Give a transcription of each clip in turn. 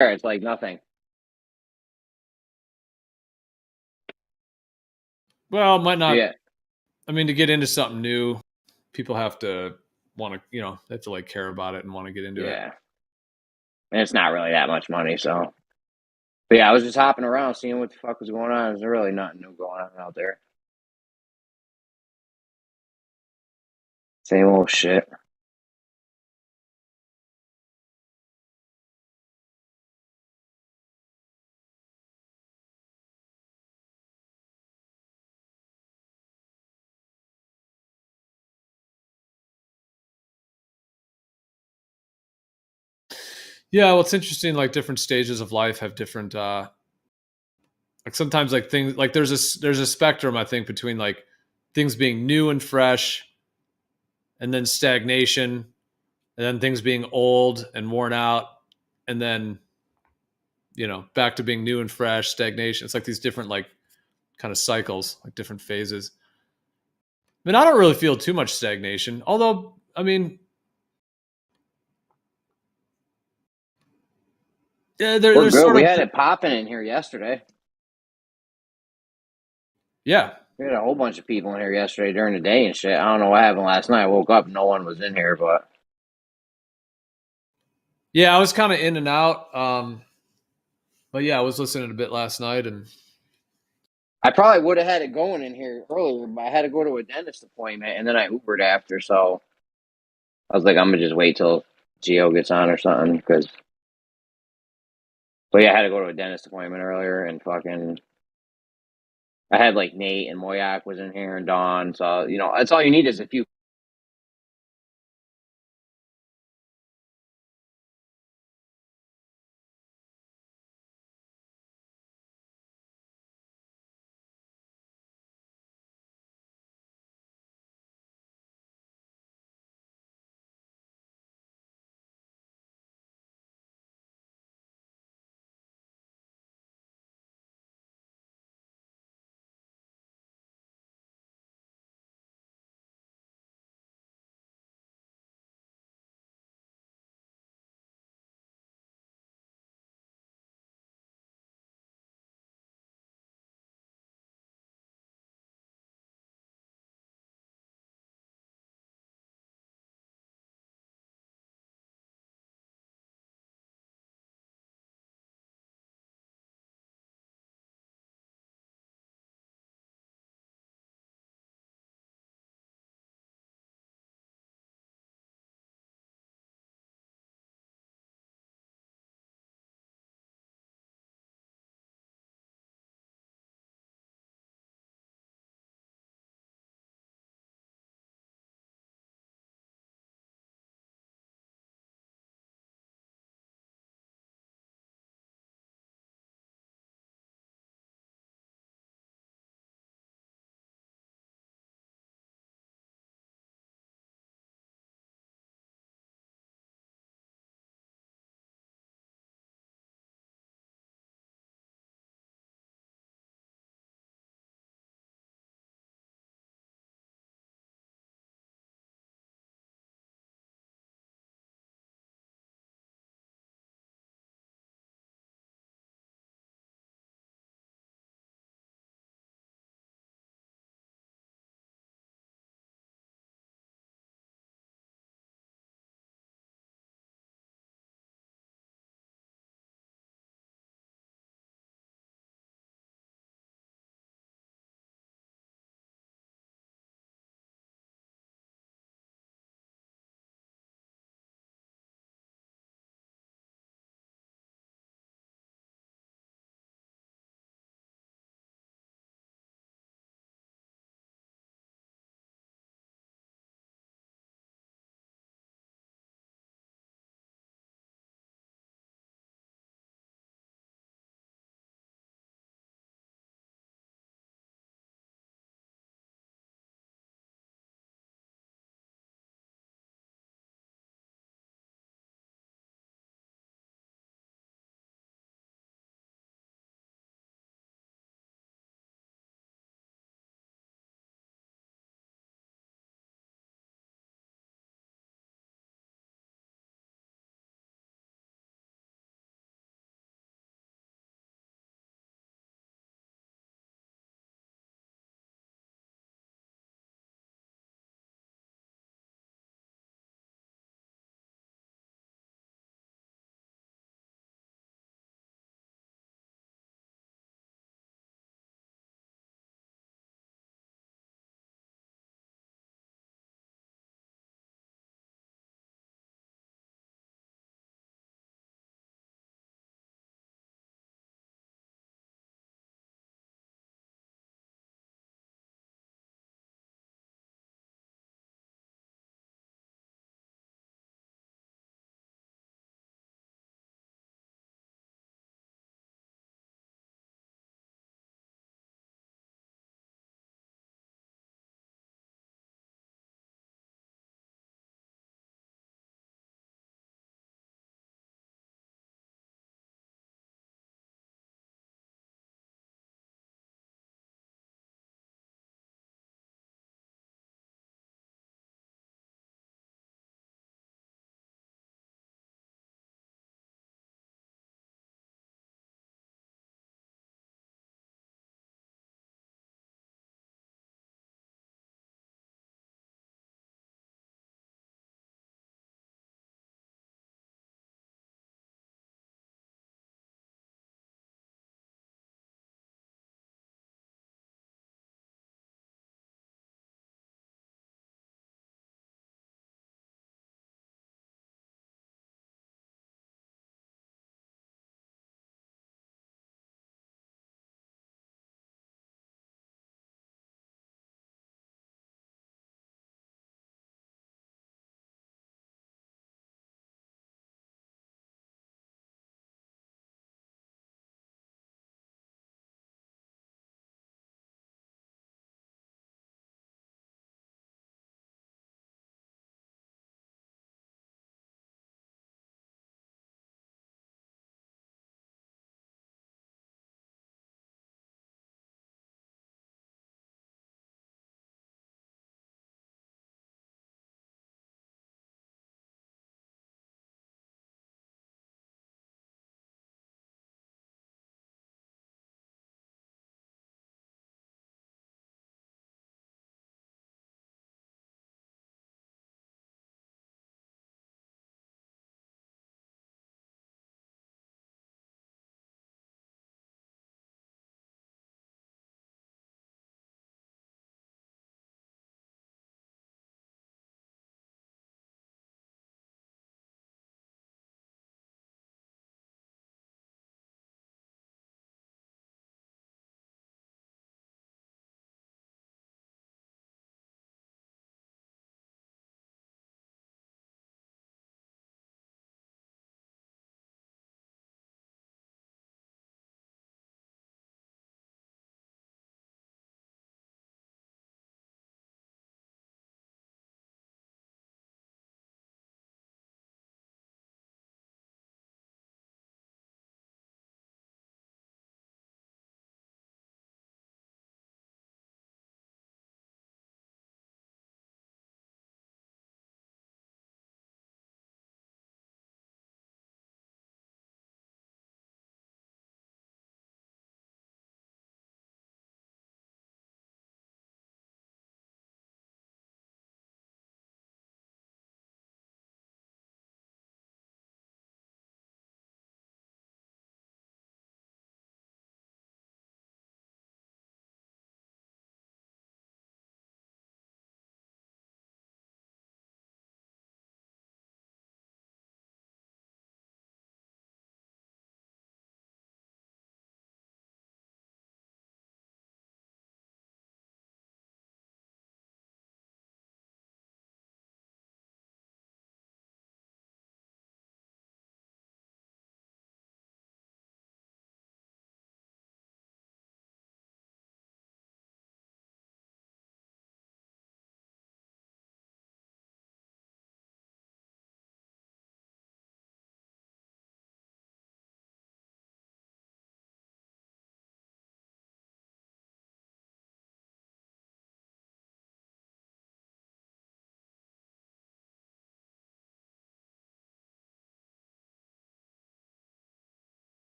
It's like nothing. Well, it might not. Yeah. I mean, to get into something new, people have to want to, they have to like care about it and want to get into it. Yeah. And it's not really that much money, so. But yeah, I was just hopping around seeing what the fuck was going on. There's really nothing new going on out there. Same old shit. Yeah, well, it's interesting. Like different stages of life have different. Like sometimes, like things, like there's a spectrum, I think, between like things being new and fresh, and then stagnation, and then things being old and worn out, and then back to being new and fresh, stagnation. It's like these different like kind of cycles, like different phases. I mean, I don't really feel too much stagnation, although I mean, yeah, We're there's good. sort We of had it popping in here yesterday. yeah. We had a whole bunch of people in here yesterday during the day and shit. I don't know what happened last night. I woke up, no one was in here, but Yeah, I was kind of in and out. But yeah, I was listening a bit last night, and I probably would have had it going in here earlier, but I had to go to a dentist appointment and then I Ubered after, so I was like, I'm gonna just wait till Gio gets on or something because. But yeah, I had to go to a dentist appointment earlier and fucking. I had like Nate and Moyak was in here and Dawn, so that's all you need is a few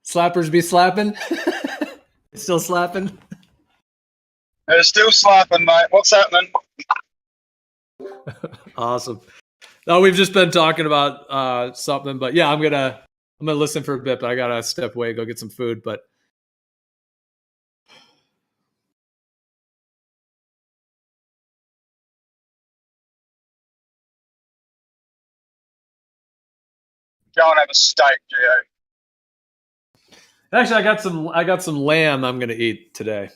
Slappers be slapping. Still slapping. They're still slapping, mate. What's happening? Awesome. No, we've just been talking about something, but yeah, I'm gonna listen for a bit, but I gotta step away, go get some food. But Go and have a steak, Gio. actually, I got some lamb I'm gonna eat today.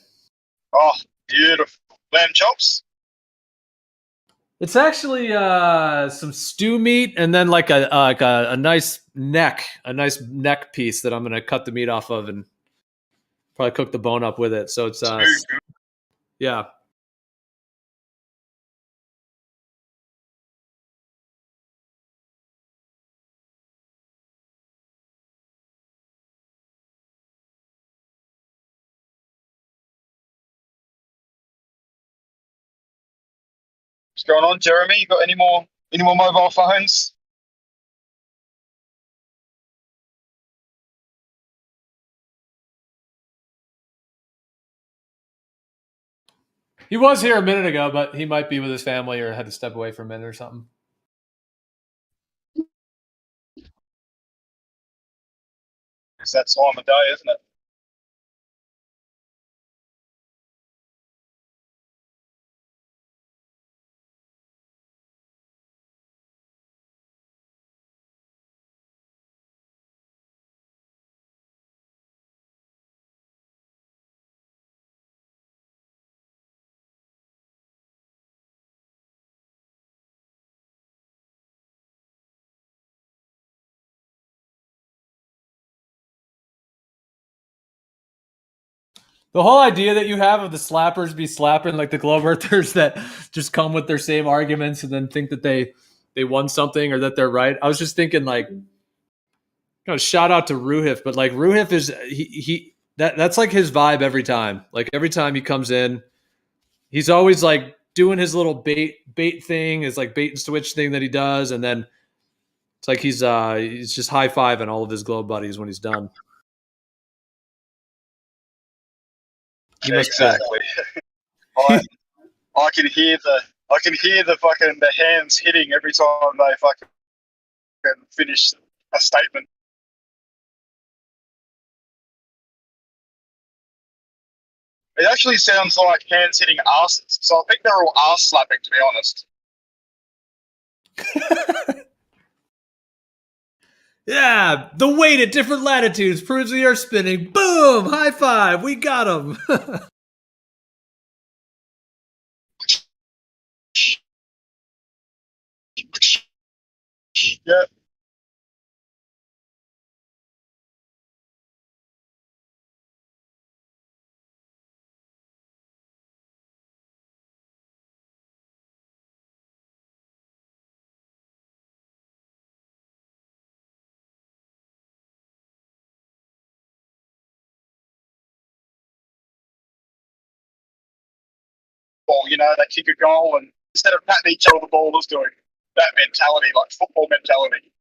Oh, beautiful. Lamb chops? It's actually some stew meat and then like a nice neck piece that I'm gonna cut the meat off of and probably cook the bone up with it. So it's yeah. What's going on, Jeremy? You got any more mobile phones? He was here a minute ago, but he might be with his family or had to step away for a minute or something. It's that time of day, isn't it? The whole idea that you have of the slappers be slapping, like the globe earthers that just come with their same arguments and then think that they won something or that they're right. I was just thinking like, shout out to Ruhif, but like Ruhif is that's like his vibe every time. Like every time he comes in, he's always like doing his little bait thing, his like bait and switch thing that he does, and then it's like he's just high fiving all of his globe buddies when he's done. Exactly. I can hear the fucking the hands hitting every time they fucking finish a statement. It actually sounds like hands hitting asses. So I think they're all ass slapping, to be honest. Yeah, the weight at different latitudes proves the Earth spinning. Boom! High five! We got him. Yeah. Or, they kick a goal and instead of patting each other the ball is doing that mentality, like football mentality.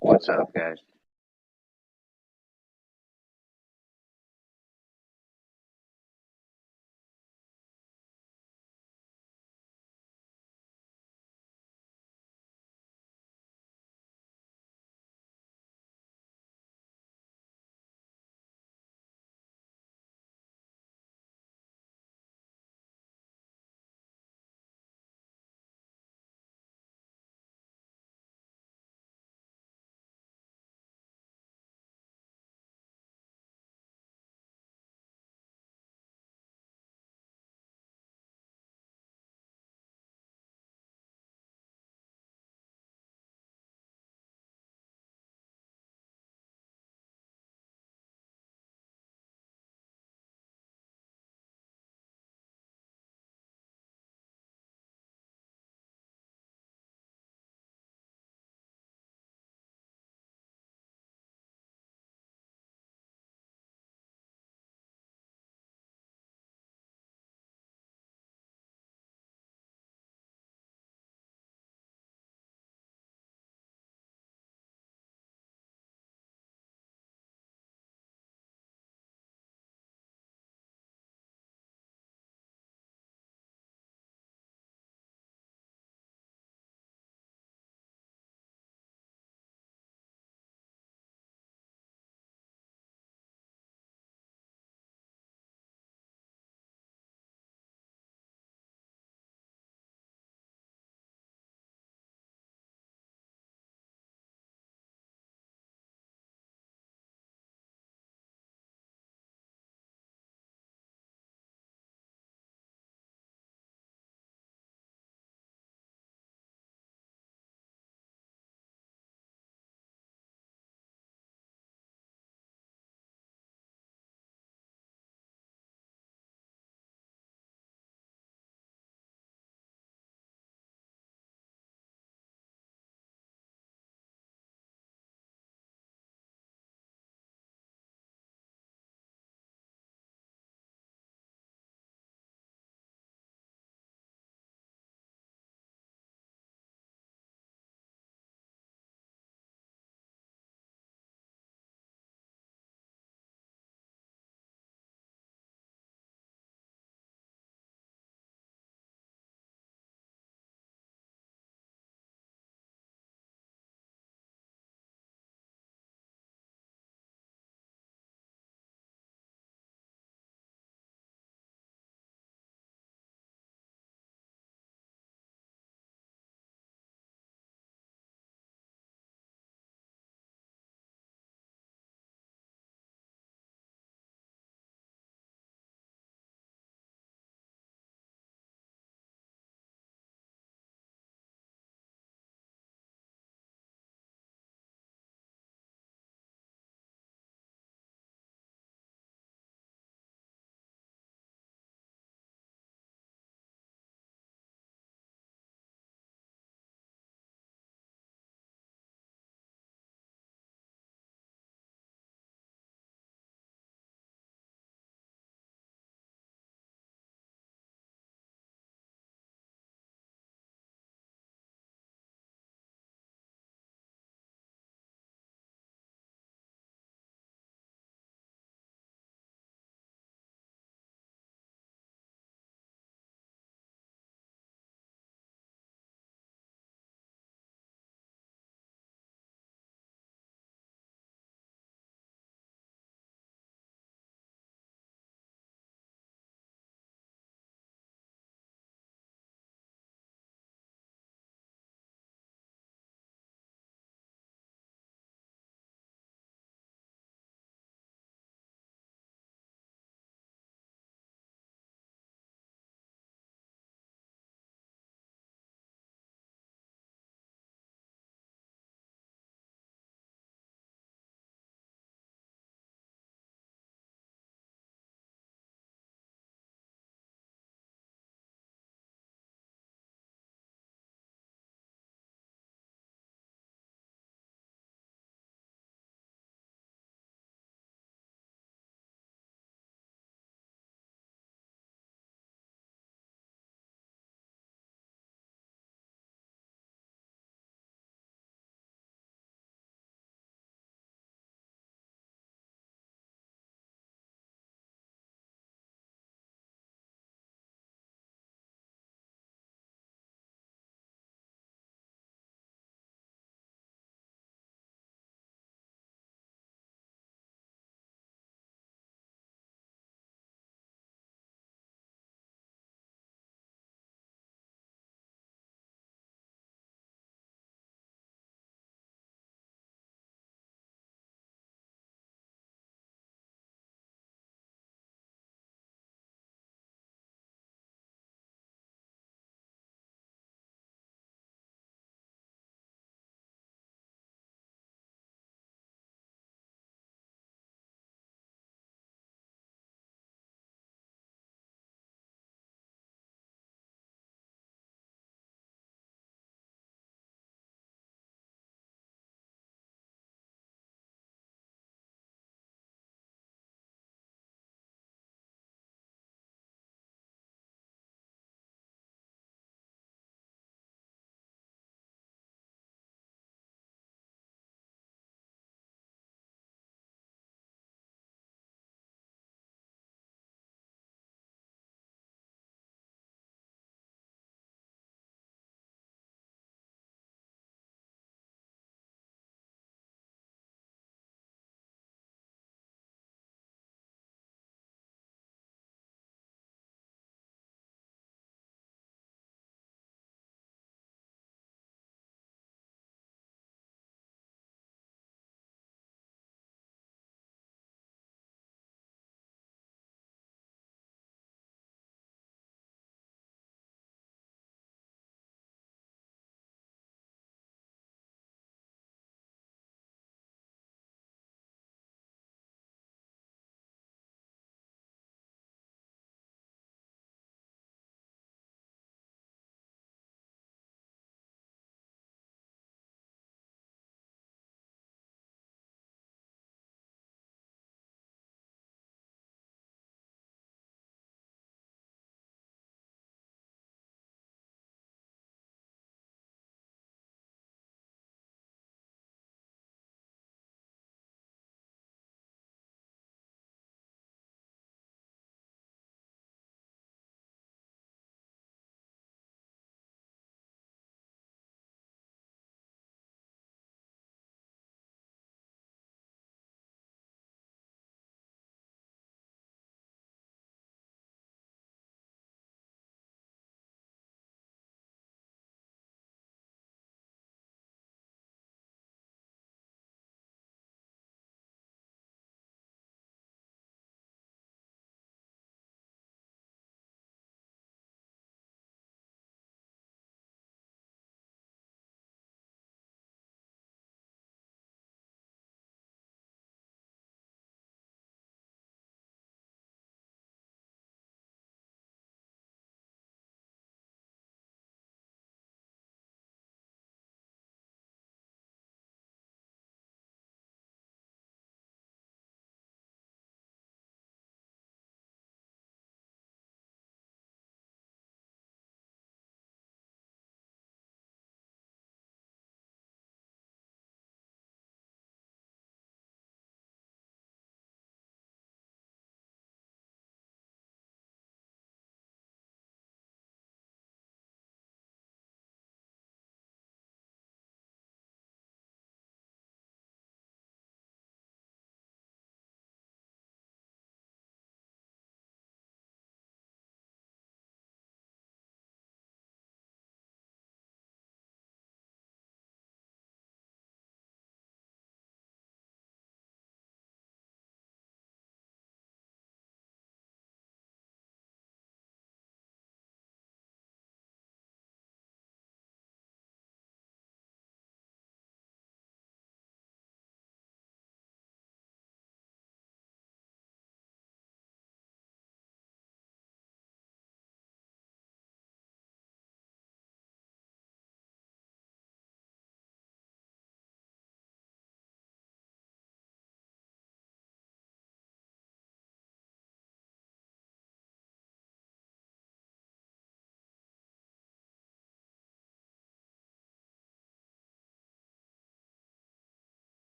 What's up, guys?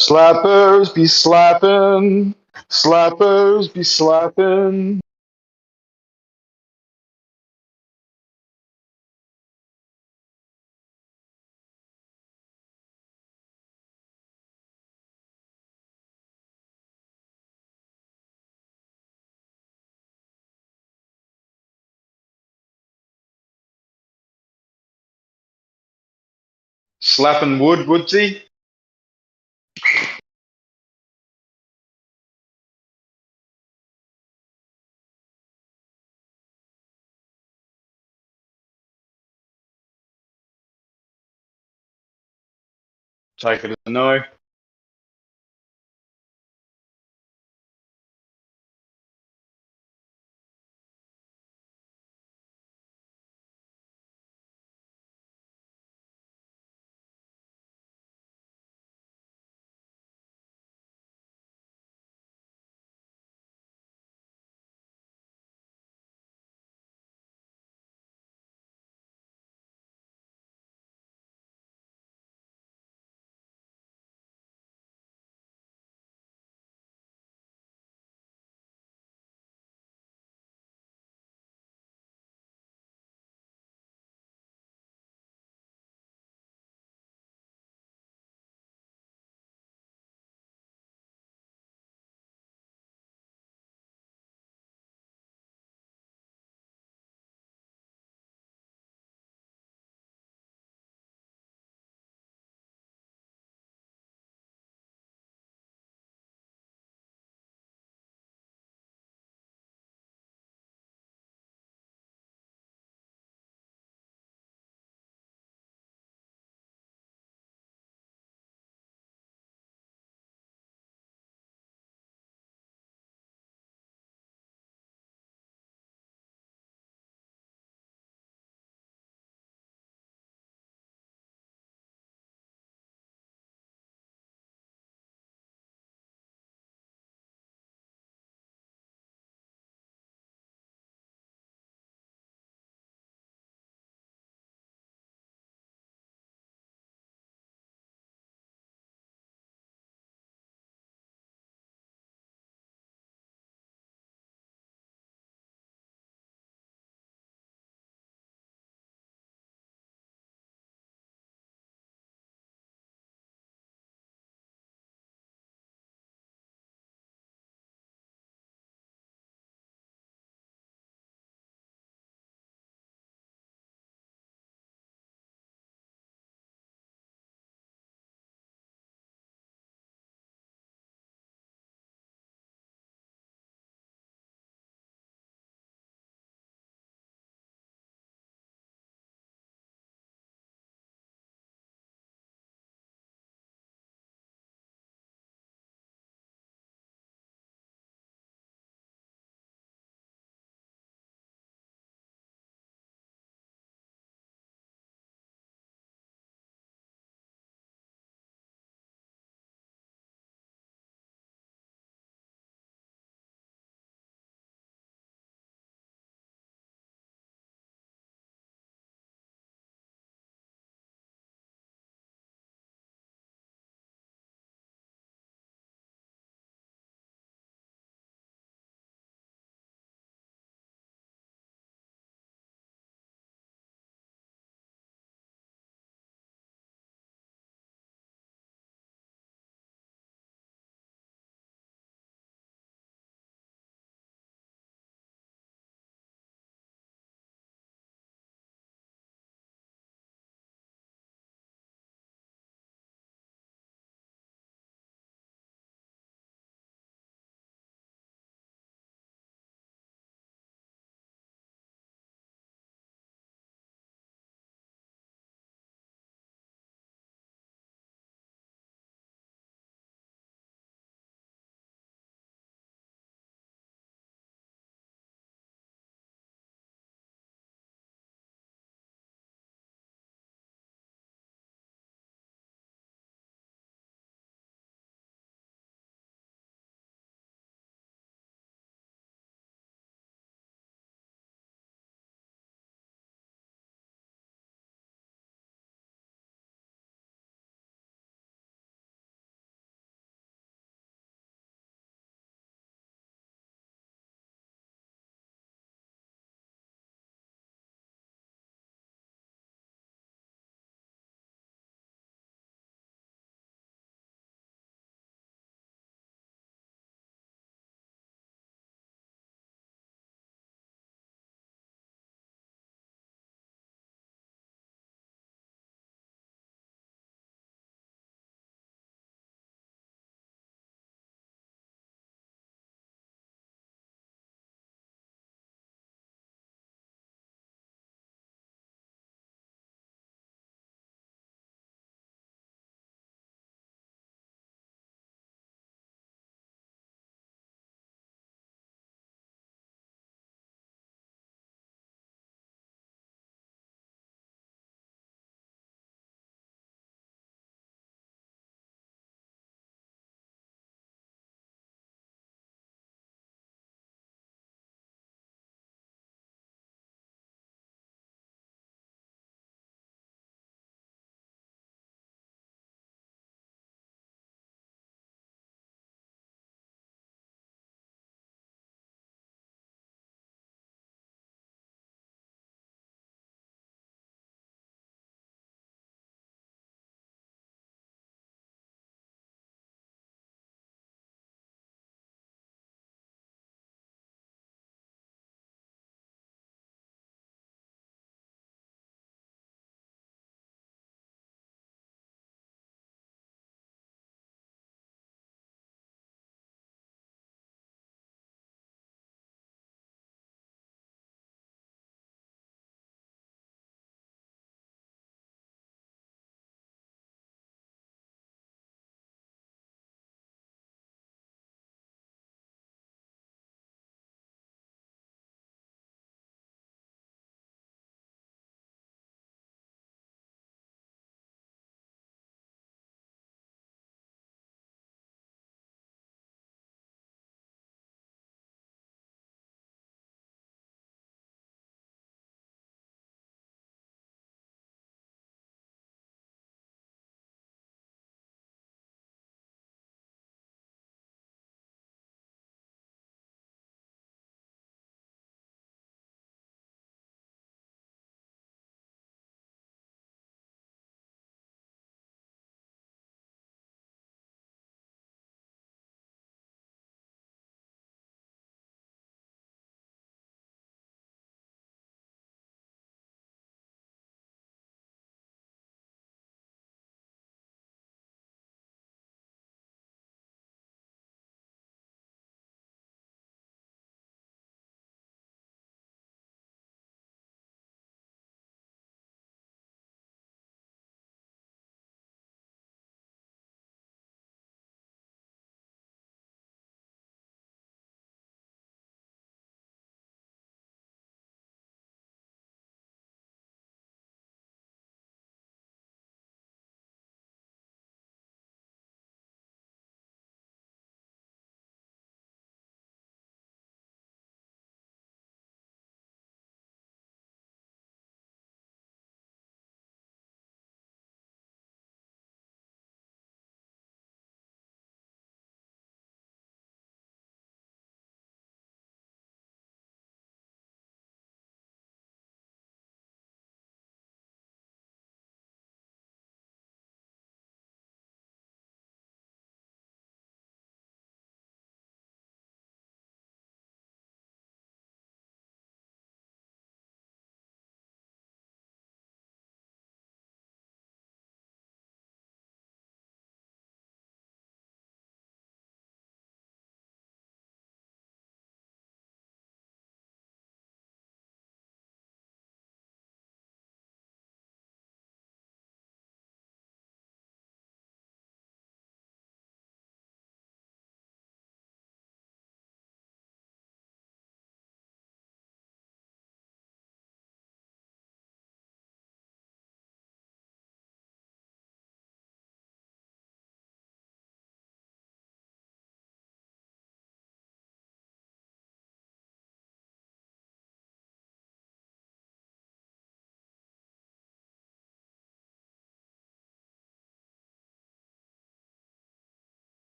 Slappers be slapping. Slappers be slapping. Slapping wood, Woodsy. Take it as a no.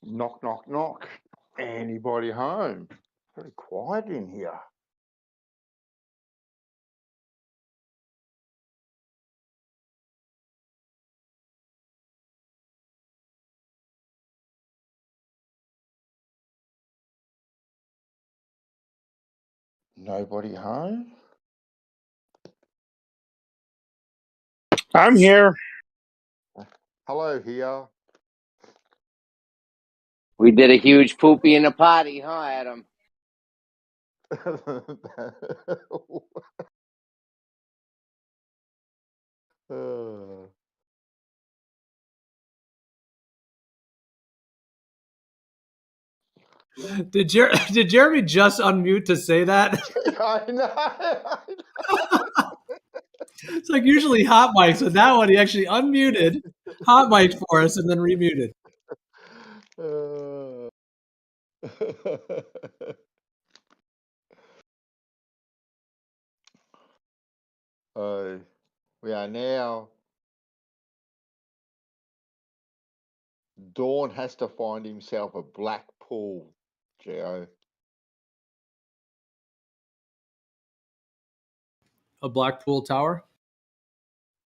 Knock, knock, knock. Anybody home? Very quiet in here. Nobody home? I'm here. Hello here. We did a huge poopy in a potty, huh, Adam? Did Jeremy just unmute to say that? I know. It's like usually hot mics, but that one he actually unmuted, hot mic for us, and then remuted. We are now. Dawn has to find himself a black pool, Gio. A Blackpool tower?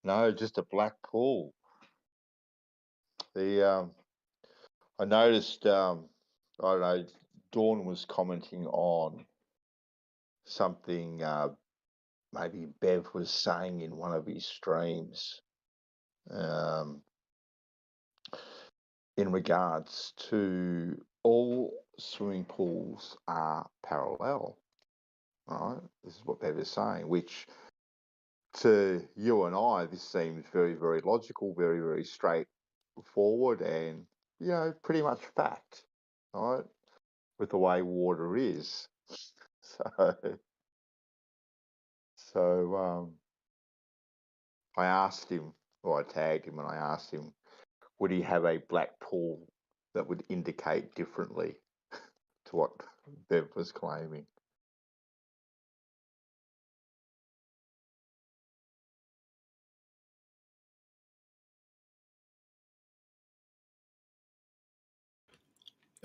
No, just a black pool. I noticed. I don't know. Dawn was commenting on something. Maybe Bev was saying in one of his streams. In regards to all swimming pools are parallel. Right? This is what Bev is saying, which to you and I, this seems very, very logical, very, very straightforward, and pretty much fact, right? With the way water is. So I asked him, or I tagged him, and I asked him, would he have a black pool that would indicate differently to what Bev was claiming?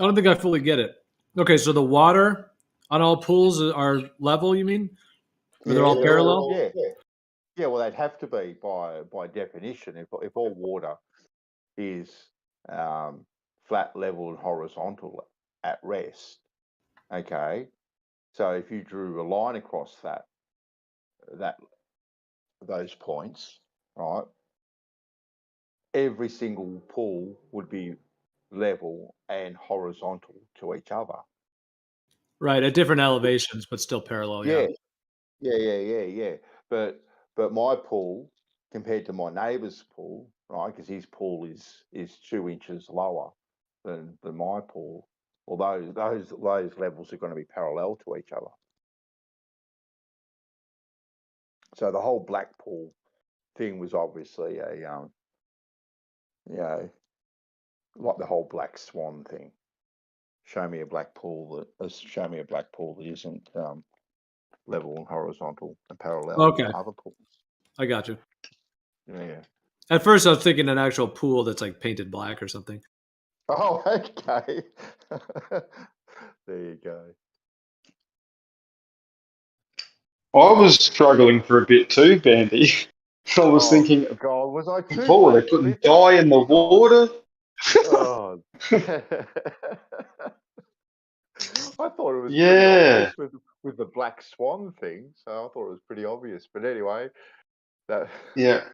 I don't think I fully get it. Okay, so the water on all pools are level, you mean? Or they're all parallel? Yeah, well, they'd have to be by definition. If all water is flat, level, and horizontal at rest, okay. So if you drew a line across those points, right, every single pool would be level and horizontal to each other. Right, at different elevations, but still parallel. Yeah. Yeah. But my pool compared to my neighbour's pool, right? Because his pool is 2 inches lower than my pool. Although those levels are going to be parallel to each other. So the whole black pool thing was obviously a like the whole black swan thing. Show me a black pool that isn't level and horizontal and parallel Okay, to other pools. I got you. Yeah. At first, I was thinking an actual pool that's like painted black or something. Oh, okay. There you go. I was struggling for a bit too, Bandy. I was thinking, God, was I too Paul, they black couldn't slipping? die in the water. Oh. I thought it was pretty Yeah. obvious with the black swan thing, so I thought it was pretty obvious. But anyway, that Yeah.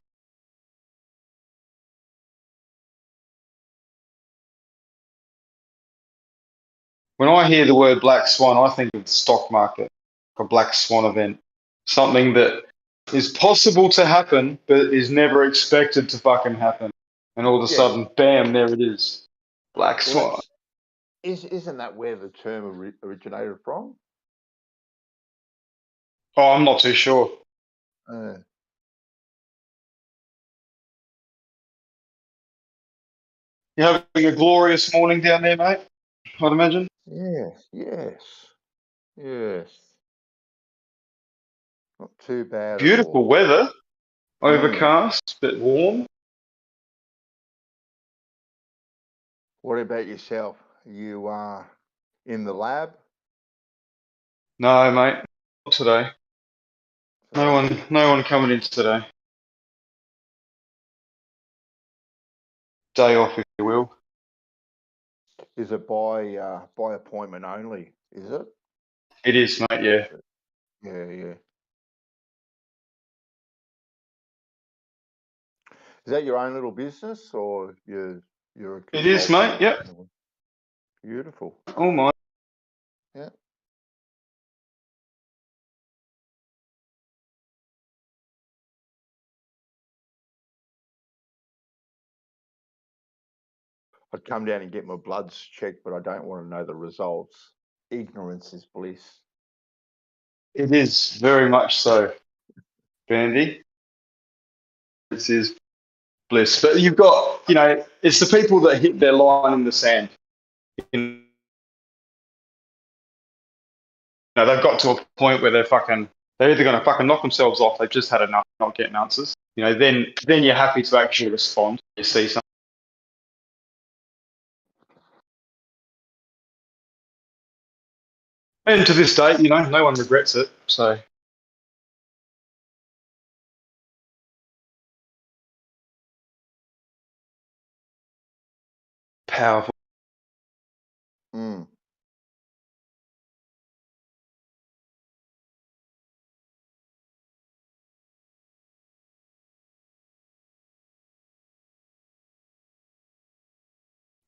When I hear the word black swan, I think of the stock market, a black swan event, something that is possible to happen, but is never expected to fucking happen. And all of a sudden, bam, there it is. Black swan. isn't that where the term originated from? Oh, I'm not too sure. You having a glorious morning down there, mate? I'd imagine. Yes. Not too bad at Beautiful all. weather. Overcast, bit warm. What about yourself? You are in the lab No, mate, not today. No one coming in today. Day off, if you will. Is it by appointment only? Is it? It is, mate. Yeah. Yeah. Is that your own little business, or you're a It is, consultant? mate. Yep. Beautiful. All mine. Yeah. I'd come down and get my bloods checked, but I don't want to know the results. Ignorance is bliss. It is very much so, Bandy. This is bliss. But you've got, it's the people that hit their line in the sand. They've got to a point where they're either going to fucking knock themselves off. They've just had enough not getting answers. Then you're happy to actually respond. You see something. And to this day, no one regrets it. So powerful. Mm.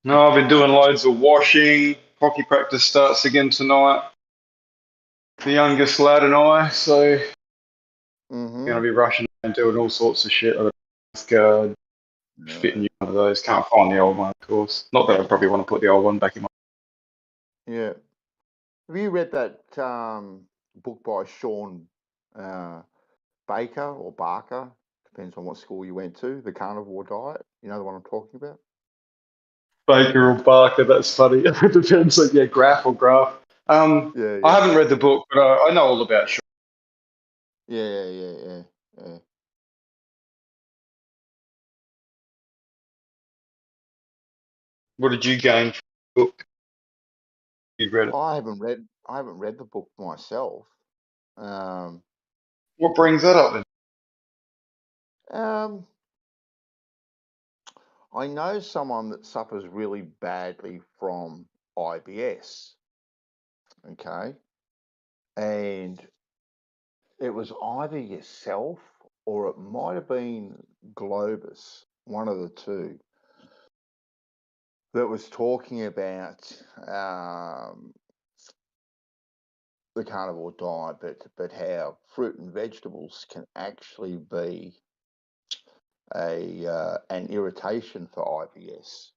No, I've been doing loads of washing. Hockey practice starts again tonight. The youngest lad and I, so going to be rushing and doing all sorts of shit. I've got fitting one of those. Can't find the old one, of course. Not that I probably want to put the old one back in my. Yeah. Have you read that book by Sean Baker or Barker? Depends on what school you went to. The Carnivore Diet. You know the one I'm talking about? Baker or Barker, that's funny. It depends on graph or graph. Yeah. I haven't read the book, but I know all about Sean. Yeah. What did you gain from the book? You read it. I haven't read the book myself. What brings that up then? I know someone that suffers really badly from IBS. Okay. And it was either yourself or it might have been Globus, one of the two, that was talking about the carnivore diet, but how fruit and vegetables can actually be an irritation for IBS.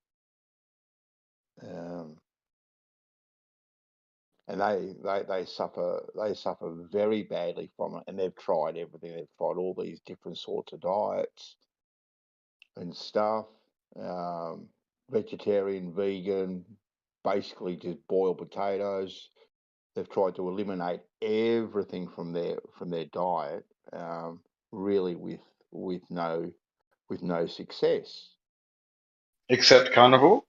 And they suffer very badly from it, and they've tried everything. They've tried all these different sorts of diets and stuff, vegetarian, vegan, basically just boiled potatoes. They've tried to eliminate everything from their diet, really with no success. Except carnivore?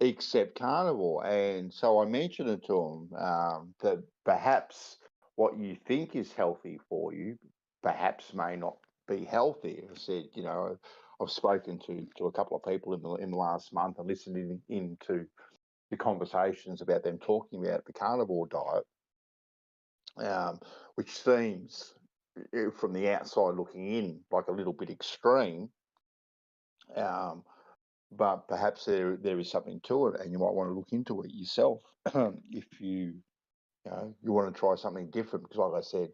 Except carnivore. And so I mentioned it to them that perhaps what you think is healthy for you perhaps may not be healthy. I said, I've spoken to a couple of people in the last month and listened into the conversations about them talking about the carnivore diet, which seems, from the outside looking in, like a little bit extreme. But perhaps there is something to it, and you might want to look into it yourself if you want to try something different. Because, like I said,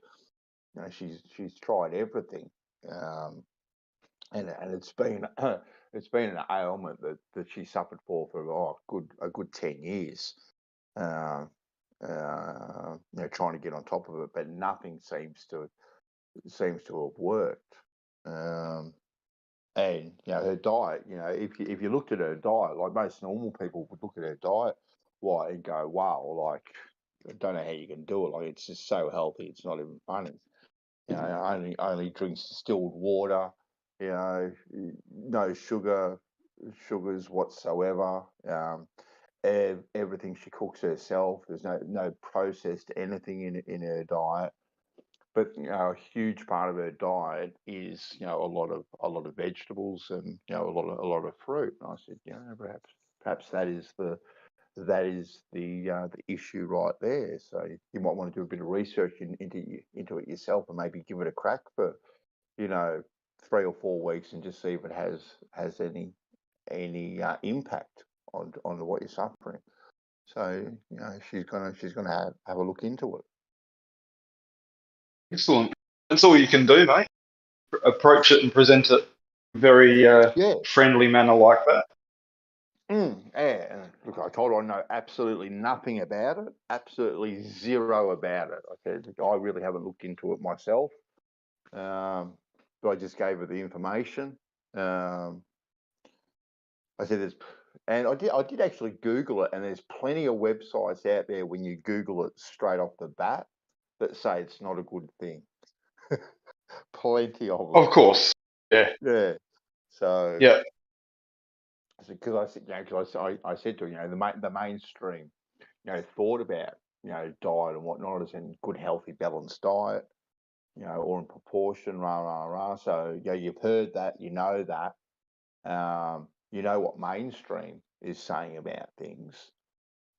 she's tried everything, and it's been an ailment that she suffered for a good 10 years. Trying to get on top of it, but nothing seems to have worked. And her diet, if you looked at her diet, like most normal people would look at her diet, and go, wow, like I don't know how you can do it. Like it's just so healthy, it's not even funny. Only drinks distilled water, no sugars whatsoever. everything she cooks herself. There's no processed anything in her diet. But a huge part of her diet is a lot of vegetables and a lot of fruit. And I said, perhaps that is the issue right there. So you might want to do a bit of research into it yourself and maybe give it a crack for 3 or 4 weeks and just see if it has any impact on what you're suffering. So she's gonna have a look into it. Excellent. That's all you can do, mate. Approach it and present it very friendly manner like that. Yeah. Look, I told her I know absolutely nothing about it, absolutely zero about it. I said I really haven't looked into it myself, but I just gave her the information. I said and I did actually Google it, and there's plenty of websites out there when you Google it straight off the bat that say it's not a good thing. Plenty of them. Of course. Yeah. Yeah. So yeah. Because I said to her, the mainstream, thought about diet and whatnot as in good, healthy, balanced diet, or in proportion, rah rah rah. So you've heard that, you know that, you know what mainstream is saying about things.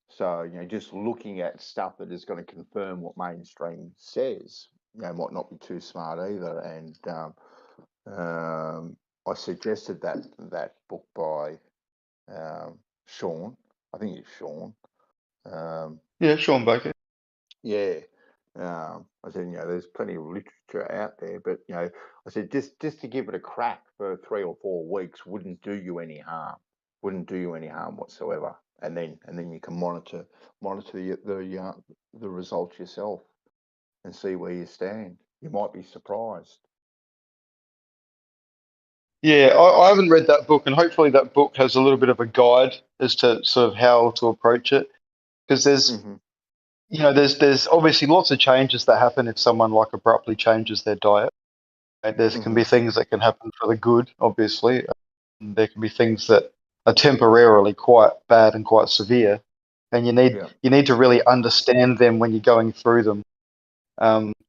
So just looking at stuff that is going to confirm what mainstream says, might not be too smart either. And I suggested that book by Sean, I think it's Sean. Sean Baker. Yeah. I said, there's plenty of literature out there, but I said just to give it a crack for 3 or 4 weeks wouldn't do you any harm. Wouldn't do you any harm whatsoever. And then you can monitor the results yourself and see where you stand. You might be surprised. Yeah, I haven't read that book, and hopefully that book has a little bit of a guide as to sort of how to approach it, because there's there's obviously lots of changes that happen if someone like abruptly changes their diet. There can be things that can happen for the good, obviously. There can be things that are temporarily quite bad and quite severe, and you need to really understand them when you're going through them,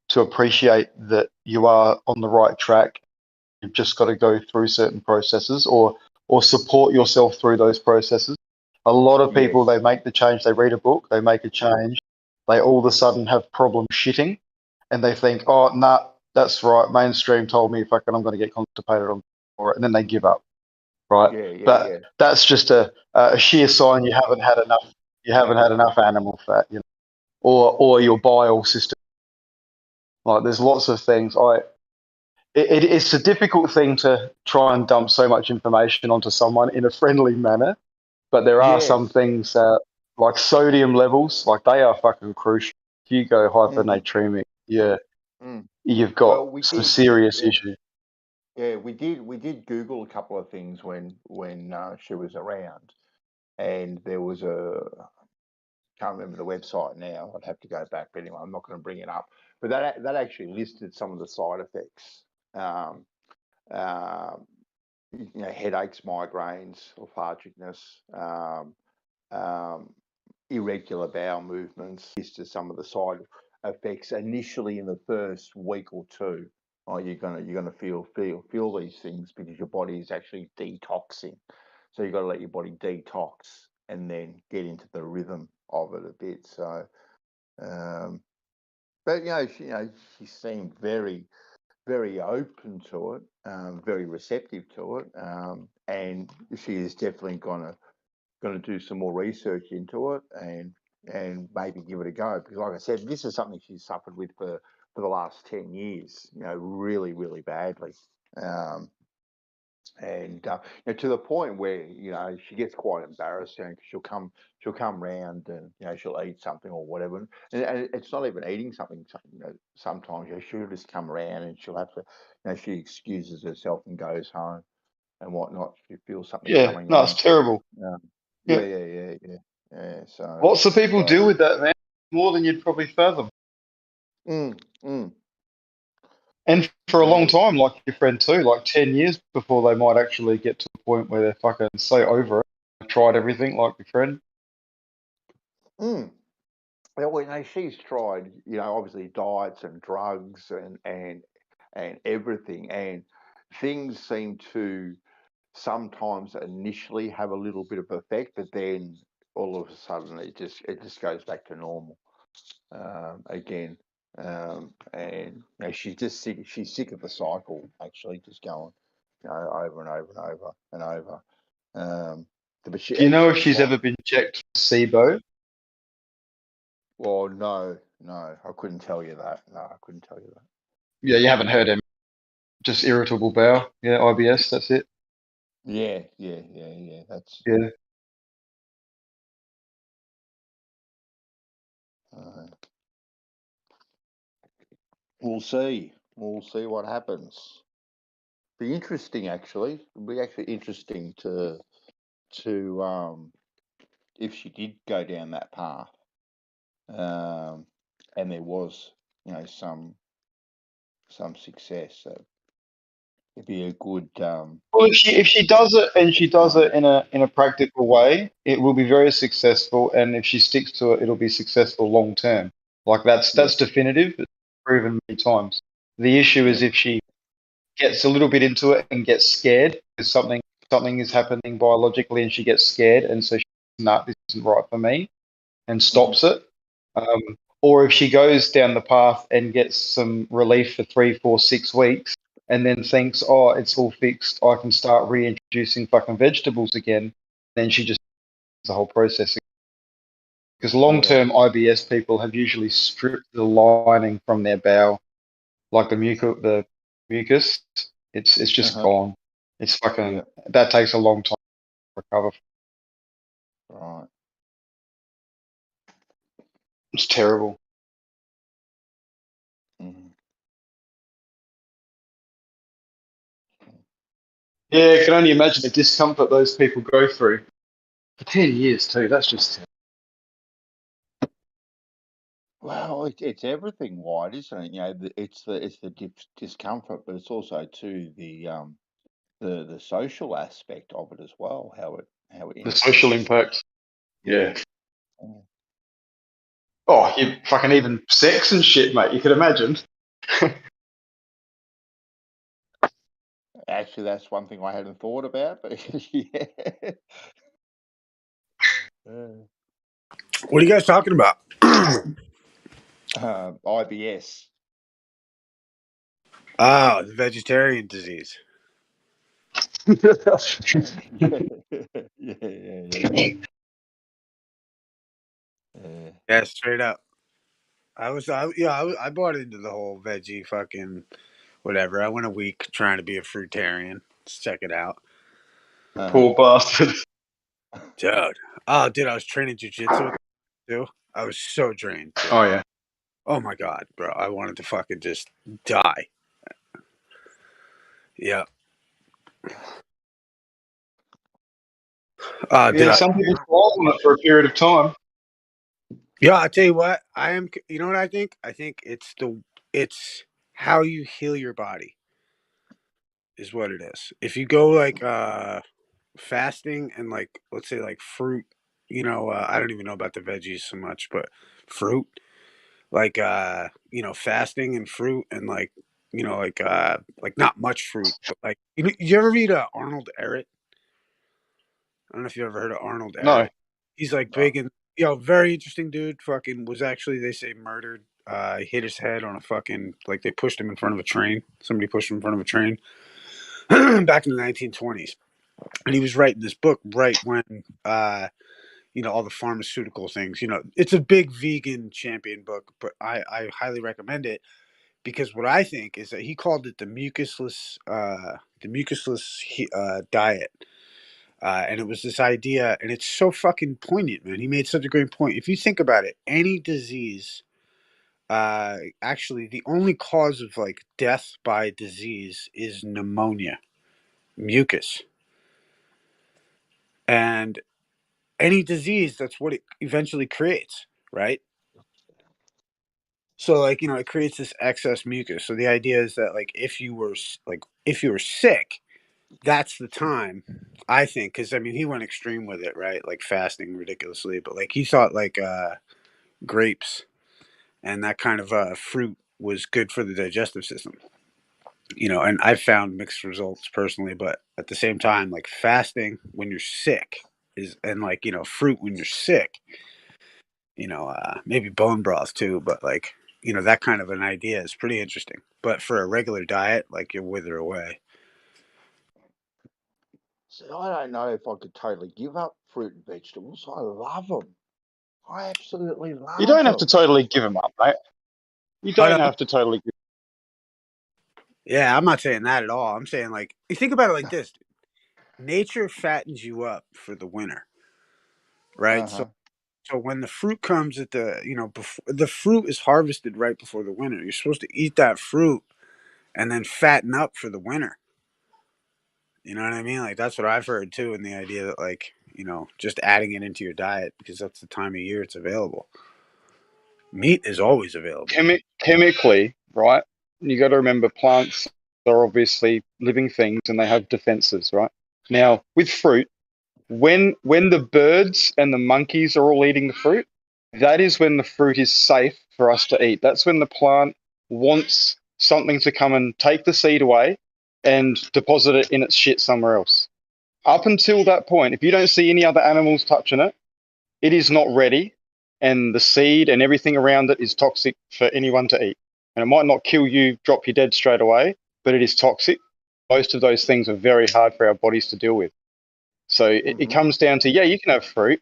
to appreciate that you are on the right track. You've just got to go through certain processes or support yourself through those processes. A lot of people, they make the change, they read a book, they make a change, they all of a sudden have problems shitting, and they think, oh, nah, that's right, mainstream told me fucking I'm going to get constipated on for it, and then they give up, right? But that's just a sheer sign you haven't had enough animal fat, or your bile system. Like, there's lots of things. It's a difficult thing to try and dump so much information onto someone in a friendly manner, but there are some things like sodium levels, like they are fucking crucial. If you go hypernatremic, you've got some serious issues. Yeah, we did Google a couple of things when she was around, and there was can't remember the website now. I'd have to go back, but anyway, I'm not going to bring it up. But that actually listed some of the side effects. Headaches, migraines, lethargicness, irregular bowel movements. Listed some of the side effects initially in the first week or two. You're gonna feel these things because your body is actually detoxing. So you've got to let your body detox and then get into the rhythm of it a bit. So, but she seemed very, very open to it, very receptive to it, and she is definitely going to do some more research into it and maybe give it a go, because, like I said, this is something she's suffered with for the last 10 years, really, really badly, and to the point where she gets quite embarrassed, because she'll come round and she'll eat something or whatever, and it's not even eating something. Sometimes she'll just come around and she'll have to, she excuses herself and goes home and whatnot. She feels something coming on. It's terrible. Yeah. So lots of people deal with that, man, more than you'd probably fathom. And for a long time, like your friend too, like 10 years before they might actually get to a point where they're fucking so over it. Tried everything, like your friend. Mm. Well, she's tried, obviously diets and drugs and everything, and things seem to sometimes initially have a little bit of effect, but then all of a sudden it just goes back to normal again. And she's just sick. She's sick of the cycle, actually, just going, over and over and over and over. But Do you know if she's she's ever been checked for SIBO? Well, no, I couldn't tell you that. No, I couldn't tell you that. Yeah, you haven't heard him. Just irritable bowel. Yeah, IBS. That's it. Yeah. That's Yeah. uh, we'll see. We'll see what happens. Be interesting, actually. It'll be actually interesting to if she did go down that path, and there was some success. So it'd be a good Well, if she does it and she does it in a practical way, it will be very successful. And if she sticks to it, it'll be successful long term. Like that's definitive. It's proven many times. The issue is if she gets a little bit into it and gets scared because something is happening biologically, and she gets scared, and so nah, this isn't right for me, and stops it. Or if she goes down the path and gets some relief for 3, 4, 6 weeks, and then thinks, oh, it's all fixed, I can start reintroducing fucking vegetables again, then she just the whole process. Because long-term IBS people have usually stripped the lining from their bowel, like the mucus. It's just gone. It's fucking that takes a long time to recover. Right. It's terrible. Mhm. Yeah, I can only imagine the discomfort those people go through for 10 years too. That's just Well, it's everything wide, isn't it? It's the discomfort, but it's also too the social aspect of it as well. How it the social impacts. impact. Yeah. Mm. Oh, you fucking even sex and shit, mate. You could imagine. Actually, that's one thing I hadn't thought about, but yeah. What are you guys talking about? IBS. Oh, the vegetarian disease. Yeah. Yeah, straight up. I bought into the whole veggie fucking whatever. I went a week trying to be a fruitarian. Let's check it out. Poor bastard. Dude. Oh, dude, I was training jujitsu too. I was so drained, dude. Oh yeah. Oh my god, bro. I wanted to fucking just die. Yeah. Yeah, some people thrive on it for a period of time. Yeah, I tell you what, I am. You know what I think? I think it's how you heal your body is what it is. If you go like fasting and like let's say like fruit, I don't even know about the veggies so much, but fruit, like fasting and fruit and like not much fruit, but like you ever read Arnold Ehret? I don't know if you ever heard of Arnold No. Ehret. He's like big and very interesting dude. Fucking was actually they say murdered. He hit his head on a fucking like they pushed him in front of a train. Somebody pushed him in front of a train back in the 1920s, and he was writing this book right when all the pharmaceutical things. It's a big vegan champion book, but I highly recommend it because what I think is that he called it the mucusless diet. And it was this idea, and it's so fucking poignant, man. He made such a great point. If you think about it, any disease, actually, the only cause of like death by disease is pneumonia, mucus, and any disease, that's what it eventually creates, right? So, like, it creates this excess mucus. So the idea is that, like, if you were sick, that's the time, I think, because I mean, he went extreme with it, right? Like fasting ridiculously, but like he thought like grapes and that kind of fruit was good for the digestive system. And I've found mixed results personally, but at the same time, like fasting when you're sick is, and like, fruit when you're sick, maybe bone broth too, but like, that kind of an idea is pretty interesting. But for a regular diet, like you wither away. So I don't know if I could totally give up fruit and vegetables. I love them. I absolutely You love don't have to them. totally give them up, mate. You But don't have to totally give. yeah, I'm not saying that at all. I'm saying like, you think about it like this: nature fattens you up for the winter, right? So Uh-huh. So when the fruit comes at before the fruit is harvested right before the winter, you're supposed to eat that fruit and then fatten up for the winter. You know what I mean? Like that's what I've heard too, and the idea that like just adding it into your diet because that's the time of year it's available. Meat is always available. Chemically, right? You got to remember plants are obviously living things and they have defenses, right? Now, with fruit, when the birds and the monkeys are all eating the fruit, that is when the fruit is safe for us to eat. That's when the plant wants something to come and take the seed away and deposit it in its shit somewhere else. Up until that point, if you don't see any other animals touching it, it is not ready, and the seed and everything around it is toxic for anyone to eat. And it might not kill you, drop you dead straight away, but it is toxic. Most of those things are very hard for our bodies to deal with. So it Mm-hmm. comes down to, yeah, you can have fruit,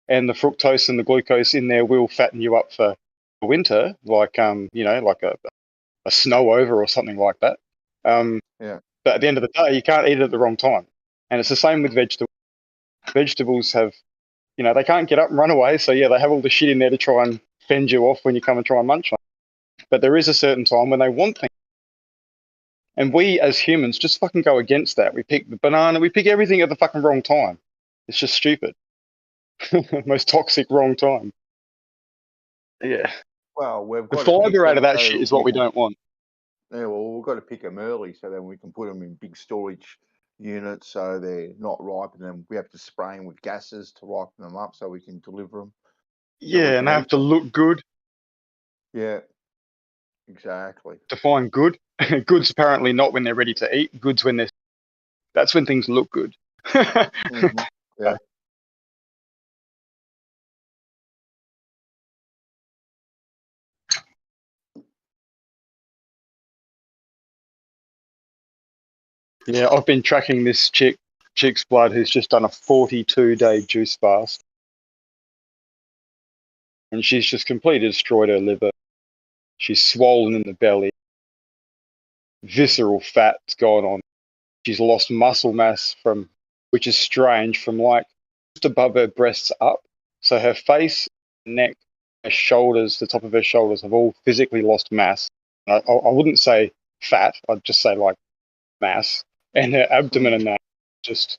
and the fructose and the glucose in there will fatten you up for winter, like like a snow over or something like that. Yeah. But at the end of the day, you can't eat it at the wrong time. And it's the same with vegetables. Vegetables have, they can't get up and run away. So yeah, they have all the shit in there to try and fend you off when you come and try and munch on. But there is a certain time when they want things. And we as humans just fucking go against that. We pick the banana, we pick everything at the fucking wrong time. It's just stupid. Most toxic wrong time. Yeah. Well, we've The got to pick fiber out of them that shit so is what we don't want. Yeah, well, we've got to pick them early so then we can put them in big storage units so they're not ripe, and then we have to spray them with gases to ripen them up so we can deliver them. So we Yeah, and can they have eat to them. look good. Yeah, exactly. Define good. Good's apparently not when they're ready to eat. Good's when that's when things look good. Mm-hmm. Yeah. Yeah, I've been tracking this chick's blood who's just done a 42-day juice fast. And she's just completely destroyed her liver. She's swollen in the belly. Visceral fat's gone on. She's lost muscle mass which is strange, from like just above her breasts up. So her face, neck, her shoulders, the top of her shoulders have all physically lost mass. I wouldn't say fat, I'd just say like mass. And her abdomen and that just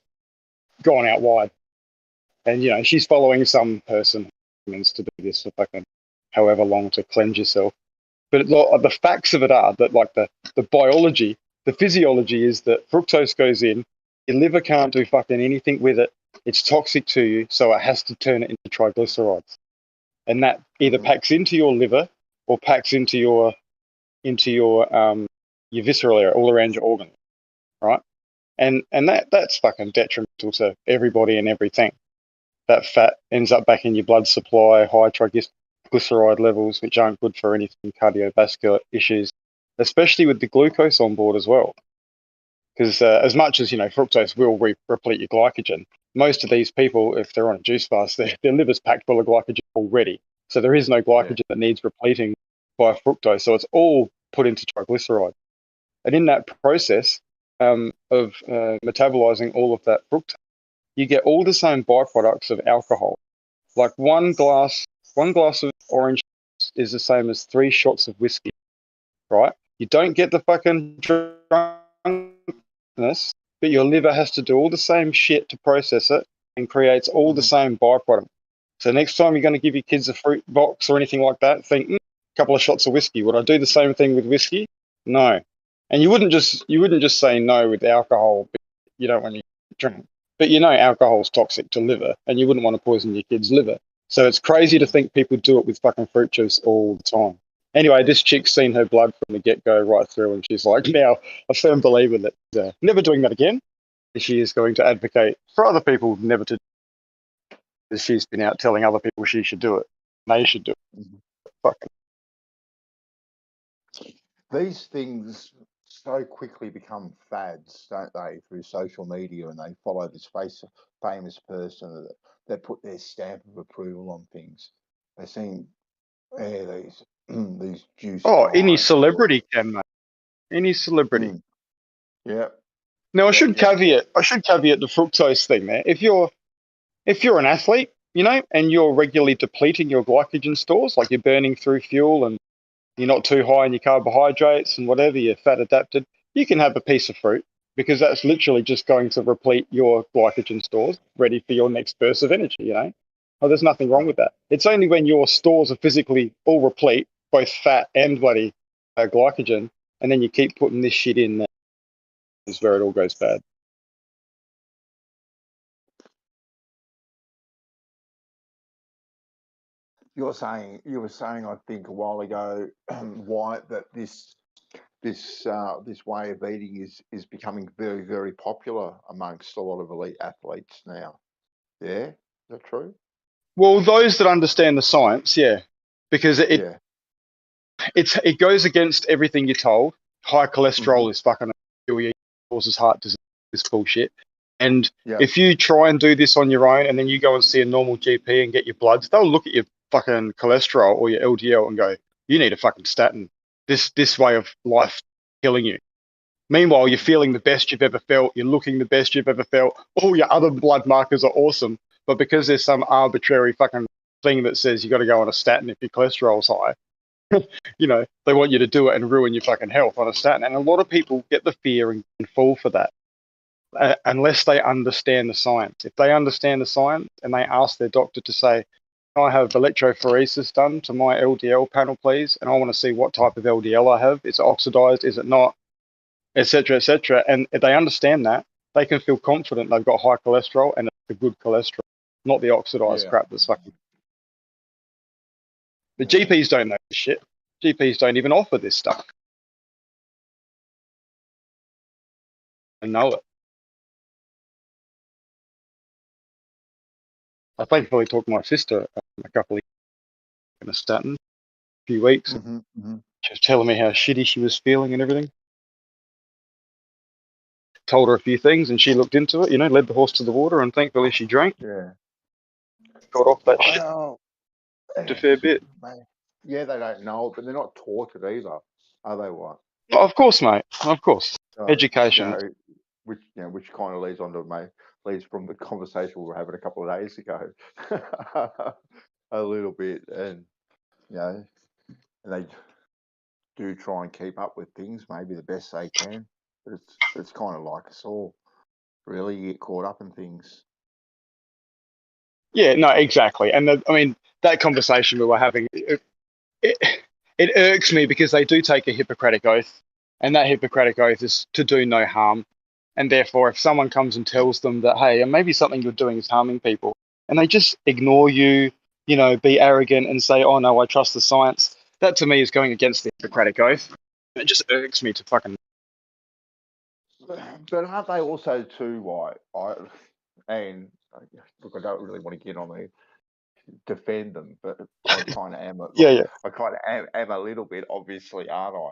gone out wide. And she's following some person to do this for fucking however long to cleanse yourself. But the facts of it are that like the biology, the physiology is that fructose goes in, your liver can't do fucking anything with it. It's toxic to you, so it has to turn it into triglycerides. And that either packs into your liver or packs into your visceral area, all around your organ, right? And that's fucking detrimental to everybody and everything. That fat ends up back in your blood supply, high triglyceride levels, which aren't good for anything cardiovascular issues, especially with the glucose on board as well. Because as much as fructose will replete your glycogen, most of these people, if they're on a juice fast, their liver's packed full of glycogen already. So there is no glycogen that needs repleting by fructose. So it's all put into triglyceride. And in that process of metabolizing all of that fructose, you get all the same byproducts of alcohol. Like one glass of orange is the same as 3 shots of whiskey, right? You don't get the fucking drunkenness, but your liver has to do all the same shit to process it and creates all the same byproduct. So next time you're going to give your kids a fruit box or anything like that, think a couple of shots of whiskey. Would I do the same thing with whiskey? No. And you wouldn't just say no with alcohol. you don't want to drink. But you know alcohol's toxic to liver, and you wouldn't want to poison your kid's liver. So it's crazy to think people do it with fucking fruit juice all the time. Anyway, this chick's seen her blood from the get-go right through, and she's like now a firm believer that never doing that again. She is going to advocate for other people never to. She's been out telling other people she should do it. They should do it. Fucking. These things so quickly become fads, don't they, through social media, and they follow this famous person that put their stamp of approval on things. They seem, these these juice. Oh, any guys. celebrity can, mate. Any celebrity. Yeah. Now I should caveat the fructose thing there. If you're an athlete, you know, and you're regularly depleting your glycogen stores, like you're burning through fuel and you're not too high in your carbohydrates and whatever, you're fat adapted, you can have a piece of fruit because that's literally just going to replete your glycogen stores, ready for your next burst of energy, you know? Oh, there's nothing wrong with that. It's only when your stores are physically all replete, both fat and bloody glycogen, and then you keep putting this shit in there, is where it all goes bad. You were saying, I think a while ago, Wyatt, that this way of eating is becoming very, very popular amongst a lot of elite athletes now. Yeah, is that true? Well, those that understand the science, yeah, because it goes against everything you're told. High cholesterol is fucking causes heart disease, this bullshit. And if you try and do this on your own, and then you go and see a normal GP and get your bloods, they'll look at your fucking cholesterol or your LDL and go, "You need a fucking statin. This way of life killing you." Meanwhile, you're feeling the best you've ever felt. You're looking the best you've ever felt. All your other blood markers are awesome. But because there's some arbitrary fucking thing that says you got to go on a statin if your cholesterol's high, you know, they want you to do it and ruin your fucking health on a statin. And a lot of people get the fear and fall for that unless they understand the science. If they understand the science and they ask their doctor to say, "I have electrophoresis done to my LDL panel, please, and I want to see what type of LDL I have. Is it oxidized? Is it not? Etc., etc." And if they understand that, they can feel confident they've got high cholesterol and it's the good cholesterol, not the oxidized crap that's fucking. The GPs don't know this shit. GPs don't even offer this stuff. And know it. I thankfully talked to my sister a couple of years in a statin, a few weeks. She was telling me how shitty she was feeling and everything. Told her a few things and she looked into it, you know, led the horse to the water, and thankfully she drank. Yeah. Got off that shit a fair bit. Yeah, they don't know it, but they're not taught it either, are they? What? Oh, of course, mate. Of course. Education. You know, which kind of leads from the conversation we were having a couple of days ago, a little bit, and you know, and they do try and keep up with things maybe the best they can, but it's kind of like us all. Really, you get caught up in things. Yeah, no, exactly. And I mean, that conversation we were having, it irks me because they do take a Hippocratic oath, and that Hippocratic oath is to do no harm. And therefore, if someone comes and tells them that, hey, maybe something you're doing is harming people, and they just ignore you, you know, be arrogant and say, "Oh no, I trust the science," that to me is going against the Hippocratic oath. It just irks me to fucking. But aren't they also too white? And look, I don't really want to get on the defend them, but I kind of am. I kind of am a little bit, obviously, aren't I?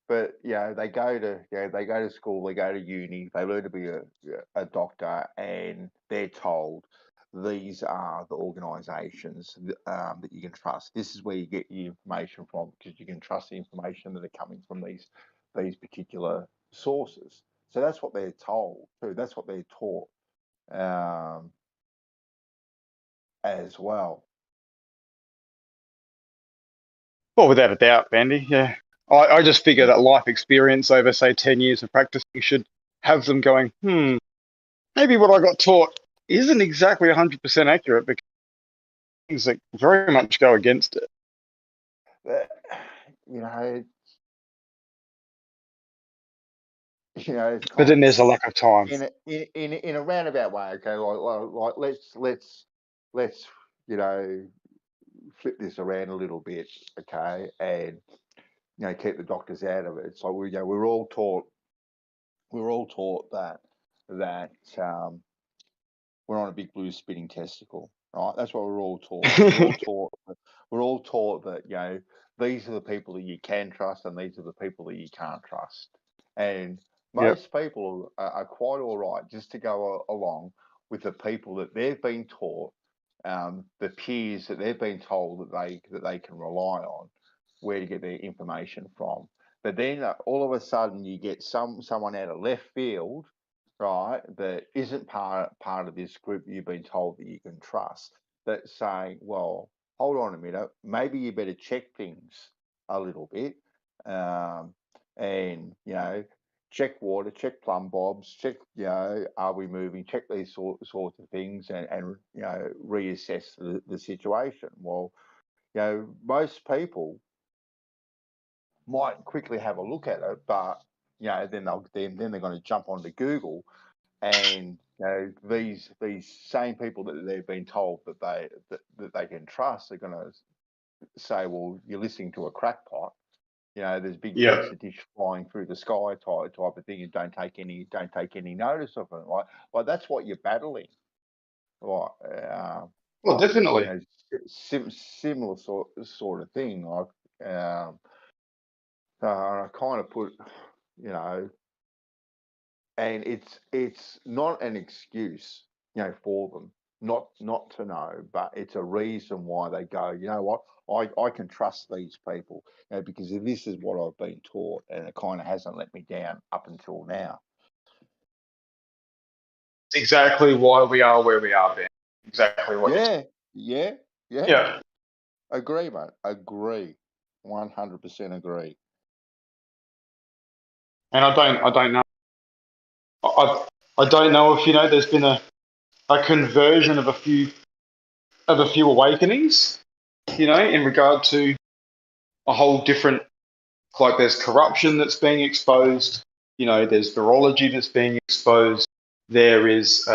But they go to school, they go to uni, they learn to be a doctor, and they're told these are the organisations that you can trust. This is where you get your information from, because you can trust the information that are coming from these particular sources. So that's what they're told too. That's what they're taught as well. Well, without a doubt, Bandy. Yeah, I just figure that life experience over, say, 10 years of practicing should have them going, maybe what I got taught isn't exactly 100% accurate, because things that very much go against it. But, you know, you know, it's But kind then there's a lack of time. in a roundabout way. Okay, like let's you know, flip this around a little bit. Okay, and you know, keep the doctors out of it. So we're all taught that we're on a big blue spinning testicle, right? That's what we're all taught. We're all taught that, you know, these are the people that you can trust and these are the people that you can't trust. And Yep. most people are quite all right just to go along with the people that they've been taught, the peers that they've been told that they can rely on, where to get their information from. But then all of a sudden you get someone out of left field, right, that isn't part of this group that you've been told that you can trust, that's saying, well, hold on a minute, maybe you better check things a little bit, and you know, check water, check plumb bobs, check, you know, are we moving, check these sorts of things, and you know, reassess the situation. Well, you know, most people might quickly have a look at it, but you know, then they're going to jump onto Google, and you know, these same people that they've been told that they can trust are going to say, well, you're listening to a crackpot. You know, there's big Yeah. petri dish flying through the sky type of thing, and don't take any notice of it. Like that's what you're battling. Like, Well, definitely. you know, similar sort of thing. Like, I kind of put, you know, and it's not an excuse, you know, for them not to know, but it's a reason why they go, you know what, I can trust these people, you know, because this is what I've been taught, and it kind of hasn't let me down up until now. It's exactly why we are where we are, Ben. Exactly what Yeah. Yeah. Agree, mate. Agree. 100% agree. And I don't know. I don't know if, you know, there's been a conversion of a few awakenings, you know, in regard to a whole different, like there's corruption that's being exposed, you know, there's virology that's being exposed, there is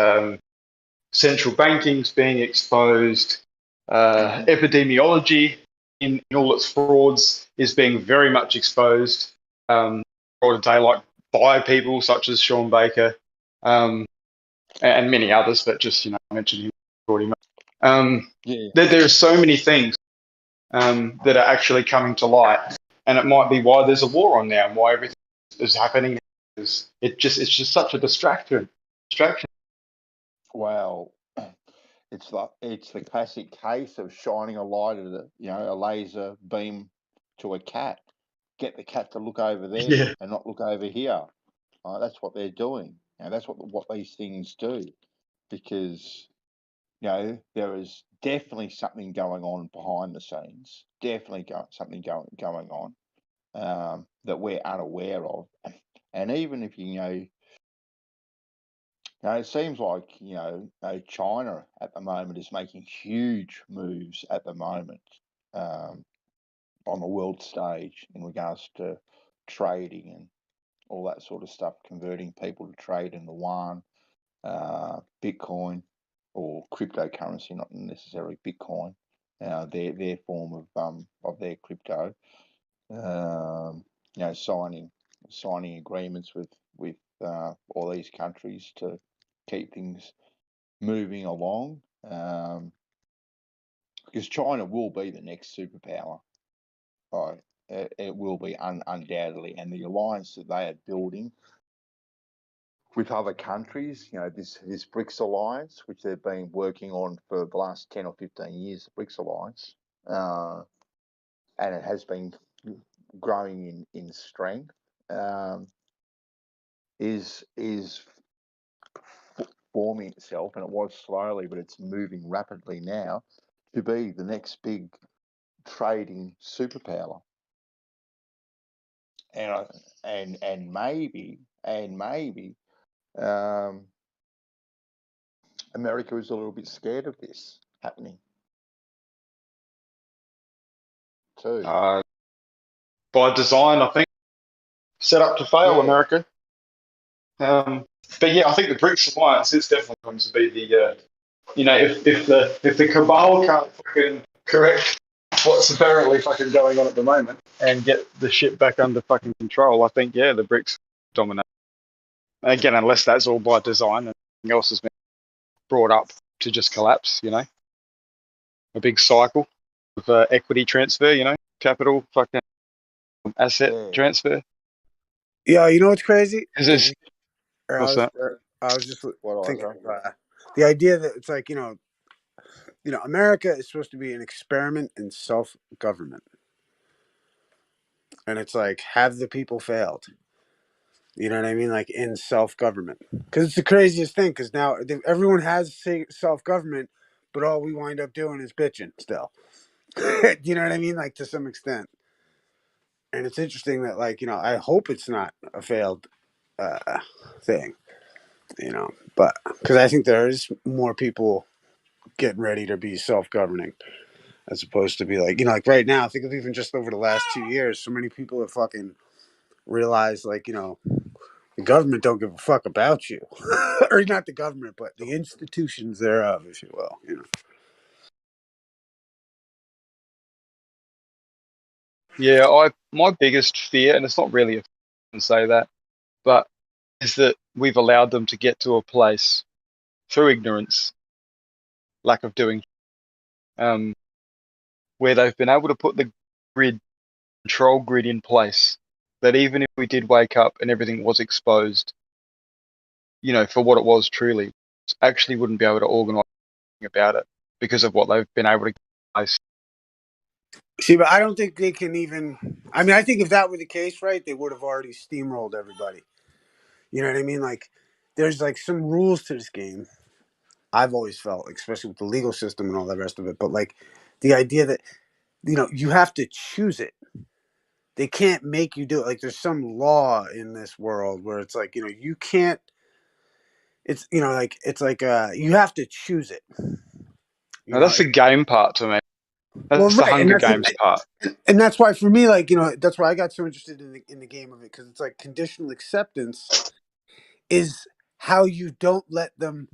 central banking's being exposed, epidemiology in all its frauds is being very much exposed. Broad daylight by people such as Sean Baker, and many others, but just, you know, I mentioned him already. There are so many things that are actually coming to light, and it might be why there's a war on now and why everything is happening. It's just such a distraction. Well, it's the classic case of shining a light at a laser beam to a cat. Get the cat to look over there and not look over here. That's what they're doing. You know, that's what these things do, because you know there is definitely something going on behind the scenes. Definitely something going on that we're unaware of. And even if you know. Now, it seems like, China at the moment is making huge moves at the moment, on the world stage in regards to trading and all that sort of stuff, converting people to trade in the yuan, Bitcoin, or cryptocurrency, not necessarily Bitcoin, their form of their crypto. Signing agreements with all these countries to keep things moving along, because China will be the next superpower. Right? It will be undoubtedly, and the alliance that they are building with other countries, you know, this BRICS alliance, which they've been working on for the last 10 or 15 years, the BRICS alliance, and it has been growing in strength, is forming itself, and it was slowly, but it's moving rapidly now to be the next big trading superpower. And maybe America is a little bit scared of this happening too. By design, I think, set up to fail, Yeah. America. But yeah, I think the BRICS alliance is definitely going to be the if the cabal can't fucking correct what's apparently fucking going on at the moment and get the shit back under fucking control, I think the BRICS dominate. Again, unless that's all by design and everything else has been brought up to just collapse, a big cycle of equity transfer, capital fucking asset transfer. Yeah, you know what's crazy? What's that? I was just What thinking I of the idea that it's like America is supposed to be an experiment in self-government, and it's like, have the people failed? You know what I mean? Like in self-government, because it's the craziest thing. Because now everyone has self-government, but all we wind up doing is bitching still. You know what I mean? Like to some extent. And it's interesting that I hope it's not a failed thing, but because I think there is more people getting ready to be self-governing as opposed to be like right now. Think of even just over the last 2 years, so many people have fucking realized the government don't give a fuck about you, or not the government, but the institutions thereof, if you will. Yeah, my biggest fear, and it's not really a to say that, but is that we've allowed them to get to a place through ignorance, lack of doing, where they've been able to put the control grid in place that even if we did wake up and everything was exposed, for what it was truly, actually wouldn't be able to organise anything about it because of what they've been able to get in place. See, but I don't think they can even. I mean, I think if that were the case, right, they would have already steamrolled everybody. You know what I mean? Like, there's some rules to this game. I've always felt, especially with the legal system and all the rest of it. But the idea that you have to choose it. They can't make you do it. Like, there's some law in this world where it's like you can't. It's you have to choose it. Now that's the game part to me. Well, That's the right, and Hunger Games part. and that's why for me, that's why I got so interested in the game of it, because it's like conditional acceptance is how you don't let them,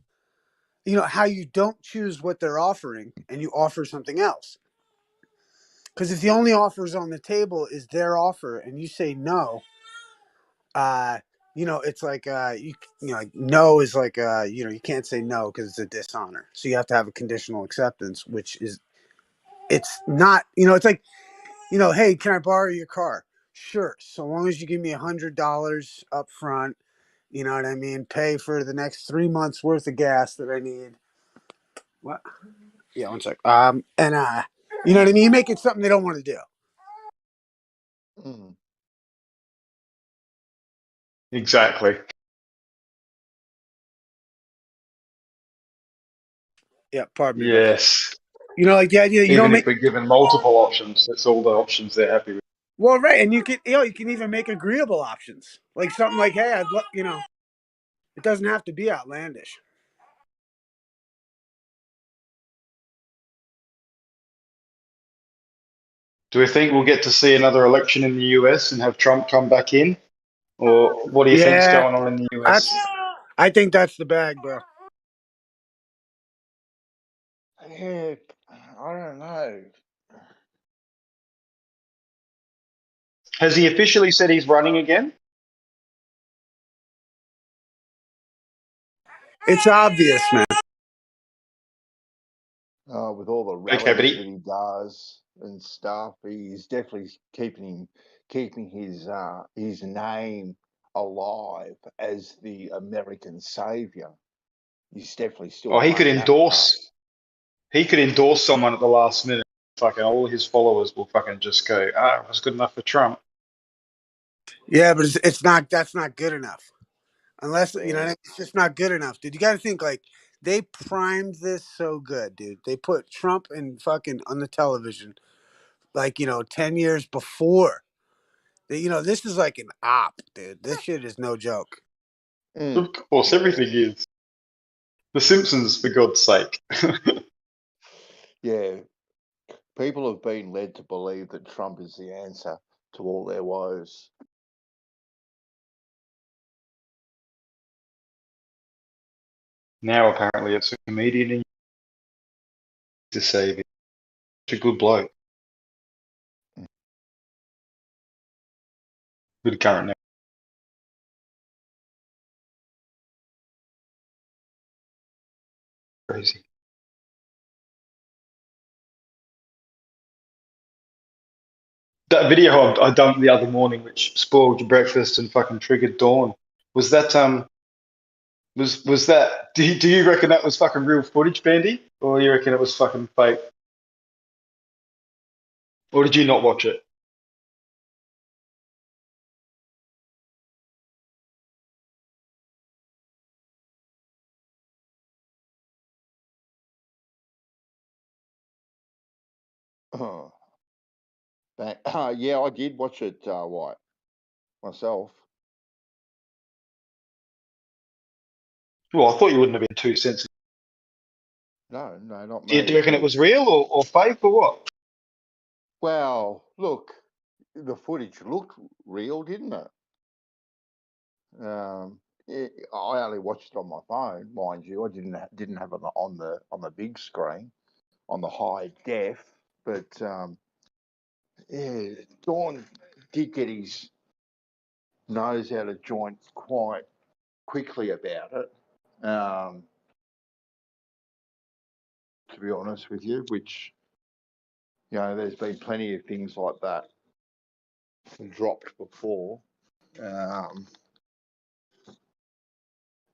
how you don't choose what they're offering and you offer something else. Because if the only offers on the table is their offer and you say no, it's like like no is like you can't say no because it's a dishonor. So you have to have a conditional acceptance, which is it's not it's like hey, can I borrow your car? Sure, so long as you give me $100 up front. You know what I mean? Pay for the next 3 months worth of gas that I need. What? Yeah, one sec. And you know what I mean? You make it something they don't want to do. Mm. Exactly. Yeah, pardon me. Yes. Like the idea that you don't Even if make. we're given multiple options, that's all the options they're happy with. Well, right, and you can even make agreeable options, like something like, hey, I'd love, it doesn't have to be outlandish. Do we think we'll get to see another election in the US and have Trump come back in? Or what do you think's Yeah, going on in the US? I think that's the bag, bro. Yeah, I don't know. Has he officially said he's running again? It's obvious, man. With all the Okay, but rallies that he does and stuff, he's definitely keeping his name alive as the American savior. He's definitely still he could playing that part. he could endorse someone at the last minute. Fucking all his followers will fucking just go, it was good enough for Trump. Yeah, but it's not. That's not good enough. Unless Yeah. it's just not good enough, dude. You got to think they primed this so good, dude. They put Trump and fucking on the television, 10 years before. This is like an op, dude. This shit is no joke. Of course, everything is. The Simpsons, for God's sake. Yeah. People have been led to believe that Trump is the answer to all their woes. Now apparently it's a comedian and to save him. Such a good bloke. Good current now. Crazy. That video I dumped the other morning, which spoiled your breakfast and fucking triggered Dawn. Was that was that? Do you reckon that was fucking real footage, Bandy, or you reckon it was fucking fake? Or did you not watch it? Yeah, I did watch it, White, myself. Well, I thought you wouldn't have been too sensitive. No, not Do you me. reckon it was real or fake or what? Well, look, the footage looked real, didn't it? I only watched it on my phone, mind you. I didn't have it on the big screen, on the high def. But yeah, Dawn did get his nose out of joint quite quickly about it. To be honest with you, which, you know, there's been plenty of things like that dropped before.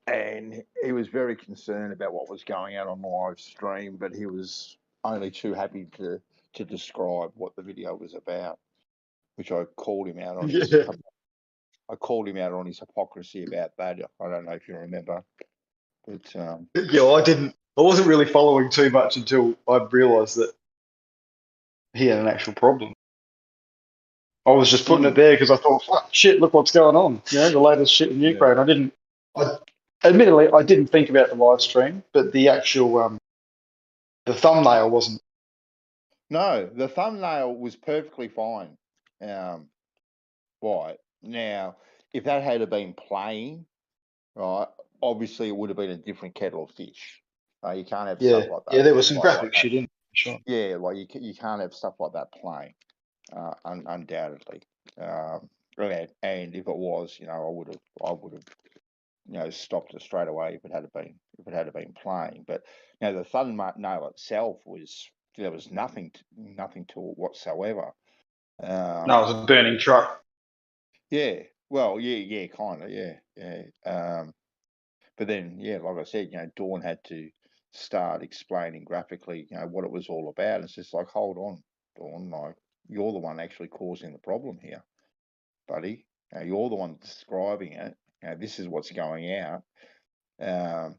And he was very concerned about what was going on live stream, but he was only too happy to describe what the video was about, which I called him out on. Yeah. I called him out on his hypocrisy about that. I don't know if you remember, but Yeah, I didn't. I wasn't really following too much until I realised that he had an actual problem. I was just putting it there because I thought, fuck, shit, look what's going on. You know, the latest shit in Ukraine. Admittedly, I didn't think about the live stream, but the actual, the thumbnail wasn't. no, the thumbnail was perfectly fine. Right now, if that had been playing, right, obviously it would have been a different kettle of fish. You can't have stuff like that. Yeah, there was some like graphic that. shit in it, for sure. Yeah, like you can't have stuff like that playing, undoubtedly. And if it was, you know, I would have, you know, stopped it straight away if it had been playing. But you know, the thumbnail itself there was nothing to it whatsoever. No, it was a burning truck. Yeah, well, yeah, kind of, yeah. But then, yeah, like I said, you know, Dawn had to start explaining graphically, you know, what it was all about. It's just like, hold on, Dawn, like, you're the one actually causing the problem here, buddy. You're the one describing it. This is what's going out.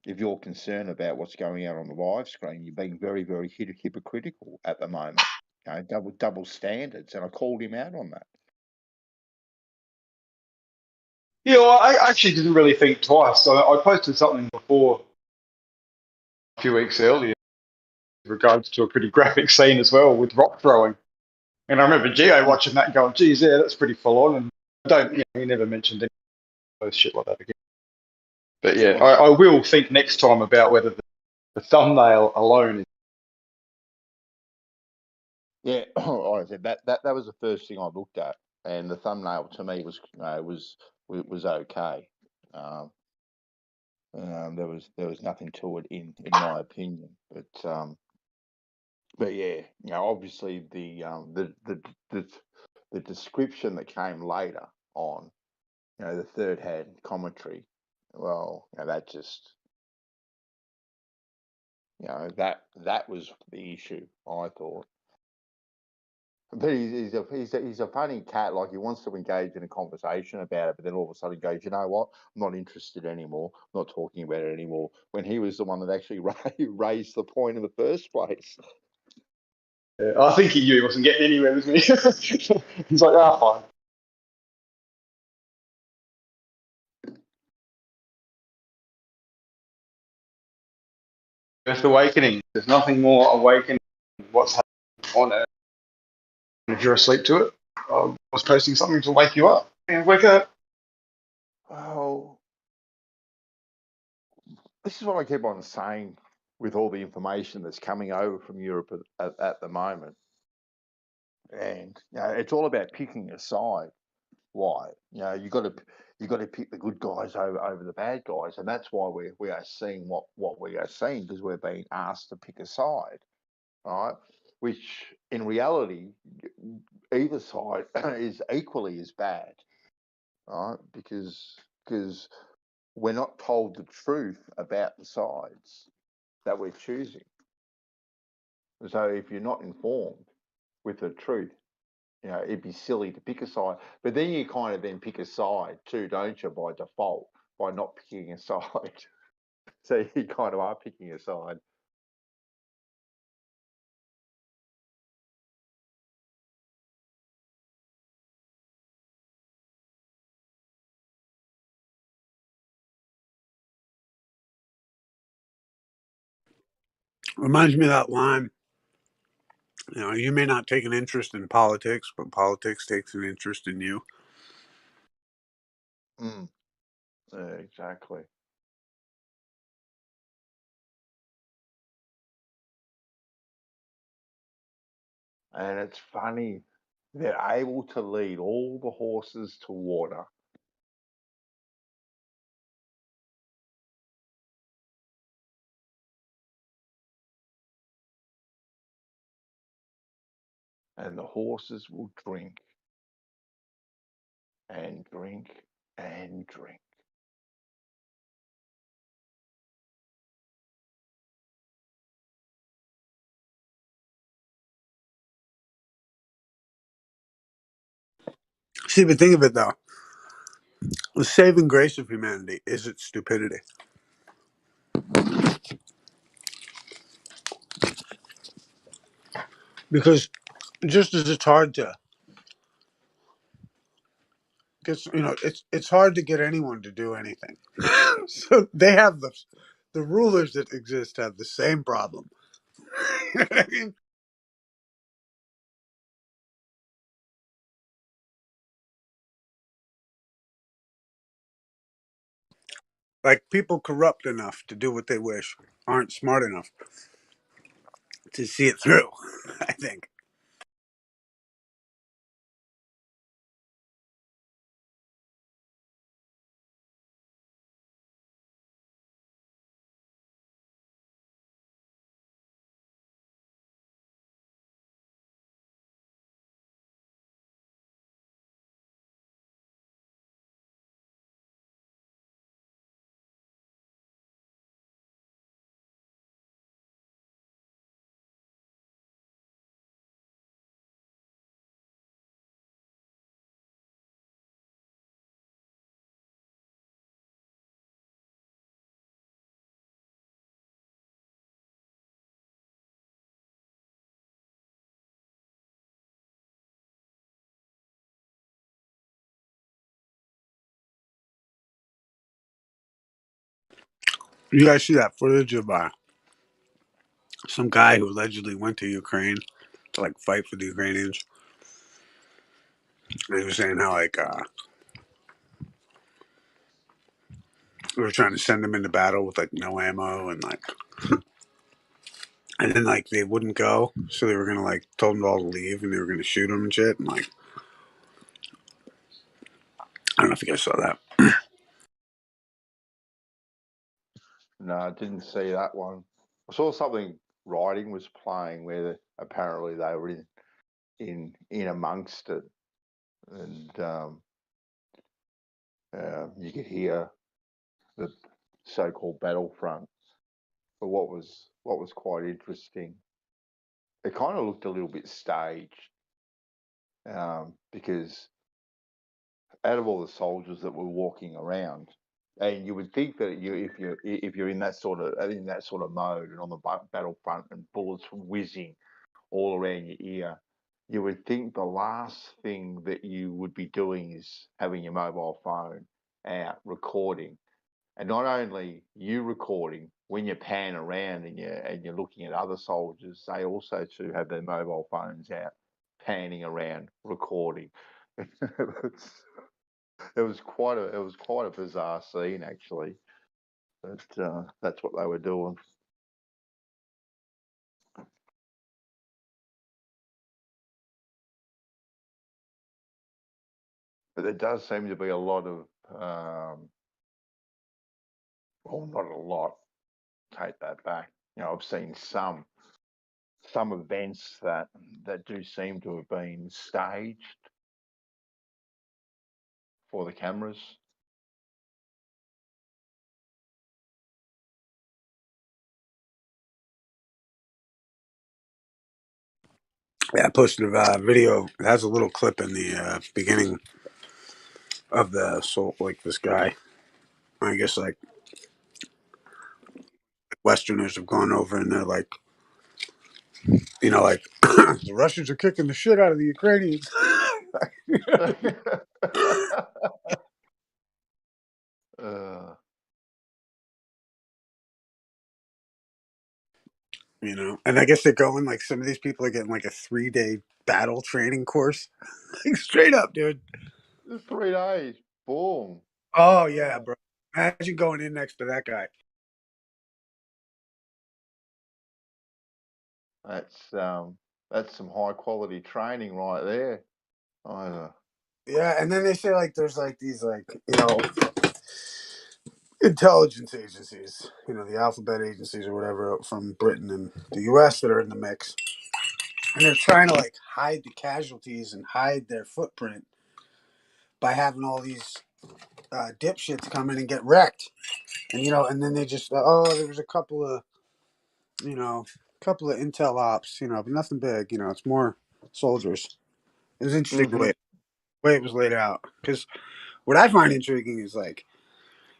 If you're concerned about what's going out on the live screen, you're being very, very hypocritical at the moment. Double standards, and I called him out on that. Yeah, well, I actually didn't really think twice. I posted something before a few weeks earlier in regards to a pretty graphic scene as well with rock throwing. And I remember Gio watching that and going, geez, yeah, that's pretty full on. And he never mentioned any of those shit like that again. But yeah, I will think next time about whether the thumbnail alone is. Yeah, like I said, that was the first thing I looked at, and the thumbnail to me was was okay. There was nothing to it in my opinion, but yeah, you know, obviously the description that came later on, you know, the third hand commentary, well, you know, that just, you know, that was the issue, I thought. But he's a funny cat. Like, he wants to engage in a conversation about it, but then all of a sudden goes, you know what? I'm not interested anymore. I'm not talking about it anymore. When he was the one that actually raised the point in the first place. I think he knew he wasn't getting anywhere with me. He's like, fine. First awakening. There's nothing more awakening than what's happening on Earth. If you're asleep to it, I was posting something to wake you up. And wake up. Oh, this is what I keep on saying with all the information that's coming over from Europe at the moment. And it's all about picking a side. Why? You got to pick the good guys over the bad guys, and that's why we are seeing what we are seeing, because we're being asked to pick a side, right? Which in reality, either side is equally as bad, right? Because we're not told the truth about the sides that we're choosing. So if you're not informed with the truth, it'd be silly to pick a side. But then you kind of then pick a side too, don't you, by default, by not picking a side. So you kind of are picking a side. Reminds me of that line. You may not take an interest in politics, but politics takes an interest in you. Exactly. And it's funny, they're able to lead all the horses to water. And the horses will drink and drink and drink. See, but think of it though. The saving grace of humanity is its stupidity. Because just as it's hard to it's hard to get anyone to do anything. So they have the rulers that exist have the same problem. You know what I mean? Like people corrupt enough to do what they wish aren't smart enough to see it through, I think. You guys see that footage of some guy who allegedly went to Ukraine to like fight for the Ukrainians? And he was saying how we were trying to send him into battle with like no ammo and then like they wouldn't go, so they were gonna like told them all to leave and they were gonna shoot him and shit, and like I don't know if you guys saw that. No, I didn't see that one. I saw something writing was playing where apparently they were in amongst it, and you could hear the so-called battlefront. But what was quite interesting, it kind of looked a little bit staged, because out of all the soldiers that were walking around, and you would think that if you're in that sort of mode and on the battlefront and bullets whizzing all around your ear, you would think the last thing that you would be doing is having your mobile phone out recording. And not only you recording, when you pan around and you're looking at other soldiers, they also too have their mobile phones out, panning around, recording. It was quite a bizarre scene, actually. But that's what they were doing. But there does seem to be a lot of, well, not a lot. Take that back. I've seen some events that do seem to have been staged for the cameras. Yeah, I posted a video. It has a little clip in the beginning of the like this guy. I guess like Westerners have gone over and they're like, like the Russians are kicking the shit out of the Ukrainians. And I guess they're going like some of these people are getting like a 3-day battle training course. Like, straight up, dude. 3 days. Boom. Oh yeah, bro. Imagine going in next to that guy. That's some high quality training right there. Yeah, and then they say like there's like these like intelligence agencies, the alphabet agencies or whatever from Britain and the US that are in the mix. And they're trying to like hide the casualties and hide their footprint by having all these dipshits come in and get wrecked. And and then they just there was a couple of intel ops, but nothing big. It's more soldiers. It was interesting the way it was laid out. Because what I find intriguing is like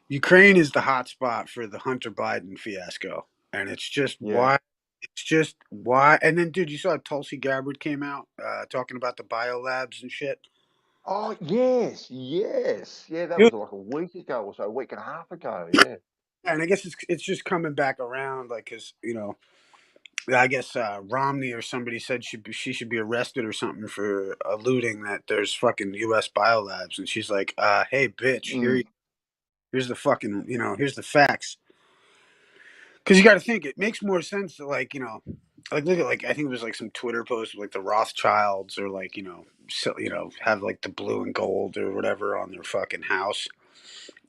Ukraine is the hot spot for the Hunter Biden fiasco, and it's just why. It's just why. And then, dude, you saw Tulsi Gabbard came out talking about the biolabs and shit. Oh yes. Yeah, that Dude. was like a week ago or so, a week and a half ago. Yeah. And I guess it's just coming back around, like, because I guess Romney or somebody said she should be arrested or something for alluding that there's fucking U.S. biolabs, and she's like, "Hey, bitch, here's the fucking here's the facts." Because you got to think, it makes more sense to like look at like I think it was like some Twitter post of, like the Rothschilds or like have like the blue and gold or whatever on their fucking house.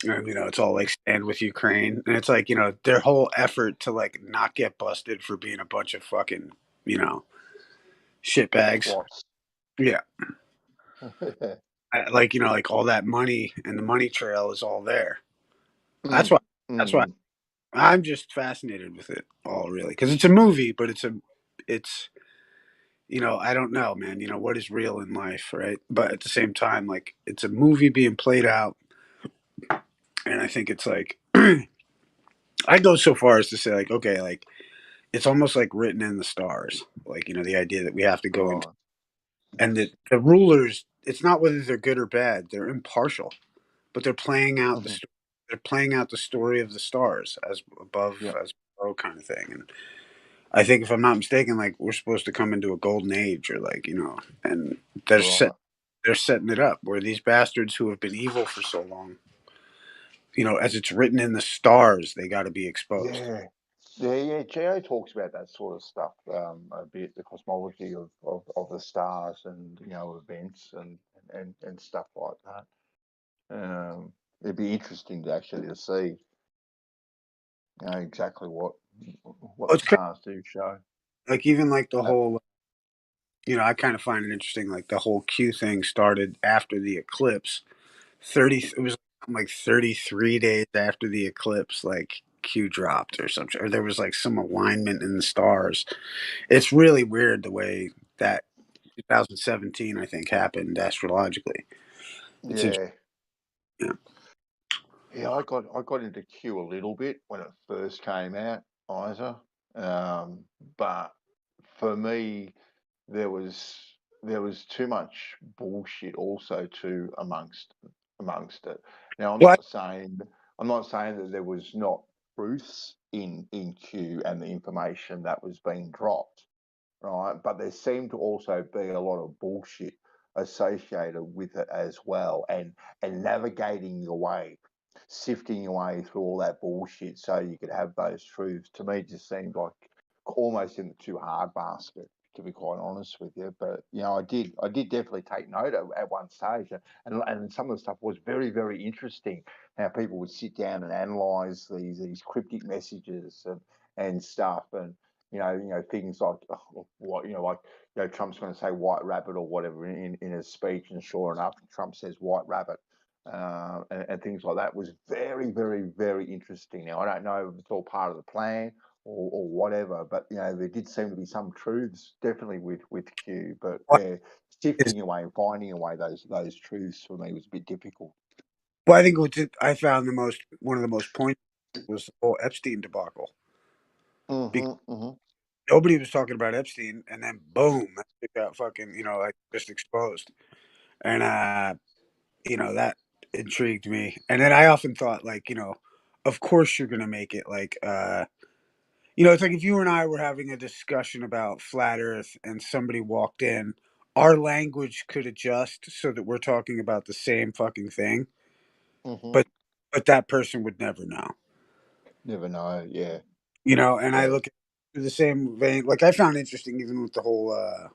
And, it's all like stand with Ukraine. And it's like, their whole effort to like not get busted for being a bunch of fucking, shit bags. Twats. Yeah. Like, like all that money and the money trail is all there. That's why I'm just fascinated with it all really. Cause it's a movie, but it's I don't know, man, what is real in life. Right. But at the same time, like it's a movie being played out. And I think it's like, I go so far as to say like, okay, like, it's almost like written in the stars, like the idea that we have to go into, and that the rulers. It's not whether they're good or bad; they're impartial, but they're playing out they're playing out the story of the stars as above as below kind of thing. And I think, if I'm not mistaken, like we're supposed to come into a golden age, or like and they're they're setting it up where these bastards who have been evil for so long, as it's written in the stars, they got to be exposed. Yeah. Geo talks about that sort of stuff a bit, the cosmology of the stars and events and stuff like that. It'd be interesting to actually see exactly what the stars do show. Like even like the whole, I kind of find it interesting. Like the whole Q thing started after the eclipse. It was like 33 days after the eclipse, like Q dropped or something, or there was like some alignment in the stars. It's really weird the way that 2017, I think, happened astrologically. It's Yeah, I got into Q a little bit when it first came out, Isa. But for me, there was too much bullshit also too amongst it. Now I'm not saying that there was not truths in Q and the information that was being dropped, right? But there seemed to also be a lot of bullshit associated with it as well, and navigating your way sifting your way through all that bullshit so you could have those truths, to me just seemed like almost in the too hard basket, to be quite honest with you. But I did definitely take note at one stage, and some of the stuff was very, very interesting. How people would sit down and analyze these cryptic messages and stuff, and things like Trump's going to say white rabbit or whatever in his speech, and sure enough, Trump says white rabbit. And things like that was very, very, very interesting. Now, I don't know if it's all part of the plan or whatever, but there did seem to be some truths definitely with Q. But yeah, Is, sifting away and finding away those truths for me was a bit difficult. well, I think I found one of the most points was the whole Epstein debacle. Because nobody was talking about Epstein, and then boom, it got fucking like just exposed, and that intrigued me. And then I often thought like of course you're gonna make it like it's like if you and I were having a discussion about flat Earth and somebody walked in, our language could adjust so that we're talking about the same fucking thing, but that person would never know. Never know, yeah. And I Yeah. look at the same vein. Like I found interesting, even with the whole, I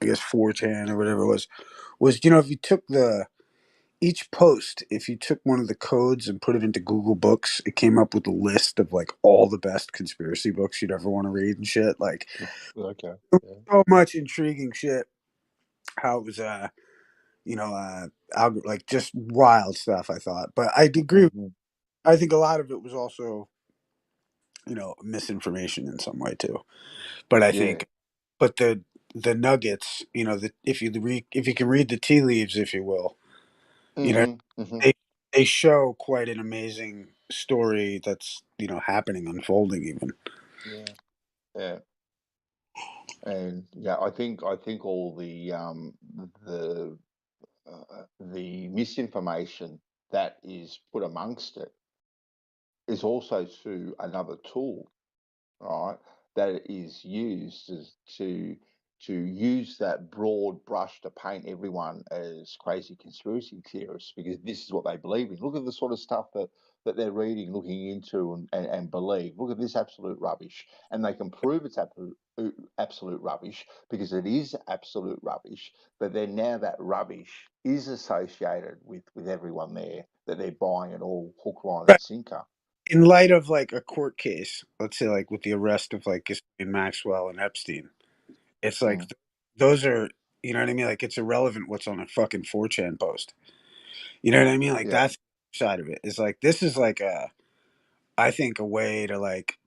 guess 4chan or whatever it was if you took each post, if you took one of the codes and put it into Google Books, it came up with a list of like all the best conspiracy books you'd ever want to read and shit. Like Okay. Yeah. so much intriguing shit. How it was, like just wild stuff. I thought, but I agree. I think a lot of it was also, misinformation in some way too. But I Yeah. think, but the nuggets, if you can read the tea leaves, if you will, they they show quite an amazing story that's happening, unfolding even. Yeah. Yeah. And I think all the misinformation that is put amongst it is also through another tool, right? That is used to use that broad brush to paint everyone as crazy conspiracy theorists, because this is what they believe in. Look at the sort of stuff that they're reading, looking into, and believe. Look at this absolute rubbish, and they can prove it's absolute rubbish because it is absolute rubbish. But then now that rubbish is associated with everyone there, that they're buying it all hook, line, and sinker. In light of like a court case, let's say like with the arrest of like Ghislaine Maxwell and Epstein, it's like those are, you know what I mean? Like it's irrelevant what's on a fucking 4chan post. You know what I mean? Like Yeah. that's the side of it. It's like this is like I think a way to like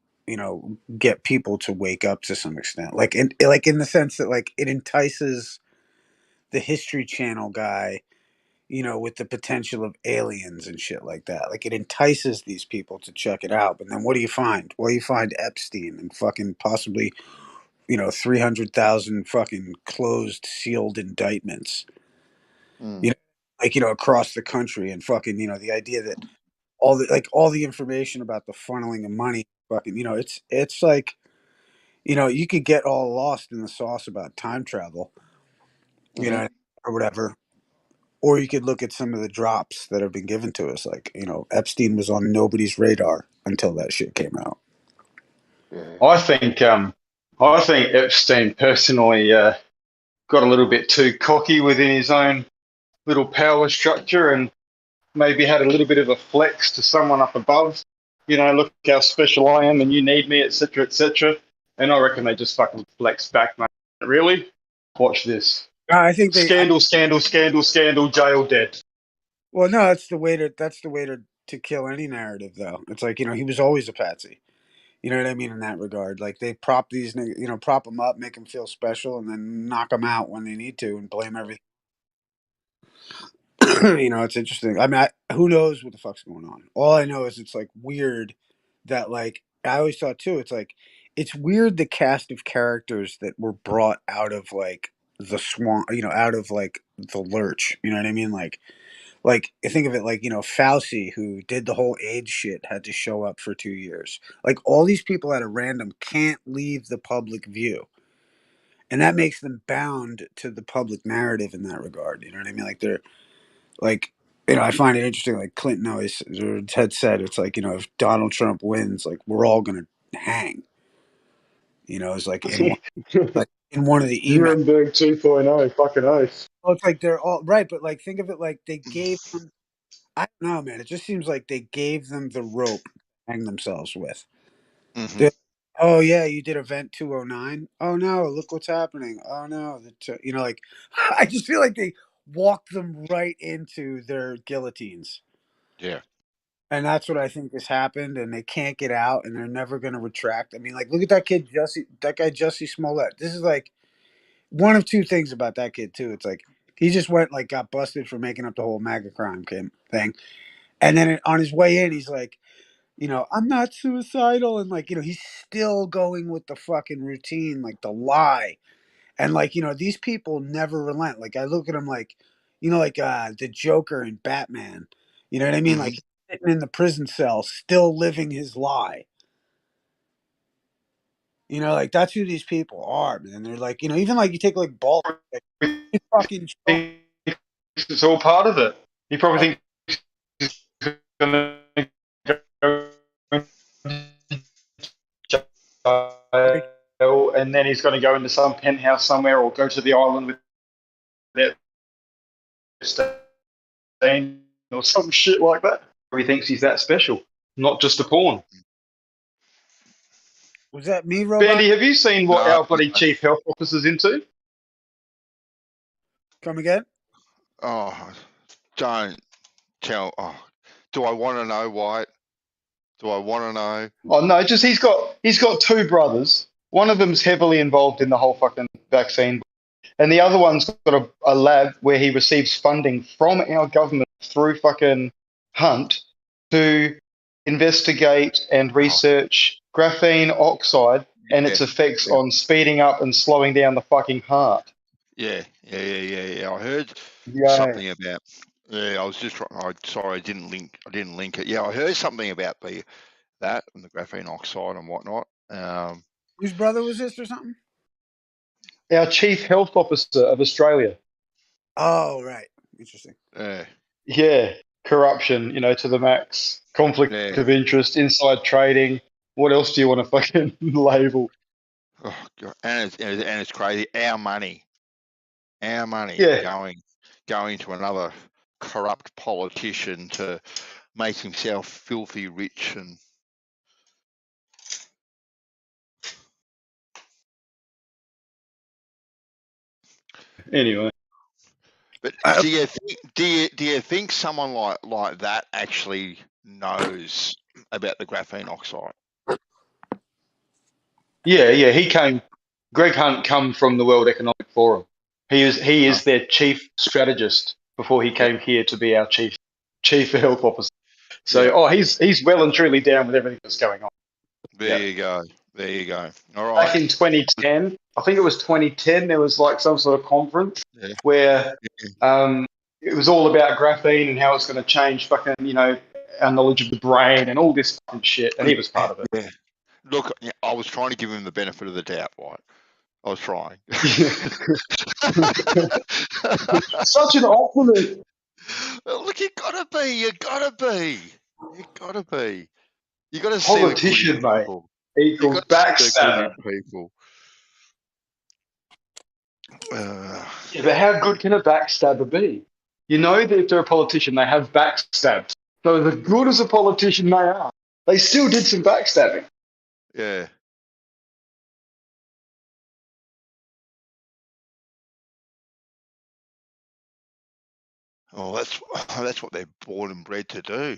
get people to wake up to some extent. Like in the sense that like it entices the History Channel guy, with the potential of aliens and shit like that. Like it entices these people to check it out. But then what do you find? Well, you find Epstein and fucking possibly, 300,000 fucking closed, sealed indictments, across the country. And fucking, the idea that all the information about the funneling of money, fucking, it's like, you could get all lost in the sauce about time travel, or whatever. Or you could look at some of the drops that have been given to us. Like, Epstein was on nobody's radar until that shit came out. Yeah. I think Epstein personally got a little bit too cocky within his own little power structure, and maybe had a little bit of a flex to someone up above. Look how special I am, and you need me, etc., etc. And I reckon they just fucking flex back, mate. Really? Watch this. I think Scandal, jail, dead. Well, no, that's the way to kill any narrative, though. It's like he was always a patsy. You know what I mean in that regard. Like they prop these, prop them up, make them feel special, and then knock them out when they need to, and blame everything. It's interesting. I mean, who knows what the fuck's going on? All I know is it's like weird that like I always thought too. It's like it's weird the cast of characters that were brought out of like the swamp, out of like the lurch. You know what I mean? Like think of it like Fauci, who did the whole AIDS shit, had to show up for 2 years. Like all these people at a random can't leave the public view, and that makes them bound to the public narrative in that regard. You know what I mean? Like they're like I find it interesting. Like Clinton always had said, it's like, if Donald Trump wins, like we're all gonna hang. It's like in one of the emails. Nuremberg 2.0, fucking oath. Well, it's like they're all right, but like think of it like they gave them. I don't know, man. It just seems like they gave them the rope to hang themselves with. Mhm. They're, oh yeah, you did event 209. Oh no, look what's happening. Oh no, like I just feel like they walked them right into their guillotines. Yeah. And that's what I think has happened, and they can't get out, and they're never going to retract. I mean, like, look at that kid, Jussie Smollett. This is like one of two things about that kid too. It's like he just got busted for making up the whole MAGA crime thing, and then on his way in, he's like, I'm not suicidal, and like, he's still going with the fucking routine, like the lie, and like, these people never relent. Like I look at him like, the Joker and Batman. You know what I mean? Mhm. Like sitting in the prison cell, still living his lie. Like that's who these people are, man. They're like, even like you take like Ball, like, he's fucking strong. It's all part of it. He probably thinks he's going to go jail, and then he's going to go into some penthouse somewhere or go to the island with that stain or some shit like that. He thinks he's that special, not just a pawn. Was that me, Robot? Bandy, have you seen what No, our bloody chief health officer's into? Come again? Oh, don't tell. Oh, do I want to know, White? Do I want to know? Oh no, just he's got two brothers. One of them's heavily involved in the whole fucking vaccine, and the other one's got a lab where he receives funding from our government through fucking Hunt to investigate and research graphene oxide and its effects on speeding up and slowing down the fucking heart. Yeah. I heard Yeah. something about. Yeah, I was just. Sorry, I didn't link it. Yeah, I heard something about that and the graphene oxide and whatnot. Whose brother was this or something? Our chief health officer of Australia. Oh, right. Interesting. Yeah, corruption, to the max. Conflict of interest, inside trading. What else do you want to fucking label? Oh, God. And it's crazy. Our money Yeah. going to another corrupt politician to make himself filthy rich and. Anyway. But do you think someone like that actually knows about the graphene oxide? Yeah. Greg Hunt come from the World Economic Forum. He is their chief strategist before he came here to be our chief health officer. So he's well and truly down with everything that's going on. There you go. All right. Back in 2010, I think it was 2010, there was like some sort of conference where it was all about graphene and how it's going to change fucking, our knowledge of the brain and all this fucking shit. And he was part of it. Yeah. Look, I was trying to give him the benefit of the doubt, right? I was trying. Such an optimist. Look, you gotta be. You gotta see politician, mate. Equals backstab. People. Yeah, but how good can a backstabber be? You know that if they're a politician, they have backstabs. So as good as a politician they are, they still did some backstabbing. Yeah. Oh, that's what they're born and bred to do.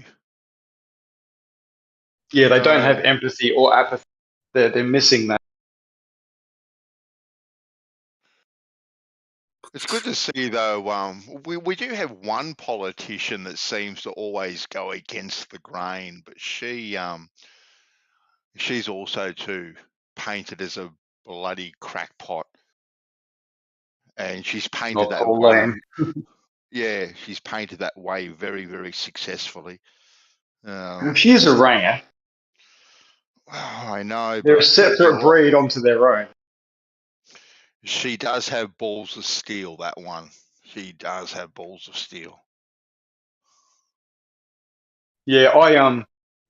Yeah, they don't have empathy or apathy. They're missing that. It's good to see, though. We do have one politician that seems to always go against the grain, but she's also too painted as a bloody crackpot, and she's painted that way. Yeah, she's painted that way very, very successfully. She is a ringer. I know. They're a separate breed onto their own. She does have balls of steel, that one. She does have balls of steel. Yeah,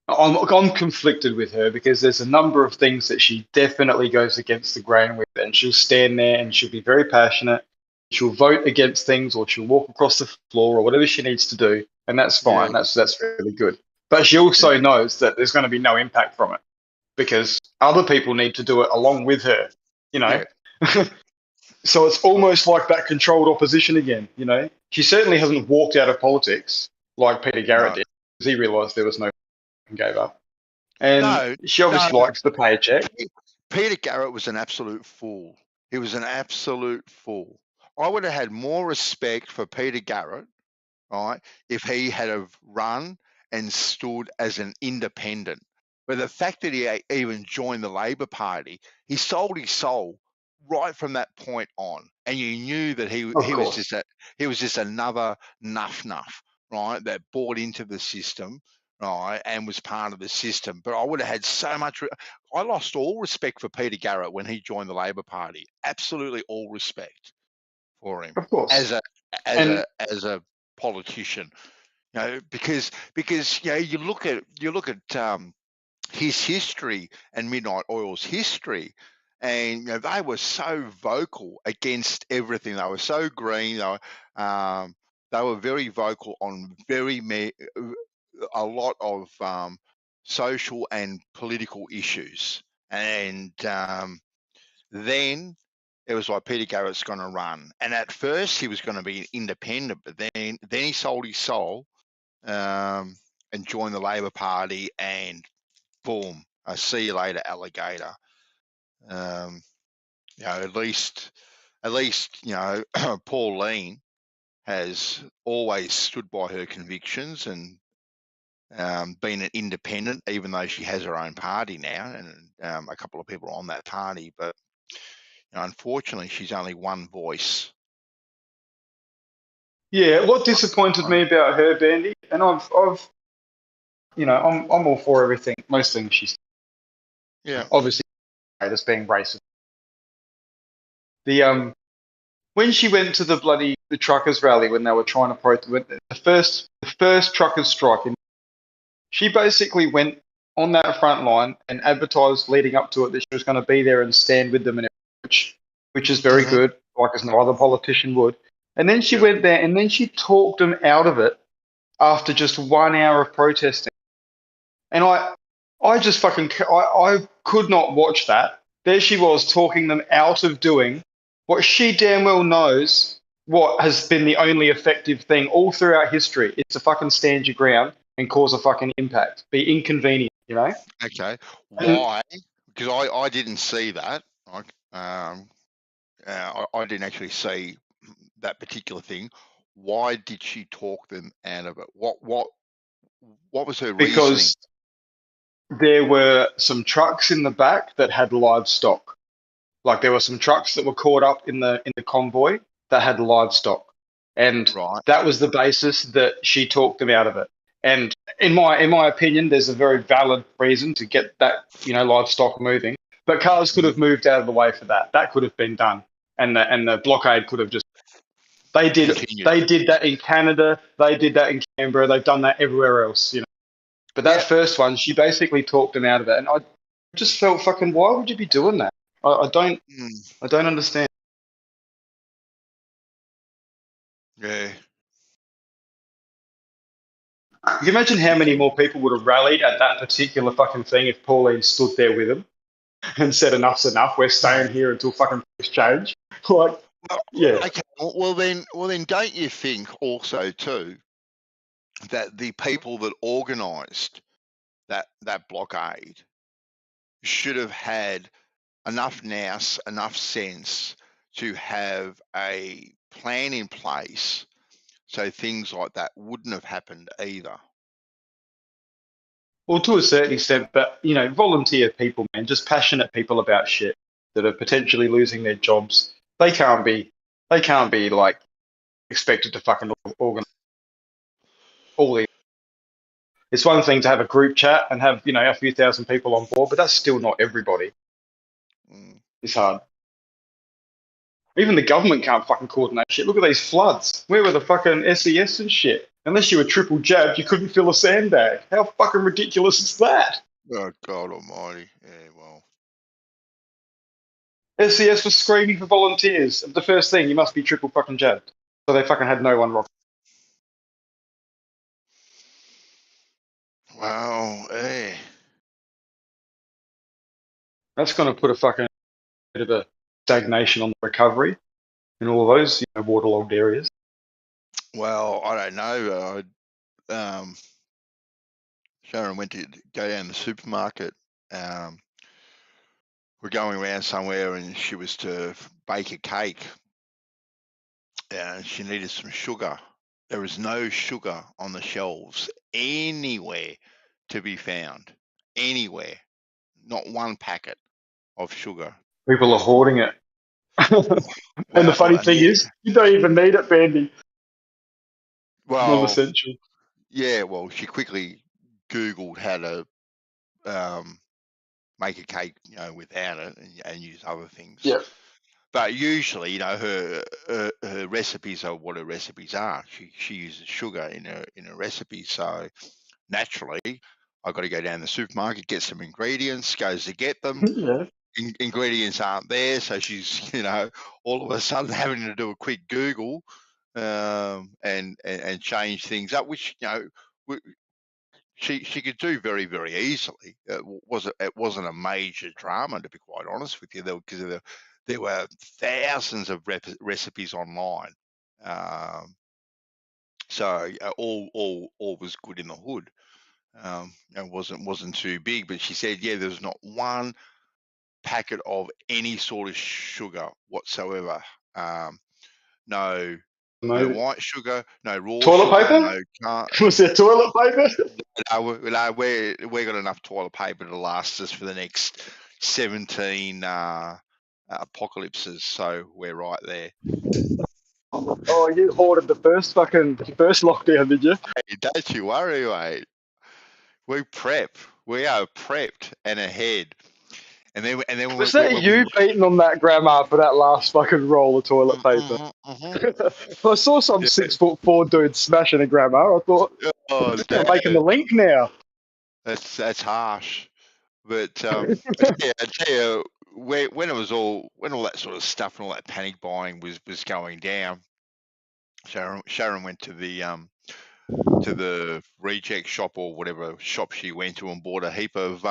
I'm conflicted with her because there's a number of things that she definitely goes against the grain with, and she'll stand there and she'll be very passionate. She'll vote against things, or she'll walk across the floor, or whatever she needs to do, and that's Yeah, fine. That's really good. But she also yeah, knows that there's going to be no impact from it because other people need to do it along with her. You know. yeah. So it's almost like that controlled opposition again. You know, she certainly hasn't walked out of politics like Peter Garrett No, did because he realised there was no and gave up. And no, she no. obviously likes the paycheck. Peter Garrett was an absolute fool. He was an absolute fool. I would have had more respect for Peter Garrett, right, if he had have run and stood as an independent. But the fact that he even joined the Labor Party, he sold his soul right from that point on, and you knew that he Of was course. just another nuff, right, that bought into the system, right, and was part of the system. But I would have had so much. I lost all respect for Peter Garrett when he joined the Labor Party. Absolutely all respect for him Of course. as a as And a as a politician. You know, because you know, you look at his history and Midnight Oil's history, and you know, they were so vocal against everything. They were so green. They were very vocal on a lot of social and political issues. And then it was like Peter Garrett's going to run, and at first he was going to be an independent, but then he sold his soul and joined the Labor Party, and boom, I see you later, alligator. You know, at least you know, Pauline has always stood by her convictions and been an independent, even though she has her own party now, and a couple of people are on that party. But you know, unfortunately, she's only one voice. yeah, what disappointed me about her, Bandy, and I've, you know, I'm all for everything, most things she's Yeah. obviously as being racist. The when she went to the truckers rally when they were trying to protest the first truckers strike, and she basically went on that front line and advertised leading up to it that she was going to be there and stand with them, and which is very Mm-hmm. good, like as no other politician would. And then she Yep. went there and then she talked them out of it after just 1 hour of protesting. And I just I could not watch that. There she was talking them out of doing what she damn well knows what has been the only effective thing all throughout history. It's to fucking stand your ground and cause a fucking impact, be inconvenient, you know? Okay. And Why? Because I didn't see that. I didn't actually see that particular thing. Why did she talk them out of it? What was her reasoning? because there were some trucks in the back that had livestock. Like there were some trucks that were caught up in the convoy that had livestock, and Right. that was the basis that she talked them out of it. And in my opinion, there's a very valid reason to get that livestock moving. But cars could have moved out of the way for that. That could have been done, and the blockade could have just. Continued. They did that in Canada. They did that in Canberra. They've done that everywhere else. But that Yeah. first one, she basically talked them out of it, and I just felt fucking. Why would you be doing that? I don't. Mm, I don't understand. yeah. You can imagine how many more people would have rallied at that particular fucking thing if Pauline stood there with him and said, "Enough's enough. We're staying here until fucking things change." Like, Well, yeah, okay. Well then, don't you think also too that the people that organised that blockade should have had enough nous, enough sense to have a plan in place so things like that wouldn't have happened either? well, to a certain extent, but volunteer people, man, just passionate people about shit that are potentially losing their jobs. They can't be like expected to fucking organize all the. It's one thing to have a group chat and have a few thousand people on board, but that's still not everybody. Mm. It's hard. Even the government can't fucking coordinate shit. Look at these floods. Where were the fucking SES and shit? Unless you were triple jabbed, you couldn't fill a sandbag. How fucking ridiculous is that? Oh God Almighty! Yeah, well, SCS was screaming for volunteers. The first thing, you must be triple fucking jabbed. So they fucking had no one rock. wow, eh. That's going to put a fucking bit of a stagnation on the recovery in all of those waterlogged areas. Well, I don't know. Sharon went to go down to the supermarket. We're going around somewhere, and she was to bake a cake. And she needed some sugar. There was no sugar on the shelves anywhere to be found. Anywhere. Not one packet of sugar. People are hoarding it. And the funny thing is, you don't even need it, Bandy. Well, Non-essential. yeah, well, she quickly Googled how to make a cake, without it and use other things. Yeah. But usually, her recipes are what her recipes are. She uses sugar in her recipe, so naturally, I've got to go down to the supermarket, get some ingredients, goes to get them. Yeah. Ingredients aren't there, so she's all of a sudden having to do a quick Google and change things up, which she could do very, very easily. It wasn't a major drama, to be quite honest with you, because there were thousands of recipes online, so all was good in the hood. It wasn't too big, but she said, yeah, there's not one packet of any sort of sugar whatsoever. No white sugar, no raw toilet sugar, paper? no Was there toilet paper? we got enough toilet paper to last us for the next 17 apocalypses, so we're right there. Oh, you hoarded the first lockdown, did you? Hey, don't you worry, mate. We are prepped and ahead. And then Was that you beating on that grandma for that last fucking roll of toilet paper? I saw some 6'4" dude smashing a grandma. I thought, they're making the link now. That's harsh, but I tell you, when all that sort of stuff and all that panic buying was going down, Sharon went to the reject shop or whatever shop she went to and bought a heap of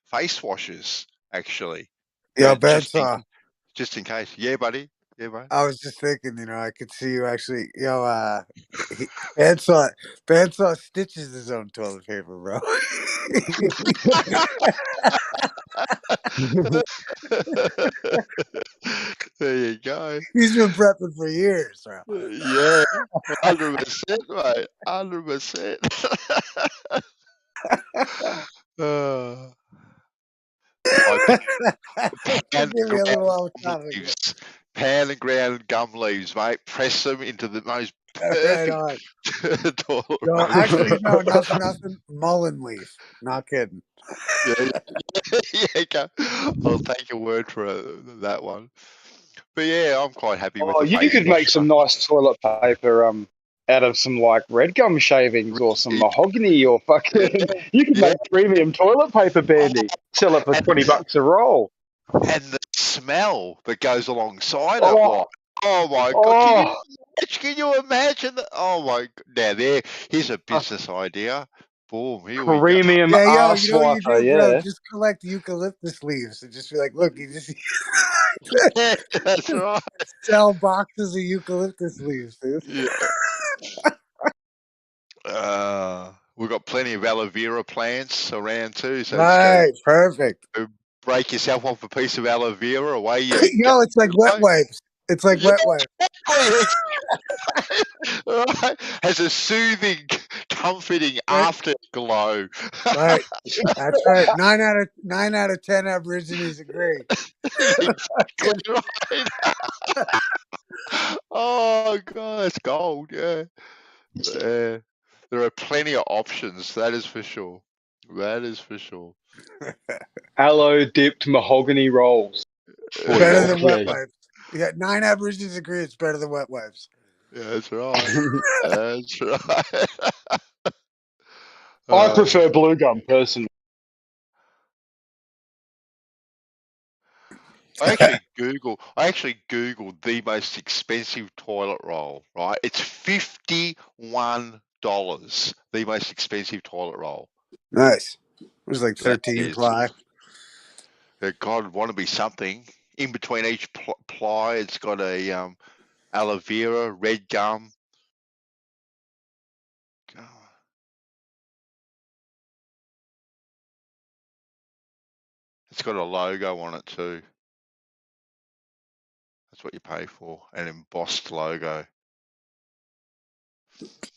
face washes, actually. Yeah, Bandsaw. Just in case. Yeah, buddy. Yeah, buddy. I was just thinking, I could see you actually, Bandsaw stitches his own toilet paper, bro. There you go. He's been prepping for years, bro. Yeah, 100%, mate. 100%. Pound and ground gum leaves, mate. Press them into the most perfect toilet. No, actually, no, nothing. Mullen leaf. Not kidding. Yeah, I'll take your word for that one. But yeah, I'm quite happy with the you could make some nice toilet paper out of some red gum shavings or some mahogany or fucking. You could make premium toilet paper, Bandy. Sell it for $20 a roll. And the smell that goes alongside it. Oh my God! Can you imagine that? Oh my! Now here's a business idea. Boom! Here we go. Premium ass wiper, bro, just collect eucalyptus leaves and just be like, look, you just that's right. Sell boxes of eucalyptus leaves, dude. Yeah. We've got plenty of aloe vera plants around too. So right, perfect. Break yourself off a piece of aloe vera, away you go. It's like wet wipes. It's like wet wipes. Right. Has a soothing, comforting afterglow. Right. That's right. 9 out of 10 Aborigines agree. Exactly right. Oh God, it's gold. Yeah. There are plenty of options. That is for sure. That is for sure. Aloe dipped mahogany rolls. Better than wet wipes. Yeah, 9 Aborigines agree it's better than wet wipes. Yeah, that's right. That's right. I prefer blue gum personally. I actually googled the most expensive toilet roll. Right, it's $51. The most expensive toilet roll. Nice. It was like That 13 is, ply. God, want to be something. In between each ply, it's got a aloe vera, red gum. God. It's got a logo on it too. That's what you pay for, an embossed logo.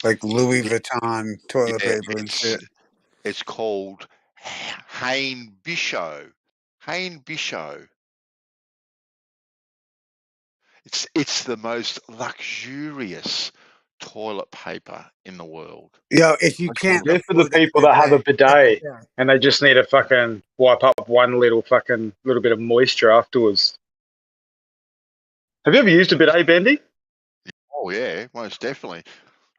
Like Louis Vuitton toilet paper and shit. It's called Hain Bichot. Hain Bichot. It's the most luxurious toilet paper in the world. Yo, if you can't They're for the afford that people that have a bidet yeah. and they just need to fucking wipe up one little bit of moisture afterwards. Have you ever used a bidet, Bendy? Oh yeah, most definitely.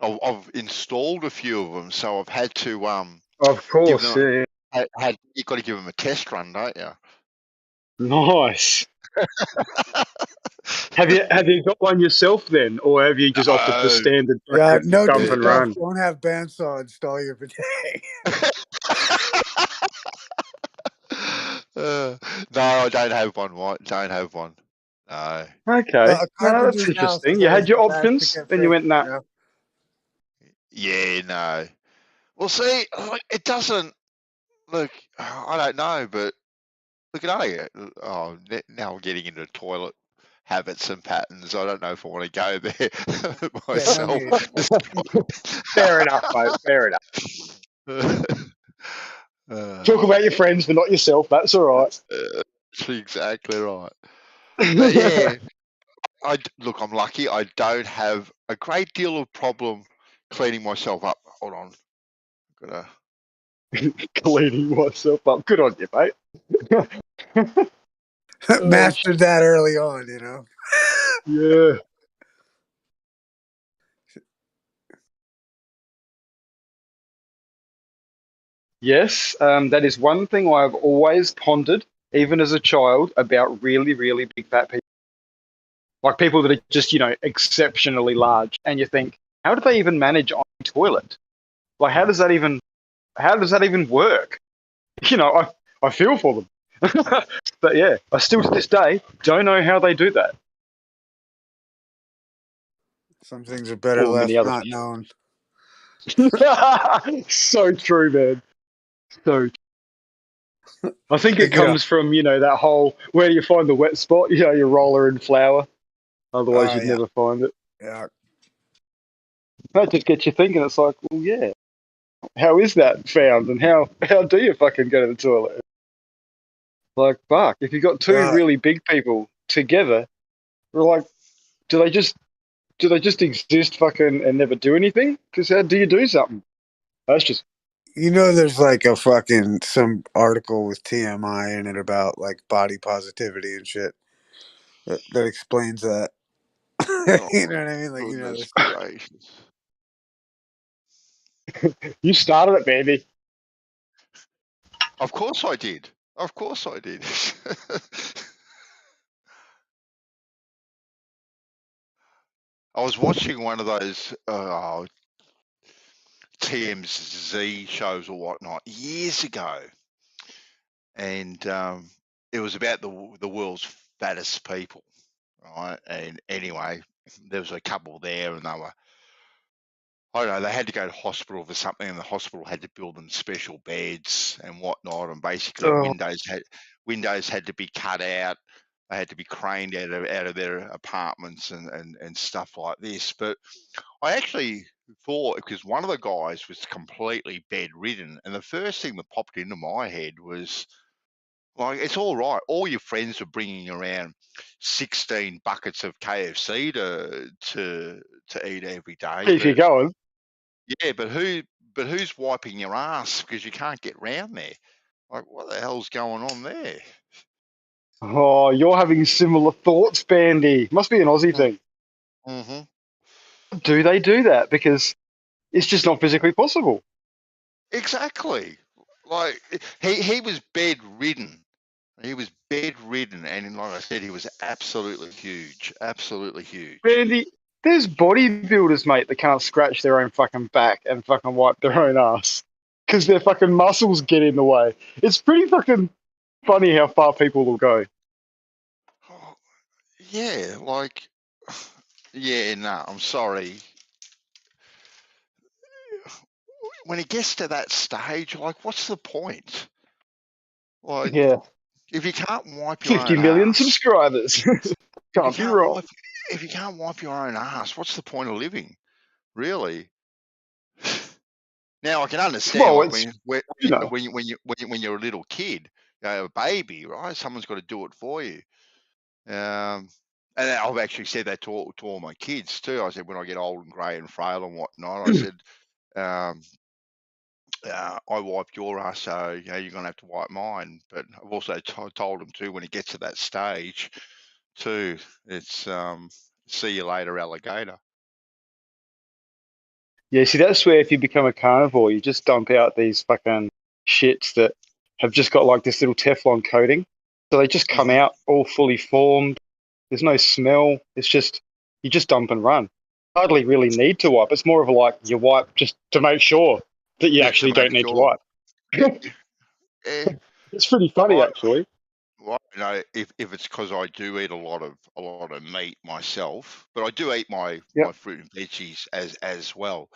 I've installed a few of them, so I've had to Of give course, them. yeah. You've got to give them a test run, don't you? Nice. Have you got one yourself then, or have you just opted for No. standard Yeah, fucking no dump and run? Don't have bandsaw install your bidet. No, I don't have one. What? Don't have one. No. Okay, A no, that's carpenter's house interesting. is You always had your the best to options, get then you went, fixed, nah. you know? Yeah, no. Well, see, like, it doesn't look. I don't know, but look at it. Oh, now I'm getting into toilet habits and patterns. I don't know if I want to go there Yeah, no myself. need. Fair enough, mate. Fair enough. Talk about your friends, but not yourself. That's all right. That's exactly right. But yeah, look, I'm lucky. I don't have a great deal of problem cleaning myself up. Hold on, gotta. Cleaning myself up. Good on you, mate. Mastered that early on, you know? Yeah. Yes, that is one thing I've always pondered, even as a child, about really, really big fat people. Like people that are just, exceptionally large. And you think, how do they even manage on a toilet? Like, how does that even work? I feel for them. But yeah, I still to this day don't know how they do that. Some things are better Or many left other not known. So true, man. So true. I think it comes from, that whole, where do you find the wet spot? Your roller in flour. Otherwise, you'd Yeah. never find it. Yeah. That just gets you thinking. It's like, well, yeah. How is that found? And how do you fucking go to the toilet? Like, fuck. If you got two really big people together, we're like, do they just exist fucking and never do anything? Because how do you do something? That's just. There's like some article with TMI in it about like body positivity and shit that explains that. Oh, you know what I mean? Like, goodness gracious. You started it, baby. Of course I did. Of course I did. I was watching one of those TMZ shows or whatnot years ago, and it was about the world's fattest people, right? And anyway, there was a couple there, and they were, I don't know, they had to go to hospital for something, and the hospital had to build them special beds and whatnot, and basically windows had to be cut out. They had to be craned out of their apartments and stuff like this. But I actually thought, because one of the guys was completely bedridden, and the first thing that popped into my head was, like, it's all right. All your friends are bringing around 16 buckets of KFC to eat every day. Keep you going. Yeah, but who's wiping your ass because you can't get round there? Like, what the hell's going on there? Oh, you're having similar thoughts, Bandy. Must be an Aussie thing. Mm-hmm. do they do that? Because it's just not physically possible. Exactly. Like he was bedridden. He was bedridden, and like I said, he was absolutely huge. Absolutely huge. Randy, there's bodybuilders, mate, that can't scratch their own fucking back and fucking wipe their own ass because their fucking muscles get in the way. It's pretty fucking funny how far people will go. Oh, yeah, like, yeah, no, I'm sorry. When it gets to that stage, like, what's the point? Like, Yeah, if you can't wipe your 50 own million ass, subscribers. Can't be wrong. if you can't wipe your own ass, what's the point of living? Really? Now I can understand, Well, like it's, when you know, you're a little kid, a baby, right? Someone's got to do it for you. And I've actually said that to all my kids too. I said, when I get old and grey and frail and whatnot, I said, I wiped your ass, so you're going to have to wipe mine. But I've also told them too, when it gets to that stage, too, it's see you later, alligator. yeah, see, that's where if you become a carnivore, you just dump out these fucking shits that have just got like this little Teflon coating. So they just come out all fully formed. There's no smell. It's just, you just dump and run. Hardly really need to wipe. It's more of a like, you wipe just to make sure that you actually don't need to wipe. It's pretty funny, actually. Well, you know, if it's because I do eat a lot of meat myself, but I do eat my fruit and veggies as well.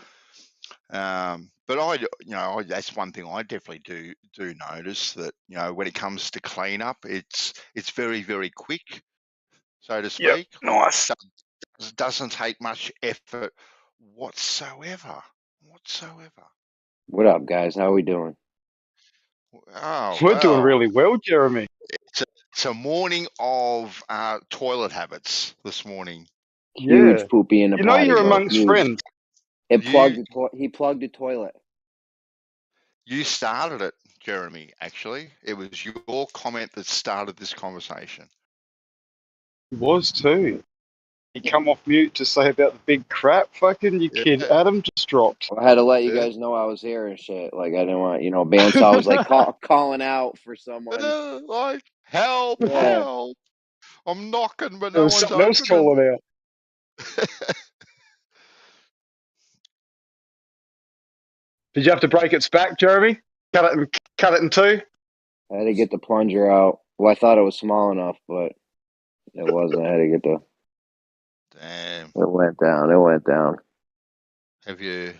But that's one thing I definitely do notice, that when it comes to cleanup, it's very, very quick, so to speak. Nice. Doesn't take much effort whatsoever. What up, guys? How we doing? Oh, We're doing really well, Jeremy. It's a morning of toilet habits this morning. Huge poopy in the You know, potty, you're bro. amongst Huge. friends. He plugged the toilet. You started it, Jeremy, actually. It was your comment that started this conversation. He was too. He come off mute to say about the big crap. Fucking you kid, Adam just dropped. I had to let you guys know I was here and shit. Like, I didn't want, Bandsaw was like calling out for someone. Like, help, Yeah. help. I'm knocking, but There no was one's something else opening. calling out. Did you have to break its back, Jeremy? Cut it in two? I had to get the plunger out. Well, I thought it was small enough, but it wasn't. I had to get the... Damn. It went down. Have you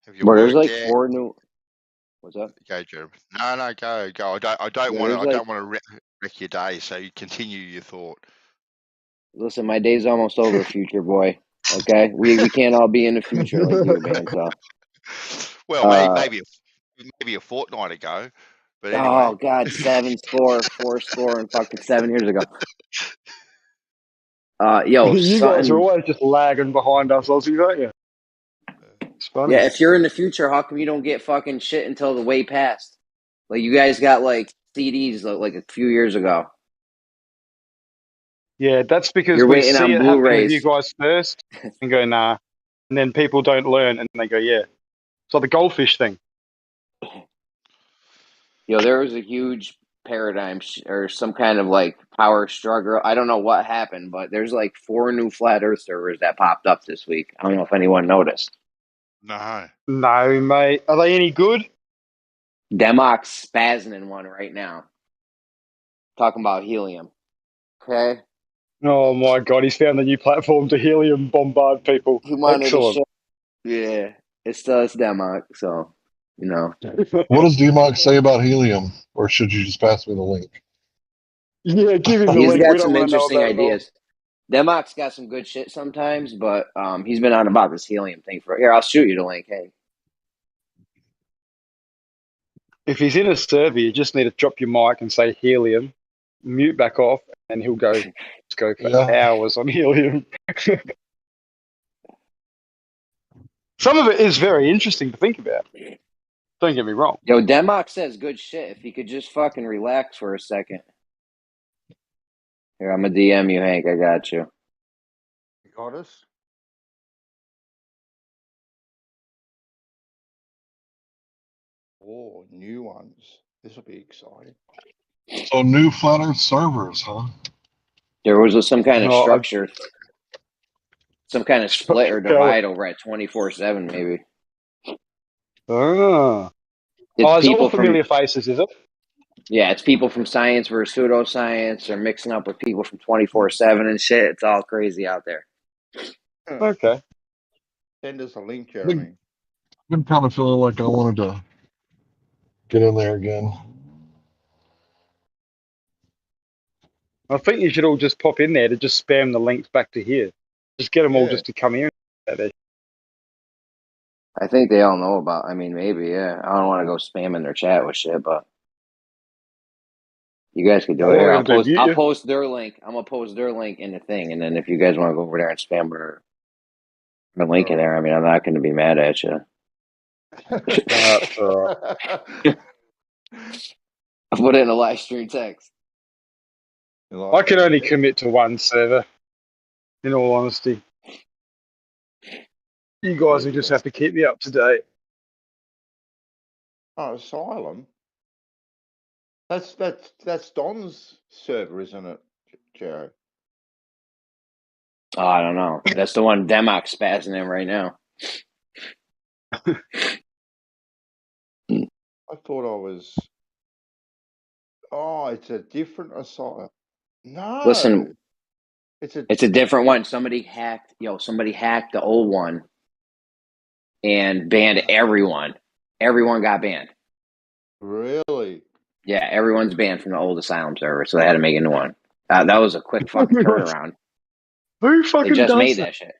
But there's worked like yet? 4 new... What's up? Go, Jeremy. No, go. I don't want to wreck your day, so you continue your thought. Listen, my day's almost over, future boy. Okay? We can't all be in the future like you, Bandsaw. Well, maybe a fortnight ago. But anyway. Oh, God, 7 score, 4 score, and fucking 7 years ago. You guys are always just lagging behind us, Aussie, don't you? It's funny. Yeah, if you're in the future, how come you don't get fucking shit until the way past? Like, you guys got, like, CDs, like, a few years ago. Yeah, that's because You're we waiting see on it happen with Blu-rays. you guys first and go, nah. And then people don't learn and they go, yeah. It's like the goldfish thing. There was a huge paradigm or some kind of, like, power struggle. I don't know what happened, but there's, like, 4 new Flat Earth servers that popped up this week. I don't know if anyone noticed. No, mate. Are they any good? Democ's spazzing in one right now. Talking about helium. Okay? Oh my god, he's found the new platform to helium bombard people. He wanted to Excellent. show. Yeah, it's Democ, so, What does DMOC say about helium? Or should you just pass me the link? Yeah, give him the He's link. got We don't some want to know interesting about it all. ideas. Democ's got some good shit sometimes, but he's been on about this helium thing for... Here, I'll shoot you the link. Hey. If he's in a server, you just need to drop your mic and say helium, mute back off, and he'll go for hours on helium. Some of it is very interesting to think about. Don't get me wrong. Yo, Democ says good shit. If he could just fucking relax for a second. Here, I'm a DM you, Hank. I got you. Goddess. Oh, new ones. This will be exciting. So new flat Earth servers, huh? There was some kind of No, structure, some kind of split or Go. divide over at 24/7, maybe. Oh, It's it's all people from familiar faces, is it? it's people from science versus pseudoscience, or mixing up with people from 24/7 and shit. It's all crazy out there. Okay. Send us a link, Been, Jeremy. been kind of feeling like I wanted to get in there again. I think you should all just pop in there to just spam the links back to here. Just get them all Yeah. just to come here. I think they all know about. I mean, maybe, yeah. I don't want to go spamming their chat with shit, but you guys could do it. All Here, I I'll gotta do is post. mute I'll you. post their link. I'm gonna post their link in the thing, and then if you guys want to go over there and spam the link in there, I mean, I'm not going to be mad at you. That's all right. I'll put it in a live stream text. I can only commit to one server, in all honesty. You guys will just have to keep me up to date. Oh, Asylum. That's Don's server, isn't it, Joe? Oh, I don't know. That's the one Democ's spazzing in right now. I thought I was. Oh, it's a different Asylum. No. Listen, it's a different one. Somebody hacked the old one and banned everyone. Everyone got banned. Really? Yeah, everyone's banned from the old Asylum server, so they had to make a new one. That was a quick fucking turnaround. Who They fucking just does made that? that shit.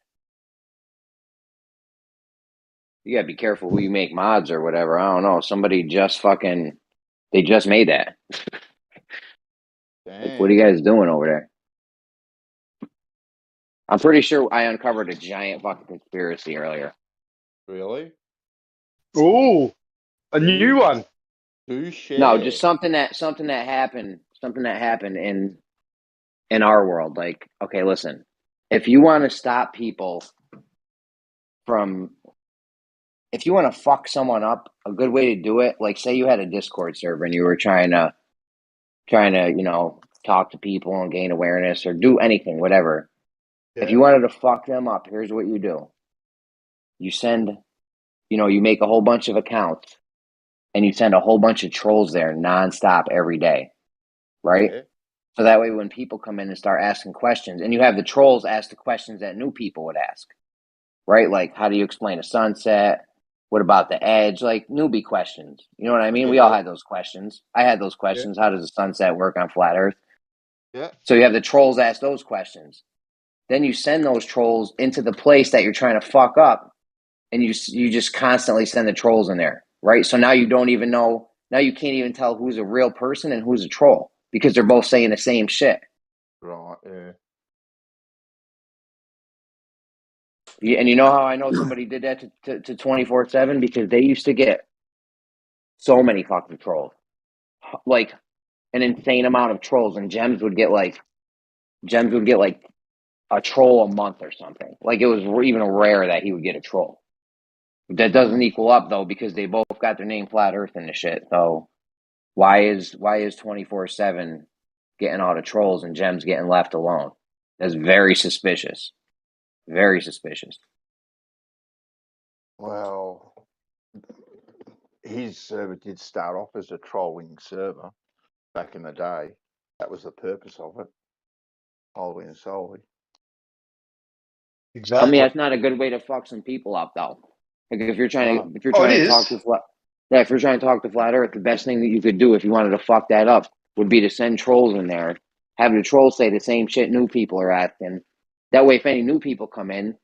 You gotta be careful who you make mods or whatever. I don't know. Somebody just they just made that. Like, what are you guys doing over there? I'm pretty sure I uncovered a giant fucking conspiracy earlier. Really? Ooh, a new one. Do share. No, just something that happened in our world. Like, okay, listen, if you want to stop people from, if you want to fuck someone up, a good way to do it, like say you had a Discord server and you were trying to, talk to people and gain awareness or do anything, whatever. Yeah. If you wanted to fuck them up, here's what you do. You send, you make a whole bunch of accounts and you send a whole bunch of trolls there nonstop every day, right? Yeah. So that way when people come in and start asking questions, and you have the trolls ask the questions that new people would ask, right? Like, how do you explain a sunset? What about the edge? Like newbie questions. You know what I mean? We all had those questions. I had those questions. How does the sunset work on flat Earth? Yeah. So you have the trolls ask those questions. Then you send those trolls into the place that you're trying to fuck up, and you just constantly send the trolls in there, right? So now you don't even know. Now you can't even tell who's a real person and who's a troll because they're both saying the same shit. Right. Yeah. Yeah, and you know how I know somebody did that to 24/7? Because they used to get so many fucking trolls, like an insane amount of trolls, and Gems would get like a troll a month or something. Like it was even rare that he would get a troll. That doesn't equal up though because they both got their name Flat Earth in the shit. So why is 24/7 getting all the trolls and Gems getting left alone? That's very suspicious. Very suspicious. Well, his server did start off as a trolling server back in the day. That was the purpose of it, wholly and solely. I Exactly. mean, that's not a good way to fuck some people up, though. Like if you're trying to, talk to if you're trying to talk to Flat Earth, the best thing that you could do if you wanted to fuck that up would be to send trolls in there, have the trolls say the same shit new people are asking. That way, if any new people come in,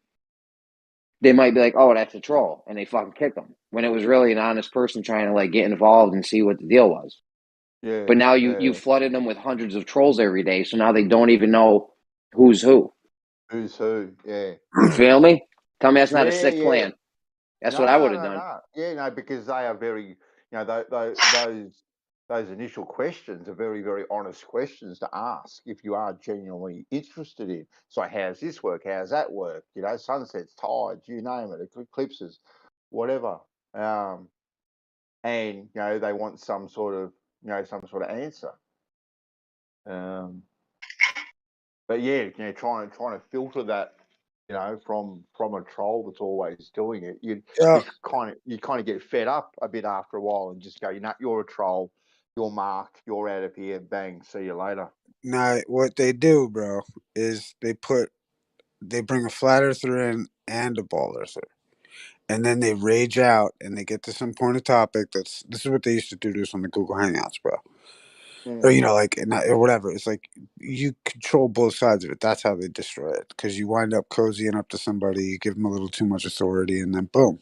they might be like, "Oh, that's a troll," and they fucking kick them. When it was really an honest person trying to like get involved and see what the deal was. Yeah. But now you flooded them with hundreds of trolls every day, so now they don't even know who's who. Who's who? Yeah. You feel me? Tell me that's not a sick plan. That's what I would have done. No. Yeah, no, because they are very, those those initial questions are very, very honest questions to ask if you are genuinely interested in. So how's this work? How's that work? You know, sunsets, tides, you name it, eclipses, whatever. And you know, they want some sort of answer. But yeah, you know, trying to filter that, you know, from a troll that's always doing it, you kind of get fed up a bit after a while and just go, you know, you're a troll, you're marked, you're out of here, bang, see you later. Now, what they do, bro, is they bring a flat earther in and a ball earther, and then they rage out and they get to some point of topic. This is what they used to do to us on the Google Hangouts, bro. Or you know, like or whatever. It's like you control both sides of it. That's how they destroy it, because you wind up cozying up to somebody, you give them a little too much authority, and then boom.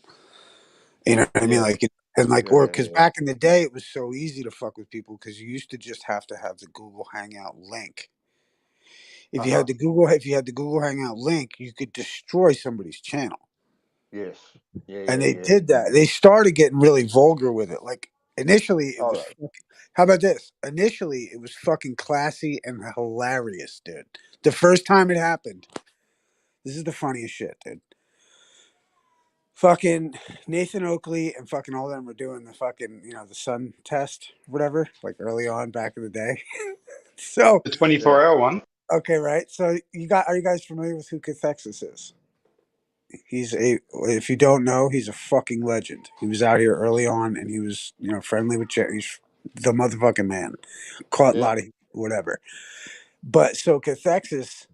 You know what I mean? Like, and like, or because back in the day, it was so easy to fuck with people because you used to just have to have the Google Hangout link. If you had the Google Hangout link, you could destroy somebody's channel. Yes. And they did that. They started getting really vulgar with it. Like initially, it was. How about this? Initially, it was fucking classy and hilarious, dude. The first time it happened, this is the funniest shit, dude. Fucking Nathan Oakley and fucking all of them were doing the fucking, you know, the sun test, whatever, like early on back in the day. So the 24-hour one. Okay, right. So are you guys familiar with who Cathexis is? If you don't know, he's a fucking legend. He was out here early on, and he was, you know, friendly with He's the motherfucking man. Caught a lot of whatever. But so Cathexis,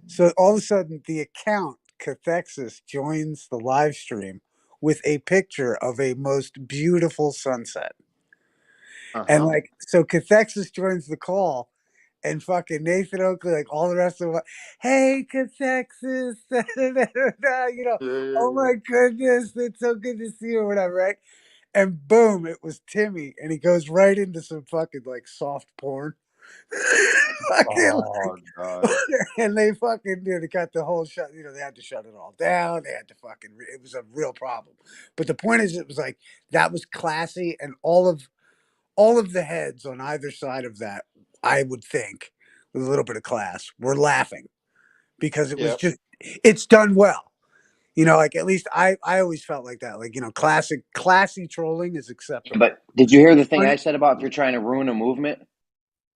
so all of a sudden the account Cathexis joins the live stream with a picture of a most beautiful sunset. And like, so Cathexis joins the call, and fucking Nathan Oakley, like all the rest of them, hey, Cathexis, you know, oh my goodness, it's so good to see you, or whatever, right? And boom, it was Timmy, and he goes right into some fucking like soft porn. And they fucking, you know, they got the whole shut, you know, they had to shut it all down. They had to fucking, it was a real problem. But the point is, it was like, that was classy, and all of the heads on either side of that, I would think, with a little bit of class, were laughing because it was just, it's done well. You know, like at least I always felt like that. Like, you know, classy trolling is acceptable. But did you hear the thing I said about if you're trying to ruin a movement?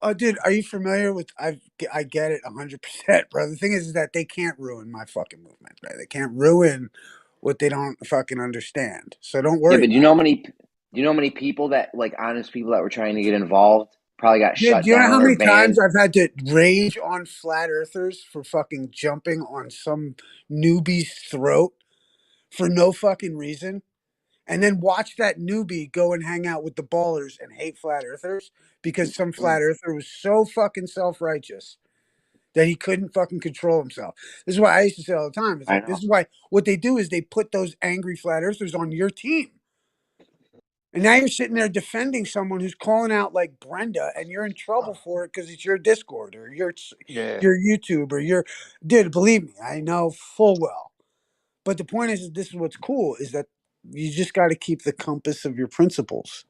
Oh, dude, are you familiar with? I get it 100%, bro. The thing is that they can't ruin my fucking movement. Right? They can't ruin what they don't fucking understand. So don't worry. Yeah, but do you know how many people that, like, honest people that were trying to get involved probably got shut down? Do you know how many times I've had to rage on flat earthers for fucking jumping on some newbie's throat for no fucking reason? And then watch that newbie go and hang out with the ballers and hate flat earthers because some flat earther was so fucking self-righteous that he couldn't fucking control himself. This is why I used to say all the time. It's like, this is why what they do is they put those angry flat earthers on your team. And now you're sitting there defending someone who's calling out like Brenda, and you're in trouble for it because it's your Discord or your YouTube or your, dude, believe me, I know full well. But the point is this is what's cool, is that you just got to keep the compass of your principles.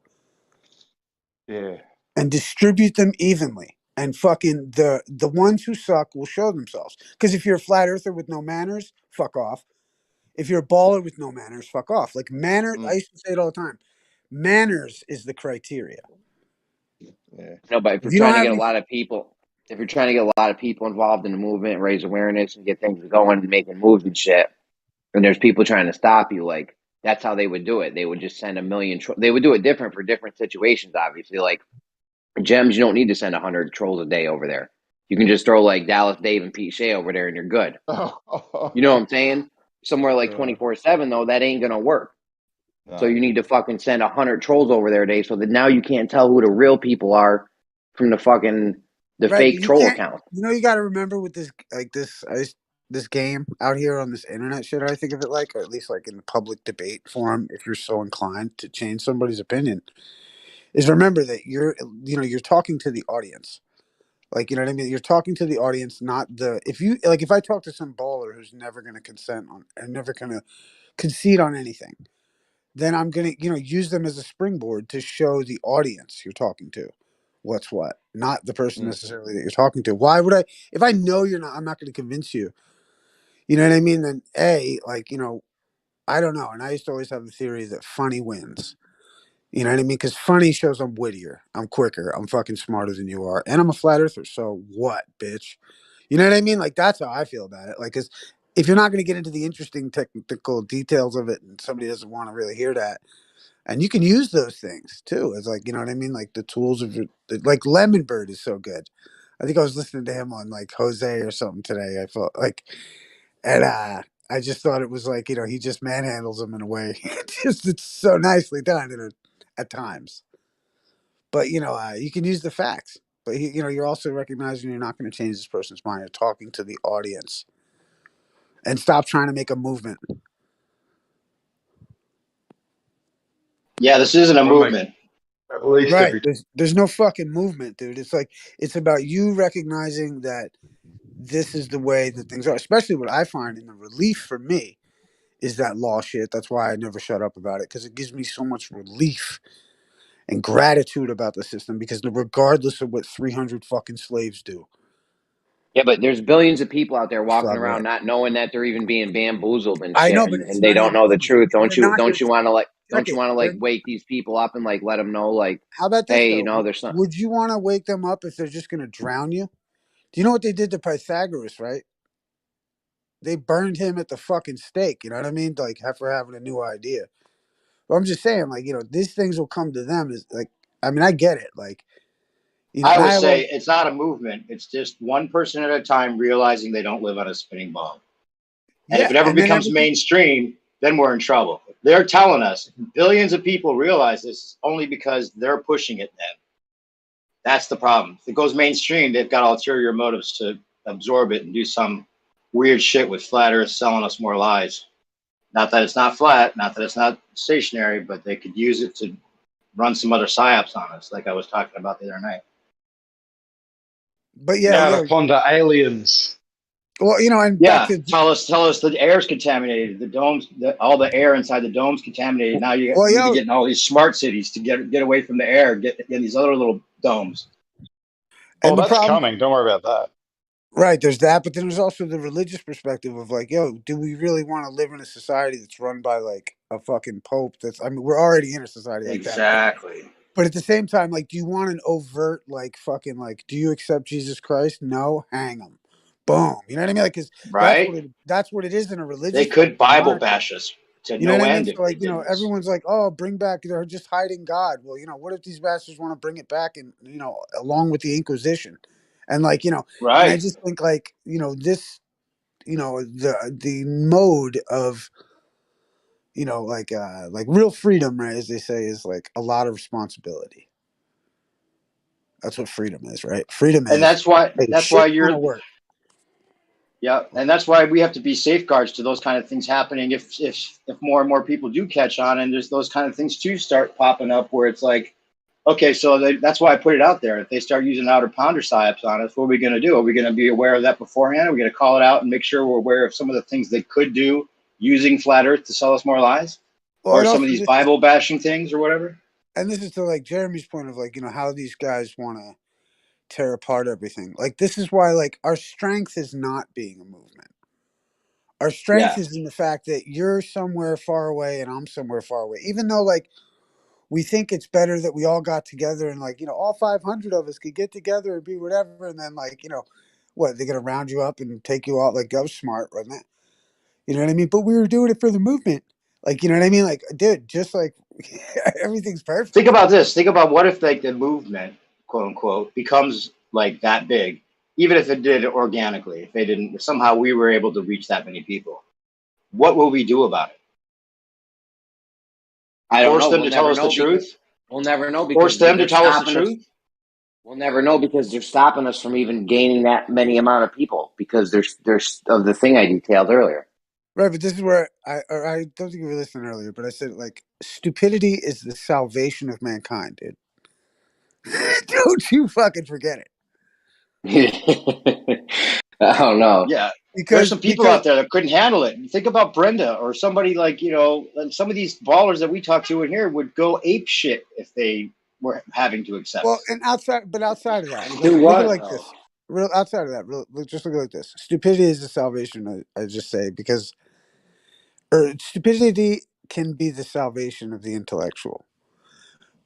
Yeah. And distribute them evenly. And fucking the ones who suck will show themselves. Because if you're a flat earther with no manners, fuck off. If you're a baller with no manners, fuck off. Like manners, I used to say it all the time. Manners is the criteria. Yeah. No, but if you're trying to get a lot of people, involved in the movement, raise awareness, and get things going and making moves and shit, and there's people trying to stop you, like, that's how they would do it. They would just send a million. They would do it different for different situations, obviously. Like gems, you don't need to send 100 trolls a day over there. You can just throw like Dallas Dave and Pete Shea over there, and you're good. You know what I'm saying? Somewhere like 24/7 though, that ain't gonna work. No. So you need to fucking send 100 trolls over there a day, so that now you can't tell who the real people are from the fucking fake troll account. You know, you got to remember with this, like this game out here on this internet shit, I think of it like, or at least like in the public debate forum, if you're so inclined to change somebody's opinion, is remember that you're talking to the audience. Like, you know what I mean? You're talking to the audience, not if I talk to some baller who's never going to consent on and never going to concede on anything, then I'm gonna, use them as a springboard to show the audience you're talking to what's what, not the person necessarily that you're talking to. Why would I, if I know you're not, I'm not going to convince you. You know what I mean? Then I don't know. And I used to always have the theory that funny wins. You know what I mean? Because funny shows I'm wittier, I'm quicker, I'm fucking smarter than you are, and I'm a flat earther. So what, bitch? You know what I mean? Like, that's how I feel about it. Like, because if you're not going to get into the interesting technical details of it, and somebody doesn't want to really hear that, and you can use those things too. It's like, you know what I mean? Like the tools of like Lemon Bird is so good. I think I was listening to him on like Jose or something today. I felt like, and I just thought it was like, he just manhandles them in a way. It's so nicely done at times. But you can use the facts. But you're also recognizing you're not going to change this person's mind. You're talking to the audience, and stop trying to make a movement. Yeah, this isn't a movement. At least Right. every There's no fucking movement, dude. It's like, it's about you recognizing that this is the way that things are. Especially what I find in the relief for me is that law shit. That's why I never shut up about it, because it gives me so much relief and gratitude about the system, because regardless of what 300 fucking slaves do. Yeah, but there's billions of people out there walking Stop around it. not knowing that they're even being bamboozled and I shit, know, but it's and they none of don't your know the business. truth. They're not Don't you want to check it. wake these people up and like let them know, like, How about this hey, though? there's something. Would you want to wake them up if they're just going to drown you? Do you know what they did to Pythagoras, right? They burned him at the fucking stake. You know what I mean? Like, for having a new idea. But I'm just saying, like, these things will come to them. Is like, I mean, I get it. Like, I and would I love. say it's not a movement. It's just one person at a time realizing they don't live on a spinning ball. And if Yeah, it ever and then becomes everything. mainstream, then we're in trouble. They're telling us billions of people realize this only because they're pushing it then. That's the problem. If it goes mainstream, they've got ulterior motives to absorb it and do some weird shit with flat earth selling us more lies. Not that it's not flat, not that it's not stationary, but they could use it to run some other psyops on us, like I was talking about the other night. But yeah, out upon the aliens. Well, and Yeah, back to. tell us the air's contaminated, the domes, all the air inside the dome's contaminated. Now you Well, need to get in all these smart cities to get away from the air, get in these other little domes. And the That's problem, coming. Don't worry about that. right? There's that, but then there's also the religious perspective of like, do we really want to live in a society that's run by like a fucking pope? I mean, we're already in a society like that. Exactly. But at the same time, like, do you want an overt, like, fucking, like, do you accept Jesus Christ? No, hang him. Boom. You know what I mean? Like, because Right? that's what it is in a They religious could fucking Bible environment. bash us to You know no what I mean? end So, if they like, did this. everyone's like, oh, bring back, they're just hiding God. Well, what if these bastards want to bring it back and, along with the Inquisition? And, like, and I Right. just think, like, this, the mode of, like real freedom, right, as they say, is like a lot of responsibility. That's what freedom is, right? Freedom And is a that's why shit ton you're of work. yeah, and that's why we have to be safeguards to those kind of things happening if more and more people do catch on and there's those kind of things too start popping up where it's like, okay, so that's why I put it out there. If they start using outer ponder psyops on us, what are we going to do? Are we going to be aware of that beforehand? Are we going to call it out and make sure we're aware of some of the things they could do using flat earth to sell us more lies? Well, Or some of these Bible bashing things or whatever? and this is to like Jeremy's point of like, how these guys want to tear apart everything. Like, this is why, like, our strength is not being a movement. Our strength is in the fact that you're somewhere far away and I'm somewhere far away. Even though, like, we think it's better that we all got together and, like, all 500 of us could get together and be whatever. And then, like, what, they're going to round you up and take you out? Like, that was smart, wasn't it? You know what I mean? But we were doing it for the movement. Like, you know what I mean? Like, dude, just like everything's perfect. Think about this. Think about what if like the movement, quote unquote, becomes like that big, even if it did it organically, if somehow we were able to reach that many people. What will we do about it? I don't Force know. them to tell us the truth? We'll never know because Force them to they're tell us the stopping us. truth? We'll never know because they're stopping us from even gaining that many amount of people because there's of the thing I detailed earlier. Right, but this is where I don't think you were listening earlier, but I said, like, stupidity is the salvation of mankind, dude. Don't you fucking forget it. I don't know. Yeah. There's some people out there that couldn't handle it. Think about Brenda or somebody like, some of these ballers that we talk to in here would go ape shit if they were having to accept. Well, and outside of that, look at it like this. Outside of that, just look at it like this. Stupidity is the salvation. I just say because, or stupidity can be the salvation of the intellectual.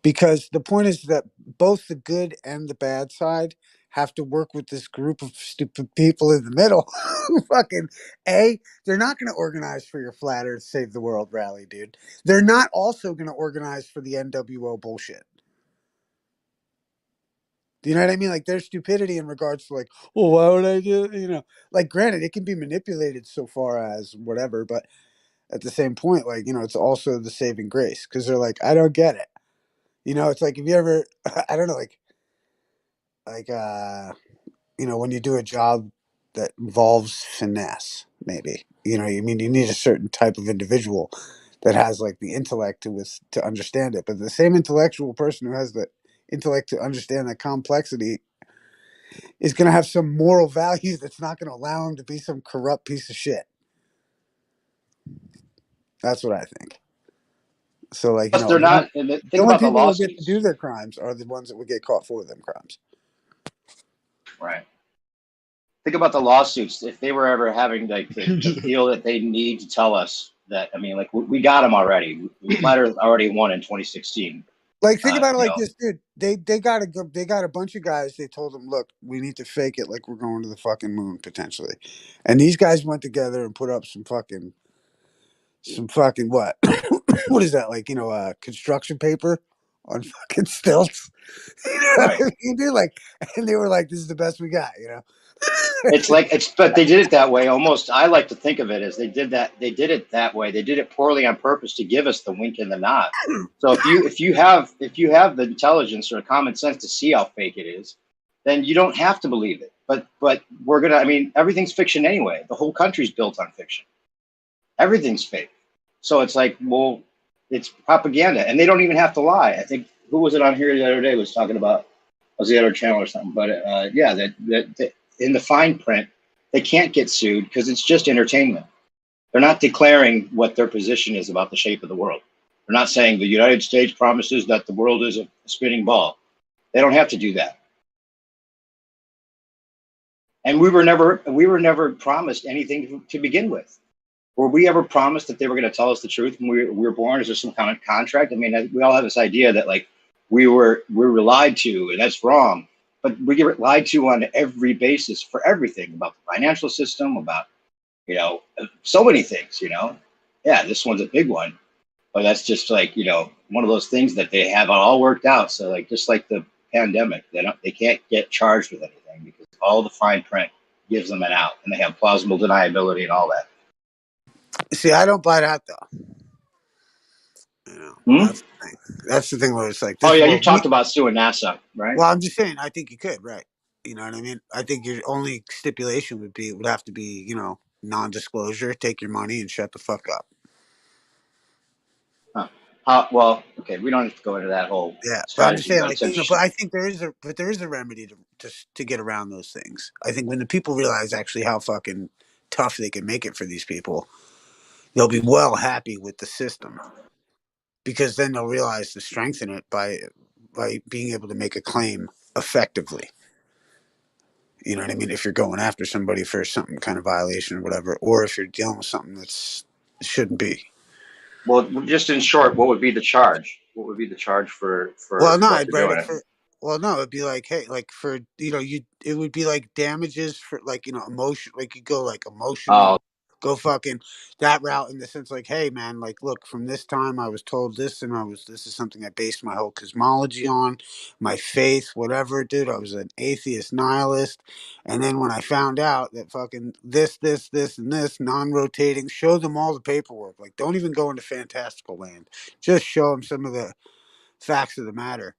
Because the point is that both the good and the bad side have to work with this group of stupid people in the middle. Fucking they're not going to organize for your flat Earth save the world rally, dude. They're not also going to organize for the NWO bullshit. Do you know what I mean? Like there's stupidity in regards to like, well, why would I do? Like granted, it can be manipulated so far as whatever, but at the same point, like it's also the saving grace because they're like, I don't get it. It's like if you ever, I don't know, like, when you do a job that involves finesse, maybe, you need a certain type of individual that has like the intellect to understand it. But the same intellectual person who has the intellect to understand the complexity is going to have some moral value that's not going to allow him to be some corrupt piece of shit. That's what I think. So, like, they're not. The only people who get to do their crimes are the ones that would get caught for them crimes. Right. Think about the lawsuits. If they were ever having like the feel that they need to tell us that, like we got them already. Flat Earth already won in 2016. Like, think about it like this, dude. They got a bunch of guys. They told them, look, we need to fake it like we're going to the fucking moon potentially, and these guys went together and put up some fucking what? What is that, like, construction paper on fucking stilts? Right. Like, and they were like, this is the best we got, but they did it that way almost. I like to think of it as they did it that way. They did it poorly on purpose to give us the wink and the nod. So if you have the intelligence or the common sense to see how fake it is, then you don't have to believe it. But we're gonna, everything's fiction anyway. The whole country's built on fiction. Everything's fake. So it's like, well, it's propaganda, and they don't even have to lie. I think, who was it on here the other day was talking about, was the other channel or something, but that in the fine print, they can't get sued because it's just entertainment. They're not declaring what their position is about the shape of the world. They're not saying the United States promises that the world is a spinning ball. They don't have to do that. And we were never promised anything to begin with. Were we ever promised that they were going to tell us the truth when we were born? Is there some kind of contract? We all have this idea that like we were lied to, and that's wrong. But we get lied to on every basis for everything, about the financial system, about so many things. Yeah, this one's a big one, but that's just like one of those things that they have all worked out. So like just like the pandemic, they can't get charged with anything because all the fine print gives them an out, and they have plausible deniability and all that. See, I don't buy that though. That's the thing where it's like, you talked about suing NASA, right? Well, I'm just saying, I think you could, right? You know what I mean? I think your only stipulation would have to be, non-disclosure, take your money and shut the fuck up. Well, okay, we don't have to go into that whole but I'm just saying, like, but I think there is a remedy to get around those things. I think when the people realize actually how fucking tough they can make it for these people, they'll be well happy with the system, because then they'll realize the strength in it by being able to make a claim effectively. You know what I mean? If you're going after somebody for some kind of violation or whatever, or if you're dealing with something that shouldn't be. Well, just in short, what would be the charge? What would be the charge for? Well, no, I'd write it for. Well, no, it'd be like, hey, like for it would be like damages for like emotion, like you go like emotional, go fucking that route in the sense like, hey man, like look, from this time I was told this, and this is something I based my whole cosmology on, my faith, whatever, dude. I was an atheist nihilist, and then when I found out that fucking this, and this non-rotating, show them all the paperwork. Like, don't even go into fantastical land. Just show them some of the facts of the matter.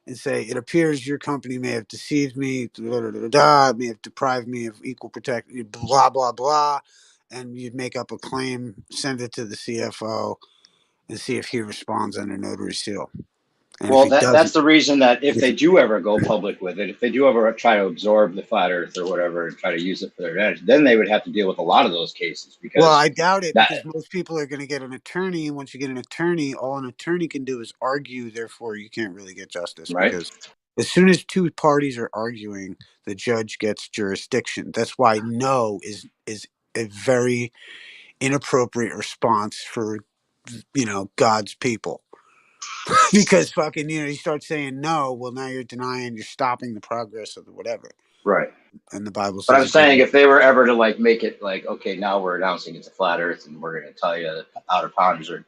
And say, it appears your company may have deceived me, may have deprived me of equal protection, blah, blah, blah. And you'd make up a claim, send it to the CFO, and see if he responds under notary seal. And Well, if he that's doesn't, the reason that if they do ever go public with it, if they do ever try to absorb the flat Earth or whatever and try to use it for their advantage, then they would have to deal with a lot of those cases because well, I doubt it that because most people are going to get an attorney. And once you get an attorney, all an attorney can do is argue. Therefore, you can't really get justice right. because as soon as two parties are arguing, the judge gets jurisdiction. That's why no is a very inappropriate response for God's people. Because fucking you start saying no, well now you're denying, you're stopping the progress of the whatever. Right. And the Bible But says I'm saying if they were ever to like make it like, okay, now we're announcing it's a flat Earth and we're going to tell you that outer boundaries or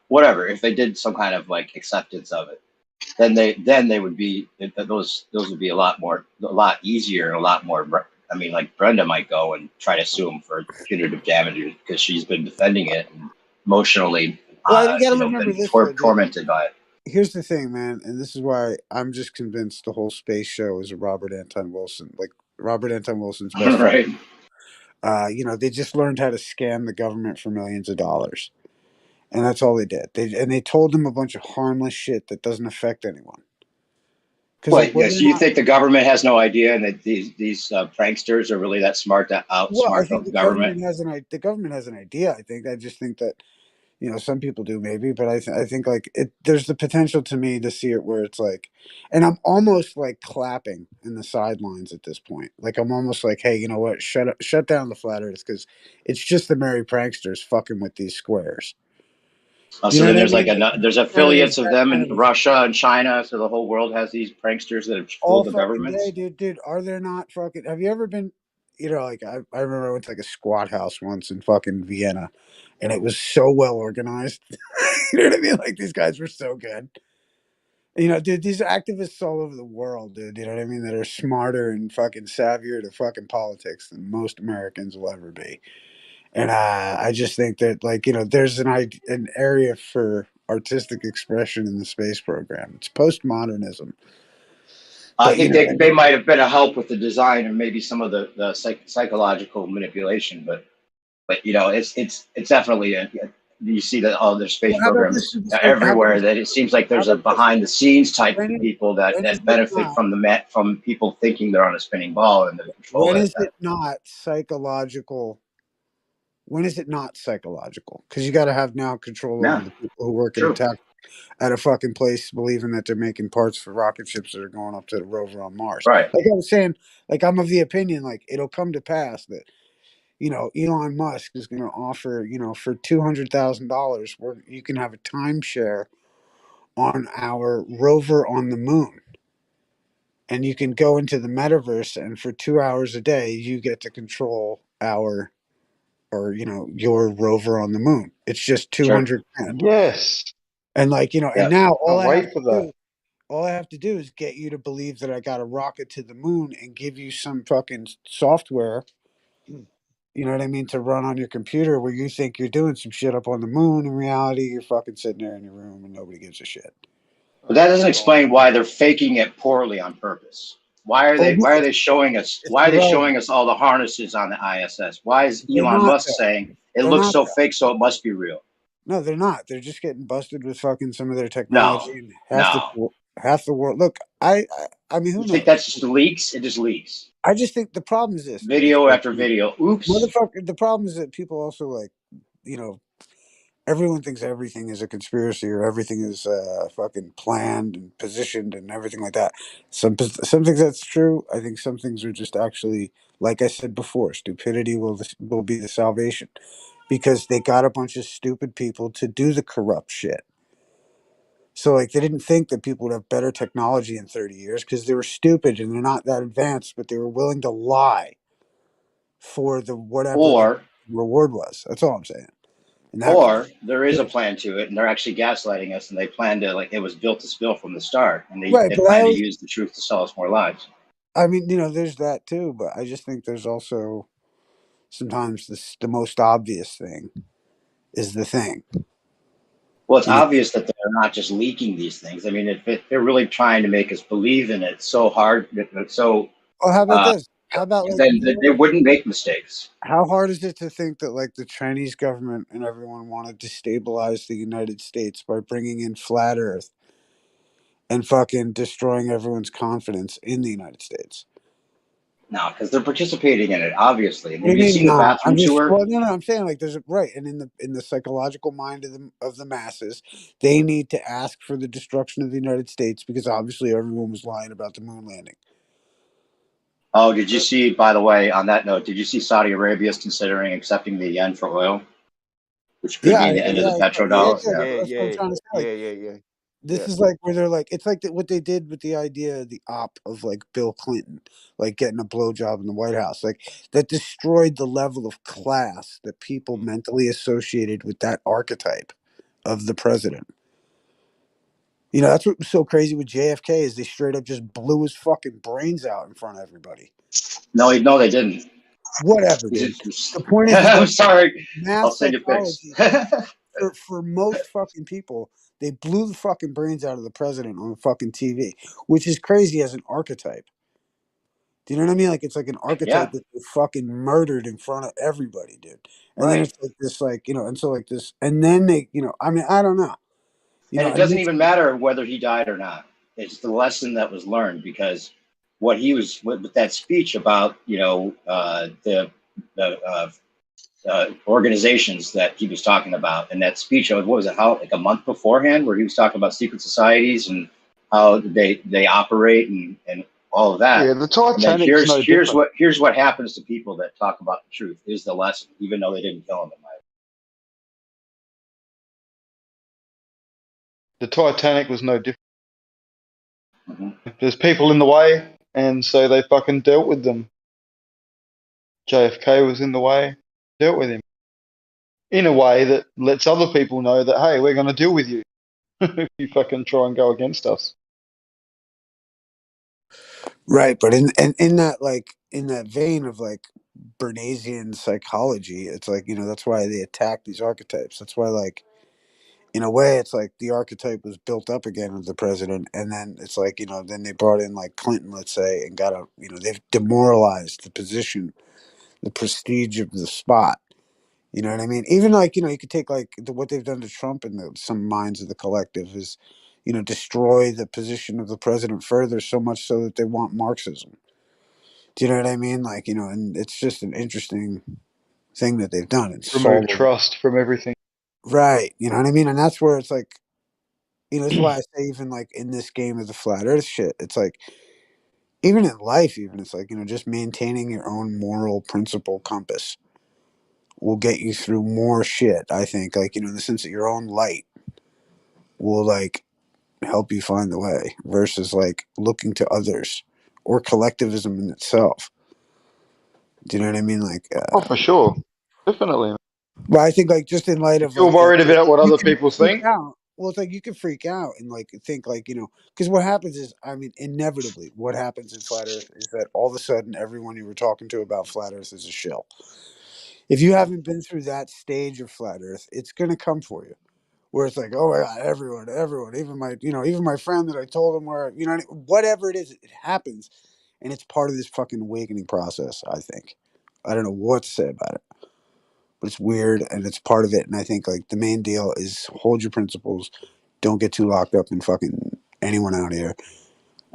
whatever. If they did some kind of like acceptance of it, then they would be those would be a lot easier and a lot more. I mean, like Brenda might go and try to sue him for punitive damages because she's been defending it and emotionally, well, you got to remember been this. tormented by it. Here's the thing, man, and this is why I'm just convinced the whole space show is a Robert Anton Wilson. Like Robert Anton Wilson's best friend. Right. They just learned how to scam the government for millions of dollars. And that's all they did. They told them a bunch of harmless shit that doesn't affect anyone. Wait, so you think the government has no idea, and that these pranksters are really that smart to outsmart the government? The government has an idea. I just think that some people do maybe, but I think like there's the potential to me to see it where it's like, and I'm almost like clapping in the sidelines at this point. Like I'm almost like, hey, you know what? Shut down the flat Earth because it's just the merry pranksters fucking with these squares. So then there's there's affiliates of them in Russia and China, so the whole world has these pranksters that have fooled the governments. Dude, are there not fucking? Have you ever been? Like I remember I went to like a squat house once in fucking Vienna, and it was so well organized. You know what I mean? Like these guys were so good. Dude, these activists all over the world, dude. You know what I mean? That are smarter and fucking savvier to fucking politics than most Americans will ever be. And I just think that, like, there's an area for artistic expression in the space program. It's postmodernism. I think they might have been a help with the design and maybe some of the psychological manipulation, but it's definitely you see that all their space programs everywhere. That it seems like there's a behind the scenes type of people that benefit from people thinking they're on a spinning ball and they control When is it not psychological? When is it not psychological? Because you got to have now control over the people who work at a fucking place believing that they're making parts for rocket ships that are going up to the rover on Mars. Right. Like I was saying, like I'm of the opinion, like it'll come to pass that, Elon Musk is going to offer, for $200,000 where you can have a timeshare on our rover on the moon. And you can go into the metaverse and for 2 hours a day, you get to control your rover on the moon. It's just 200 grand. Yes. And and now all I have to do is get you to believe that I got a rocket to the moon and give you some fucking software, you know what I mean, to run on your computer where you think you're doing some shit up on the moon. In reality, you're fucking sitting there in your room and nobody gives a shit. But that doesn't explain why they're faking it poorly on purpose. Why are they showing us? Why are they showing us all the harnesses on the ISS? Why is Elon Musk saying it looks so fake, so it must be real? No, they're not. They're just getting busted with fucking some of their technology. And half the world. Look, I mean, who knows? Think that's just leaks? It just leaks. I just think the problem is this: video after video. Oops. Motherfucker. The problem is that people also like, everyone thinks everything is a conspiracy or everything is fucking planned and positioned and everything like that. Some things that's true. I think some things are just actually, like I said before, stupidity will be the salvation, because they got a bunch of stupid people to do the corrupt shit. So like they didn't think that people would have better technology in 30 years because they were stupid and they're not that advanced, but they were willing to lie for the whatever the reward was. That's all I'm saying. Or there is a plan to it, and they're actually gaslighting us, and they plan to, like, it was built to spill from the start, and they plan to use the truth to sell us more lives. I mean, there's that too, but I just think there's also sometimes the most obvious thing is the thing. Well, it's obvious that they're not just leaking these things. I mean, if they're really trying to make us believe in it so hard, so. Well, how about this? How about then they wouldn't make mistakes? How hard is it to think that like the Chinese government and everyone wanted to destabilize the United States by bringing in flat Earth and fucking destroying everyone's confidence in the United States. No, because they're participating in it, obviously. And What have do you you mean, seen the nah? bathroom tour? Well, no, I'm saying like there's a right, and in the psychological mind of the masses, they need to ask for the destruction of the United States because obviously everyone was lying about the moon landing. Oh, did you see? By the way, on that note, did you see Saudi Arabia is considering accepting the yen for oil, which could mean the end of the petrodollar? Yeah, That's what I'm trying to say. yeah. This is like where they're like, it's like what they did with the idea, the op of like Bill Clinton, like getting a blowjob in the White House, like that destroyed the level of class that people mentally associated with that archetype of the president. You know, that's what was so crazy with JFK is they straight up just blew his fucking brains out in front of everybody. No, they didn't. Whatever, dude. The point is, I'm sorry. math I'll send you pics. for most fucking people, they blew the fucking brains out of the president on fucking TV, which is crazy as an archetype. Do you know what I mean? Like it's like an archetype that they fucking murdered in front of everybody, dude. And then it's like this, like, you know, and so like this, and then they, you know, I mean, I don't know. And it doesn't even matter whether he died or not. It's the lesson that was learned, because what he was with that speech about, you know, the organizations that he was talking about, and that speech, what was it, how like a month beforehand, where he was talking about secret societies and how they operate and all of that. Yeah, the Titanic's no different. Here's what happens to people that talk about the truth is the lesson, even though they didn't kill him. The Titanic was no different. There's people in the way, and so they fucking dealt with them. JFK was in the way, dealt with him in a way that lets other people know that, hey, we're going to deal with you if you fucking try and go against us. Right, but in that, like, in that vein of like Bernaysian psychology, it's like, you know, that's why they attack these archetypes. That's why, like, in a way, it's like the archetype was built up again of the president, and then it's like, you know, then they brought in like Clinton, let's say, and got a, you know, they've demoralized the position, the prestige of the spot. You know what I mean? Even like, you know, you could take like what they've done to Trump in some minds of the collective is, you know, destroy the position of the president further, so much so that they want Marxism. Do you know what I mean? Like, you know, and it's just an interesting thing that they've done. It's remove trust from everything. Right. You know what I mean? And that's where it's like, you know, this is why I say even like in this game of the flat earth shit, it's like, even in life, even it's like, you know, just maintaining your own moral principle compass will get you through more shit, I think. Like, you know, in the sense that your own light will like help you find the way versus like looking to others or collectivism in itself. Do you know what I mean? Like, oh, for sure. Definitely. Well, I think like just in light of, you're like, worried about what other people think. Well, it's like you can freak out and like think like, you know, because what happens is, I mean, inevitably, what happens in flat Earth is that all of a sudden everyone you were talking to about flat Earth is a shill. If you haven't been through that stage of flat Earth, it's gonna come for you. Where it's like, oh my God, everyone, even my, you know, even my friend that I told him where, you know, whatever it is, it happens, and it's part of this fucking awakening process. I think. I don't know what to say about it. But it's weird and it's part of it. And I think like the main deal is hold your principles. Don't get too locked up in fucking anyone out here.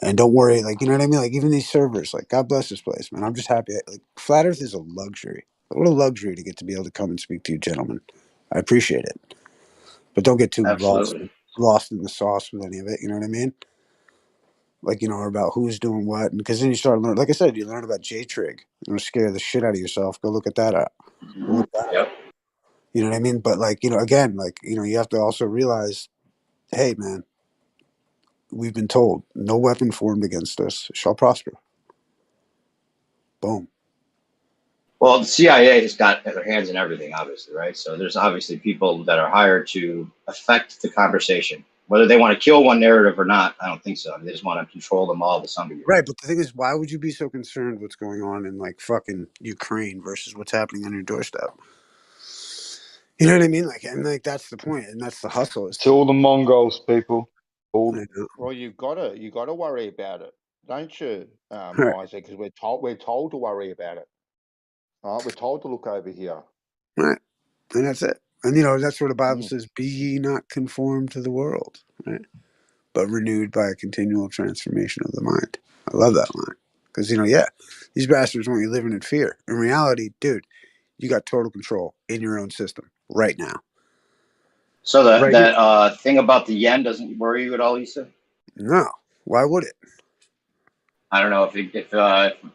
And don't worry, like, you know what I mean? Like, even these servers, like, God bless this place, man. I'm just happy. Like, Flat Earth is a luxury. What a luxury to get to be able to come and speak to you, gentlemen. I appreciate it. But don't get too lost in the sauce with any of it. You know what I mean? Like, you know, about who's doing what. And because then you start learning, like I said, you learn about J-Trig. You're scare the shit out of yourself. Go look at that up. Look that up. You know what I mean? But like, you know, again, like, you know, you have to also realize, hey, man, we've been told no weapon formed against us shall prosper. Boom. Well, the CIA has got their hands in everything, obviously, right? So there's obviously people that are hired to affect the conversation. Whether they want to kill one narrative or not, I don't think so. I mean, they just want to control them all to some degree. Right, but the thing is, why would you be so concerned what's going on in like fucking Ukraine versus what's happening on your doorstep? You know what I mean? Like, and like that's the point, and that's the hustle. It's all the Mongols, people. Well, you gotta worry about it, don't you, Isaac? Because we're told to worry about it. All right, we're told to look over here. Right, and that's it. And you know that's where the Bible says, "Be ye not conformed to the world." Right. but renewed by a continual transformation of the mind. I love that line. Because, these bastards want you living in fear. In reality, dude, you got total control in your own system right now. So Right that thing about the yen doesn't worry you at all, you said? No. Why would it? I don't know if the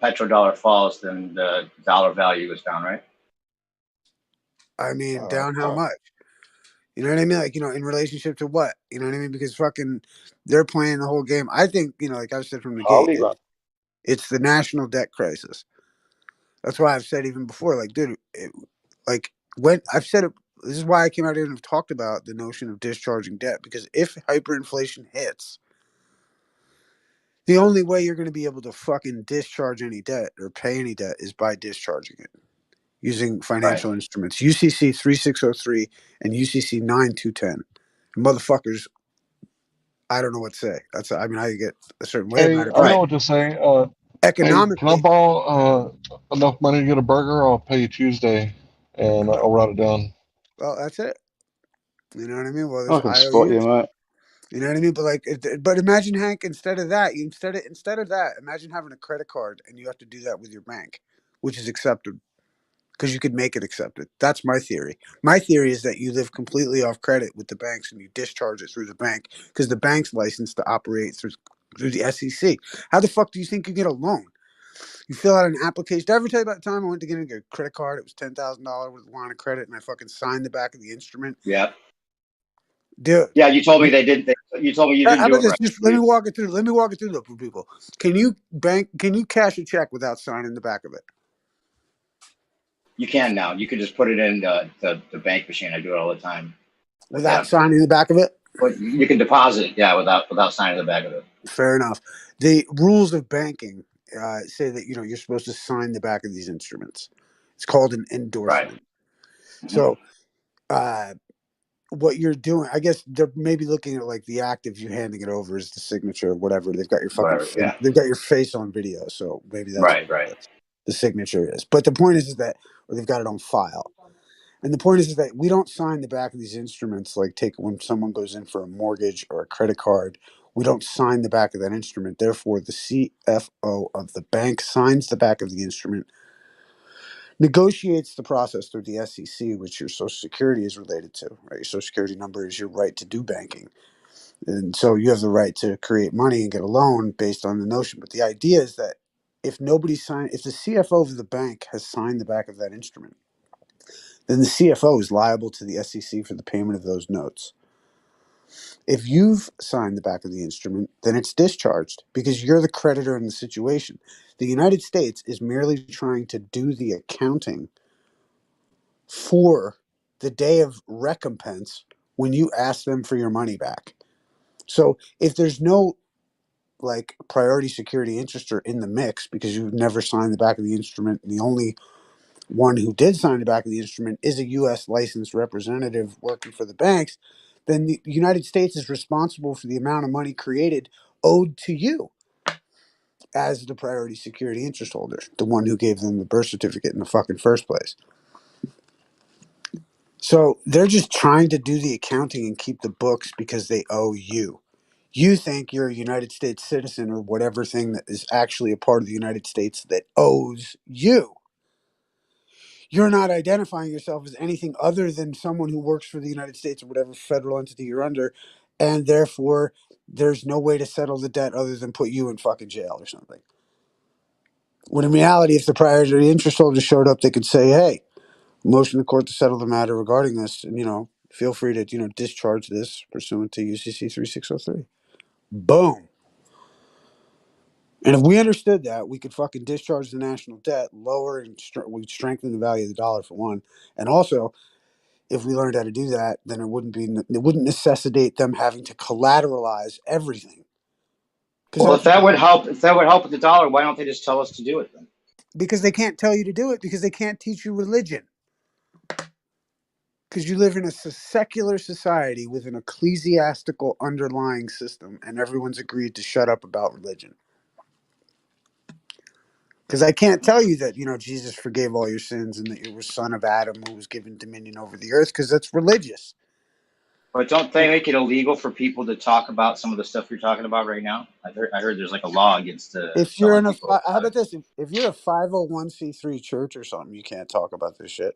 petrodollar falls, then the dollar value goes down, right? I mean, down how much? You know what I mean? Like, in relationship to what? You know what I mean? Because fucking they're playing the whole game. I think, like I've said from the gate, it's the national debt crisis. That's why I've said even before, like, dude, when I've said it, this is why I came out here and talked about the notion of discharging debt. Because if hyperinflation hits, the only way you're going to be able to fucking discharge any debt or pay any debt is by discharging it using financial instruments. UCC 3603 and UCC 9210. Motherfuckers, I don't know what to say. I get a certain way Hey, about it. I know what to say. Hey, can I Economically, borrow enough money to get a burger? I'll pay you Tuesday, and I'll write it down. well, that's it. You know what I mean? Well, I there's can spot you, IOUs. mate. You know what I mean? But but imagine, Hank, instead of that, imagine having a credit card and you have to do that with your bank, which is accepted because you could make it accepted. That's my theory. My theory is that you live completely off credit with the banks and you discharge it through the bank because the bank's licensed to operate through the SEC. How the fuck do you think you get a loan? You fill out an application. Did I ever tell you about the time I went to get a credit card? It was $10,000 with a line of credit, and I fucking signed the back of the instrument. Yeah. Dude. Yeah, you told me they did. You told me you didn't How do about it this? right. Let me walk it through. Let me walk it through for people. Can you cash a check without signing the back of it? You can now. You can just put it in the bank machine. I do it all the time. Without signing the back of it? But you can deposit, without signing the back of it. Fair enough. The rules of banking say that you're supposed to sign the back of these instruments. It's called an endorsement. Right. So, what you're doing, I guess they're maybe looking at like the act of you handing it over as the signature or whatever. They've got your they've got your face on video, so maybe that's right. The signature is. But the point is that, or they've got it on file. And the point is that we don't sign the back of these instruments like when someone goes in for a mortgage or a credit card. We don't sign the back of that instrument. Therefore, the CFO of the bank signs the back of the instrument, negotiates the process through the SEC, which your Social Security is related to. Right? Your Social Security number is your right to do banking. And so you have the right to create money and get a loan based on the notion. But the idea is that if the CFO of the bank has signed the back of that instrument, then the CFO is liable to the SEC for the payment of those notes. If you've signed the back of the instrument, then it's discharged because you're the creditor in the situation. The United States is merely trying to do the accounting for the day of recompense when you ask them for your money back. So if there's no like priority security interester in the mix because you've never signed the back of the instrument, and the only one who did sign the back of the instrument is a U.S. licensed representative working for the banks, then the United States is responsible for the amount of money created owed to you as the priority security interest holder, the one who gave them the birth certificate in the fucking first place. So they're just trying to do the accounting and keep the books because they owe you. You think you're a United States citizen or whatever thing that is actually a part of the United States that owes you. You're not identifying yourself as anything other than someone who works for the United States or whatever federal entity you're under, and therefore there's no way to settle the debt other than put you in fucking jail or something. When in reality, if the priority interest holder showed up, they could say, hey, motion the court to settle the matter regarding this, and, feel free to, discharge this pursuant to UCC 3603. Boom. And if we understood that, we could fucking discharge the national debt, lower and we'd strengthen the value of the dollar for one. And also, if we learned how to do that, then it wouldn't necessitate them having to collateralize everything. Well, if that would help with the dollar, why don't they just tell us to do it then? Because they can't tell you to do it because they can't teach you religion. Because you live in a secular society with an ecclesiastical underlying system, and everyone's agreed to shut up about religion. Because I can't tell you that, Jesus forgave all your sins and that you were son of Adam who was given dominion over the earth, because that's religious. But don't they make it illegal for people to talk about some of the stuff you're talking about right now? I heard there's like a law against If you're telling in a, people. how about this? If you're a 501c3 church or something, you can't talk about this shit.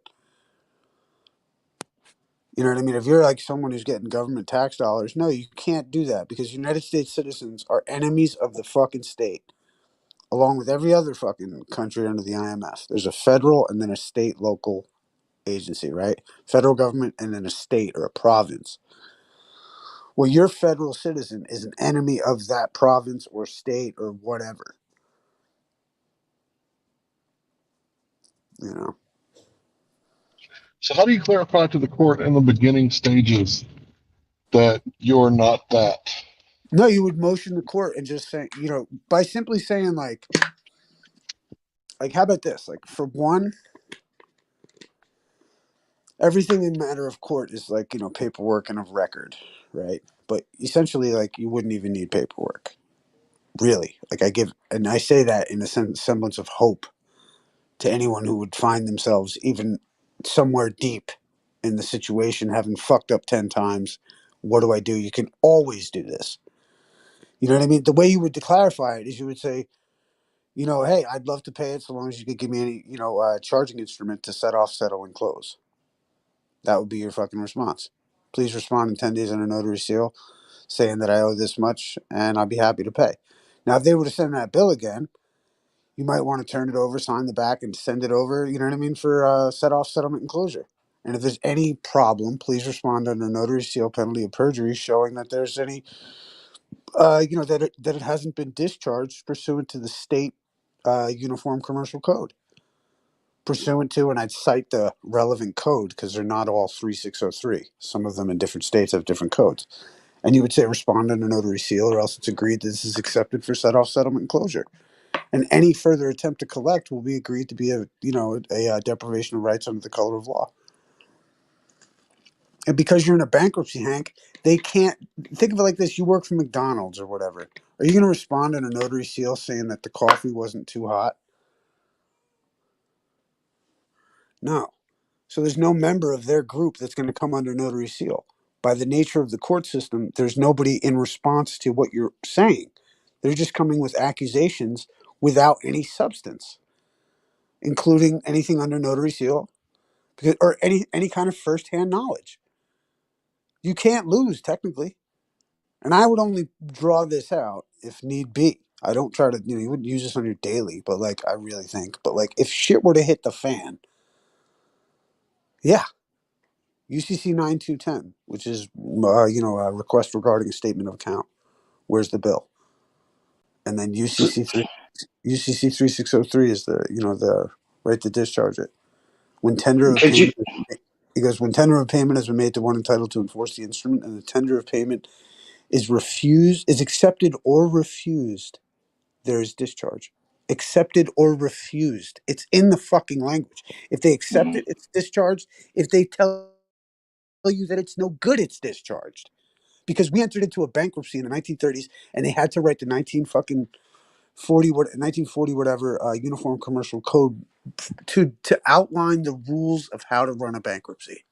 You know what I mean? If you're like someone who's getting government tax dollars, no, you can't do that because United States citizens are enemies of the fucking state, along with every other fucking country under the IMF. There's a federal and then a state local agency, right? Federal government and then a state or a province. Well, your federal citizen is an enemy of that province or state or whatever. You know? So how do you clarify to the court in the beginning stages that you're not that? No, you would motion the court and just say, you know, by simply saying like, how about this? Like, for one, everything in matter of court is like, you know, paperwork and of record, right? But essentially, like, you wouldn't even need paperwork, really. Like, I say that in a semblance of hope to anyone who would find themselves even somewhere deep in the situation, having fucked up 10 times. What do I do? You can always do this. You know what I mean? The way you would clarify it is you would say, you know, hey, I'd love to pay it so long as you could give me any, you know, charging instrument to set off, settle, and close. That would be your fucking response. Please respond in 10 days on a notary seal saying that I owe this much and I'll be happy to pay. Now, if they were to send that bill again, you might want to turn it over, sign the back, and send it over, you know what I mean, for set off, settlement, and closure. And if there's any problem, please respond under notary seal penalty of perjury showing that there's any, you know, that it hasn't been discharged pursuant to the state Uniform Commercial Code. Pursuant to, and I'd cite the relevant code because they're not all 3603. Some of them in different states have different codes. And you would say respond under notary seal, or else it's agreed that this is accepted for set off, settlement, and closure. And any further attempt to collect will be agreed to be a deprivation of rights under the color of law. And because you're in a bankruptcy, Hank, they can't think of it like this. You work for McDonald's or whatever. Are you going to respond in a notary seal saying that the coffee wasn't too hot? No. So there's no member of their group that's going to come under notary seal. By the nature of the court system, there's nobody in response to what you're saying. They're just coming with accusations without any substance, including anything under notary seal, or any kind of firsthand knowledge. You can't lose technically, and I would only draw this out if need be. I don't try to, you wouldn't use this on your daily, but like I really think, but like if shit were to hit the fan, yeah. UCC 9210, which is a request regarding a statement of account. Where's the bill? And then UCC 3603 is the right to discharge it. When tender of payment, he goes, when tender of payment has been made to one entitled to enforce the instrument, and the tender of payment is accepted or refused, there is discharge. Accepted or refused. It's in the fucking language. If they accept it, it's discharged. If they tell you that it's no good, it's discharged. Because we entered into a bankruptcy in the 1930s, and they had to write the 1940 whatever Uniform Commercial Code to outline the rules of how to run a bankruptcy.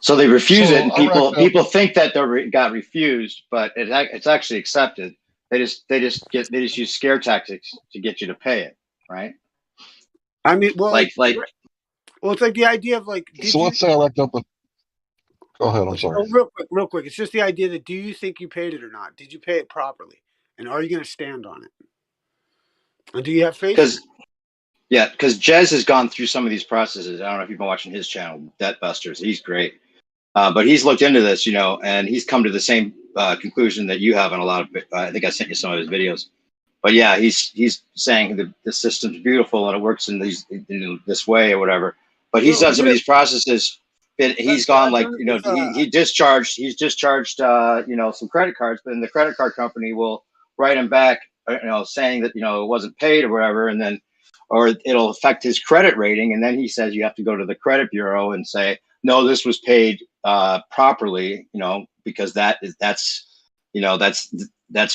So they refuse it, and people think that they got refused, but it's actually accepted. They just use scare tactics to get you to pay it, right? I mean, well, it's like the idea of like. So let's say I racked up. Go ahead. I'm sorry. Real quick. It's just the idea that do you think you paid it or not? Did you pay it properly, and are you going to stand on it? And do you have faith? Because Jez has gone through some of these processes. I don't know if you've been watching his channel, Debt Busters. He's great. But he's looked into this, and he's come to the same conclusion that you have on a lot of. I think I sent you some of his videos. But yeah, he's saying that the system's beautiful and it works in this way or whatever. But he's done some of these processes. He's gone like he's discharged some credit cards, but then the credit card company will write him back, saying that it wasn't paid or whatever, and then or it'll affect his credit rating, and then he says you have to go to the credit bureau and say no, this was paid properly, because that's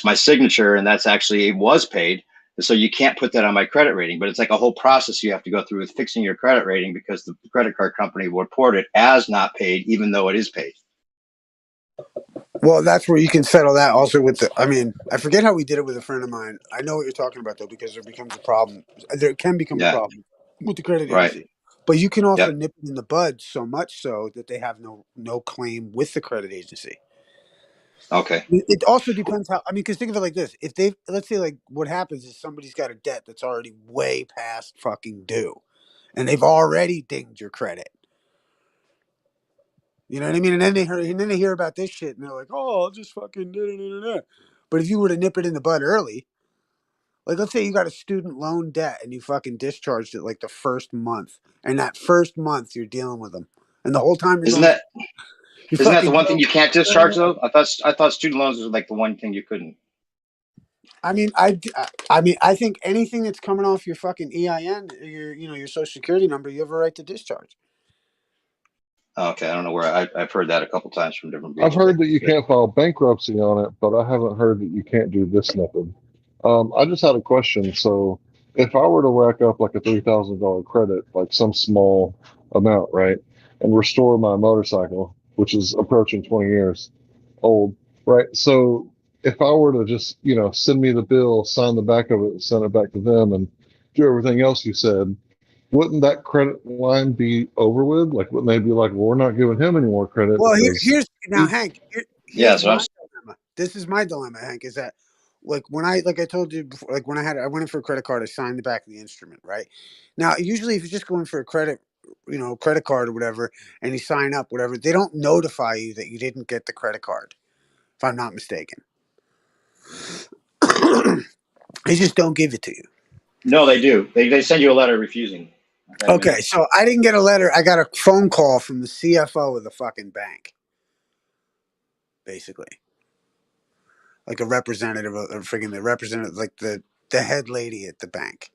my signature, and that's actually it was paid. So you can't put that on my credit rating, but it's like a whole process you have to go through with fixing your credit rating because the credit card company will report it as not paid, even though it is paid. Well, that's where you can settle that also with the, I mean, I forget how we did it with a friend of mine. I know what you're talking about though, because there becomes a problem. There can become a Yeah. problem with the credit Right. agency. But you can also Yep. nip it in the bud so much so that they have no claim with the credit agency. Okay. It also depends how, I mean, because think of it like this. If they, let's say like what happens is somebody's got a debt that's already way past fucking due and they've already dinged your credit. You know what I mean? And then they hear about this shit and they're like, oh, I'll just fucking da. But if you were to nip it in the bud early, like let's say you got a student loan debt and you fucking discharged it like the first month, and that first month you're dealing with them, and the whole time you're Isn't going, that the one thing you can't discharge though? I thought student loans was like the one thing you couldn't. I mean, I think anything that's coming off your fucking EIN, your social security number, you have a right to discharge. Okay, I don't know where I've heard that a couple times from different people. I've heard that you can't file bankruptcy on it, but I haven't heard that you can't do this method. I just had a question. So if I were to rack up like a $3,000 credit, like some small amount, right, and restore my motorcycle, which is approaching 20 years old, right? So if I were to just, send me the bill, sign the back of it, and send it back to them and do everything else you said, wouldn't that credit line be over with? Like, wouldn't they be like, well, we're not giving him any more credit? Well, because Hank. Yeah, Here's my dilemma. This is my dilemma, Hank. Is that like I told you before, like when I went in for a credit card, I signed the back of the instrument, right? Now, usually, if you're just going for a credit card or whatever, and you sign up, whatever, they don't notify you that you didn't get the credit card, if I'm not mistaken. They just don't give it to you. No, they do. They send you a letter refusing. Okay, so I didn't get a letter. I got a phone call from the CFO of the fucking bank, basically, like a representative of the representative, like the head lady at the bank.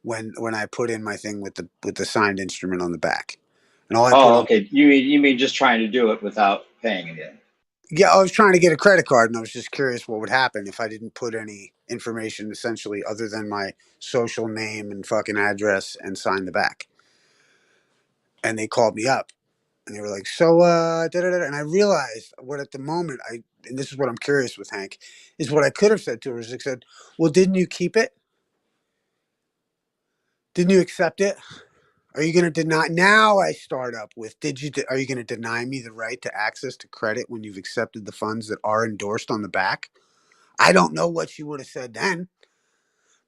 When I put in my thing with the signed instrument on the back, and all I put on. Okay. You mean just trying to do it without paying again? Yeah, I was trying to get a credit card, and I was just curious what would happen if I didn't put any information, essentially, other than my social name and fucking address, and sign the back. And they called me up, and they were like, "So, and I realized what at the moment and this is what I'm curious with Hank, is what I could have said to her is I said, "Well, didn't you keep it? Didn't you accept it? Are you going to deny?" Now I start up with, are you going to deny me the right to access to credit when you've accepted the funds that are endorsed on the back? I don't know what she would have said then,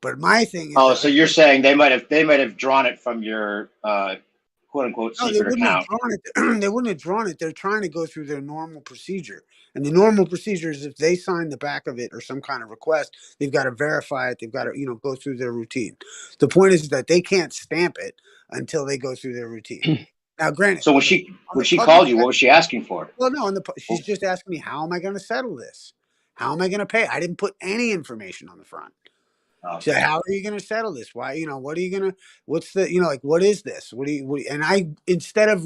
but my thing is. So you're saying they might have drawn it from your quote unquote secret account? They wouldn't have drawn it. They're trying to go through their normal procedure, and the normal procedure is if they sign the back of it or some kind of request, they've got to verify it. They've got to go through their routine. The point is that they can't stamp it until they go through their routine. Now, granted. So when she called you, what was she asking for? Well, no, she's just asking me, how am I going to settle this? How am I going to pay? I didn't put any information on the front. She said, how are you going to settle this? Why, what are you going to, what's the, what is this? And I, instead of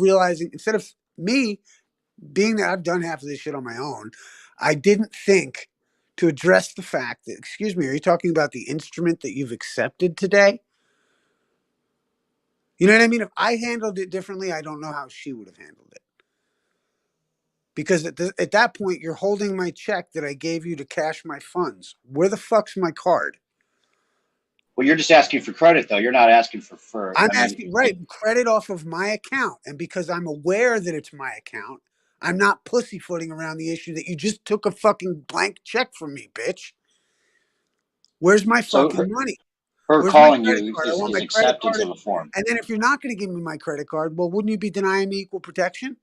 me being that I've done half of this shit on my own, I didn't think to address the fact that, excuse me, are you talking about the instrument that you've accepted today? You know what I mean? If I handled it differently, I don't know how she would have handled it. Because at that point, you're holding my check that I gave you to cash my funds. Where the fuck's my card? Well, you're just asking for credit, though. You're not asking for. I'm asking credit off of my account, and because I'm aware that it's my account, I'm not pussyfooting around the issue that you just took a fucking blank check from me, bitch. Where's my fucking money? Her calling you is acceptance of a form. And then if you're not going to give me my credit card, well, wouldn't you be denying me equal protection?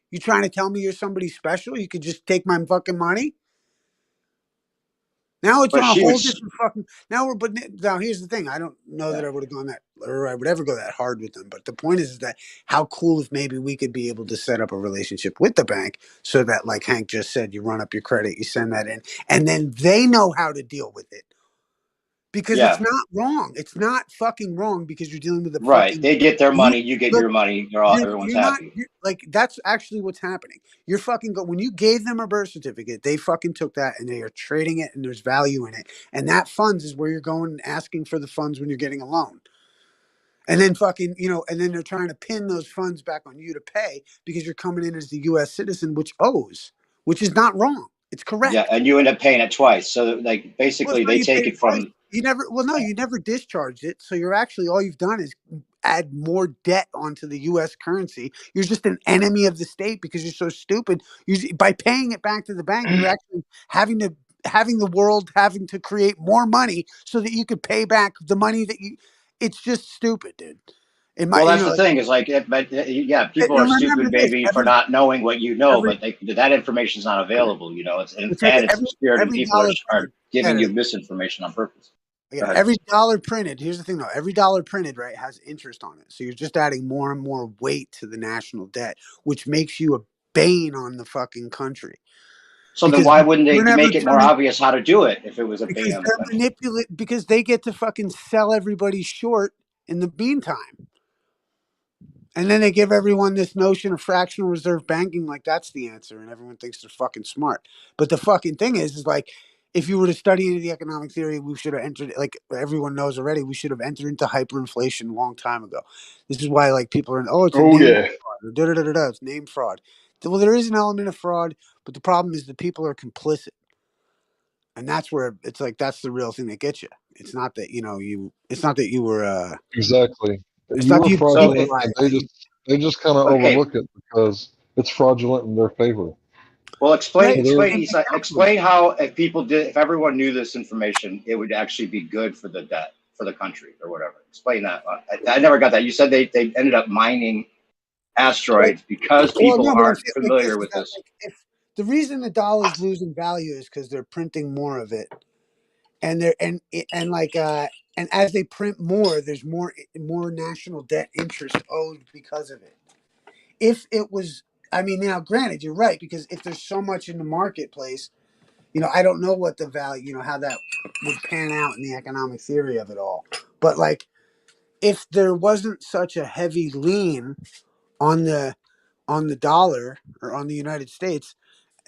You trying to tell me you're somebody special? You could just take my fucking money? Now it's on a whole different fucking. Now here's the thing. I don't know that I would have gone that, or I would ever go that hard with them. But the point is that how cool if maybe we could be able to set up a relationship with the bank so that, like Hank just said, you run up your credit, you send that in, and then they know how to deal with it. Because it's not wrong. It's not fucking wrong because you're dealing with a fucking. They get their money, you get your money. Everyone's happy. Like that's actually what's happening. You're fucking when you gave them a birth certificate, they fucking took that and they are trading it and there's value in it. And that funds is where you're going and asking for the funds when you're getting a loan. And then fucking, and then they're trying to pin those funds back on you to pay because you're coming in as the U.S. citizen, which is not wrong. It's correct. Yeah, and you end up paying it twice. So, like, basically, they take it from you never discharged it. So you're actually all you've done is add more debt onto the U.S. currency. You're just an enemy of the state because you're so stupid. By paying it back to the bank, you're actually having the world having to create more money so that you could pay back the money that you. It's just stupid, dude. That's the thing is like, people are stupid, baby, for not knowing what you know, but that information is not available. It's the spirit, and people are giving you misinformation on purpose. Every dollar printed. Here's the thing, though. Every dollar printed, right, has interest on it. So you're just adding more and more weight to the national debt, which makes you a bane on the fucking country. So then why wouldn't they make it more obvious how to do it if it was a bane on the country? Because they get to fucking sell everybody short in the meantime. And then they give everyone this notion of fractional reserve banking like that's the answer, and everyone thinks they're fucking smart. But the fucking thing is like, if you were to study into the economic theory, we should have entered, like everyone knows already, we should have entered into hyperinflation a long time ago. This is why like people are it's fraud, it's name fraud. Well, there is an element of fraud, but the problem is that people are complicit. And that's where it's like that's the real thing that gets you. It's not that it's not that you were exactly. It's you not were you fraudulent, and they just kind of overlook it because it's fraudulent in their favor. Well, explain how if everyone knew this information, it would actually be good for the debt for the country or whatever. Explain that. I never got that. You said they ended up mining asteroids because people aren't familiar with this. If the reason the dollar's losing value is because they're printing more of it, and and as they print more, there's more national debt interest owed because of it. If it was, now granted, you're right, because if there's so much in the marketplace, I don't know what the value, how that would pan out in the economic theory of it all. But like, if there wasn't such a heavy lien on the dollar or on the United States,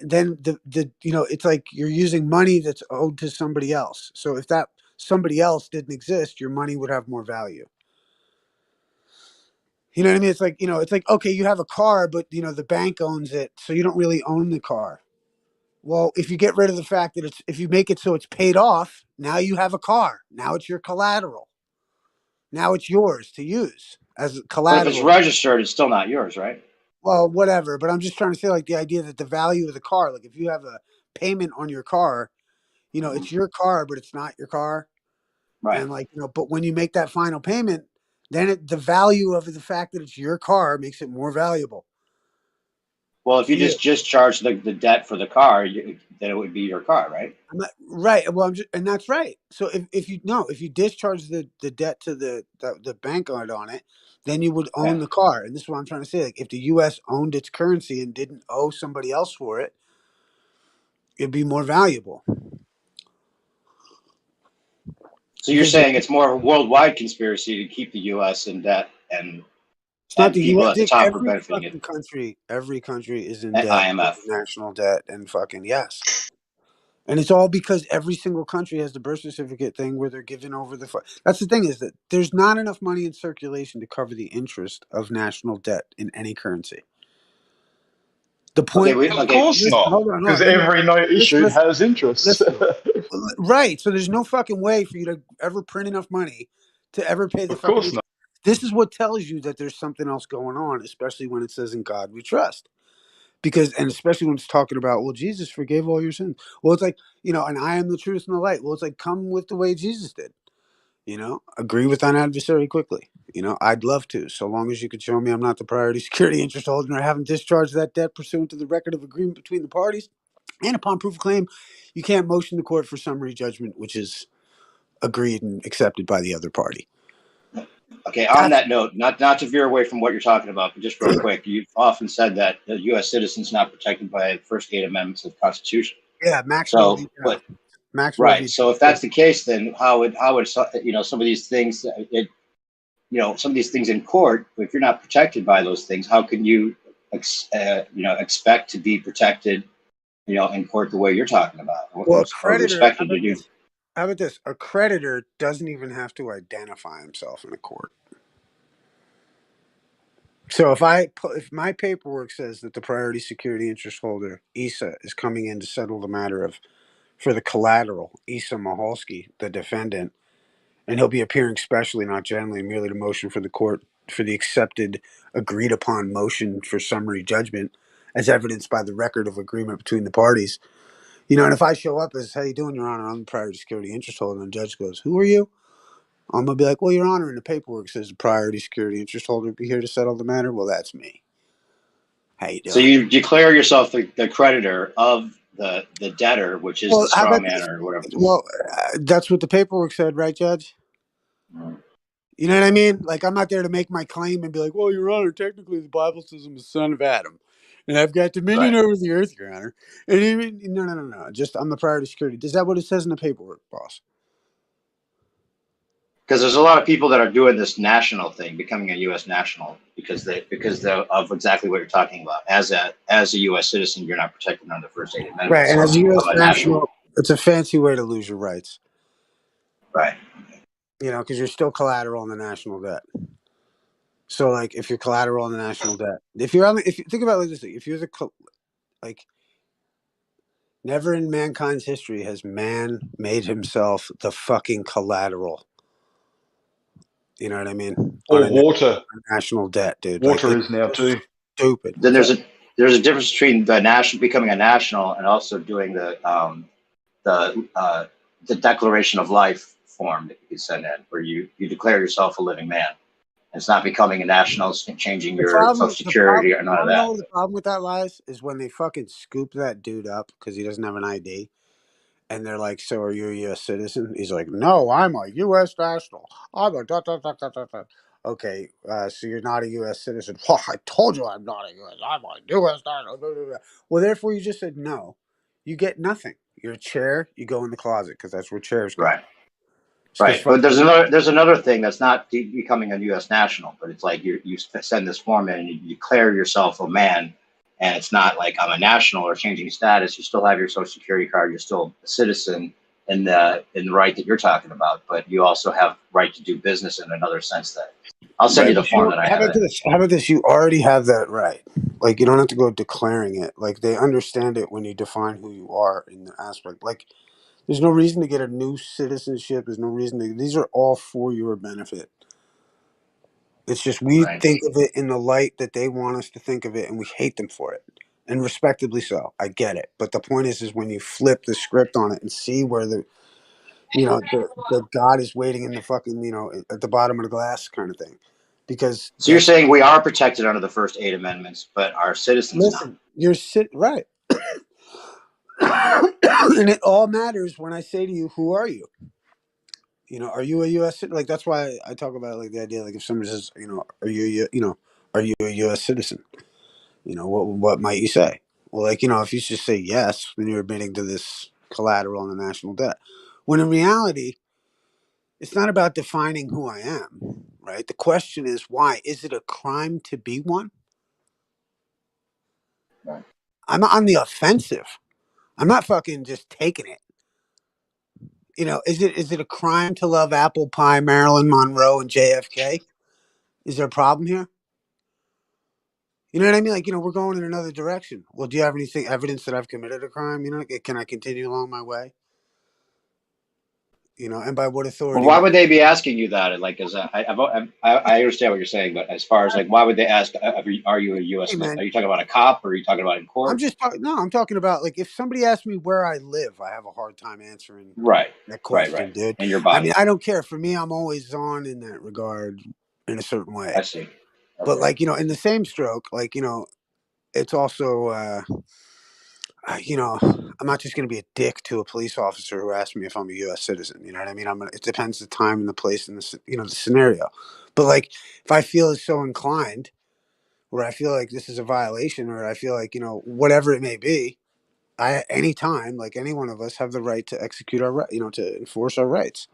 then the it's like you're using money that's owed to somebody else. So if that somebody else didn't exist, your money would have more value. You know what I mean? It's like, okay, you have a car, but the bank owns it, so you don't really own the car. Well, if you get rid of the fact that if you make it so it's paid off, now you have a car. Now it's your collateral. Now it's yours to use as collateral. But if it's registered, it's still not yours, right? Well, whatever. But I'm just trying to say, like, the idea that the value of the car, like if you have a payment on your car, it's your car, but it's not your car. Right. And but when you make that final payment, then the value of the fact that it's your car makes it more valuable. Well, if you just discharge the debt for the car, then it would be your car, right? Right. Well, and that's right. So if you discharge the debt to the bank on it, then you would own the car. And this is what I'm trying to say. Like, if the U.S. owned its currency and didn't owe somebody else for it, it'd be more valuable. So you're saying it's more of a worldwide conspiracy to keep the U.S. in debt, and it's not the people U.S. at the top are benefiting it. Every country is in and debt, IMF, national debt, and fucking yes. And it's all because every single country has the birth certificate thing where they're giving over the. That's the thing, is that there's not enough money in circulation to cover the interest of national debt in any currency. The point, of course not, because every note issued has interest. Right. So there's no fucking way for you to ever print enough money to ever pay the. Of course not. This is what tells you that there's something else going on, especially when it says "In God We Trust." And especially when it's talking about, well, Jesus forgave all your sins. Well, it's like, and I am the truth and the light. Well, it's like, come with the way Jesus did. Agree with thine adversary quickly. I'd love to, so long as you could show me I'm not the priority security interest holder and I haven't discharged that debt pursuant to the record of agreement between the parties. And upon proof of claim, you can't motion the court for summary judgment, which is agreed and accepted by the other party. Okay, on that note, not to veer away from what you're talking about, but just real quick, you've often said that the U.S. citizen's not protected by the first 8 amendments of the Constitution. Yeah, maximum. Maxwell Right. v. So if that's the case, then how would some of these things some of these things in court, if you're not protected by those things, how can you expect to be protected in court the way you're talking about, Well, a or creditor. respected to you? How about this? A creditor doesn't even have to identify himself in a court. So if my paperwork says that the priority security interest holder, Issa, is coming in to settle the matter for the collateral, Issa Mahalski, the defendant, and he'll be appearing specially, not generally, merely to motion for the court for the accepted, agreed upon motion for summary judgment, as evidenced by the record of agreement between the parties. And if I show up as, "How you doing, Your Honor? I'm the priority security interest holder," and the judge goes, "Who are you?" I'm gonna be like, "Well, Your Honor, in the paperwork says the priority security interest holder be here to settle the matter." Well, that's me. How you doing? So you declare yourself the creditor of the debtor, which is the How straw about man this? or whatever. Well, that's what the paperwork said, right, Judge? You know what I mean? Like, I'm not there to make my claim and be like, "Well, Your Honor, technically the Bible says I'm the son of Adam, and I've got dominion over the earth, Your Honor." And no. Just I'm the priority security. Is that what it says in the paperwork, boss? Because there's a lot of people that are doing this national thing, becoming a U.S. national, because of exactly what you're talking about. As a U.S. citizen, you're not protected under the first 8 amendments. Right, and as a you U.S. become a national, it's a fancy way to lose your rights. Right. Because you're still collateral on the national debt. So, like, if you're collateral on the national debt, if you think about it like this, if you're never in mankind's history has man made himself the fucking collateral. You know what I mean? Or water. National debt, dude. Water is now too. Stupid. Then there's a difference between becoming a national and also doing the Declaration of Life form that you send in, where you declare yourself a living man. It's not becoming a national, changing your social security or none of that. The problem with that lies is when they fucking scoop that dude up because he doesn't have an ID. And they're like, "So are you a U.S. citizen?" He's like, "No, I'm a U.S. national. I'm a da da da da da da." Okay, so you're not a U.S. citizen. Well, I told you I'm not a U.S. I'm a U.S. national. Well, therefore, you just said no. You get nothing. You're a chair. You go in the closet because that's where chairs go. Right. Right. But there's another thing that's not becoming a U.S. national, but it's like you send this form in and you declare yourself a man. And it's not like I'm a national or changing status. You still have your social security card. You're still a citizen in the right that you're talking about. But you also have right to do business in another sense. That I'll send you the form that I have. How about this? You already have that right. Like, you don't have to go declaring it. Like, they understand it when you define who you are in the aspect. Like, there's no reason to get a new citizenship. There's no reason to. These are all for your benefit. It's just we think of it in the light that they want us to think of it, and we hate them for it, and respectably so. I get it, but the point is when you flip the script on it and see where the God is waiting in the fucking at the bottom of the glass kind of thing, because so you're saying we are protected under the first 8 amendments, but our citizens not. You're right, and it all matters when I say to you, "Who are you?" Are you a U.S. citizen? Like, that's why I talk about like the idea, like if somebody says, are you a U.S. citizen? What might you say? Well, like, if you just say yes, then you're admitting to this collateral on the national debt. When in reality, it's not about defining who I am, right? The question is, why? Is it a crime to be one? Right. I'm on the offensive. I'm not fucking just taking it. Is it a crime to love apple pie, Marilyn Monroe, and JFK? Is there a problem here? You know what I mean? Like, we're going in another direction. Well, do you have evidence that I've committed a crime? Can I continue along my way? And by what authority? Well, why would they be asking you that? Like, I understand what you're saying, but as far as like, why would they ask? Are you a U.S. Are you talking about a cop, or are you talking about in court? I'm talking about, like, if somebody asks me where I live, I have a hard time answering that question, dude. In your body. I mean, I don't care. For me, I'm always on in that regard in a certain way. I see. Okay. But like, in the same stroke, like, it's also, I'm not just going to be a dick to a police officer who asks me if I'm a U.S. citizen. You know what I mean? It depends the time and the place and the scenario. But like, if I feel so inclined, where I feel like this is a violation, or I feel like whatever it may be, any time, like any one of us, have the right to execute our right, to enforce our rights,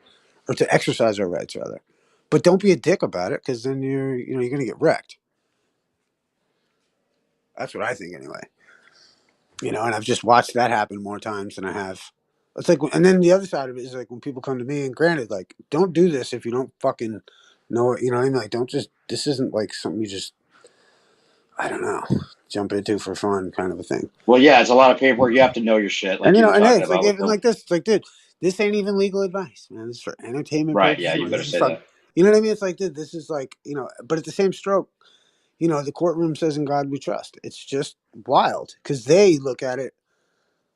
or to exercise our rights rather. But don't be a dick about it, because then you're going to get wrecked. That's what I think anyway. And I've just watched that happen more times than I have. It's like, and then the other side of it is like when people come to me, and granted, like, don't do this if you don't fucking know it. You know what I mean? Like, don't just. This isn't like something you just, I don't know, jump into for fun kind of a thing. Well, yeah, it's a lot of paperwork. You have to know your shit. Like And you were and hey, talking it's like about. even like this. It's like, dude, this ain't even legal advice, man. This is for entertainment Right? purposes. Yeah, you better This is say fuck. that. You know what I mean? It's like, dude, this is like, but at the same stroke, the courtroom says, "In God we trust." It's just wild because they look at it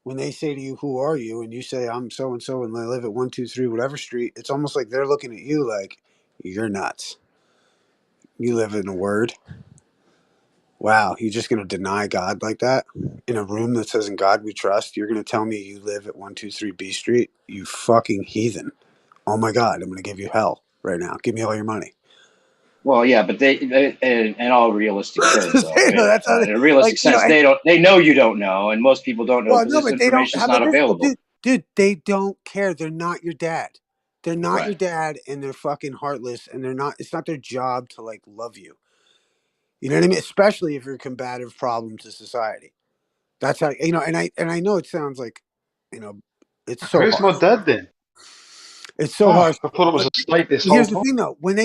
when they say to you, "Who are you?" and you say, "I'm so and so, and I live at 123 whatever street." It's almost like they're looking at you like you're nuts. You live in a word. Wow, you're just going to deny God like that in a room that says, "In God we trust"? You're going to tell me you live at 123 B Street? You fucking heathen. Oh my God, I'm going to give you hell right now. Give me all your money. Well, yeah, but they in all realistic terms, though, That's how in a realistic sense, they know you don't know, and most people don't know well, because no, this but they don't. information is How not about this? Well, available. dude, they don't care. They're not your dad. They're not your Right. dad, and they're fucking heartless, and they're not. It's not their job to like love you. You know what I mean? Especially if you're a combative problem to society. That's how And I know it sounds like, it's so Who's my harsh. dad then? It's so harsh. Fuck, I thought it was a state this whole Here's the time. thing, though. When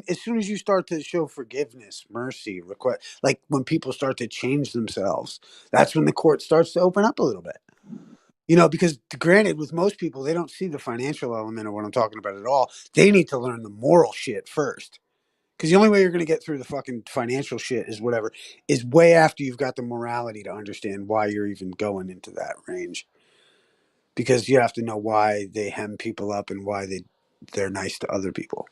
as soon as you start to show forgiveness, mercy, request, like when people start to change themselves, that's when the court starts to open up a little bit. Because granted, with most people, they don't see the financial element of what I'm talking about at all. They need to learn the moral shit first. Because the only way you're going to get through the fucking financial shit is way after you've got the morality to understand why you're even going into that range. Because you have to know why they hem people up and why they're nice to other people.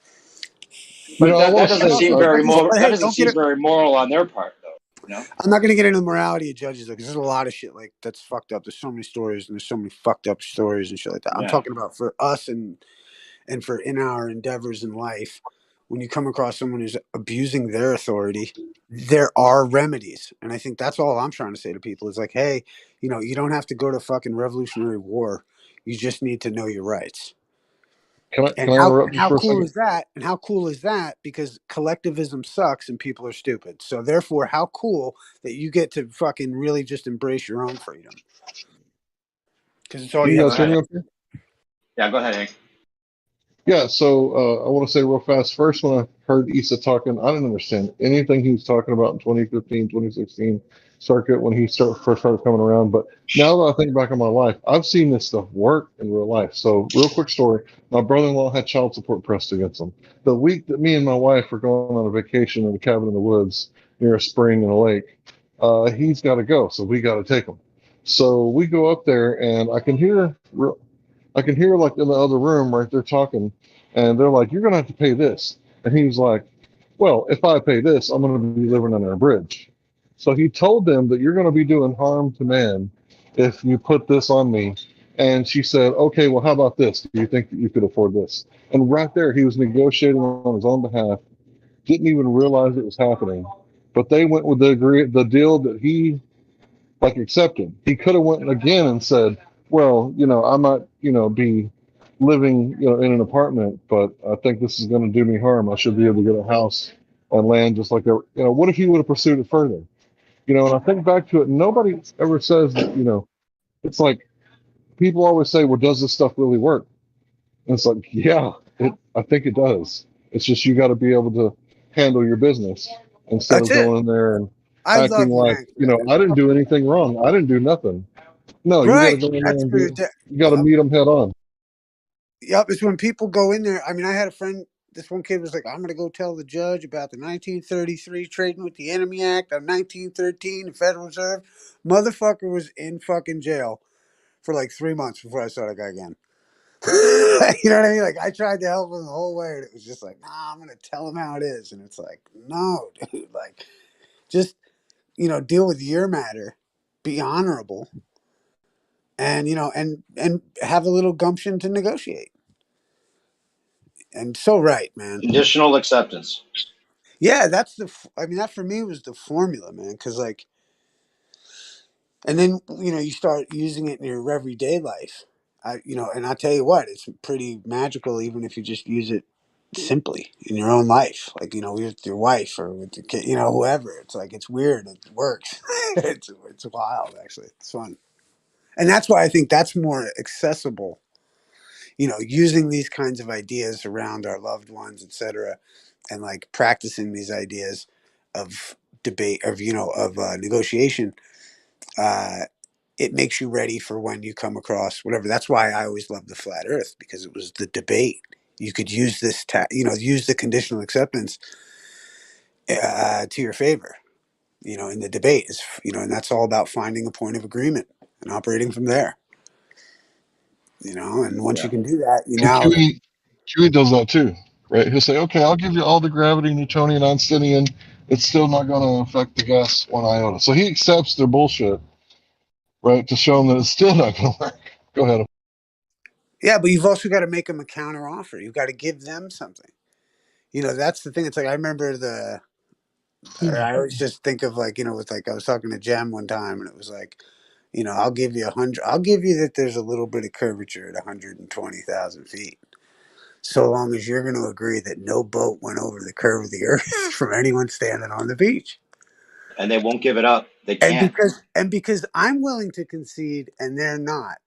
You But know, I that want to doesn't say, seem very moral. But That hey, doesn't seem very moral on their part, though. I'm not going to get into the morality of judges, though, because there's a lot of shit like that's fucked up. There's so many stories, and there's so many fucked up stories and shit like that. Yeah. I'm talking about for us and for in our endeavors in life. When you come across someone who's abusing their authority, there are remedies. And I think that's all I'm trying to say to people is like, hey, you don't have to go to fucking Revolutionary War. You just need to know your rights. Can I interrupt just for a second? And how cool is that? Because collectivism sucks and people are stupid. So therefore, how cool that you get to fucking really just embrace your own freedom. Because it's all You you guys hear me have. up here? Yeah, go ahead, Hank. Yeah, so I want to say real fast. First, when I heard Issa talking, I didn't understand anything he was talking about in 2015, 2016 circuit when he first started coming around. But now that I think back on my life, I've seen this stuff work in real life. So, real quick story. My brother-in-law had child support pressed against him. The week that me and my wife were going on a vacation in a cabin in the woods near a spring and a lake, he's got to go, so we got to take him. So we go up there, and I can hear like in the other room right there talking, and they're like, "You're gonna have to pay this," and he was like, "Well, if I pay this, I'm gonna be living under a bridge." So he told them that you're gonna be doing harm to man if you put this on me. And she said, "Okay, well, how about this? Do you think that you could afford this?" And right there, he was negotiating on his own behalf. Didn't even realize it was happening, but they went with the deal that he like accepted. He could have went again and said, well, I might, be living, in an apartment, but I think this is going to do me harm. I should be able to get a house and land just like what if he would have pursued it further? And I think back to it, nobody ever says that, it's like people always say, well, does this stuff really work? And it's like, yeah, I think it does. It's just you got to be able to handle your business instead of going in there and acting like, I didn't do anything wrong. I didn't do nothing. No, you got to go in there and you got to meet them head on. Yep, it's when people go in there. I mean, I had a friend. This one kid was like, "I'm going to go tell the judge about the 1933 Trading with the Enemy Act of 1913, the Federal Reserve." Motherfucker was in fucking jail for like 3 months before I saw that guy again. You know what I mean? Like, I tried to help him the whole way, and it was just like, "Nah, I'm going to tell him how it is." And it's like, no, dude, like, just deal with your matter, be honorable, and and have a little gumption to negotiate. And so right, man. Conditional acceptance. Yeah, that for me was the formula, man. Because And then, you know, you start using it in your everyday life. And I'll tell you what, it's pretty magical, even if you just use it simply in your own life, like, you know, with your wife or with your kid, you know, whoever. It's like, it's weird. It works. It's wild, actually. It's fun. And that's why I think that's more accessible, you know, using these kinds of ideas around our loved ones, etc., and like practicing these ideas of debate, of, you know, of negotiation. It makes you ready for when you come across whatever. That's why I always loved the flat Earth, because it was the debate. You could use this, use the conditional acceptance to your favor. You know, in the debate is, you know, and that's all about finding a point of agreement and operating from there. You know, and once you can do that, you And now. QE does that too, right? He'll say, okay, I'll give you all the gravity, Newtonian, Einsteinian. It's still not going to affect the gas one iota. So he accepts their bullshit, right, to show them that it's still not going to work. Go ahead. Yeah, but you've also got to make them a counter offer. You've got to give them something. You know, that's the thing. It's like, I remember I always just think of, like, you know, with, like, I was talking to Jem one time, and it was like, you know, I'll give you 100. I'll give you that there's a little bit of curvature at 120,000 feet, so long as you're going to agree that no boat went over the curve of the earth from anyone standing on the beach. And they won't give it up. They And can't. because I'm willing to concede and they're not.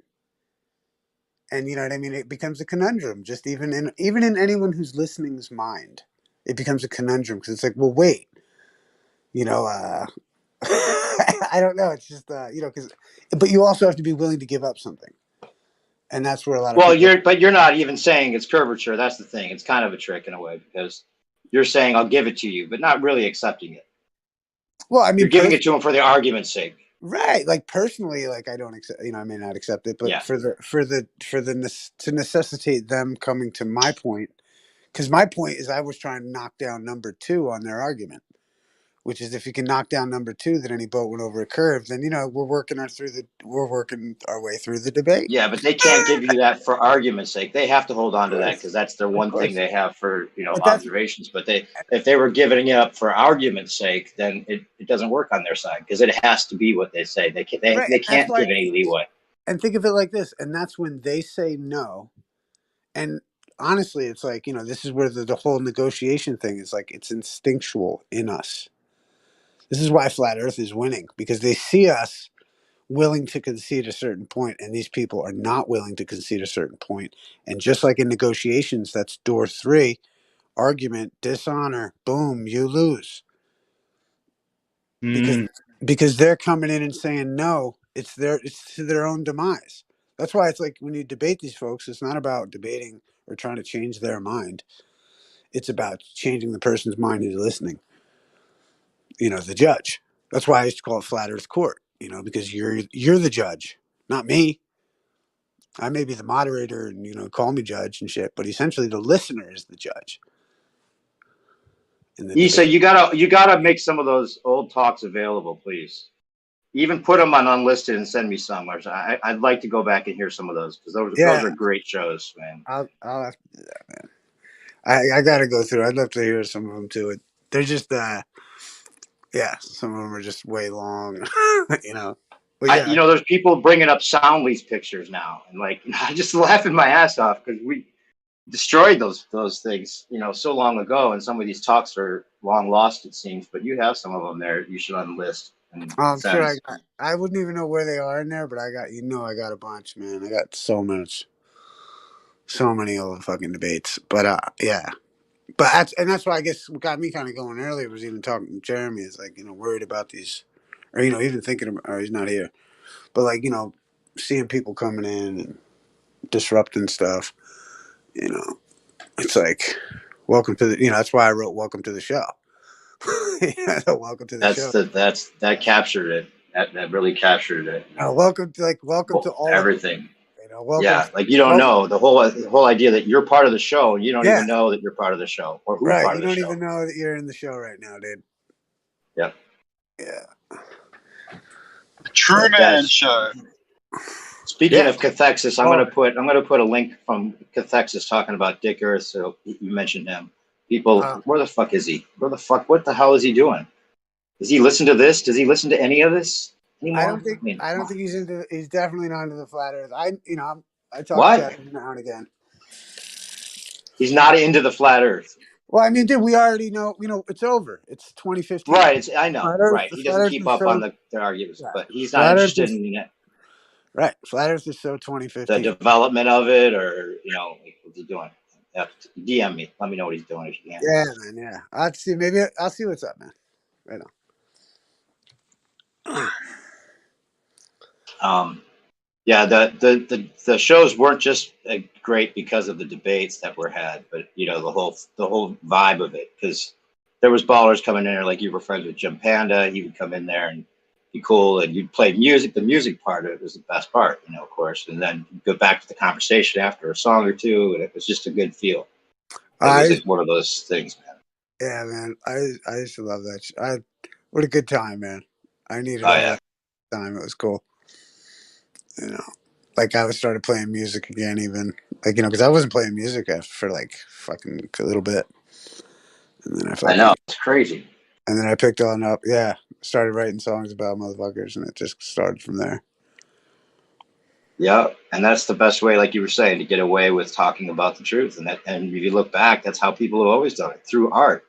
And you know what I mean? It becomes a conundrum, just even in anyone who's listening's mind. It becomes a conundrum, because it's like, well, wait, you know, I don't know. It's just, you know, but you also have to be willing to give up something. And that's where a lot of Well, people. you're not even saying it's curvature. That's the thing. It's kind of a trick in a way, because you're saying I'll give it to you, but not really accepting it. Well, I mean, You're giving it to them for the argument's sake. right? Like, personally, like, I don't accept. You know, I may not accept it, but Yeah. to necessitate them coming to my point, because my point is, I was trying to knock down number 2 on their argument, which is, if you can knock down number 2 that any boat went over a curve, then, you know, we're working our way through the debate. Yeah, but they can't give you that for argument's sake. They have to hold on to that, because that's their one thing course. they have for, you know, But observations. But if they were giving it up for argument's sake, then it doesn't work on their side, because it has to be what they say. They can't give any leeway. And think of it like this, and that's when they say no. And honestly, it's like, you know, this is where the whole negotiation thing is, like, it's instinctual in us. This is why Flat Earth is winning, because they see us willing to concede a certain point, and these people are not willing to concede a certain point. And just like in negotiations, that's door 3: argument, dishonor, boom, you lose. Because they're coming in and saying no, it's to their own demise. That's why it's like, when you debate these folks, it's not about debating or trying to change their mind. It's about changing the person's mind who's listening. You know, the judge. That's why I used to call it Flat Earth Court. You know, because you're the judge, not me. I may be the moderator and, you know, call me judge and shit, but essentially the listener is the judge in the Issa, debate. you gotta make some of those old talks available, please. Even put them on unlisted and send me some. I'd like to go back and hear some of those, because those are great shows, man. I'll have to do that, man. I got to go through. I'd love to hear some of them too. They're just, yeah, some of them are just way long, you know. But yeah, There's people bringing up Soundly's pictures now, and like, I just laughing my ass off, because we destroyed those things, you know, so long ago, and some of these talks are long lost, it seems. But you have some of them there. You should unlist. And I'm sure I wouldn't even know where they are in there, but I got a bunch, man. I got so many old fucking debates. But yeah. But that's why I guess what got me kind of going earlier was even talking to Jeremy. Is like, you know, worried about these, or, you know, even thinking about, or he's not here, but, like, you know, seeing people coming in and disrupting stuff. You know, it's like, welcome to the. You know, that's why I wrote "Welcome to the Show." Welcome to the show. That captured it. That really captured it. Welcome to all everything. You know, welcome. Yeah, like, you don't know the whole idea that you're part of the show, and you don't even know that you're part of the show, or who's part of the show. You don't even know that you're in the show right now, dude. Yep. Yeah. Truman Show. Speaking of cathexis, I'm gonna put a link from cathexis talking about Dick Earth. So you mentioned him. People, where the fuck is he? What the hell is he doing? Does he listen to this? Does he listen to any of this? anymore? I don't think he's into. He's definitely not into the flat Earth. I talk What? to him now and again. He's not into the flat Earth. Well, I mean, dude, we already know. It's over. It's 2015. Right. I know. Flat Earth, right. He doesn't keep up on the arguments, yeah. but he's not Flat Earth interested is, in it. Right. Flat Earth is so The 2015. development of it, or what's he doing? DM me. Let me know what he's doing if you can. Yeah, man. Yeah, I'll see. Maybe I'll see what's up, man. Right on. Yeah, the shows weren't just great because of the debates that were had, but the whole vibe of it, because there was ballers coming in there, like you were friends with Jim Panda. He would come in there and be cool, and you'd play music. The music part of it was the best part, of course, and then you'd go back to the conversation after a song or two, and it was just a good feel. It was like one of those things, man. Yeah, man. I used to love that. What a good time, man. I needed all that time. It was cool. Like I started playing music again, even because I wasn't playing music for like fucking a little bit, and then I know, it's crazy. And then I picked on up, started writing songs about motherfuckers, and it just started from there. Yeah, and that's the best way, like you were saying, to get away with talking about the truth. And if you look back, that's how people have always done it, through art.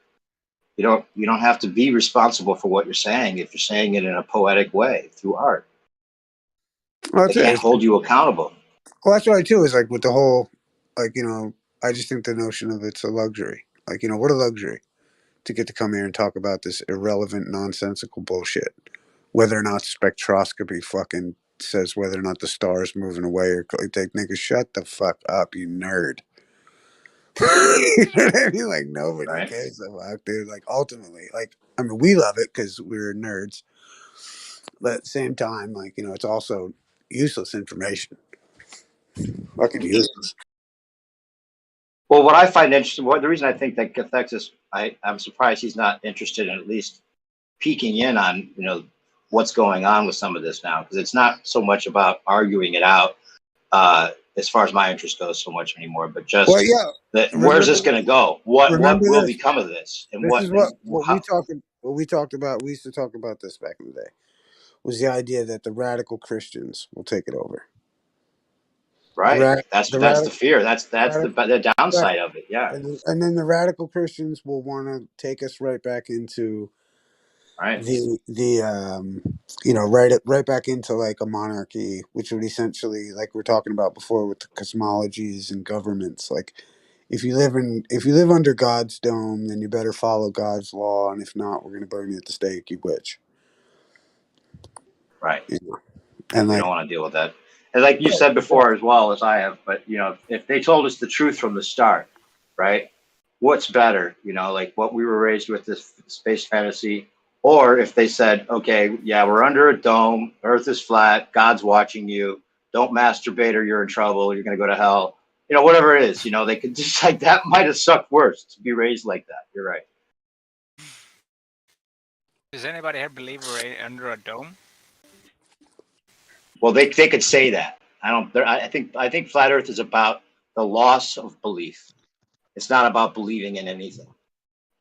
You don't have to be responsible for what you're saying if you're saying it in a poetic way through art. Well, they can't hold you accountable. Well, that's right too. Is like with the whole, I just think the notion of it's a luxury. What a luxury to get to come here and talk about this irrelevant, nonsensical bullshit. Whether or not spectroscopy fucking says whether or not the star is moving away or like, nigga, shut the fuck up, you nerd. You know what I mean? Like nobody cares the fuck, dude. Like ultimately, we love it because we're nerds, but at the same time, it's also useless information. Fucking useless. Well, what I find interesting, the reason I think that Cathexis, I'm surprised he's not interested in at least peeking in on, what's going on with some of this now, because it's not so much about arguing it out, as far as my interest goes, so much anymore, but just where's this going to go? What will become of this? And this is what we talked about. We used to talk about this back in the day. Was the idea that the radical Christians will take it over? Right. That's the fear. That's the downside of it. Yeah. And then the radical Christians will want to take us right back into right back into like a monarchy, which would essentially, like we're talking about before with the cosmologies and governments, like if you live under God's dome, then you better follow God's law, and if not, we're gonna burn you at the stake, you witch. Right. And we don't want to deal with that. And like you said before, as well as I have, but if they told us the truth from the start, right? What's better, like what we were raised with, this space fantasy, or if they said, okay, yeah, we're under a dome, Earth is flat, God's watching you, don't masturbate or you're in trouble, you're going to go to hell, whatever it is, they could just that might have sucked worse to be raised like that. You're right. Does anybody here believe we're under a dome? Well, they could say that. I think flat Earth is about the loss of belief. It's not about believing in anything.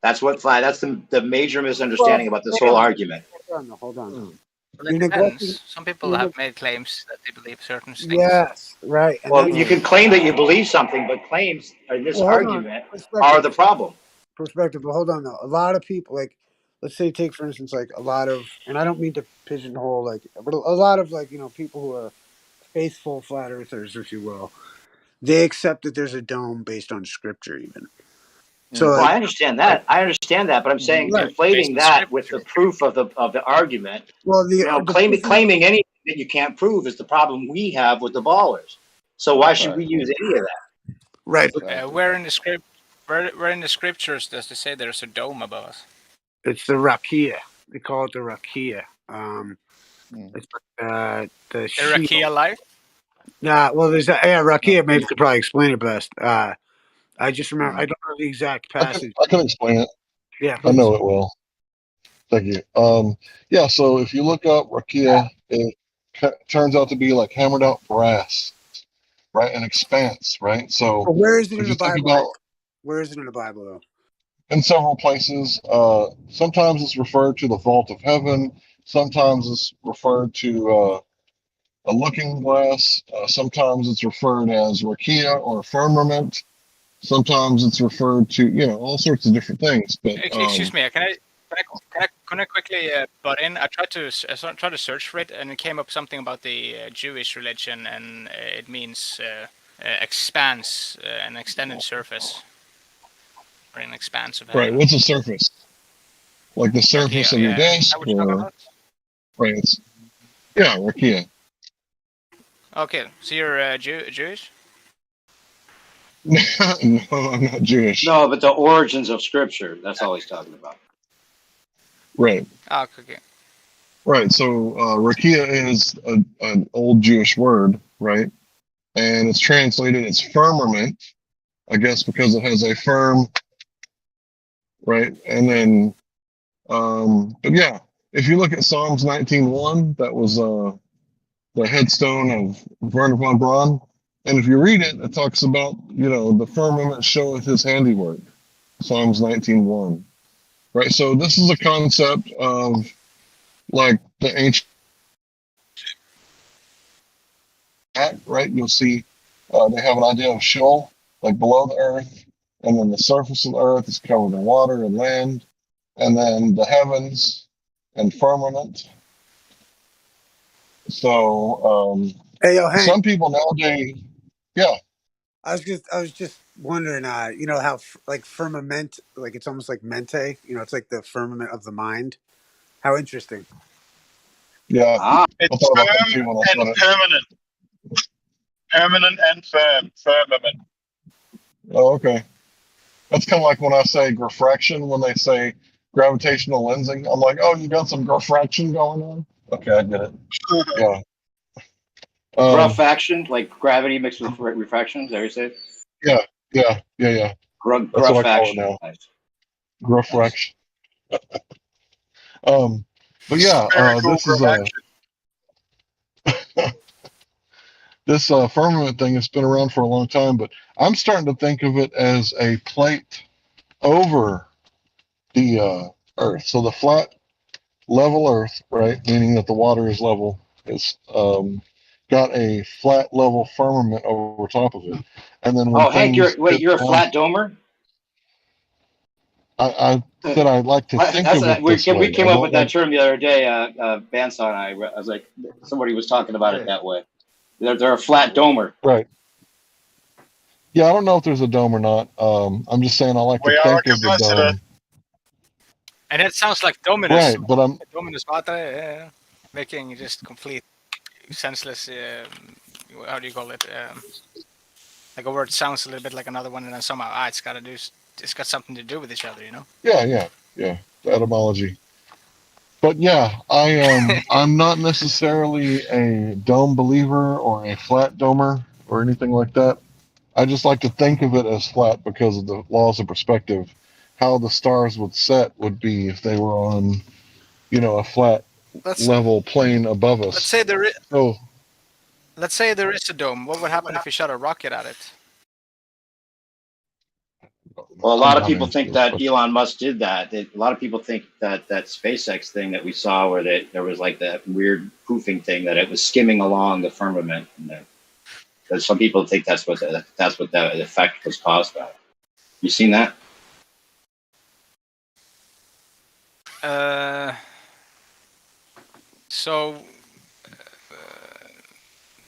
That's the major misunderstanding about this whole argument. Hold on. Well, it depends. Some people have made claims that they believe certain things. Yes, right. And well, you can claim that you believe something, but claims in this argument are the problem. Perspective, but hold on though. A lot of people, let's say, take for instance, a lot of, and I don't mean to pigeonhole, but a lot of people who are faithful flat earthers, if you will, they accept that there's a dome based on scripture, even. So I understand that. But I'm saying conflating that with the proof of the argument. Well, claiming anything that you can't prove is the problem we have with the ballers. So why should we use any of that? Right. Where in the scriptures does it say there's a dome above us? It's the rakia. They call it the rakia. It's the rakia life. Nah, well, there's rakia. Maybe could probably explain it best. I just remember. I don't know the exact passage. I can explain it. Yeah, please. I know it will. Thank you. Yeah. So if you look up rakia, it turns out to be like hammered out brass, right? An expanse, right? So where is it in the Bible? Where is it in the Bible, though? In several places. Sometimes it's referred to the vault of heaven. Sometimes it's referred to a looking glass. Sometimes it's referred as rakia or firmament. Sometimes it's referred to, all sorts of different things. But Excuse me, can I quickly butt in? I tried to search for it, and it came up something about the Jewish religion, and it means expanse, an extended surface, or an expanse of heaven. right, what's a surface? Like the surface Rakia, of your Is that desk, what you're talking about? right? Yeah, rakia. Okay, so you're Jewish? No, I'm not Jewish. No, but the origins of Scripture. That's all he's talking about. Right. Oh, okay. Right. So rakia is an old Jewish word, right? And it's translated as firmament, I guess, because it has a firm, right? And then, but yeah, if you look at Psalms 19:1, that was the headstone of Werner von Braun. And if you read it, it talks about, the firmament showeth his handiwork. Psalms 19:1. Right. So this is a concept of like the ancient, right? You'll see they have an idea of Sheol, like below the earth, and then the surface of the earth is covered in water and land, and then the heavens and firmament. So Hey, yo, Hank. some people nowadays, yeah. I was just wondering, how like firmament, like it's almost like mente. It's like the firmament of the mind. How interesting. Yeah, I It's thought about that firm too when I saw and it. permanent. Permanent and firm. Firmament. Oh, okay. That's kind of like when I say graphraction, when they say gravitational lensing. I'm like, oh, you got some graphraction going on? Okay, I get it. Yeah. Gruff action, like gravity mixed with refraction. Is that what you say? Yeah. Gruff That's what I call action. it now. Nice. Graphraction. But yeah, this is this firmament thing has been around for a long time, but I'm starting to think of it as a plate over the Earth. So the flat, level Earth, right, meaning that the water is level, is got a flat, level firmament over top of it. And then when Hank, you're a flat domer? I said I'd like to think of it this way. We came up with that term the other day. Bandsaw and I was like, somebody was talking about it that way. They're a flat domer. Right. Yeah, I don't know if there's a dome or not. I'm just saying I like to think of the dome. And it sounds like Dominus. Right, but Dominus Vatre, making just complete senseless. How do you call it? Like a word sounds a little bit like another one, and then somehow it's got something to do with each other, Yeah. The etymology. But yeah, I'm not necessarily a dome believer or a flat domer or anything like that. I just like to think of it as flat because of the laws of perspective. How the stars would set would be if they were on, a flat level plane above us. Let's say there is a dome. What would happen if you shot a rocket at it? Well, a lot of people think that Elon Musk did that. A lot of people think that SpaceX thing that we saw, where there was like that weird poofing thing, that it was skimming along the firmament. Because some people think that's what the effect was caused by. You seen that?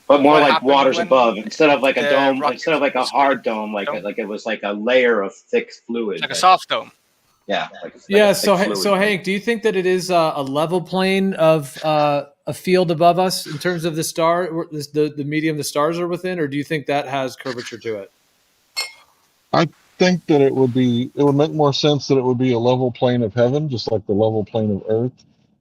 But more like waters above, instead of like a dome, instead of like a hard dome, like it was like a layer of thick fluid, like a soft dome. Yeah. So Hank, do you think that it is a level plane of a field above us in terms of the star, the medium the stars are within, or do you think that has curvature to it? I think that it would make more sense that it would be a level plane of heaven, just like the level plane of Earth.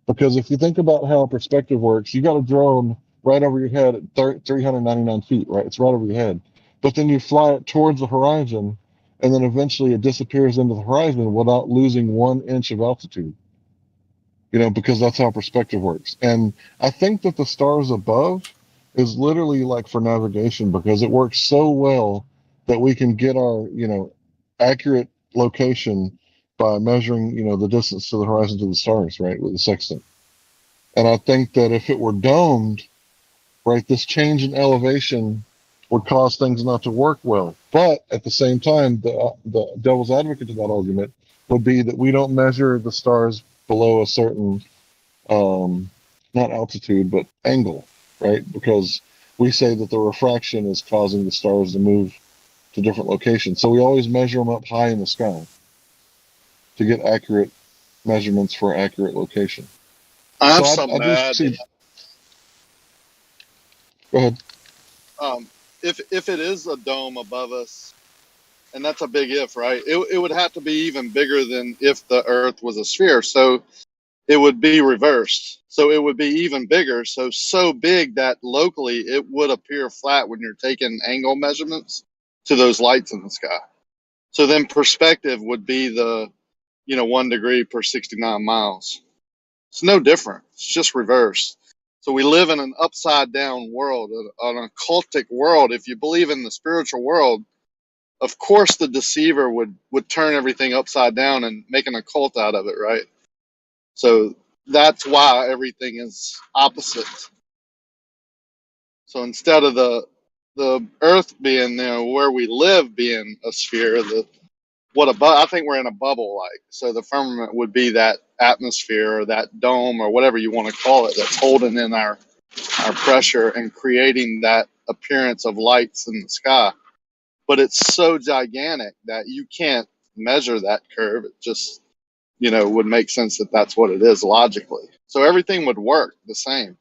Because if you think about how perspective works, you got a drone right over your head at 399 feet, right? It's right over your head. But then you fly it towards the horizon, and then eventually it disappears into the horizon without losing 1 inch of altitude. Because that's how perspective works. And I think that the stars above is literally like for navigation, because it works so well that we can get our, accurate location by measuring, the distance to the horizon to the stars, right, with the sextant. And I think that if it were domed, right, this change in elevation would cause things not to work well. But at the same time, the devil's advocate to that argument would be that we don't measure the stars below a certain, not altitude, but angle, right? Because we say that the refraction is causing the stars to move to different locations. So we always measure them up high in the sky to get accurate measurements for accurate location. I have So something I to do add. see. Go ahead. If it is a dome above us, and that's a big if, right? It would have to be even bigger than if the Earth was a sphere. So it would be reversed. So it would be even bigger. So big that locally it would appear flat when you're taking angle measurements to those lights in the sky. So then perspective would be the, 1 degree per 69 miles. It's no different. It's just reversed. So we live in an upside down world, an occultic world. If you believe in the spiritual world, of course the deceiver would turn everything upside down and make an occult out of it, right? So that's why everything is opposite. So instead of the Earth being where we live being a sphere, I think we're in a bubble, like, so the firmament would be that atmosphere or that dome or whatever you want to call it that's holding in our pressure and creating that appearance of lights in the sky. But it's so gigantic that you can't measure that curve. It just, would make sense that that's what it is logically. So everything would work the same.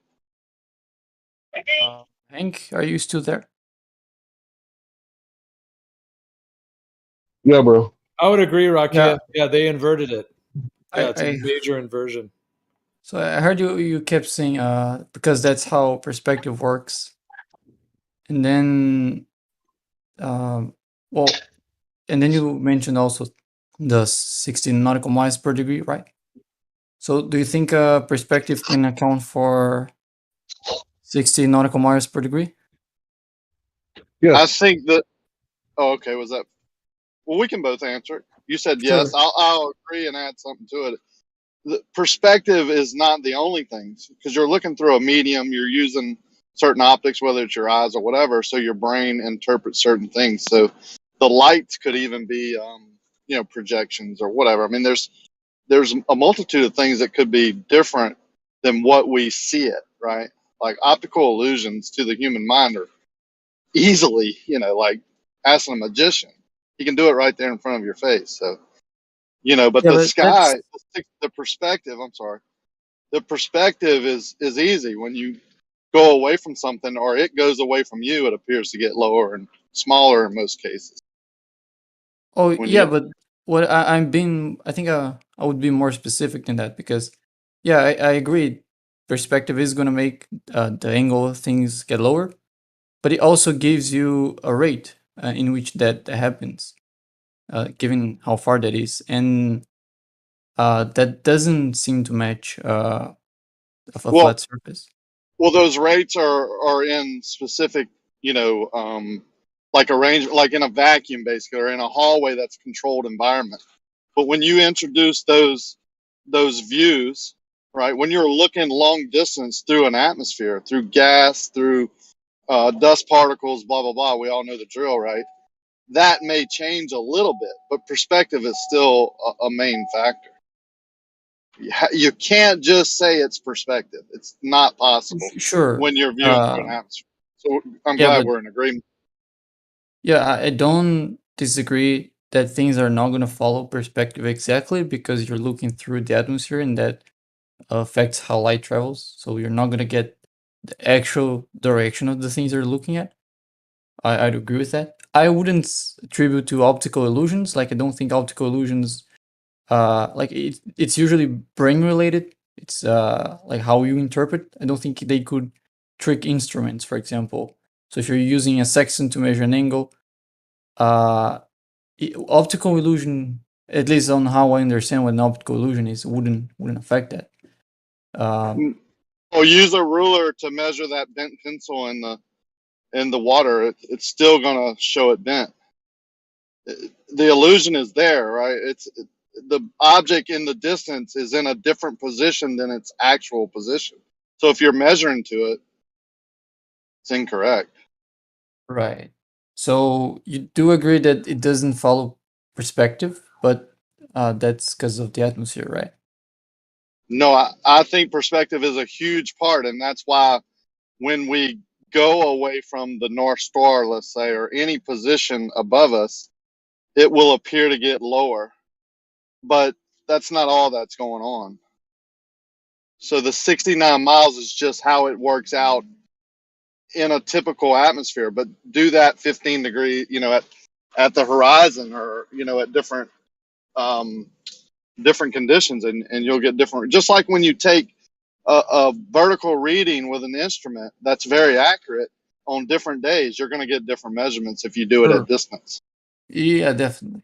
Hank, are you still there? Yeah, bro. I would agree, Rakia. Yeah. Yeah, they inverted it. Yeah, it's a I- major inversion. So I heard you kept saying because that's how perspective works, and then and then you mentioned also the 16 nautical miles per degree, right? So do you think perspective can account for 60 nautical miles per degree? Yes. I think that. Oh, okay. Was that? Well, we can both answer it. You said yes. Sure. I'll agree and add something to it. The perspective is not the only thing, because you're looking through a medium. You're using certain optics, whether it's your eyes or whatever, so your brain interprets certain things. So the lights could even be, projections or whatever. I mean, there's a multitude of things that could be different than what we see it, right? Like optical illusions to the human mind are easily, like asking a magician. He can do it right there in front of your face. So, but Yeah, the but sky, the perspective, I'm sorry, the perspective is easy. When you go away from something or it goes away from you, it appears to get lower and smaller in most cases. Oh When yeah, you, but what I think I would be more specific than that, because yeah, I agree. Perspective is going to make the angle of things get lower, but it also gives you a rate in which that happens, given how far that is, and that doesn't seem to match a flat surface. Well, those rates are in specific, like a range, like in a vacuum, basically, or in a hallway that's controlled environment. But when you introduce those views, right, when you're looking long distance through an atmosphere, through gas, through dust particles, blah blah blah, we all know the drill, right? That may change a little bit, but perspective is still a main factor. You can't just say it's perspective. It's not possible Sure. when you're viewing through an atmosphere. So I'm Yeah, glad but we're in agreement. yeah, I don't disagree that things are not going to follow perspective exactly, because you're looking through the atmosphere and that affects how light travels. So you're not going to get the actual direction of the things you're looking at. I'd agree with that. I wouldn't attribute to optical illusions. Like, I don't think optical illusions, like it's usually brain related. It's like how you interpret. I don't think they could trick instruments, for example. So if you're using a sextant to measure an angle, optical illusion, at least on how I understand what an optical illusion is, wouldn't affect that. Or use a ruler to measure that bent pencil in the water. It's still gonna show it bent. The illusion is there, right? the object in the distance is in a different position than its actual position. So if you're measuring to it, it's incorrect. Right. So you do agree that it doesn't follow perspective, but that's because of the atmosphere, right? No, I think perspective is a huge part, and that's why when we go away from the North Star, let's say, or any position above us, it will appear to get lower. But that's not all that's going on. So the 69 miles is just how it works out in a typical atmosphere. But do that 15 degree, at the horizon, or at different different conditions, and you'll get different. Just like when you take a vertical reading with an instrument that's very accurate on different days, you're going to get different measurements if you do it Sure. at distance. Yeah, definitely.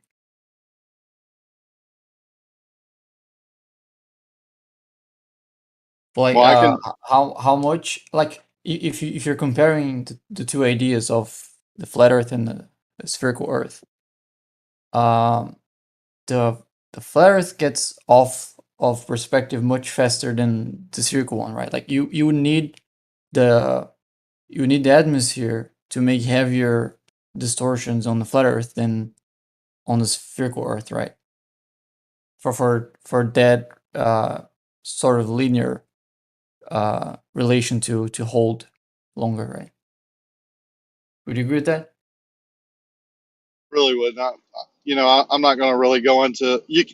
Like, Well, I can. how much, like, if you're comparing the two ideas of the flat Earth and the spherical Earth, the flat Earth gets off of perspective much faster than the spherical one, right? Like you need the atmosphere to make heavier distortions on the flat Earth than on the spherical Earth, right? For that sort of linear relation to hold longer, right? Would you agree with that? Really would not. I'm not going to really go into you.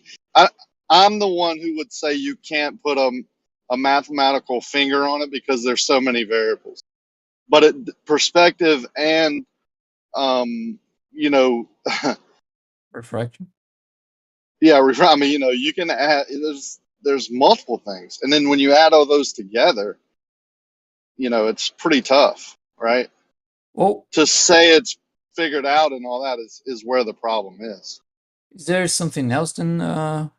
I'm the one who would say you can't put a mathematical finger on it because there's so many variables. But perspective and Refraction. Yeah, I mean, you can add. There's multiple things, and then when you add all those together, it's pretty tough, right? Well, to say it's figured out and all that is where the problem is. Is there something else than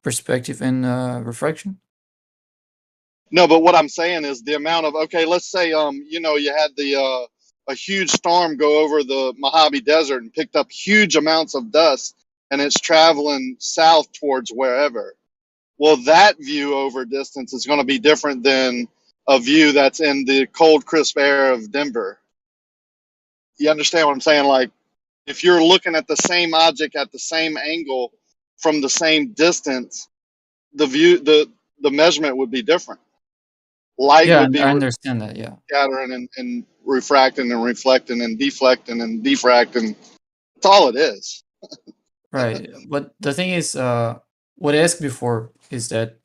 perspective and refraction? No, but what I'm saying is the amount of, okay, let's say you had a huge storm go over the Mojave Desert and picked up huge amounts of dust, and it's traveling south towards wherever. Well, that view over distance is going to be different than a view that's in the cold, crisp air of Denver. You understand what I'm saying? Like, if you're looking at the same object at the same angle from the same distance, the measurement would be different. Light Yeah, would be I understand that. Yeah, scattering and refracting and reflecting and deflecting and diffracting. That's all it is. right. But the thing is, what I asked before is that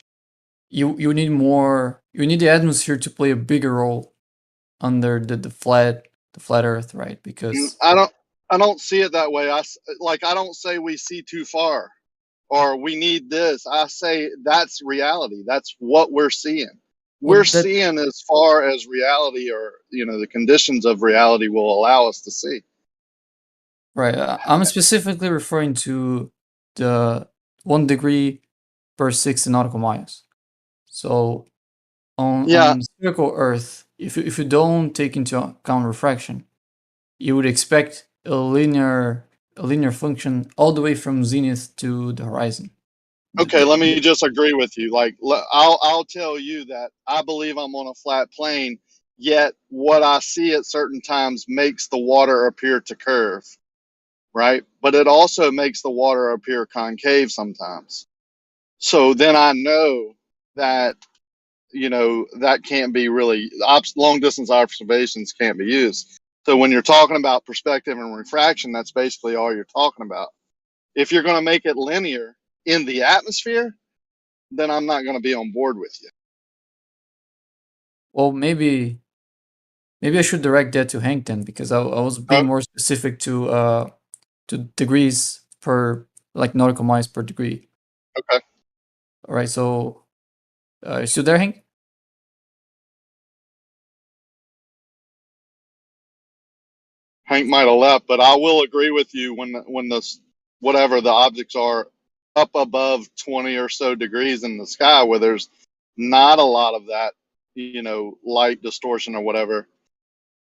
you need more. You need the atmosphere to play a bigger role under the flat Earth, right? Because I don't see it that way. I don't say we see too far or we need this. I say that's reality. That's what we're seeing. We're seeing as far as reality, or the conditions of reality will allow us to see. Right. I'm specifically referring to the 1 degree per 60 nautical miles. So on spherical Earth, if you don't take into account refraction, you would expect a linear function all the way from zenith to the horizon. Okay, let me just agree with you. Like, I'll tell you that I believe I'm on a flat plane, yet what I see at certain times makes the water appear to curve, right? But it also makes the water appear concave sometimes. So then I know that, that can't be really, long distance observations can't be used. So when you're talking about perspective and refraction, that's basically all you're talking about. If you're going to make it linear in the atmosphere, then I'm not going to be on board with you. Well, maybe I should direct that to Hank then, because I was being more specific to degrees per, like, nautical miles per degree. Okay. All right. So, you still there, Hank? Hank might have left, but I will agree with you when whatever the objects are up above 20 or so degrees in the sky, where there's not a lot of that, light distortion or whatever,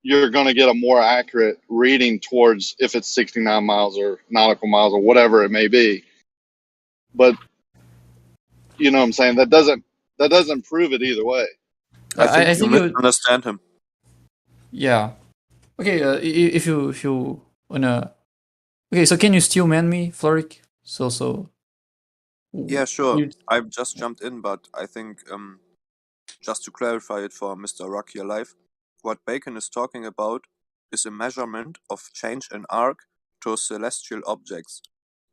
you're going to get a more accurate reading towards if it's 69 miles or nautical miles or whatever it may be. but you know what I'm saying? That doesn't prove it either way. I think you misunderstand him. Yeah. Okay. If you wanna. Okay. So can you still man me, Floric? So. Yeah, sure. you- I've just jumped in, but I think just to clarify it for Mr. Rock here live, what Bacon is talking about is a measurement of change in arc to celestial objects.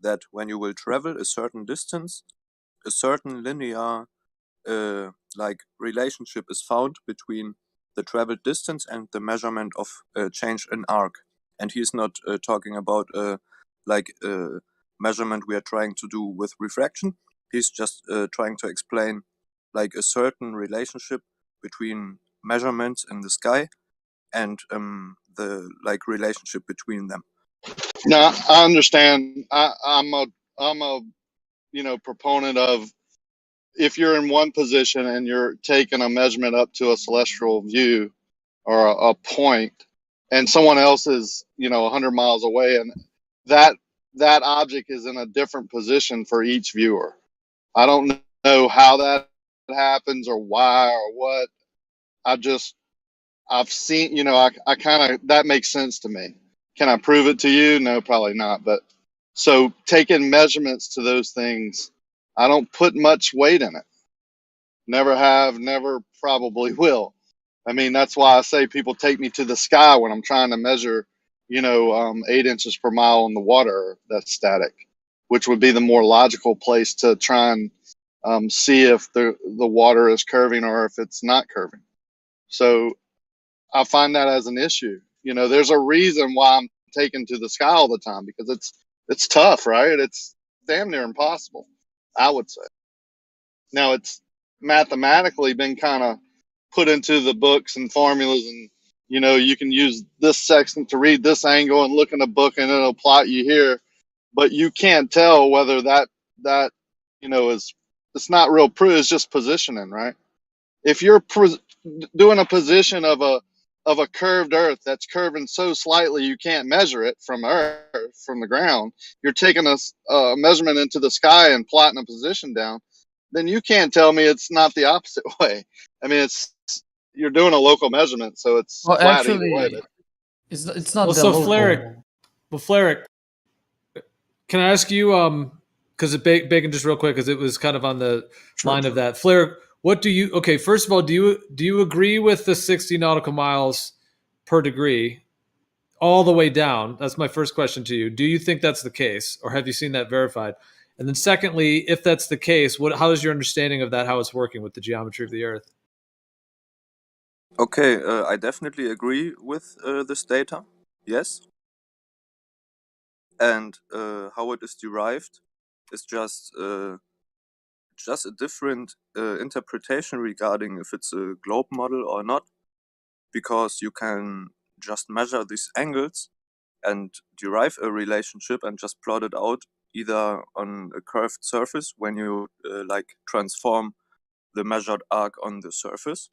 That when you will travel a certain distance, a certain linear like relationship is found between the traveled distance and the measurement of change in arc. And he's not talking about like a measurement we are trying to do with refraction. He's just trying to explain like a certain relationship between measurements in the sky and the like relationship between them. Now I understand. I'm a proponent of, if you're in one position and you're taking a measurement up to a celestial view or a point, and someone else is 100 miles away, and that object is in a different position for each viewer. I don't know how that happens or why or what. I've seen, I kind of, that makes sense to me. Can I prove it to you? No, probably not. But so taking measurements to those things, I don't put much weight in it. Never have, never probably will. I mean, that's why I say people take me to the sky when I'm trying to measure, 8 inches per mile in the water that's static, which would be the more logical place to try and see if the water is curving or if it's not curving. So I find that as an issue. There's a reason why I'm taken to the sky all the time, because it's tough, right? It's damn near impossible, I would say. Now, it's mathematically been kind of put into the books and formulas, and you can use this section to read this angle and look in a book and it'll plot you here, but you can't tell whether that is, it's not real proof. It's just positioning, right? If you're doing a position of a curved earth that's curving so slightly you can't measure it from the ground, you're taking a measurement into the sky and plotting a position down, then you can't tell me it's not the opposite way. I mean, you're doing a local measurement, so it's Well, flat actually, either way. But it's not Well, that so local. Flaric, can I ask you, because Bacon, just real quick, because it was kind of on the line of that. Flaric, what do you? Okay, first of all, do you agree with the 60 nautical miles per degree all the way down? That's my first question to you. Do you think that's the case, or have you seen that verified? And then secondly, if that's the case, how is your understanding of that, how it's working with the geometry of the Earth? Okay, I definitely agree with this data. Yes. And how it is derived is just a different interpretation regarding if it's a globe model or not, because you can just measure these angles and derive a relationship and just plot it out either on a curved surface when you like transform the measured arc on the surface,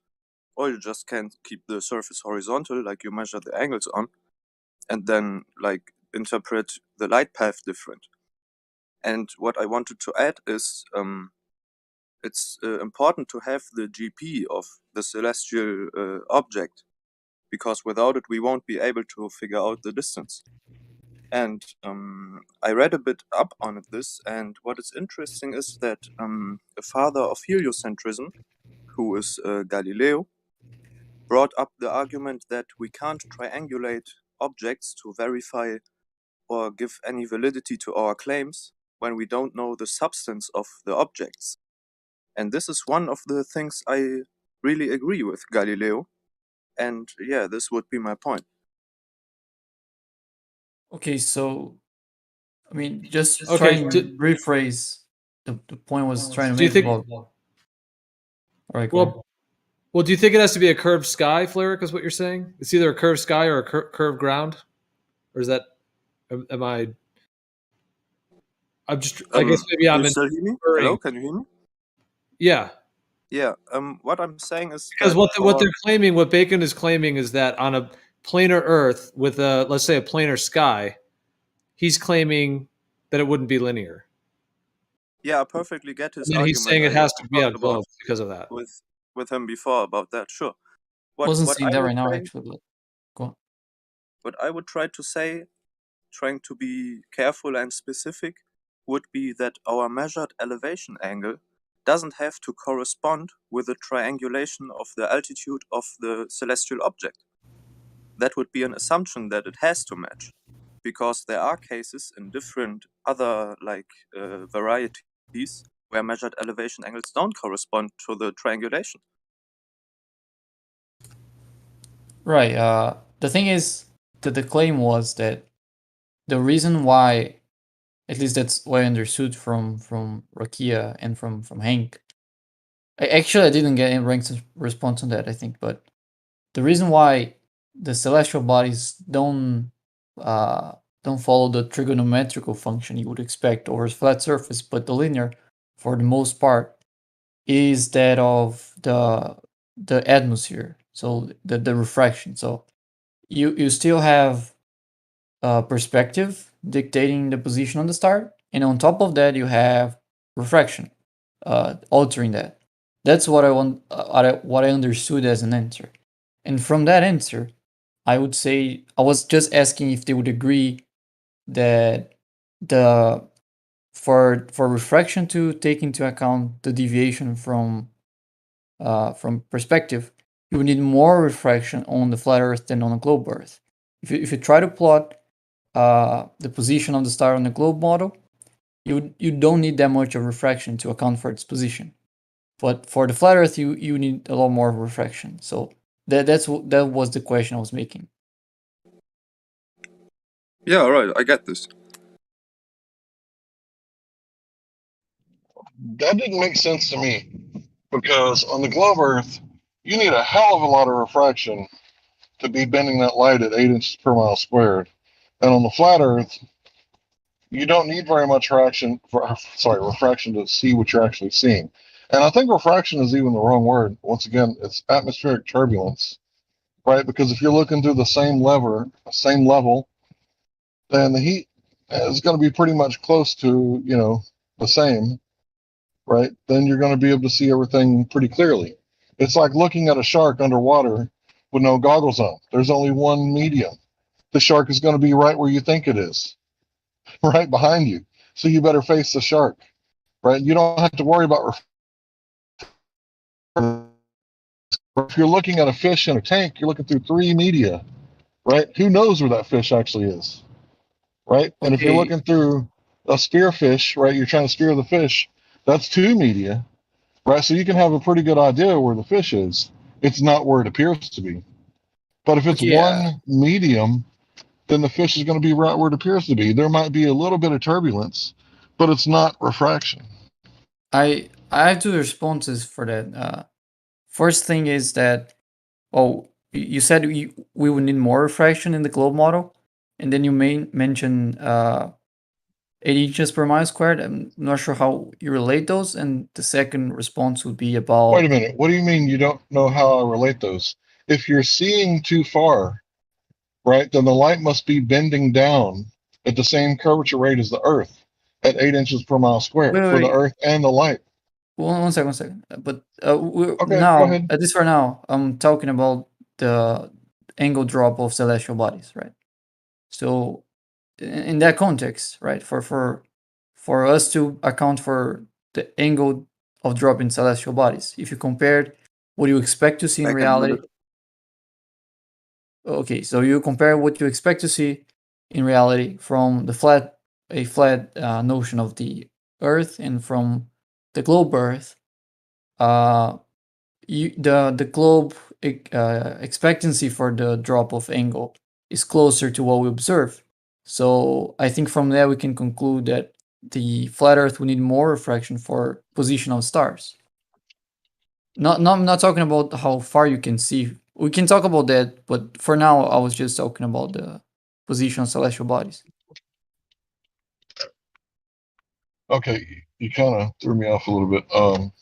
or you just can't keep the surface horizontal like you measure the angles on, and then like interpret the light path different. And what I wanted to add is it's important to have the GP of the celestial object, because without it we won't be able to figure out the distance. And I read a bit up on this, and what is interesting is that the father of heliocentrism, who is Galileo, brought up the argument that we can't triangulate objects to verify or give any validity to our claims when we don't know the substance of the objects. And this is one of the things I really agree with Galileo. And yeah, this would be my point. Okay, so I mean, just trying to rephrase the point was trying to Do you make. think? All right, go ahead. Well, do you think it has to be a curved sky, Flaric, is what you're saying? It's either a curved sky or a curved ground? Or is that, am I just, I guess maybe I'm still hear me? Hello, can you hear me? Yeah. Yeah, what I'm saying is Because that what they're claiming, what Bacon is claiming is that on a planar Earth with a, let's say a planar sky, he's claiming that it wouldn't be linear. Yeah, I perfectly get his And then he's argument. saying it has to be talked on globes because of that. with him before about that. Sure. Wasn't What seeing I that would right now, say, actually, but go on. what I would try to say, trying to be careful and specific, would be that our measured elevation angle doesn't have to correspond with the triangulation of the altitude of the celestial object. That would be an assumption that it has to match, because there are cases in different other varieties where measured elevation angles don't correspond to the triangulation. Right. The thing is that the claim was that the reason why, at least that's what I understood from Rakia and from Hank. Actually, I didn't get a ranked response on that, I think, but the reason why the celestial bodies don't follow the trigonometrical function you would expect over a flat surface, but the linear, for the most part, is that of the atmosphere, so the refraction. So you still have perspective dictating the position on the star, and on top of that you have refraction altering that. That's what I want. What I understood as an answer, and from that answer, I would say I was just asking if they would agree that the for refraction to take into account the deviation from perspective, you would need more refraction on the flat Earth than on a globe Earth. If you try to plot the position of the star on the globe model, you don't need that much of refraction to account for its position. But for the flat Earth, you need a lot more refraction. So that was the question I was making. Yeah, right. I get this. That didn't make sense to me because on the globe Earth, you need a hell of a lot of refraction to be bending that light at 8 inches per mile squared. And on the flat Earth, you don't need very much refraction to see what you're actually seeing. And I think refraction is even the wrong word. Once again, it's atmospheric turbulence, right? Because if you're looking through the same level, then the heat is going to be pretty much close to, the same, right? Then you're going to be able to see everything pretty clearly. It's like looking at a shark underwater with no goggles on. There's only one medium. The shark is going to be right where you think it is, right behind you. So you better face the shark, right? You don't have to worry about. If you're looking at a fish in a tank, you're looking through 3 media, right? Who knows where that fish actually is, right? And if you're Okay. looking through a spearfish, right, you're trying to spear the fish, that's 2 media, right? So you can have a pretty good idea where the fish is. It's not where it appears to be. But if it's Okay. one medium, then the fish is going to be right where it appears to be. There might be a little bit of turbulence, but it's not refraction. I have 2 responses for that. First thing is that, you said we would need more refraction in the globe model, and then you mention 8 inches per mile squared. I'm not sure how you relate those. And the second response would be about. Wait a minute. What do you mean you don't know how I relate those? If you're seeing too far, right, then the light must be bending down at the same curvature rate as the Earth at 8 inches per mile squared Wait, for the wait. Earth and the light. One second. But Okay, go now, ahead. at least for now, I'm talking about the angle drop of celestial bodies, right? So, in that context, right, for us to account for the angle of drop in celestial bodies, if you compared what you expect to see in reality. Okay, so you compare what you expect to see in reality from a flat notion of the Earth and from the globe Earth. The globe expectancy for the drop of angle is closer to what we observe. So I think from there we can conclude that the flat Earth would need more refraction for position of stars. I'm not talking about how far you can see. We can talk about that, but for now I was just talking about the position of celestial bodies. Okay, you kind of threw me off a little bit.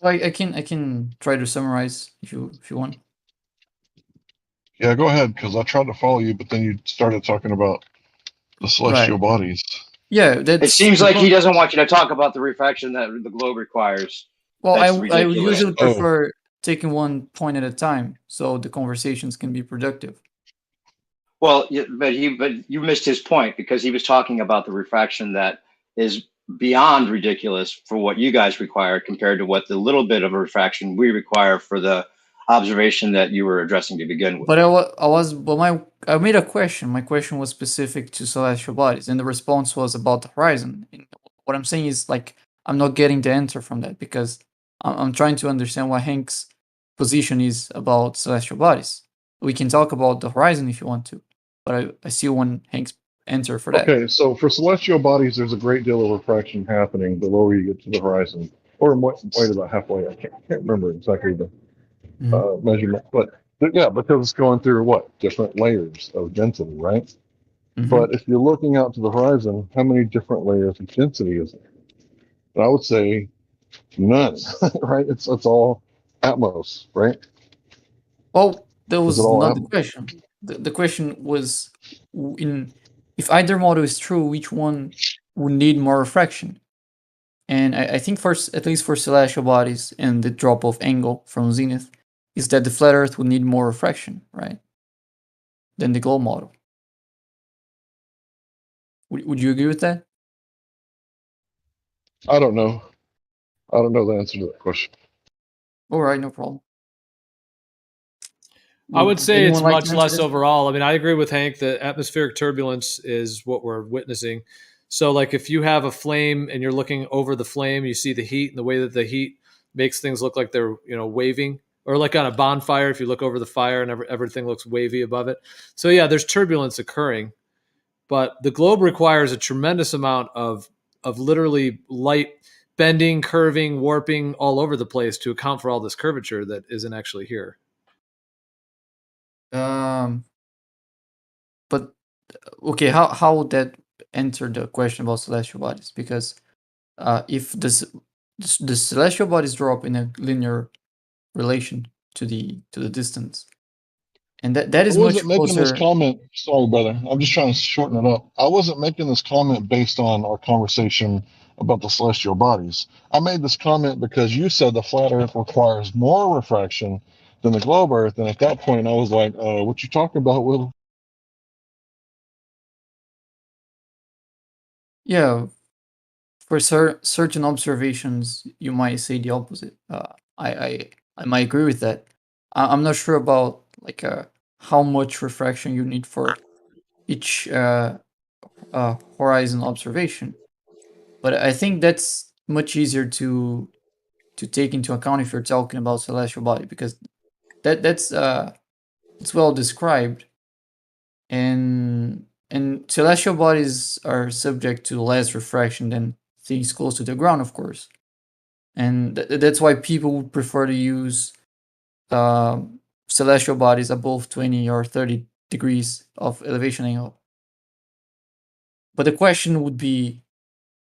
I can try to summarize if you want. Yeah, go ahead, because I tried to follow you, but then you started talking about the celestial bodies. Yeah, It seems like he doesn't want you to talk about the refraction that the globe requires. Well, That's I ridiculous. usually prefer taking one point at a time so the conversations can be productive. Well, but you missed his point because he was talking about the refraction that is beyond ridiculous for what you guys require compared to what the little bit of a refraction we require for the observation that you were addressing to begin with. But I made a question. My question was specific to celestial bodies, and the response was about the horizon. And what I'm saying is like I'm not getting the answer from that because I'm trying to understand what Hank's position is about celestial bodies. We can talk about the horizon if you want to, but I still want Hank's answer for that. Okay, so for celestial bodies, there's a great deal of refraction happening the lower you get to the horizon, or wait about halfway. I can't remember exactly the measurement, but yeah, because it's going through what different layers of density, right? Mm-hmm. But if you're looking out to the horizon, how many different layers of density is there? And I would say none, right? It's all Atmos, right? Well, that Is it was all not the Atmos? question. The question was if either model is true, which one would need more refraction? And I think at least for celestial bodies and the drop-off angle from zenith, is that the flat Earth would need more refraction, right, than the globe model. Would you agree with that? I don't know. I don't know the answer to that question. All right, no problem. I would say it's like much less overall. I mean, I agree with Hank that atmospheric turbulence is what we're witnessing. So like if you have a flame and you're looking over the flame, you see the heat and the way that the heat makes things look like they're, waving, or like on a bonfire, if you look over the fire and everything looks wavy above it. So yeah, there's turbulence occurring, but the globe requires a tremendous amount of literally light bending, curving, warping all over the place to account for all this curvature that isn't actually here. But okay, how would that answer the question about celestial bodies? Because if the celestial bodies drop in a linear relation to the distance, and that is much making closer. This comment. Sorry, brother. I'm just trying to shorten it up. I wasn't making this comment based on our conversation about the celestial bodies. I made this comment because you said the flat Earth requires more refraction than the globe Earth, and at that point, I was like, "What you talking about, Will?" Yeah, for certain observations, you might say the opposite. I might agree with that. I'm not sure about like how much refraction you need for each horizon observation, but I think that's much easier to take into account if you're talking about celestial body, because that's it's well described, and celestial bodies are subject to less refraction than things close to the ground, of course, and that's why people would prefer to use celestial bodies above 20 or 30 degrees of elevation angle. But the question would be,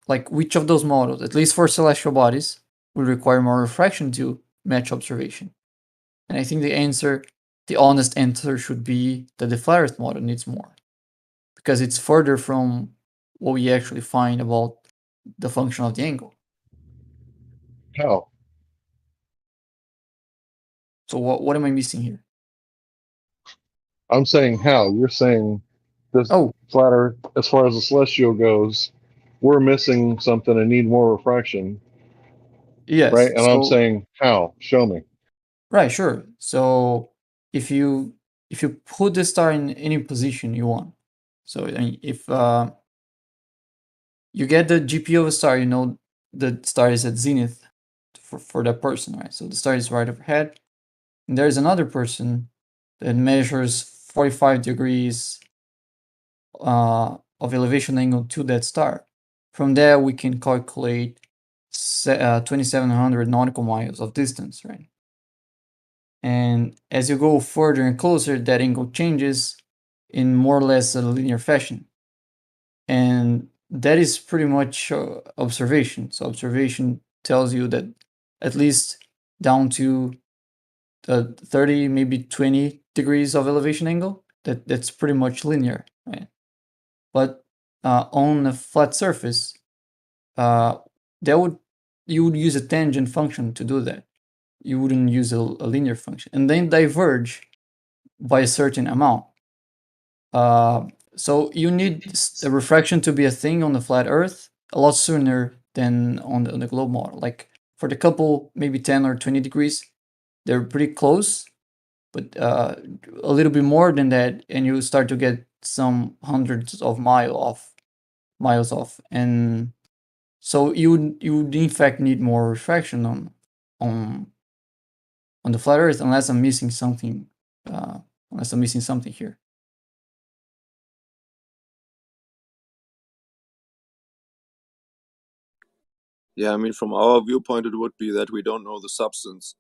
like, which of those models, at least for celestial bodies, will require more refraction to match observation? And I think the honest answer should be that the flat Earth model needs more, because it's further from what we actually find about the function of the angle. How? So what am I missing here? I'm saying how. You're saying this flat Earth, as far as the celestial goes, we're missing something and need more refraction. Yes. Right? And I'm saying how? Show me. Right, sure. So if you put the star in any position you want, so I mean, if you get the GPU of a star, the star is at zenith for that person, right? So the star is right overhead, and there's another person that measures 45 degrees of elevation angle to that star. From there, we can calculate 2,700 nautical miles of distance, right? And as you go further and closer, that angle changes in more or less a linear fashion. And that is pretty much observation. So observation tells you that at least down to 30, maybe 20 degrees of elevation angle, that's pretty much linear, right? But on a flat surface, you would use a tangent function to do that. You wouldn't use a linear function, and then diverge by a certain amount. So you need a refraction to be a thing on the flat Earth a lot sooner than on the globe model. Like for the couple, maybe 10 or 20 degrees, they're pretty close, but a little bit more than that, and you start to get some hundreds of miles off, and so you would in fact need more refraction on the flat Earth, unless I'm missing something. Unless I'm missing something here. Yeah, I mean, from our viewpoint, it would be that we don't know the substance.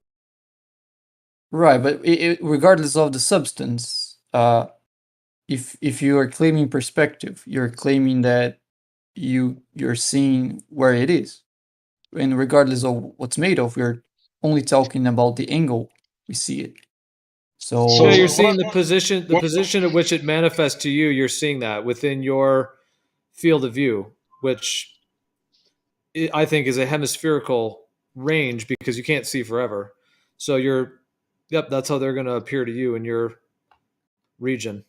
Right, but regardless of the substance, if you are claiming perspective, you're claiming that you're seeing where it is, and regardless of what's made of, we're only talking about the angle we see it. So yeah, you're seeing the position at which it manifests to you. You're seeing that within your field of view, which I think is a hemispherical range because you can't see forever. So that's how they're going to appear to you in your region.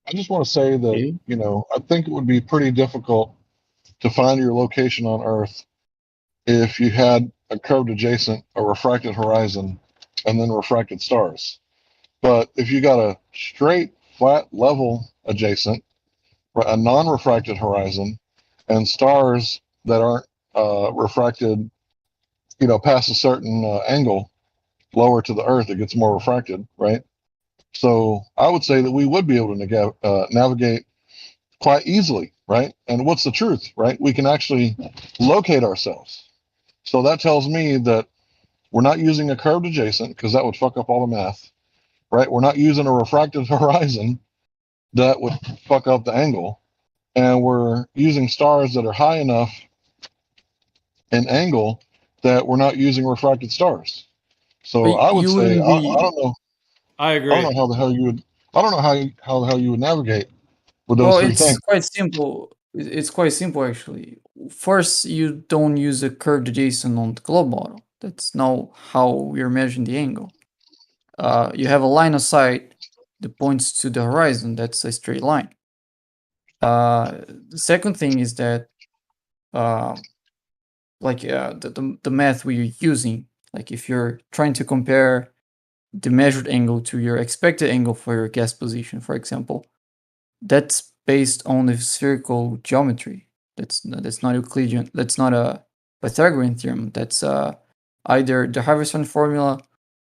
I just want to say that, you know, I think it would be pretty difficult to find your location on Earth if you had a curved adjacent, a refracted horizon, and then refracted stars. But if you got a straight, flat, level adjacent, a non-refracted horizon, and stars that aren't refracted, you know, past a certain angle, lower to the Earth, it gets more refracted, right? So I would say that we would be able to navigate quite easily, right? And what's the truth, right? We can actually locate ourselves. So that tells me that we're not using a curved adjacent because that would fuck up all the math, right? We're not using a refracted horizon that would fuck up the angle. And we're using stars that are high enough in angle that we're not using refracted stars. So but I would you say, wouldn't I be. don't know. I I agree. don't know how the hell you would. I don't know how the hell you would navigate with those Well, three it's things. quite simple. It's quite simple actually. First, you don't use a curved adjacent on the globe model. That's not how we're measuring the angle. You have a line of sight that points to the horizon. That's a straight line. The second thing is that, the math we're using, like if you're trying to compare the measured angle to your expected angle for your gas position, for example, that's based on the spherical geometry. That's not Euclidean. That's not a Pythagorean theorem. That's either the Harvison formula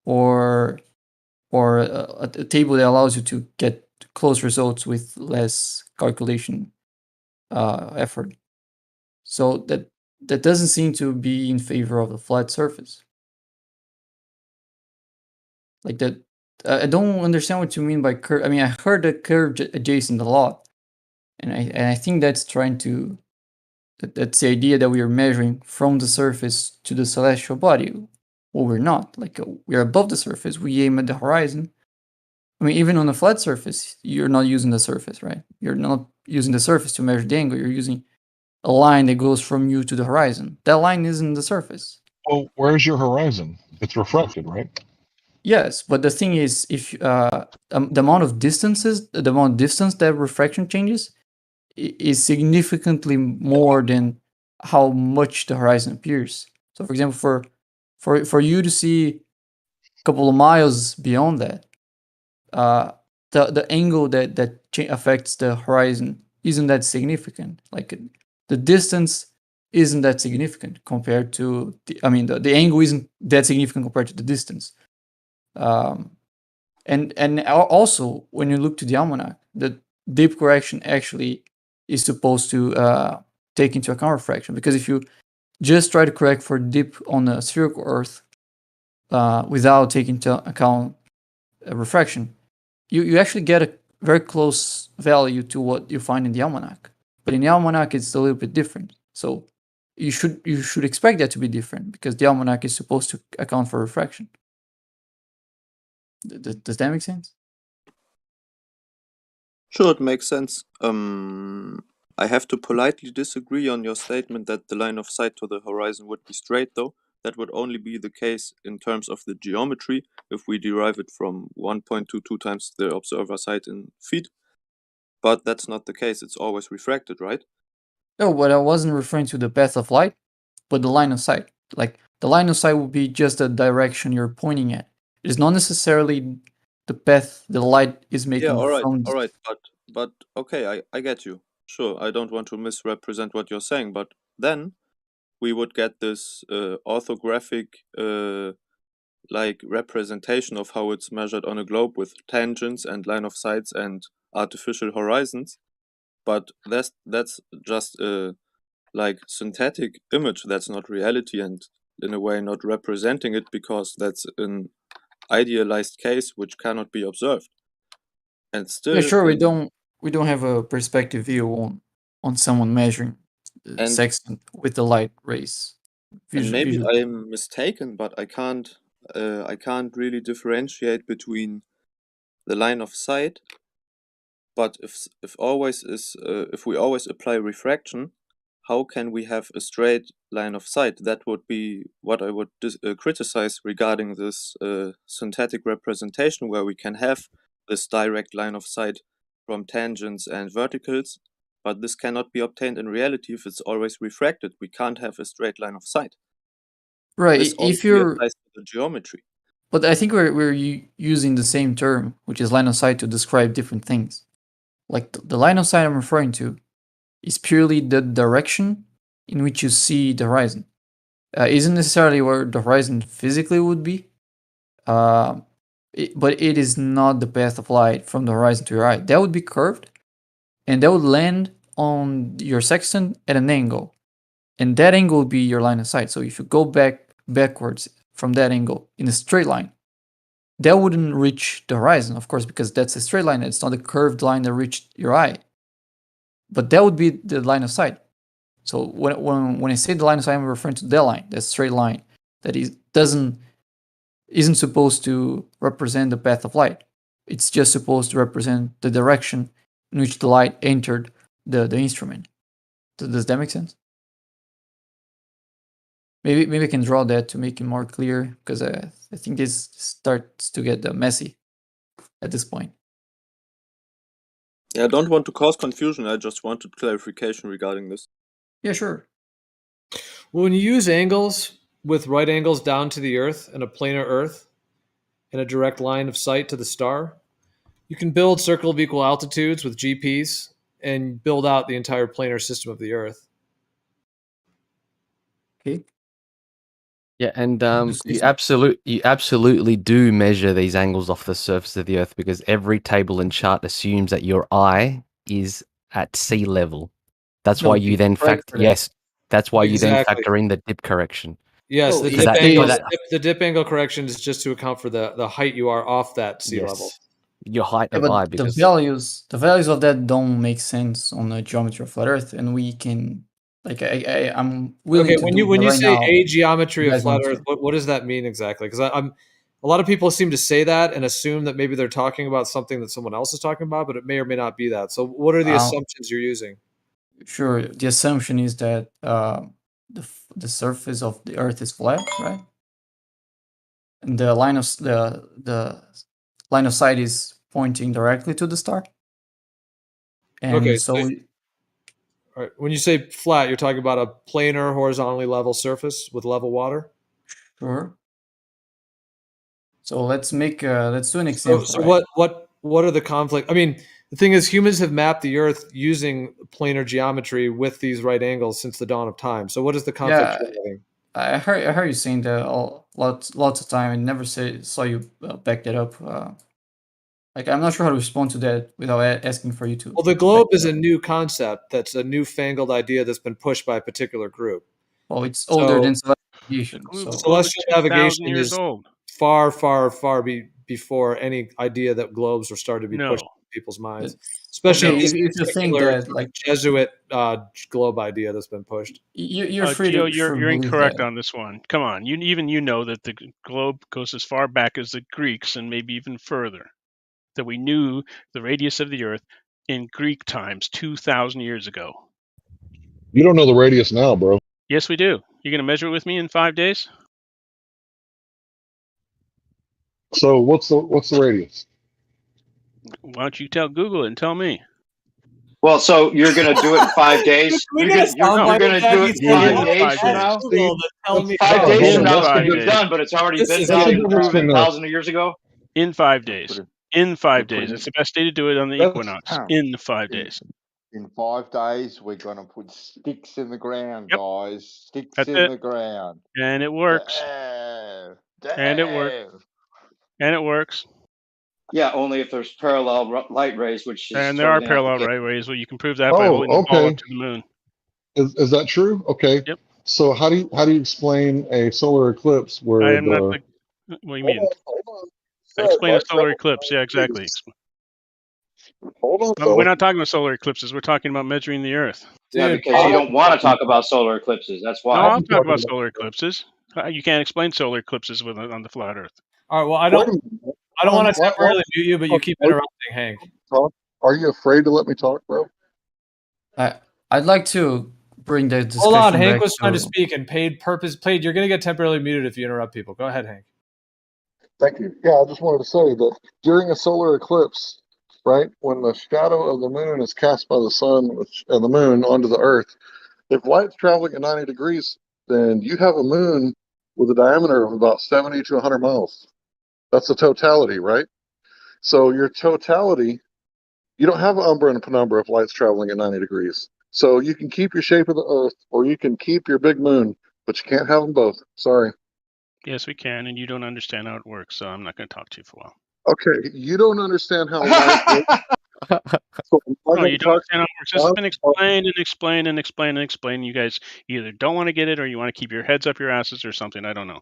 or a table that allows you to get close results with less calculation effort. So that doesn't seem to be in favor of the flat surface. Like that, I don't understand what you mean by curve. I mean, I heard the curved adjacent a lot, and I think that's trying to. That's the idea that we are measuring from the surface to the celestial body. Well, we're not. Like we're above the surface. We aim at the horizon. I mean, even on a flat surface, you're not using the surface, right? You're not using the surface to measure the angle. You're using a line that goes from you to the horizon. That line isn't the surface. Well, where's your horizon? It's refracted, right? Yes, but the thing is, if the amount of distance that refraction changes is significantly more than how much the horizon appears. So, for example, for you to see a couple of miles beyond that, the angle that affects the horizon isn't that significant. Like the distance isn't that significant compared to the angle isn't that significant compared to the distance. And also when you look to the almanac, the dip correction actually is supposed to take into account refraction, because if you just try to correct for dip on a spherical Earth without taking into account refraction, you actually get a very close value to what you find in the almanac. But in the almanac, it's a little bit different. So you should expect that to be different, because the almanac is supposed to account for refraction. Does that make sense? Sure, it makes sense. I have to politely disagree on your statement that the line of sight to the horizon would be straight, though. That would only be the case in terms of the geometry if we derive it from 1.22 times the observer sight in feet. But that's not the case. It's always refracted, right? No, but I wasn't referring to the path of light, but the line of sight. Like, the line of sight would be just the direction you're pointing at. It's not necessarily the path the light is making Yeah, all from. right. But okay, I get you. Sure, I don't want to misrepresent what you're saying, but then we would get this orthographic like representation of how it's measured on a globe with tangents and line of sights and artificial horizons. But that's just a like synthetic image. That's not reality, and in a way not representing it, because that's an idealized case which cannot be observed. And still, Yeah, sure. We don't have a perspective view on someone measuring and sextant with the light rays. and maybe Visually. I'm mistaken, but I can't really differentiate between the line of sight. But if we always apply refraction, how can we have a straight line of sight? That would be what I would criticize regarding this synthetic representation, where we can have this direct line of sight from tangents and verticals, but this cannot be obtained in reality if it's always refracted. We can't have a straight line of sight. Right. This If only you're, applies to the geometry. but I think we're using the same term, which is line of sight, to describe different things. Like the line of sight I'm referring to is purely the direction in which you see the horizon. Isn't necessarily where the horizon physically would be, but it is not the path of light from the horizon to your eye. That would be curved, and that would land on your sextant at an angle, and that angle would be your line of sight. So if you go backwards from that angle in a straight line, that wouldn't reach the horizon, of course, because that's a straight line. It's not a curved line that reached your eye. But that would be the line of sight. So when I say the line of sight, I'm referring to that line, that straight line that isn't supposed to represent the path of light. It's just supposed to represent the direction in which the light entered the instrument. Does that make sense? Maybe I can draw that to make it more clear, because I think this starts to get messy at this point. Yeah, I don't want to cause confusion. I just wanted clarification regarding this. Yeah, sure. When you use angles with right angles down to the Earth and a planar Earth and a direct line of sight to the star, you can build circle of equal altitudes with GPs and build out the entire planar system of the Earth. Okay. Yeah, and you absolutely do measure these angles off the surface of the Earth, because every table and chart assumes that your eye is at sea level. That's why you then factor. Yes, that's why you then factor in the dip correction. Yes, the dip angle correction is just to account for the height you are off that sea level. Your height Yeah, of eye, but because the values of that don't make sense on the geometry of flat Earth, and we can, like, I'm willing Okay, to when you right say now, a geometry you of guys flat want Earth, what does that mean exactly? Because a lot of people seem to say that and assume that maybe they're talking about something that someone else is talking about, but it may or may not be that. So what are the assumptions you're using? Sure, the assumption is that the surface of the Earth is flat, right? And the line of sight is pointing directly to the star. And Okay, so all right. When you say flat, you're talking about a planar, horizontally level surface with level water? Sure. So let's do an example. So right? what are the conflict? I mean, the thing is, humans have mapped the Earth using planar geometry with these right angles since the dawn of time. So what is the conflict you're having? I heard you saying that lots of time. I never saw you back that up. Like, I'm not sure how to respond to that without asking for you to. Well, the globe is a new concept. That's a newfangled idea that's been pushed by a particular group. Well, it's older than navigation. So celestial navigation is old. Far before any idea that globes were started to be pushed in people's minds. Especially if you think that, like, Jesuit globe idea that's been pushed. You're free to. You're incorrect on this one. Come on, you know that the globe goes as far back as the Greeks and maybe even further. That we knew the radius of the Earth in Greek times 2,000 years ago. You don't know the radius now, bro. Yes, we do. You're going to measure it with me in 5 days? So what's the radius? Why don't you tell Google it and tell me? Well, so you're going to do it in 5 days? You're going to do it 5 days from now? 5 days from now it's going to be done, but it's already been done and proven thousands of years ago? In 5 days. In 5 days. It's the best day to do it on the equinox. In 5 days. In 5 days, we're going to put sticks in the ground, Yep. guys. Sticks That's in it. the ground. And it works. And it works. And it works. Yeah, only if there's parallel light rays, which is and there are totally parallel not the light rays. Well, you can prove that by holding the ball up to the moon. Is that true? Okay. Yep. So how do you explain a solar eclipse where I am not the, what do you mean? Explain a solar eclipse. Yeah, exactly. Hold on. We're not talking about solar eclipses. We're talking about measuring the Earth. Yeah, because you don't want to talk about solar eclipses. That's why. No, I'll talk about solar eclipses. You can't explain solar eclipses on the flat Earth. All right. Well, I don't want to temporarily mute you, but you keep interrupting, Hank. Are you afraid to let me talk, bro? I'd like to bring the discussion. Hold on, Hank back was trying to speak, and Paid. You're going to get temporarily muted if you interrupt people. Go ahead, Hank. Thank you. Yeah, I just wanted to say that during a solar eclipse, right, when the shadow of the moon is cast by the sun and the moon onto the Earth, if light's traveling at 90 degrees, then you have a moon with a diameter of about 70 to 100 miles. That's the totality, right? So your totality, you don't have an umbra and a penumbra if light's traveling at 90 degrees. So you can keep your shape of the Earth, or you can keep your big moon, but you can't have them both. Sorry. Yes, we can, and you don't understand how it works, so I'm not going to talk to you for a while. Okay, you don't understand how light works. So no, you don't understand how it works. This has been explained and explained and explained and explained. You guys either don't want to get it or you want to keep your heads up your asses or something. I don't know.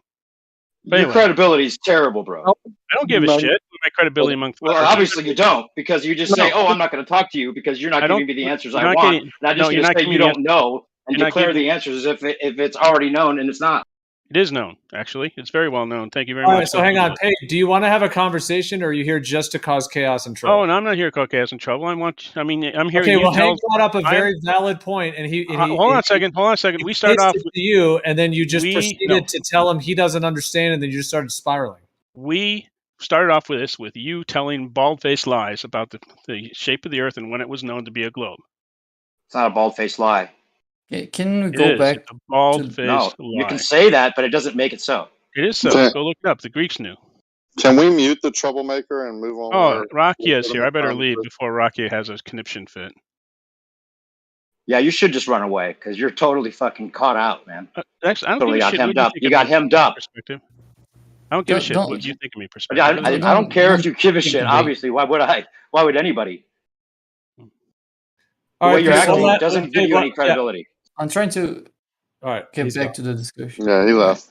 But your credibility is terrible, bro. I don't give a shit. My credibility among well, obviously you don't, because you just say, "Oh, I'm not going to talk to you because you're not giving me the answers I want." And I'm just going to say you don't know and declare the answers as if it's already known, and it's not. It is known, actually. It's very well known. Thank you very much. much. All right, so hang on. Paid, do you want to have a conversation, or are you here just to cause chaos and trouble? Oh, no, I'm not here to cause chaos and trouble. I'm here. Okay, well, Hank brought up a very valid point, and he hold on a second. We started off with you, and then you just proceeded to tell him he doesn't understand, and then you just started spiraling. We started off with this with you telling bald-faced lies about the shape of the Earth and when it was known to be a globe. It's not a bald-faced lie. Okay, can we go back? It's a bald-faced lie. You can say that, but it doesn't make it so. It is so. Go look it up. The Greeks knew. Can we mute the troublemaker and move on? Oh, Rakia is here. I better leave before Rakia has a conniption fit. Yeah, you should just run away because you're totally fucking caught out, man. Actually, I don't totally give a got shit. hemmed up. You got hemmed up. Perspective. I don't give a shit what you think of me. Perspective. I don't care if you give a shit. Obviously, why would I? Why would anybody? The way you're acting doesn't give you any credibility. Yeah. I'm trying to get back to the discussion. Yeah, he left.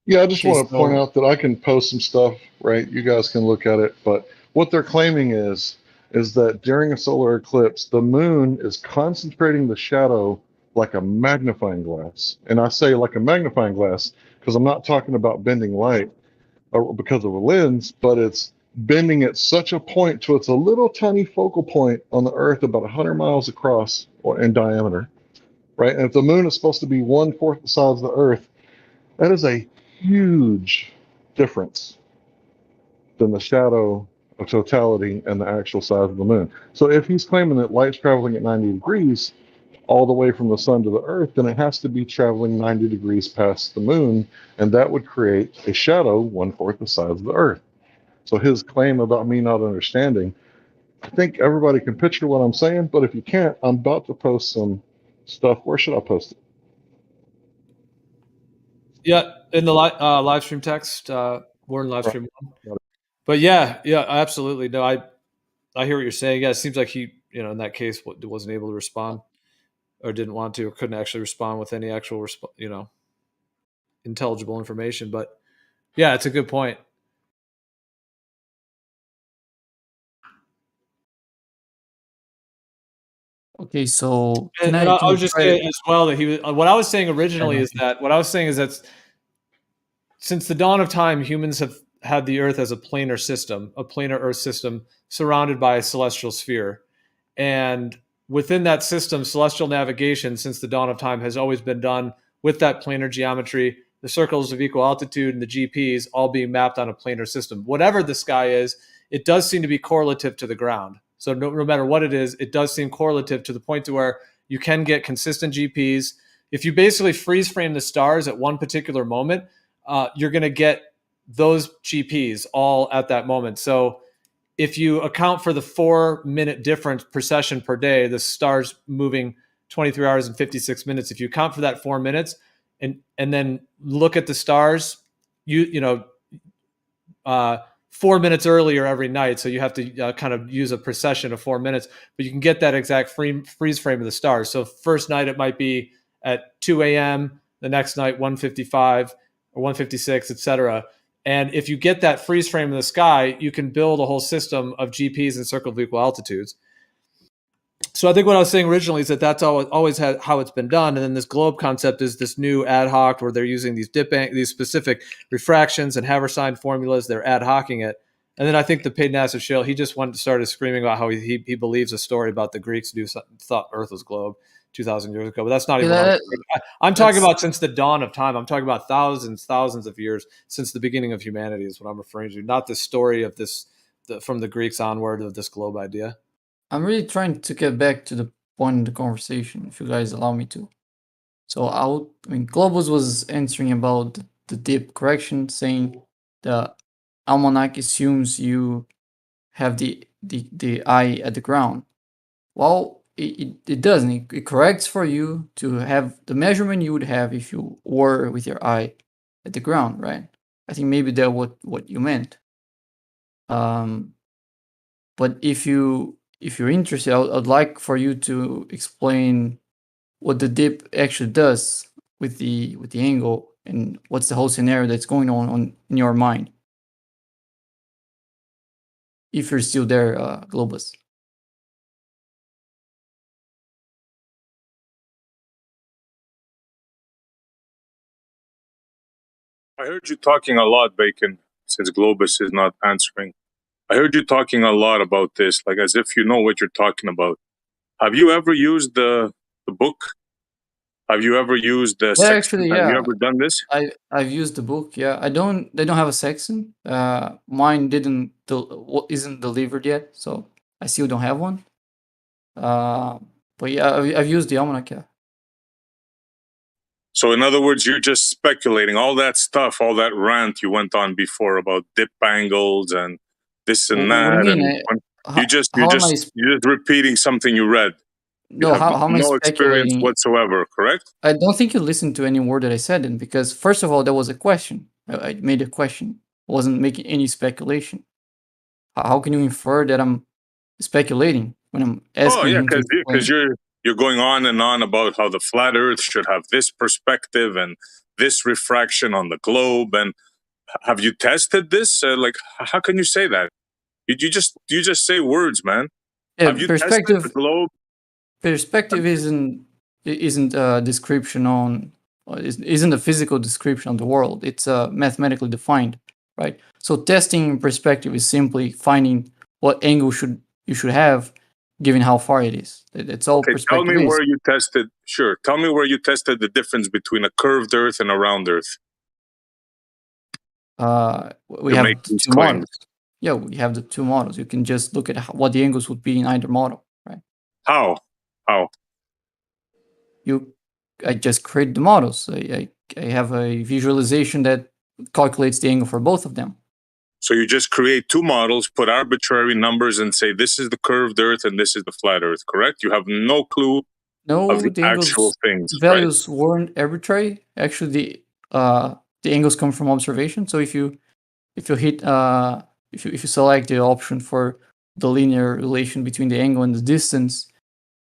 Yeah, I just want to point out that I can post some stuff, right? You guys can look at it. But what they're claiming is that during a solar eclipse, the moon is concentrating the shadow like a magnifying glass. And I say like a magnifying glass because I'm not talking about bending light or because of a lens, but it's bending at such a point to it's a little tiny focal point on the Earth about 100 miles across or in diameter, right? And if the moon is supposed to be 1/4 the size of the Earth, that is a huge difference than the shadow of totality and the actual size of the moon. So if he's claiming that light's traveling at 90 degrees all the way from the sun to the Earth, then it has to be traveling 90 degrees past the moon, and that would create a shadow 1/4 the size of the Earth. So his claim about me not understanding, I think everybody can picture what I'm saying, but if you can't, I'm about to post some stuff. Where should I post it? Yeah, in the live stream text. We're in live stream one. But yeah, absolutely. No, I hear what you're saying. Yeah, it seems like he, in that case, wasn't able to respond, or didn't want to, or couldn't actually respond with any actual, intelligible information. But yeah, it's a good point. Okay, so I was just saying as well that he was. What I was saying originally is that since the dawn of time, humans had the Earth as a planar system, a planar Earth system surrounded by a celestial sphere. And within that system, celestial navigation since the dawn of time has always been done with that planar geometry, the circles of equal altitude and the GPs all being mapped on a planar system. Whatever the sky is, it does seem to be correlative to the ground. So no matter what it is, it does seem correlative to the point to where you can get consistent GPs. If you basically freeze frame the stars at one particular moment, you're going to get those GPs all at that moment. So if you account for the 4-minute difference per session per day, the stars moving 23 hours and 56 minutes, if you account for that 4 minutes and then look at the stars, 4 minutes earlier every night. So you have to kind of use a precession of 4 minutes, but you can get that exact freeze frame of the stars. So first night it might be at 2 a.m., the next night 1:55 or 1:56, etc. And if you get that freeze frame in the sky, you can build a whole system of GPs and circle of equal altitudes. So I think what I was saying originally is that that's always how it's been done. And then this globe concept is this new ad hoc where they're using these these specific refractions and Haversine formulas. They're ad hocing it. And then I think the paid massive shale, he just started screaming about how he believes a story about the Greeks thought Earth was globe 2,000 years ago. But that's not even what I'm talking about since the dawn of time. I'm talking about thousands of years since the beginning of humanity is what I'm referring to, not the story of from the Greeks onward of this globe idea. I'm really trying to get back to the point of the conversation, if you guys allow me to. So Globus was answering about the dip correction, saying the almanac assumes you have the eye at the ground. Well, it doesn't. It corrects for you to have the measurement you would have if you were with your eye at the ground, right? I think maybe that's what you meant. But if you're interested, I'd like for you to explain what the dip actually does with the angle and what's the whole scenario that's going on in your mind. If you're still there, Globus. I heard you talking a lot, Bacon, since Globus is not answering. I heard you talking a lot about this, like as if you know what you're talking about. Have you ever used the book? Have you ever used the sextant? Actually, yeah. Have you ever done this? I've used the book. Yeah, they don't have a sextant. Mine isn't delivered yet, so I still don't have one. But yeah, I've used the almanac. Yeah. So in other words, you're just speculating all that stuff, all that rant you went on before about dip angles and this and that. You're just repeating something you read. No, how am I no experience speculating whatsoever, correct? I don't think you listened to any word that I said then, because first of all, there was a question. I made a question. I wasn't making any speculation. How can you infer that I'm speculating when I'm asking? Oh yeah, because you're going on and on about how the flat Earth should have this perspective and this refraction on the globe. And have you tested this? How can you say that? You just say words, man. Yeah, have you tested the globe? Perspective isn't a description isn't a physical description of the world. It's mathematically defined, right? So testing perspective is simply finding what angle you should have given how far it is. It's all perspective. Tell me where you tested. Sure, tell me where you tested the difference between a curved Earth and a round Earth. We have two models. Yeah, we have the two models. You can just look at what the angles would be in either model, right? How? I just create the models. I have a visualization that calculates the angle for both of them. So you just create two models, put arbitrary numbers, and say this is the curved Earth and this is the flat Earth. Correct? You have no clue of the actual things. Values weren't arbitrary. Actually, the angles come from observation. So if you select the option for the linear relation between the angle and the distance,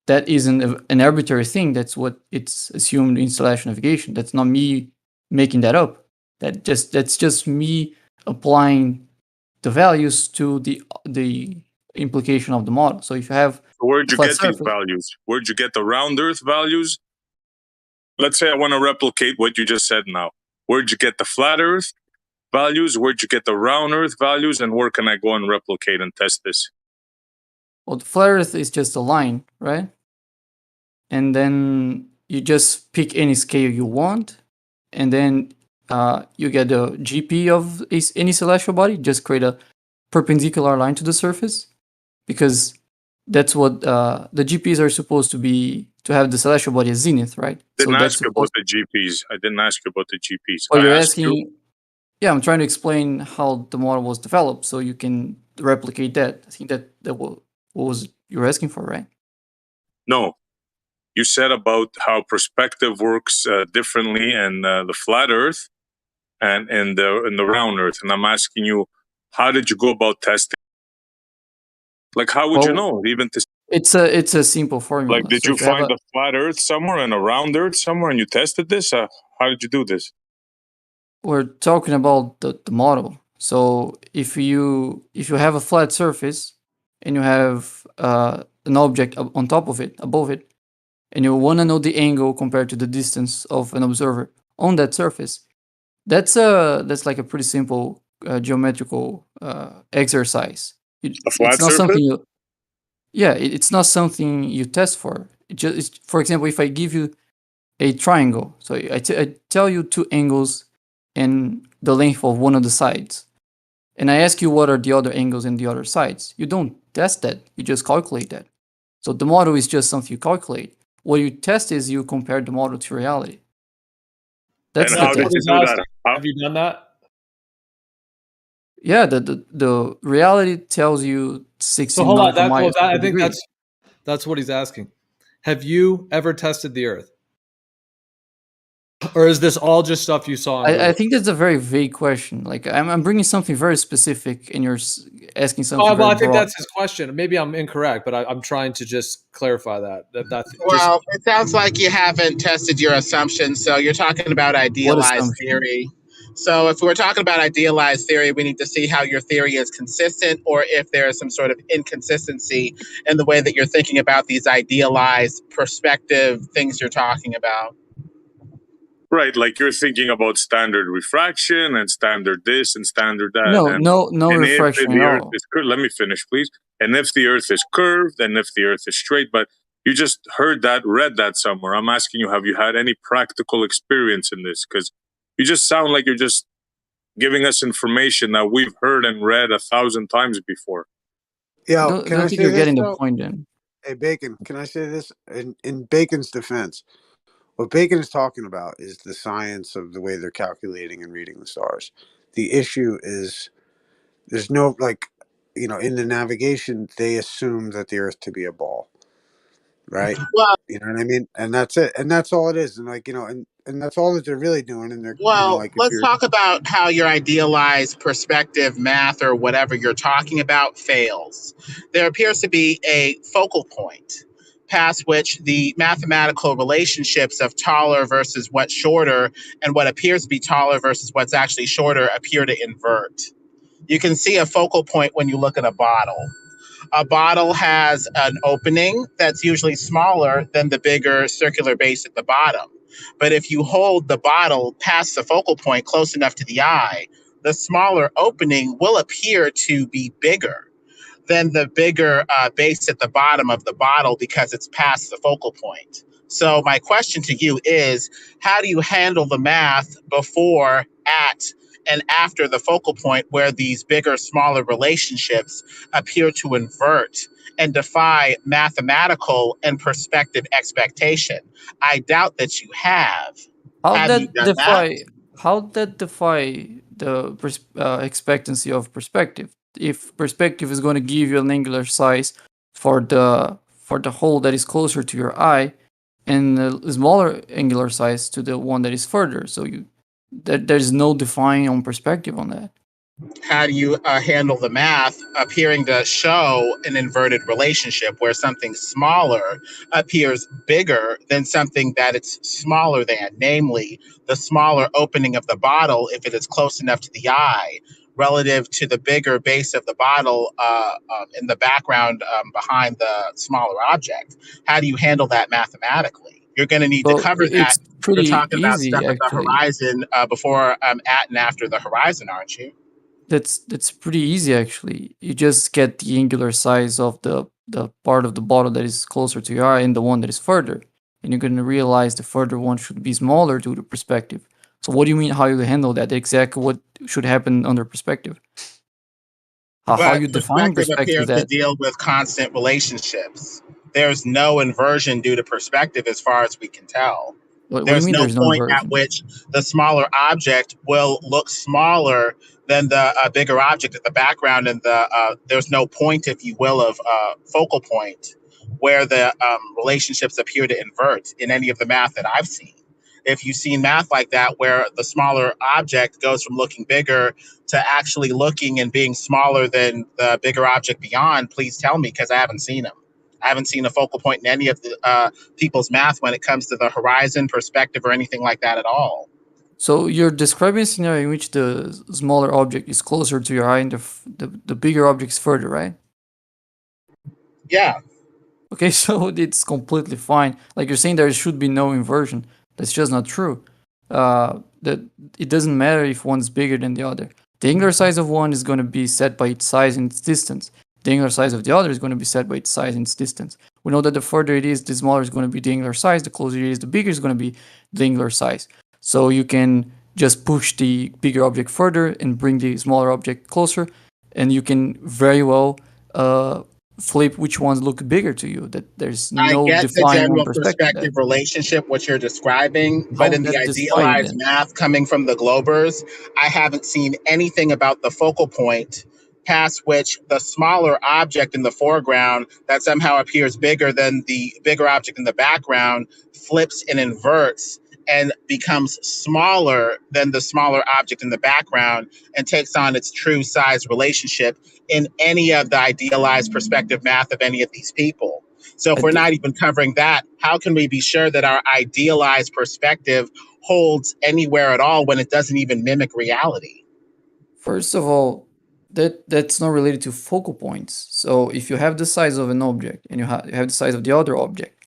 that isn't an arbitrary thing. That's what it's assumed in stellation navigation. That's not me making that up. That's just me applying the values to the implication of the model. So if you have where'd you get these values? Where'd you get the round Earth values? Let's say I want to replicate what you just said now. Where'd you get the flat Earth values? Where'd you get the round Earth values, and where can I go and replicate and test this? Well, the flat Earth is just a line, right? And then you just pick any scale you want, and then you get the GP of any celestial body. Just create a perpendicular line to the surface, because that's what the GPs are supposed to be, to have the celestial body as zenith, right? Didn't so ask you about the GPs. I didn't ask you about the GPs. Oh, I you're asked asking? you. Yeah, I'm trying to explain how the model was developed, so you can replicate that. I think that what was you're asking for, right? No, you said about how perspective works differently in the flat Earth and in the round Earth, and I'm asking you, how did you go about testing? Like, how would you know? Even to it's a simple formula. like, did So you if you have find a flat Earth somewhere and a round Earth somewhere, and you tested this? How did you do this? We're talking about the model. So if you have a flat surface and you have an object on top of it, above it, and you want to know the angle compared to the distance of an observer on that surface, that's like a pretty simple geometrical exercise. A flat It's not surface? something you, yeah, it's not something you test for. For example, if I give you a triangle, so I tell you two angles and the length of one of the sides, and I ask you what are the other angles and the other sides. You don't test that, you just calculate that. So the model is just something you calculate. What you test is you compare the model to reality. That's and how did you do that? Have you done that? Yeah, the reality tells you 16 So hold on, nautical miles. I think that's what he's asking. Have you ever tested the Earth? Or is this all just stuff you saw? I think that's a very vague question. Like I'm bringing something very specific, and you're asking something. Well, I very think broad. that's his question. Maybe I'm incorrect, but I'm trying to just clarify that. Well, it sounds like you haven't tested your assumptions. So you're talking about idealized theory. So if we're talking about idealized theory, we need to see how your theory is consistent, or if there is some sort of inconsistency in the way that you're thinking about these idealized perspective things you're talking about. Right, like you're thinking about standard refraction and standard this and standard that. No, and, no and refraction if the at Earth all. is curved, let me finish, please. And if the Earth is curved, and if the Earth is straight, but you just read that somewhere. I'm asking you, have you had any practical experience in this? Because you just sound like you're just giving us information that we've heard and read 1,000 times before. Yeah, can I say you're this, getting though? the point then. Hey, Bacon, can I say this? In Bacon's defense, what Bacon is talking about is the science of the way they're calculating and reading the stars. The issue is there's no, in the navigation, they assume that the Earth to be a ball, right? Well, you know what I mean? And that's it. And that's all it is. And and that's all that they're really doing. And they're, well, if let's you're, talk about how your idealized perspective math or whatever you're talking about fails. There appears to be a focal point past which the mathematical relationships of taller versus what's shorter and what appears to be taller versus what's actually shorter appear to invert. You can see a focal point when you look at a bottle. A bottle has an opening that's usually smaller than the bigger circular base at the bottom. But if you hold the bottle past the focal point close enough to the eye, the smaller opening will appear to be bigger than the bigger base at the bottom of the bottle because it's past the focal point. So my question to you is, how do you handle the math before, at, and after the focal point where these bigger, smaller relationships appear to invert and defy mathematical and perspective expectation? I doubt that you have. Have you done that? How that defy the expectancy of perspective? If perspective is going to give you an angular size for the hole that is closer to your eye, and a smaller angular size to the one that is further, so there's no define on perspective on that. How do you handle the math appearing to show an inverted relationship where something smaller appears bigger than something that it's smaller than, namely the smaller opening of the bottle if it is close enough to the eye relative to the bigger base of the bottle in the background behind the smaller object? How do you handle that mathematically? You're going to need to cover that You're pretty talking about easy stuff at the actually. horizon before at and after the horizon, aren't you? That's pretty easy actually. You just get the angular size of the part of the bottle that is closer to your eye and the one that is further, and you're gonna realize the further one should be smaller due to perspective. So what do you mean how you handle that? Exactly what should happen under perspective? How But you define perspective perspective? appears to That deal with constant relationships. There's no inversion due to perspective as far as we can tell. what do you There's mean? no There's no point at inversion. which the smaller object will look smaller than the bigger object at the background, and there's no point, if you will, of focal point where the relationships appear to invert in any of the math that I've seen. If you've seen math like that, where the smaller object goes from looking bigger to actually looking and being smaller than the bigger object beyond, please tell me, because I haven't seen them. I haven't seen a focal point in any of the people's math when it comes to the horizon, perspective, or anything like that at all. So you're describing a scenario in which the smaller object is closer to your eye and the bigger object is further, right? Yeah. Okay, so it's completely fine. Like you're saying, there should be no inversion. That's just not true. That it doesn't matter if one's bigger than the other. The angular size of one is going to be set by its size and its distance. The angular size of the other is going to be set by its size and its distance. We know that the further it is, the smaller is going to be the angular size. The closer it is, the bigger is going to be the angular size. So you can just push the bigger object further and bring the smaller object closer, and you can very well flip which ones look bigger to you. That there's no I get the defined one general perspective. perspective relationship, what you're describing, but How in the that defined idealized then? math coming from the Globers, I haven't seen anything about the focal point past which the smaller object in the foreground that somehow appears bigger than the bigger object in the background flips and inverts and becomes smaller than the smaller object in the background and takes on its true size relationship in any of the idealized perspective math of any of these people. So if we're not even covering that, how can we be sure that our idealized perspective holds anywhere at all when it doesn't even mimic reality? First of all, that's not related to focal points. So if you have the size of an object and you have the size of the other object,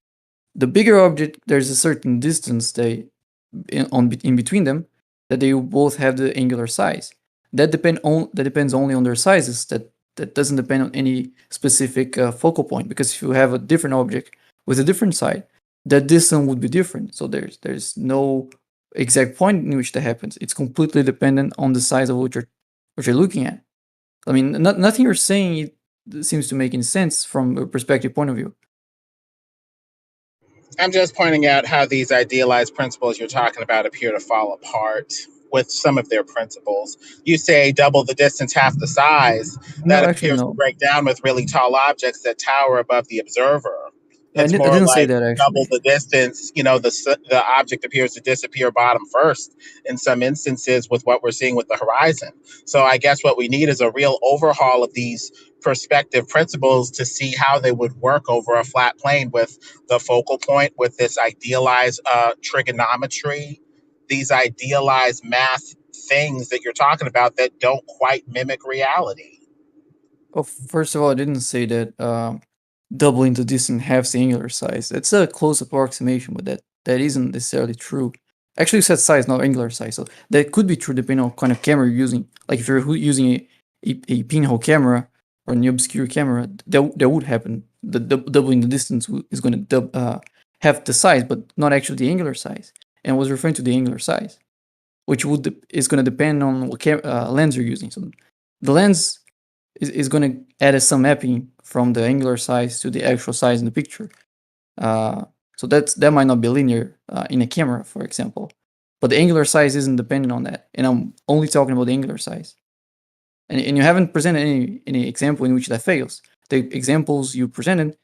the bigger object, there's a certain distance in between them that they both have the angular size. That depends only on their sizes. That doesn't depend on any specific focal point, because if you have a different object with a different side, that distance would be different. So there's no exact point in which that happens. It's completely dependent on the size of what you're looking at. I mean, nothing you're saying seems to make any sense from a perspective point of view. I'm just pointing out how these idealized principles you're talking about appear to fall apart with some of their principles. You say double the distance, half the size. No, That actually, appears to no. break down with really tall objects that tower above the observer. I It's more didn't say like that double actually. the distance. The object appears to disappear bottom first in some instances with what we're seeing with the horizon. So I guess what we need is a real overhaul of these perspective principles to see how they would work over a flat plane with the focal point, with this idealized trigonometry, these idealized math things that you're talking about that don't quite mimic reality. Well, first of all, I didn't say that doubling the distance halves the angular size. That's a close approximation, but that isn't necessarily true. Actually, you said size, not angular size. So that could be true depending on what kind of camera you're using. Like if you're using a pinhole camera or an obscure camera, that would happen. The doubling the distance is going to have the size, but not actually the angular size. And I was referring to the angular size, which is going to depend on what lens you're using. So the lens is going to add some mapping from the angular size to the actual size in the picture. So that might not be linear in a camera, for example. But the angular size isn't dependent on that. And I'm only talking about the angular size. And you haven't presented any example in which that fails. The examples you presented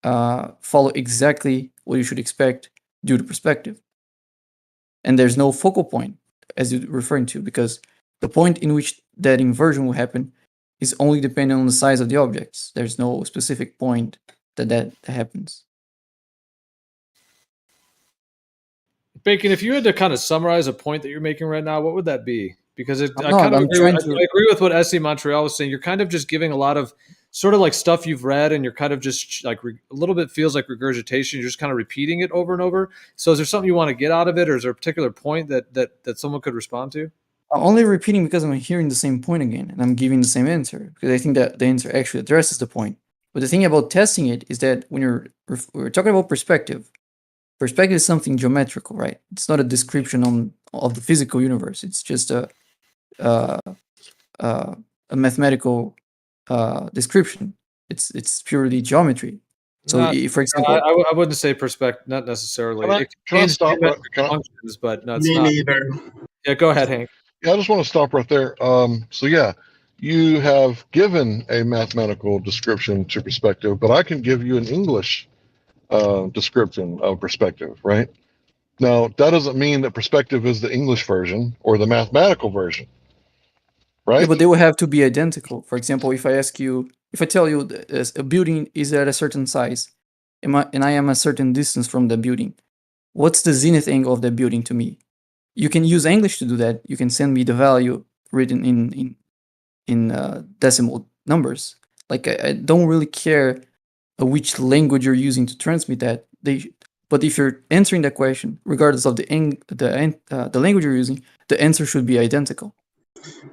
follow exactly what you should expect due to perspective. And there's no focal point, as you're referring to, because the point in which that inversion will happen is only dependent on the size of the objects. There's no specific point that happens. Bacon, if you had to kind of summarize a point that you're making right now, what would that be? Because I agree with what SC Montreal was saying. You're kind of just giving a lot of sort of like stuff you've read and you're kind of just like a little bit feels like regurgitation. You're just kind of repeating it over and over. So is there something you want to get out of it, or is there a particular point that someone could respond to? I'm only repeating because I'm hearing the same point again, and I'm giving the same answer because I think that the answer actually addresses the point. But the thing about testing it is that when we're talking about perspective, perspective is something geometrical, right? It's not a description of the physical universe. It's just a mathematical description. It's purely geometry. So, for example, I wouldn't say perspective, not necessarily. Can I stop right? Functions, but no, it's Me not. neither. Yeah, go ahead, Hank. Yeah, I just want to stop right there. So yeah, you have given a mathematical description to perspective, but I can give you an English description of perspective, right? Now, that doesn't mean that perspective is the English version or the mathematical version, right? Yeah, but they will have to be identical. For example, if I tell you a building is at a certain size, and I am a certain distance from the building, what's the zenith angle of the building to me? You can use English to do that. You can send me the value written in decimal numbers. Like I don't really care which language you're using to transmit that. But if you're answering that question, regardless of the language you're using, the answer should be identical.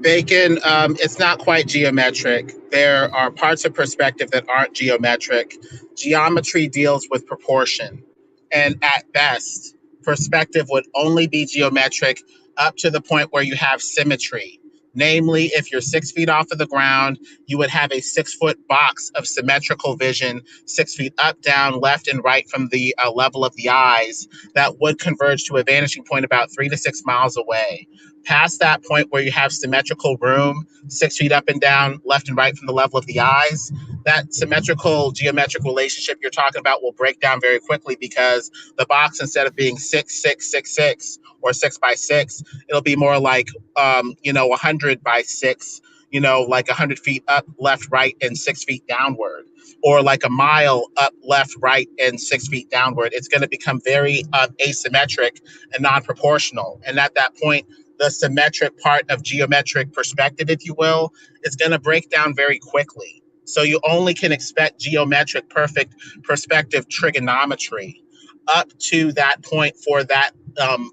Bacon, it's not quite geometric. There are parts of perspective that aren't geometric. Geometry deals with proportion. And at best, perspective would only be geometric up to the point where you have symmetry. Namely, if you're 6 feet off of the ground, you would have a 6-foot box of symmetrical vision, 6 feet up, down, left, and right from the level of the eyes that would converge to a vanishing point about 3 to 6 miles away. Past that point where you have symmetrical room, 6 feet up and down, left and right from the level of the eyes, that symmetrical geometric relationship you're talking about will break down very quickly because the box, instead of being 6, 6, 6, 6, or 6 by 6, it'll be more like 100 by 6, like 100 feet up, left, right, and 6 feet downward, or like a mile up, left, right, and 6 feet downward. It's going to become very asymmetric and non-proportional. And at that point, the symmetric part of geometric perspective, if you will, is going to break down very quickly. So you only can expect geometric perfect perspective trigonometry up to that point for that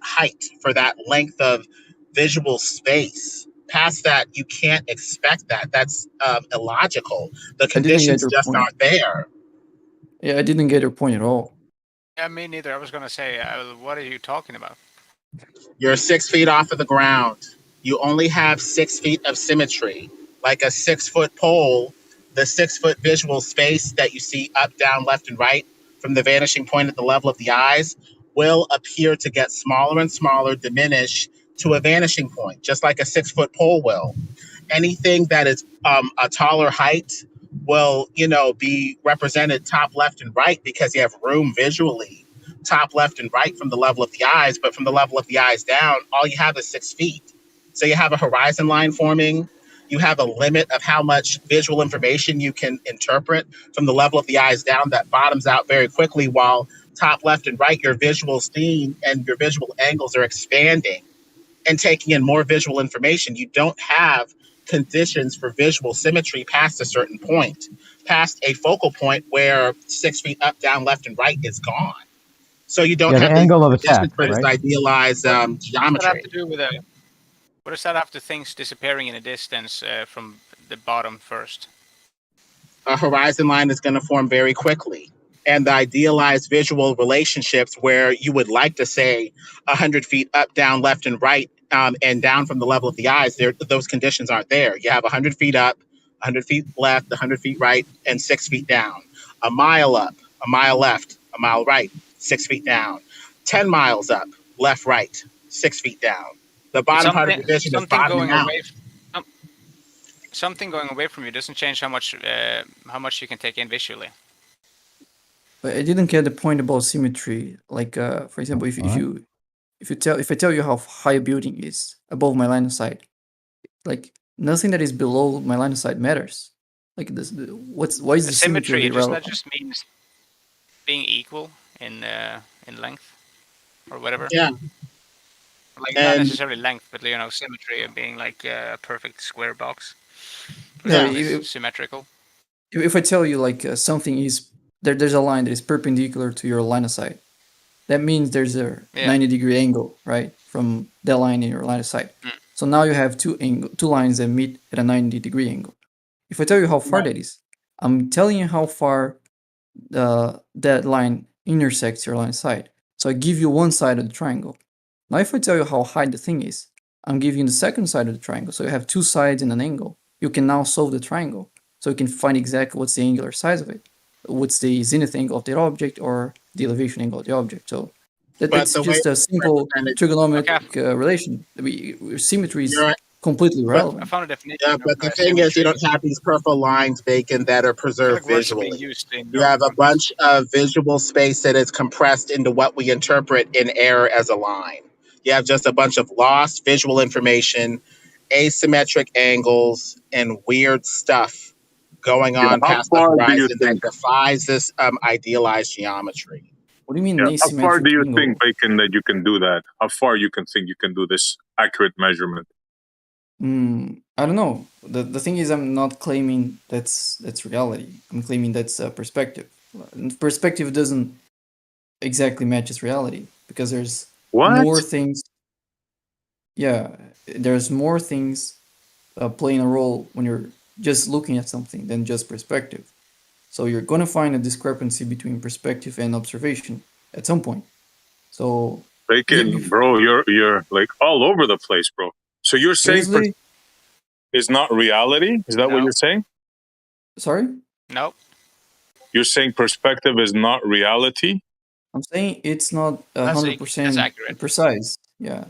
height, for that length of visual space. Past that, you can't expect that. That's illogical. The conditions just aren't there. Yeah, I didn't get your point at all. Yeah, me neither. I was going to say, what are you talking about? You're 6 feet off of the ground. You only have 6 feet of symmetry. Like a 6-foot pole, the 6-foot visual space that you see up, down, left, and right from the vanishing point at the level of the eyes will appear to get smaller and smaller, diminish to a vanishing point, just like a 6-foot pole will. Anything that is a taller height will, be represented top, left, and right because you have room visually, top, left, and right from the level of the eyes. But from the level of the eyes down, all you have is 6 feet. So you have a horizon line forming. You have a limit of how much visual information you can interpret from the level of the eyes down that bottoms out very quickly, while top, left, and right, your visual steam and your visual angles are expanding and taking in more visual information. You don't have conditions for visual symmetry past a certain point, past a focal point where 6 feet up, down, left, and right is gone. So you don't have the angle of conditions attack, for this right? idealized geometry. What does that have to things disappearing in a distance from the bottom first? A horizon line is going to form very quickly. And the idealized visual relationships where you would like to say 100 feet up, down, left, and right, and down from the level of the eyes, those conditions aren't there. You have 100 feet up, 100 feet left, 100 feet right, and 6 feet down. A mile up, a mile left, a mile right, 6 feet down. 10 miles up, left, right, 6 feet down. The bottom part of the vision is bottoming out. Something going away from you doesn't change how much you can take in visually. But I didn't get the point about symmetry. Like, for example, if I tell you how high a building is above my line of sight, like nothing that is below my line of sight matters. Like this, why is the symmetry doesn't irrelevant? that just mean being equal in length or whatever? Yeah. Like not necessarily length, but symmetry of being like a perfect square box. Yeah, It's symmetrical. if I tell you like something is there's a line that is perpendicular to your line of sight, that means there's a 90-degree angle, right, from that line in your line of sight. So now you have two lines that meet at a 90-degree angle. If I tell you how far that is, I'm telling you how far that line intersects your line of sight. So I give you one side of the triangle. Now if I tell you how high the thing is, I'm giving you the second side of the triangle. So you have two sides in an angle. You can now solve the triangle. So you can find exactly what's the angular size of it, what's the zenith angle of the object, or the elevation angle of the object. So that's just a simple trigonometric relation. Symmetry is completely relevant. I found a definition. Yeah, but the thing is, you don't have these purple lines, Bacon, that are preserved visually. You have a bunch of visual space that is compressed into what we interpret in air as a line. You have just a bunch of lost visual information, asymmetric angles, and weird stuff going on past the horizon that defies this idealized geometry. What do you mean? How far do you think, Bacon, that you can do that? How far you can think you can do this accurate measurement? I don't know. The thing is, I'm not claiming that's reality. I'm claiming that's perspective. Perspective doesn't exactly matches reality because there's more things. Yeah, there's more things playing a role when you're just looking at something than just perspective. So you're gonna find a discrepancy between perspective and observation at some point. So Bacon, bro, you're like all over the place, bro. So you're saying is not reality? Is that what you're saying? Sorry? No. You're saying perspective is not reality? I'm saying it's not 100% precise. Yeah.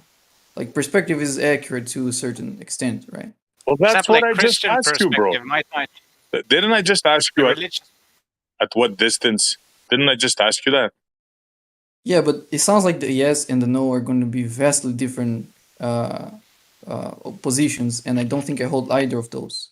Like perspective is accurate to a certain extent, right? Well, that's what I just asked you, bro. Didn't I just ask you at what distance? Didn't I just ask you that? Yeah, but it sounds like the yes and the no are going to be vastly different positions, and I don't think I hold either of those.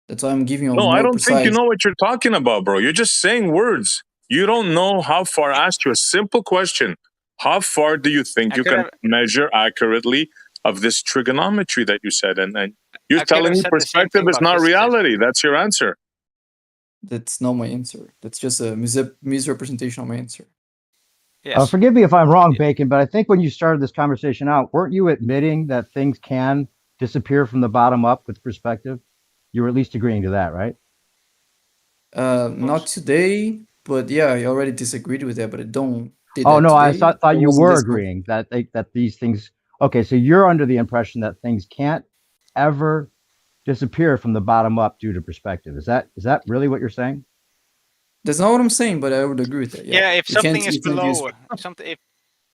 That's why I'm giving you a more I don't precise... think you know what you're talking about, bro. You're just saying words. You don't know how far. I asked you a simple question. How far do you think you can measure accurately of this trigonometry that you said? And you're telling me perspective is not reality. That's your answer. That's not my answer. That's just a misrepresentation of my answer. Yes. Forgive me if I'm wrong, Bacon, but I think when you started this conversation out, weren't you admitting that things can disappear from the bottom up with perspective? You were at least agreeing to that, right? Not today, but yeah, I already disagreed with that, but I don't. I thought you were agreeing that these things. Okay, so you're under the impression that things can't ever disappear from the bottom up due to perspective. Is that really what you're saying? That's not what I'm saying, but I would agree with that. Yeah, if something is below something,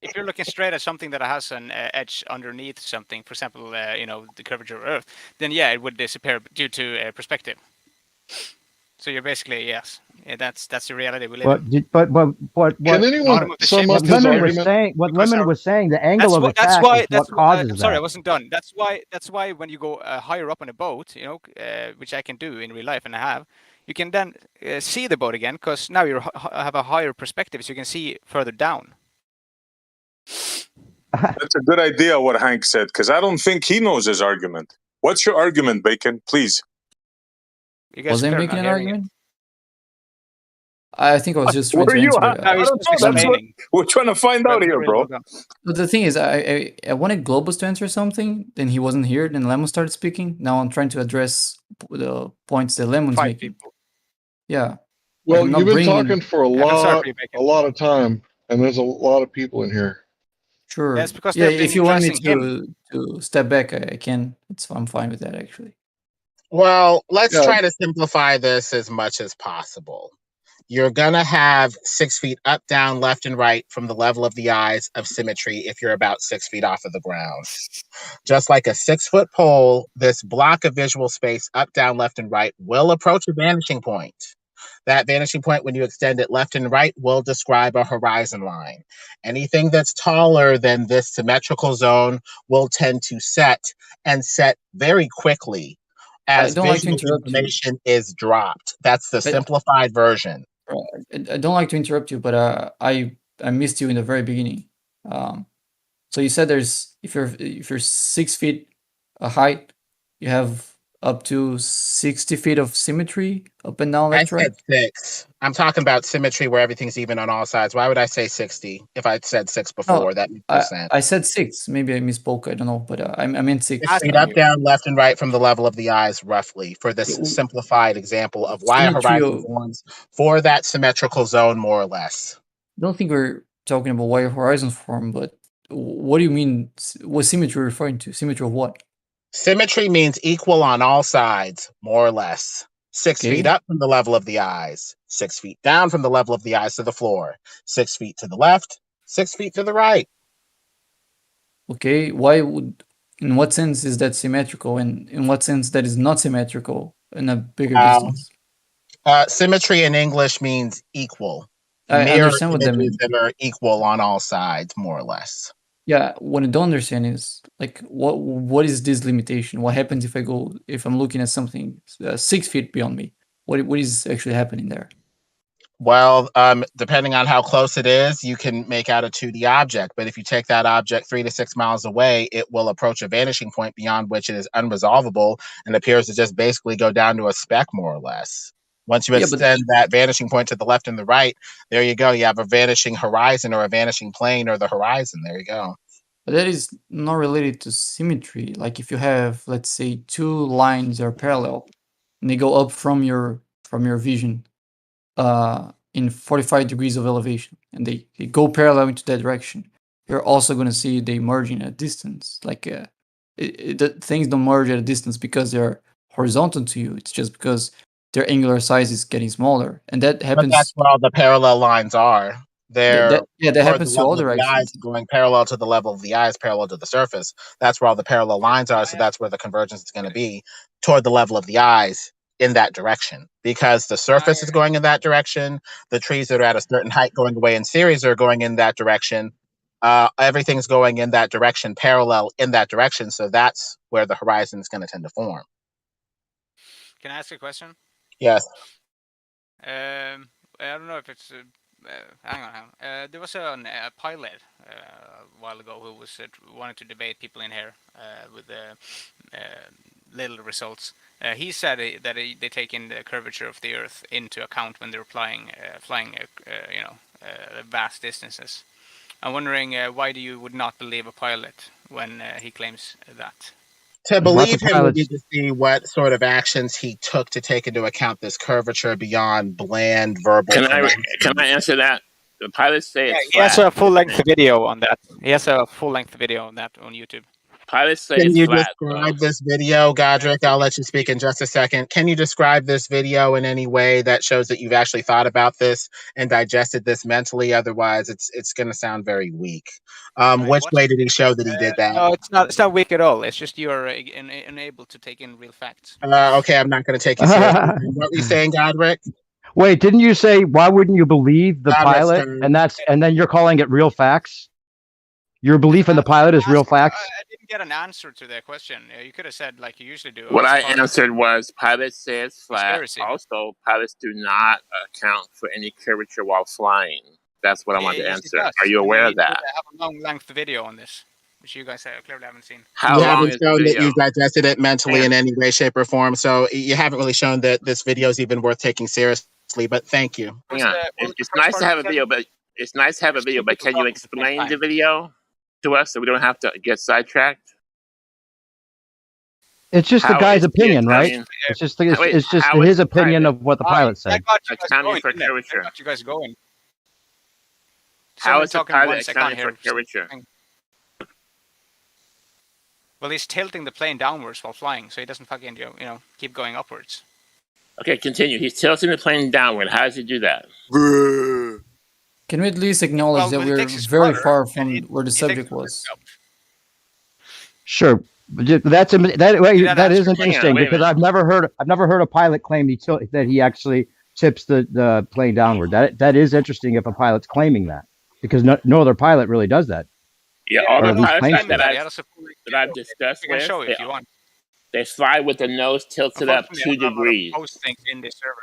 if you're looking straight at something that has an edge underneath something, for example, the curvature of Earth, then yeah, it would disappear due to perspective. So you're basically that's the reality we live in. But can anyone sum up his argument? What Lemon was saying, the angle of attack is what causes that. Sorry, I wasn't done. That's why when you go higher up on a boat, which I can do in real life and I have, you can then see the boat again because now you have a higher perspective, so you can see further down. That's a good idea what Hank said, because I don't think he knows his argument. What's your argument, Bacon? Please. Was I making an argument? I think I was just trying to answer it. I don't know. That's what we're trying to find out here, bro. But the thing is, I wanted Globus to answer something, then he wasn't here, then Lemon started speaking. Now I'm trying to address the points that Lemon's making. Yeah. Well, you've been talking for a lot of time, and there's a lot of people in here. Sure. That's because if you want me to step back, I can. I'm fine with that, actually. Well, let's try to simplify this as much as possible. You're going to have 6 feet up, down, left, and right from the level of the eyes of symmetry if you're about 6 feet off of the ground. Just like a 6-foot pole, this block of visual space up, down, left, and right will approach a vanishing point. That vanishing point, when you extend it left and right, will describe a horizon line. Anything that's taller than this symmetrical zone will tend to set very quickly as visual information is dropped. That's the simplified version. I don't like to interrupt you, but I missed you in the very beginning. So you said if you're 6 feet height, you have up to 60 feet of symmetry up and down I left, right? said 6. I'm talking about symmetry where everything's even on all sides. Why would I say 60 if I said 6 before? No, That makes no sense. I said 6. Maybe I misspoke. I don't know, but I meant 6. 6 feet up, down, left, and right from the level of the eyes, roughly, for this simplified example of why a Symmetry horizon of- forms for that symmetrical zone, more or less. I don't think we're talking about why horizons form, but what do you mean? What symmetry referring to? Symmetry of what? Symmetry means equal on all sides, more or less. 6 Okay. feet up from the level of the eyes, 6 feet down from the level of the eyes to the floor, 6 feet to the left, 6 feet to the right. Okay, why would? In what sense is that symmetrical, and in what sense that is not symmetrical in a bigger distance? Symmetry in English means equal. I Mirror understand what that images means. that are equal on all sides, more or less. Yeah, what I don't understand is like what is this limitation? What happens if I'm looking at something 6 feet beyond me? What is actually happening there? Well, depending on how close it is, you can make out a 2D object. But if you take that object 3 to 6 miles away, it will approach a vanishing point beyond which it is unresolvable and appears to just basically go down to a speck, more or less. Once you extend that vanishing point to the left and the right, there you go. You have a vanishing horizon or a vanishing plane or the horizon. There you go. But that is not related to symmetry. Like if you have, let's say, 2 lines that are parallel, and they go up from your vision, in 45 degrees of elevation, and they go parallel into that direction, you're also going to see they merging at a distance. Like things don't merge at a distance because they're horizontal to you. It's just because their angular size is getting smaller, and that happens. But that's where all the parallel lines are. They're that happens to all directions. going parallel to the level of the eyes, parallel to the surface. That's where all the parallel lines are. So that's where the convergence is going to be toward the level of the eyes in that direction, because the surface is going in that direction. The trees that are at a certain height going away in series are going in that direction. Everything's going in that direction, parallel in that direction. So that's where the horizon is going to tend to form. Can I ask a question? Yes. I don't know if it's. Hang on. There was a pilot a while ago who was wanted to debate people in here with little results. He said that they take in the curvature of the Earth into account when they're flying vast distances. I'm wondering why you would not believe a pilot when he claims that. To believe him, we need to see what sort of actions he took to take into account this curvature beyond bland verbal. Can I answer that? The pilots say it's he has flat. a full-length video on that. He has a full-length video on that on YouTube. Pilots say Can it's you flat. describe this video, Godric? I'll let you speak in just a second. Can you describe this video in any way that shows that you've actually thought about this and digested this mentally? Otherwise, it's going to sound very weak. Which way did he show that he did that? No, it's not weak at all. It's just you're unable to take in real facts. Okay, I'm not going to take you seriously. What were you saying, Godric? Wait, didn't you say why wouldn't you believe the pilot? And then you're calling it real facts? Your belief in the pilot is real facts? I didn't get an answer to that question. You could have said like you usually do. What I answered was pilots say it's flat. Conspiracy. Also, pilots do not account for any curvature while flying. That's what I wanted to answer. Are you aware of that? I have a long-length video on this, which you guys clearly haven't seen. How you long haven't is the shown that video? you've digested it mentally in any way, shape, or form. So you haven't really shown that this video is even worth taking seriously. But thank you. Yeah, it's nice to have a video, but can you explain the video to us so we don't have to get sidetracked? It's just the How guy's is the opinion, right? Italian- It's just how is his the opinion pilot of what the pilot said. accounting for curvature? I got you guys going. How is the talking at pilot once, I can't accounting for hear. curvature? Well, he's tilting the plane downwards while flying, so he doesn't fucking keep going upwards. Okay, continue. He's tilting the plane downward. How does he do that? Can we at least acknowledge that we're very far from where the subject was? Sure, that is interesting because I've never heard a pilot claim that he actually tips the plane downward. That is interesting if a pilot's claiming that, because no other pilot really does that. Yeah, all the pilots that I've discussed I can with, show you if you want. they fly with the nose tilted up 2 degrees. Post things in this server.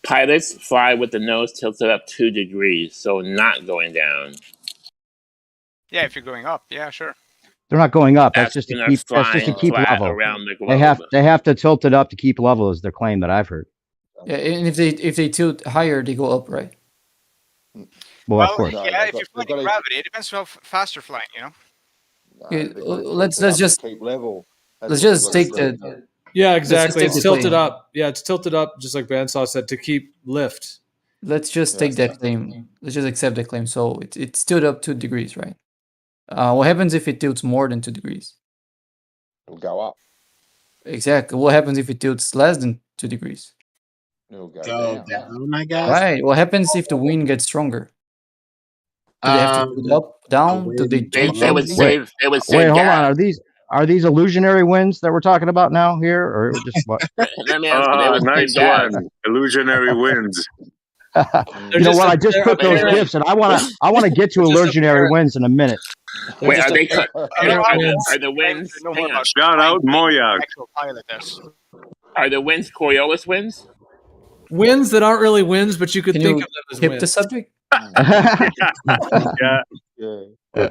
Pilots fly with the nose tilted up 2 degrees, so not going down. Yeah, if you're going up, yeah, sure. They're not going up. That's That's just to when they're keep. That's just to flying keep flat level. around the They globe. have to tilt it up to keep level. Is their claim that I've heard. Yeah, and if they tilt higher, they go up, right? Well, of course. yeah, if you're flying in gravity, it depends how fast you're flying, you know? Okay, They've got to let's tilt it up just to keep level. That's let's what they've just got to take do. the Yeah, let's just exactly. take It's the tilted claim. up. Yeah, it's tilted up, just like Bandsaw said, to keep lift. Let's just take that claim. Let's just accept that claim. So it's tilted up 2 degrees, right? What happens if it tilts more than 2 degrees? It'll go up. Exactly. What happens if it tilts less than 2 degrees? It'll go Go down. down, I guess. Right. What happens if the wind gets stronger? Do they have to tilt up, down? Do they change They would something? save. They would Wait, save hold on. gas. Are these illusionary winds that we're talking about now here, or just what? Let me ask you. They would Nice save gas. one. Illusionary winds. You know what? I just put those gifts, and I want to get to illusionary winds in a minute. Wait, are they? I don't know how Are the winds? know more Hang on. about Shout out Moyak. actual pilot does. Are the winds Coriolis winds? Winds that aren't really winds, but you could Can think you of them as hip winds. the subject? Yeah.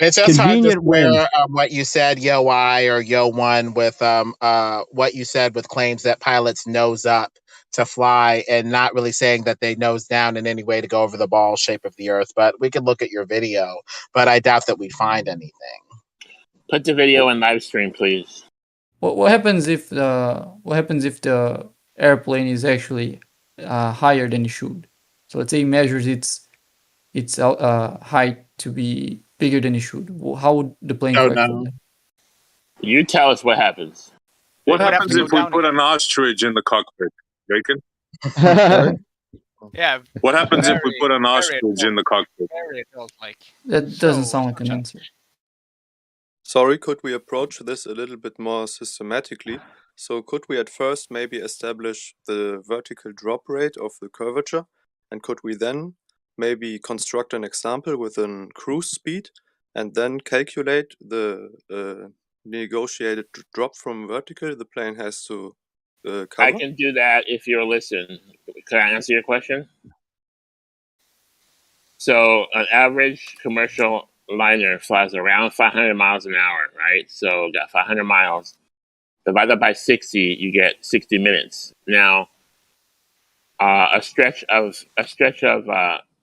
It's just hard to Convenient square winds. what you said, Yo I or Yo One, with what you said with claims that pilots nose up to fly, and not really saying that they nose down in any way to go over the ball shape of the Earth. But we could look at your video, but I doubt that we'd find anything. Put the video in live stream, please. What happens if the airplane is actually higher than it should? So let's say it measures its height to be bigger than it should. How would the plane Oh, correct for no. that? You tell us what happens. What It would have happens to go if we down put an ostrich in the cockpit, Bacon? Sorry? Yeah. What happens if we very- put an very ostrich adult- in the cockpit? Very adult, like. That doesn't sound like an answer. Sorry, could we approach this a little bit more systematically? So could we at first maybe establish the vertical drop rate of the curvature? And could we then maybe construct an example with a cruise speed and then calculate the negotiated drop from vertical the plane has to cover? I can do that if you'll listen. Can I answer your question? So an average commercial liner flies around 500 miles an hour, right? So got 500 miles. Divided by 60, you get 60 minutes. Now, a stretch of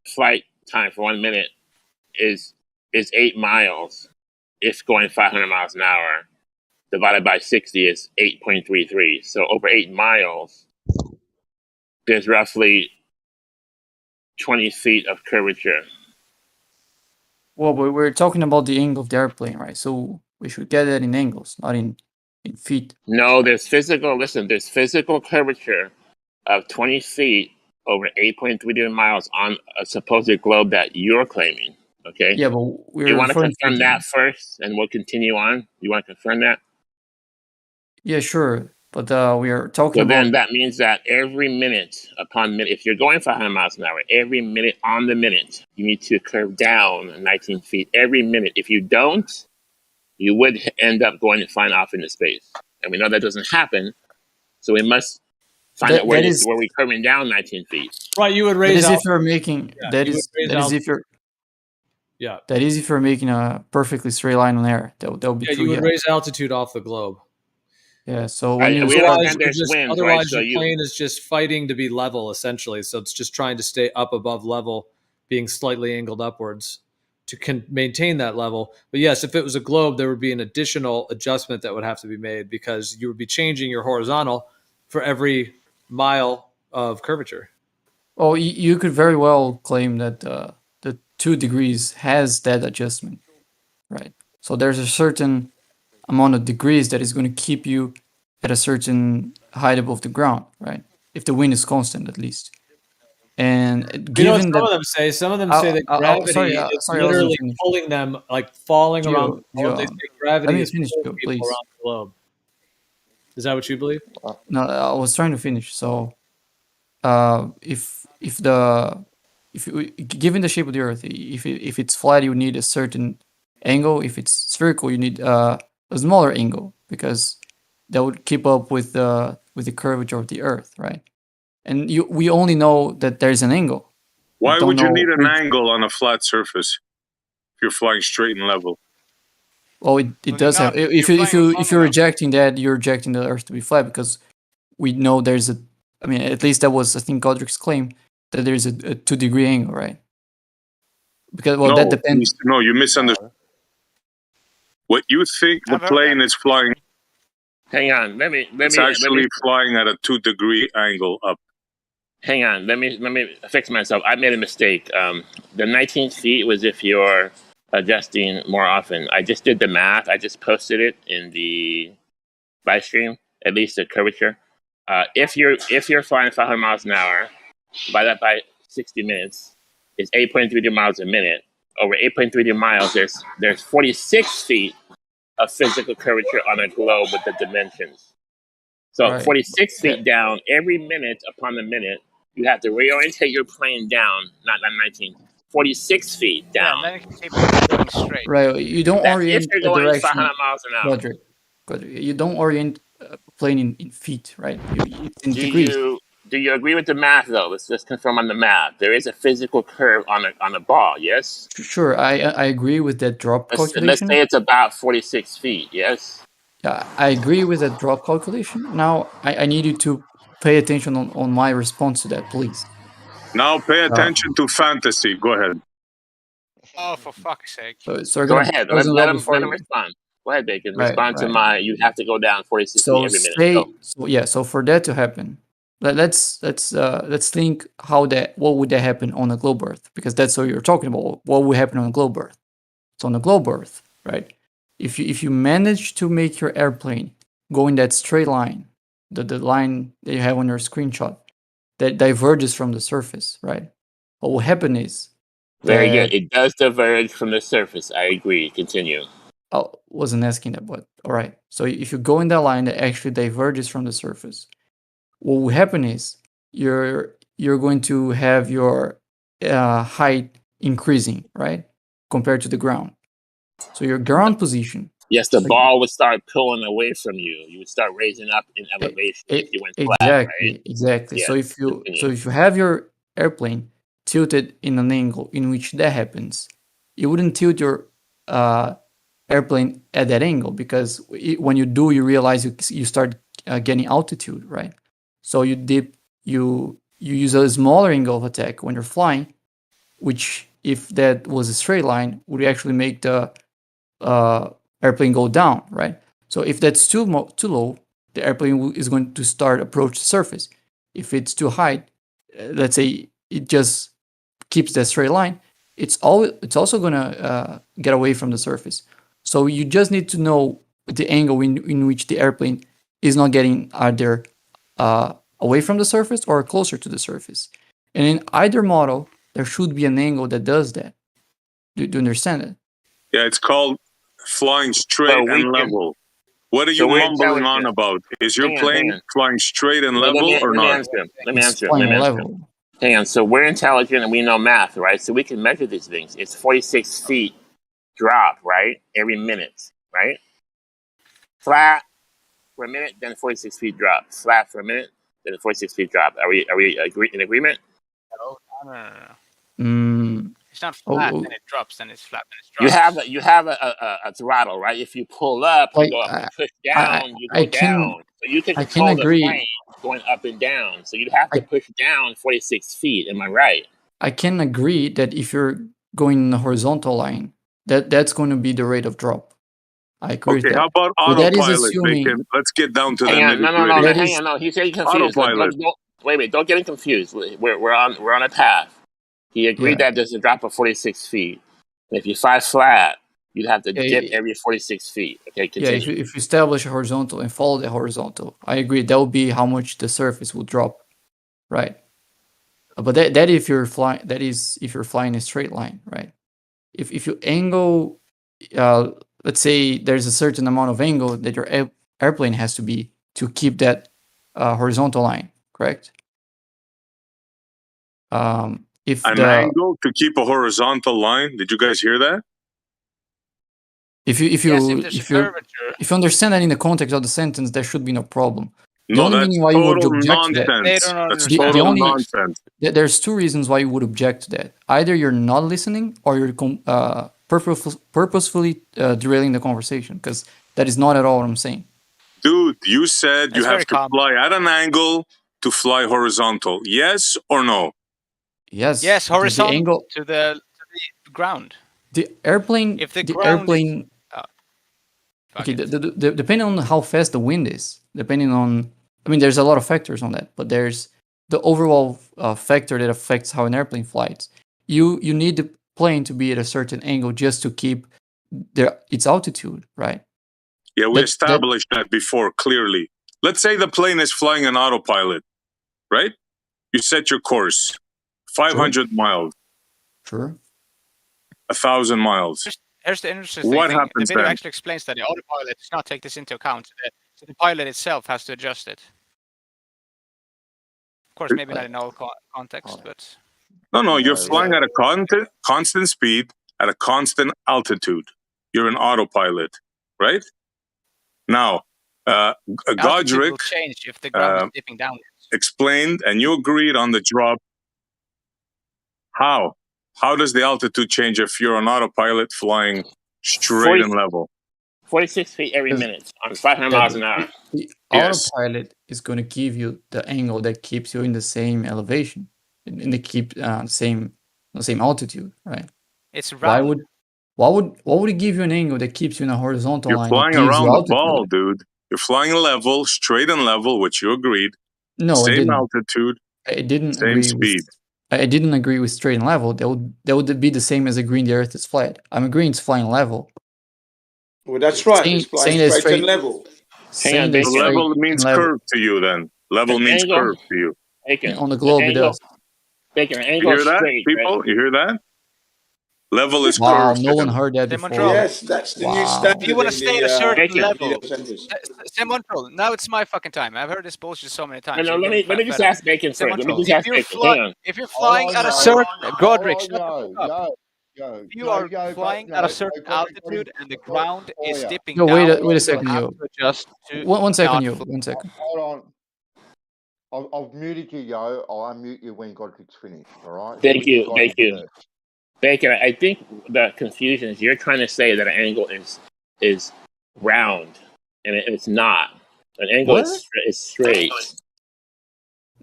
flight time for 1 minute is 8 miles if going 500 miles an hour. Divided by 60 is 8.33. So over 8 miles, there's roughly 20 feet of curvature. Well, but we're talking about the angle of the airplane, right? So we should get that in angles, not in feet. No, there's physical curvature of 20 feet over 8.33 miles on a supposed globe that you're claiming. Okay. Yeah, but we're You want to referring confirm to that first, and we'll continue on. You want to confirm that? Yeah, sure. But we are talking So about then that means that every minute upon minute, if you're going 500 miles an hour, every minute on the minute, you need to curve down 19 feet every minute. If you don't, you would end up going and flying off into space. And we know that doesn't happen. So we must find out where we're curving down 19 feet. Right, you would that raise is out. if you're making Yeah, that you is would raise that is out- if you're Yeah. that is if you're making a perfectly straight line on air. That would be Yeah, true. you would Yeah. raise altitude off the globe. Yeah. So when you Otherwise, winds, otherwise right? So your plane is just fighting to be level, essentially. So it's just trying to stay up above level, being slightly angled upwards to maintain that level. But yes, if it was a globe, there would be an additional adjustment that would have to be made because you would be changing your horizontal for every mile of curvature. Oh, you could very well claim that the 2 degrees has that adjustment, right? So there's a certain amount of degrees that is going to keep you at a certain height above the ground, right? If the wind is constant, at least. And You know what given some of that them say? Some of them say that gravity is sorry, I wasn't literally finished. pulling them, like falling around the globe. They Gio, say gravity let me is finish, pulling Gio, people please. around the globe. Is that what you believe? No, I was trying to finish. So, given the shape of the Earth, if it's flat, you need a certain angle. If it's spherical, you need a smaller angle because that would keep up with the curvature of the Earth, right? And we only know that there's an angle. Why would you need an angle on a flat surface if you're flying straight and level? Well, it does have. If you're rejecting that, you're rejecting the Earth to be flat because we know there's a. I mean, at least that was I think Godric's claim that there's a 2-degree angle, right? Because that depends. No, you misunderstood. What you think the plane is flying? Hang on, It's actually flying at a 2-degree angle up. Hang on, let me fix myself. I made a mistake. The 19 feet was if you're adjusting more often. I just did the math. I just posted it in the live stream, at least the curvature. If you're flying 500 miles an hour, divide that by 60 minutes, it's 8.32 miles a minute. Over 8.32 miles, there's 46 feet of physical curvature on a globe with the dimensions. So Right. 46 feet down every minute upon the minute, you have to reorientate your plane down, not 19, 46 feet down. Yeah, then you can keep going straight. Right. You don't That's orient if you're a going direction. 500 miles an hour. Godric, you don't orient a plane in feet, right? It's in degrees. Do you agree with the math though? Let's just confirm on the math. There is a physical curve on a ball, yes? Sure, I agree with that drop Let's calculation. say it's about 46 feet, yes? Yeah, I agree with that drop calculation. Now, I need you to pay attention on my response to that, please. Now pay attention to fantasy. Go ahead. Oh, for fuck's sake. So Go ahead. Let him respond. Go ahead, Bacon. Right, Respond to right. my. You have to go down 46 feet every minute. So for that to happen, let's think what would that happen on a globe Earth, because that's what you're talking about. What would happen on a globe Earth? So on a globe Earth, right? If you manage to make your airplane go in that straight line, the line that you have on your screenshot, that diverges from the surface, right? What will happen is Very good. It does diverge from the surface. I agree. Continue. I wasn't asking that, but all right. So if you go in that line that actually diverges from the surface, what will happen is you're going to have your height increasing, right, compared to the ground. So your ground position. Yes, the ball would start pulling away from you. You would start raising up in elevation if you went flat, right? Exactly. Yes, So if you have your airplane tilted in an angle in which that happens, you wouldn't tilt your airplane at that angle, because when you do, you realize you start getting altitude, right? So you use a smaller angle of attack when you're flying, which if that was a straight line would actually make the airplane go down, right? So if that's too low, the airplane is going to start approach the surface. If it's too high, let's say it just keeps that straight line, it's also gonna get away from the surface. So you just need to know the angle in which the airplane is not getting either away from the surface or closer to the surface. And in either model, there should be an angle that does that. Do you understand it? Yeah, it's called flying straight and level. What are you mumbling on about? Is your plane flying straight and level or not? Let me answer him. Hang on. So we're intelligent and we know math, right? So we can measure these things. It's 46 feet drop, right? Every minute, right? Flat for a minute, then 46 feet drop. Flat for a minute, then 46 feet drop. Are we in agreement? No. It's not flat, then it drops, then it's flat, then it drops. You have a throttle, right? If you pull up, you go up. And push down, you go down. So you can control the plane going up and down. So you'd have to push down 46 feet. Am I right? I can agree that if you're going in a horizontal line, that's going to be the rate of drop. I agree with that. How about autopilot? Let's get down to the nitty-gritty. No. He's getting confused. Wait, don't get him confused. We're on a path. He agreed that there's a drop of 46 feet. And if you fly flat, you'd have to dip every 46 feet. Okay, continue. Yeah, if you establish a horizontal and follow the horizontal, I agree. That would be how much the surface will drop, right? But that if you're flying, that is if you're flying a straight line, right? If you angle, let's say there's a certain amount of angle that your airplane has to be to keep that horizontal line, correct? If an angle to keep a horizontal line. Did you guys hear that? If you understand that in the context of the sentence, there should be no problem. No, that's total nonsense. That's total nonsense. There's two reasons why you would object to that. Either you're not listening, or you're purposefully derailing the conversation, because that is not at all what I'm saying. Dude, you said you That's have very to calm. fly at an angle to fly horizontal. Yes or no? Yes. Yes, because horizontal the angle, to the ground. the airplane, If the the ground is airplane. fuck Okay, it. depending on how fast the wind is, depending on, I mean, there's a lot of factors on that, but there's the overall factor that affects how an airplane flies. You need the plane to be at a certain angle just to keep its altitude, right? Yeah, we established that before clearly. Let's say the plane is flying on autopilot, right? You set your course, 500 miles, Sure. 1,000 miles. Here's the interesting What thing. happens The video then? actually explains that the autopilot does not take this into account. So the pilot itself has to adjust it. Of course, maybe not in all context, but... No, you're flying at a constant speed, at a constant altitude. You're an autopilot, right? Now, altitude will Godric change if the ground is dipping downwards. explained, and you agreed on the drop. How? How does the altitude change if you're on autopilot flying straight and level? 46 feet every minute on 500 miles an hour. The Yes. autopilot is going to give you the angle that keeps you in the same elevation, in the same altitude, right? It's round. round. Why would it give you an angle that keeps you in a horizontal You're line? flying that gives you around the altitude? ball, dude. You're flying level, straight and level, which you agreed. No, I Same didn't. altitude, I didn't same agree speed. I didn't agree with straight and level. That would be the same as agreeing the Earth is flat. I'm agreeing it's flying level. Well, that's right. It's flying that straight and level. Saying that So straight level means and level curve to you then. Level An means angle- curve to you. Bacon. on the globe it does. Bacon, an You angle hear that, straight, people? right? You hear that? Level is Wow, curve no to one him. heard that before. Yes, that's the new Wow. standard. If you want to in stay the, at a certain Bacon. level, video centers. Montreal, now it's my fucking time. I've heard this bullshit so many times. No, so let you're me just ask Bacon Say first. Let me Montreal, just ask Bacon. Hang on. if you're flying at a certain Godric, shut the fuck up. If you are flying at a certain altitude and the ground is dipping Yo, down, wait a second, you have yo. to adjust to One second, not yo. 1 second. Hold on. I've muted you, yo. I'll unmute you when Godric's finished. All right. Thank So you, got thank him you. first. Bacon, I think the confusion is you're trying to say that an angle is round, and it's not. An angle What? is straight.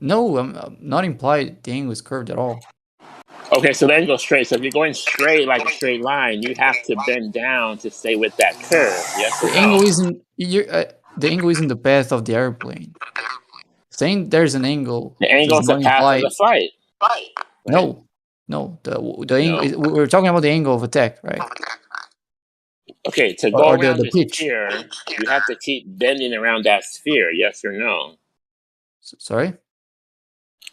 No, I'm not implied the angle is curved at all. Okay, so the angle is straight. So if you're going straight like a straight line, you have to bend down to stay with that curve. Yes or The no? angle isn't the angle isn't the path of the airplane. Saying there's an angle. The angle is does the not path of imply. the flight. Right? No. The angle. We're talking about the angle of attack, right? Okay, to go Or around the the pitch. sphere, you have to keep bending around that sphere. Yes or no? Sorry.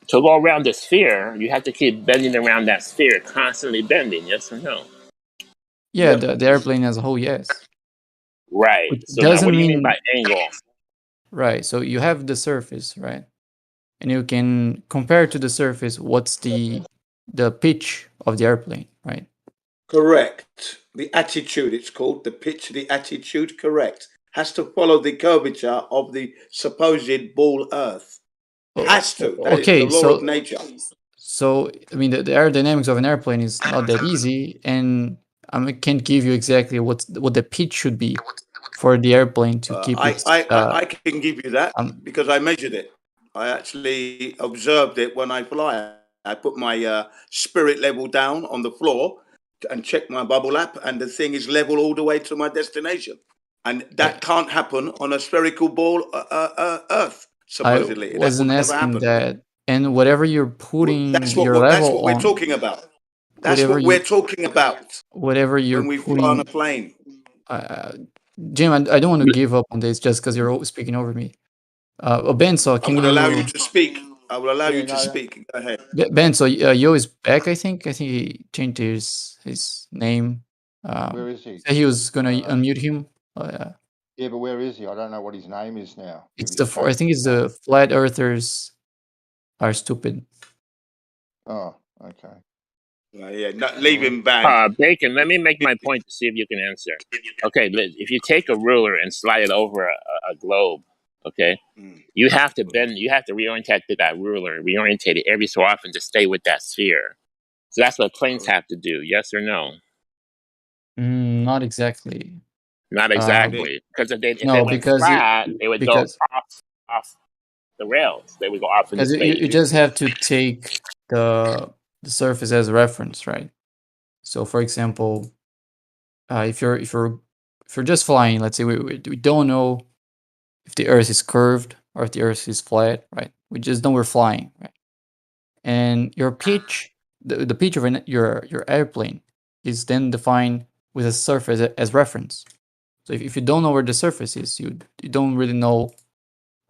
To go around the sphere, you have to keep bending around that sphere, constantly bending. Yes or no? Yeah, the airplane as a whole, yes. Right. Which So now, what doesn't do you mean mean by angle? right. So you have the surface, right? And you can compare to the surface what's the pitch of the airplane, right? Correct. The attitude, it's called. The pitch, the attitude, correct. Has to follow the curvature of the supposed ball Earth. Has to. That is the law of nature. So I mean, the aerodynamics of an airplane is not that easy, and I can't give you exactly what the pitch should be for the airplane to keep its. I can give you that because I measured it. I actually observed it when I fly. I put my spirit level down on the floor and check my bubble app, and the thing is level all the way to my destination. And that can't happen on a spherical ball Earth, supposedly. I wasn't that will never asking happen. that. And whatever you're putting That's your what level we're on, talking about. That's whatever what we're talking about whatever you're when we fly putting. on a plane. Jim, I don't want to give up on this just because you're speaking over me. Benzo, I can will you? allow you to speak. I will allow Yeah, you to no, speak. Go ahead. Benzo, Yo is back. I think he changed his name. Where is he? Said he was gonna unmute him. Yeah, but where is he? I don't know what his name is now. It's I think it's the flat earthers are stupid. Oh, okay. Yeah, leave him banned. Bacon, let me make my point to see if you can answer. Okay, if you take a ruler and slide it over a globe, okay, you have to reorientate that ruler, reorientate it every so often to stay with that sphere. So that's what planes have to do, yes or no? Not exactly. Not exactly, because if they no, went because flat, they would go off the rails. They would go off into because space. you just have to take the surface as a reference, right? So, for example, if you're just flying, let's say we don't know if the Earth is curved or if the Earth is flat, right? We just know we're flying, right? And your pitch, the pitch of your airplane is then defined with a surface as reference. So if you don't know where the surface is, you don't really know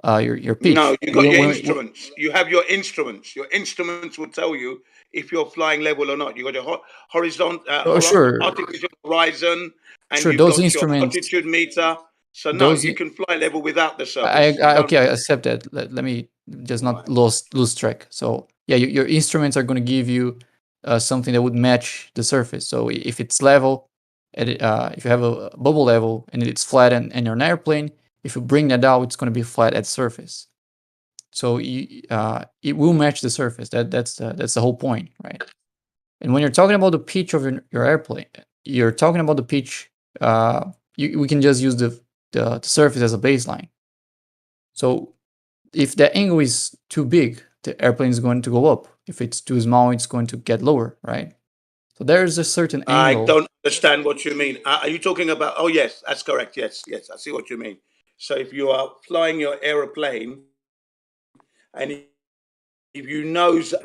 your pitch. No, you got your instruments. You have your instruments. Your instruments will tell you if you're flying level or not. You got your horizontal, sure. artificial horizon, and Sure, you've those got instruments. your altitude meter. So no, Those you can fly level without the surface. okay, I accept that. Let me just not lose track. So yeah, your instruments are going to give you something that would match the surface. So if it's level, if you have a bubble level and it's flat and you're an airplane, if you bring that out, it's going to be flat at surface. So it will match the surface. That's the whole point, right? And when you're talking about the pitch of your airplane, you're talking about the pitch. We can just use the surface as a baseline. So if the angle is too big, the airplane is going to go up. If it's too small, it's going to get lower, right? So there's a certain angle. I don't understand what you mean. Are you talking about? Oh yes, that's correct. Yes, I see what you mean. So if you are flying your aeroplane, and if you nose,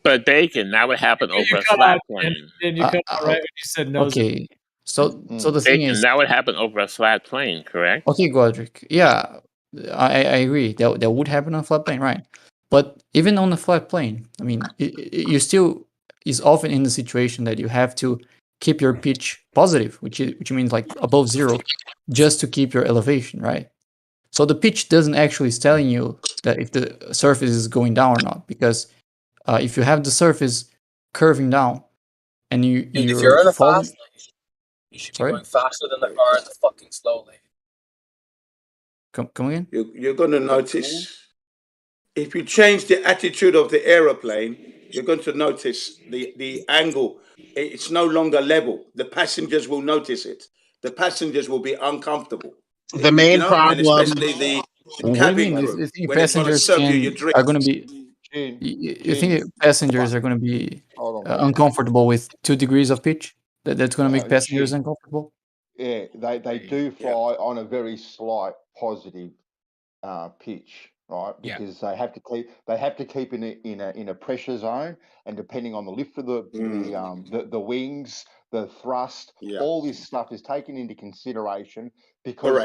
but Bacon, that would happen over a flat plane. And you cut out right when you said nose. Okay, so the thing Bacon, is, that would happen over a flat plane, correct? okay, Godric, yeah, I agree. That would happen on a flat plane, right? But even on a flat plane, I mean, you still is often in the situation that you have to keep your pitch positive, which means like above zero, just to keep your elevation, right? So the pitch doesn't actually is telling you that if the surface is going down or not, because if you have the surface curving down and Dude, if you're in a falling, fast lane, you should be going faster than the car in the fucking slow lane. Come again? You're going to notice if you change the attitude of the aeroplane, you're going to notice the angle. It's no longer level. The passengers will notice it. The passengers will be uncomfortable. The main problem, and especially the cabin crew, You think when they're trying to passengers serve you your drinks. are going to be? You think passengers are going to be uncomfortable with 2 degrees of pitch? That's going to make passengers uncomfortable. Yeah, they do fly on a very slight positive pitch, right? Because they have to keep in a pressure zone, and depending on the lift of the wings, the thrust, all this stuff is taken into consideration because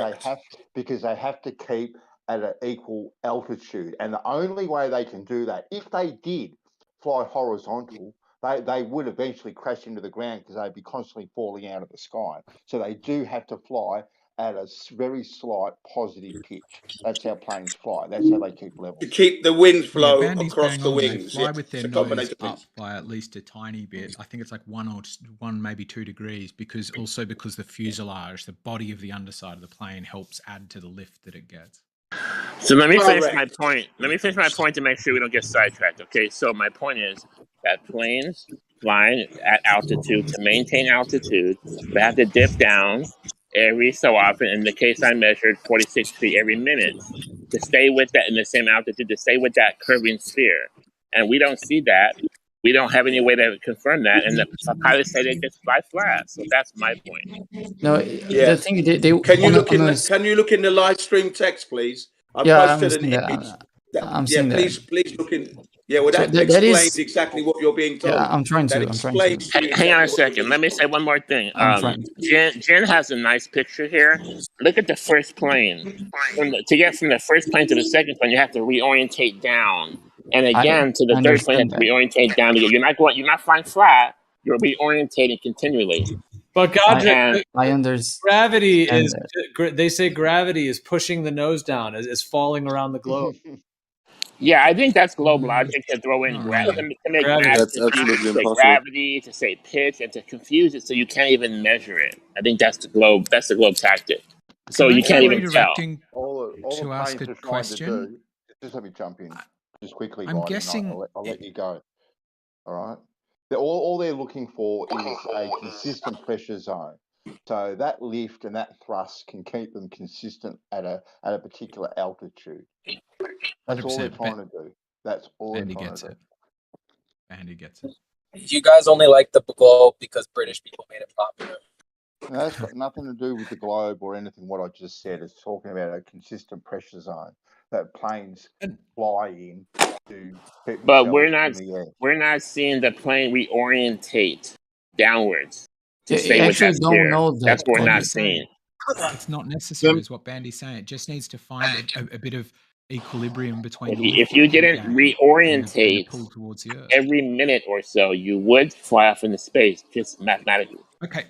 they have to keep at an equal altitude, and the only way they can do that, if they did fly horizontal, they would eventually crash into the ground because they'd be constantly falling out of the sky. So they do have to fly at a very slight positive pitch. That's how planes fly. That's how they keep level. To keep the wind flow Bandy's across bang the on. They wings. fly with their It's a nose combination of up things. by at least a tiny bit. I think it's like 1 maybe 2 degrees, because the fuselage, the body of the underside of the plane, helps add to the lift that it gets. So let me finish my point. Let me finish my point to make sure we don't get sidetracked. Okay, so my point is that planes flying at altitude to maintain altitude, they have to dip down every so often. In the case I measured, 46 feet every minute to stay with that in the same altitude, to stay with that curving sphere. And we don't see that. We don't have any way to confirm that. And the pilots say they just fly flat. So that's my point. No, the thing they Can you look in the live stream text, please? I posted an image. I'm seeing that. Please look in. Yeah, well, So that that explains is- exactly what you're being told. Yeah, I'm trying to. Hang on a second. Let me say one more thing. I'm trying Jen has a nice picture here. Look at the first plane. To get from the first plane to the second plane, you have to reorientate down, and again to the third plane, you have to reorientate down. You're not flying flat. You're reorientating continually. But Godric, I understand. Gravity is. They say gravity is pushing the nose down, is falling around the globe. Yeah, I think that's globe logic to throw in to make That's absolutely to say impossible. gravity, to say pitch, and to confuse it so you can't even measure it. I think that's the globe. That's the globe tactic. So you can't even tell. All the to ask planes a are trying question? to do. Just let me jump in, just quickly. I'm Marty, and guessing I'll let you go. All right. All they're looking for is a consistent pressure zone. So that lift and that thrust can keep them consistent at a particular altitude. That's all they're 100%. trying to do. That's all they're Andy trying gets to do. it. Andy gets it. You guys only like the globe because British people made it popular. No, that's got nothing to do with the globe or anything. What I just said, it's talking about a consistent pressure zone that planes fly in to keep But themselves in the air. we're not seeing the plane reorientate downwards to I stay with actually that don't sphere. know That's that. what we're What not he's saying. seeing. It's not necessary, is what Bandy's saying. It just needs to find a bit of equilibrium between the If lift you it could didn't gain and the reorientate pull towards the Earth. every minute or so, you would fly off into space just mathematically. Okay,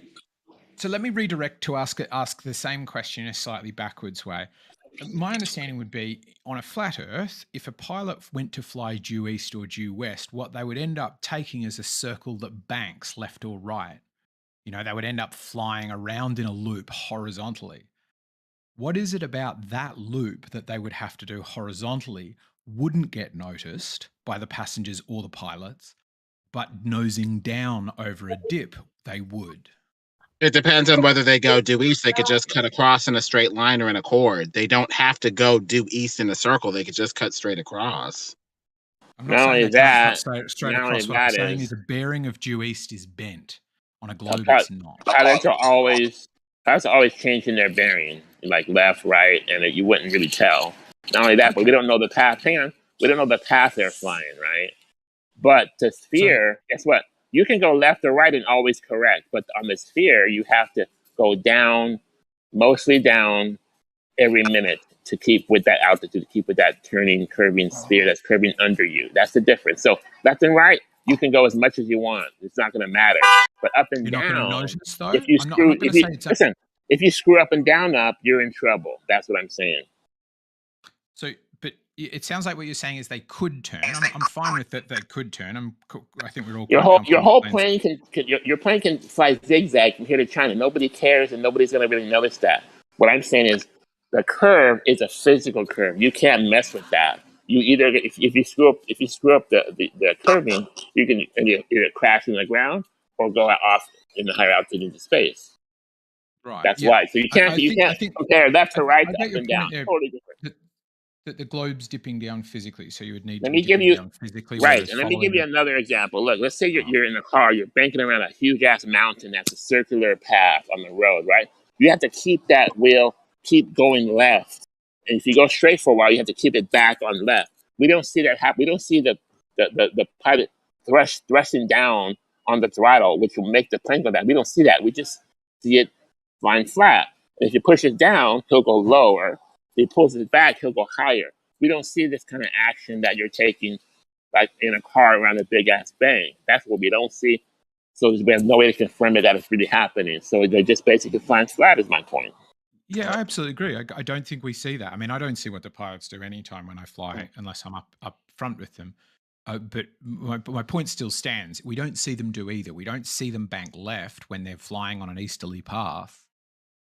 so let me redirect to ask the same question in a slightly backwards way. My understanding would be, on a flat Earth, if a pilot went to fly due east or due west, what they would end up taking is a circle that banks left or right. You know, they would end up flying around in a loop horizontally. What is it about that loop that they would have to do horizontally wouldn't get noticed by the passengers or the pilots, but nosing down over a dip, they would? It depends on whether they go due east. They could just cut across in a straight line or in a chord. They don't have to go due east in a circle. They could just cut straight across. I'm not saying they can't cut straight across. What I'm saying is the bearing of due east is bent. On a globe, it's not. Pilots are always changing their bearing, like left, right, and you wouldn't really tell. Not only that, but we don't know the path. Hang on, we don't know the path they're flying, right? But the sphere, guess what? You can go left or right and always correct, but on the sphere, you have to go down, mostly down, every minute to keep with that altitude, to keep with that turning, curving sphere that's curving under you. That's the difference. So left and right, you can go as much as you want. It's not going to matter. But up and You're not going to down, notice, though? if you I'm screw, not going to say it's listen, if you screw up and down up, you're in trouble. That's what I'm saying. So, but it sounds like what you're saying is they could turn. I'm fine with that. They could turn. I think we're all Your quite whole comfortable with plane your plane can fly zigzag from here to China. Nobody cares, and nobody's going to really notice that. What I'm saying is, the curve is a physical curve. You can't mess with that. You either if you screw up the curving, you can either crash in the ground or go off in the higher altitude into space. Right. That's why. So you can't compare left to right I to get up your and point down. there. Totally different. That the globe's dipping down physically, so you would need Let to me be give dipping you down physically. right, and let me give you another example. Look, let's say you're in a car, you're banking around a huge ass mountain that's a circular path on the road, right? You have to keep that wheel keep going left, and if you go straight for a while, you have to keep it back on left. We don't see that happen. We don't see the pilot thrusting down on the throttle, which will make the plane go down. We don't see that. We just see it flying flat. And if you push it down, he'll go lower. If he pulls it back, he'll go higher. We don't see this kind of action that you're taking, like in a car around a big ass bang. That's what we don't see. So we have no way to confirm that it's really happening. So they're just basically flying flat, is my point. Yeah, I absolutely agree. I don't think we see that. I mean, I don't see what the pilots do anytime when I fly, unless I'm up front with them. But my point still stands. We don't see them do either. We don't see them bank left when they're flying on an easterly path.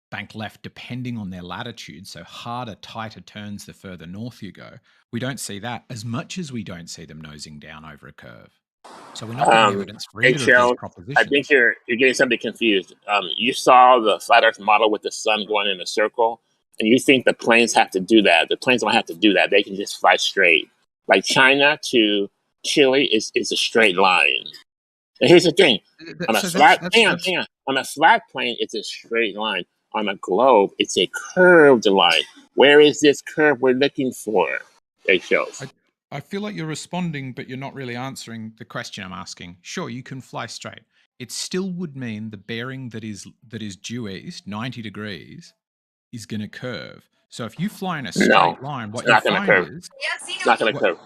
Bank left depending on their latitude, so harder, tighter turns the further north you go. We don't see that as much as we don't see them nosing down over a curve. So we're not getting evidence for either of these propositions. I think you're getting something confused. You saw the flat Earth model with the sun going in a circle, and you think the planes have to do that. The planes don't have to do that. They can just fly straight. Like China to Chile is a straight line. And here's the thing: on a flat plane, it's a straight line. On a globe, it's a curved line. Where is this curve we're looking for? It shows. I feel like you're responding, but you're not really answering the question I'm asking. Sure, you can fly straight. It still would mean the bearing that is due east, 90 degrees, is going to curve. So if you fly in a straight line, what you'll find is it's not going to curve.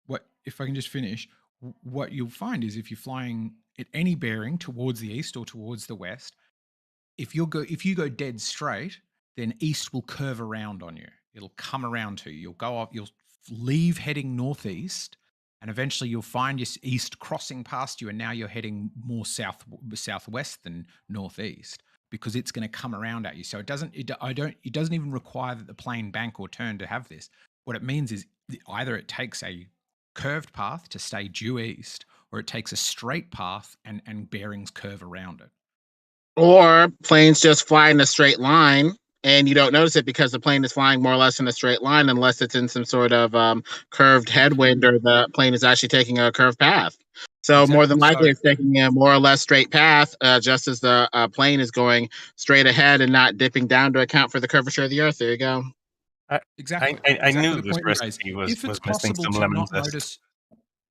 What if I can just finish? What you'll find is if you're flying at any bearing towards the east or towards the west, if you go dead straight, then east will curve around on you. It'll come around to you. You'll go off. You'll leave heading northeast, and eventually you'll find your east crossing past you, and now you're heading more southwest than northeast because it's going to come around at you. So it doesn't even require that the plane bank or turn to have this. What it means is either it takes a curved path to stay due east, or it takes a straight path and bearings curve around it. Or planes just fly in a straight line and you don't notice it because the plane is flying more or less in a straight line unless it's in some sort of curved headwind or the plane is actually taking a curved path. So more than likely it's taking a more or less straight path just as the plane is going straight ahead and not dipping down to account for the curvature of the Earth. There you go. Exactly. I knew the this point you raised. recipe was If it's missing possible some to lemon not zest. notice,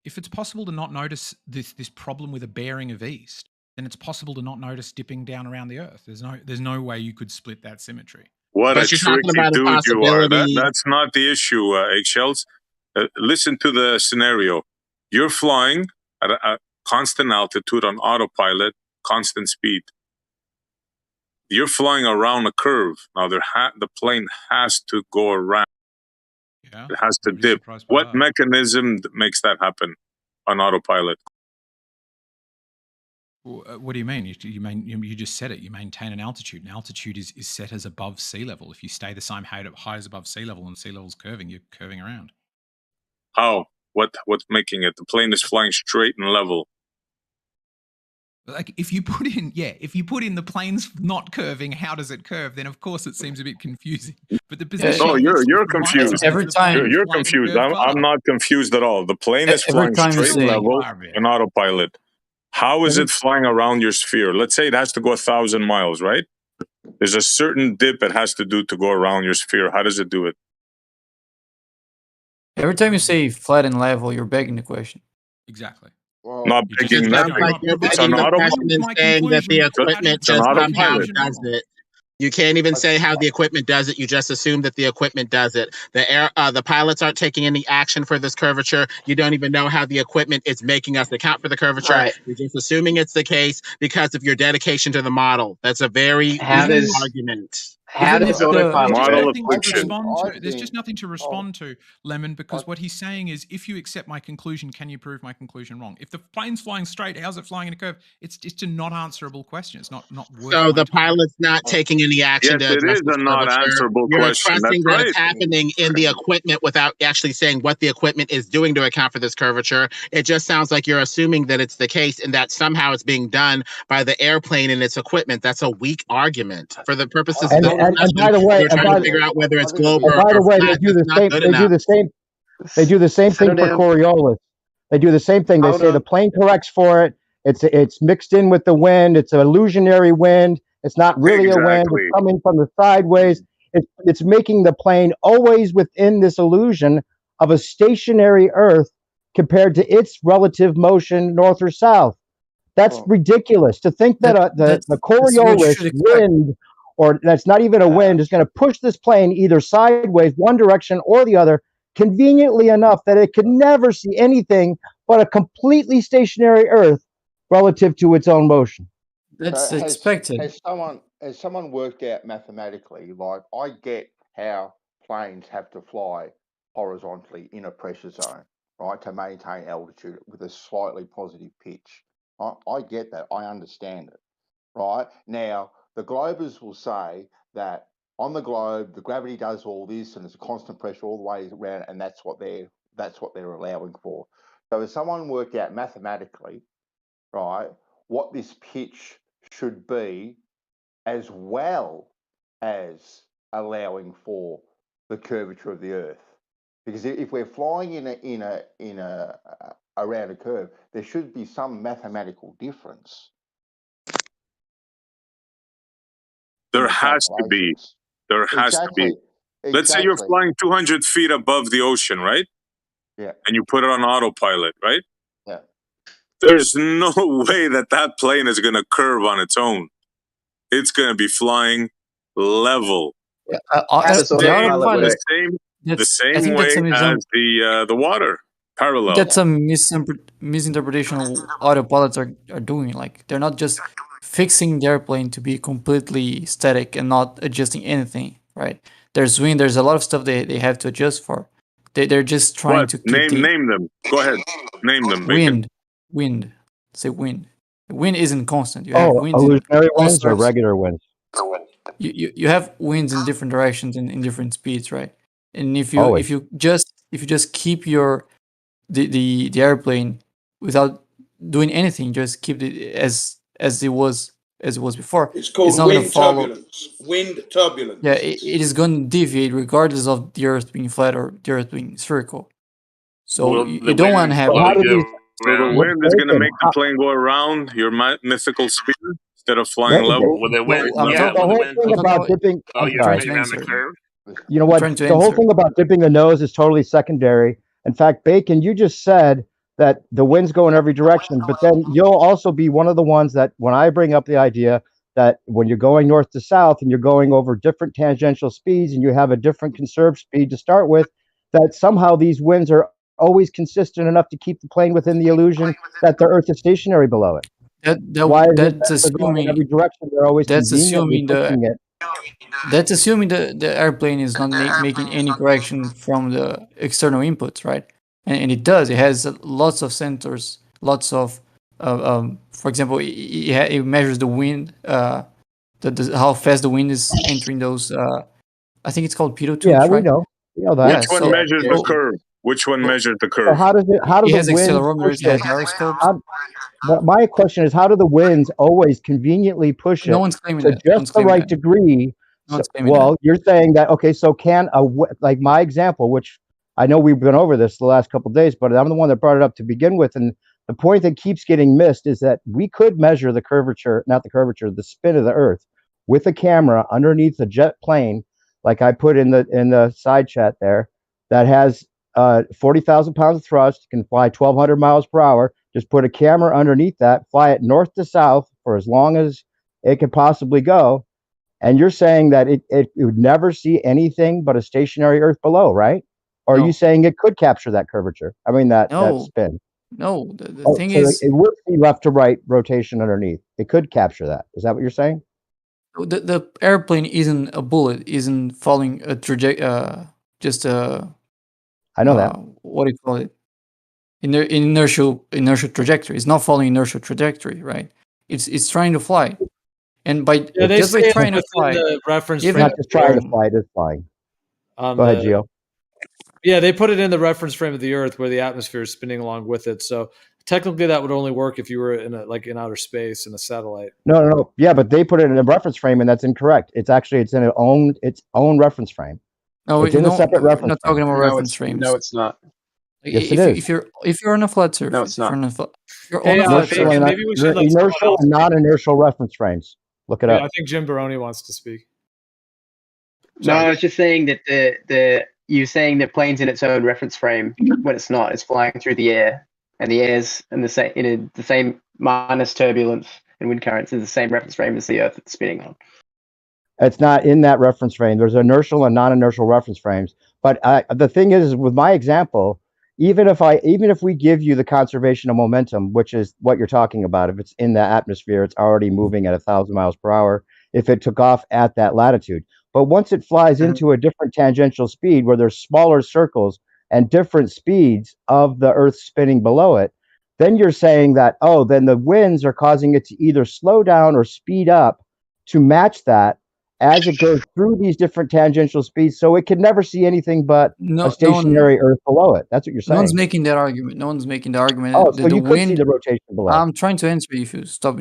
if it's possible to not notice this problem with a bearing of east, then it's possible to not notice dipping down around the Earth. There's no way you could split that symmetry. What But a you're talking tricky about a dude you are. possibility. That's not the issue, Eggshells. Listen to the scenario. You're flying at a constant altitude on autopilot, constant speed. You're flying around a curve. Now, the plane has to go around. Yeah, it has to dip. What mechanism makes that happen on autopilot? What do you mean? You just said it. You maintain an altitude. An altitude is set as above sea level. If you stay the same height as above sea level and sea level's curving, you're curving around. How? What's making it? The plane is flying straight and level. Like if you put in the plane's not curving, how does it curve? Then of course it seems a bit confusing. But the position. No, you're confused. Every time you're confused. I'm not confused at all. The plane is flying straight level in autopilot. How is it flying around your sphere? Let's say it has to go 1,000 miles, right? There's a certain dip it has to do to go around your sphere. How does it do it? Every time you say flat and level, you're begging the question. Exactly. Not begging nothing. It's an autopilot. Saying that the equipment It's an just somehow autopilot. does it. You can't even say how the equipment does it. You just assume that the equipment does it. The pilots aren't taking any action for this curvature. You don't even know how the equipment is making us account for the curvature. Right. You're just assuming it's the case because of your dedication to the model. That's a very How weak does- argument. How does autopilot Model work? of fiction. There's just nothing to respond to, Lemon, because what he's saying is, if you accept my conclusion, can you prove my conclusion wrong? If the plane's flying straight, how's it flying in a curve? It's a not answerable question. It's not worth. So the pilot's not taking any action Yes, to it address is this a not curvature. answerable You're question. trusting That's that it's right. happening in the equipment without actually saying what the equipment is doing to account for this curvature. It just sounds like you're assuming that it's the case and that somehow it's being done by the airplane and its equipment. That's a weak argument. For the purposes of this And by the way, we're trying to figure out whether it's global and by the or way, flat. they do the That's same. not good They do enough. the same. They do the same thing for Coriolis. They do the same thing. They say the plane corrects for it. It's mixed in with the wind. It's an illusionary wind. It's not really a wind. Exactly. It's coming from the sideways. It's making the plane always within this illusion of a stationary Earth compared to its relative motion north or south. That's ridiculous to think that the Coriolis wind, or that's not even a wind, is going to push this plane either sideways, one direction or the other, conveniently enough that it could never see anything but a completely stationary Earth relative to its own motion. That's So expected. Has someone worked out mathematically? Like, I get how planes have to fly horizontally in a pressure zone, right, to maintain altitude with a slightly positive pitch. I get that. I understand it, right? Now, the globers will say that on the globe, the gravity does all this, and it's a constant pressure all the way around, and that's what they're allowing for. So, has someone worked out mathematically, right, what this pitch should be, as well as allowing for the curvature of the Earth? Because if we're flying around a curve, there should be some mathematical difference. There has to be. There has to be. Let's say you're flying 200 feet above the ocean, right? Yeah. And you put it on autopilot, right? Yeah. There's no way that plane is going to curve on its own. It's going to be flying level. The The same way as the water, parallel. That's a misinterpretation of what autopilots are doing. Like, they're not just fixing the airplane to be completely static and not adjusting anything, right? There's wind, there's a lot of stuff they have to adjust for. They're just trying to keep name them. Go ahead. Name them. Bacon. Wind. Say wind. Wind isn't constant. You have winds illusionary all winds or sorts. regular winds? You have winds in different directions and in different speeds, right? And if you just keep the airplane without doing anything. Just keep it as it was before. It's called not gonna wind follow. turbulence. Wind turbulence. Yeah, it is going to deviate regardless of the Earth being flat or the Earth being spherical. So Will you the don't want to wind have. So slowly how do go these? So the around? wind is going to make the plane go around your mythical speed instead of flying level. Will the wind? I'm Yeah, talking- will the whole wind thing about dipping. slow I'm your sorry. plane around the curve? You know I'm what? trying to The whole answer. thing about dipping the nose is totally secondary. In fact, Bacon, you just said that the winds go in every direction, but then you'll also be one of the ones that when I bring up the idea that when you're going north to south and you're going over different tangential speeds and you have a different conserved speed to start with, that somehow these winds are always consistent enough to keep the plane within the illusion that the Earth is stationary below it. Why is it That's that they're going in assuming. every direction? They're always That's conveniently assuming pushing it. That's assuming the airplane is not making any correction from the external inputs, right? And it does. It has lots of sensors, lots of, for example, it measures the wind, how fast the wind is entering those. I think it's called pitot tubes, Yeah, right? we know that. Yeah, Which one measures the curve? Which one measures the So curve? how does it? How do It the has winds accelerometers, push it has it? gyroscopes. My question is, how do the winds always conveniently push No it one's claiming to that. No just one's the claiming right that. degree? No one's So, claiming well, that. you're saying that okay. So can like my example, which I know we've been over this the last couple of days, but I'm the one that brought it up to begin with, and the point that keeps getting missed is that we could measure the curvature, not the curvature, the spin of the Earth with a camera underneath a jet plane, like I put in the side chat there, that has 40,000 pounds of thrust, can fly 1,200 miles per hour. Just put a camera underneath that, fly it north to south for as long as it could possibly go. And you're saying that it would never see anything but a stationary Earth below, right? Or are you saying it could capture that curvature? I mean, that spin. No, the Oh, thing so is, it would see left to right rotation underneath. It could capture that. Is that what you're saying? the airplane isn't a bullet, isn't following a just a. I know that. What do you call it? Inertial trajectory. It's not following inertial trajectory, right? It's trying to fly, and by they just by say trying to within fly, the reference It's frame. not just trying to fly, it is flying. Go ahead, Gio. Yeah, they put it in the reference frame of the Earth where the atmosphere is spinning along with it. So technically, that would only work if you were in in outer space in a satellite. No. Yeah, but they put it in a reference frame, and that's incorrect. It's in its own reference frame. No, it's in a separate we're reference not frame. talking about reference frames. No, it's not. Yes, it is. If you're on a flat surface, No, it's not. if you're on a flat Inertial surface, maybe we should let inertial someone else and non-inertial reference frames. Look it Yeah, up. I think Jim Baroni wants to speak. No, I was just saying that you're saying that plane's in its own reference frame when it's not. It's flying through the air, and the air's in the same minus turbulence and wind currents is the same reference frame as the Earth it's spinning on. It's not in that reference frame. There's inertial and non-inertial reference frames. But the thing is, with my example, even if we give you the conservation of momentum, which is what you're talking about, if it's in the atmosphere, it's already moving at 1,000 miles per hour. If it took off at that latitude, but once it flies into a different tangential speed where there's smaller circles and different speeds of the Earth spinning below it, then you're saying that, then the winds are causing it to either slow down or speed up to match that as it goes through these different tangential speeds, so it can never see anything but a stationary Earth below it. That's what you're saying. No one's making that argument. No one's making the argument. Oh, so the you could wind, see the rotation below. I'm trying to answer you if you stop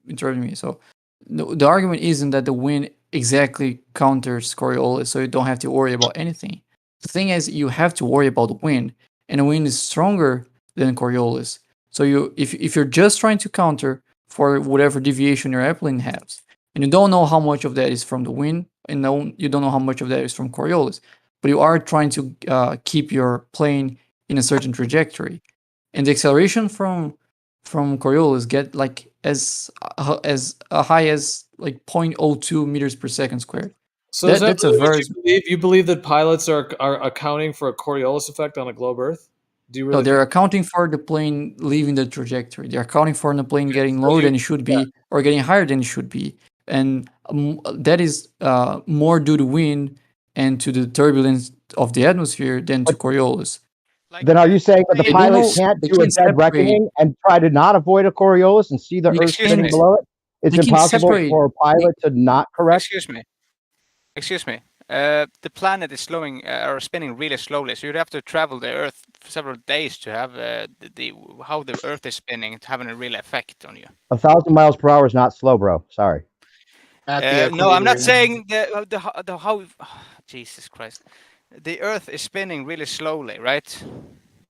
interrupting me. So the argument isn't that the wind exactly counters Coriolis, so you don't have to worry about anything. The thing is, you have to worry about the wind, and the wind is stronger than Coriolis. So if you're just trying to counter for whatever deviation your airplane has, and you don't know how much of that is from the wind, and you don't know how much of that is from Coriolis, but you are trying to keep your plane in a certain trajectory, and the acceleration from Coriolis get like as high as like 0.02 meters per second squared. So that's really what you believe? You believe that pilots are accounting for a Coriolis effect on a globe Earth? Do you really? No, they're accounting for the plane leaving the trajectory. They're accounting for the plane getting lower than it should be or getting higher than it should be, and that is more due to wind and to the turbulence of the atmosphere than to Coriolis. Then are you saying that the pilot can't do a dead reckoning and try to not avoid a Coriolis and see the Earth spinning below it? It's impossible for a pilot to not correct. Excuse me. the planet is slowing or spinning really slowly, so you'd have to travel the Earth for several days to have how the Earth is spinning to having a real effect on you. 1,000 miles per hour is not slow, bro. Sorry. No, I'm not saying the how. Jesus Christ, the Earth is spinning really slowly, right?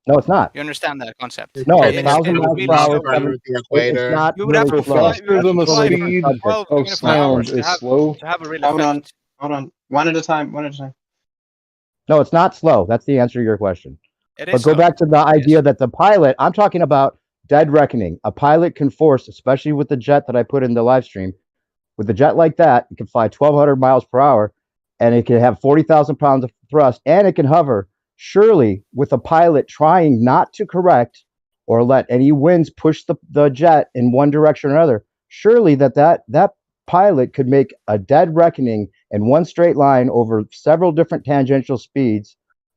No, it's not. You understand that concept? No, I it's mean, 1,000 miles per hour. It's not You would have really to slow. fly. Faster than the It's totally different speed subject. 12, of 24 hours sound is to slow. have a real Hold effect. on. One at a time. No, it's not slow. That's the answer to your question. It But is go slow. back to the idea that the pilot, I'm talking about dead reckoning. A pilot can force, especially with the jet that I put in the live stream, with a jet like that, it can fly 1,200 miles per hour and it can have 40,000 pounds of thrust and it can hover. Surely, with a pilot trying not to correct or let any winds push the jet in one direction or another, surely that pilot could make a dead reckoning in one straight line over several different tangential speeds,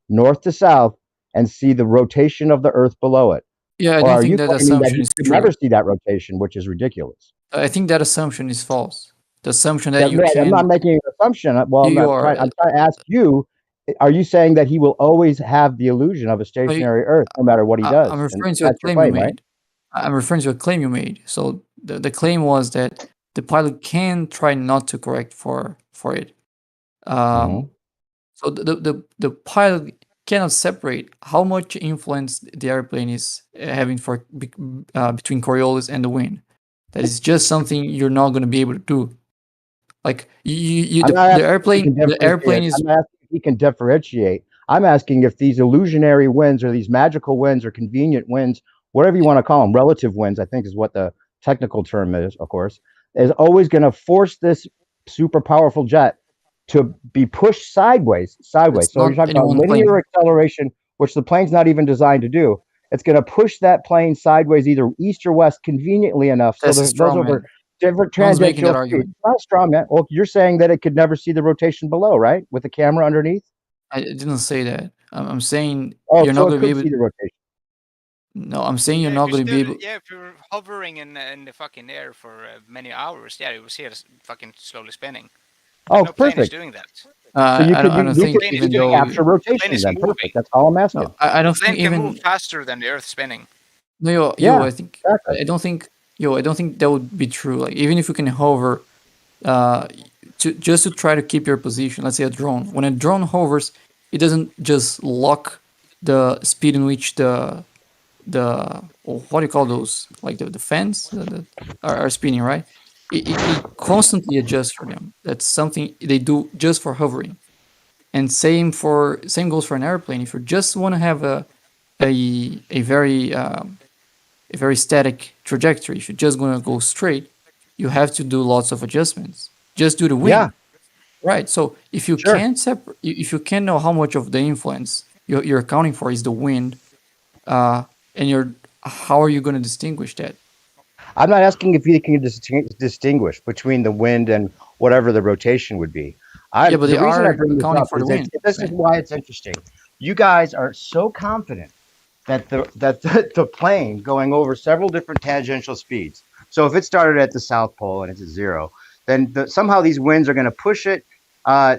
north to south, and see the rotation of the Earth below it. Yeah, I Or don't are think you that claiming that assumption you is could true. never see that rotation, which is ridiculous? I think that assumption is false. The assumption that Yeah, you no, I'm not can, making an assumption. Well, I'm you are. trying to ask you: are you saying that he will always have the illusion of a stationary Earth, no matter what he does? I'm And referring to a that's your claim you claim, right? made. I'm referring to a claim you made. So the claim was that the pilot can try not to correct for it. So the pilot cannot separate how much influence the airplane is having for between Coriolis and the wind. That is just something you're not going to be able to do. Like the airplane is. I'm not asking if he can differentiate. I'm asking if these illusionary winds or these magical winds or convenient winds, whatever you want to call them, relative winds, I think is what the technical term is, of course, is always going to force this super powerful jet to be pushed sideways. So you're talking about linear acceleration, which the plane's not even designed to do. It's going to push that plane sideways, either east or west, conveniently enough, so that it goes over different tangential speeds. Not a straw man. Well, you're saying that it could never see the rotation below, right? With the camera underneath? I didn't say that. I'm saying you're not going to be able to see the rotation. No, I'm saying you're not going to be able. Yeah, if you're hovering in the fucking air for many hours, yeah, you will see it fucking slowly spinning. Oh, no plane is perfect. doing that. So you I could don't think even though capture rotation then. Perfect. That's all I'm asking. No, I don't Plane think can even move faster than the Earth spinning. No, Yeah, I think I don't think that would be true. Like even if you can hover, just to try to keep your position. Let's say a drone. When a drone hovers, it doesn't just lock the speed in which the what do you call those? Like the fans that are spinning, right? It constantly adjusts for them. That's something they do just for hovering. And same goes for an airplane. If you just want to have a very static trajectory, if you're just going to go straight, you have to do lots of adjustments. Just do the wind. Yeah. Right. So if you can't separate, if you can't know how much of the influence you're accounting for is the wind, and how are you going to distinguish that? I'm not asking if you can distinguish between the wind and whatever the rotation would be. Yeah, but the they reason I are bring this accounting up for the is wind. this is why it's interesting. You guys are so confident that the plane going over several different tangential speeds. So if it started at the South Pole and it's at 0, then somehow these winds are going to push it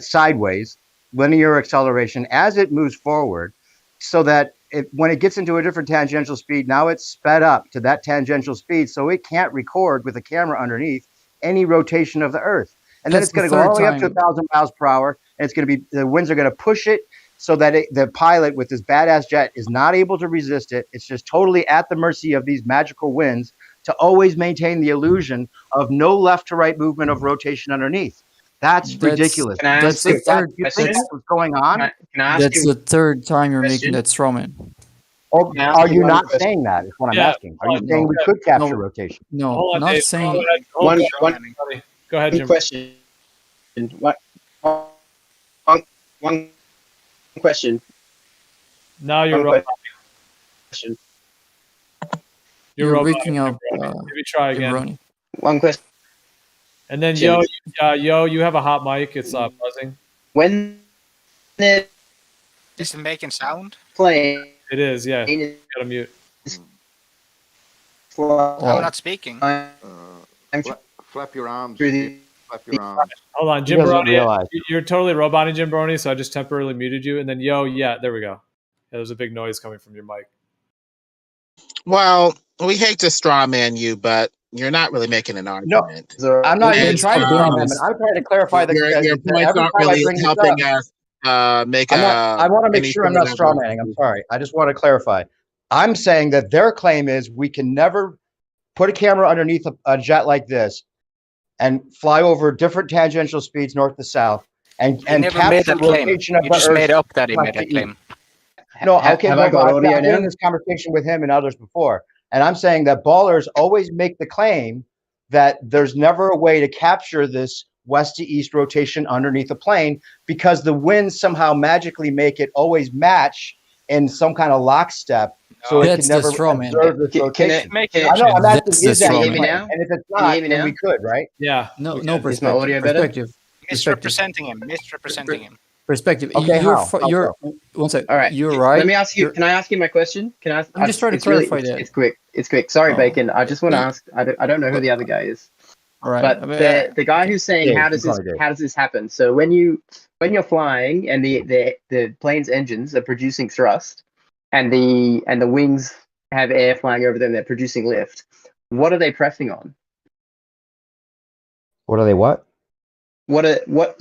sideways, linear acceleration as it moves forward, so that when it gets into a different tangential speed, now it's sped up to that tangential speed, so it can't record with a camera underneath any rotation of the Earth. And then it's going to go all the way up to 1,000 miles per hour, and it's going to be the winds are going to push it so that the pilot with this badass jet is not able to resist it. It's just totally at the mercy of these magical winds to always maintain the illusion of no left to right movement of rotation underneath. That's ridiculous. Can I ask That's the third. You think that's what's going on? Can I ask That's you the third time you're question? making that straw man. Or Can I ask are you you one not question? saying that? Is what I'm Yeah, asking. Are you saying we could capture rotation? No, Hold on, not Dave. saying. Hold on, One Go ahead, Jim. question. One question. Now you're One wrong. question. You're breaking up. Maybe try again. Jabroni. One question. And then yo, you have a hot mic. It's buzzing. When the Is it making sound? plane It is, yeah. You gotta mute. I'm not speaking. Flap your arms. Through Clap your arms. Hold on, He doesn't Jimbroni. realize. You're totally roboting Jimbroni, so I just temporarily muted you, and then yeah, there we go. Yeah, there's a big noise coming from your mic. Well, we hate to straw man you, but you're not really making an argument. No, I'm not even And, trying to straw man. I'm trying to clarify that your point's every not time I really bring this helping up, us make I want to make any sure I'm sort not of straw manning. I'm sorry. I just want to clarify. I'm saying that their claim is we can never put a camera underneath a jet like this and fly over different tangential speeds north to south and never made capture that claim. rotation of You the just Earth. made up that he west made to that claim. east. No, okay, Have I got I've audio been in now? this conversation with him and others before, and I'm saying that ballers always make the claim that there's never a way to capture this west to east rotation underneath a plane because the winds somehow magically make it always match in some kind of lockstep, so it can That's the never straw man. observe this Can rotation. Make I know. I'm asking, That's the is that straw the man. claim? And if it's Can you not, hear me then now? we could, right? Yeah. No, we no can. Is my perspective. audio better? Perspective. Misrepresenting him. Misrepresenting him. Perspective. Okay, You're how? How you're so? one sec. All right. You're right. Let me ask you. Can I ask you my question? Can I? I'm just trying to it's really, clarify that. It's quick. It's quick. Sorry, Oh, Bacon. I just want to but- ask. I don't know who but- the other guy is. All right. But I mean, the guy who's saying Dave, how does you this call me Dave. how does this happen? So when you're flying and the plane's engines are producing thrust, and the wings have air flying over them, they're producing lift. What are they pressing on? What are they? What?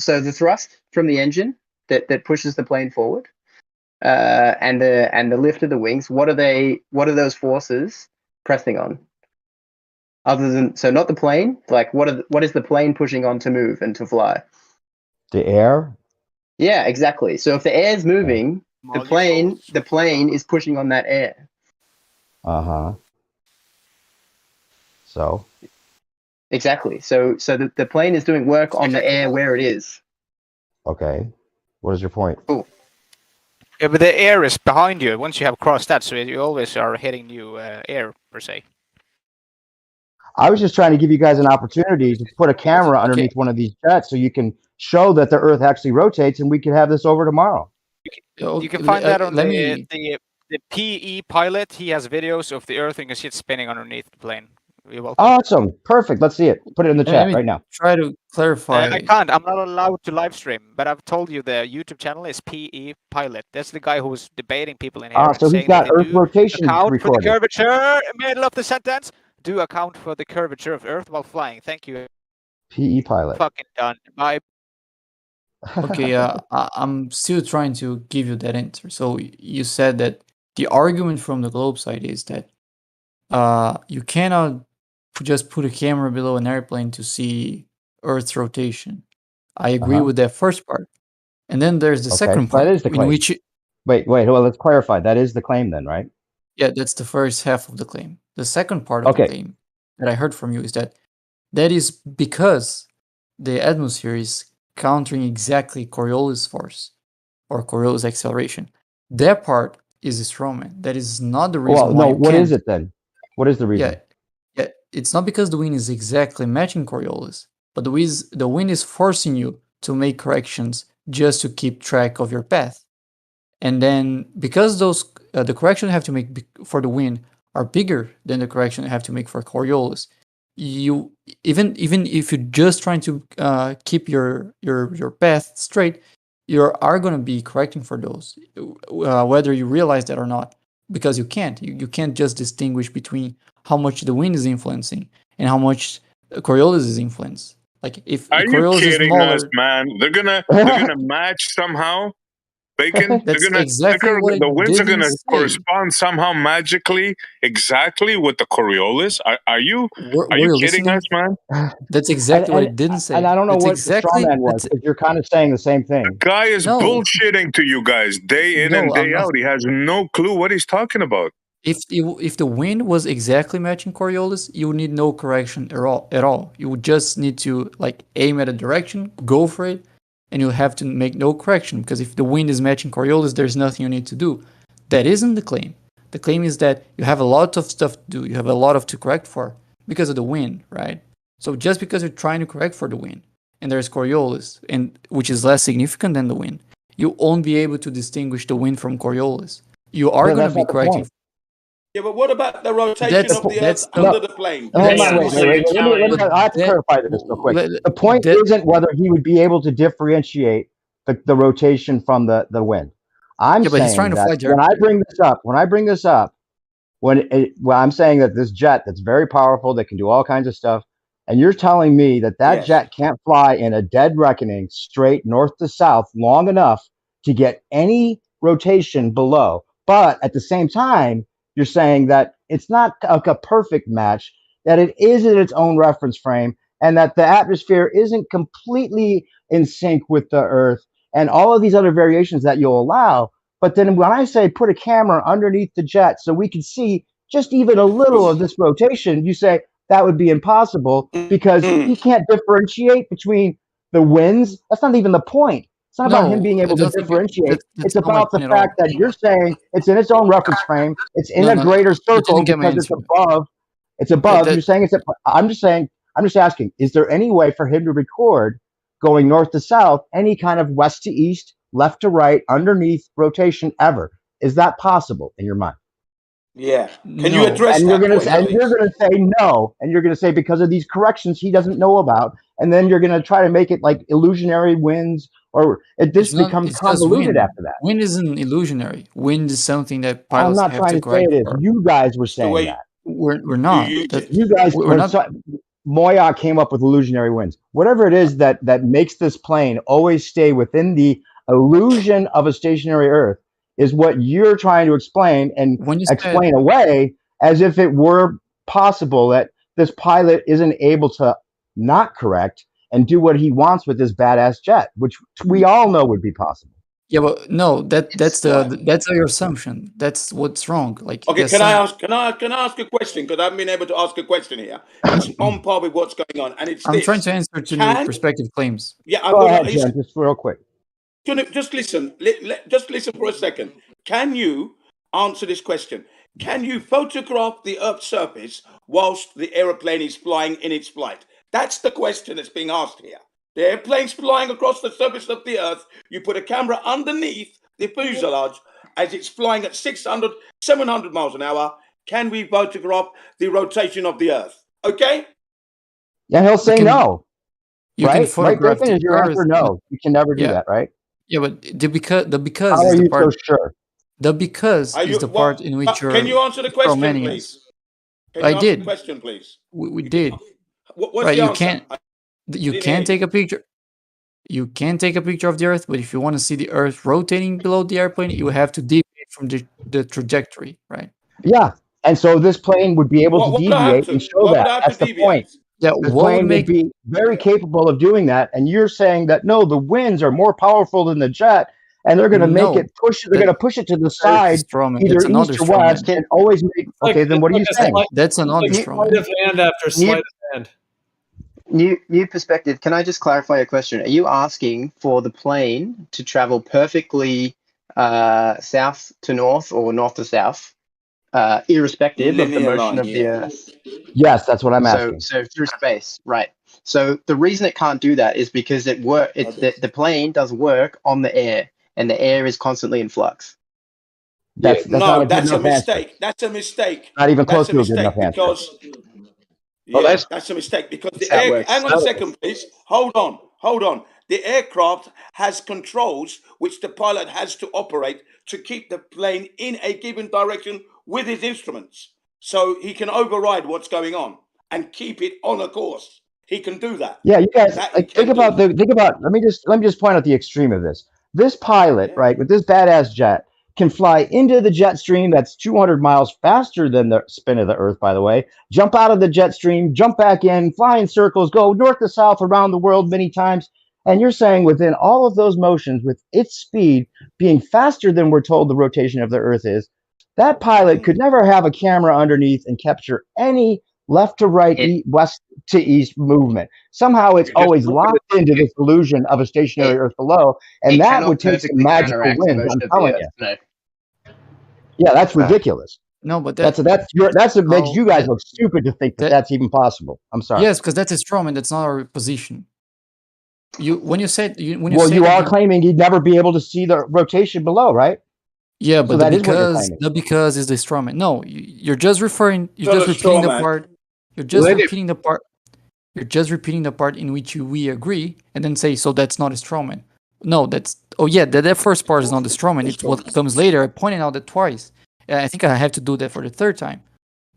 So the thrust from the engine that pushes the plane forward, and the lift of the wings. What are those forces pressing on? Other than not the plane. Like what is the plane pushing on to move and to fly? The air? Yeah, exactly. So if the air's moving, the plane is pushing on that air. Uh-huh. So? Exactly. So the plane is doing work on the air where it is. Okay. What is your point? Cool. Yeah, but the air is behind you once you have crossed that, so you always are hitting new air per se. I was just trying to give you guys an opportunity to put a camera underneath one of these jets so you can show that the Earth actually rotates, and we could have this over tomorrow. You can find that on the PE pilot. He has videos of the Earth and you can see it spinning underneath the plane. You're welcome. Awesome. Perfect. Let's see it. Put it in the chat right now. Try to clarify. I can't. I'm not allowed to live stream, but I've told you the YouTube channel is PE Pilot. That's the guy who's debating people in here. Ah, and so he's saying got that they Earth do rotation account for the recorded. curvature. Middle of the sentence. Do account for the curvature of Earth while flying. Thank you. PE pilot. Fucking done. Bye. Okay, I'm still trying to give you that answer. So you said that the argument from the globe side is that you cannot just put a camera below an airplane to see Earth's rotation. I agree with that first part. And then there's the second part. That is the claim. In which Wait, well, let's clarify. That is the claim then, right? Yeah, that's the first half of the claim. The second part of the claim that I heard from you is that is because the atmosphere is countering exactly Coriolis force or Coriolis acceleration. That part is a strawman. That is not the reason why. Well, no, what is can't. it then? What is the reason? Yeah, it's not because the wind is exactly matching Coriolis, but the wind is forcing you to make corrections just to keep track of your path. And then because those the correction you have to make for the wind are bigger than the correction you have to make for Coriolis, you even if you're just trying to keep your path straight, you are going to be correcting for those, whether you realize that or not, because you can't. You can't just distinguish between how much the wind is influencing and how much Coriolis is influenced. Like if Are you Coriolis is kidding smaller, us, man? They're gonna match somehow. Bacon, That's they're gonna exactly what it the winds are didn't gonna say. correspond somehow magically exactly with the Coriolis. Are you Were you you kidding listening? us, man? That's exactly what it didn't say. And I don't know That's what exactly, the strawman was, because you're kind of saying the same thing. Guy is No. bullshitting to you guys day in and No, day I'm not. out. He has no clue what he's talking about. If the wind was exactly matching Coriolis, you would need no correction at all. You would just need to like aim at a direction, go for it, and you'll have to make no correction, because if the wind is matching Coriolis, there's nothing you need to do. That isn't the claim. The claim is that you have a lot of stuff to do. You have a lot to correct for because of the wind, right? So just because you're trying to correct for the wind, and there's Coriolis, and which is less significant than the wind, you won't be able to distinguish the wind from Coriolis. You are But going to that's be not the correcting. point. Yeah, but what about the rotation That's of the that's Earth no. under the plane? Hold That's on, wait. I have to clarify this real quick. The point isn't whether he would be able to differentiate the rotation from the wind. I'm Yeah, but he's trying saying to fly that when I bring this up, when I'm saying that this jet that's very powerful, that can do all kinds of stuff, and you're telling me that Yes. jet can't fly in a dead reckoning straight north to south long enough to get any rotation below. But at the same time, you're saying that it's not a perfect match, that it is in its own reference frame, and that the atmosphere isn't completely in sync with the Earth, and all of these other variations that you'll allow. But then when I say put a camera underneath the jet so we can see just even a little of this rotation, you say that would be impossible because he can't differentiate between the winds. That's not even the point. It's not about him being able to differentiate. It's about the fact that you're saying it's in its own reference frame. It's in a greater circle because it's above. It's above. You're saying it's. I'm just saying. I'm just asking. Is there any way for him to record going north to south, any kind of west to east, left to right, underneath rotation ever? Is that possible in your mind? Yeah. Can you address and that you're point, gonna, you're going to say no, and you're going to say because of these corrections he doesn't know about, and then you're going to try to make it like illusionary winds, or this becomes convoluted wind. after that. Wind isn't illusionary. Wind is something that I'm pilots not have trying to to say correct it is. for. You guys were saying that. We're not. You guys we're were not. Moya came up with illusionary winds. Whatever it is that makes this plane always stay within the illusion of a stationary Earth is what you're trying to explain and explain away as if it were possible that this pilot isn't able to not correct and do what he wants with this badass jet, which we all know would be possible. Yeah, but no, that's your assumption. That's what's wrong. Like, Okay, the can I assumption- ask a question? Because I haven't been able to ask a question here. It's on par with what's going on, and it's I'm this. trying to answer to the perspective claims. Yeah, I'm Go gonna ahead, Jen, just real quick. just listen. Just listen for a second. Can you answer this question? Can you photograph the Earth's surface whilst the aeroplane is flying in its flight? That's the question that's being asked here. The airplane's flying across the surface of the Earth. You put a camera underneath the fuselage as it's flying at 600, 700 miles an hour. Can we photograph the rotation of the Earth? Okay? Yeah, he'll say no. You right? can photograph Bacon, is your answer no? You can never do that, right? Yeah, but the because How is are the you part. so sure? The because is the part in which you're. Can you answer the question, strawmanning please? us. Can you I answer did. the question, please? We did. What's Right, the you answer? can't. You can take a picture. You can take a picture of the Earth, but if you want to see the Earth rotating below the airplane, you have to deviate from the trajectory, right? Yeah, and so this plane would be able to deviate and show that. That's the point. Yeah, This what would plane make would be very capable of doing that, and you're saying that no, the winds are more powerful than the jet, and they're going to make No, it push. They're going to push it to the side, straw man. either That's east another or straw west, man. and always make. Okay, then what are you saying? That's another straw man. Sleight of hand after sleight of hand. New perspective. Can I just clarify a question? Are you asking for the plane to travel perfectly south to north or north to south, irrespective of the Linear motion line, of the Earth? Yes, that's what I'm asking. So through space, right? So the reason it can't do that is because the plane does work on the air, and the air is constantly in flux. That's not a good that's a enough answer. mistake. That's a mistake. Not even close That's a to a good mistake enough answer. because that's a mistake because the how it air. works. Hang on a second, please. Hold on. The aircraft has controls which the pilot has to operate to keep the plane in a given direction with his instruments, so he can override what's going on and keep it on a course. He can do that. Yeah, you guys That like, think about. Let me just point out the extreme of this. This pilot, right, with this badass jet, can fly into the jet stream that's 200 miles faster than the spin of the Earth, by the way. Jump out of the jet stream, jump back in, fly in circles, go north to south around the world many times. And you're saying within all of those motions, with its speed being faster than we're told the rotation of the Earth is, that pilot could never have a camera underneath and capture any left to right, west to east movement. Somehow it's always locked into this illusion of a stationary Earth below, and that would take some magical winds. I'm telling you. No. Yeah, that's ridiculous. No, but that's what makes you guys look stupid to think that that's even possible. I'm sorry. Yes, because that's a straw man. That's not our position. You are claiming he'd never be able to see the rotation below, right? Yeah, but So that is what you're claiming. the because is the strawman. No, you're just referring. You're Not just a repeating the strawman. part. You're just Let it- repeating the part. You're just repeating the part in which we agree, and then say, so that's not a strawman. No, that's. Oh yeah, that first part is not the strawman. It's what comes later. I pointed out that twice. I think I have to do that for the third time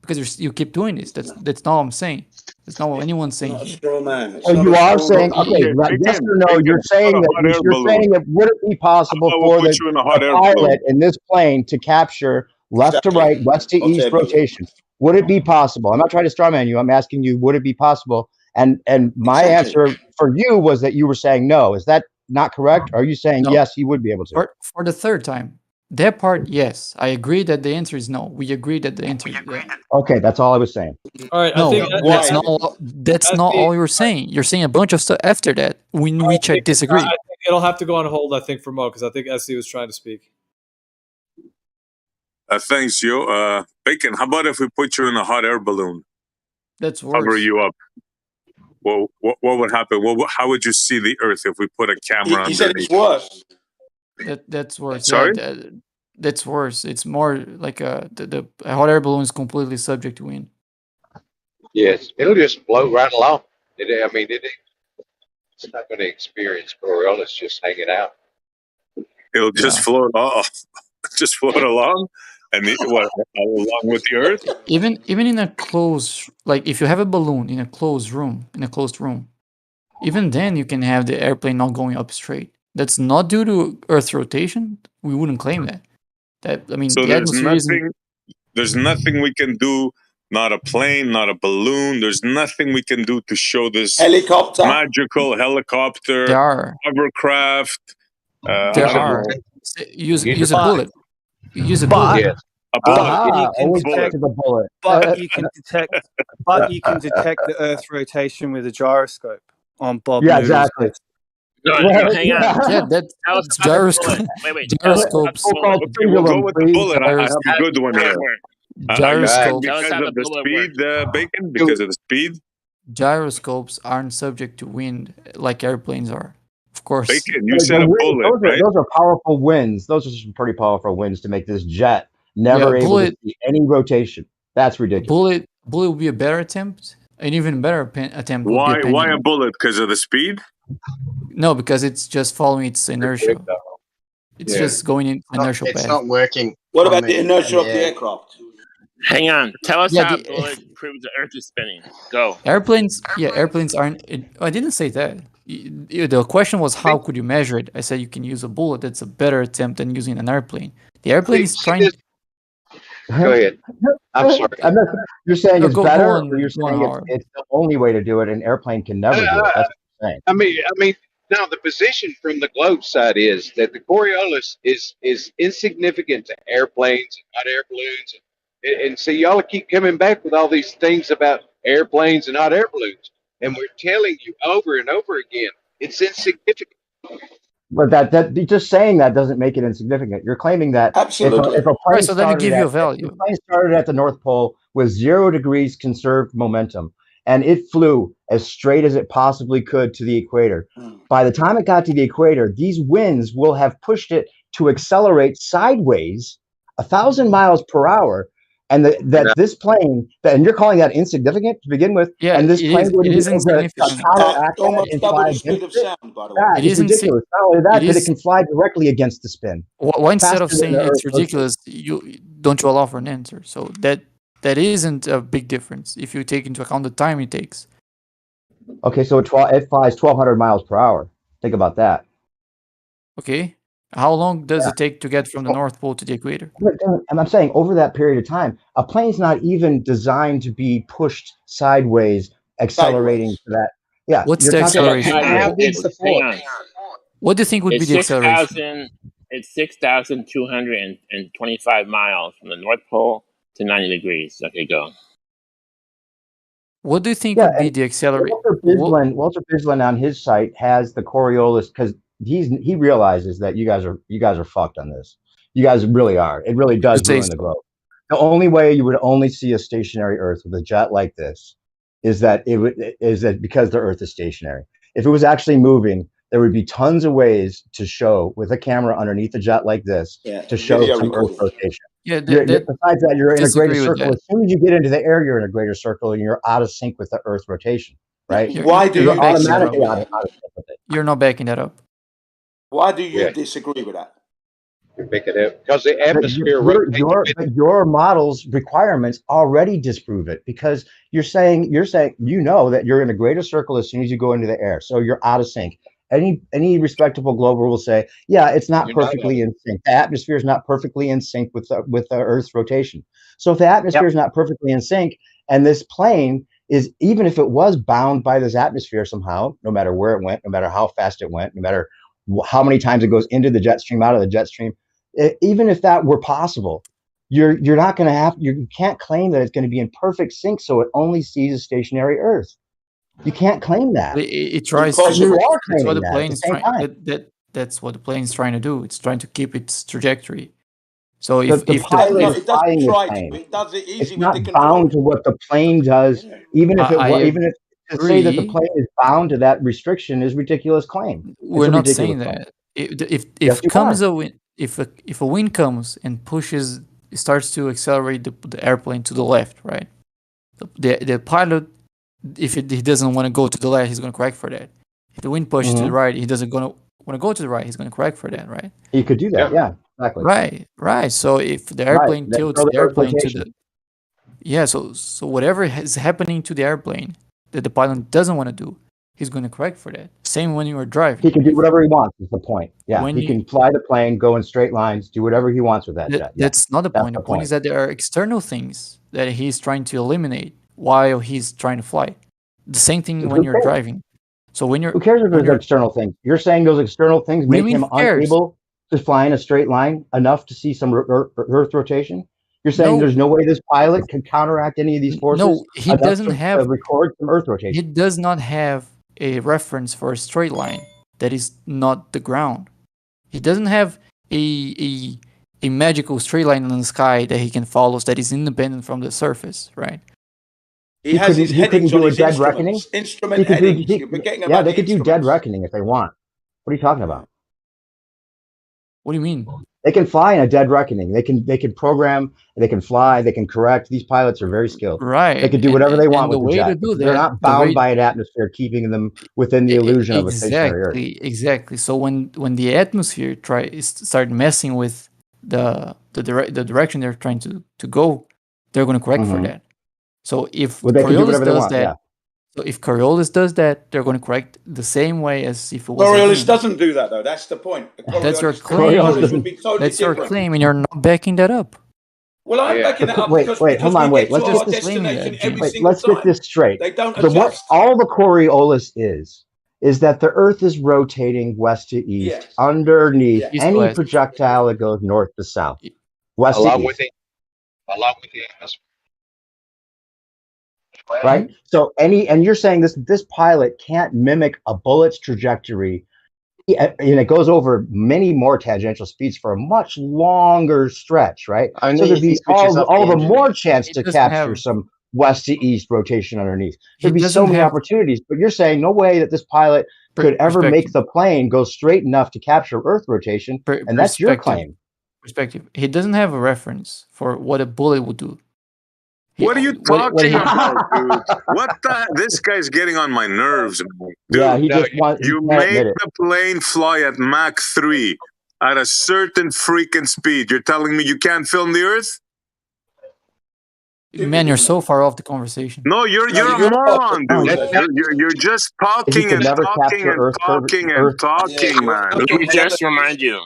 because you keep doing this. That's not what I'm saying. That's not what anyone's saying. Not a straw man. It's So not you a are straw saying, man. okay, right, yes or no, you're saying a that hot air you're balloon. saying that would it be possible How about we for put the you in a hot air pilot balloon? in this plane to capture left to Exactly. right, west to Hot east air balloon. rotation? Would it be possible? I'm not trying to strawman you. I'm asking you, would it be possible? And my Exactly. answer for you was that you were saying no. Is that not correct? Or are you saying No. yes, he would be able to? For the third time, that part, yes, I agree that the answer is no. We agree that the answer is yeah. Okay, that's all I was saying. All right, No, I think that's Why? not. That's not the- all you're saying. You're saying a bunch of stuff after that, in which I disagree. I think it'll have to go on hold. I think for Mo because I think SC was trying to speak. Thanks, Joe. Bacon, how about if we put you in a hot air balloon? That's Cover worse. you up. Well, what would happen? How would you see the Earth if we put a camera He said underneath? it's worse. That's worse. Sorry? Yeah, that's worse. It's more like the hot air balloon is completely subject to wind. Yes, it'll just float right along. It's not going to experience Coriolis just hanging out. It'll just Yeah. float off, just float along, and along with the Earth. Even in a closed, like if you have a balloon in a closed room, even then you can have the airplane not going up straight. That's not due to Earth's rotation. We wouldn't claim that. I mean, So the there's atmosphere isn't. nothing. There's nothing we can do. Not a plane, not a balloon. There's nothing we can do to show this Helicopter. magical helicopter, There are. hovercraft. There I don't are. know. Use a bullet. Use a But- bullet. Yes. A bullet. Aha, can always bullet. back to the bullet. But you can detect. But you can detect the Earth's rotation with a gyroscope on Bob. Yeah, Noodle's exactly. list. No, Right, hang on. Yeah, that's Tell us about the gyroscope. bullet. Wait. Gyroscopes. So-called Okay, we'll go pendulum, with the please. bullet. I have a good one here. Gyroscopes. Tell us Because how the of the bullet speed, works. Bacon. Because of the speed, Gyroscopes aren't subject to wind like airplanes are. Of course. Bacon. You Like, said the a wind- bullet, right? those are powerful winds. Those are some pretty powerful winds to make this jet never Yeah, able bullet- to see any rotation. That's ridiculous. Bullet would be a better attempt. An even better attempt would be a Why pendulum. a bullet? Because of the speed? No, because it's just following its inertia. It's Yeah. just going in inertial It's path. not working. What on about the inertia of the air. aircraft? Hang on. Tell us Yeah, how the- a bullet proves the Earth is spinning. Go. Airplanes aren't. I didn't say that. The question was how could you measure it? I said you can use a bullet. That's a better attempt than using an airplane. The airplane is trying. Go ahead. I'm sorry. You're saying No, it's go better, on, or you're go on, saying Howard. it's the only way to do it. An airplane can never do it. That's what you're saying. I mean, now the position from the globe side is that the Coriolis is insignificant to airplanes and hot air balloons, and so y'all keep coming back with all these things about airplanes and hot air balloons, and we're telling you over and over again it's insignificant. But that just saying that doesn't make it insignificant. You're claiming that Absolutely. if a plane Right, so then it started give you a if value. a plane started at the North Pole with 0 degrees conserved momentum, and it flew as straight as it possibly could to the equator. By the time it got to the equator, these winds will have pushed it to accelerate sideways 1,000 miles per hour. And this plane, and you're calling that insignificant to begin with, Yeah, and this it plane is- wouldn't it is be able to insignificant. counteract that Almost and double fly the speed against of it. sound, by the way. That It is is insi- ridiculous. Not only that, it but it is- can fly directly against the spin. Why instead of Faster than saying the it's Earth rotates. ridiculous, don't you allow for an answer? So that isn't a big difference if you take into account the time it takes. Okay, so it flies 1,200 miles per hour. Think about that. Okay, how long does it take to get from the North Pole to the equator? And I'm saying over that period of time, a plane's not even designed to be pushed sideways, accelerating to that. Yeah. What's you're the talking about- acceleration? Hang on. What do you think would It's be the acceleration? It's 6,225 miles from the North Pole to 90 degrees. Okay, go. What do you think Yeah, would be and the acceleration? Walter Bislin on his site has the Coriolis because he realizes that you guys are fucked on this. You guys really are. It really does ruin the globe. The only way you would only see a stationary Earth with a jet like this is that because the Earth is stationary. If it was actually moving, there would be tons of ways to show with a camera underneath a jet like this to show video some Earth recording. rotation. Yeah, Besides that, you're in a greater disagree with circle. that. As soon as you get into the air, you're in a greater circle and you're out of sync with the Earth rotation, right? Why do You're you disagree automatically with out of that? sync with it. You're not backing that up. Why do you Yeah. disagree with that? Because the atmosphere But your model's requirements already disprove it, because you're saying you know that you're in a greater circle as soon as you go into the air, so you're out of sync. Any respectable glober will say, yeah, it's not You're not perfectly in sync. The atmosphere is not perfectly in sync with the Earth's rotation. So if the atmosphere is not perfectly in sync, and this plane is, even if it was bound by this atmosphere somehow, no matter where it went, no matter how fast it went, no matter how many times it goes into the jet stream, out of the jet stream, even if that were possible, you're not going to have, you can't claim that it's going to be in perfect sync, so it only sees a stationary Earth. You can't claim that. It tries But to. you are That's what claiming the that at plane the is same trying. time. That's what the plane is trying to do. It's trying to keep its trajectory. So The pilot is it doesn't flying the try to. plane. It does it easy It's with not the control. bound to what the plane does. Even if to say that the agree. plane is bound to that restriction is ridiculous claim. We're It's a not ridiculous saying claim. that. If Yes, you comes are. a wind, if a wind comes and pushes, starts to accelerate the airplane to the left, right? The pilot, if he doesn't want to go to the left, he's going to correct for that. If the wind pushes to the right, he doesn't want to go to the right, he's going to correct for that, right? He could do that. Yeah, exactly. Right. So if the airplane tilts the airplane to the so whatever is happening to the airplane that the pilot doesn't want to do, he's going to correct for that. Same when you are driving. He can do whatever he wants, is the point. Yeah, When he you- can fly the plane, go in straight lines, do whatever he wants with that jet. Yeah, That's not the that's point. The point is that there are external things that he's trying to eliminate while he's trying to fly. The same thing when Who you're cares? driving. So when you're Who cares if when there's you're- external things? You're saying those external things What do you make mean him who cares? unable to fly in a straight line enough to see some Earth rotation? You're saying No. there's no way this pilot can counteract any of these forces? No, he enough doesn't to have record some Earth rotation. He does not have a reference for a straight line that is not the ground. He doesn't have a magical straight line in the sky that he can follow that is independent from the surface, right? He has his headings on his dead reckoning. instruments. Instrument headings. You're forgetting about They the could do dead instruments. reckoning if they want. What are you talking about? What do you mean? They can fly in a dead reckoning. They can program. They can fly. They can correct. These pilots are very skilled. Right. They can do whatever they want and the with the way to jet. do They're that, not bound by an atmosphere keeping them within the illusion of a stationary Earth. Exactly. So when the atmosphere start messing with the direction they're trying to go, they're going to correct for that. So if Well, they can do Coriolis whatever they does want, that, yeah. so if Coriolis does that, they're going to correct the same way as if it was. Coriolis doesn't do that though. That's the point. That's your Coriolis claim. would be totally That's your different. claim, and you're not backing that up. Well, I'm backing it up Wait, because hold on, we wait. get to Let's our get this destination every Wait, single let's time. get this straight. They don't What adjust. all the Coriolis is that the Earth is rotating west to east underneath East any west. projectile that goes north to south, west along to with east. along with the atmosphere. Right. So and you're saying this pilot can't mimic a bullet's trajectory, and it goes over many more tangential speeds for a much longer stretch, right? Only So there'd if he be switches up all the the engine. more chance He to doesn't capture have- some west to east rotation underneath. He There'd be so doesn't many have- opportunities, but you're saying no way that this pilot could ever make the plane go straight enough to capture Earth rotation, and that's your claim. Perspective. He doesn't have a reference for what a bullet would do. What are you what talking he- about, dude? What the? This guy's getting on my nerves, man. Dude, Yeah, he just wants. you make the plane fly at Mach 3 at a certain freaking speed. You're telling me you can't film the Earth? Man, you're so far off the conversation. No, you're a moron, dude. You're just talking could and never talking capture and Earth talking and talking, man. Let me just remind you,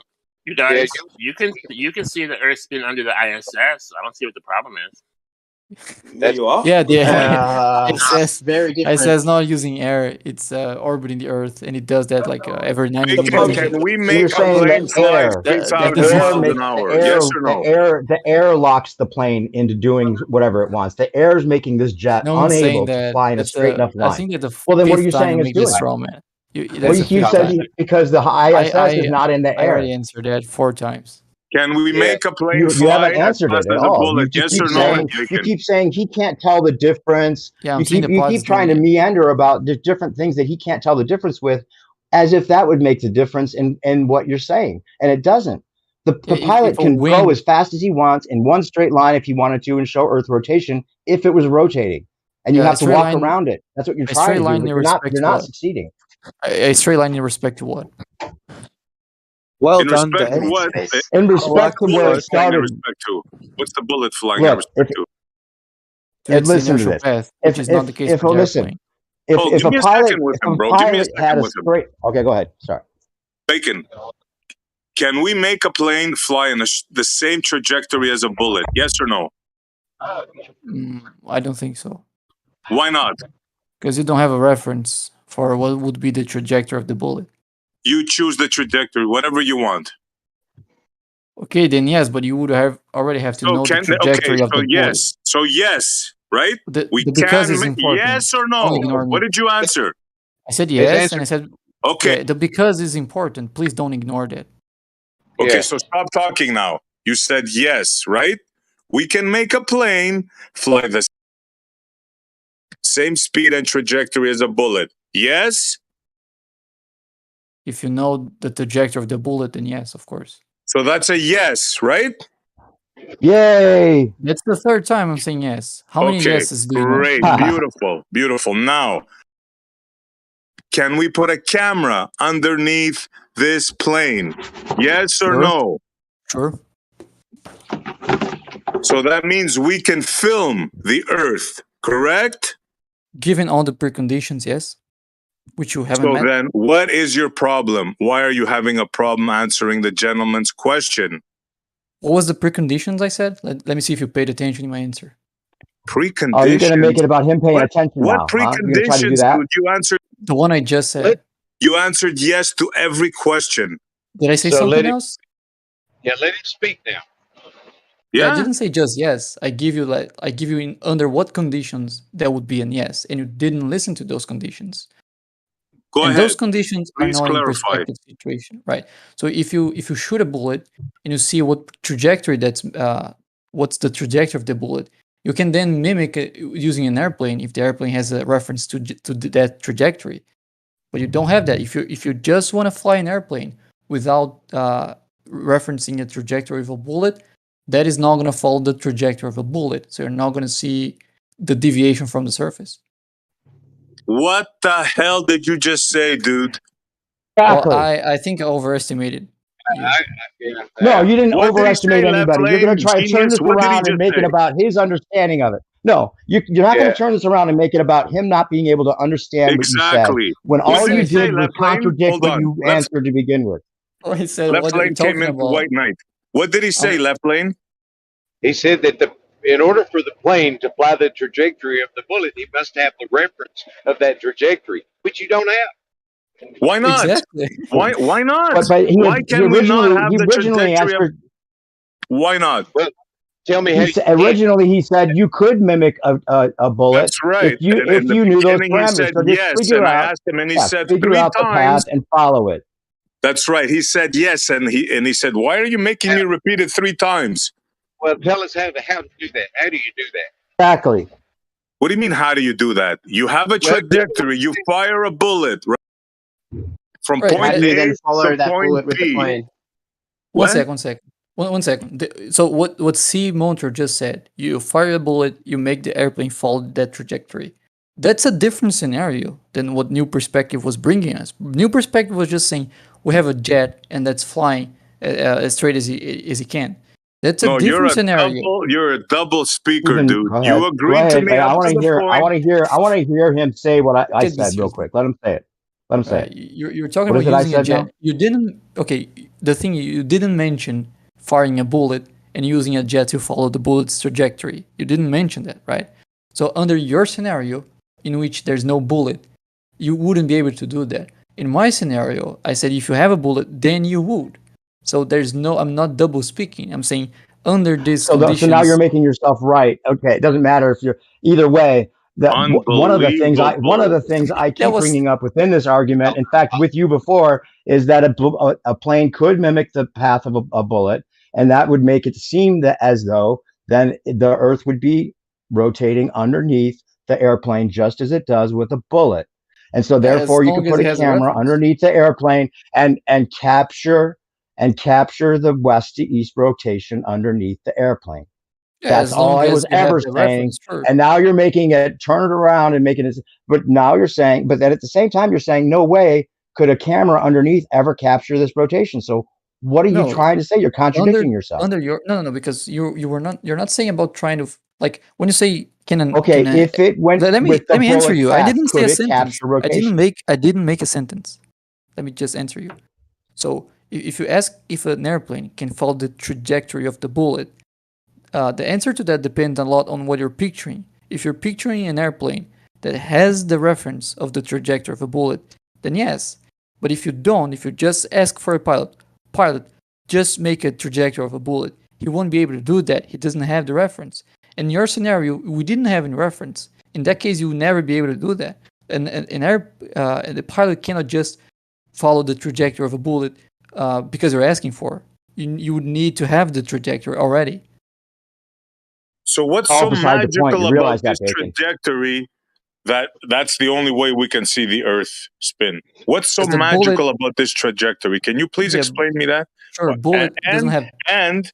you guys, you can see the Earth spin under the ISS. I don't see what the problem is. There you are. Yeah, the It's ISS, very different. ISS not using air. It's orbiting the Earth, and it does that like every 90 minutes. Can we So make you're a saying plane that fly air, 3,000 doesn't- miles an hour? Yes or no? the air locks the plane into doing whatever it wants. The air is making this jet No one's saying unable to that. fly in a That's straight enough line. I think that the Well, then what are fifth you time saying you it's make this doing? straw man. Well, That's the you fifth said time. because the ISS is not in the I already air. answered that 4 times. Can we make a plane You fly haven't as answered fast it at as a all. bullet? You Yes or no? keep saying he can't tell the difference. Yeah, I'm you saying keep, the you pod's keep trying to doing meander about the different things that he can't tell the difference with, as if that would make the difference in what you're saying, and it doesn't. The pilot if a can go wind, as fast as he wants in one straight line if he wanted to and show Earth rotation if it was rotating, and you yeah, a have to straight walk line, around it. That's what you're a trying straight to do, line but in respect you're to not what? succeeding. A straight line in respect to what? Well In done, respect to Dave. what? In What's respect the to where bullet it flying in started. respect to? What's the bullet flying in Look, respect to? Towards the listen to inertial this. path, which is not the case for the Listen, airplane. Oh, give me a second with him, bro. Give me a second had a with him. straight. Okay, go ahead. Sorry. Bacon, can we make a plane fly in the same trajectory as a bullet? Yes or no? I don't think so. Why not? Because you don't have a reference for what would be the trajectory of the bullet. You choose the trajectory, whatever you want. Okay, then yes, but you would already have to know the trajectory of the bullet. Yes. So yes, right? The We because can is make important. yes or Don't no. ignore me. What did you answer? I said His yes, answer- and I said Okay. yeah, the because is important. Please don't ignore that. Okay, so stop talking now. You said yes, right? We can make a plane fly the same speed and trajectory as a bullet. Yes? If you know the trajectory of the bullet, then yes, of course. So that's a yes, right? Yay! That's the third time I'm saying yes. How many yeses do you know? Great, beautiful, beautiful. Now, can we put a camera underneath this plane? Yes or Sure. no? Sure. So that means we can film the Earth, correct? Given all the preconditions, yes. Which you haven't So met. then, what is your problem? Why are you having a problem answering the gentleman's question? What was the preconditions I said? Let me see if you paid attention to my answer. Preconditions? Oh, you're going to make it about him paying attention What now, huh? You're going to try to do preconditions that? did you answer? The one I just said. You answered yes to every question. Did I say So let something him- else? Yeah, let him speak now. Yeah, I didn't say just yes. I give you in under what conditions that would be an yes, and you didn't listen to those conditions. Go and ahead. those conditions Please are not in clarify. perspective situation, right? So if you shoot a bullet and you see what trajectory what's the trajectory of the bullet, you can then mimic it using an airplane if the airplane has a reference to that trajectory. But you don't have that. If you just want to fly an airplane without referencing a trajectory of a bullet, that is not going to follow the trajectory of a bullet. So you're not going to see the deviation from the surface. What the hell did you just say, dude? Well, I think I overestimated you. No, you didn't What did he overestimate say, anybody. You're going to try to turn Genius? this What did he around and just make it say? about his understanding of it. No, you're not going to turn this around and make it about him not being able to understand what you said. Exactly. When What all did you he say, did was left lane? contradict Hold what on. you answered to begin with. Oh, he said, Left what are you lane came talking into about? White Knight. What did he say, left lane? He said that in order for the plane to fly the trajectory of the bullet, he must have the reference of that trajectory, which you don't have. Why not? Exactly. Why not? But Why can we not have the trajectory answered. Why not? Well, tell me how. Originally, he said you could mimic a bullet. That's right. If you And in the knew those beginning, he parameters. said So just yes, figure and I out, asked him, and he said figure 3 out the path times. and follow it. That's right. He said yes, and he said, "Why are you making me repeat it 3 times?" Well, tell us how to do that. How do you do that? Exactly. What do you mean? How do you do that? You have a trajectory. You fire a bullet from Right, point How do you A then follow to that point bullet with the B. plane? One What? second. One second. So what C. Monter just said, you fire a bullet, you make the airplane follow that trajectory. That's a different scenario than what New Perspective was bringing us. New Perspective was just saying, we have a jet and that's flying as straight as he can. That's a No, different scenario. You're a double speaker, Even, dude. go ahead. You Go agreed to ahead, me man. up I want to to the hear. point. I want to hear him say what I Can't be said real serious. quick. Let him say it. Let him say it. You're talking What is about it I using a said jet. now? You didn't. Okay, the thing you didn't mention firing a bullet and using a jet to follow the bullet's trajectory. You didn't mention that, right? So under your scenario, in which there's no bullet, you wouldn't be able to do that. In my scenario, I said if you have a bullet, then you would. So I'm not double speaking. I'm saying under these conditions. So now you're making yourself right. Okay, it doesn't matter if you're either way. One of the things I keep bringing up within this argument, in fact, with you before, is that a plane could mimic the path of a bullet, and that would make it seem that as though then the Earth would be rotating underneath the airplane just as it does with a bullet. And so As therefore you long could as put it a has a camera reference. underneath the airplane and capture the west to east rotation underneath the airplane. Yeah, That's as all long I as was you have ever the saying. reference, sure. And now you're making it, turn it around and making it, but now you're saying, but then at the same time, you're saying, no way could a camera underneath ever capture this rotation. So what are you No, trying to say? You're contradicting yourself. under your no, because you're not saying about trying to like when you say Okay, if it went let me with the answer bullet you. I path, didn't say could a it sentence. capture rotation? I didn't make a sentence. Let me just answer you. So if you ask if an airplane can follow the trajectory of the bullet, the answer to that depends a lot on what you're picturing. If you're picturing an airplane that has the reference of the trajectory of a bullet, then yes. But if you don't, if you just ask for a pilot, just make a trajectory of a bullet, he won't be able to do that. He doesn't have the reference. In your scenario, we didn't have any reference. In that case, you would never be able to do that. And the pilot cannot just follow the trajectory of a bullet because you're asking for. You would need to have the trajectory already. So what's All so beside the point. magical You about realize that, this Bacon. trajectory that's the only way we can see the Earth spin? What's so Because the magical bullet- about this trajectory? Can you please Yeah, explain me that? Sure, bullet doesn't have. And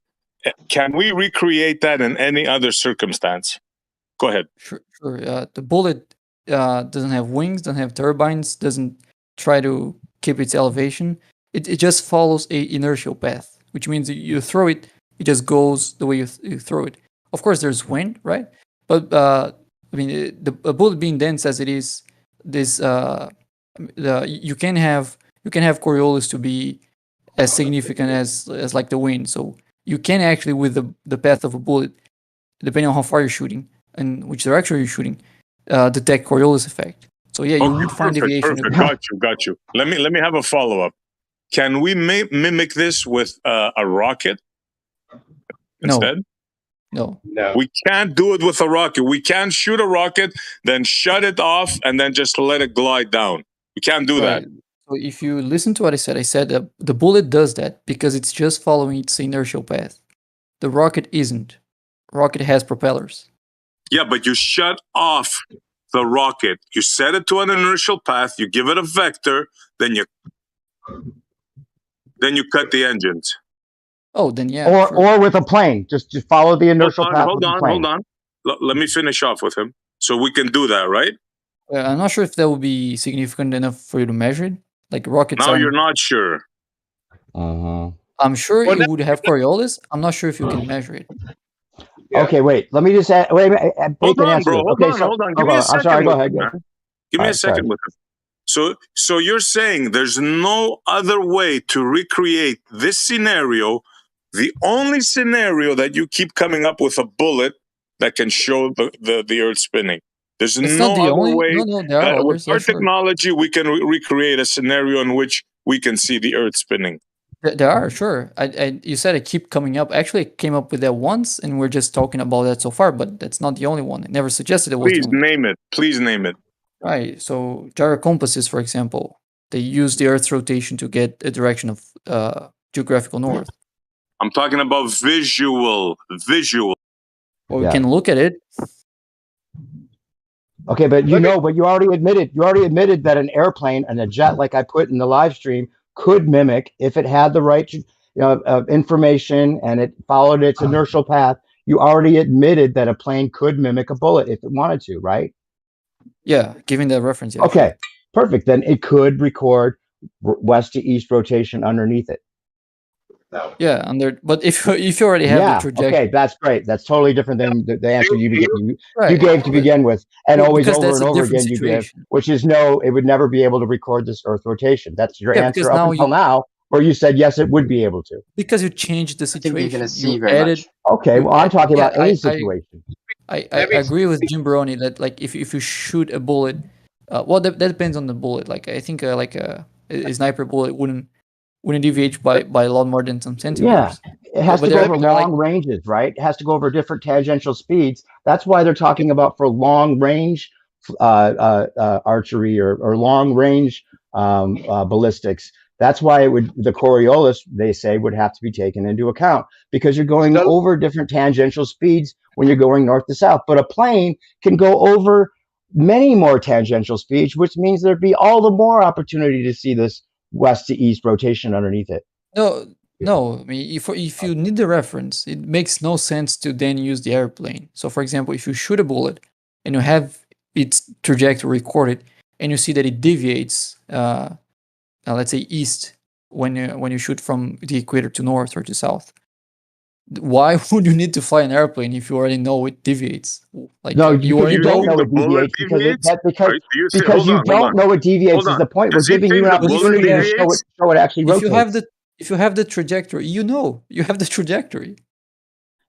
can we recreate that in any other circumstance? Go ahead. Sure. The bullet doesn't have wings, doesn't have turbines, doesn't try to keep its elevation. It just follows a inertial path, which means you throw it, it just goes the way you throw it. Of course, there's wind, right? But I mean, a bullet being dense as it is, you can have Coriolis to be as significant as like the wind. So you can actually, with the path of a bullet, depending on how far you're shooting and which direction you're shooting, detect Coriolis effect. So yeah, you would find deviation. Perfect. Got you. Let me have a follow up. Can we mimic this with a rocket instead? No. We can't do it with a rocket. We can't shoot a rocket, then shut it off, and then just let it glide down. We can't do that. So if you listen to what I said the bullet does that because it's just following its inertial path. The rocket isn't. Rocket has propellers. Yeah, but you shut off the rocket. You set it to an inertial path. You give it a vector. Then you cut the engines. Oh, then yeah. Or with a plane, just follow the inertial path. Hold on. Let me finish off with him. So we can do that, right? I'm not sure if that would be significant enough for you to measure it. Like rockets. Now you're not sure. I'm sure you would have Coriolis. I'm not sure if you can measure it. Okay, wait. Let me just add. Wait a minute. Hold on, bro. Okay, Hold on. Give me a second. I'm sorry. Go ahead. Give me a second with him. So you're saying there's no other way to recreate this scenario. The only scenario that you keep coming up with a bullet that can show the Earth spinning. There's no other way. No, there are with others. our technology, we can recreate a scenario in which we can see the Earth spinning. There are, sure. You said it keep coming up. Actually, I came up with that once, and we're just talking about that so far. But that's not the only one. I never suggested it was. Please name it. Right. So gyro compasses, for example, they use the Earth's rotation to get a direction of geographical north. I'm talking about visual. Well, we can look at it. Okay, but you already admitted that an airplane and a jet, like I put in the live stream, could mimic if it had the right information and it followed its inertial path. You already admitted that a plane could mimic a bullet if it wanted to, right? Yeah, giving that reference. Yeah, okay, perfect. Then it could record west to east rotation underneath it. Yeah, but if you already have the trajectory, okay, that's great. That's totally different than the answer you gave to begin with, and Well, always because over that's and a over different again you give, situation. which is no, it would never be able to record this Earth rotation. That's your Yeah, answer because up now until now, where you said yes, it would be able to. Because you changed the I think you're situation. going to see You very added. much. Okay, well, I'm talking about any situation. I agree with Jim Baroni that like if you shoot a bullet, well that depends on the bullet. Like I think a sniper bullet wouldn't deviate by a lot more than some centimeters. Yeah, it has to go over long ranges, right? It has to go over different tangential speeds. That's why they're talking about for long range archery or long range ballistics. That's why the Coriolis, they say, would have to be taken into account because you're going over different tangential speeds when you're going north to south. But a plane can go over many more tangential speeds, which means there'd be all the more opportunity to see this west to east rotation underneath it. No. I mean, if you need the reference, it makes no sense to then use the airplane. So, for example, if you shoot a bullet and you have its trajectory recorded, and you see that it deviates, let's say east, when you shoot from the equator to north or to south, why would you need to fly an airplane if you already know it deviates? Like, No, you because you don't know it deviates because you don't know it deviates is the point. We're giving you an opportunity to show it actually rotates. If you have the trajectory, you have the trajectory.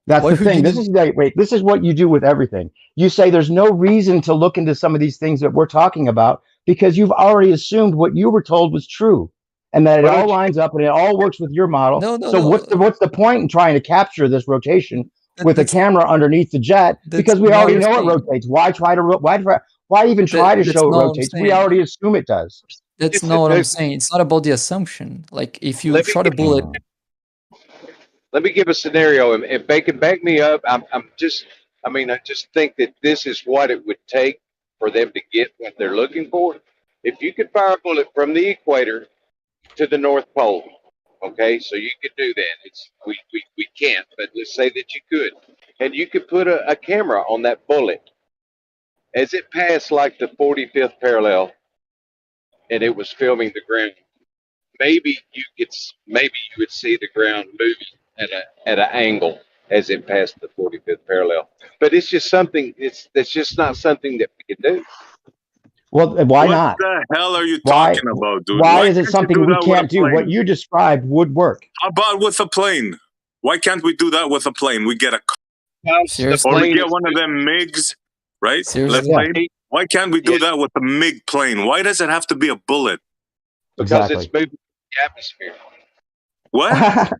That's the thing. This is what you do with everything. You say there's no reason to look into some of these things that we're talking about because you've already assumed what you were told was true, and that it all lines up and it all works with your model. What's the point in trying to capture this rotation with a camera underneath the jet? Because we already know it rotates. Why even try to show it rotates? We already assume it does. That's not what I'm saying. It's not about the assumption. Like if you shot a bullet. Let me give a scenario, and if they can back me up, I just think that this is what it would take for them to get what they're looking for. If you could fire a bullet from the equator to the North Pole, okay, so you could do that. We can't, but let's say that you could, and you could put a camera on that bullet as it passed like the 45th parallel, and it was filming the ground. Maybe you would see the ground moving at an angle as it passed the 45th parallel. But it's just something. That's just not something that we can do. Well, why not? What the hell are you talking about, dude? Why is it something we can't do? What you described would work. How about with a plane? Why can't we do that with a plane? We get a Seriously? or we get one of them MiGs, right? Seriously? Why can't we do that with a MiG plane? Why does it have to be a bullet? Because it's moving the atmosphere. What?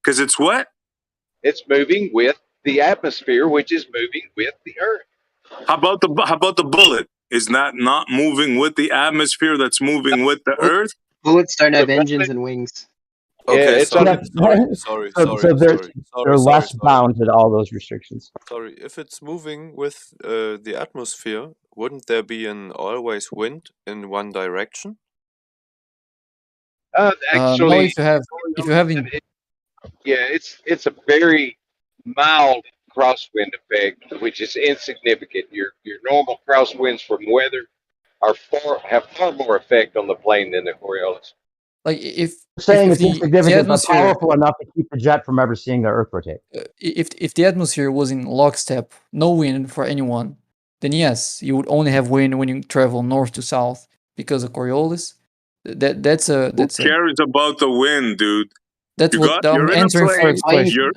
Because it's what? It's moving with the atmosphere, which is moving with the Earth. How about the bullet? Is that not moving with the atmosphere? That's moving with the Earth. Bullets don't have engines and wings. Okay, Yeah, sorry. So they're less bound to all those restrictions. Sorry, if it's moving with the atmosphere, wouldn't there be an always wind in one direction? Actually, no, if you have it's a very mild crosswind effect, which is insignificant. Your normal crosswinds from weather have far more effect on the plane than the Coriolis. Like if saying if it's insignificant but powerful enough to keep the jet from ever seeing the Earth rotate. If the atmosphere was in lockstep, no wind for anyone, then yes, you would only have wind when you travel north to south because of Coriolis. Who cares about the wind, dude? I'm answering Fred's question.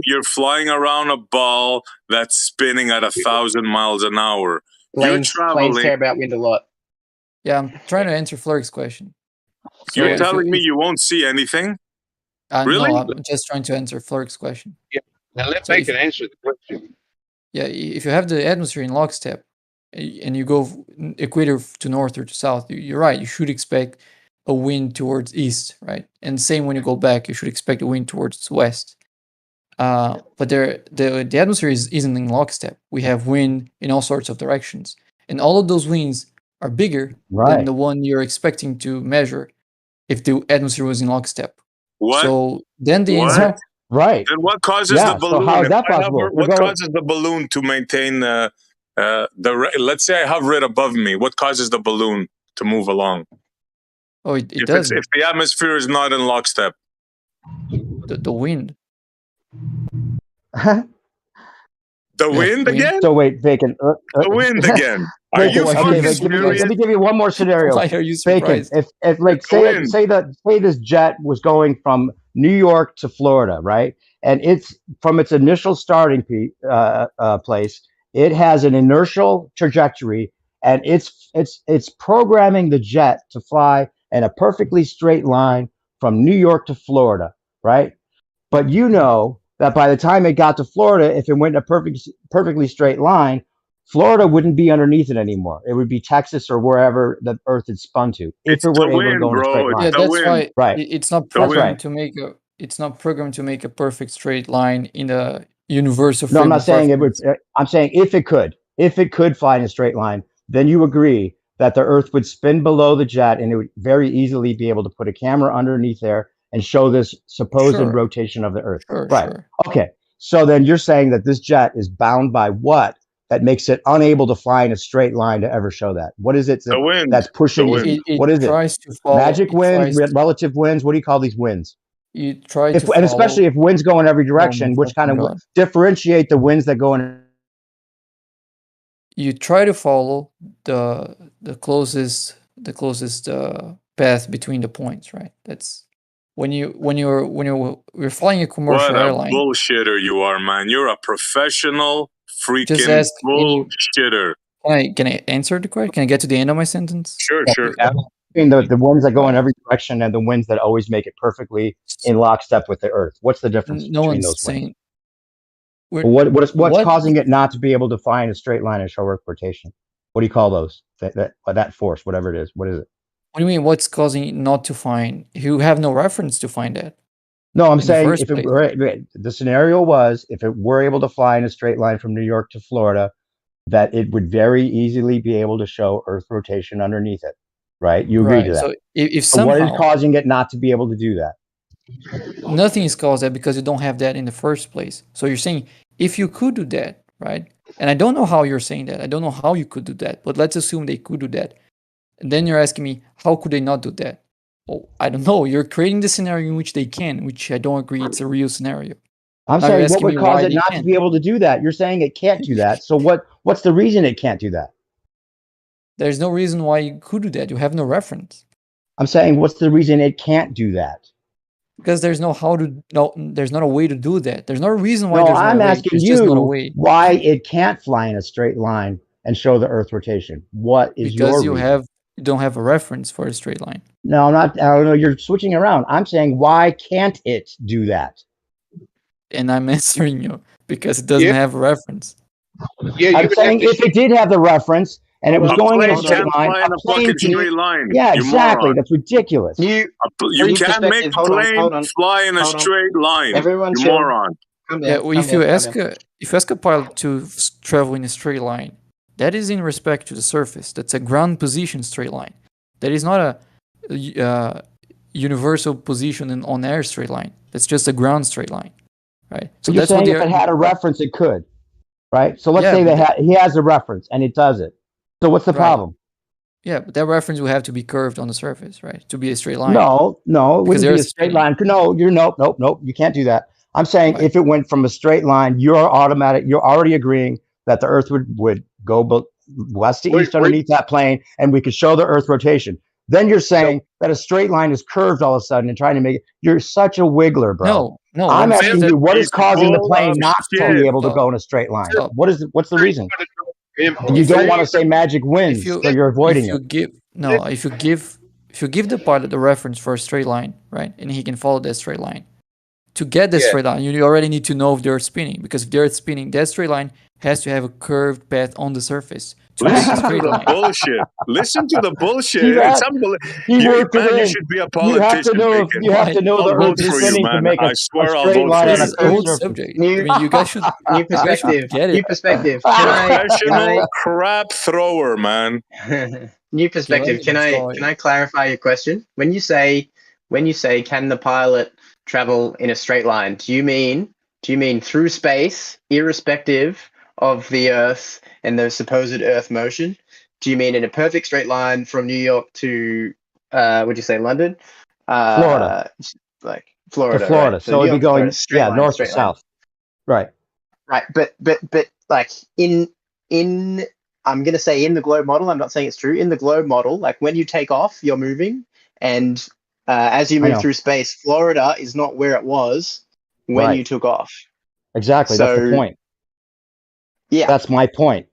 You're flying around a ball that's spinning at 1,000 miles an hour. Planes care about wind a lot. Yeah, I'm trying to answer Flurk's question. So you're telling me you won't see anything? Really? No, I'm just trying to answer Flurk's question. Yeah. Now let me answer the question. Yeah, if you have the atmosphere in lockstep and you go equator to north or to south, you're right. You should expect a wind towards east, right? And same when you go back, you should expect a wind towards west. But the atmosphere isn't in lockstep. We have wind in all sorts of directions, and all of those winds are bigger than the one you're expecting to measure if the atmosphere was in lockstep. What? So then the answer, right? Then what causes the balloon? So how is that possible? What causes the balloon to maintain let's say I hover it above me? What causes the balloon to move along? Oh, it does. If the atmosphere is not in lockstep, the wind. The wind again? So wait, Bacon. The wind again. Are you serious? Let me give you one more scenario. Why are you surprised? Bacon, if like say this jet was going from New York to Florida, right? And it's from its initial starting place, it has an inertial trajectory, and it's programming the jet to fly in a perfectly straight line from New York to Florida, right? But you know that by the time it got to Florida, if it went in a perfectly straight line, Florida wouldn't be underneath it anymore. It would be Texas or wherever the Earth had spun to. If it were able to go in a straight line. Yeah, that's why it's not programmed to make a perfect straight line in the universe of. No, I'm not saying it would. I'm saying if it could. if it could fly in a straight line, then you agree that the Earth would spin below the jet, and it would very easily be able to put a camera underneath there and show this supposed Sure. rotation of the Earth. Sure, Right. sure. Okay. So then you're saying that this jet is bound by what that makes it unable to fly in a straight line to ever show that? What is it The wind. that's pushing The it? wind. It What is it? tries to follow. Magic It winds, tries. relative winds. What do you call these winds? You try If, to and especially follow. if winds go in every Oh direction, my which kind fucking of God. differentiate the winds that go in. You try to follow the closest path between the points, right? That's when you're flying a commercial What a airline. bullshitter you are, man. You're a professional Just freaking ask any. bullshitter. Can I answer the question? Can I get to the end of my sentence? Sure, sure. Between the winds that go in every direction and the winds that always make it perfectly in lockstep with the Earth. What's the difference No between one's those winds? saying. What's What? causing it not to be able to fly in a straight line and show Earth rotation? What do you call those? That force, whatever it is. What is it? What do you mean? What's causing it not to find? You have no reference to find that. No, I'm in the saying first if it place. were, the scenario was if it were able to fly in a straight line from New York to Florida, that it would very easily be able to show Earth rotation underneath it, right? You agree to Right. that? So if So what is somehow causing it not to be able to do that? nothing is caused that because you don't have that in the first place. So you're saying if you could do that, right? And I don't know how you're saying that. I don't know how you could do that, but let's assume they could do that. And then you're asking me, how could they not do that? Well, I don't know. You're creating the scenario in which they can, which I don't agree it's a real scenario. I'm Now you're saying what asking would me cause why it they not to can't. be able to do that? You're saying it can't do that. So what's the reason it can't do that? There's no reason why you could do that. You have no reference. I'm saying what's the reason it can't do that? Because there's no there's not a way to do that. There's no reason why No, there's no I'm way. asking There's just not a you way. why it can't fly in a straight line and show the Earth rotation. What is Because your reason? you don't have a reference for a straight line. No, I'm not. I don't know. You're switching around. I'm saying why can't it do that? And I'm answering you because it doesn't have a reference. Yeah, you I'm would have saying to if it did have the reference and it was A going in a plane straight can't line, fly in a fucking straight line. yeah, You exactly. moron. That's ridiculous. You can't make plane fly in a straight line. Everyone You chill. moron. Calm Yeah, down. well, if you ask a pilot to travel in a straight line, that is in respect to the surface. That's a ground position straight line. That is not a universal position on air straight line. That's just a ground straight line, right? So you're that's what saying if it had a reference, it could, right? So let's say he has a reference and it does it. So what's the problem? Yeah, but that reference will have to be curved on the surface, right? To be a straight line. No, it wouldn't be a straight line. No, nope. You can't do that. I'm saying if it went from a straight line, you're already agreeing that the Earth would go west to east underneath that plane, and we could show the Earth rotation. Then you're saying that a straight line is curved all of a sudden and trying to make it. You're such a wiggler, bro. No. I'm asking you, what is causing the plane not to be able to go in a straight line? What's the reason? And you don't want to say magic winds, so you're avoiding it. If you give the pilot the reference for a straight line, right, and he can follow that straight line. To get this straight line, you already need to know if they're spinning, because if they're spinning, that straight line has to have a curved path on the surface. Listen to the bullshit. Listen to the bullshit. It's unbelievable. You should be a politician. You have to know I'll the vote Earth is for you, spinning to man. make I swear I'll straight vote line for on a you. curved surface. You guys should. New perspective. Get it. New perspective. Professional crap thrower, man. New perspective. Can I clarify your question? When you say can the pilot travel in a straight line, do you mean through space, irrespective of the Earth and the supposed Earth motion? Do you mean in a perfect straight line from New York to would you say London? Florida. Like Florida. To Florida. Right? So it'd be going north to line. south. Right. Right. But like in I'm gonna say in the globe model, I'm not saying it's true. In the globe model, like when you take off, you're moving, and as you move through space, Florida is not where it was when you took off. Exactly. That's the point. Yeah. That's my point.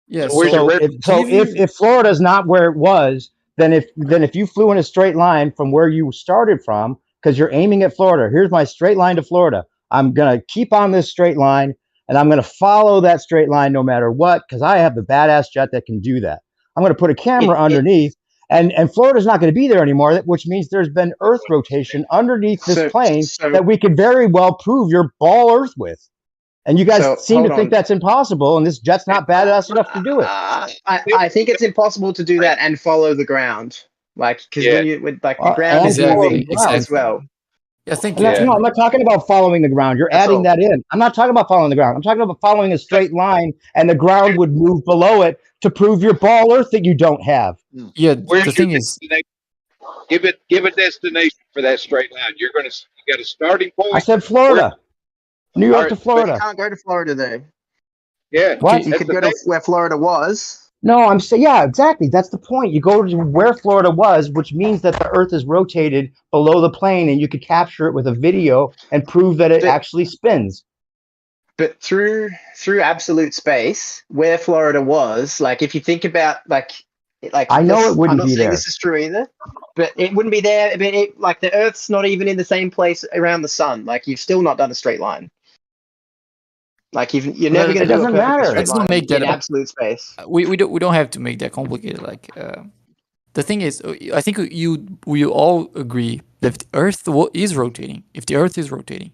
Yeah. So if Florida is not where it was, then if you flew in a straight line from where you started from, because you're aiming at Florida, here's my straight line to Florida. I'm gonna keep on this straight line, and I'm gonna follow that straight line no matter what, because I have the badass jet that can do that. I'm gonna put a camera underneath, and Florida's not gonna be there anymore, which means there's been Earth rotation underneath this plane that we could very well prove your ball Earth with. And you guys So, seem to hold think on. that's impossible, and this jet's not badass enough to do it. I think it's impossible to do that and follow the ground. Like, because Yeah. when you with like the ground is Exactly, moving exactly. as well. I think No, I'm not talking about following the ground. You're That's adding all. that in. I'm not talking about following the ground. I'm talking about following a straight line, and the ground would move below it to prove your ball Earth that you don't have. Yeah, Where's the your thing is, destination? Give a destination for that straight line. You got a starting point. I said Florida, New York to But you Florida. can't go to Florida though. Yeah. What? You could go to where Florida was. No, I'm saying, yeah, exactly. That's the point. You go to where Florida was, which means that the Earth is rotated below the plane, and you could capture it with a video and prove that it actually spins. But through absolute space, where Florida was, like if you think about like I know this, it wouldn't I'm not be saying there. this is true either, but it wouldn't be there. But like the Earth's not even in the same place around the sun. Like you've still not done a straight line. Like you're never going to do a perfectly straight Let's not line make that in absolute space. we don't have to make that complicated. Like the thing is, I think we all agree that if the Earth is rotating,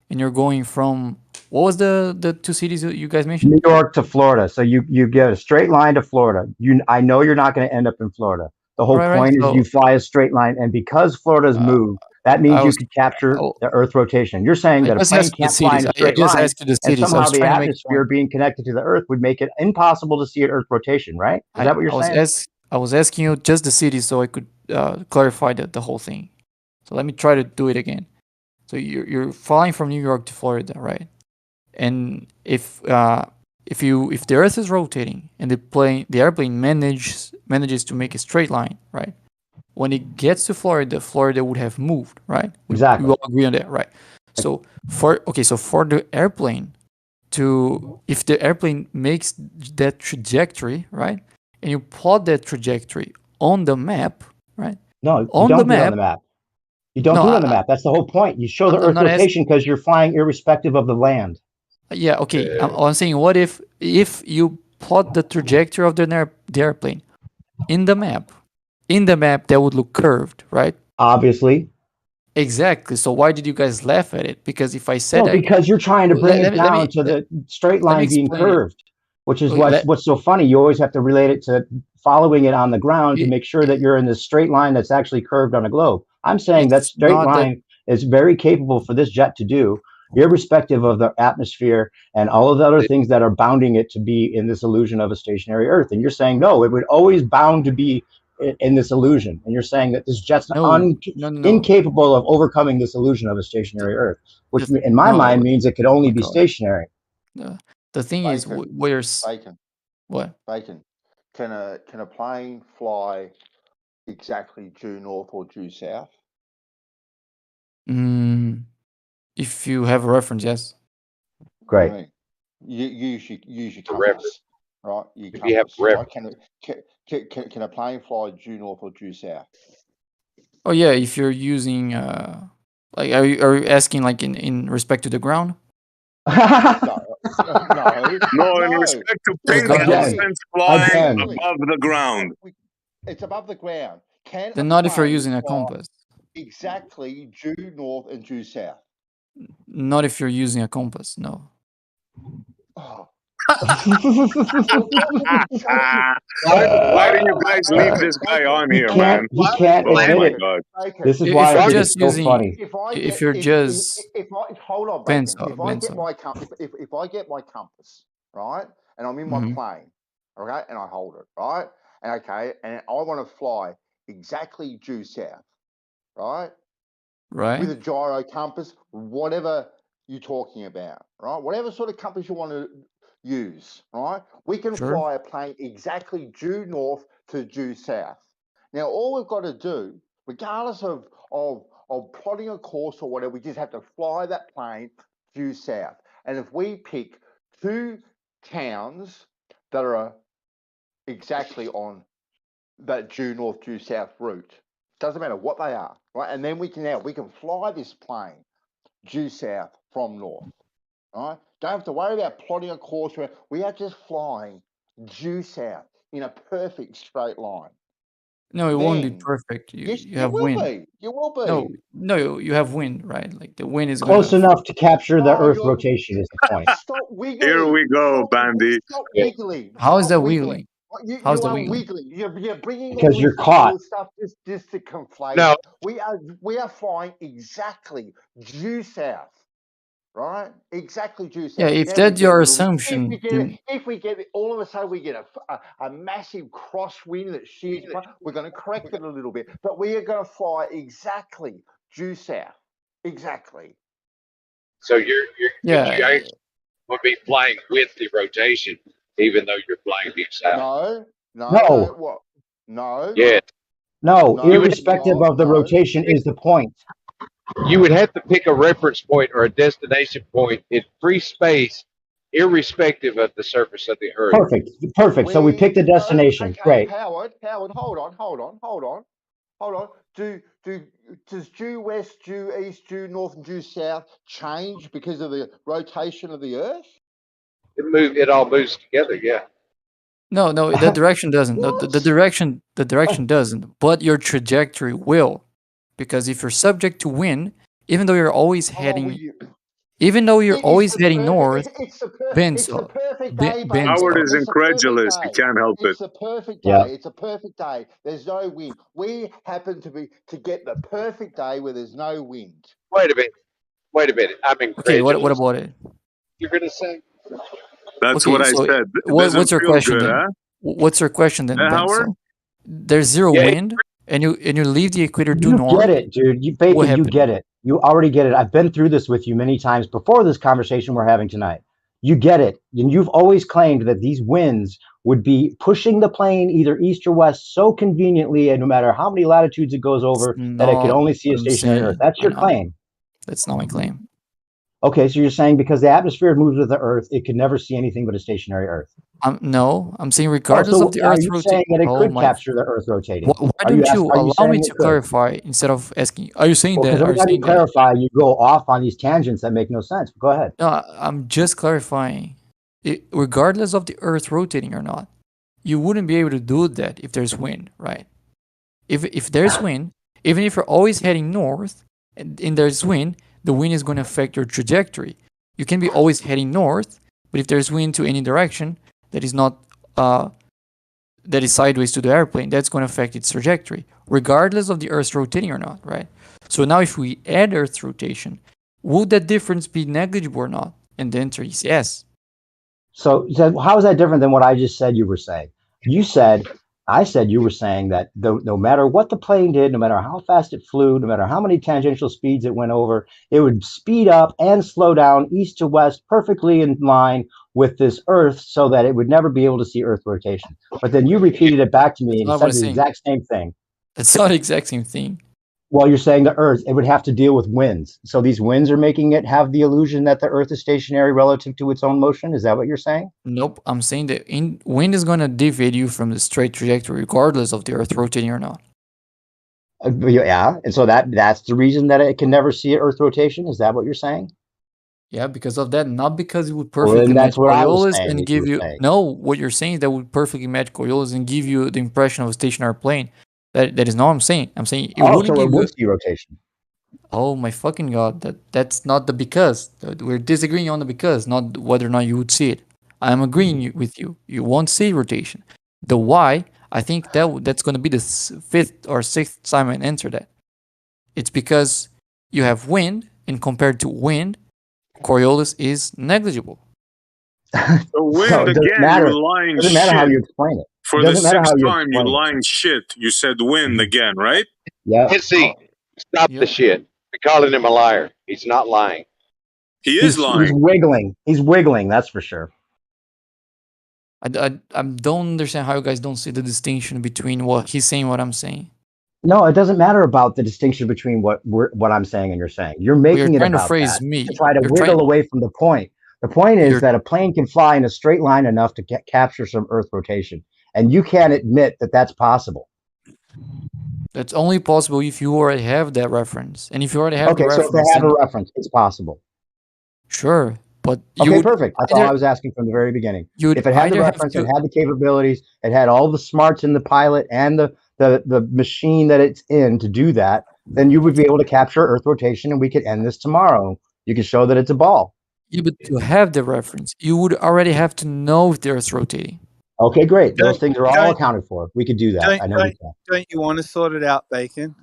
and you're going from what was the two cities you guys mentioned? New York to Florida. So you get a straight line to Florida. I know you're not going to end up in Florida. The whole Right, point is so- you fly a straight line, and because Florida's moved, that means you could capture the Earth rotation. You're saying I that a just plane asked the can't fly in cities. a I straight just line, asked you the and cities. I somehow was the trying to make a atmosphere point. being connected to the Earth would make it impossible to see an Earth rotation, right? Is that what you're saying? I was asking you just the cities so I could clarify the whole thing. So let me try to do it again. So you're flying from New York to Florida, right? And if the Earth is rotating and the airplane manages to make a straight line, right? When it gets to Florida, Florida would have moved, right? Exactly. We all agree on that, right? So for the airplane if the airplane makes that trajectory, right? And you plot that trajectory on the map, right? No, you on don't the do it on map. the map. You don't No, do it on the map. That's the whole point. You show the I'm Earth not rotation because you're flying irrespective of the land. Yeah, okay. I'm saying, what if you plot the trajectory of the airplane in the map? In the map, that would look curved, right? Obviously. Exactly. So why did you guys laugh at it? Because if I said No, because you're trying to bring it down to the straight let me line being explain it. curved, which is Okay, what's so funny. You always have to relate it to following it on the ground to make sure that you're in this straight line that's actually curved on a globe. I'm saying that It's straight not that- line is very capable for this jet to do, irrespective of the atmosphere and all of the other things that are bounding it to be in this illusion of a stationary Earth. And you're saying, no, it would always bound to be in this illusion. And you're saying that this jet's No. incapable of overcoming this illusion of a stationary Earth, which in my no. mind means it could only Oh my be God. stationary. The thing is, where Bacon. what? Bacon. Can a plane fly exactly due north or due south? If you have a reference, yes. Great. Right. You use your reference. compass, right? Your If you have compass, right? reference. Can a plane fly due north or due south? Oh yeah, if you're using like are you asking like in respect to the ground? No. No, in respect to pink elephants flying above the ground. It's above the ground. Can Then a not if you're plane using a fly compass. exactly due north and due south? Not if you're using a compass, no. Oh. Why do you guys leave this guy on here, man? He can't Oh admit my it. God. This is why I think it's so funny. If you're just Hold on, Bacon. If I get my compass, right, and I'm in my plane, okay, and I hold it, right, and and I want to fly exactly due south, right, with a gyro compass, whatever you're talking about, right, whatever sort of compass you want to use, right, we can fly a plane exactly due north to due south. Now, all we've got to do, regardless of plotting a course or whatever, we just have to fly that plane due south. And if we pick two towns that are exactly on that due north, due south route, doesn't matter what they are, right? And then we can fly this plane due south from north, right? Don't have to worry about plotting a course. We are just flying due south in a perfect straight line. No, it won't be then perfect. yes, You you have will wind. be. You will be. No, you have wind, right? Like the wind is Close gonna. enough to capture the No, Earth you're rotation is the point. stop Here wiggling. we go, Stop, Bandy. stop Yeah. wiggling. How is Stop that wiggling. wiggling? You, How's you that are wiggling? wiggling. You're bringing Because you're caught. all this stuff just to conflate No, it. We are flying exactly due south, right? Exactly due Yeah, south. if Now we that's get a your little. assumption, then If we get it, all of a sudden we get a massive crosswind that shears. We're going to correct it a little bit, but we are going to fly exactly due south. Exactly. so but yeah, you actually would be flying with the rotation, even though you're flying due south. No, What? No, Yeah, no. you would Irrespective of the rotation is the point. you would have to pick a reference point or a destination point in free space, irrespective of the surface of the Earth. Perfect. Perfect. So we picked a destination. Okay, Great. Howard, hold on. Does due west, due east, due north, and due south change because of the rotation of the Earth? It all moves together. Yeah. no, the direction doesn't. The direction doesn't. But your trajectory will, because if you're subject to wind, even though you're always heading, north, It's the bends perfect day, baby. Howard is It's a perfect incredulous. He day. can't help it. It's a perfect day. Yeah. It's a perfect day. There's no wind. We happen to get the perfect day where there's no wind. Wait a minute. I'm Okay, incredulous. what about it? You're gonna say? That's Okay, what I so said. It what's doesn't your feel question good, then? huh? What's your question then, Howard? Benzo? There's zero Yeah. wind, and you leave the equator due You north. get it, dude. You What Bacon, you happened? get it. You already get it. I've been through this with you many times before this conversation we're having tonight. You get it. And you've always claimed that these winds would be pushing the plane either east or west so conveniently, and no matter how many latitudes it goes over, that it could Not only see what a I'm stationary Earth. saying. That's I your know. claim. That's not my claim. Okay, so you're saying because the atmosphere moves with the Earth, it could never see anything but a stationary Earth. No, I'm saying Oh, regardless so of the are Earth you rotating. saying that it Oh could my! capture the Earth rotating? Why Are you don't you are you allow me saying to it could? clarify instead of asking? Are you saying Well, because that? Are every you time you saying that? clarify, you go off on these tangents that make no sense. Go ahead. No, I'm just clarifying. Regardless of the Earth rotating or not, you wouldn't be able to do that if there's wind, right? If there's wind, even if you're always heading north and there's wind, the wind is going to affect your trajectory. You can be always heading north, but if there's wind to any direction that is not that is sideways to the airplane, that's going to affect its trajectory, regardless of the Earth's rotating or not, right? So now if we add Earth's rotation, would that difference be negligible or not? And the answer is yes. So how is that different than what I just said you were saying? I said you were saying that no matter what the plane did, no matter how fast it flew, no matter how many tangential speeds it went over, it would speed up and slow down east to west perfectly in line with this Earth so that it would never be able to see Earth rotation. But then you repeated it back to me and That's not what said I'm the saying. exact same thing. It's not the exact same thing. Well, you're saying the Earth, it would have to deal with winds. So these winds are making it have the illusion that the Earth is stationary relative to its own motion. Is that what you're saying? Nope. I'm saying that wind is going to deviate you from the straight trajectory regardless of the Earth rotating or not. Yeah. And so that's the reason that it can never see Earth rotation. Is that what you're saying? Yeah, because of that, not because it would Well, perfectly then match that's what I was Coriolis saying and that you give were you. saying. No, what you're saying is that would perfectly match Coriolis and give you the impression of a stationary plane. That is not what I'm saying. I'm saying it Oh, wouldn't so it give would you. see rotation. Oh my fucking god! That's not the because. We're disagreeing on the because, not whether or not you would see it. I'm agreeing with you. You won't see rotation. The why, I think that's going to be the fifth or sixth time I answer that. It's because you have wind, and compared to wind, Coriolis is negligible. The wind So it doesn't again, matter. you lying It doesn't matter how shit. you explain it. For It the doesn't matter how sixth you time, you explain it. lying shit. You said wind again, right? Yeah. Nancy, stop the shit. You're calling him a liar. He's not lying. He is He's lying. wiggling. He's wiggling. That's for sure. I don't understand how you guys don't see the distinction between what he's saying and what I'm saying. No, it doesn't matter about the distinction between what I'm saying and you're saying. You're Well, you're making it trying to about phrase that me. to try to You're wiggle trying. away from the point. The point is You're that a plane can fly in a straight line enough to capture some Earth rotation, and you can't admit that that's possible. That's only possible if you already have that reference, and if you already have the Okay, so if they reference, have then a reference, it's possible. sure. But you Okay, would perfect. That's all either I was asking from the very beginning. you would If it had the either have reference, it to. had the capabilities, it had all the smarts in the pilot and the the machine that it's in to do that, then you would be able to capture Earth rotation, and we could end this tomorrow. You can show that it's a ball. Yeah, but to have the reference, you would already have to know if the Earth's rotating. Okay, great. Those Don't- things are all don't- accounted for. We could do that. I know we can. Don't you want to sort it out, Bacon?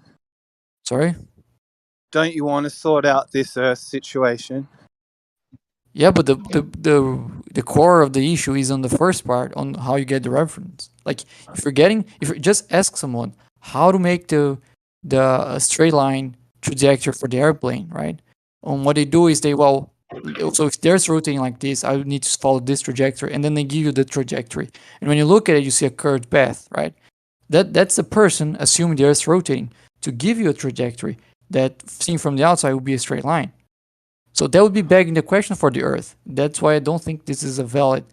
Sorry? Don't you want to sort out this Earth situation? Yeah, but the core of the issue is on the first part, on how you get the reference. Like if you just ask someone how to make the straight line trajectory for the airplane, right? And what they do is so if there's rotating like this, I would need to follow this trajectory, and then they give you the trajectory. And when you look at it, you see a curved path, right? That's the person assuming the Earth's rotating to give you a trajectory that, seen from the outside, would be a straight line. So that would be begging the question for the Earth. That's why I don't think this is a valid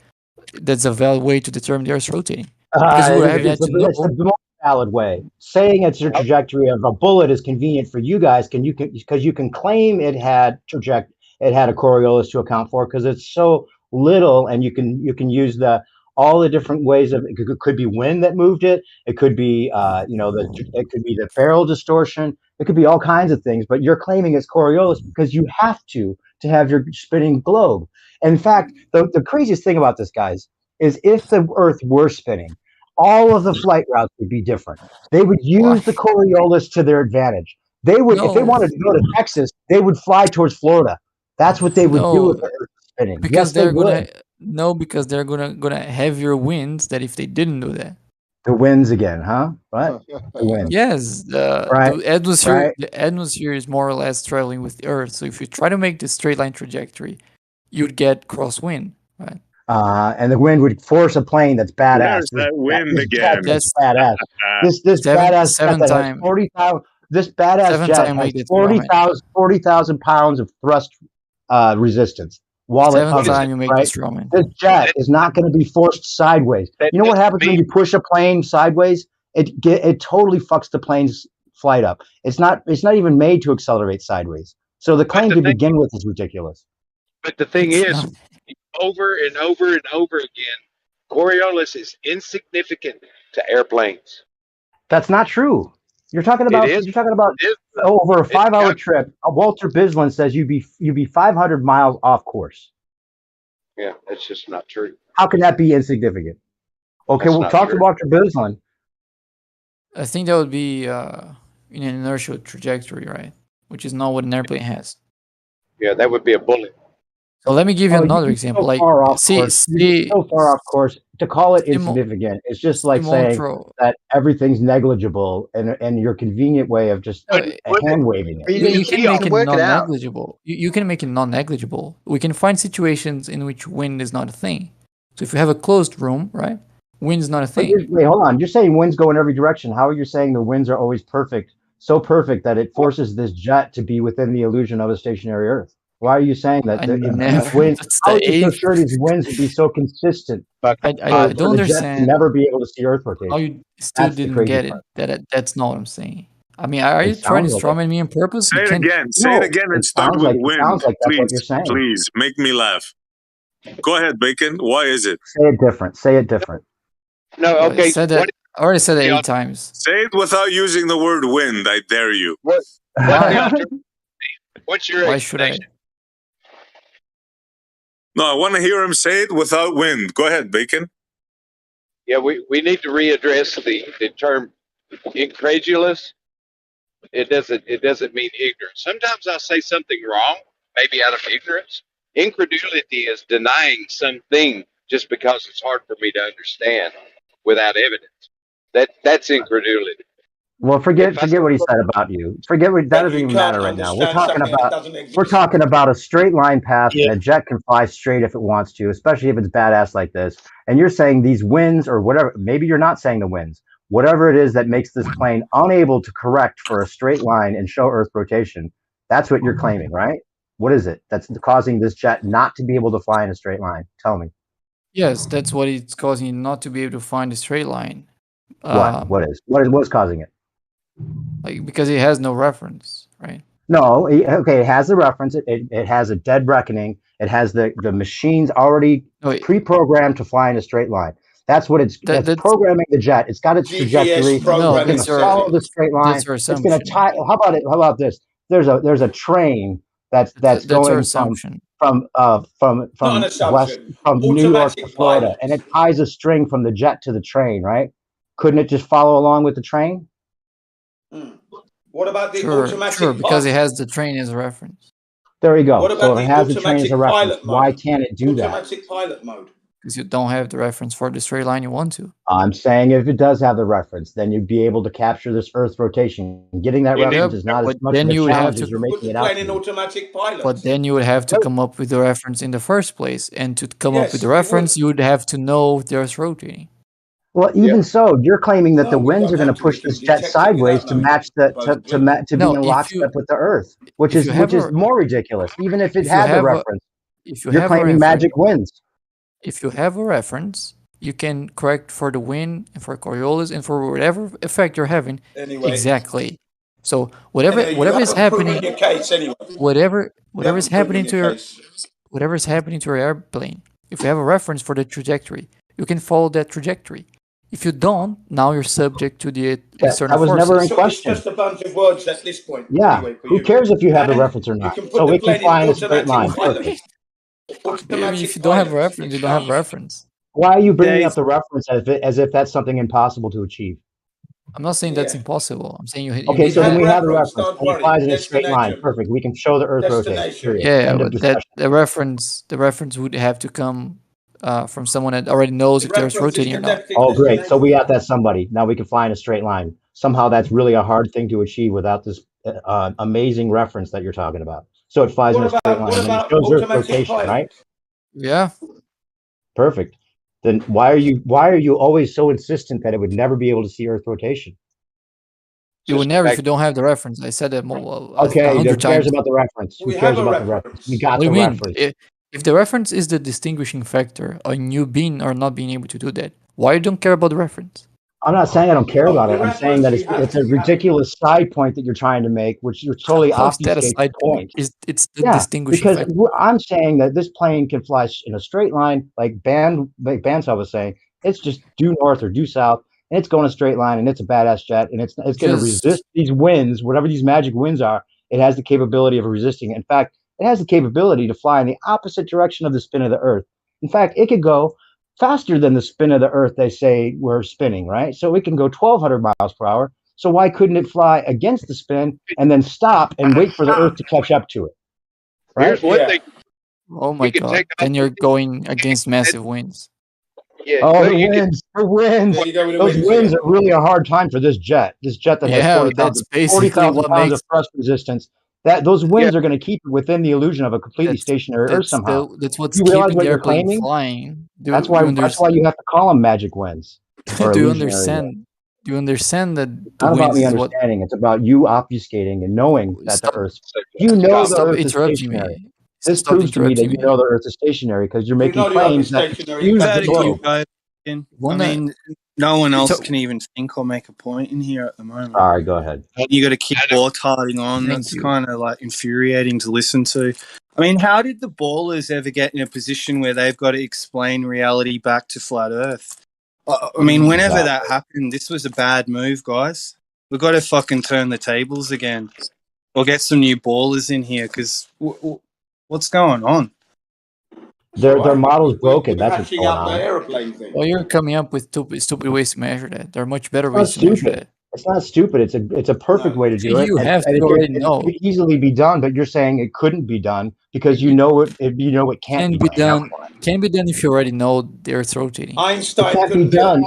way to determine the Earth's rotating. Because you would have It's to know. the most valid way. Saying it's your trajectory of a bullet is convenient for you guys, because you can claim it had a Coriolis to account for, because it's so little, and you can use all the different ways of it. Could be wind that moved it. It could be it could be the barrel distortion. It could be all kinds of things. But you're claiming it's Coriolis because you have to have your spinning globe. And in fact, the craziest thing about this, guys, is if the Earth were spinning, all of the flight routes would be different. They would use the Coriolis to their advantage. They would, if they wanted to go to Texas, they would fly towards Florida. That's what they would do if the Earth was spinning. Because Yes, because they're gonna heavier winds that if they didn't do that. The winds again, huh? What? The winds. Yes, Right, the atmosphere right. the atmosphere is more or less traveling with the Earth. So if you try to make the straight line trajectory, you'd get crosswind, right? And the wind would force a plane that's badass. There's that wind again. That's badass. This badass jet that has 40,000. This badass jet has 40,000 pounds of thrust resistance. While it hovers, right? This jet is not going to be forced sideways. You know what happens when you push a plane sideways? It totally fucks the plane's flight up. It's not even made to accelerate sideways. So the claim to begin with is ridiculous. But the thing is, over and over and over again, Coriolis is insignificant to airplanes. That's not true. You're talking about over a 5-hour trip. Walter Bislin says you'd be 500 miles off course. Yeah, that's just not true. How can that be insignificant? Okay, we'll talk to Walter Bislin. I think that would be in an inertial trajectory, right? Which is not what an airplane has. Yeah, that would be a bullet. So let me give you another example. So far off course to call it insignificant. It's just like saying that everything's negligible, and your convenient way of just hand waving it. You can make it non-negligible. You can make it non-negligible. We can find situations in which wind is not a thing. So if you have a closed room, right, wind is not a thing. Wait, hold on. You're saying winds go in every direction. How are you saying the winds are always perfect, so perfect that it forces this jet to be within the illusion of a stationary Earth? Why are you saying that? How are you so sure these winds would be so consistent? I don't understand. Never be able to see Earth rotation. Oh, you still didn't get it. That's not what I'm saying. I mean, are you trying to strawman me on purpose? Say it again. Say it again and start with wind. Please, make me laugh. Go ahead, Bacon. Why is it? Say it different. No, okay. I already said it 8 times. Say it without using the word wind. I dare you. What's your explanation? No, I want to hear him say it without wind. Go ahead, Bacon. Yeah, we need to readdress the term incredulous. It doesn't mean ignorant. Sometimes I'll say something wrong, maybe out of ignorance. Incredulity is denying something just because it's hard for me to understand without evidence. That's incredulity. Well, forget what he said about you. That doesn't even matter right now. We're talking about a straight line path, and a jet can fly straight if it wants to, especially if it's badass like this. And you're saying these winds or whatever. Maybe you're not saying the winds. Whatever it is that makes this plane unable to correct for a straight line and show Earth rotation. That's what you're claiming, right? What is it that's causing this jet not to be able to fly in a straight line? Tell me. Yes, that's what it's causing you not to be able to find a straight line. What's causing it? Like because it has no reference, right? No, it has a reference. It has a dead reckoning. It has the machines already pre-programmed to fly in a straight line. That's what it's. That's programming the jet. It's got its trajectory. It's going to follow the straight line. It's going to tie. How about it? How about this? There's a train that's going from west from New York to Florida, and it ties a string from the jet to the train, right? Couldn't it just follow along with the train? What about the automatic Sure, because it has the train as a reference. There you go. What about So the it has the train as a reference. automatic Why mode? can't it do that? Automatic pilot mode. Because you don't have the reference for the straight line you want to. I'm saying if it does have the reference, then you'd be able to capture this Earth rotation. Getting that reference is not as much of a challenge as you're making it out to be. Automatic pilot. But then you would have to come up with the reference in the first place. And to come up with the reference, you would have to know the Earth's rotating. Well, even so, you're claiming that the winds are going to push this jet sideways to match the to be in lockstep with the Earth, which is more ridiculous. Even if it had the reference, you're claiming magic winds. If you have a reference, you can correct for the wind and for Coriolis and for whatever effect you're having. Anyway. Exactly. So whatever is happening, whatever is happening to your airplane, if you have a reference for the trajectory, you can follow that trajectory. If you don't, now you're subject to the external forces. That was never in question. It's just a bunch of words at this point. Yeah. Anyway, who cares if you have the reference or not? So we can fly in a straight line. Perfect. If you don't have a reference, you don't have a reference. Why are you bringing up the reference as if that's something impossible to achieve? I'm not saying that's impossible. I'm saying you. Okay, so then we have the reference. And it flies in a straight line. Perfect. We can show the Earth rotates. Yeah, but the reference would have to come from someone that already knows if there's rotating or not. Oh, great. So we have that somebody. Now we can fly in a straight line. Somehow that's really a hard thing to achieve without this amazing reference that you're talking about. So it flies in a straight line. And it shows Earth rotation, right? Yeah. Perfect. Then why are you always so insistent that it would never be able to see Earth rotation? You would never if you don't have the reference. I said that okay, who cares about the reference? Who cares about the reference? We got the reference. If the reference is the distinguishing factor on you being or not being able to do that, why you don't care about the reference? I'm not saying I don't care about it. I'm saying that it's a ridiculous side point that you're trying to make, which you're totally obfuscating the point. It's the distinguishing because factor. I'm saying that this plane can fly in a straight line, like Bandsaw was saying. It's just due north or due south, and it's going a straight line, and it's a badass jet, and it's going to resist these winds, whatever these magic winds are. It has the capability of resisting. In fact, it has the capability to fly in the opposite direction of the spin of the Earth. In fact, it could go faster than the spin of the Earth they say we're spinning, right? So it can go 1,200 miles per hour. So why couldn't it fly against the spin and then stop and wait for the Earth to catch up to it? Right? Here's one thing. Oh my God. Then you're going against massive winds. Yeah, oh, the winds. Those winds are really a hard time for this jet. This jet that has 40,000 pounds of thrust resistance. Those winds are going to keep it within the illusion of a completely stationary Earth somehow. That's what's you keeping realize what the you're airplane claiming? flying. That's why you have to call them magic winds. Do you understand? Do you understand that the not about winds me is understanding? It's about you obfuscating and knowing that the Earth. You know the Earth is stationary. This proves to me that you know the Earth is stationary because you're making claims that use the globe. I mean, no one else can even think or make a point in here at the moment. All right, go ahead. You got to keep retarding on. That's kind of like infuriating to listen to. I mean, how did the ballers ever get in a position where they've got to explain reality back to flat Earth? I mean, whenever that happened, this was a bad move, guys. We've got to fucking turn the tables again, or get some new ballers in here. Because what's going on? Their model's broken. That's what's going on. Well, you're coming up with stupid ways to measure that. There are much better ways to measure that. It's not stupid. It's a perfect way to do it. You have to already know. It could easily be done, but you're saying it couldn't be done because you know it can't be done. Can be done if you already know the Earth's rotating. Einstein it can't be done.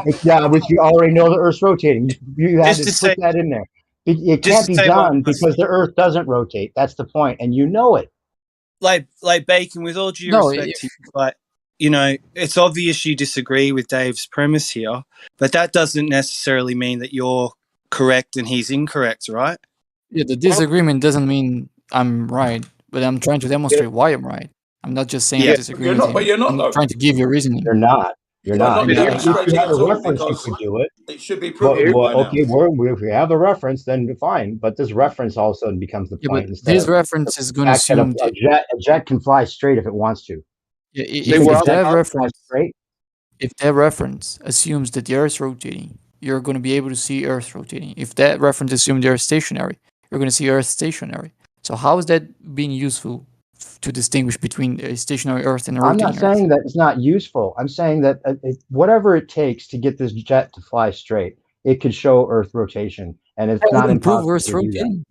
Which you already know the Earth's rotating. You had to put that in there. It can't be done because the Earth doesn't rotate. That's the point, and you know it. Like Bacon, with all due respect to you, like, you know, it's obvious you disagree with Dave's premise here, but that doesn't necessarily mean that you're correct and he's incorrect, right? Yeah, the disagreement doesn't mean I'm right, but I'm trying to demonstrate why I'm right. I'm not just saying I disagree with you. I'm trying to give you a reasoning. You're not. You're not. If you have a reference, you could do it. It should be proven. Okay, if we have the reference, then fine. But this reference also becomes the point. This reference is going to assume a jet can fly straight if it wants to. If if that reference assumes that the Earth's rotating, you're going to be able to see Earth rotating. If that reference assumes the Earth stationary, you're going to see Earth stationary. So how is that being useful to distinguish between a stationary Earth and a I'm rotating not Earth? saying that it's not useful. I'm saying that whatever it takes to get this jet to fly straight, it could show Earth rotation, and it's That not wouldn't prove impossible Earth's to do that. rotating.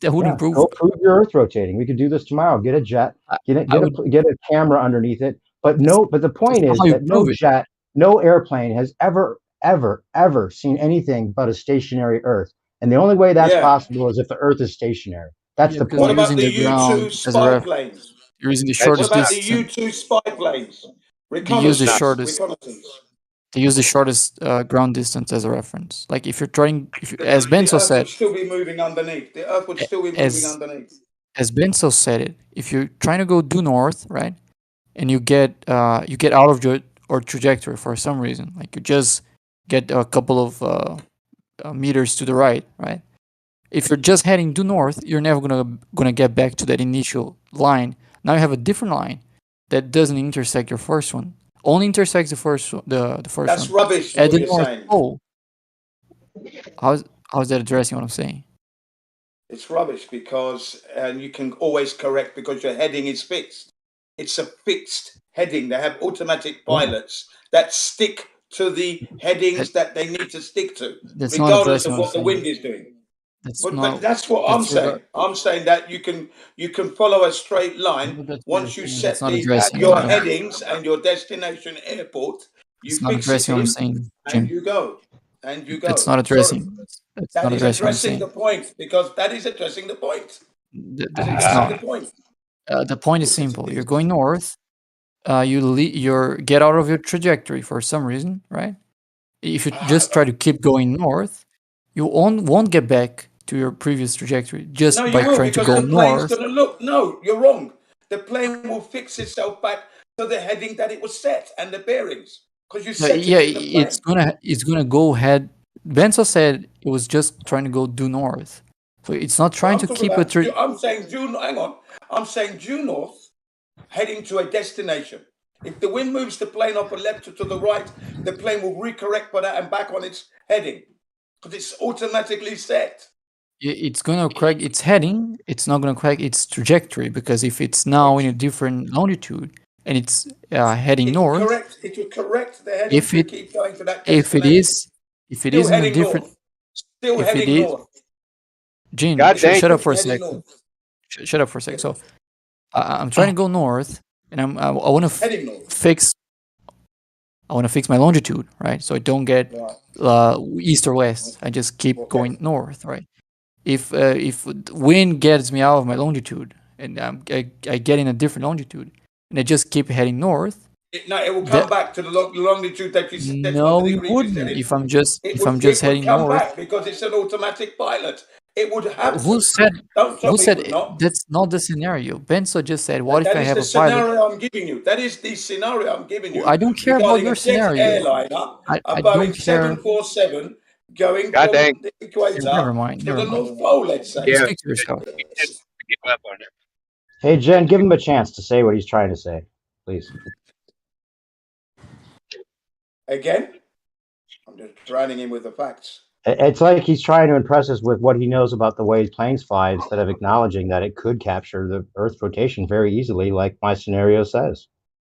That wouldn't Yeah, prove. go prove your Earth rotating. We could do this tomorrow. Get a jet, get a camera underneath it. But the point is that no jet, no airplane has ever seen anything but a stationary Earth. And the only way that's possible is if the Earth is stationary. That's the point. What about the U-2 spy planes? You're using the What shortest about the distance. U-2 spy planes? They use the Reconnaissance. shortest. Reconnaissance. They use the shortest ground distance as a reference. Like if you're trying, as The Benzo Earth said, would still be moving underneath. The Earth would still be moving underneath. as Benzo said it, if you're trying to go due north, right, and you get out of your trajectory for some reason, like you just get a couple of meters to the right. If you're just heading due north, you're never gonna get back to that initial line. Now you have a different line that doesn't intersect your first one. Only intersects the first one. That's One. rubbish. At What the you're North saying. Pole. How's that addressing what I'm saying? It's rubbish because you can always correct because your heading is fixed. It's a fixed heading. They have automatic pilots that stick to the headings that they need to stick to, That's not regardless addressing of what what the I'm wind saying. is doing. That's But not. that's what I'm that's saying. I'm saying that you can follow a straight line once you set not addressing your what I'm- headings and your destination airport. You It's not fix it addressing what I'm in, saying, and Jim. you go, and you go. That's not Sorry. addressing. That's That not is addressing what I'm addressing saying. the point because that is addressing the point. It's Addressing not. the point. The point is simple. You're going north. You get out of your trajectory for some reason, right? If you just try to keep going north, you won't get back to your previous trajectory just No, by you will trying to because go the plane's north. going to look. No, you're wrong. The plane will fix itself back to the heading that it was set and the bearings because you set Yeah, it in the plane. it's gonna go head. Benzo said it was just trying to go due north, so it's not trying I'm to talking keep about. I'm saying due. Hang on. I'm saying due north, heading to a destination. If the wind moves the plane up a left to the right, the plane will recorrect by that and back on its heading because it's automatically set. It's gonna correct its heading. It's not gonna correct its trajectory because if it's now in a different longitude and it's heading north, It will correct the heading if to it keep going to that if it destination. is if it Still is in a heading different north. Still if it heading is north. Gene, God dang. shut up for a Heading second. north. Shut up for a second. So I'm trying to go north, and I want to Heading north. fix my longitude, right? So I don't get east or west. I just keep going north, right? If the wind gets me out of my longitude and I get in a different longitude and I just keep heading north, It will come back to the longitude that you set. no, it wouldn't. If I'm just heading come north. back because it's an automatic pilot. It would have Who to. said? Don't tell Who me said it would not. that's not the scenario? Benzo just said, "What if That I is have the a pilot?" scenario I'm giving you. That is the scenario I'm giving you. I don't care about regarding your a jet scenario. airliner, I a don't Boeing care. 747 going God from dang. the equator Never mind. to Never the mind. North Pole, let's say. Yeah. Speak to yourself. Give up on it. Hey, Jen, give him a chance to say what he's trying to say, please. Again, I'm just drowning in with the facts. It's like he's trying to impress us with what he knows about the way planes fly instead of acknowledging that it could capture the Earth's rotation very easily, like my scenario says.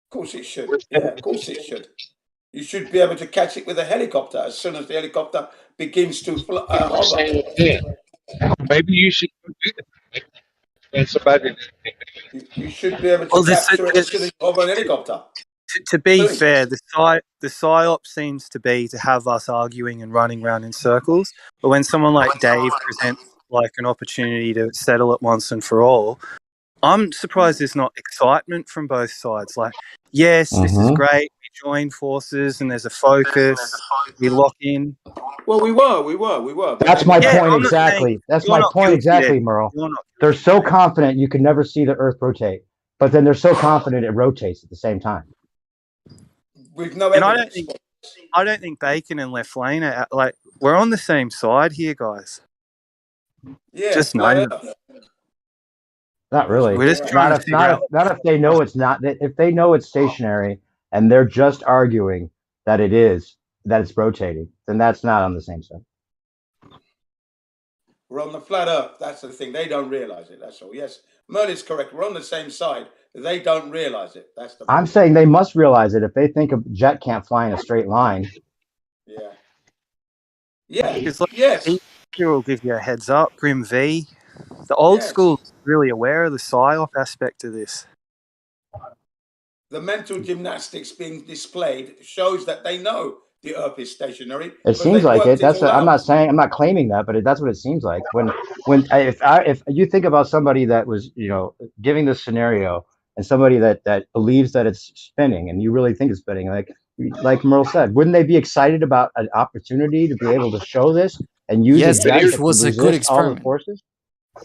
Of course it should. Yeah, of course it should. You should be able to catch it with a helicopter as soon as the helicopter begins to hover. Maybe you should do that. And somebody. You should be able to capture it as soon as you hover an helicopter. To be fair, the psyop seems to be to have us arguing and running around in circles. But when someone like Dave presents like an opportunity to settle it once and for all, I'm surprised there's not excitement from both sides. Like, yes, this is great. We join forces and there's a focus. We lock in. Well, we were. That's my point exactly. That's my point exactly, Merle. They're so confident you can never see the Earth rotate, but then they're so confident it rotates at the same time. With no And evidence. I don't think Bacon and Left Lane are like, we're on the same side here, guys. Yeah, just know that. Not really. We're just trying to figure out. Not if they know it's not. If they know it's stationary and they're just arguing that it's rotating, then that's not on the same side. We're on the flat Earth. That's the thing. They don't realize it. That's all. Yes, Merlin's correct. We're on the same side. They don't realize it. That's the. I'm saying they must realize it if they think a jet can't fly in a straight line. Yeah. Yeah. It's like Yes. Here will give you a heads up. Grim V, the old school is really aware of the psyop aspect of this. The mental gymnastics being displayed shows that they know the Earth is stationary. It seems like it. I'm not claiming that, but that's what it seems like. If you think about somebody that was, giving this scenario, and somebody that believes that it's spinning, and you really think it's spinning, like Merle said, wouldn't they be excited about an opportunity to be able to show this and use a jet that was a good experiment. Forces?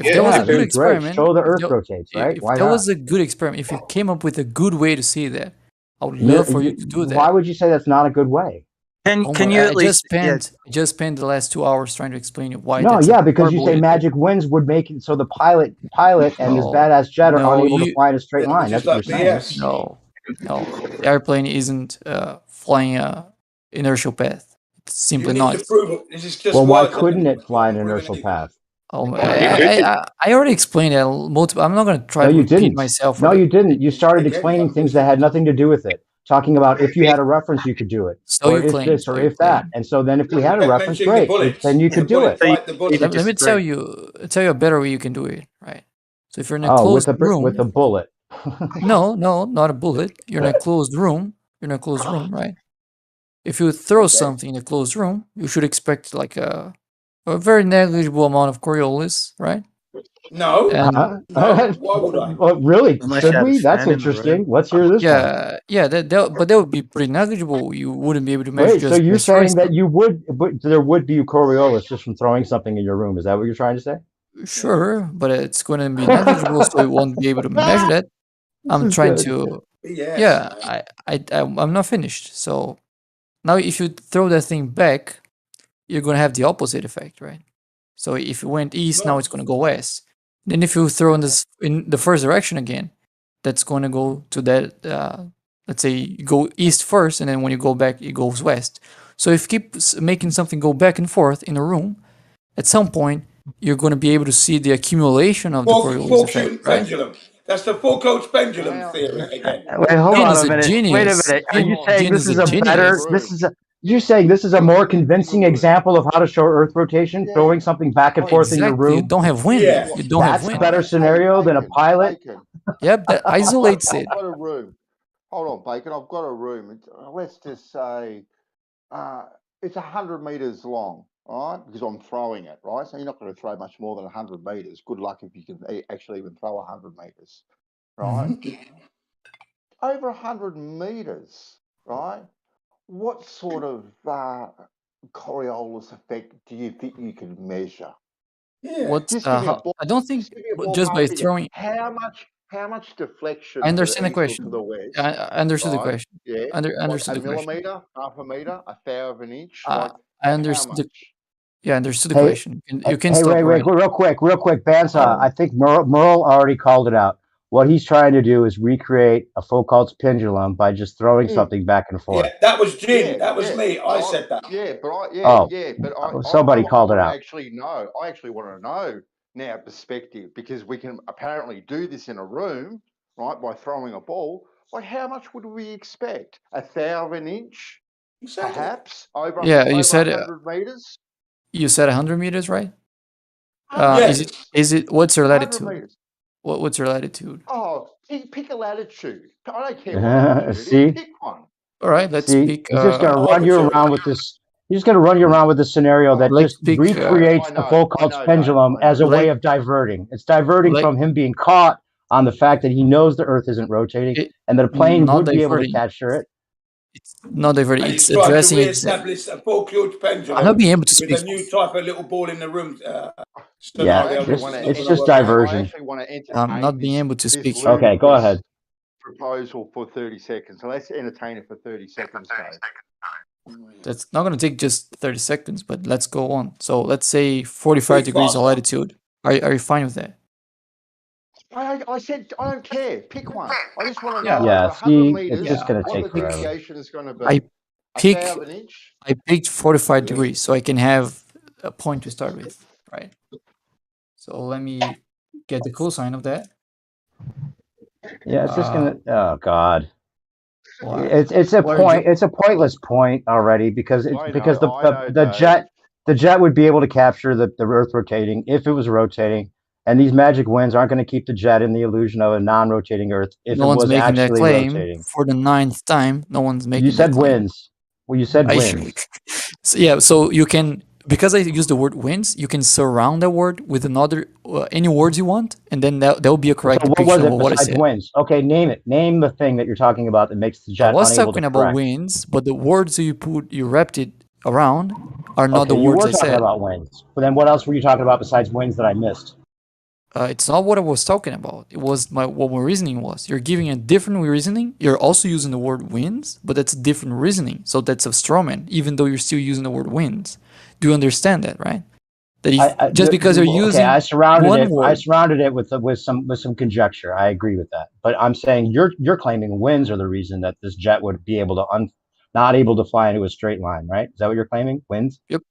If there was a good experiment, show the Earth rotates, right? If Why there not? was a good experiment, if you came up with a good way to see that, I would love for you to do that. Why would you say that's not a good way? Can you at least? I just spent the last 2 hours trying to explain why. No, because you say magic winds would make it so the pilot and his badass jet are unable to fly in a straight line. That's what you're saying. No, the airplane isn't flying a inertial path. It's simply not. Well, why couldn't it fly an inertial path? I already explained that multiple. I'm not going to try to repeat myself. No, you didn't. You started explaining things that had nothing to do with it. Talking about if you had a reference, you could do it. So or if this, or if that. And so then if we had a reference, great. Then you could do it. Let me tell you a better way you can do it, right? So if you're in a closed room with a bullet. No, not a bullet. You're in a closed room. Right? If you throw something in a closed room, you should expect like a very negligible amount of Coriolis, right? No. No. Why would I? Well, really? Should we? That's interesting. Let's hear this one. Yeah. But that would be pretty negligible. You wouldn't be able to measure. Wait, so you're saying that you would, but there would be Coriolis just from throwing something in your room? Is that what you're trying to say? Sure, but it's going to be negligible, so you won't be able to measure that. I'm trying to. Yeah, I'm not finished. So now, if you throw that thing back, you're going to have the opposite effect, right? So if it went east, now it's going to go west. Then if you throw in the first direction again, that's going to go to that, let's say you go east first, and then when you go back, it goes west. So if you keep making something go back and forth in a room, at some point, you're going to be able to see the accumulation of the Coriolis effect, right? Pendulum. That's the Foucault's pendulum theory again. Wait, hold on a minute. Wait a minute. Are you saying this is a better? You're saying this is a more convincing example of how to show Earth rotation, throwing something back and forth in your room? You don't have wind. Yeah. You don't have wind. That's a better scenario than a pilot. Yep, that isolates it. I've got a room. Hold on, Bacon. I've got a room. Let's just say it's 100 meters long, right? Because I'm throwing it, right? So you're not going to throw much more than 100 meters. Good luck if you can actually even throw 100 meters, right? Over 100 meters, right? What sort of Coriolis effect do you think you can measure? Yeah. I don't think just by throwing. How much deflection? I understand the question. To the west, I understood the question. Yeah. Understood the question. A millimeter, half a meter, a third of an inch. I understood. Yeah, I understood the Hey, question. You can stop wait, real quick, Bansa. I think Merle already called it out. What he's trying to do is recreate a Foucault's pendulum by just throwing something back and forth. Yeah, that was Jim. That was me. I said that. Yeah, but somebody called it out. I actually want to know now perspective, because we can apparently do this in a room, right? By throwing a ball. Like, how much would we expect? A third of an inch, perhaps over. Yeah, you said 100 meters. You said 100 meters, right? Yes. Is it? What's your 100 latitude? meters. What's your latitude? Oh, pick a latitude. I don't care what latitude. See? Pick one. All right, let's pick. He's just going to run you around with this. He's going to run you around with this scenario that just recreates the Foucault's pendulum as a way of diverting. It's diverting from him being caught on the fact that he knows the Earth isn't rotating and that a plane would be able to capture it. It's not diverting. And It's he's trying addressing to it. re-establish a Foucault's pendulum. I'm not being able to speak. With a new type of little ball in the room. Yeah, it's just diversion. I'm not being able to speak. Okay, go ahead. Proposal for 30 seconds. So let's entertain it for 30 seconds. That's not going to take just 30 seconds, but let's go on. So let's say 45 degrees of latitude. Are you fine with that? I said I don't care. Pick one. I just want to Yeah. know Yeah, over 100 see, meters it's just gonna what take the forever. deviation is going to I be. pick 1,000 inch. I picked 45 degrees, so I can have a point to start with, right? So let me get the cosine of that. Yeah, it's just gonna. Oh God. What? It's a What are point. It's a pointless point already because it's I because know, I know, Dave. the jet would be able to capture the Earth rotating if it was rotating, and these magic winds aren't going to keep the jet in the illusion of a non-rotating Earth if No it one's was making that actually claim rotating. for the 9th time. No one's You making that said claim. winds. Well, you said I winds. so, yeah, so you can, because I use the word winds, you can surround that word with another any words you want, and then that will be a correct So what depiction was it of what I besides said. winds? Okay, name it. Name the thing that you're talking about that makes the I jet was unable to talking about correct. winds, but the words you wrapped it around are not Okay, the you words were I talking said. about winds, but then what else were you talking about besides winds that I missed? It's not what I was talking about. It was what my reasoning was. You're giving a different reasoning. You're also using the word winds, but that's a different reasoning. So that's a straw man, even though you're still using the word winds. Do you understand that, right? That if, just because you're using I surrounded one it. I word, surrounded it with some conjecture. I agree with that, but I'm saying you're claiming winds are the reason that this jet would be able to not able to fly into a straight line, right? Is that what you're claiming? Winds? Yep,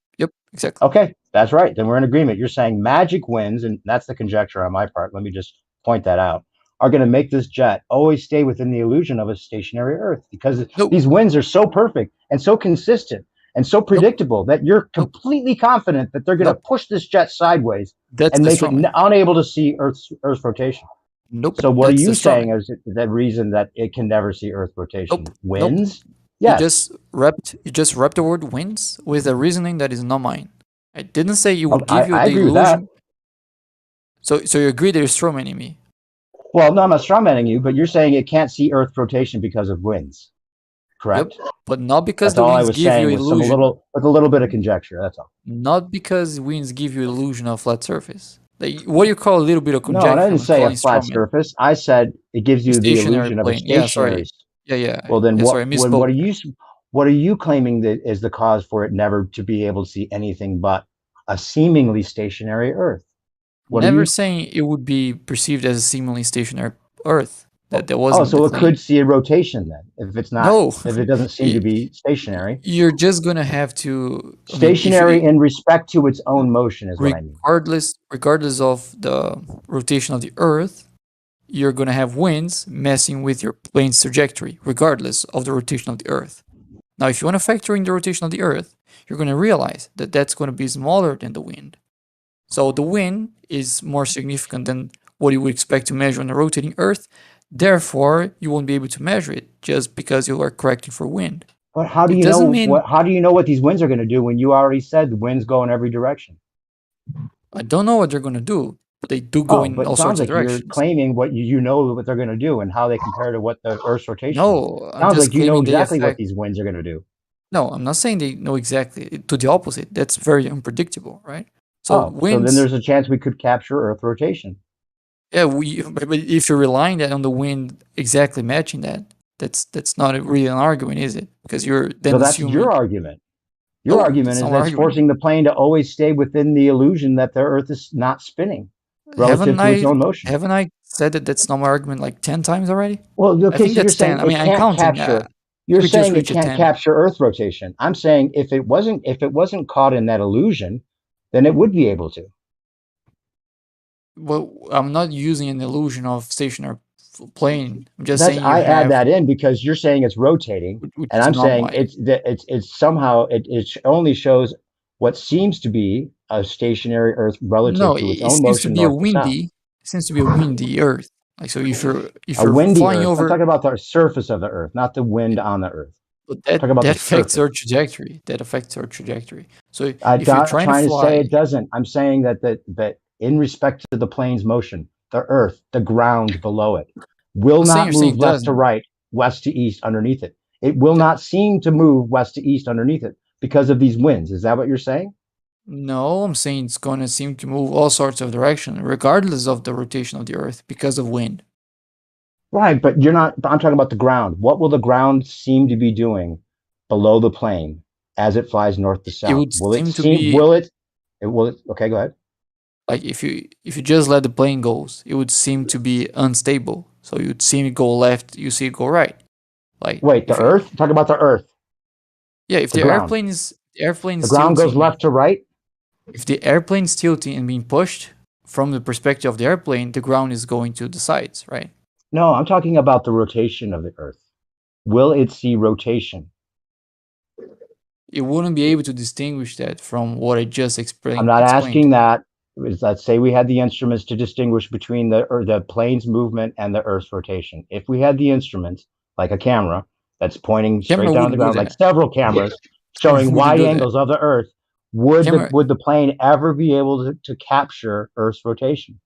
exactly. Okay, that's right. Then we're in agreement. You're saying magic winds, and that's the conjecture on my part. Let me just point that out. Are going to make this jet always stay within the illusion of a stationary Earth because these winds are so perfect and so consistent and so predictable that you're completely confident that they're going to push this jet sideways That's and the make it straw man. unable to see Earth's rotation. Nope. So what are That's the you straw saying man. is the reason that it can never see Earth rotation? Nope. Winds? You Yes. just wrapped the word winds with a reasoning that is not mine. I didn't say it would give you I the agree with that. illusion. So you agree that you're straw manning me. Well, no, I'm not strawmanning you, but you're saying it can't see Earth rotation because of winds, correct? Yep, but not because That's the all I winds was give you saying with illusion. a little bit of conjecture. That's all. Not because winds give you illusion of flat surface. Like, what do you call a little bit of No, and I conjecture didn't when say a calling flat strawman? surface. I said it gives you the Stationary illusion of a plane. Yeah, stationary. sorry. Yeah. Well, then Sorry, I misspoke. what are you claiming that is the cause for it never to be able to see anything but a seemingly stationary Earth? What are Never you? saying it would be perceived as a seemingly stationary Earth. That Oh, wasn't so the it claim. could see a rotation then, if it's not, No, if it doesn't seem to be stationary. you're just gonna have to. I mean, Stationary in respect to its own motion is what I mean. regardless of the rotation of the Earth, you're gonna have winds messing with your plane's trajectory, regardless of the rotation of the Earth. Now, if you want to factor in the rotation of the Earth, you're gonna realize that that's gonna be smaller than the wind. So the wind is more significant than what you would expect to measure on a rotating Earth. Therefore, you won't be able to measure it just because you are correcting for wind. But how do It you doesn't know mean how do you know what these winds are going to do when you already said the winds go in every direction? I don't know what they're gonna do, but they do go in But all it sorts sounds of like you're directions. claiming what you know what they're going to do and how they compare to what the Earth's rotation is. No, I'm Sounds just like you know claiming they exactly what affect. these winds are going to do. No, I'm not saying they know exactly. To the opposite. That's very unpredictable, right? So So then winds. there's a chance we could capture Earth rotation. Yeah, but if you're relying that on the wind exactly matching that, that's not really an argument, is it? Because you're then So that's assuming. your argument. Your No, argument that's is not my that's argument. forcing the plane to always stay within the illusion that the Earth is not spinning relative to its own motion. Haven't I said that that's not my argument like 10 times already? Well, I okay, think so you're that's 10. saying I it mean, I'm can't counting. capture. You're We just saying it reached a can't 10. capture Earth rotation. I'm saying if it wasn't caught in that illusion, then it would be able to. Well, I'm not using an illusion of stationary plane. I'm just saying you I add have, that in because you're saying it's rotating, which and is I'm not saying my. it's somehow it only shows what seems to be a stationary Earth relative No, to its it own seems to motion be a north to south. windy. It seems to be a windy Earth. Like, so if A you're windy flying Earth. I'm over, talking about the surface of the Earth, not the wind on the Earth. but I'm talking about the that affects surface. our trajectory. That affects our trajectory. So I'm if you're not trying to trying to say fly, it doesn't. I'm saying that in respect to the plane's motion, the Earth, the ground below it, will I'm saying not you're saying move it left to doesn't. right, west to east underneath it. It will not seem to move west to east underneath it because of these winds. Is that what you're saying? No, I'm saying it's going to seem to move all sorts of direction, regardless of the rotation of the Earth, because of wind. Right, but you're not. I'm talking about the ground. What will the ground seem to be doing below the plane as it flies north to It south? would Will it seem to seem? be. Will it? It will. Okay, go ahead. Like if you just let the plane goes, it would seem to be unstable. So you'd see it go left, you see it go right. Like wait, the Earth? Talk about the Earth. Yeah, if the the ground. airplane The is ground goes tilting, left to right. if the airplane is tilting and being pushed from the perspective of the airplane, the ground is going to the sides, right? No, I'm talking about the rotation of the Earth. Will it see rotation? You wouldn't be able to distinguish that from what I just explained. I'm not asking that. Let's say we had the instruments to distinguish between the plane's movement and the Earth's rotation. If we had the instruments, like a camera that's pointing straight down the ground, like several cameras showing wide angles of the Earth, would the plane ever be able to capture Earth's rotation?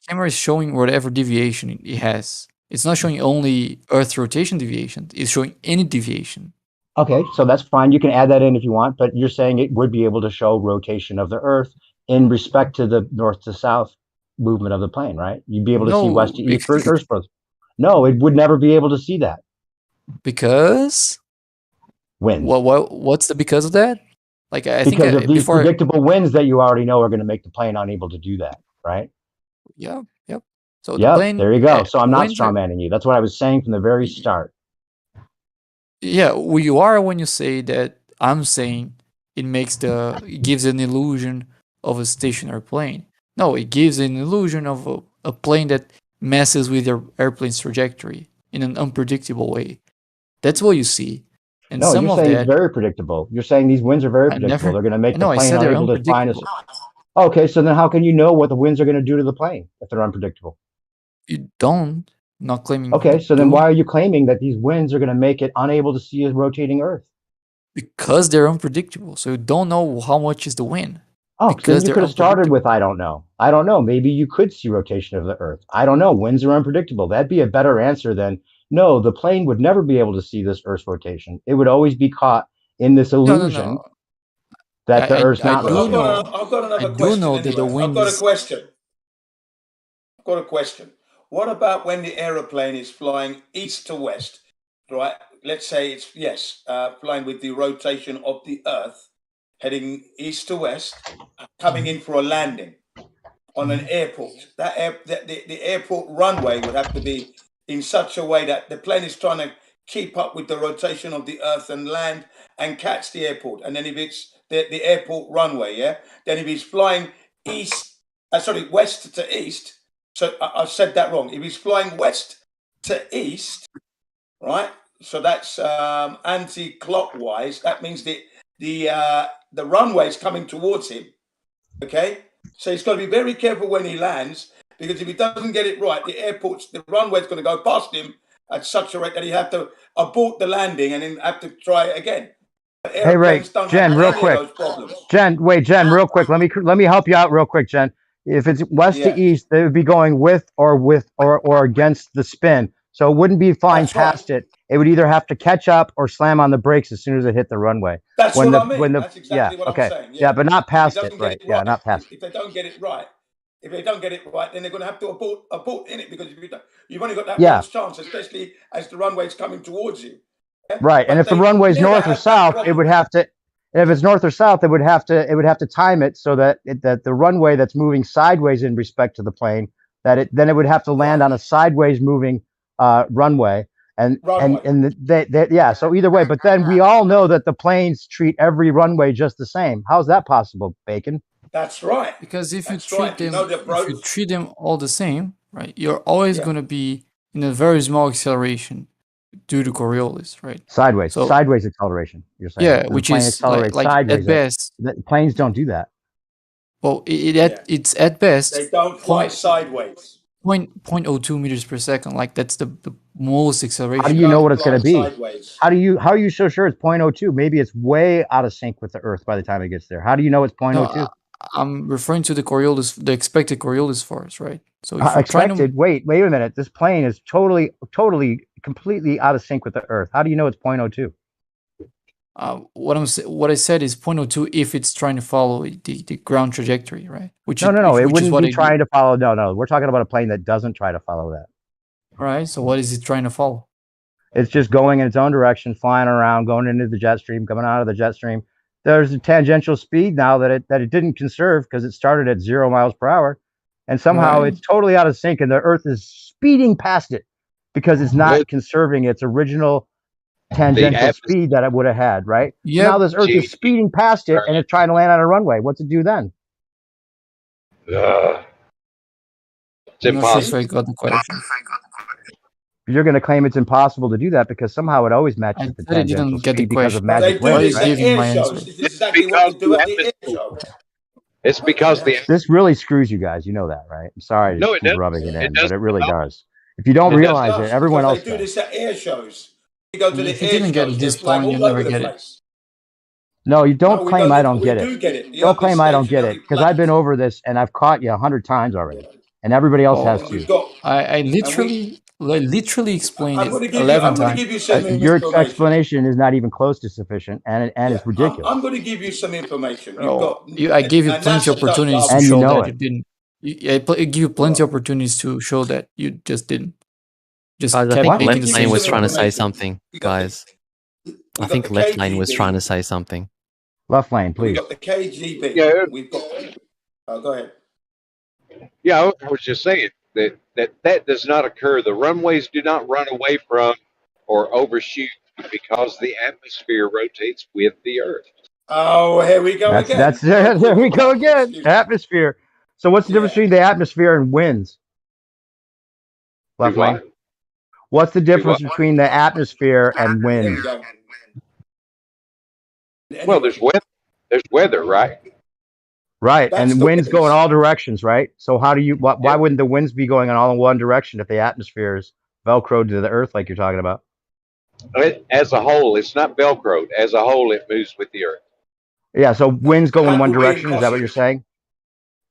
Camera is showing whatever deviation it has. It's not showing only Earth rotation deviation. It's showing any deviation. Okay, so that's fine. You can add that in if you want, but you're saying it would be able to show rotation of the Earth in respect to the north to south movement of the plane, right? You'd be able to see west to east for Earth's growth. No, it would never be able to see that. Because? Winds. What's the because of that? Like I think because of these predictable winds that you already know are going to make the plane unable to do that, right? Yeah, yep. So yep, the plane, there you go. So I'm not strawmanning you. That's what I was saying from the very start. Yeah, well, you are when you say that. I'm saying it gives an illusion of a stationary plane. No, it gives an illusion of a plane that messes with your airplane's trajectory in an unpredictable way. That's what you see. And no, some you're of saying that, it's very predictable. You're saying these winds are very predictable. They're going to make the plane unable to find us. Okay, so then how can you know what the winds are going to do to the plane if they're unpredictable? You don't. Not claiming. Okay, so then why are you claiming that these winds are going to make it unable to see a rotating Earth? Because they're unpredictable. So you don't know how much is the wind. Oh, because you could have started with I don't know. I don't know. Maybe you could see rotation of the Earth. I don't know. Winds are unpredictable. That'd be a better answer than no. The plane would never be able to see this Earth's rotation. It would always be caught in this illusion that the Earth's not rotating. I've got another question. I've got a question. I've got a question. What about when the aeroplane is flying east to west, right? Let's say it's, flying with the rotation of the Earth, heading east to west, coming in for a landing on an airport. The airport runway would have to be in such a way that the plane is trying to keep up with the rotation of the Earth and land and catch the airport. And then if it's the airport runway, then if he's flying west to east, so I said that wrong. If he's flying west to east, right? So that's anti-clockwise. That means the runway is coming towards him. Okay, so he's got to be very careful when he lands, because if he doesn't get it right, the runway is going to go past him at such a rate that he have to abort the landing and then have to try it again. Hey, Ray, Jen, real quick. Jen, real quick. Let me help you out real quick, Jen. If it's west to east, they would be going with or against the spin. So it wouldn't be flying past it. It would either have to catch up or slam on the brakes as soon as it hit the runway. That's what I mean. That's exactly what I'm saying. Yeah, but not past it, right? Yeah, not past it. If they don't get it right, then they're going to have to abort in it, because you've only got that one chance, especially as the runway's coming towards you. Right, and if the runway's north or south, it would have to. If it's north or south, it would have to time it so that the runway that's moving sideways in respect to the plane, then it would have to land on a sideways moving runway. So either way, but then we all know that the planes treat every runway just the same. How's that possible, Bacon? That's right. Because if you treat them all the same, right, you're always going to be in a very small acceleration due to Coriolis, right? Sideways acceleration. You're saying? Yeah, which is like sideways. At best. Planes don't do that. Well, it's at best. They don't fly sideways. 0.02 meters per second. Like that's the most acceleration. How do you know what it's going to be? How are you so sure it's 0.02? Maybe it's way out of sync with the Earth by the time it gets there. How do you know it's 0.02? No, I'm referring to the expected Coriolis force, right? So if expected. Wait a minute. This plane is totally, completely out of sync with the Earth. How do you know it's 0.02? What I said is 0.02 if it's trying to follow the ground trajectory, right? No. It wouldn't be trying to follow. No. We're talking about a plane that doesn't try to follow that. All right. So what is it trying to follow? It's just going in its own direction, flying around, going into the jet stream, coming out of the jet stream, there's a tangential speed now that it didn't conserve because it started at 0 miles per hour, and somehow Right. it's totally out of sync, and the Earth is speeding past it because it's not conserving its original tangential speed that it would have had, right? So now Yep. this Earth is speeding past it, and it's trying to land on a runway. What's it do then? It's I'm not sure if impossible. I got the question. You're going to claim it's impossible to do that because somehow it always matches the said I didn't tangential get the speed because of question. They magic do Why are winds, you this right? at giving air my shows. answer? This is exactly what they do at the air show. It's because the This really screws you guys. You know that, right? I'm sorry to no, it keep doesn't. rubbing it It in, but doesn't. it really No, does. If you don't it doesn't. realize it, everyone Because else they do does. this at air shows. You go to the If you air didn't get shows, they're this flying point, you'll all never over the get it. place. No, you No, don't we claim don't. I don't We get do it. get it. The Don't claim I don't get understationary it because I've been planes. over this and I've caught you 100 times already, and everybody else has And too. we've got. I And we. literally explained I'm it going to give you. 11 I'm going to times. give you some Your information. explanation is not even close to sufficient, and it's ridiculous. I'm going to give you some information. You've Oh, got. I gave you And plenty NASA of opportunities does to And you show know that it. you didn't. I give you plenty of opportunities to show that you just didn't. Just Guys, I kept think making Left the Lane same was some trying to say information. something, guys. I We've got think the Left Lane was trying to KGB. say something. Left lane, We've please. got the KGB. Yeah, We've got. Oh, go ahead. yeah. I was just saying that does not occur. The runways do not run away from or overshoot because the atmosphere rotates with the Earth. Oh, here we go again. That's there we go again. Atmosphere. So what's the difference between the atmosphere and winds? Left Do lane. what? What's the Do difference what? between the atmosphere and There winds? we go. Well, Anyway, there's weather, right? Right, that's and the winds go in winds. all directions, right? So how do you? Why Yeah. wouldn't the winds be going in all in one direction if the atmosphere is velcroed to the Earth, like you're talking about? As a whole, it's not velcroed. As a whole, it moves with the Earth. Yeah, so winds go in Had one the wind direction. Is that what caution. you're saying?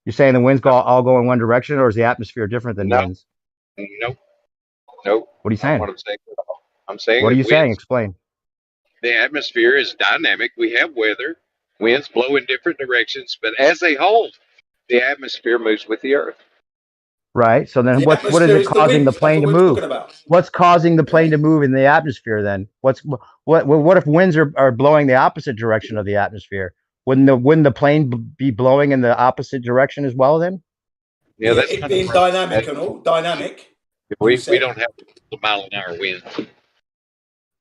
You're saying the winds all go in one direction, or is the atmosphere different than No, winds? nope. What are you Not saying? what I'm saying. I'm saying What are that you saying? winds, Explain. the atmosphere is dynamic. We have weather. Winds blow in different directions, but as a whole, the atmosphere moves with the Earth. Right. So then The what is atmosphere it is the causing the winds. That's plane what to we're move? talking about. What's causing the plane to move in the atmosphere then? What if winds are blowing the opposite direction of the atmosphere? Wouldn't the plane be blowing in the opposite direction as well then? Yeah, that's It kind being of dynamic and all. Dynamic. we don't have the mile an hour winds.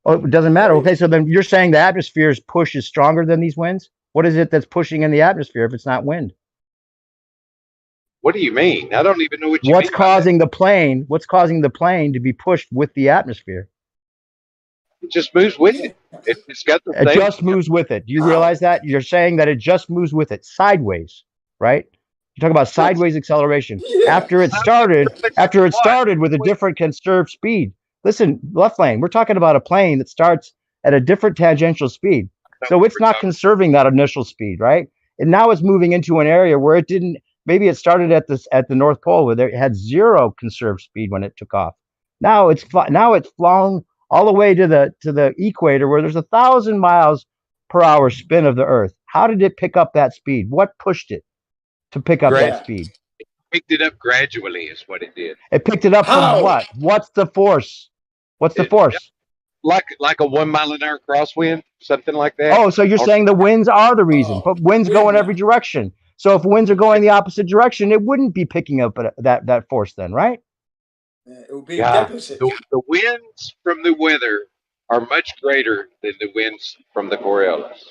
Oh, it doesn't matter. Okay, so then you're saying the atmosphere's push is stronger than these winds? What is it that's pushing in the atmosphere if it's not wind? What do you mean? I don't even know what you What's mean by causing the plane? What's causing the plane to be pushed with the atmosphere? that. It just moves with it. It's got the It same. just moves with it. Do you realize that? You're saying that it just moves with it sideways, right? You talk about sideways acceleration. After it started with a different conserved speed. Listen, left lane, we're talking about a plane that starts at a different tangential speed. So it's not conserving that initial speed, right? And now it's moving into an area where it didn't. Maybe it started at the North Pole where it had 0 conserved speed when it took off. Now it's flown all the way to the equator where there's 1,000 miles per hour spin of the Earth. How did it pick up that speed? What pushed it to pick up that speed? Picked it up gradually is what it did. It picked it up from what? What's the force? What's the force? Like a 1 mile an hour crosswind, something like that. Oh, so you're saying the winds are the reason, but winds go in every direction. So if winds are going the opposite direction, it wouldn't be picking up that force then, right? It will be a deficit. The winds from the weather are much greater than the winds from the Coriolis.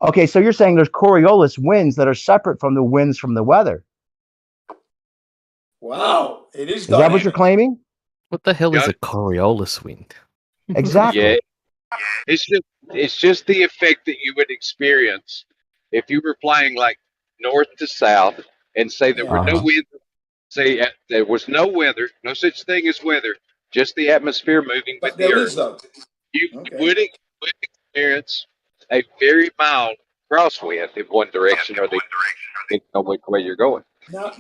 Okay, so you're saying there's Coriolis winds that are separate from the winds from the weather. Wow, it is. Is that what you're claiming? What the hell is a Coriolis wind? Exactly. Yeah. It's just the effect that you would experience if you were flying like north to south and say there were no winds. Say there was no weather, no such thing as weather, just the atmosphere moving with the Earth. You would experience a very mild crosswind in one direction or the which way you're going. Don't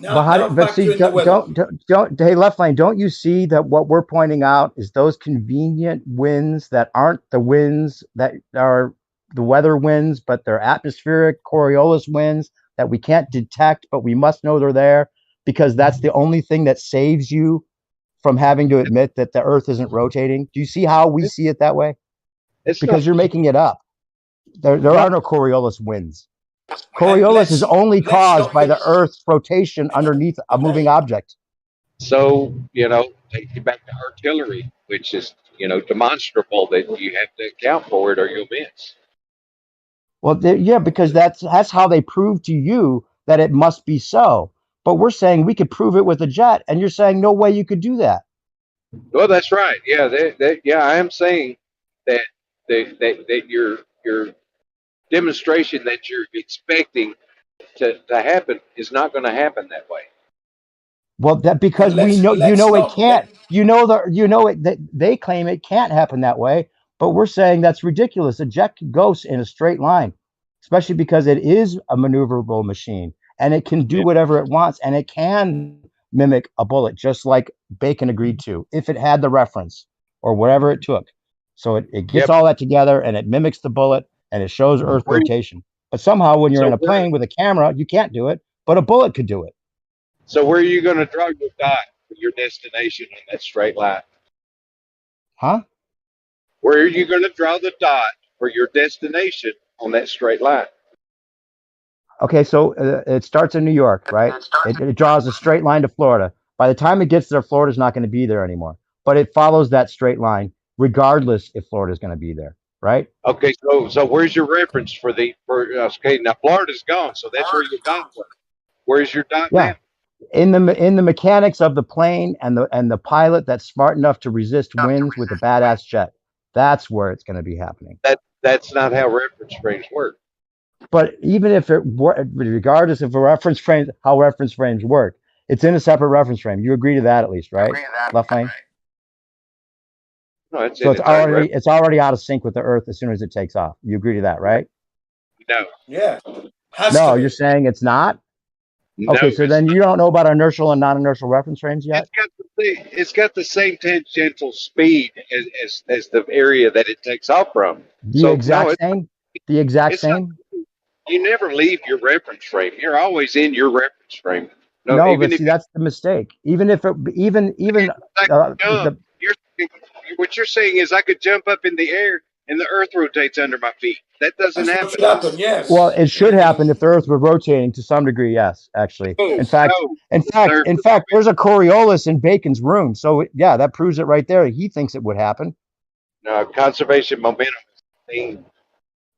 hey, left lane, don't you see that what we're pointing out is those convenient winds that aren't the winds that are the weather winds, but they're atmospheric Coriolis winds that we can't detect, but we must know they're there because that's the only thing that saves you from having to admit that the Earth isn't rotating. Do you see how we see it that way? Because you're making it up. There are no Coriolis winds. Coriolis is only caused by the Earth's rotation underneath a moving object. So, take you back to artillery, which is, demonstrable that you have to account for it or you'll miss. Well, yeah, because that's how they prove to you that it must be so. But we're saying we could prove it with a jet, and you're saying no way you could do that. Well, that's right. Yeah, I am saying that that your demonstration that you're expecting to happen is not going to happen that way. Well, that because we know it can't. They claim it can't happen that way, but we're saying that's ridiculous. A jet can go in a straight line, especially because it is a maneuverable machine and it can do whatever it wants, and it can mimic a bullet, just like Bacon agreed to, if it had the reference or whatever it took. So it gets all that together and it mimics the bullet and it shows Earth rotation. But somehow when you're in a plane with a camera, you can't do it, but a bullet could do it. So where are you going to draw your dot for your destination on that straight line? Huh? Where are you going to draw the dot for your destination on that straight line? Okay, so it starts in New York, right? It draws a straight line to Florida. By the time it gets there, Florida's not going to be there anymore. But it follows that straight line, regardless if Florida's going to be there, right? Okay, so where's your reference okay, now Florida's gone, so that's where your dot was. Where's your dot now? In the mechanics of the plane and the pilot that's smart enough to resist winds with a badass jet. That's where it's going to be happening. That's not how reference frames work. But even if regardless of how reference frames work, it's in a separate reference frame. You agree to that at least, right? Left lane. No, so it's already out of sync with the Earth as soon as it takes off. You agree to that, right? No. Yeah. No, you're saying it's not? No, okay, so then you don't know about inertial and non-inertial reference frames yet? It's got the same tangential speed as the area that it takes off from. The exact same? You never leave your reference frame. You're always in your reference frame. No, but see, that's the mistake. Even if it, what you're saying is I could jump up in the air and the Earth rotates under my feet. That doesn't happen. Yes. Well, it should happen if the Earth were rotating to some degree. Yes, actually. In fact, there's a Coriolis in Bacon's room. So yeah, that proves it right there. He thinks it would happen. No, conservation momentum thing.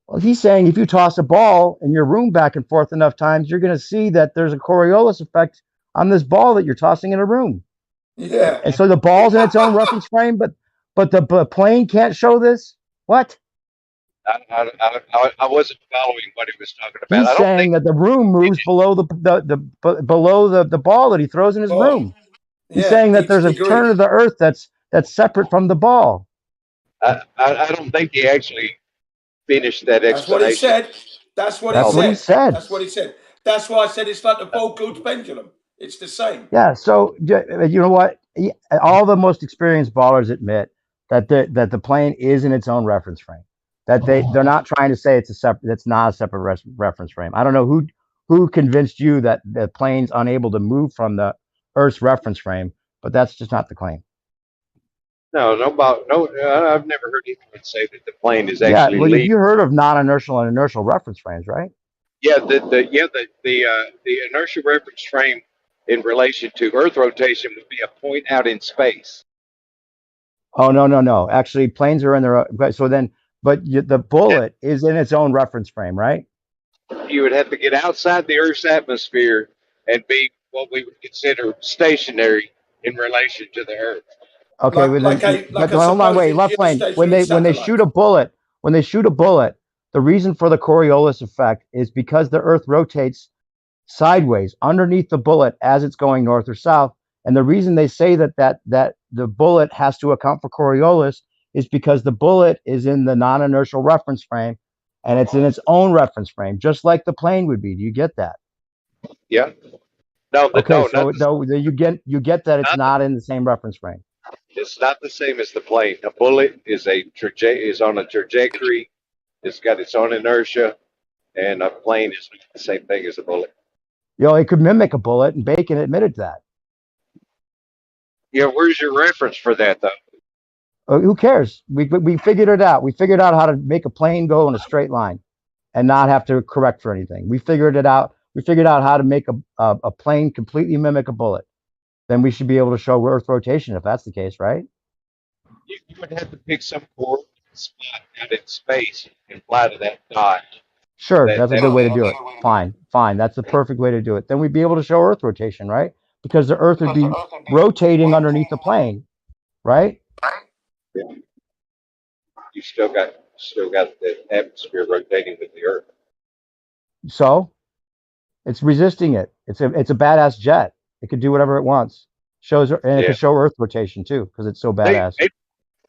Well, he's saying if you toss a ball in your room back and forth enough times, you're going to see that there's a Coriolis effect on this ball that you're tossing in a room. Yeah. And so the ball's in its own reference frame, but the plane can't show this. What? I wasn't following what he was talking about. He's saying that the room moves below the ball that he throws in his room. He's saying that there's a turn of the Earth that's separate from the ball. I don't think he actually finished that explanation. That's what he said. That's what he said. That's why I said it's like the Foucault's pendulum. It's the same. Yeah. So you know what? All the most experienced ballers admit that the plane is in its own reference frame. That they're not trying to say it's not a separate reference frame. I don't know who convinced you that the plane's unable to move from the Earth's reference frame, but that's just not the claim. No, I've never heard anyone say that the plane is actually. Yeah, well, you heard of non-inertial and inertial reference frames, right? Yeah, the inertial reference frame in relation to Earth rotation would be a point out in space. Oh no! Actually, planes are in their the bullet is in its own reference frame, right? You would have to get outside the Earth's atmosphere and be what we would consider stationary in relation to the Earth. Okay, hold on, wait, left lane. When they shoot a bullet, the reason for the Coriolis effect is because the Earth rotates sideways underneath the bullet as it's going north or south. And the reason they say that the bullet has to account for Coriolis is because the bullet is in the non-inertial reference frame and it's in its own reference frame, just like the plane would be. Do you get that? Yeah. No. You get that it's not in the same reference frame. It's not the same as the plane. A bullet is on a trajectory. It's got its own inertia, and a plane is the same thing as a bullet. It could mimic a bullet, and Bacon admitted that. Yeah, where's your reference for that, though? Who cares? We figured it out. We figured out how to make a plane go in a straight line. and not have to correct for anything. We figured it out. We figured out how to make a plane completely mimic a bullet. Then we should be able to show Earth rotation if that's the case, right? You would have to pick some coordinate spot out in space and fly to that dot. Sure, that's a good way to do it. Fine. That's the perfect way to do it. Then we'd be able to show Earth rotation, right? Because the Earth would be rotating underneath the plane, right? Yeah. You still got the atmosphere rotating with the Earth. So it's resisting it. It's a badass jet. It could do whatever it wants. It could show Earth rotation too, because it's so badass.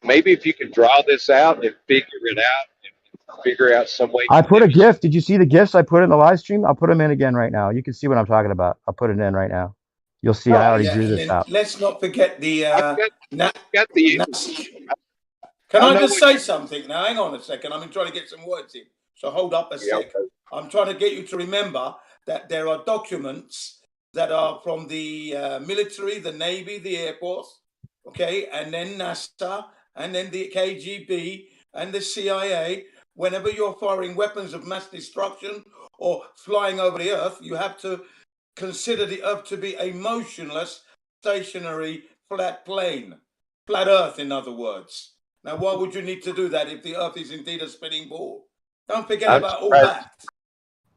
Maybe if you can draw this out and figure it out and figure out some way. I put a GIF. Did you see the GIFs I put in the live stream? I'll put them in again right now. You can see what I'm talking about. I'll put it in right now. You'll see I already drew this out. Let's not forget the got the Can I just say something now? Hang on a second. I'm trying to get some words in. So hold up a sec. I'm trying to get you to remember that there are documents that are from the military, the Navy, the Air Force, okay, and then NASA, and then the KGB and the CIA. Whenever you're firing weapons of mass destruction or flying over the Earth, you have to consider the Earth to be a motionless, stationary, flat plane. Flat Earth, in other words. Now, why would you need to do that if the Earth is indeed a spinning ball? Don't forget about all that.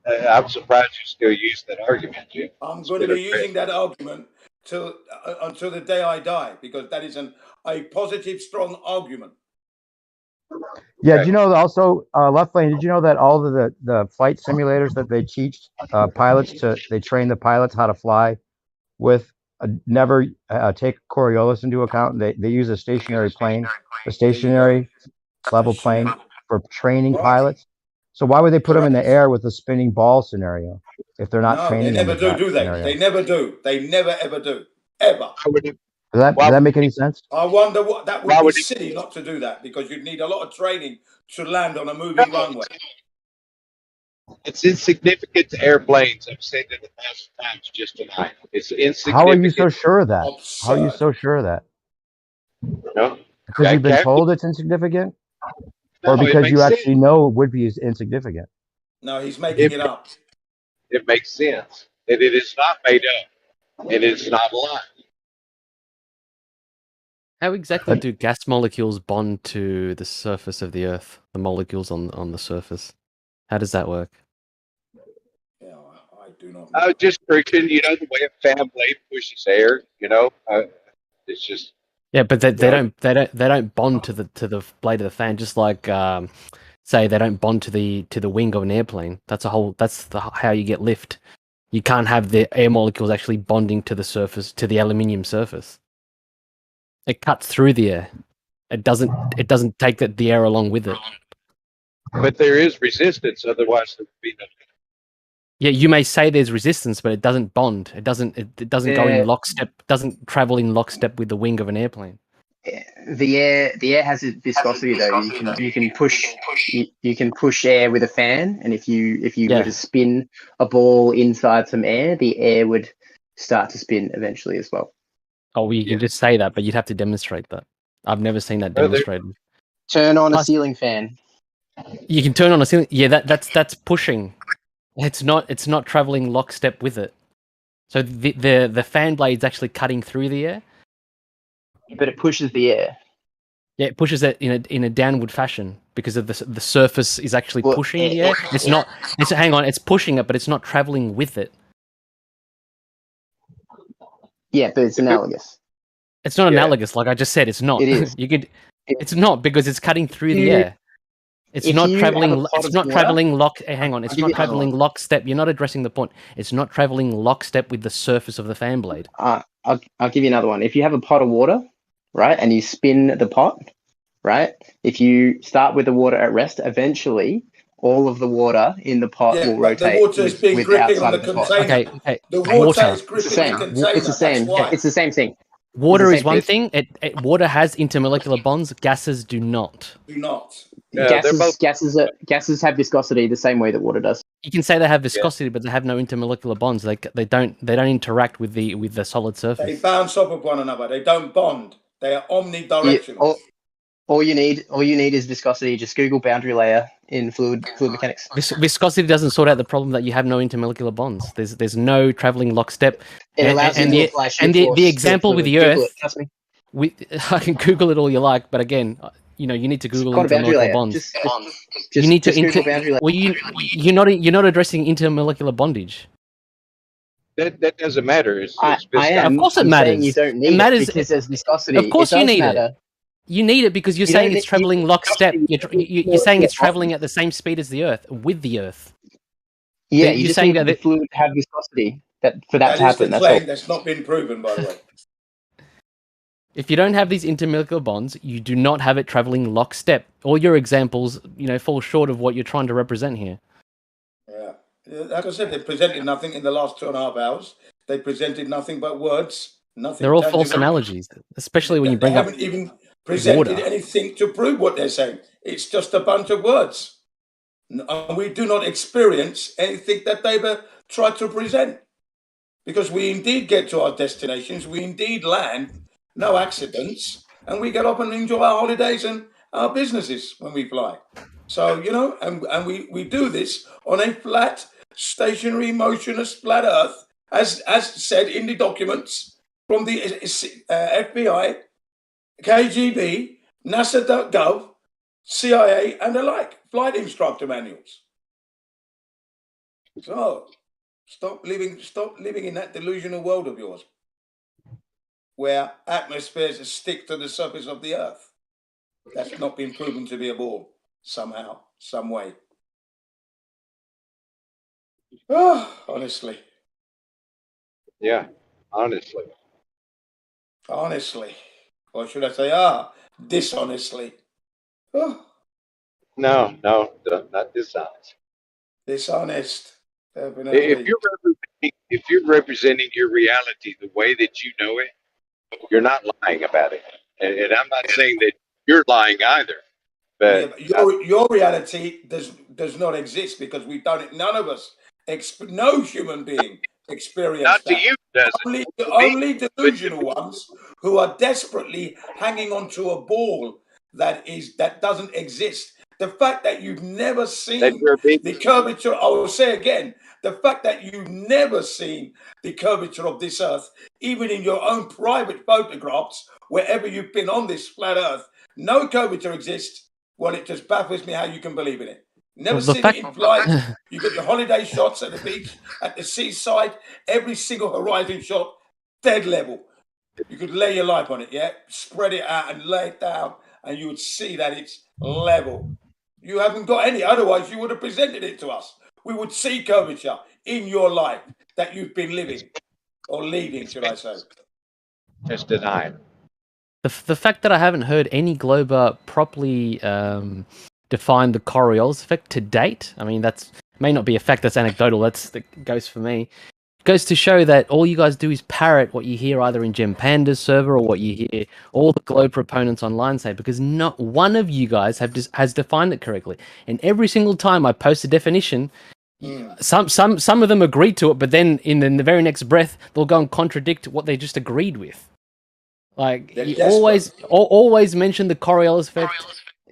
I'm surprised you still use that argument, Jim. I'm going to be using that argument until the day I die, because that is a positive, strong argument. Yeah, did you know that also, Left Lane, did you know that all of the flight simulators that they teach pilots they train the pilots how to fly with never take Coriolis into account? They use a stationary plane, a stationary level plane for training pilots. So why would they put them in the air with a spinning ball scenario if they're not training them? They never do they? They never do. They never ever do. Ever. Does that make any sense? I wonder what that would be silly not to do that, because you'd need a lot of training to land on a moving runway. It's insignificant to airplanes. I've said it 1,000 times just tonight. It's insignificant. How are you so sure of that? How are you so sure of that? No, because you've been told it's insignificant? No, or because you actually know it would be insignificant? No, he's making it up. It makes sense. And it is not made up. And it's not a lie. How exactly do gas molecules bond to the surface of the Earth? The molecules on the surface. How does that work? Yeah, I do not know. Just friction, the way a fan blade pushes air, it's just. Yeah, but they don't bond to the blade of the fan, just like say they don't bond to the wing of an airplane. That's how you get lift. You can't have the air molecules actually bonding to the surface, to the aluminium surface. It cuts through the air. It doesn't take the air along with it. But there is resistance, otherwise there would be no. Yeah, you may say there's resistance, but it doesn't bond. It doesn't go in lockstep. Doesn't travel in lockstep with the wing of an airplane. The air has a viscosity though. You can push air with a fan, and if you were to spin a ball inside some air, the air would start to spin eventually as well. Oh, well, you can just say that, but you'd have to demonstrate that. I've never seen that demonstrated. Turn on a ceiling fan. You can turn on a ceiling. Yeah, that's pushing. It's not traveling lockstep with it. So the fan blade's actually cutting through the air. But it pushes the air. Yeah, it pushes it in a downward fashion because of the surface is actually pushing the air. It's not. It's pushing it, but it's not traveling with it. Yeah, but it's analogous. It's not analogous, like I just said. It's not. It is. It's not because it's cutting through the air. It's not traveling. It's not traveling Hang on. It's not traveling lockstep. You're not addressing the point. It's not traveling lockstep with the surface of the fan blade. I'll give you another one. If you have a pot of water, right, and you spin the pot, right, if you start with the water at rest, eventually all of the water in the pot will rotate. The water is being gripping on the container. Okay. The water is gripping the container. It's the same. It's the same thing. Water is one thing. Water has intermolecular bonds. Gases do not. Do not. Gases have viscosity the same way that water does. You can say they have viscosity, but they have no intermolecular bonds. They don't interact with the solid surface. They bounce off of one another. They don't bond. They are omnidirectional. All you need is viscosity. Just Google boundary layer in fluid mechanics. Viscosity doesn't sort out the problem that you have no intermolecular bonds. There's no traveling lockstep. It allows you to apply shear force the to example with the fluid. Google Earth. it, trust me. I can Google it all you like, but again, you need to Google intermolecular bonds. You need to Google boundary layer. Well, you're not addressing intermolecular bondage. That doesn't matter. It's I am. Of course it I'm matters. saying you don't need it matters because there's viscosity. Of course you need matter. it. You need it because you're You saying don't it's need- traveling you- lockstep. You're saying it's Yeah. traveling at the same speed as the Earth, with the Earth. Yeah, Then you you're just saying need that the fluid to have viscosity for that That to is happen. the That's claim all. that's not been proven, by the way. If you don't have these intermolecular bonds, you do not have it traveling lockstep. All your examples, fall short of what you're trying to represent here. Yeah. Like I said, they presented nothing in the last 2.5 hours. They presented nothing but words. Nothing. They're all false tangible. analogies, especially when you bring They up haven't even presented water. anything to prove what they're saying. It's just a bunch of words. And we do not experience anything that they've tried to present. Because we indeed get to our destinations, we indeed land, no accidents, and we get up and enjoy our holidays and our businesses when we fly. So, and we do this on a flat, stationary, motionless, flat Earth, as said in the documents from the FBI, KGB, NASA.gov, CIA, and the like, flight instructor manuals. So, stop living in that delusional world of yours, where atmospheres stick to the surface of the Earth. That's not been proven to be a ball somehow, some way. Oh, honestly. Yeah, honestly. Honestly. Or should I say, dishonestly. Oh. No, not dishonest. Dishonest. Definitely. If you're representing your reality the way that you know it, you're not lying about it. And I'm not saying that you're lying either. But your reality does not exist because we've done it. None of us, no human being experienced not that. to you, does it? Only delusional ones who are desperately hanging onto a ball that doesn't exist. The fact that you've never seen the curvature, I will say again, the fact that you've never seen the curvature of this Earth, even in your own private photographs, wherever you've been on this flat Earth, no curvature exists. Well, it just baffles me how you can believe in it. Never seen it in flight. You got your holiday shots at the beach, at the seaside, every single horizon shot, dead level. You could lay your life on it, yeah? Spread it out and lay it down, and you would see that it's level. You haven't got any, otherwise you would have presented it to us. We would see curvature in your life that you've been living, or leading, should I say. Just deny it. The fact that I haven't heard any glober properly define the Coriolis effect to date, I mean, that may not be a fact, that's anecdotal, that goes for me. It goes to show that all you guys do is parrot what you hear either in Gem Panda's server or what you hear all the globe proponents online say, because not one of you guys has defined it correctly. And every single time I post a definition, some of them agree to it, but then in the very next breath, they'll go and contradict what they just agreed with. Like, you always mention the Coriolis effect,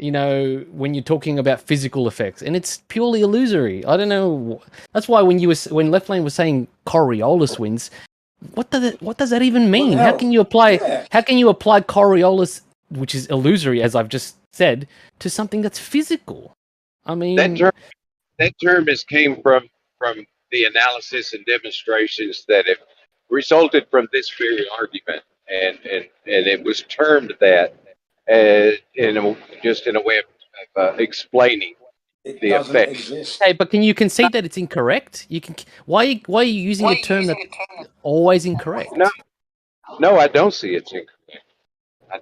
when you're talking about physical effects, and it's purely illusory. I don't know. That's why when Left Lane was saying Coriolis winds, what does that even mean? How can you apply Coriolis, which is illusory, as I've just said, to something that's physical? I mean, that term came from the analysis and demonstrations that have resulted from this very argument, and it was termed that in a way of explaining the effect. Hey, but can you concede that it's incorrect? Why are you using a term that's always incorrect? No, I don't see it's incorrect.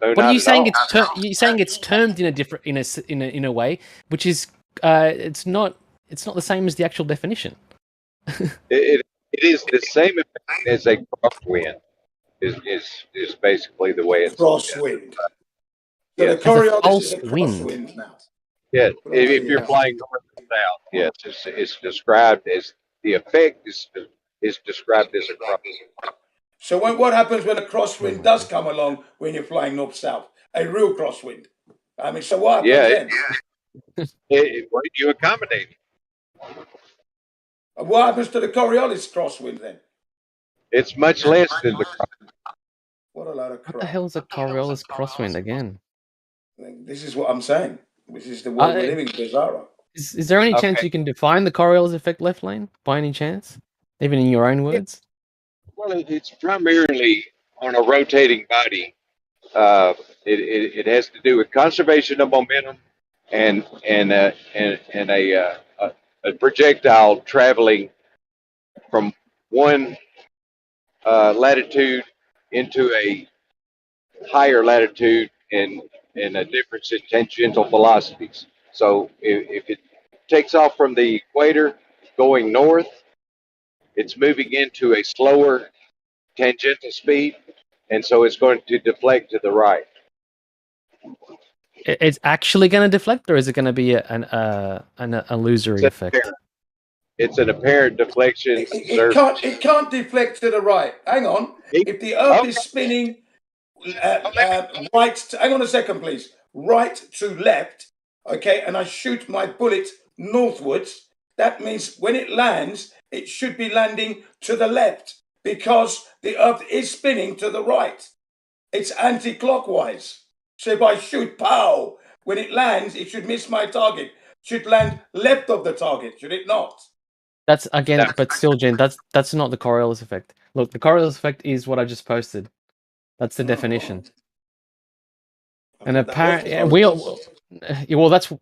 But are you saying you're saying it's termed in a different in a way, which is it's not the same as the actual definition. It is the same effect as a crosswind. Is basically the way it's crosswind. Yeah, the Coriolis is a crosswind now. Yeah, if you're flying north and south, yes, it's described as the effect is described as a crosswind. So what happens when a crosswind does come along when you're flying north-south? A real crosswind. I mean, so what Yeah, happens then? you accommodate. What happens to the Coriolis crosswind then? It's much less than the. What a lot of What the crap. hell is a Coriolis crosswind again? This is what I'm saying. This is the world we're living in, Bizarro. Is there any chance Okay. you can define the Coriolis effect left lane by any chance? Even in your own words? Well, it's primarily on a rotating body. It has to do with conservation of momentum and a projectile traveling from one latitude into a higher latitude and a difference in tangential velocities. So if it takes off from the equator going north, it's moving into a slower tangential speed, and so it's going to deflect to the right. It's actually going to deflect, or is it going to be an illusory effect? It's an apparent deflection. It can't deflect to the right. Hang on. If the Earth is spinning right, hang on a second, please. Right to left, okay, and I shoot my bullet northwards, that means when it lands, it should be landing to the left because the Earth is spinning to the right. It's anti-clockwise. So if I shoot, pow, when it lands, it should miss my target. Should land left of the target, should it not? That's again, but still, Jen, that's not the Coriolis effect. Look, the Coriolis effect is what I just posted. That's the definition. And apparently, well, that's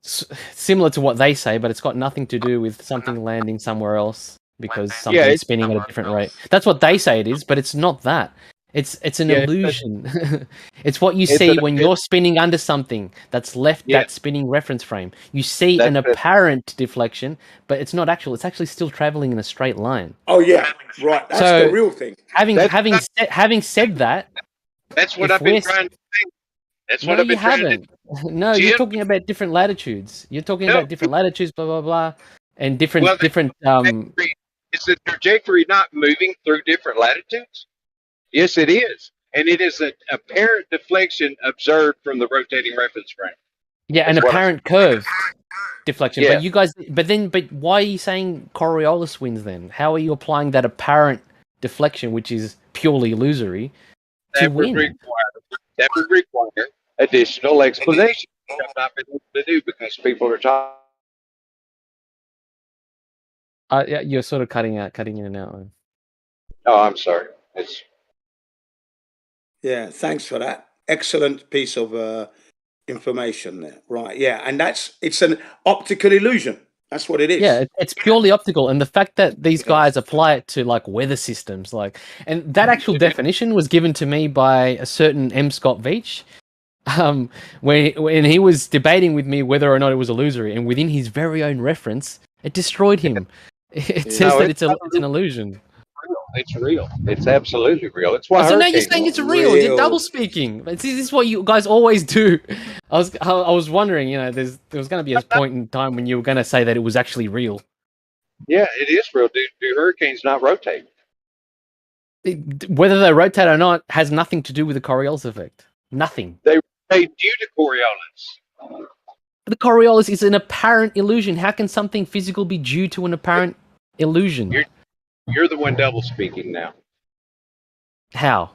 similar to what they say, but it's got nothing to do with something landing somewhere else because something's spinning at a different rate. That's what they say it is, but it's not that. It's an illusion. It's what you see when you're spinning under something that's left that spinning reference frame. You see an apparent deflection, but it's not actual. It's actually still traveling in a straight line. Oh yeah, right. That's the real thing. Having said that, that's what I've been trying to think. That's what I've been trying to think. No, you're talking about different latitudes. You're talking about different latitudes, blah blah blah, and different. Is the trajectory not moving through different latitudes? Yes, it is, and it is an apparent deflection observed from the rotating reference frame. Yeah, an apparent curve deflection. Yeah. But why are you saying Coriolis wins then? How are you applying that apparent deflection, which is purely illusory, to win? That would require additional explanation, which I've not been able to do because people are talking. Yeah, you're sort of cutting in and out. Oh, I'm sorry. Yeah, thanks for that. Excellent piece of information there. Right, yeah, and it's an optical illusion. That's what it is. Yeah, it's purely optical, and the fact that these guys apply it to like weather systems, and that actual definition was given to me by a certain M. Scott Veach, when he was debating with me whether or not it was illusory, and within his very own reference, it destroyed him. It says that it's an illusion. It's real. It's absolutely real. It's why. So now you're saying it's real. You're double speaking. This is what you guys always do. I was wondering, there was going to be a point in time when you were going to say that it was actually real. Yeah, it is real. Do hurricanes not rotate? Whether they rotate or not has nothing to do with the Coriolis effect. Nothing. They rotate due to Coriolis. The Coriolis is an apparent illusion. How can something physical be due to an apparent illusion? You're the one double speaking now. How?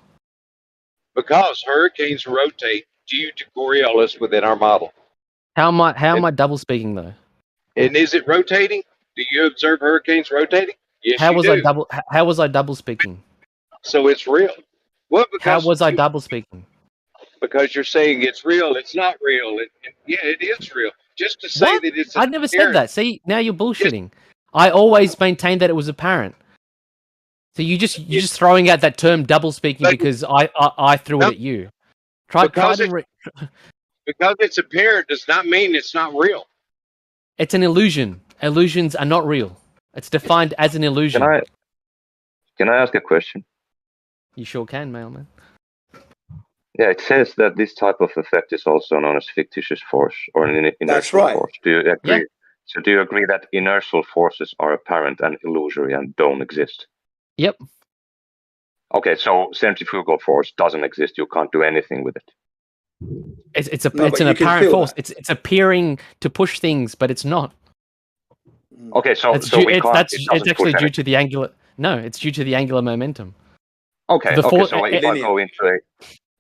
Because hurricanes rotate due to Coriolis within our model. How am I double speaking though? And is it rotating? Do you observe hurricanes rotating? Yes, How was I double speaking? So it's real. How was I double speaking? Because you're saying it's real. It's not real. It is real. Just to say that it's. I never said that. See, now you're bullshitting. I always maintained that it was apparent. So you're just throwing out that term double speaking because I threw it at you. Because it's apparent does not mean it's not real. It's an illusion. Illusions are not real. It's defined as an illusion. Can I ask a question? You sure can, mailman. Yeah, it says that this type of effect is also known as fictitious force or an inertial That's right. force. Do you agree? Yeah. So do you agree that inertial forces are apparent and illusory and don't exist? Yep. Okay, so centrifugal force doesn't exist. You can't do anything with it. It's No, an but you can apparent feel force. that. It's appearing to push things, but it's not. Okay, so It's so due, we it's can't. that's It it's doesn't actually push due any. to the angular. No, it's due to the angular momentum. Okay, The okay. force.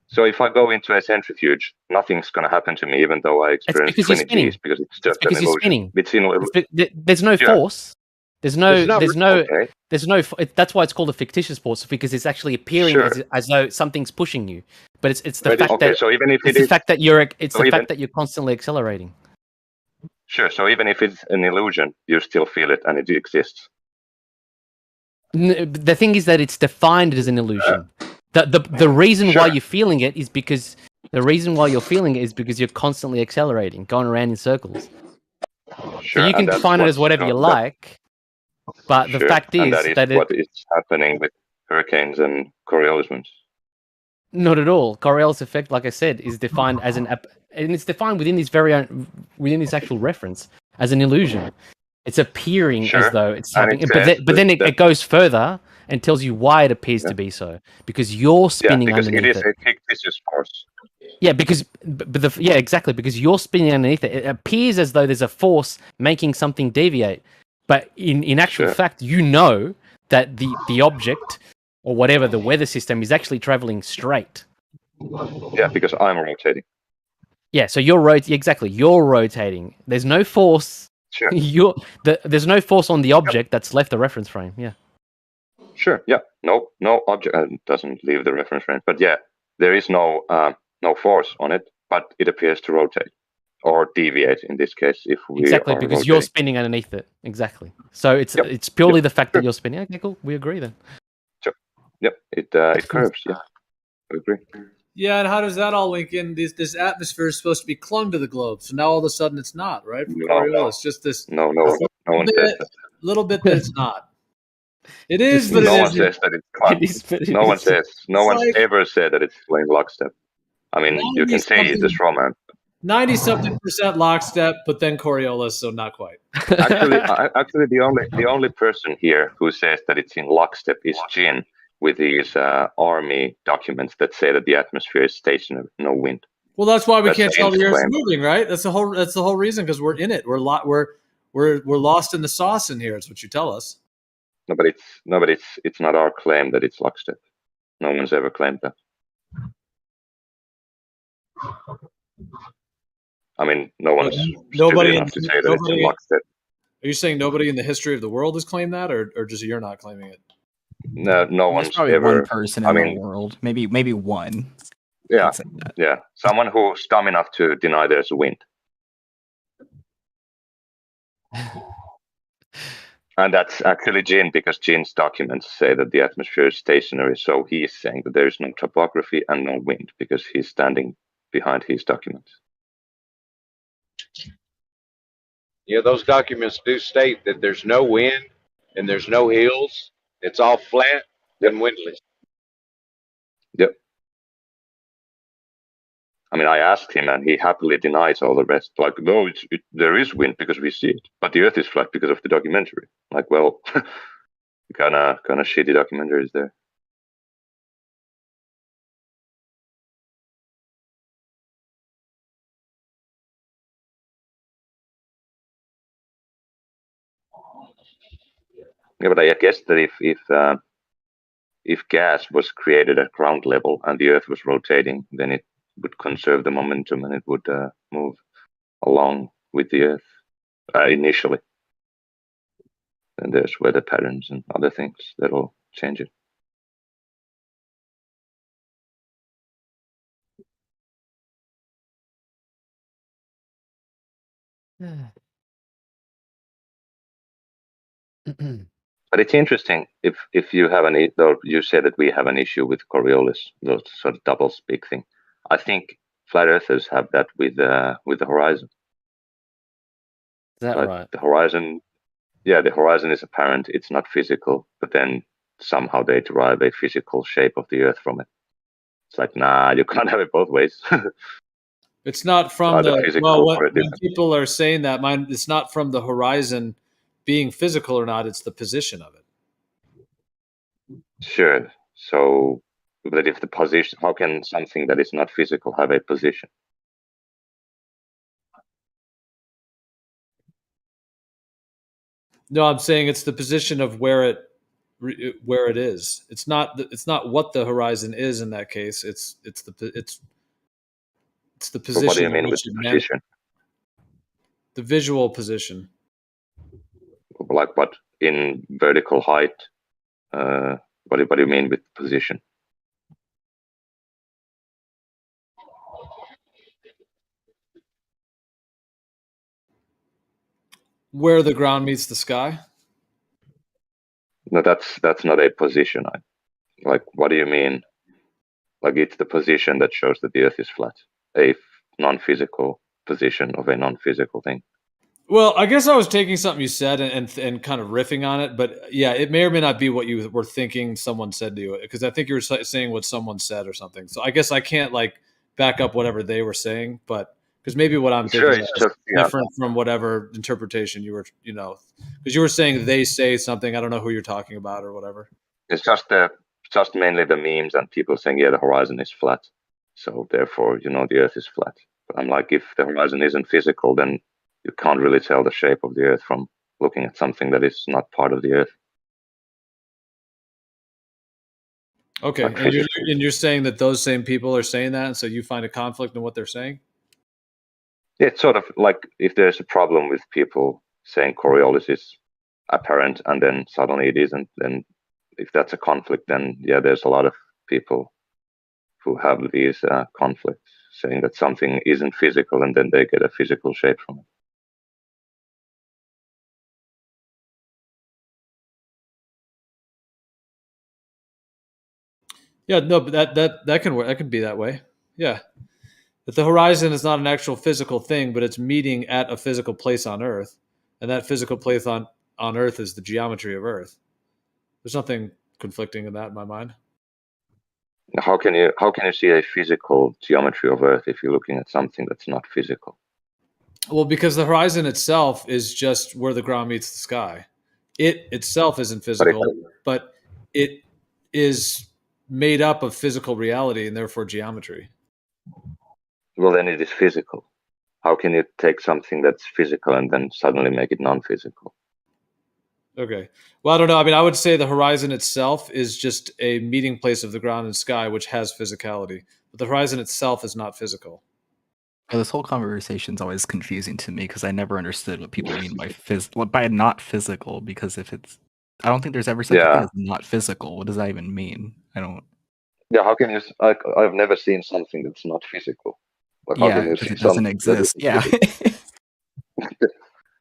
So if I go into a centrifuge, nothing's gonna happen to me, even though I It's experience because you're 20 spinning. Gs, because it's It's just an because you're illusion. spinning. It's in There's no yeah. force. There's no. Okay. That's why it's called a fictitious force, because it's actually appearing Sure. as though something's pushing you. But it's the But fact okay, that so even if it's it the is, fact that you're so even you're constantly accelerating. sure. So even if it's an illusion, you still feel it and it exists. The thing is that it's defined as an illusion. The reason why you're feeling it is because you're constantly accelerating, going around in circles. Sure, So you can and that's define it what's as whatever you like, but the sure, fact and is that is that what is happening with hurricanes and Coriolis winds. not at all. Coriolis effect, like I said, is defined as and it's defined within this within this actual reference as an illusion. It's appearing Sure, as though it's and something, it but says then that it goes further and tells you why it appears to be so, because you're spinning because it underneath is it. a fictitious force. Yeah, because exactly, because you're spinning underneath it. It appears as though there's a force making something deviate, but in actual fact, you know that the object or whatever the weather system is actually traveling straight. Yeah, because I'm rotating. Yeah, so you're rotating. There's no force. Sure. There's no force on the object that's left the reference frame. Yeah. Sure. Yeah. No object doesn't leave the reference frame, but yeah, there is no force on it, but it appears to rotate or deviate in this case if we Exactly, are because rotating. you're spinning underneath it. Exactly. So it's purely the fact that you're spinning. Okay, cool. We agree then. Sure. Yep. It curves. Yeah. I agree. Yeah, and how does that all link in? This atmosphere is supposed to be clung to the globe, so now all of a sudden it's not, right? For Coriolis, just this. No one says that. Little bit that it's not. It is, but no it one isn't. says that it's clung. No one says. No one's like ever said that it's playing lockstep. I mean, you can say it's a straw man. 90-something% lockstep, but then Coriolis, so not quite. Actually, the only person here who says that it's in lockstep is Jin, with his army documents that say that the atmosphere is stationary, no wind. Well, that's why we That's can't tell Jin's the Earth's claim. moving, right? That's the whole reason, because we're in it. We're lost in the sauce in here. It's what you tell us. No, but it's not our claim that it's lockstep. No one's ever claimed that. I mean, no one's stupid enough to say that it's in lockstep. Are you saying nobody in the history of the world has claimed that, or just you're not claiming it? No one's probably ever. one person in the world, maybe one. Yeah, yeah, someone who's dumb enough to deny there's a wind. And that's actually Jin, because Jin's documents say that the atmosphere is stationary. So he is saying that there is no topography and no wind, because he's standing behind his documents. Yeah, those documents do state that there's no wind and there's no hills. It's all flat and windless. Yep. I mean, I asked him, and he happily denies all the rest. Like, no, there is wind because we see it, but the Earth is flat because of the documentary. Like, well, kind of shitty documentaries there. Yeah, but I guess that if gas was created at ground level and the Earth was rotating, then it would conserve the momentum and it would move along with the Earth initially. And there's weather patterns and other things that will change it. But it's interesting if you have though you said that we have an issue with Coriolis, those sort of double speak thing. I think flat earthers have that with the horizon. Is that right? The horizon, yeah, the horizon is apparent. It's not physical, but then somehow they derive a physical shape of the Earth from it. It's like, nah, you can't have it both ways. It's not from when people are saying that, it's not from the horizon being physical or not, it's the position of it. Sure. So But if the position, how can something that is not physical have a position? No, I'm saying it's the position of where it is. It's not what the horizon is in that case. It's the position. So what do you mean with position? The visual position. Like what in vertical height? What do you mean with position? Where the ground meets the sky? No, that's not a position. Like, what do you mean? Like, it's the position that shows that the Earth is flat. A non-physical position of a non-physical thing. Well, I guess I was taking something you said and kind of riffing on it, but yeah, it may or may not be what you were thinking someone said to you, because I think you were saying what someone said or something. So I guess I can't like back up whatever they were saying, but because maybe what I'm thinking is different from whatever interpretation you were, because you were saying they say something. I don't know who you're talking about or whatever. It's just mainly the memes and people saying, yeah, the horizon is flat, so therefore, the Earth is flat. But I'm like, if the horizon isn't physical, then you can't really tell the shape of the Earth from looking at something that is not part of the Earth. Okay, Like and you're saying that those same people are saying that, and so you find a conflict in what they're saying? It's sort of like if there's a problem with people saying Coriolis is apparent and then suddenly it isn't, then if that's a conflict, then yeah, there's a lot of people who have these conflicts, saying that something isn't physical and then they get a physical shape from it. Yeah, no, but that can work. That can be that way. Yeah, that the horizon is not an actual physical thing, but it's meeting at a physical place on Earth, and that physical place on Earth is the geometry of Earth. There's nothing conflicting in that in my mind. How can you see a physical geometry of Earth if you're looking at something that's not physical? Well, because the horizon itself is just where the ground meets the sky. It itself isn't physical, but it is made up of physical reality and therefore geometry. Well, then it is physical. How can you take something that's physical and then suddenly make it non-physical? Okay. Well, I don't know. I mean, I would say the horizon itself is just a meeting place of the ground and sky, which has physicality. But the horizon itself is not physical. This whole conversation is always confusing to me because I never understood what people mean by not physical. Because I don't think there's ever such a thing as not physical. What does that even mean? I don't. Yeah, how can you? I've never seen something that's not physical. Like, how can you see it doesn't exist. Yeah.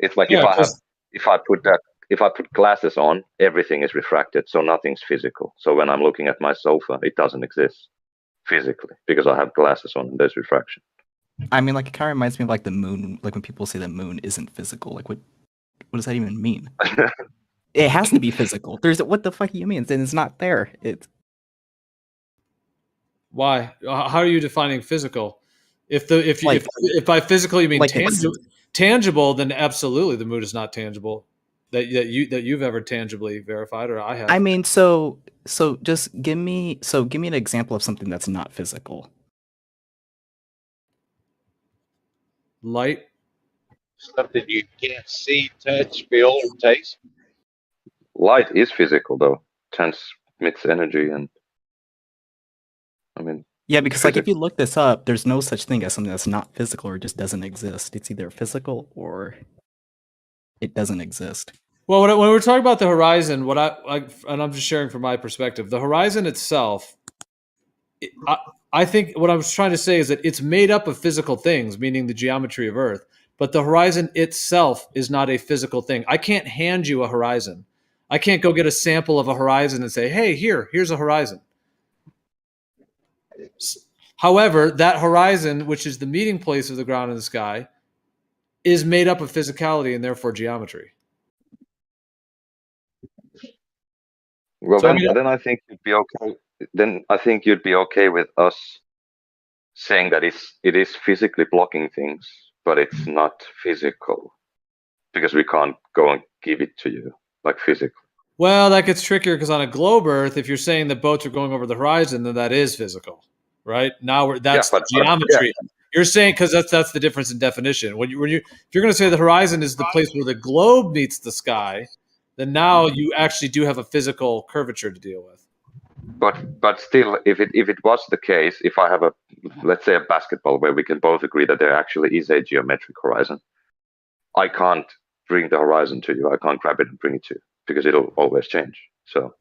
It's like if I put glasses on, everything is refracted, so nothing's physical. So when I'm looking at my sofa, it doesn't exist physically because I have glasses on and there's refraction. I mean, like, it kind of reminds me of like the moon. Like when people say the moon isn't physical, like what does that even mean? It has to be physical. What the fuck do you mean? Then it's not there. Why? How are you defining physical? If by physical you mean like tangible, then absolutely the moon is not tangible. That you've ever tangibly verified, or I have. I mean, so just give me an example of something that's not physical. Light. Something you can't see, touch, feel, or taste. Light is physical, though. Transmits energy, and I mean. Yeah, because like if you look this up, there's no such thing as something that's not physical or it just doesn't exist. It's either physical or it doesn't exist. Well, when we're talking about the horizon, what and I'm just sharing from my perspective, the horizon itself, I think what I was trying to say is that it's made up of physical things, meaning the geometry of Earth, but the horizon itself is not a physical thing. I can't hand you a horizon. I can't go get a sample of a horizon and say, hey, here's a horizon. However, that horizon, which is the meeting place of the ground and the sky, is made up of physicality and therefore geometry. Well, then I think you'd be okay. Then I think you'd be okay with us saying that it is physically blocking things, but it's not physical because we can't go and give it to you like physically. Well, that gets trickier because on a globe Earth, if you're saying that boats are going over the horizon, then that is physical, right? Now that's geometry. You're saying because that's the difference in definition. When you if you're going to say the horizon is the place where the globe meets the sky, then now you actually do have a physical curvature to deal with. But still, if it was the case, if I have let's say a basketball where we can both agree that there actually is a geometric horizon, I can't bring the horizon to you. I can't grab it and bring it to you because it'll always change. So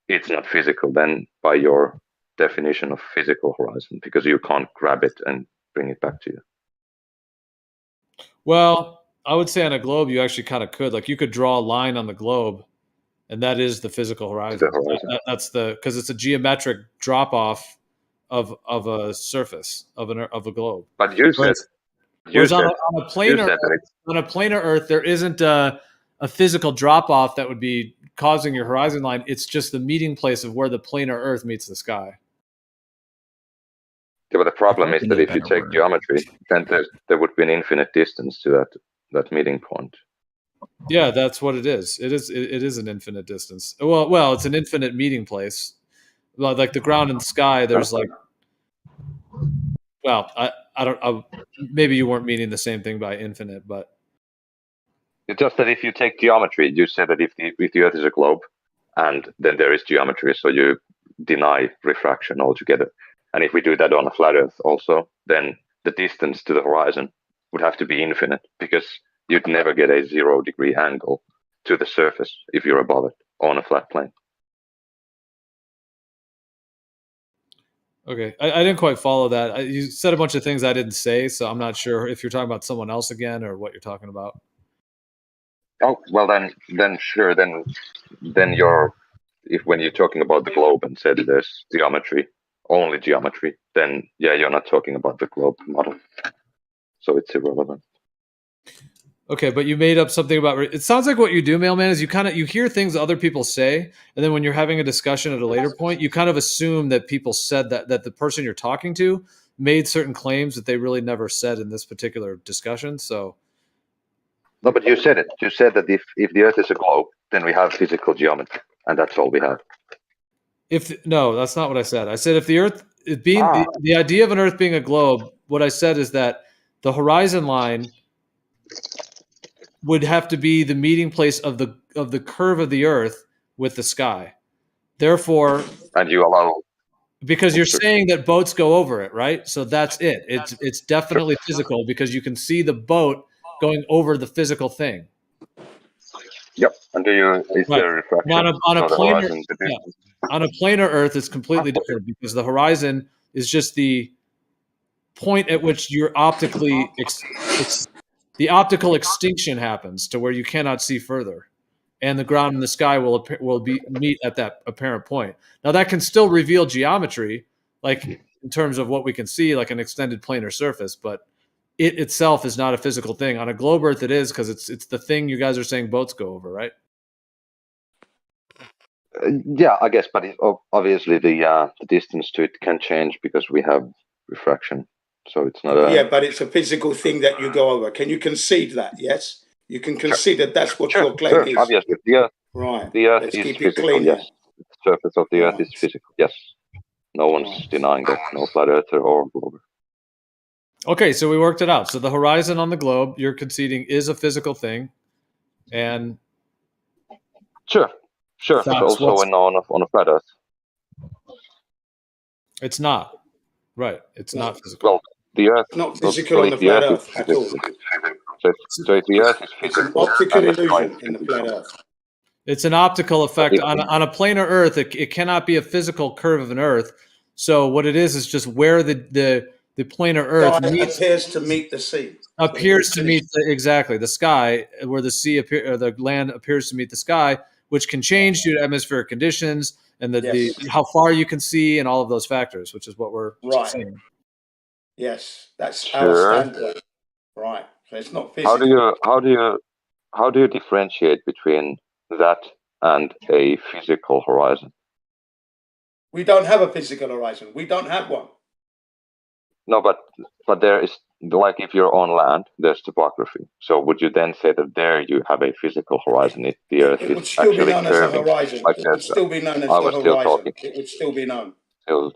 it's not physical then by your definition of physical horizon because you can't grab it and bring it back to you. Well, I would say on a globe, you actually kind of could. Like you could draw a line on the globe, and that is the physical horizon. That's because it's a geometric drop off of a surface of a globe. But you said. Whereas on a planar Earth, there isn't a physical drop-off that would be causing your horizon line. It's just the meeting place of where the planar Earth meets the sky. Yeah, but the problem is that if you take geometry, then there would be an infinite distance to that meeting point. Yeah, that's what it is. It is an infinite distance. Well, it's an infinite meeting place. Like the ground and the sky, there's like. Well, I don't. Maybe you weren't meaning the same thing by infinite, but it's just that if you take geometry, you say that if the Earth is a globe, and then there is geometry, so you deny refraction altogether. And if we do that on a flat Earth also, then the distance to the horizon would have to be infinite because you'd never get a 0-degree angle to the surface if you're above it on a flat plane. Okay, I didn't quite follow that. You said a bunch of things I didn't say, so I'm not sure if you're talking about someone else again or what you're talking about. Oh well, then sure, then you're when you're talking about the globe and said there's geometry, only geometry, then yeah, you're not talking about the globe model, so it's irrelevant. Okay, but you made up something about it. Sounds like what you do, Mailman, is you hear things other people say, and then when you're having a discussion at a later point, you kind of assume that people said that the person you're talking to made certain claims that they really never said in this particular discussion. So no, but you said it. You said that if the Earth is a globe, then we have physical geometry, and that's all we have. No, that's not what I said. I said if the Earth the idea of an Earth being a globe, what I said is that the horizon line would have to be the meeting place of the curve of the Earth with the sky. Therefore, and you allow because you're saying that boats go over it, right? So that's it. It's definitely physical because you can see the boat going over the physical thing. Yep. And is there refraction? On a planar Earth, it's completely different because the horizon is just the point at which you're optically the optical extinction happens to where you cannot see further, and the ground and the sky will meet at that apparent point. Now that can still reveal geometry, like in terms of what we can see, like an extended planar surface, but it itself is not a physical thing. On a globe Earth, it is because it's the thing you guys are saying boats go over, right? Yeah, I guess, but obviously the distance to it can change because we have refraction. So it's not yeah, but it's a physical thing that you go over. Can you concede that? Yes, you can concede that that's what your claim is. Obviously, the Earth. Right. The Earth Let's is keep it physical. clean. Yes, the surface of the Earth is physical. Yes, no one's denying that. No flat earther or globe. Okay, so we worked it out. So the horizon on the globe, you're conceding, is a physical thing, and sure, but also on a flat Earth. It's not. Right. It's not physical. Well, the Earth not physical on the flat Earth at all. So if the Earth is physical, it's an optical illusion in the flat Earth. It's an optical effect on a planar Earth. It cannot be a physical curve of an Earth. So what it is just where the planar Earth appears to meet the sea. Appears to meet exactly the sky, where the sea or the land appears to meet the sky, which can change due to atmospheric conditions and the how far you can see and all of those factors, which is what we're saying. Yes, that's our standpoint. Right. So it's not physical. How do you differentiate between that and a physical horizon? We don't have a physical horizon. We don't have one. No, but there is like if you're on land, there's topography. So would you then say that there you have a physical horizon if the Earth It would is still be actually known as the curving? horizon. Like It would there's, still be known as I the was still horizon. talking, It would still be known. still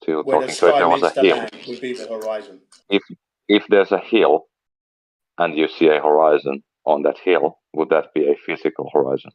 Where the talking. So if sky there was a meets the hill, land would be the horizon. if there's a hill and you see a horizon on that hill, would that be a physical horizon?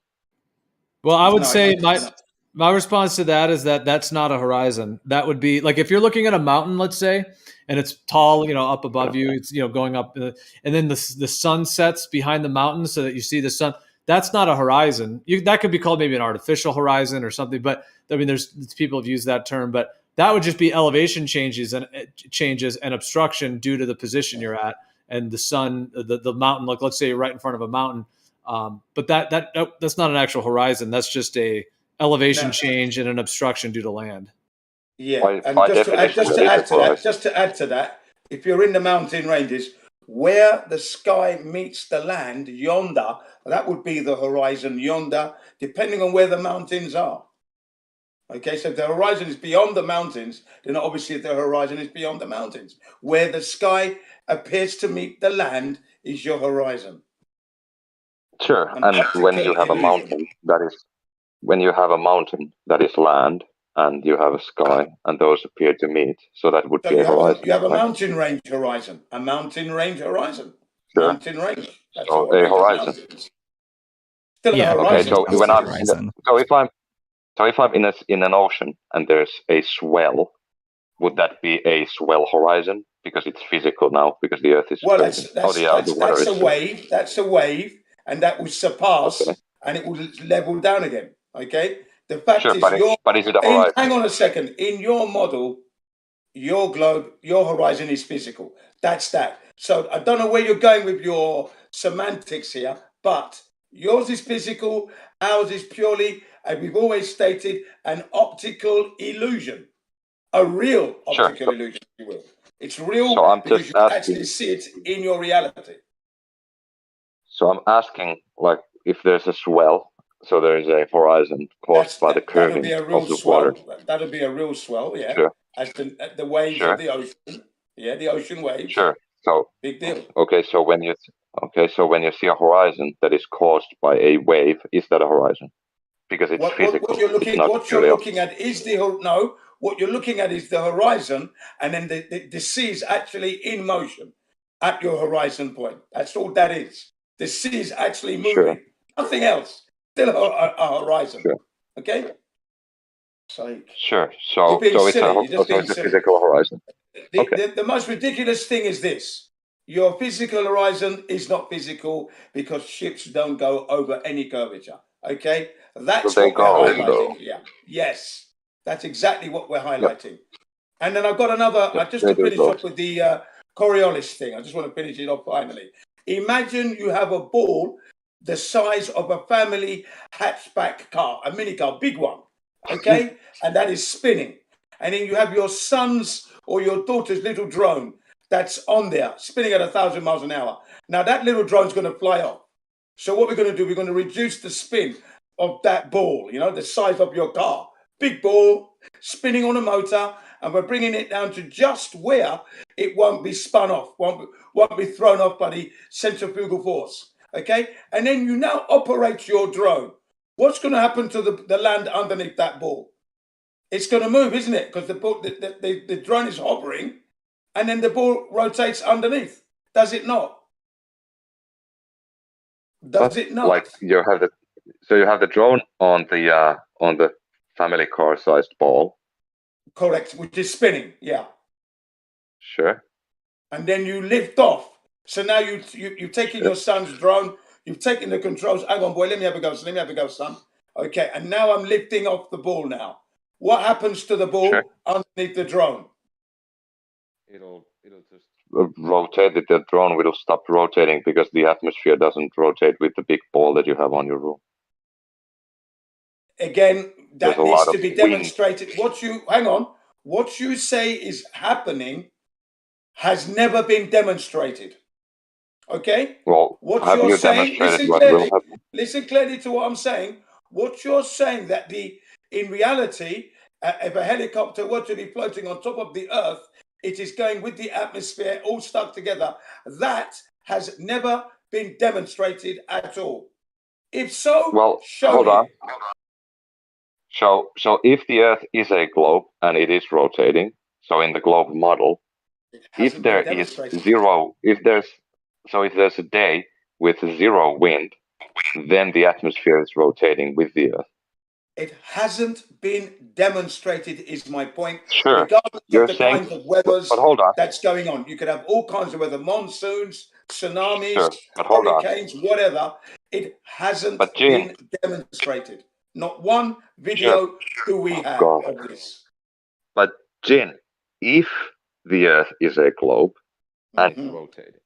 Well, I would No, say no. my response to that is that that's not a horizon. That would be like if you're looking at a mountain, let's say, and it's tall, up above you, it's going up, and then the sun sets behind the mountain so that you see the sun. That's not a horizon. That could be called maybe an artificial horizon or something. But I mean, there's people have used that term, but that would just be elevation changes and obstruction due to the position you're at and the sun, the mountain. Like let's say you're right in front of a mountain. But that's not an actual horizon. That's just a elevation change and an obstruction due to land. Yeah, and just to add to that, if you're in the mountain ranges, where the sky meets the land yonder, that would be the horizon yonder, depending on where the mountains are. Okay, so if the horizon is beyond the mountains, then obviously the horizon is beyond the mountains. Where the sky appears to meet the land is your horizon. Sure, and when you have a mountain, that is land, and you have a sky, and those appear to meet, so that would be a horizon. You have a mountain range horizon, a mountain range horizon, Sure. mountain range. That's So a horizon. Still a horizon. Okay, so when if I'm in an ocean and there's a swell, would that be a swell horizon because it's physical now because the Earth is that's a wave. That's a wave, and that will surpass, and it will level down again. Okay. The fact is, but is it a horizon? Hang on a second. In your model, your globe, your horizon is physical. That's that. So I don't know where you're going with your semantics here, but yours is physical, ours is purely, and we've always stated, an optical illusion. A real optical illusion, if you will. It's real because you actually see it in your reality. So I'm asking, like, if there's a swell, so there is a horizon caused by the curving of the water. That'll be a real swell, yeah. Sure. As the waves of the ocean. Yeah, the ocean waves. Sure. So big deal. Okay, so when you see a horizon that is caused by a wave, is that a horizon? Because it's physical. What you're looking at is what you're looking at is the horizon, and then the sea is actually in motion at your horizon point. That's all that is. The sea is actually moving. Nothing else. Still a horizon. Okay? Sure. So it's a physical horizon. The most ridiculous thing is this. Your physical horizon is not physical because ships don't go over any curvature. Okay? That's what we're highlighting here. Yes. That's exactly what we're highlighting. And then I've got another, just to finish off with the Coriolis thing. I just want to finish it off finally. Imagine you have a ball the size of a family hatchback car, a mini car, big one. Okay? And that is spinning. And then you have your son's or your daughter's little drone that's on there, spinning at 1,000 miles an hour. Now that little drone's going to fly off. So what we're going to do, we're going to reduce the spin of that ball, the size of your car. Big ball, spinning on a motor, and we're bringing it down to just where it won't be spun off, won't be thrown off by the centrifugal force. Okay? And then you now operate your drone. What's going to happen to the land underneath that ball? It's going to move, isn't it? Because the drone is hovering, and then the ball rotates underneath. Does it not? Does it not? Like you have the drone on the family car sized ball. Correct, which is spinning, yeah. Sure. And then you lift off. So now you've taken your son's drone, you've taken the controls. Hang on, boy, let me have a go, son. Okay, and now I'm lifting off the ball now. What happens to the ball underneath the drone? It'll just rotate. The drone will stop rotating because the atmosphere doesn't rotate with the big ball that you have on your roof. Again, that needs to be demonstrated. What you say is happening has never been demonstrated. Okay? Well, what have you're you saying, demonstrated listen clearly to what I'm saying. What you're saying that in reality, if a helicopter were to be floating on top of the Earth, It is going with the atmosphere, all stuck together. That has never been demonstrated at all. If so, Well, show hold me. on. So if the Earth is a globe and it is rotating, so in the globe model, if Hasn't there been is demonstrated. zero, if there's a day with zero wind, then the atmosphere is rotating with the Earth. It hasn't been demonstrated, is my point. Sure. Regardless You're of the saying, kinds of weathers but hold on. that's going on. You could have all kinds of weather, monsoons, tsunamis, Sure, but hold on. hurricanes, whatever. It hasn't But Gene, been demonstrated. Not one video sure. do we have God. of this. But Jin, if the Earth is a globe and Mhm. rotating,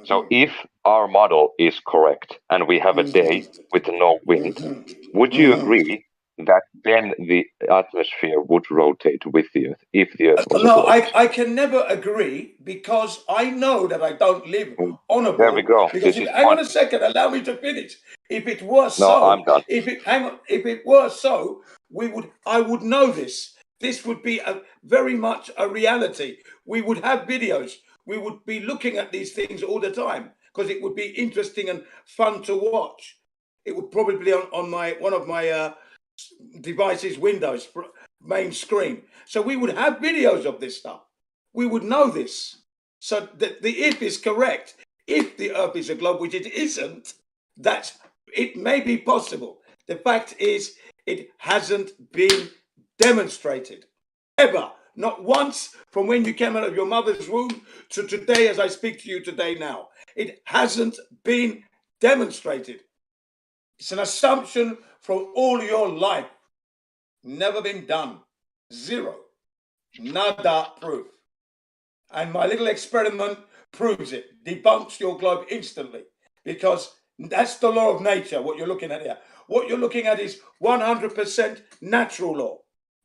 so if our model is correct and we have a day with no wind, would you agree that then the atmosphere would rotate with the Earth if the Earth was a No, globe? I can never agree because I know that I don't live on a There we ball. go. Because This is hang on fun. a second, allow me to finish. If it was No, so, I'm done. if it were so, I would know this. This would be very much a reality. We would have videos. We would be looking at these things all the time because it would be interesting and fun to watch. It would probably be on one of my devices, Windows main screen. So we would have videos of this stuff. We would know this. So the if is correct. If the Earth is a globe, which it isn't, it may be possible. The fact is, it hasn't been demonstrated ever. Not once from when you came out of your mother's womb to today, as I speak to you today now. It hasn't been demonstrated. It's an assumption from all your life. Never been done. Zero. Nada proof. And my little experiment proves it. Debunks your globe instantly. Because that's the law of nature, what you're looking at here. What you're looking at is 100% natural law.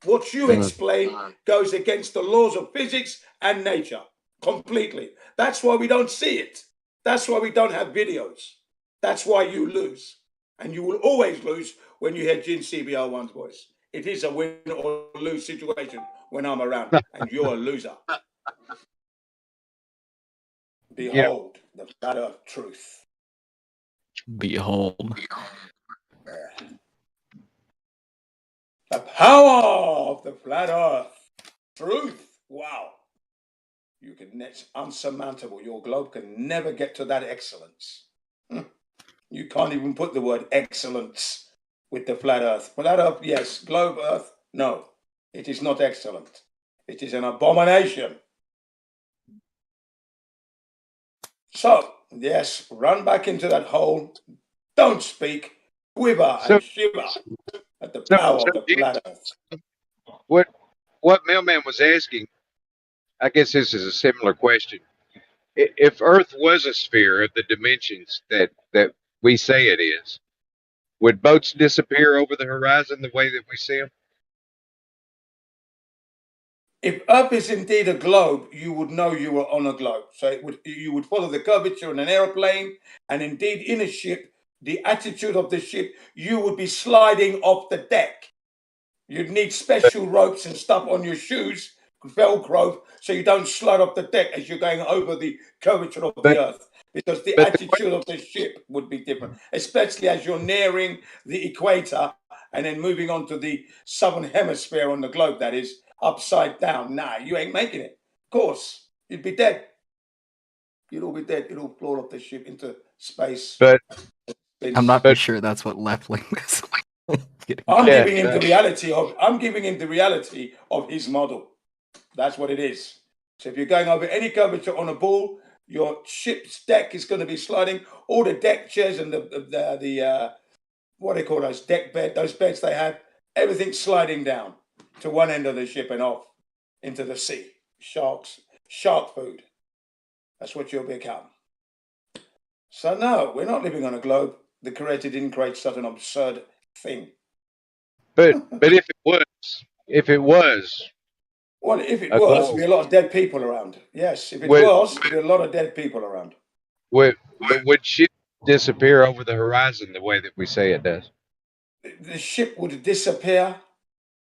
What you explain goes against the laws of physics and nature. Completely. That's why we don't see it. That's why we don't have videos. That's why you lose. And you will always lose when you hear Jin CBR1's voice. It is a win or lose situation when I'm around, and you're a loser. Behold the flat earth truth. Behold. The power of the flat earth truth. Wow. It's unsurmountable. Your globe can never get to that excellence. You can't even put the word excellence with the flat earth. Flat earth, yes. Globe earth, no. It is not excellent. It is an abomination. So, yes, run back into that hole. Don't speak. Quiver and shiver at the power of the flat earth. What Mailman was asking, I guess this is a similar question. If Earth was a sphere of the dimensions that we say it is, would boats disappear over the horizon the way that we see them? If Earth is indeed a globe, you would know you were on a globe. So you would follow the curvature in an airplane, and indeed in a ship, the attitude of the ship, you would be sliding off the deck. You'd need special ropes and stuff on your shoes, Velcro, so you don't slide off the deck as you're going over the curvature of the Earth. Because the attitude of the ship would be different, especially as you're nearing the equator and then moving on to the southern hemisphere on the globe, that is, upside down. Nah, you ain't making it. Of course, you'd be dead. You'd all be dead. You'd all fall off the ship into space. I'm not for sure that's what left wing is. I'm giving him the reality of his model. That's what it is. So if you're going over any curvature on a ball, your ship's deck is going to be sliding. All the deck chairs and the what do they call those deck bed, those beds they have, everything's sliding down to one end of the ship and off into the sea. Shark food. That's what you'll become. So no, we're not living on a globe. The Creator didn't create such an absurd thing. But if it was. Well, if it was, there'd be a lot of dead people around. Yes, if it was, there'd be a lot of dead people around. Would ships disappear over the horizon the way that we say it does? The ship would disappear.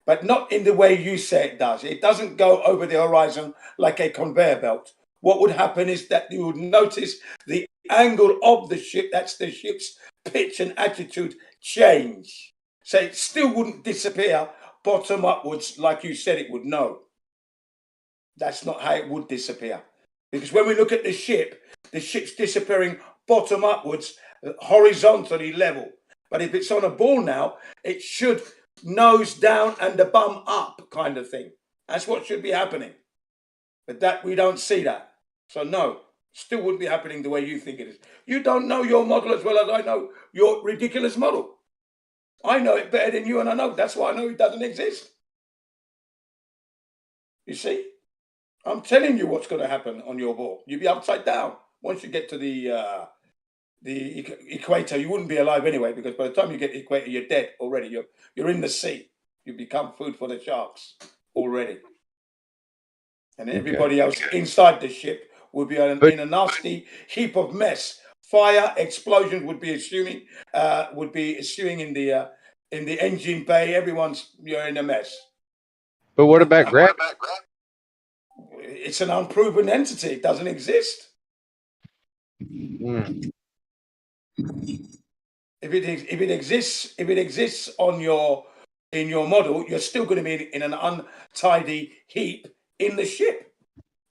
but not in the way you say it does. It doesn't go over the horizon like a conveyor belt. What would happen is that you would notice the angle of the ship, that's the ship's pitch and attitude, change. So it still wouldn't disappear bottom upwards like you said it would. No, that's not how it would disappear. Because when we look at the ship's disappearing bottom upwards, horizontally level. But if it's on a ball now, it should nose down and the bum up kind of thing. That's what should be happening. But that we don't see that. So no, still wouldn't be happening the way you think it is. You don't know your model as well as I know your ridiculous model. I know it better than you, and I know that's why I know it doesn't exist. You see? I'm telling you what's going to happen on your ball. You'll be upside down. Once you get to the equator, you wouldn't be alive anyway, because by the time you get to the equator, you're dead already. You're in the sea. You become food for the sharks already. And everybody else inside the ship would be in a nasty heap of mess. Fire, explosions would be ensuing in the engine bay. You're in a mess. But what about gravity? It's an unproven entity. It doesn't exist. Mm. If it exists in your model, you're still going to be in an untidy heap in the ship.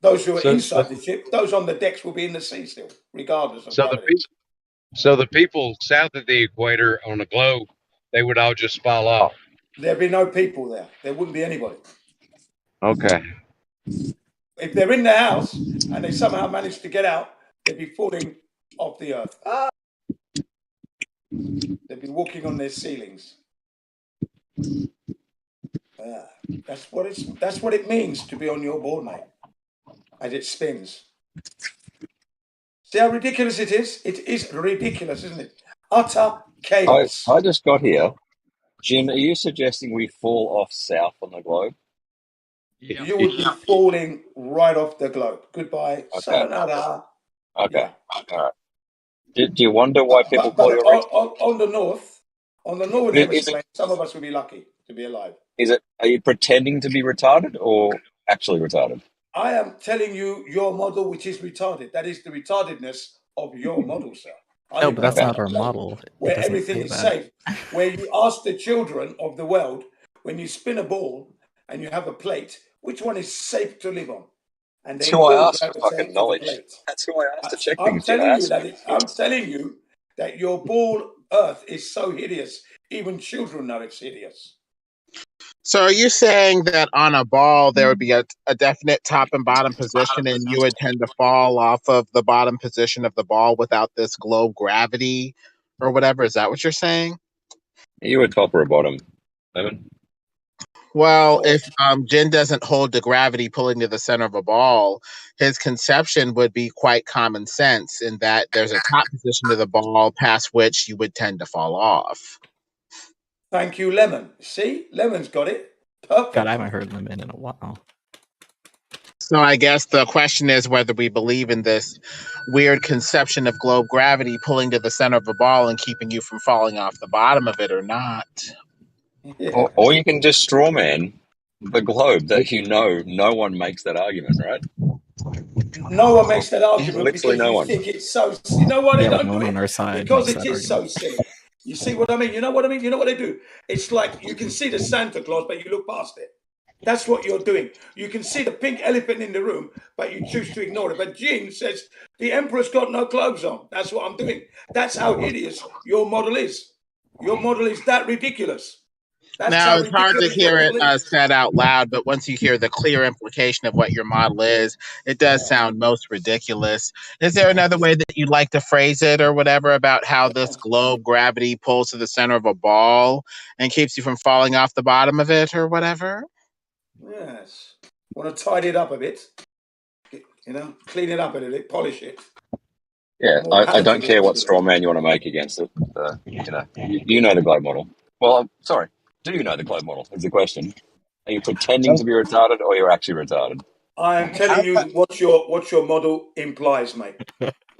Those who are inside the ship, those on the decks will be in the sea still, regardless of gravity. So the people south of the equator on the globe, they would all just fall off. There'd be no people there. There wouldn't be anybody. Okay. If they're in the house and they somehow manage to get out, they'd be falling off the earth. They'd be walking on their ceilings. That's what it means to be on your board, mate. As it spins. See how ridiculous it is? It is ridiculous, isn't it? Utter chaos. I just got here. Jim, are you suggesting we fall off south on the globe? You would be falling right off the globe. Goodbye. Okay. Sayonara. Okay. Yeah. All right. Do you wonder why people call you on the northern hemisphere, some of us would be lucky to be alive. Are you pretending to be retarded or actually retarded? I am telling you your model, which is retarded. That is the retardedness of your model, sir. No, but that's not our model. Where everything is safe. Where you ask the children of the world, when you spin a ball and you have a plate, which one is safe to live on? And that's who I asked for fucking knowledge. That's who I asked to check things. I'm telling you that your ball Earth is so hideous, even children know it's hideous. So are you saying that on a ball there would be a definite top and bottom position and you would tend to fall off of the bottom position of the ball without this globe gravity or whatever? Is that what you're saying? Are you a top or a bottom, Lemon? Well, if Jin doesn't hold the gravity pulling to the center of a ball, his conception would be quite common sense in that there's a top position of the ball past which you would tend to fall off. Thank you, Lemon. See? Lemon's got it. Perfect. God, I haven't heard Lemon in a while. So I guess the question is whether we believe in this weird conception of globe gravity pulling to the center of a ball and keeping you from falling off the bottom of it or not. Yeah. Or you can just straw man the globe that no one makes that argument, right? No one makes that argument Literally because no you one. think it's so. You know what? Yeah, They don't no do one it on our side because makes it that is so silly. You see what I mean? You know what I mean? You know what they do? It's like you can see the Santa Claus, but you look past it. That's what you're doing. You can see the pink elephant in the room, but you choose to ignore it. But Jin says the Emperor's got no clothes on. That's what I'm doing. That's how hideous your model is. Your model is that ridiculous. Now, it's hard to hear it said out loud, but once you hear the clear implication of what your model is, it does sound most ridiculous. Is there another way that you'd like to phrase it or whatever about how this globe gravity pulls to the center of a ball and keeps you from falling off the bottom of it or whatever? Yes. Want to tidy it up a bit. Clean it up a little bit, polish it. Yeah, I don't care what straw man you want to make against it. You know the globe model. Well, I'm sorry. Do you know the globe model? Is the question. Are you pretending to be retarded or you're actually retarded? I am telling you what your model implies, mate.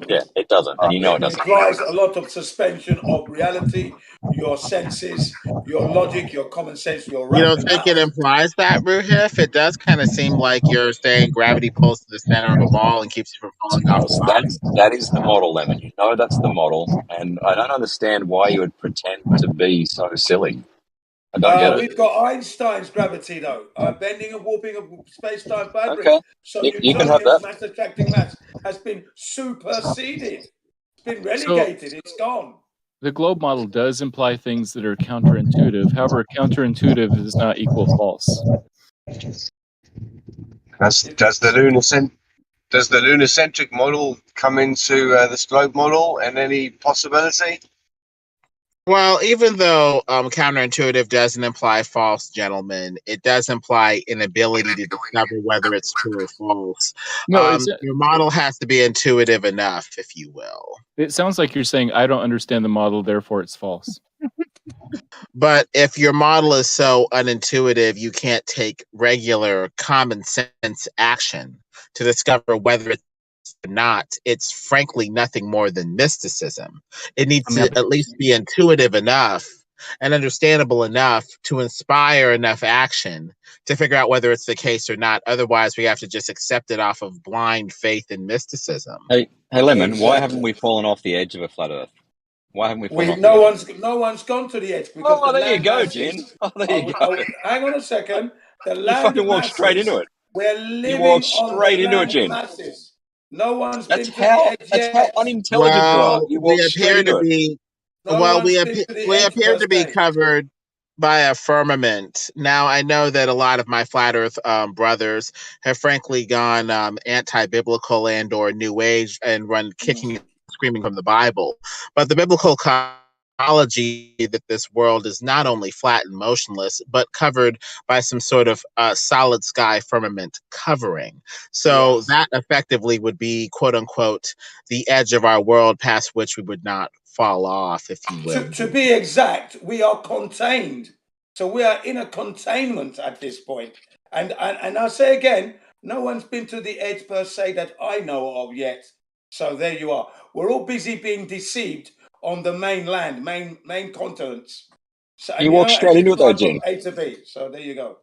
Yeah, it doesn't, and you know it doesn't. Implies a lot of suspension of reality, your senses, your logic, your common sense, your You don't rationale. think it implies that, Ruhif? It does kind of seem like you're saying gravity pulls to the center of a ball and keeps you from falling off the bottom. That is the model, Lemon. You know that's the model, and I don't understand why you would pretend to be so silly. I don't get it. We've got Einstein's gravity, though. Bending and warping of space-time fabric. Okay. So You can have Newtonian that. mass attracting mass has been superseded. It's been relegated. It's gone. The globe model does imply things that are counterintuitive. However, counterintuitive does not equal false. Does the lunocentric model come into this globe model and any possibility? Well, even though counterintuitive doesn't imply false, gentlemen, it does imply inability to discover whether it's true or false. No, Your model has to be intuitive enough, if you will. It sounds like you're saying, I don't understand the model, therefore it's false. But if your model is so unintuitive, you can't take regular common sense action to discover whether it's or not. It's frankly nothing more than mysticism. It needs to at least be intuitive enough and understandable enough to inspire enough action to figure out whether it's the case or not. Otherwise, we have to just accept it off of blind faith and mysticism. Hey, Lemon, why haven't we fallen off the edge of a flat Earth? Why haven't we fallen off the edge? No one's gone to the edge because Oh, the there you land go, masses- Jin. Oh, there you go. Hang on a second. The You land fucking walked masses, straight into it. We're You living walked on straight the into it, land Jin. masses. No one's That's been to the edge that's yet. how unintelligent you are. Well, You we walked straight appear into to it. be No well, one's we been to the we edge appear per to be se. covered by a firmament. Now, I know that a lot of my flat Earth brothers have frankly gone anti-biblical and or New Age and run kicking and screaming from the Bible. But the biblical cosmology that this world is not only flat and motionless, but covered by some sort of solid sky firmament covering. So that effectively would be, quote unquote, the edge of our world past which we would not fall off, if you will. To be exact, we are contained. So we are in a containment at this point. And I'll say again, no one's been to the edge per se that I know of yet. So there you are. We're all busy being deceived on the mainland, main continents. So, You walked straight into it though, Jin. A to B. So there you go.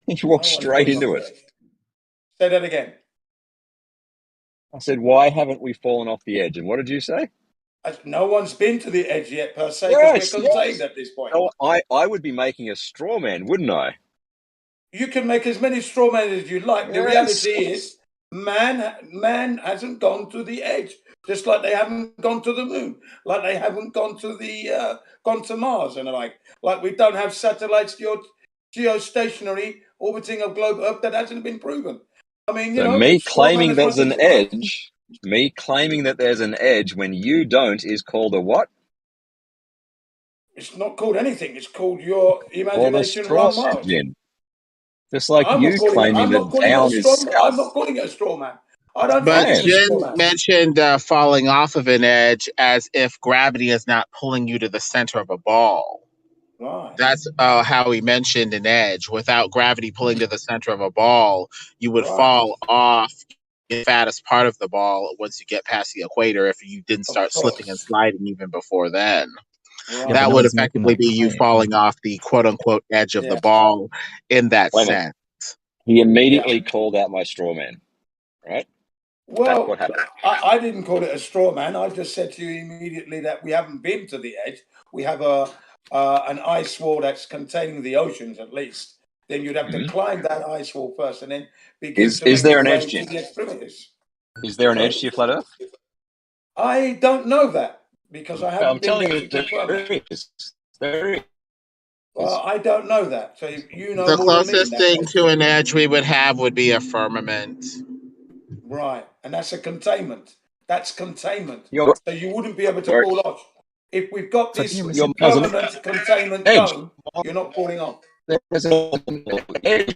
You walked straight into it. Say that again. I said, why haven't we fallen off the edge? And what did you say? No one's been to the edge yet per se because we're contained at this point. No, I would be making a straw man, wouldn't I? You can make as many straw men as you like. The reality is, man hasn't gone to the edge, just like they haven't gone to the moon, like they haven't gone to Mars and the like. Like we don't have satellites geostationary orbiting a globe Earth that hasn't been proven. I mean, So me claiming there's an edge, me claiming that there's an edge when you don't is called a what? It's not called anything. It's called your imagination straw run wild. man. Just like you claiming that down is south. I'm not calling it a straw man. I don't But think it's a straw Jen man. mentioned falling off of an edge as if gravity is not pulling you to the center of a ball. Right. That's how he mentioned an edge. Without gravity pulling to the center of a ball, you would fall off the fattest part of the ball once you get past the equator if you didn't start slipping and sliding even before then. Yeah, That but no would one's making effectively that be you claim. falling off the quote unquote edge of the ball in that Wait a minute. sense. He immediately called out my straw man, right? Well, That's what happened. I didn't call it a straw man. I just said to you immediately that we haven't been to the edge. We have an ice wall that's containing the oceans at least. Then you'd have to climb that ice wall first and then begin to Is make there your an way edge, to Jim? the extremities. Is there an edge to your flat Earth? I don't know that because I haven't I'm been telling there you, to confirm there it. is. There is. Well, I don't know that. So you know The more than me in closest that thing case. to an edge we would have would be a firmament. Right. And that's a containment. That's containment. You're- So you wouldn't be able to Sorry. fall off. If we've got this Your miles an permanent containment edge. zone, you're not falling off. There's an edge.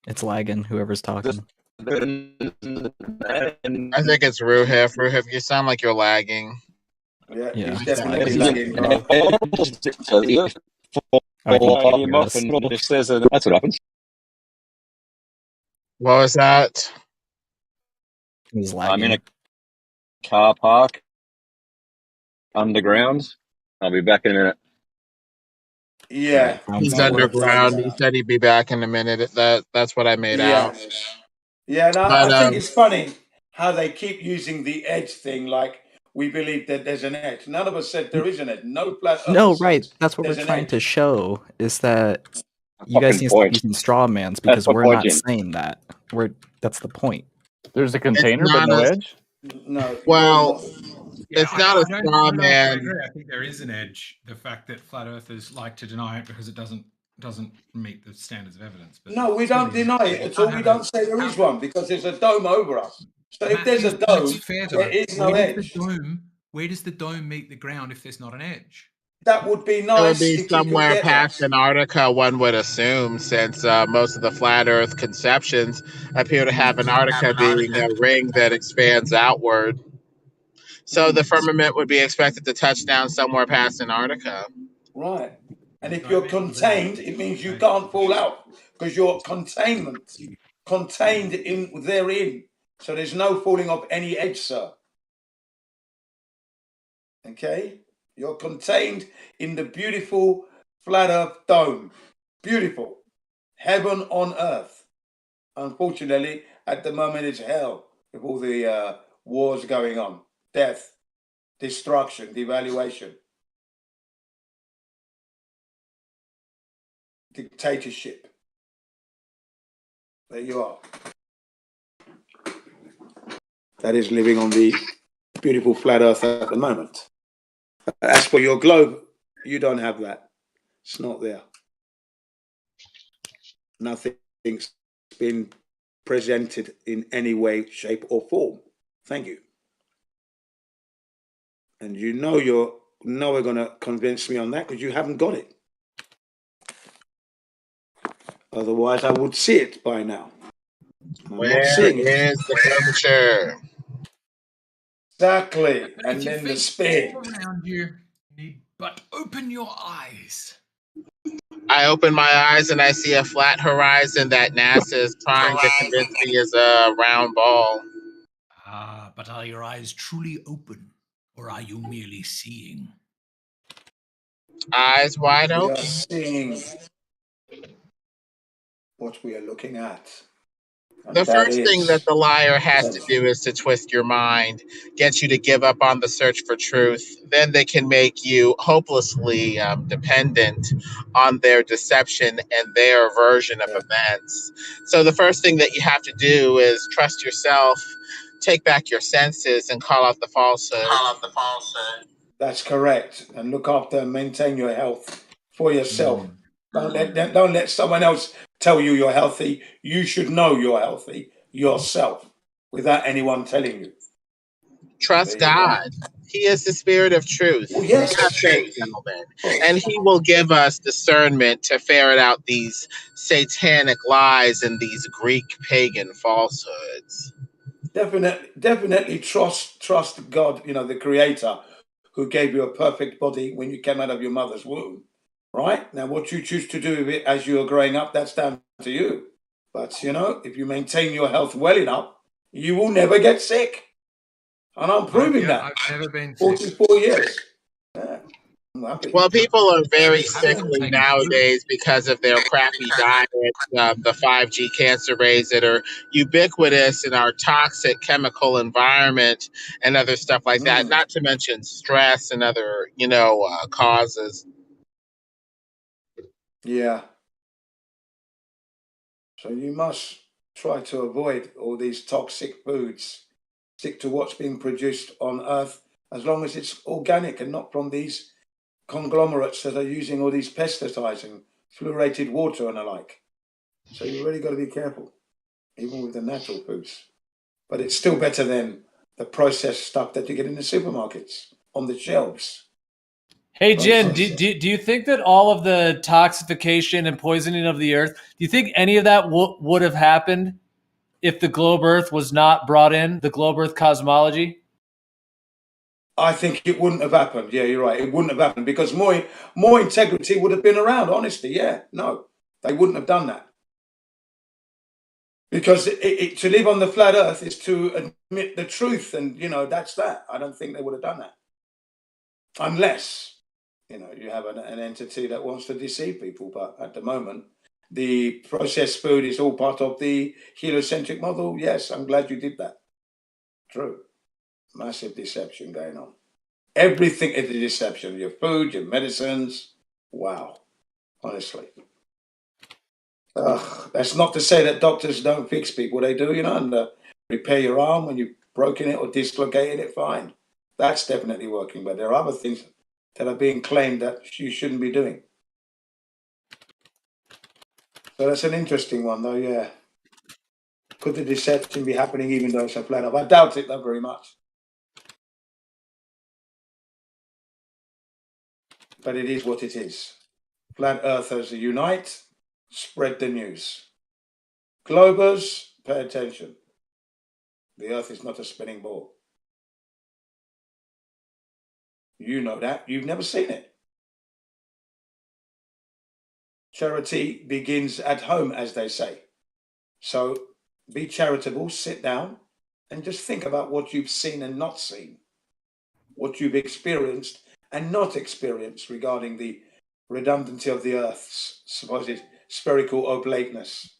It's lagging, whoever's talking. I think it's Ruhif. Ruhif, you sound like you're lagging. Yeah, Yeah. he's definitely lagging. Bro. So the Earth I can fall hear off us. and it says that's what happens. What was that? It was I'm in lagging. a car park underground. I'll be back in a minute. Yeah, He's no worries. underground. He said he'd be back in a minute. That's what I made Yeah, out. yeah. No, But I think it's funny how they keep using the edge thing. Like we believe that there's an edge. None of us said there is an edge. No flat No, earther right. says That's what we're there's an trying edge. to show is that you guys Fucking need to stop point. using straw mans That's because my we're point, not Jim. saying that. That's the point. There's a it's container, but not no a edge. No, well. Yeah, It's not I a don't straw know if I man. agree. I think there is an edge. The fact that flat earthers like to deny it because it doesn't meet the standards of evidence. But No, we don't deny it at all. We don't say there is one because there's a dome over us. So if there's a Matthew, dome, that's fair there though. is no edge. Where does the dome meet the ground if there's not an edge? That would be It would nice be if we could somewhere get past that. Antarctica, one would assume, since most of the flat Earth conceptions appear to have Antarctica being a ring that expands outward. So the firmament would be expected to touch down somewhere past Antarctica. Right. And if you're contained, it means you can't fall out because you're contained in therein. So there's no falling off any edge, sir. Okay? You're contained in the beautiful flat earth dome. Beautiful. Heaven on earth. Unfortunately, at the moment it's hell with all the wars going on. Death, destruction, devaluation, dictatorship. There you are. That is living on the beautiful flat earth at the moment. As for your globe, you don't have that. It's not there. Nothing's been presented in any way, shape, or form. Thank you. And you know you're never going to convince me on that because you haven't got it. Otherwise, I would see it by now. I'm Where not seeing it. is the curvature? Exactly. But And if you then the face spin. all around you, but open your eyes. I open my eyes and I see a flat horizon that NASA is trying to convince me is a round ball. Ah, but are your eyes truly open, or are you merely seeing? Eyes wide We are open. seeing what we are looking at. And The that first thing that is the liar has to do is to twist your mind, get you to give up on the search for truth. Then they can make you hopelessly dependent on their deception and their version of events. So the first thing that you have to do is trust yourself, take back your senses, and call out the falsehood. That's correct. And look after and maintain your health for yourself. Don't let someone else tell you you're healthy. You should know you're healthy yourself without anyone telling you. Trust There you go. God. He is the spirit of truth. Oh, yes. Have faith, gentlemen. And he will give us discernment to ferret out these satanic lies and these Greek pagan falsehoods. Definitely trust God, the creator who gave you a perfect body when you came out of your mother's womb. Right? Now, what you choose to do with it as you are growing up, that's down to you. But, if you maintain your health well enough, you will never get sick. And I'm proving that. I've never been sick. 44 years. Yeah, I'm happy. Well, people are very I haven't sickly taken nowadays because of their crappy diet, the 5G cancer rays that are ubiquitous in our toxic chemical environment and other stuff like that, not to mention stress and other, causes. Yeah. So you must try to avoid all these toxic foods. Stick to what's being produced on Earth as long as it's organic and not from these conglomerates that are using all these pesticides and fluoridated water and the like. So you really got to be careful, even with the natural foods. But it's still better than the processed stuff that you get in the supermarkets on the shelves. Hey, Jin, do you think that all of the toxification and poisoning of the earth, do you think any of that would have happened if the globe earth was not brought in, the globe earth cosmology? I think it wouldn't have happened. Yeah, you're right. It wouldn't have happened because more integrity would have been around. Honestly, yeah. No, they wouldn't have done that. Because to live on the flat Earth is to admit the truth, and that's that. I don't think they would have done that, unless you have an entity that wants to deceive people. But at the moment, the processed food is all part of the heliocentric model. Yes, I'm glad you did that. True, massive deception going on. Everything is a deception. Your food, your medicines. Wow, honestly. That's not to say that doctors don't fix people. They do, and repair your arm when you've broken it or dislocated it, fine. That's definitely working. But there are other things that are being claimed that you shouldn't be doing. So that's an interesting one, though, yeah. Could the deception be happening even though it's a flat Earth? I doubt it, though, very much. But it is what it is. Flat Earthers unite, spread the news. Globers, pay attention. The Earth is not a spinning ball. You know that. You've never seen it. Charity begins at home, as they say. So be charitable, sit down, and just think about what you've seen and not seen, what you've experienced and not experienced regarding the redundancy of the Earth's supposed spherical oblateness.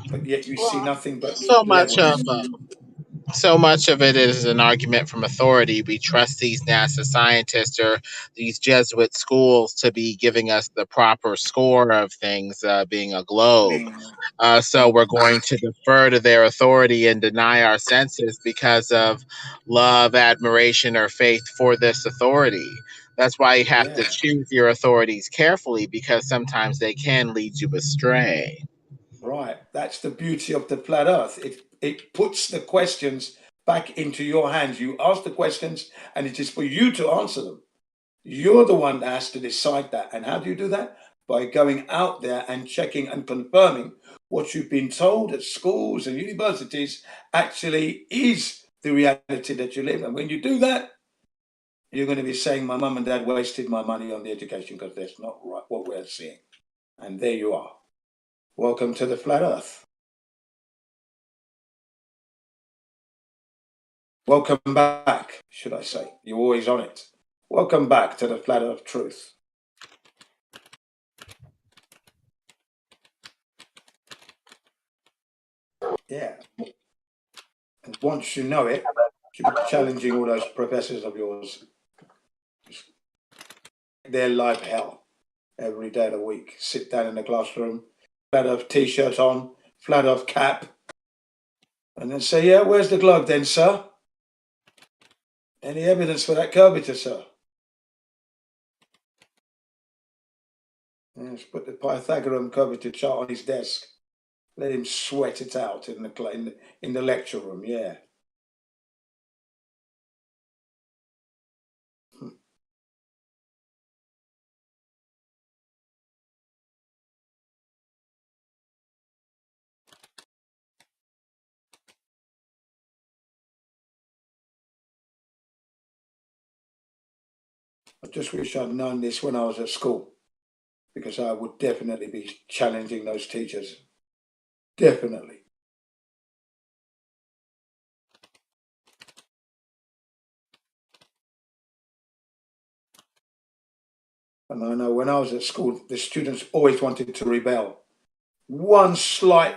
But yet you see nothing but So much of levels. so much of it is an argument from authority. We trust these NASA scientists or these Jesuit schools to be giving us the proper score of things, being a globe. So we're going to defer to their authority and deny our senses because of love, admiration, or faith for this authority. That's why you have to choose your authorities carefully, because sometimes they can lead you astray. Right. That's the beauty of the flat Earth. It puts the questions back into your hands. You ask the questions, and it is for you to answer them. You're the one that has to decide that. And how do you do that? By going out there and checking and confirming what you've been told at schools and universities actually is the reality that you live. And when you do that, you're going to be saying, my mum and dad wasted my money on the education because that's not right what we're seeing. And there you are. Welcome to the flat Earth. Welcome back, should I say. You're always on it. Welcome back to the flat Earth truth. Yeah. And once you know it, you're challenging all those professors of yours. Their life hell every day of the week. Sit down in the classroom, flat Earth t-shirt on, flat Earth cap, and then say, yeah, where's the globe then, sir? Any evidence for that curvature, sir? Let's put the Pythagorean curvature chart on his desk. Let him sweat it out in the lecture room, yeah. I just wish I'd known this when I was at school, because I would definitely be challenging those teachers. Definitely. And I know when I was at school, the students always wanted to rebel. One slight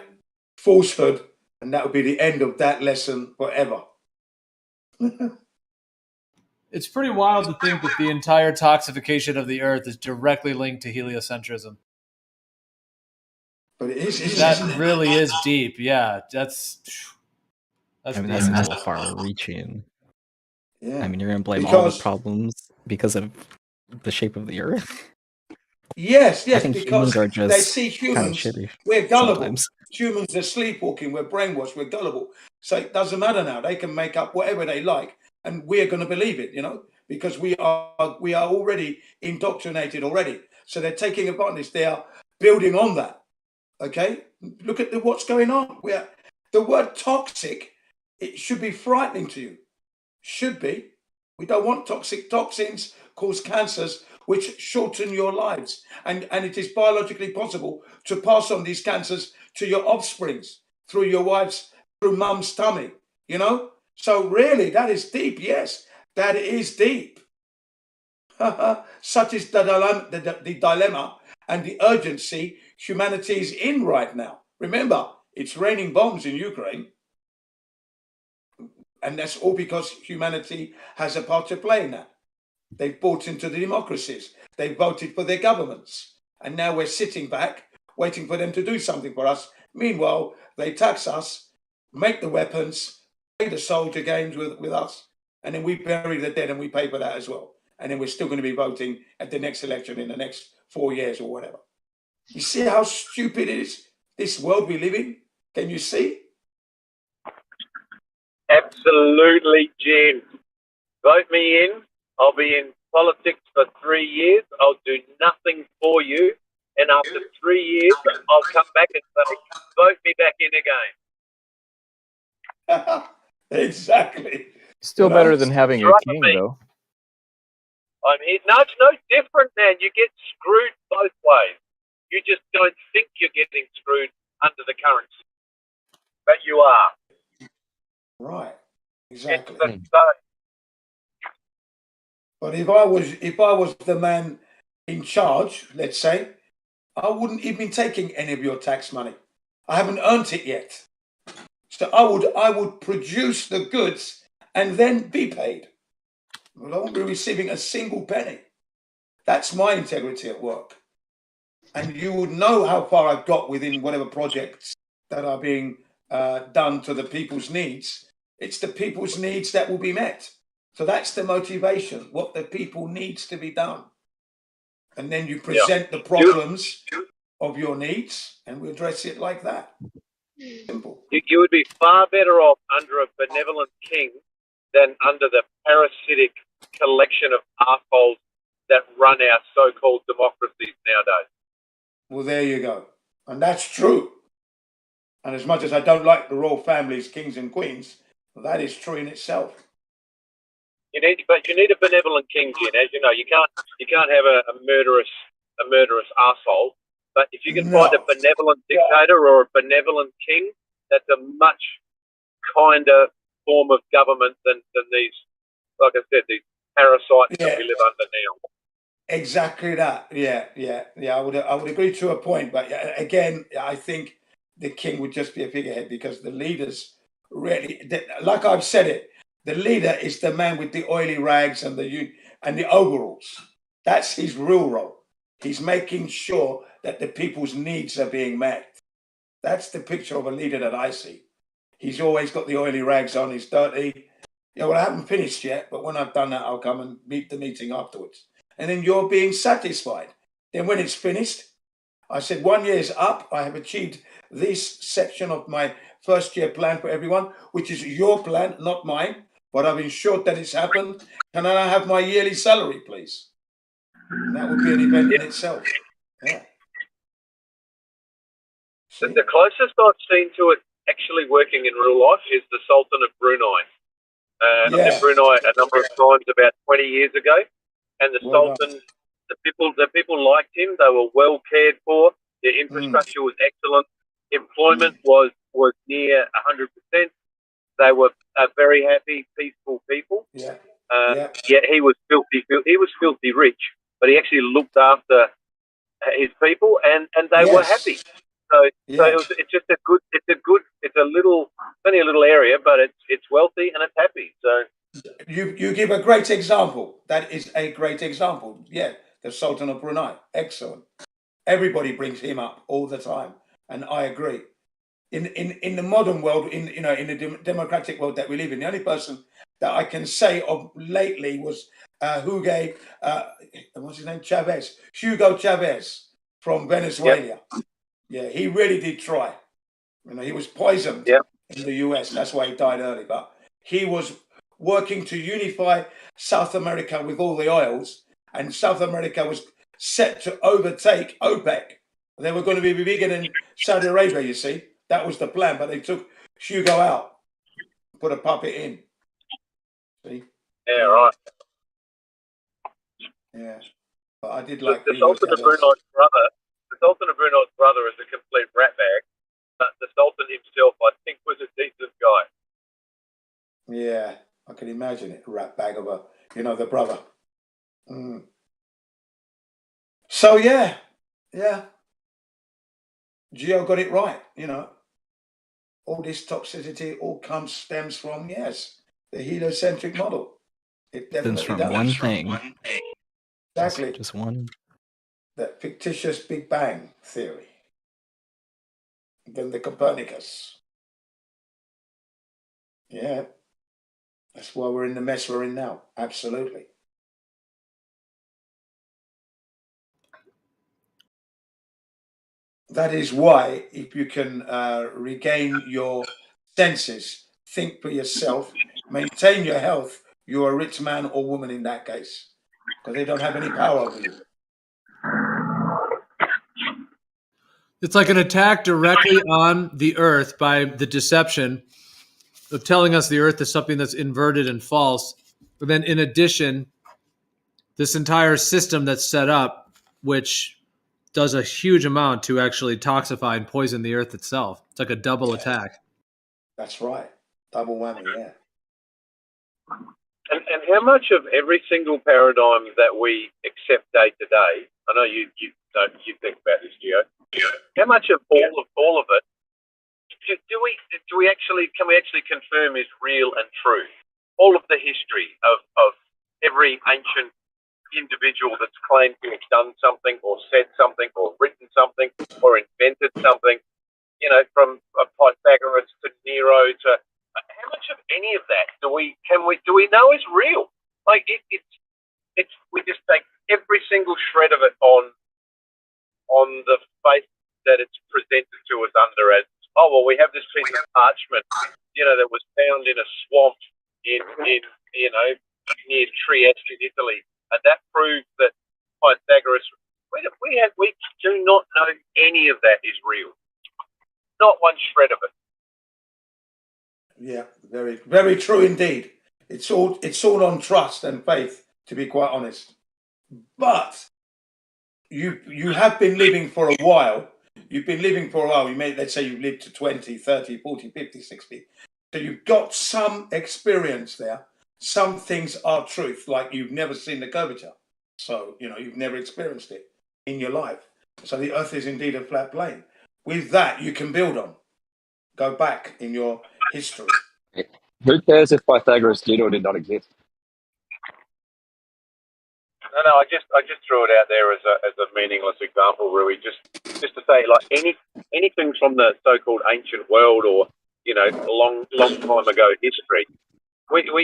falsehood, and that would be the end of that lesson forever. It's pretty wild to think that the entire toxification of the Earth is directly linked to heliocentrism. But it is, that really is deep. Yeah, that's I mean, that's deep. a little far-reaching. Yeah. I mean, you're going to blame all the problems because of the shape of the Earth? Yes, I think because humans are just they see kind of humans, shitty we're gullible. sometimes. Humans are sleepwalking, we're brainwashed, we're gullible. So it doesn't matter now. They can make up whatever they like, and we're going to believe it, because we are already indoctrinated already. So they're taking advantage. They are building on that. Okay? Look at what's going on. The word toxic, it should be frightening to you. Should be. We don't want toxic toxins cause cancers which shorten your lives. And it is biologically possible to pass on these cancers to your offsprings through your wife's, through mum's tummy, you know? So really, that is deep. Yes, that is deep. Such is the dilemma and the urgency humanity is in right now. Remember, it's raining bombs in Ukraine. And that's all because humanity has a part to play in that. They've bought into the democracies. They voted for their governments. And now we're sitting back, waiting for them to do something for us. Meanwhile, they tax us, make the weapons, play the soldier games with us, and then we bury the dead and we pay for that as well. And then we're still going to be voting at the next election in the next 4 years or whatever. You see how stupid it is, this world we live in? Can you see? Absolutely, Jim. Vote me in. I'll be in politics for 3 years. I'll do nothing for you. And after 3 years, I'll come back and say, vote me back in again. Exactly. Still better than having a king, though. I'm here. No, it's no different, man. You get screwed both ways. You just don't think you're getting screwed under the currency. But you are. Right. Exactly. So, but if I was the man in charge, let's say, I wouldn't even be taking any of your tax money. I haven't earned it yet. So I would produce the goods and then be paid. Well, I won't be receiving a single penny. That's my integrity at work. And you would know how far I've got within whatever projects that are being done to the people's needs. It's the people's needs that will be met. So that's the motivation, what the people needs to be done. And then you present the problems of your needs and we address it like that. Simple. You would be far better off under a benevolent king than under the parasitic collection of assholes that run our so-called democracies nowadays. Well, there you go. And that's true. And as much as I don't like the royal families, kings and queens, that is true in itself. You need a benevolent king, Jin. As you know, you can't have a murderous asshole. But if you can find a benevolent dictator or a benevolent king, that's a much kinder form of government than these, like I said, these parasites that we live under now. Exactly that. Yeah. I would agree to a point, but again, I think the king would just be a figurehead because the leaders really, like I've said it, the leader is the man with the oily rags and the overalls. That's his real role. He's making sure that the people's needs are being met. That's the picture of a leader that I see. He's always got the oily rags on. He's dirty. Yeah, well, I haven't finished yet, but when I've done that, I'll come and meet the meeting afterwards. And then you're being satisfied. Then when it's finished, I said 1 year's up. I have achieved this section of my first year plan for everyone, which is your plan, not mine. But I've ensured that it's happened. Can I have my yearly salary, please? And that would be an event in itself. Yeah. The closest I've seen to it actually working in real life is the Sultan of Brunei. I've been in Brunei a number of times about 20 years ago. And the Sultan, the people liked him. They were well cared for. Their infrastructure was excellent. Employment was near 100%. They were very happy, peaceful people. Yet he was filthy. He was filthy rich, but he actually looked after his people, and they were happy. So it's just it's only a little area, but it's wealthy and it's happy. So. You give a great example. That is a great example. Yeah, the Sultan of Brunei. Excellent. Everybody brings him up all the time, and I agree. In the modern world, in the democratic world that we live in, the only person that I can say of lately was Hugo, what's his name? Hugo Chavez from Venezuela. Yeah, he really did try. He was poisoned in the US. That's why he died early. But he was working to unify South America with all the oils, and South America was set to overtake OPEC. They were going to be bigger than Saudi Arabia, you see. That was the plan, but they took Hugo out, put a puppet in. See? Yeah, right. Yeah. But I did The, like the Hilo Sultan of Telos. Brunei's brother, the Sultan of Brunei's brother is a complete ratbag, but the Sultan himself, I think, was a decent guy. Yeah, I can imagine it. Rat bag of a, the brother. So yeah. Geo got it right. All this toxicity all stems from the heliocentric model. It Stems definitely from does. one thing. Exactly. Just one. That fictitious Big Bang theory. Then the Copernicus. Yeah. That's why we're in the mess we're in now. Absolutely. That is why, if you can regain your senses, think for yourself, maintain your health, you're a rich man or woman in that case, because they don't have any power over you. It's like an attack directly on the Earth by the deception of telling us the Earth is something that's inverted and false. But then in addition, this entire system that's set up, which does a huge amount to actually toxify and poison the Earth itself. It's like a double attack. That's right. Double whammy, yeah. And how much of every single paradigm that we accept day to day, I know you think about this, Gio. How much of all of it can we actually confirm is real and true? All of the history of every ancient individual that's claimed to have done something or said something or written something or invented something, from Pythagoras to Nero to how much of any of that do we know is real? Like it's we just take every single shred of it on the faith that it's presented to us under as, oh well, we have this piece of parchment, that was found in a swamp in near Trieste in Italy, and that proves that Pythagoras. We do not know any of that is real. Not one shred of it. Yeah, very, very true indeed. It's all on trust and faith, to be quite honest. But you have been living for a while. You've been living for a while. Let's say you've lived to 20, 30, 40, 50, 60. So you've got some experience there. Some things are truth, like you've never seen the curvature. So, you've never experienced it in your life. So the Earth is indeed a flat plane. With that, you can build on. Go back in your history. Who cares if Pythagoras did or did not exist? No, I just threw it out there as a meaningless example, really, just to say, like, anything from the so-called ancient world or long time ago history, we don't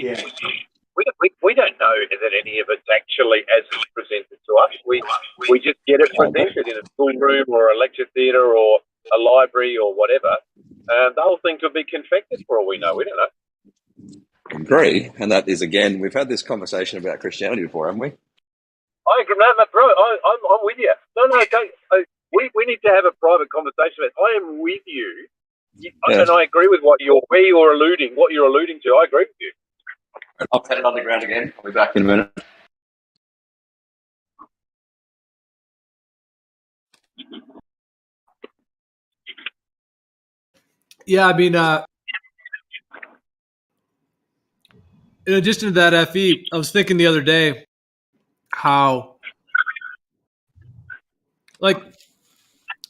know that any of it's actually as it's presented to us. We just get it presented in a schoolroom or a lecture theatre or a library or whatever. The whole thing could be confected for all we know. We don't know. Agree, and that is, again, we've had this conversation about Christianity before, haven't we? I agree, no, bro. I'm with you. No, don't. We need to have a private conversation. I am with you, and I agree with what you're alluding to. I agree with you. I'll put it underground again. I'll be back in a minute. Yeah, I mean, in addition to that, FE, I was thinking the other day how, like,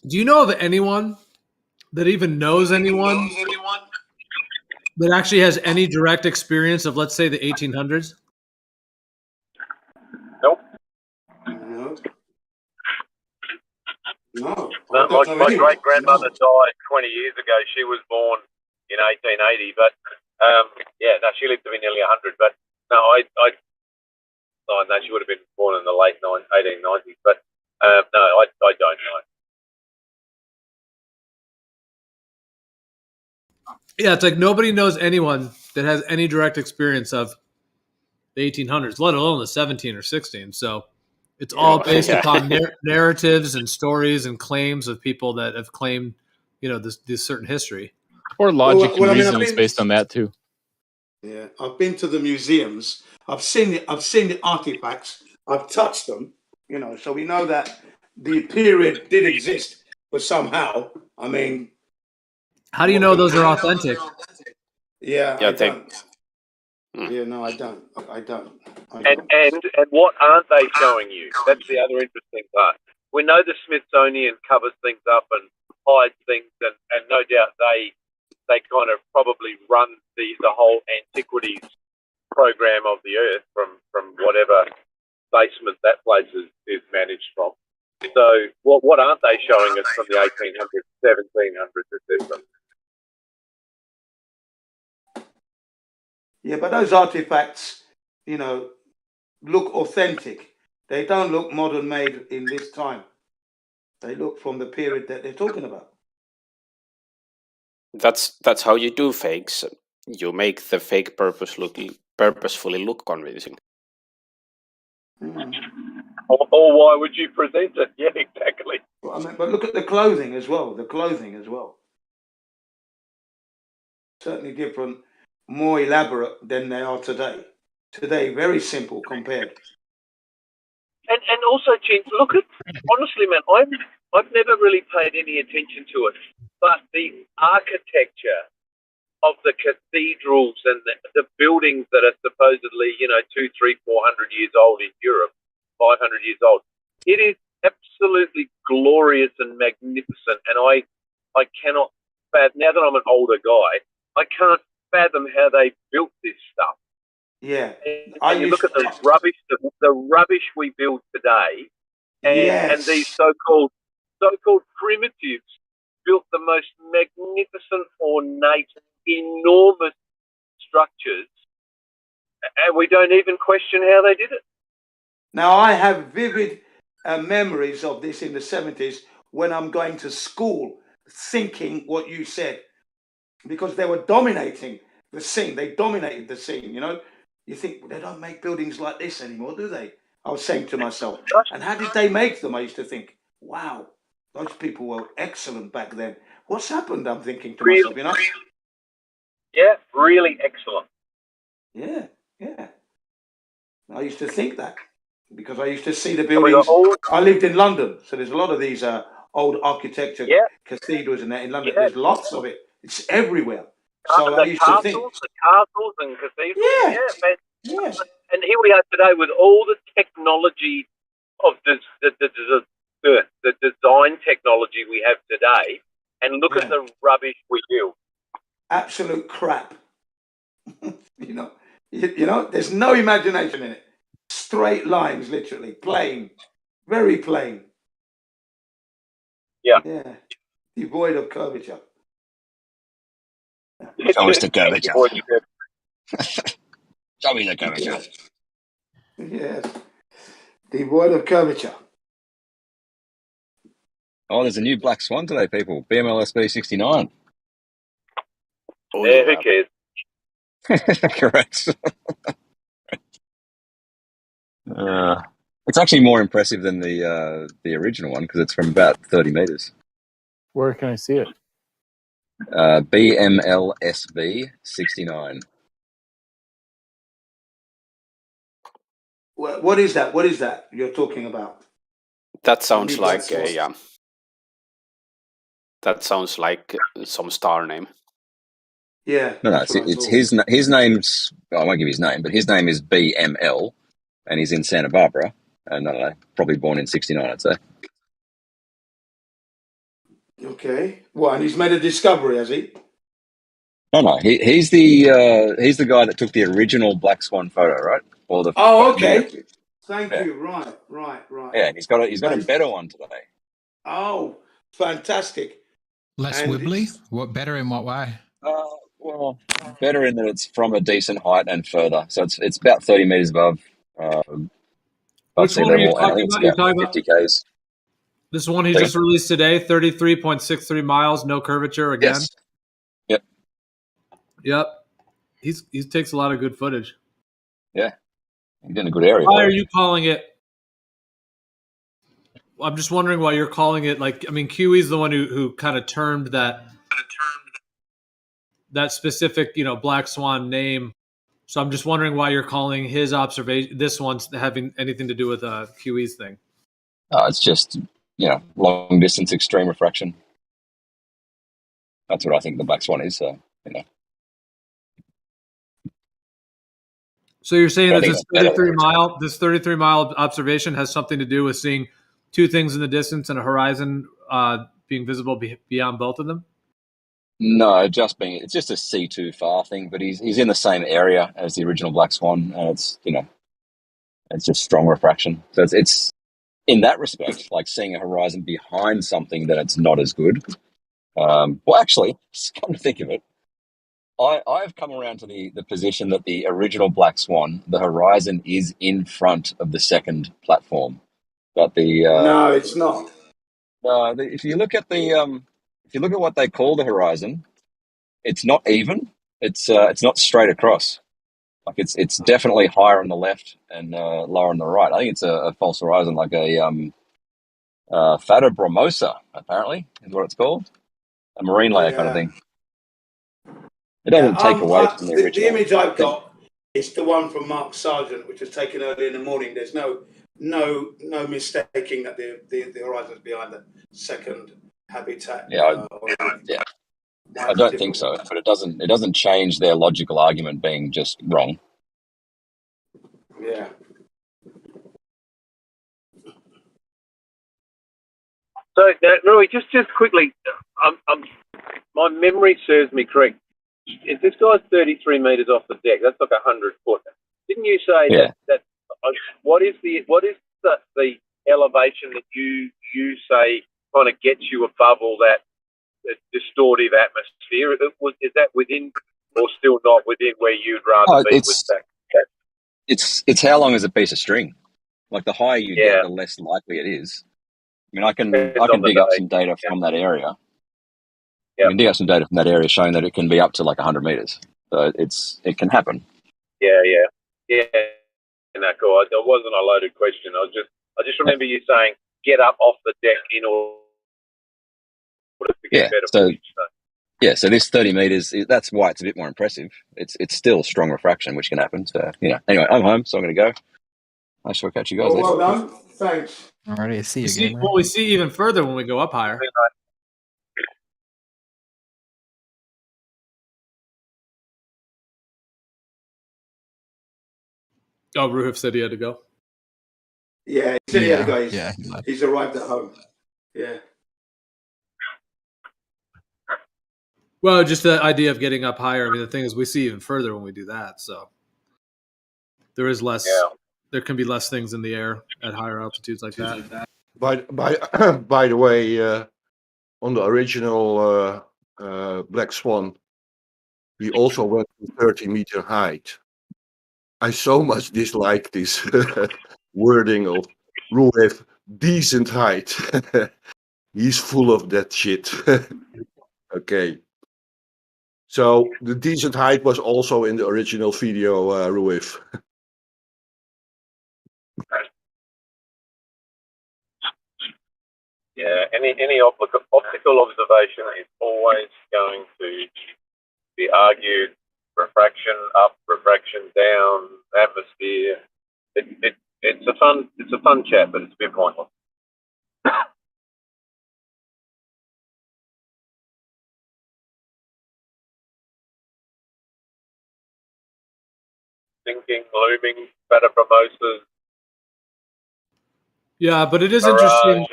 do you know of anyone that even knows anyone that actually has any direct experience of, let's say, the 1800s? Nope. No. My great-grandmother died 20 years ago. She was born in 1880, but she lived to be nearly 100. But no, she would have been born in the late 1890s. But no, I don't know. Yeah, it's like nobody knows anyone that has any direct experience of the 1800s, let alone the 17 or 16. So it's all based upon narratives and stories and claims of people that have claimed, this certain history. Or logic and reasoning is based on that too. Yeah, I've been to the museums. I've seen the artifacts. I've touched them. You know, so we know that the period did exist, but somehow, I mean, How do you know those are authentic? Yeah, Yeah, I they- don't. Yeah, no, I don't. I don't. And what aren't they showing you? That's the other interesting part. We know the Smithsonian covers things up and hides things, and no doubt they kind of probably run the whole antiquities program of the Earth from whatever basement that place is managed from. So what aren't they showing us from the 1800s, 1700s, etc.? Yeah, but those artifacts, you know, look authentic. They don't look modern made in this time. They look from the period that they're talking about. That's how you do fakes. You make the fake purposefully look convincing. Or why would you present it? Yeah, exactly. Well, I mean, but look at the clothing as well. The clothing as well. Certainly different, more elaborate than they are today. Today, very simple compared. And also, Gents, look at, honestly, man, I've never really paid any attention to it, but the architecture of the cathedrals and the buildings that are supposedly, 200, 300, 400 years old in Europe, 500 years old, it is absolutely glorious and magnificent. And I cannot fathom, now that I'm an older guy, I can't fathom how they built this stuff. Yeah. And you look at the rubbish we build today, and these so-called primitives built the most magnificent, ornate, enormous structures, and we don't even question how they did it. Now, I have vivid memories of this in the 70s when I'm going to school, thinking what you said, because they were dominating the scene. They dominated the scene, you know. You think, well, they don't make buildings like this anymore, do they? I was saying to myself, and how did they make them? I used to think, wow, those people were excellent back then. What's happened? I'm thinking to myself, you know? Yeah, really excellent. Yeah, yeah. I used to think that because I used to see the buildings. I lived in London, so there's a lot of these old architecture cathedrals and that in London. There's lots of it. It's everywhere. So I used to think. The castles and cathedrals. Yeah. And here we are today with all the technology of the design technology we have today, and look at the rubbish we build. Absolute crap. you know, there's no imagination in it. Straight lines, literally, plain, very plain. Yeah. Yeah. Devoid of curvature. Show us the curvature. Show me the curvature. Yes. Devoid of curvature. Oh, there's a new Black Swan today, people. BMLSB 69. Oh, yeah, who cares? Correct. It's actually more impressive than the original one because it's from about 30 meters. Where can I see it? BMLSB 69. What is that? What is that you're talking about? That sounds like some star name. Yeah. No, it's his name's. Well, I won't give his name, but his name is BML, and he's in Santa Barbara. And I don't know, probably born in 69, I'd say. Okay. Well, and he's made a discovery, has he? No. He's the guy that took the original Black Swan photo, right? Or the. Okay. Thank you. Right. Yeah, he's got a better one today. Oh, fantastic. Less wibbly? What better in what way? Well, better in that it's from a decent height and further. So it's about 30 meters above Which sea one are you level, and I talking think about? it's about 50 k's. This one he just released today, 33.63 miles, no curvature again. Yes. Yep. He takes a lot of good footage. Yeah. He's in a good area. Why are you calling it? I'm just wondering why you're calling it QE's the one who kind of termed that specific, Black Swan name So I'm just wondering why you're calling his observation, this one's having anything to do with QE's thing. It's just, long distance extreme refraction. That's what I think the black swan is. So, So you're saying I that think this that's better. 33-mile observation has something to do with seeing two things in the distance and a horizon being visible beyond both of them? No, it's just a C2 far thing, but he's in the same area as the original black swan, and it's it's just strong refraction. So it's in that respect like seeing a horizon behind something that it's not as good. Well, actually, come to think of it, I've come around to the position that the original black swan, the horizon is in front of the second platform, but No, it's not. if you look at what they call the horizon, it's not even. It's not straight across. Like it's definitely higher on the left and lower on the right. I think it's a false horizon, like a Fata Bromosa, apparently, is what it's called. A marine layer kind of thing. It doesn't take away from the original. The image I've got is the one from Mark Sargent, which was taken early in the morning. There's no mistaking that the horizon's behind the second habitat. I don't think so, but it doesn't change their logical argument being just wrong. Yeah. So, Rui, just quickly, my memory serves me correct. If this guy's 33 meters off the deck, that's like 100 foot. Didn't you say that what is the elevation that you say kind of gets you above all that distortive atmosphere? Is that within or still not within where you'd rather be with that? It's how long is a piece of string? Like the higher you get, the less likely it is. I mean, I can dig up some data from that area. I can dig up some data from that area showing that it can be up to like 100 meters. So it can happen. Yeah. No, cool. It wasn't a loaded question. I just remember you saying get up off the deck in order to get better footage. So this 30 meters, that's why it's a bit more impressive. It's still strong refraction, which can happen. So, anyway, I'm home, so I'm going to go. I shall catch you guys later. Well done. Thanks. Alrighty, I see you, gamer. Well, we see even further when we go up higher. Oh, Ruhif said he had to go. Yeah, he said he had to go. He's arrived at home. Yeah. Well, just the idea of getting up higher. I mean, the thing is, we see even further when we do that. So there is less. There can be less things in the air at higher altitudes like that. By the way, on the original Black Swan, we also went to 30-meter height. I so much dislike this wording of Ruhif decent height. He's full of that shit. Okay. So the decent height was also in the original video, Ruhif. Yeah, any optical observation is always going to be argued. Refraction up, refraction down, atmosphere. It's a fun chat, but it's a bit pointless. Thinking, looming, Fata Bromosas. Yeah, but it is interesting.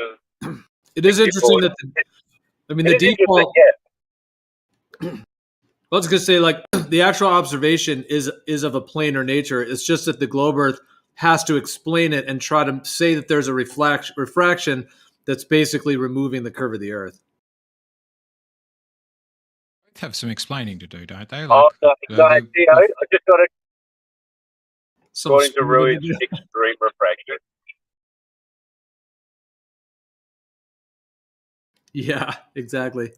It is interesting that the default. I was going to say, like, the actual observation is of a planar nature. It's just that the globe Earth has to explain it and try to say that there's a refraction that's basically removing the curve of the Earth. Have some explaining to do, don't they? I just got it. According to Rui's extreme refraction. Yeah, exactly.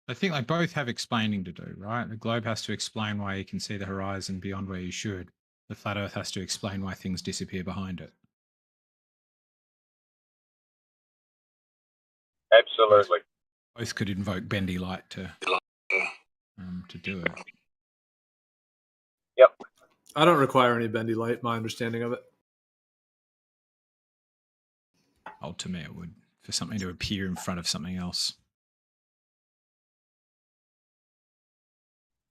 I think they both have explaining to do, right? The globe has to explain why you can see the horizon beyond where you should. The flat Earth has to explain why things disappear behind it. Absolutely. Both could invoke bendy light to do it. I don't require any bendy light. My understanding of it. Oh, to me, it would for something to appear in front of something else.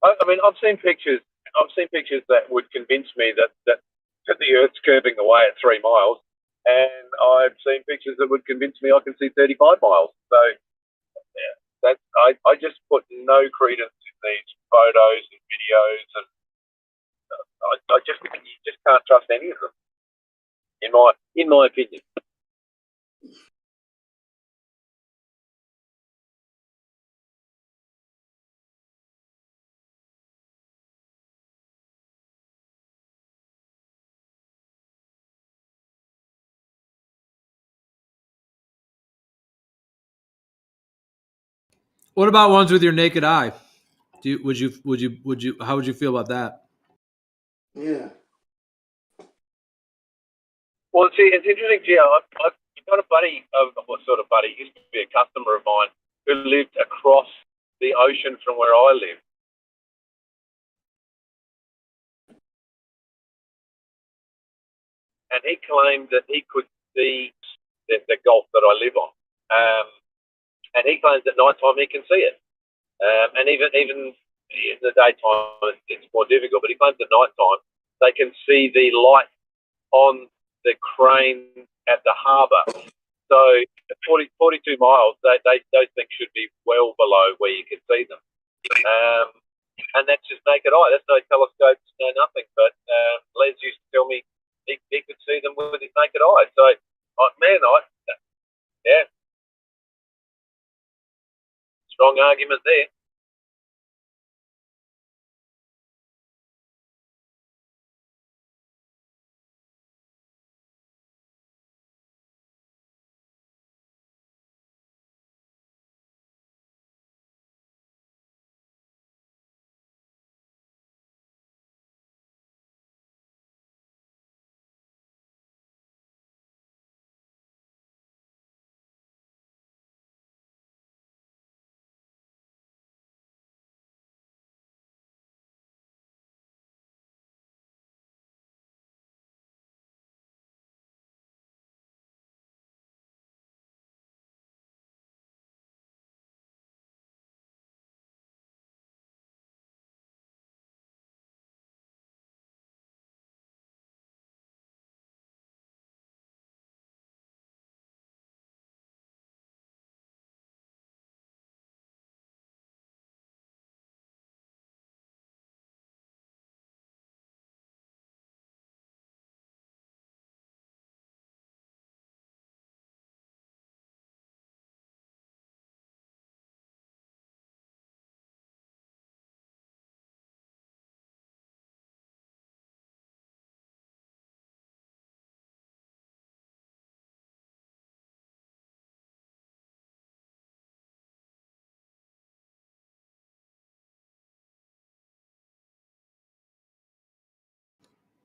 I mean, I've seen pictures that would convince me that the Earth's curving away at 3 miles, and I've seen pictures that would convince me I can see 35 miles. So, yeah, I just put no credence in these photos and videos, and you just can't trust any of them, in my opinion. What about ones with your naked eye? How would you feel about that? Yeah. Well, see, it's interesting, Gio. I've got a buddy, what sort of buddy? He used to be a customer of mine who lived across the ocean from where I live. And he claimed that he could see the Gulf that I live on. And he claims at night time he can see it. And even in the daytime, it's more difficult. But he claims at night time they can see the light on the crane at the harbour. So 42 miles, those things should be well below where you can see them. And that's just naked eye. That's no telescopes, no nothing. But Les used to tell me he could see them with his naked eye. So, yeah, strong argument there.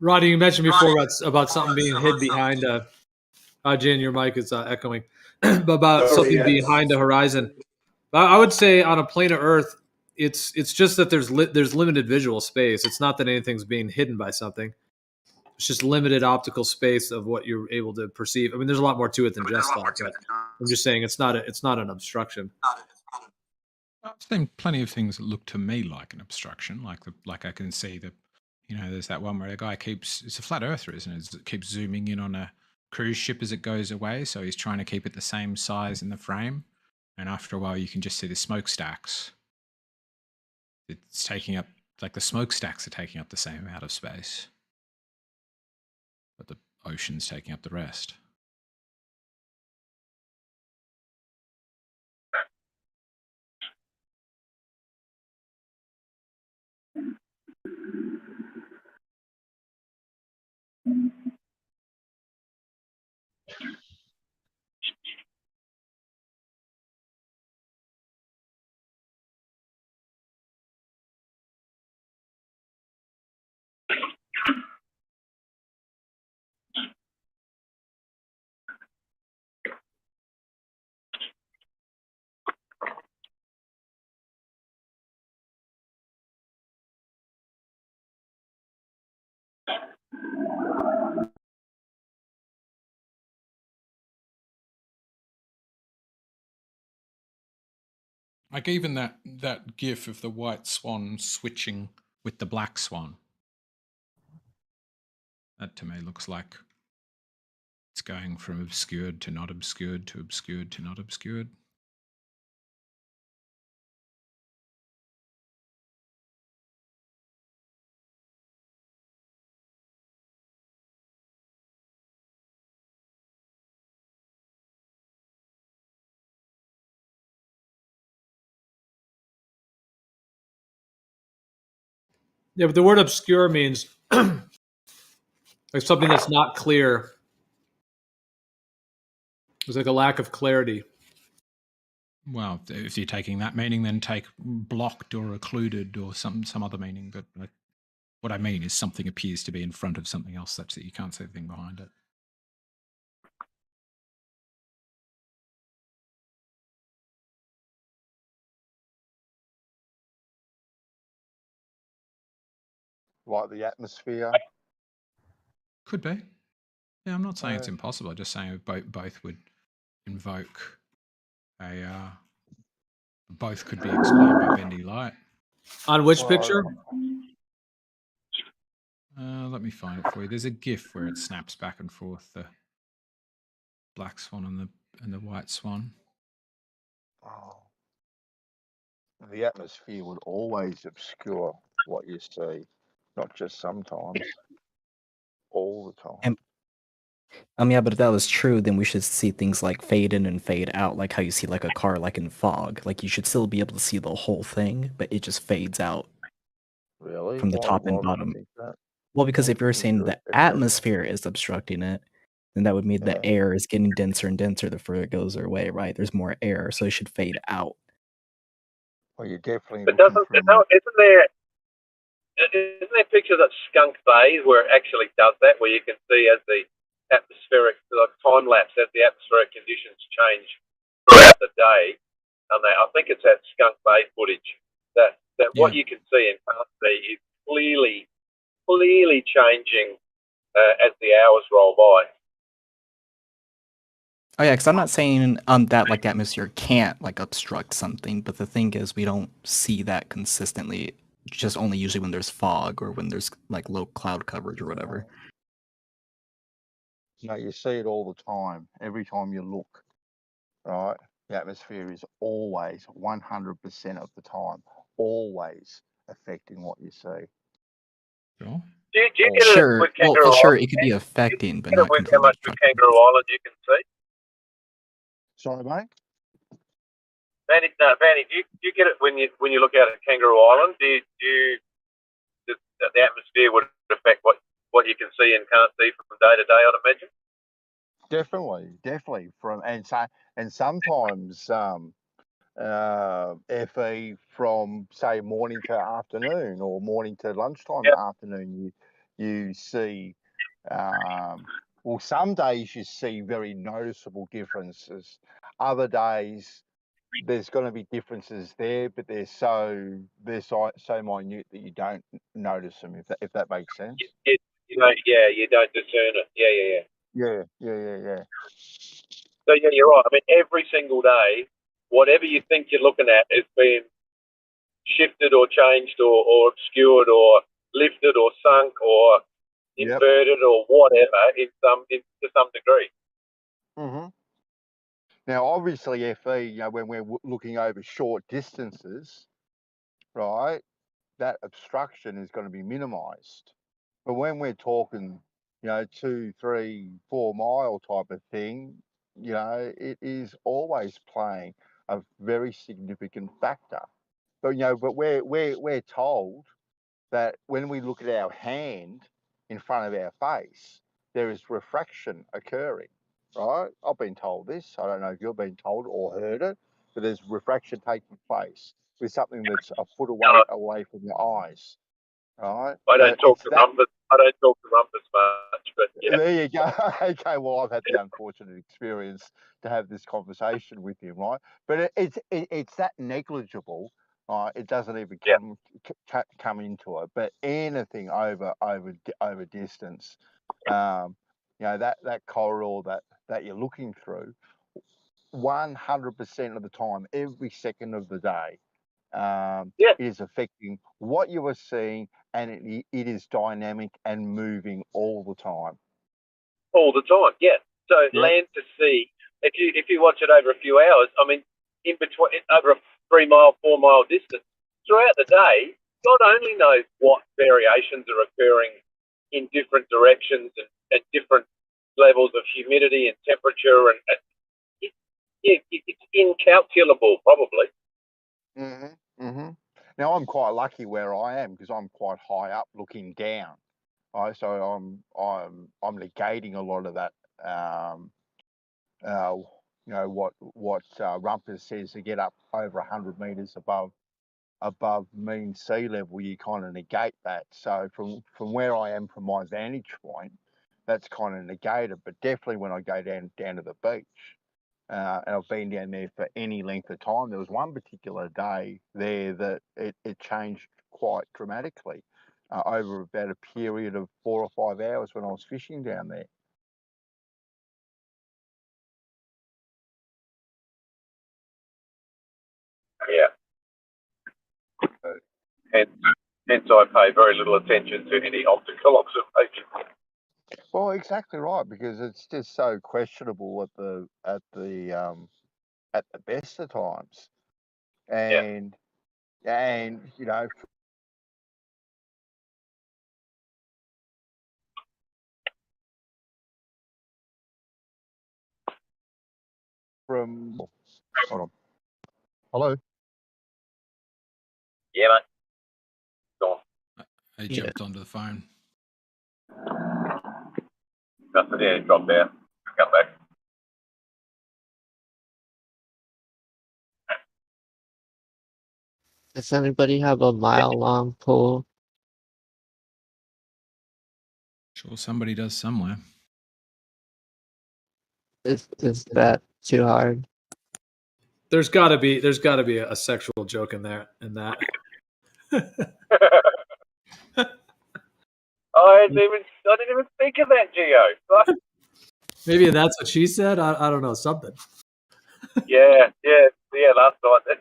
Roddy, you mentioned before about something being hid behind. Jen, your mic is echoing. About something behind the horizon. I would say on a plane of Earth, it's just that there's limited visual space. It's not that anything's being hidden by something. It's just limited optical space of what you're able to perceive. I mean, there's a lot more to it than just that. But I'm just saying it's not an obstruction. I've seen plenty of things that look to me like an obstruction, like I can see that, there's that one where a guy it's a flat earther, isn't it? It keeps zooming in on a cruise ship as it goes away, so he's trying to keep it the same size in the frame, and after a while you can just see the smokestacks. It's taking up, like the smokestacks are taking up the same amount of space, but the ocean's taking up the rest. Like even that GIF of the white swan switching with the black swan. That to me looks like it's going from obscured to not obscured to obscured to not obscured. Yeah, but the word obscure means like something that's not clear. There's like a lack of clarity. Well, if you're taking that meaning, then take blocked or occluded or some other meaning. But what I mean is something appears to be in front of something else such that you can't see the thing behind it. Like the atmosphere. Could be. Yeah, I'm not saying it's impossible. I'm just saying both would invoke a. Both could be explained by bendy light. On which picture? Let me find it for you. There's a GIF where it snaps back and forth the black swan and the white swan. Oh. The atmosphere would always obscure what you see, not just sometimes, all the time. Yeah, but if that was true, then we should see things like fade in and fade out, like how you see like a car like in fog. Like you should still be able to see the whole thing, but it just fades out Really? from the top and Why would you bottom. think that? Well, because Why if would you you're think saying that the it does? atmosphere is obstructing it, then that would mean Yeah. the air is getting denser and denser the further it goes away, right? There's more air, so it should fade out. Well, you're definitely But looking isn't from. there pictures at Skunk Bay where it actually does that, where you can see as the atmospheric, like time lapse, as the atmospheric conditions change throughout the day? And I think it's that Skunk Bay footage that what you can see and can't see is clearly changing as the hours roll by. Oh yeah, because I'm not saying that like the atmosphere can't like obstruct something, but the thing is we don't see that consistently. Just only usually when there's fog or when there's like low cloud coverage or whatever. No, you see it all the time. Every time you look, right? The atmosphere is always 100% of the time, always affecting what you see. Sure. Do you get Sure. it with Well, Kangaroo sure, Island? it could be affecting, but Do you get it not with how completely much with obstructing. Kangaroo Island you can see? Sorry, mate. Vanny, do you get it when you look out at Kangaroo Island? The atmosphere would affect what you can see and can't see from day to day, I'd imagine. Definitely. And sometimes FE from say morning to afternoon or morning to lunchtime to afternoon, you see. Well, some days you see very noticeable differences. Other days there's going to be differences there, but they're so minute that you don't notice them. If that makes sense. You don't discern it. Yeah. Yeah. So yeah, you're right. I mean, every single day, whatever you think you're looking at is being shifted or changed or obscured or lifted or sunk or inverted or whatever to some degree. Mm-hmm. Now, obviously, FE, when we're looking over short distances, right, that obstruction is going to be minimised. But when we're talking, 2, 3, 4 mile type of thing, it is always playing a very significant factor. But but we're told that when we look at our hand in front of our face, there is refraction occurring, right? I've been told this. I don't know if you've been told or heard it, but there's refraction taking place with something that's a foot away from your eyes, right? I don't talk to rumpus much, but yeah. There you go. Okay, well, I've had the unfortunate experience to have this conversation with him, right? But it's that negligible. It doesn't even come into it. But anything over distance, that corridor that you're looking through, 100% of the time, every second of the day, is affecting what you are seeing, and it is dynamic and moving all the time. All the time, yeah. So land to sea, if you watch it over a few hours, I mean, in between, over a 3 mile, 4 mile distance, throughout the day, God only knows what variations are occurring in different directions and at different levels of humidity and temperature, and it's incalculable, probably. Now, I'm quite lucky where I am because I'm quite high up looking down. So I'm negating a lot of that. You know what Rumpus says, to get up over 100 meters above mean sea level, you kind of negate that. So from where I am, from my vantage point, that's kind of negated. But definitely when I go down to the beach, and I've been down there for any length of time, there was one particular day there that it changed quite dramatically over about a period of 4 or 5 hours when I was fishing down there. Yeah. Hence I pay very little attention to any optical observation. Well, exactly right, because it's just so questionable at the best of times, and you know, from hold on, hello. Yeah, mate. Go on. I jumped onto the phone. Nothing, yeah, dropped out. Come back. Does anybody have a mile-long pole? Sure, somebody does somewhere. Is that too hard? There's got to be a sexual joke in there in that. I didn't even think of that, Gio. Maybe that's what she said. I don't know, something. Yeah. Last night.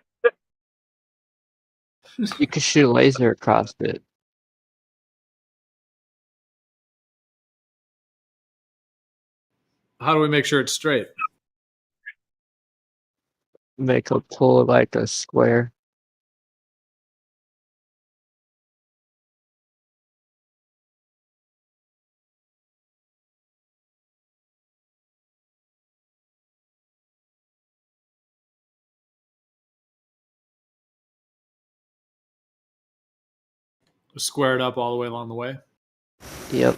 You could shoot a laser across it. How do we make sure it's straight? Make a pole like a square. Square it up all the way along the way. Yep.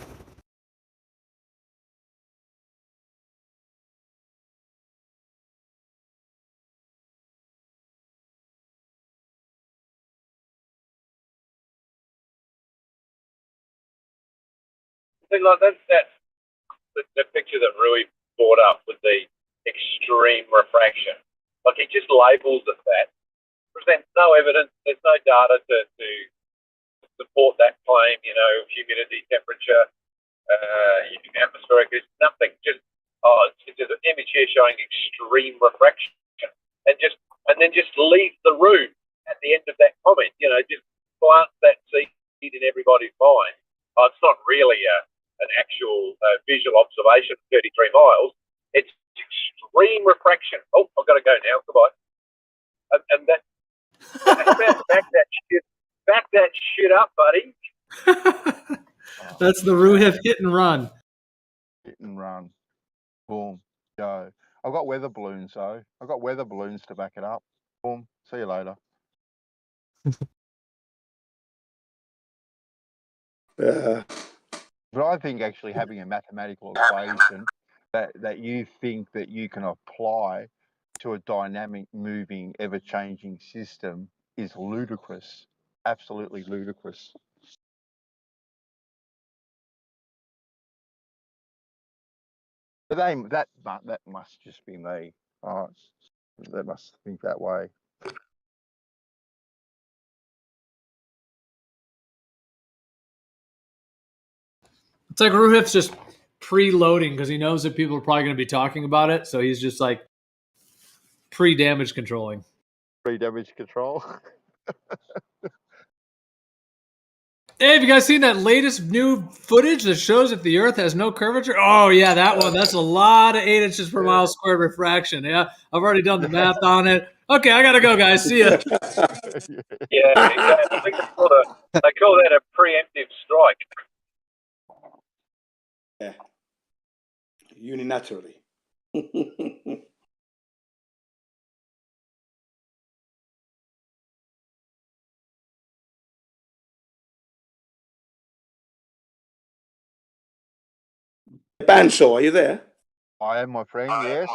Like that's the picture that Rui brought up with the extreme refraction. Like he just labels it that. Presents no evidence. There's no data to support that claim. You know, humidity, temperature, atmospheric. There's nothing. Just it's just an image here showing extreme refraction, and then just leave the room at the end of that comment. You know, just plant that seed in everybody's mind. It's not really an actual visual observation of 33 miles. It's extreme refraction. Oh, I've got to go now. Goodbye. And that, how about back that shit up, buddy? That's the Ruhif hit and run. Hit and run. Boom. Go. I've got weather balloons though. I've got weather balloons to back it up. Boom. See you later. But I think actually having a mathematical equation that you think that you can apply to a dynamic, moving, ever-changing system is ludicrous. Absolutely ludicrous. But that must just be me. They must think that way. It's like Ruhif's just preloading because he knows that people are probably going to be talking about it. So he's just like pre-damage controlling. Pre-damage control. Hey, have you guys seen that latest new footage that shows that the Earth has no curvature? Oh, yeah, that one. That's a lot of 8 inches per mile squared refraction. Yeah, I've already done the math on it. Okay, I got to go, guys. See ya. Yeah, exactly. I think they call that a preemptive strike. Yeah. Unilaterally. Banso, are you there? I am, my friend, yes.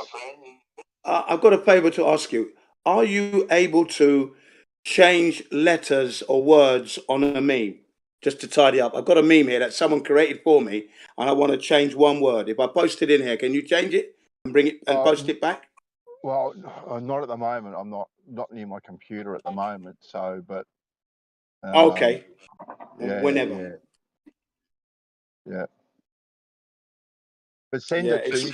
I've got a favour to ask you. Are you able to change letters or words on a meme? Just to tidy up. I've got a meme here that someone created for me, and I want to change one word. If I post it in here, can you change it and bring it and post it back? Well, not at the moment. I'm not near my computer at the moment. So, but Okay. Yeah, Whenever. Yeah. But send Yeah, it to me.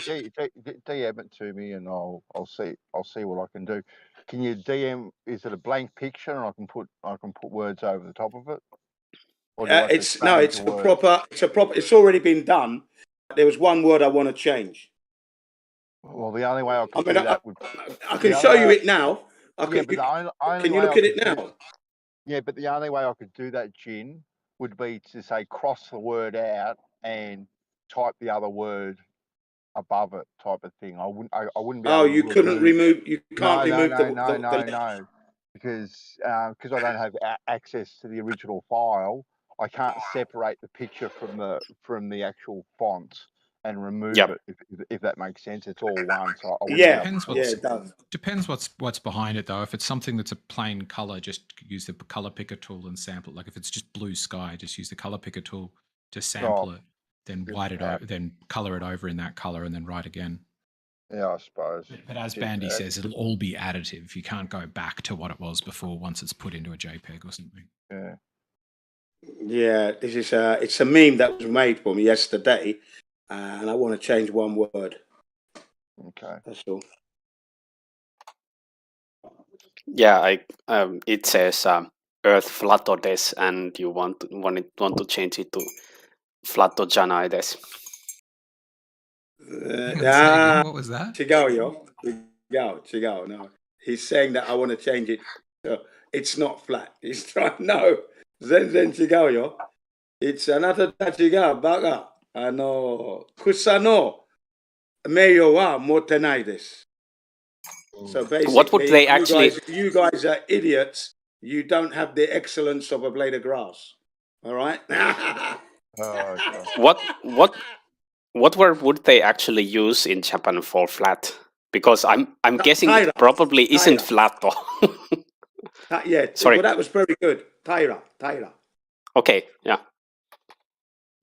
DM it to me, and I'll see what I can do. Can you DM? Is it a blank picture, and I can put words over the top of it? Or do I have to It's change the a word? proper. It's already been done. There was one word I want to change. Well, the only way I could I mean, do that would. I can show you it now. Yeah, but the only can you way look I at it could now? Yeah, but the only way I could do that, Jin, would be to say cross the word out and type the other word above it, type of thing. I wouldn't be able Oh, to you couldn't remove. You can't remove the. No, because I don't have access to the original file. I can't separate the picture from the actual font and remove it. If that makes sense, it's all one. So I wouldn't be able to Depends what's behind it though. If it's something that's a plain color, just use the color picker tool and sample it. Like if it's just blue sky, just use the color picker tool to sample it, then white it out, then color it over in that color, and then write again. Yeah, I suppose. But as Bandy says, it'll all be additive. You can't go back to what it was before once it's put into a JPEG or something. Yeah. Yeah, this is it's a meme that was made for me yesterday, and I want to change one word. Okay, that's all. Yeah, it says Earth flatodes, and you want to change it to flatogenides. What was that? Chigayo. No, he's saying that I want to change it. It's not flat. He's trying. No, Zen Chigayo. It's another Chigayo baga. Ano kusano meyo wa motenaides. So basically, what would they actually? You guys are idiots. You don't have the excellence of a blade of grass. All right. What word would they actually use in Japan for flat? Because I'm guessing Taira. it probably isn't flat though. Yeah. Sorry. Well, that was very good. Taira. Okay. Yeah.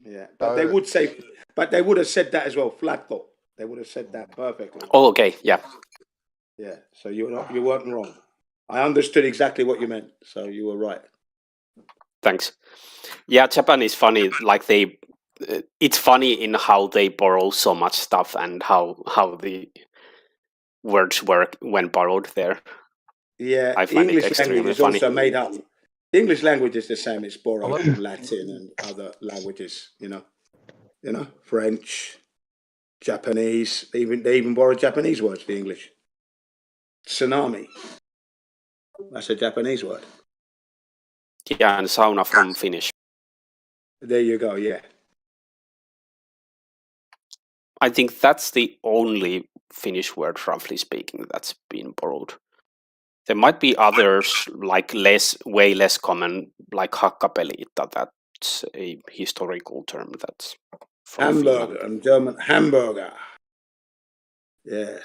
Yeah, but they would say, but they would have said that as well. Flat though. They would have said that perfectly. Oh, okay. Yeah. Yeah. So you weren't wrong. I understood exactly what you meant. So you were right. Thanks. Yeah, Japan is funny. Like it's funny in how they borrow so much stuff and how the words work when borrowed there. Yeah, I find English it extremely language is funny. also made up. The English language is the same. It's borrowed from Latin and other languages. You know, French, Japanese. They even borrow Japanese words for English. Tsunami. That's a Japanese word. Yeah, and sauna from Finnish. There you go. Yeah. I think that's the only Finnish word, roughly speaking, that's been borrowed. There might be others, like way less common, like hakkapeliitta. That's a historical term. That's from Hamburger. Finland. And German hamburger. Yes.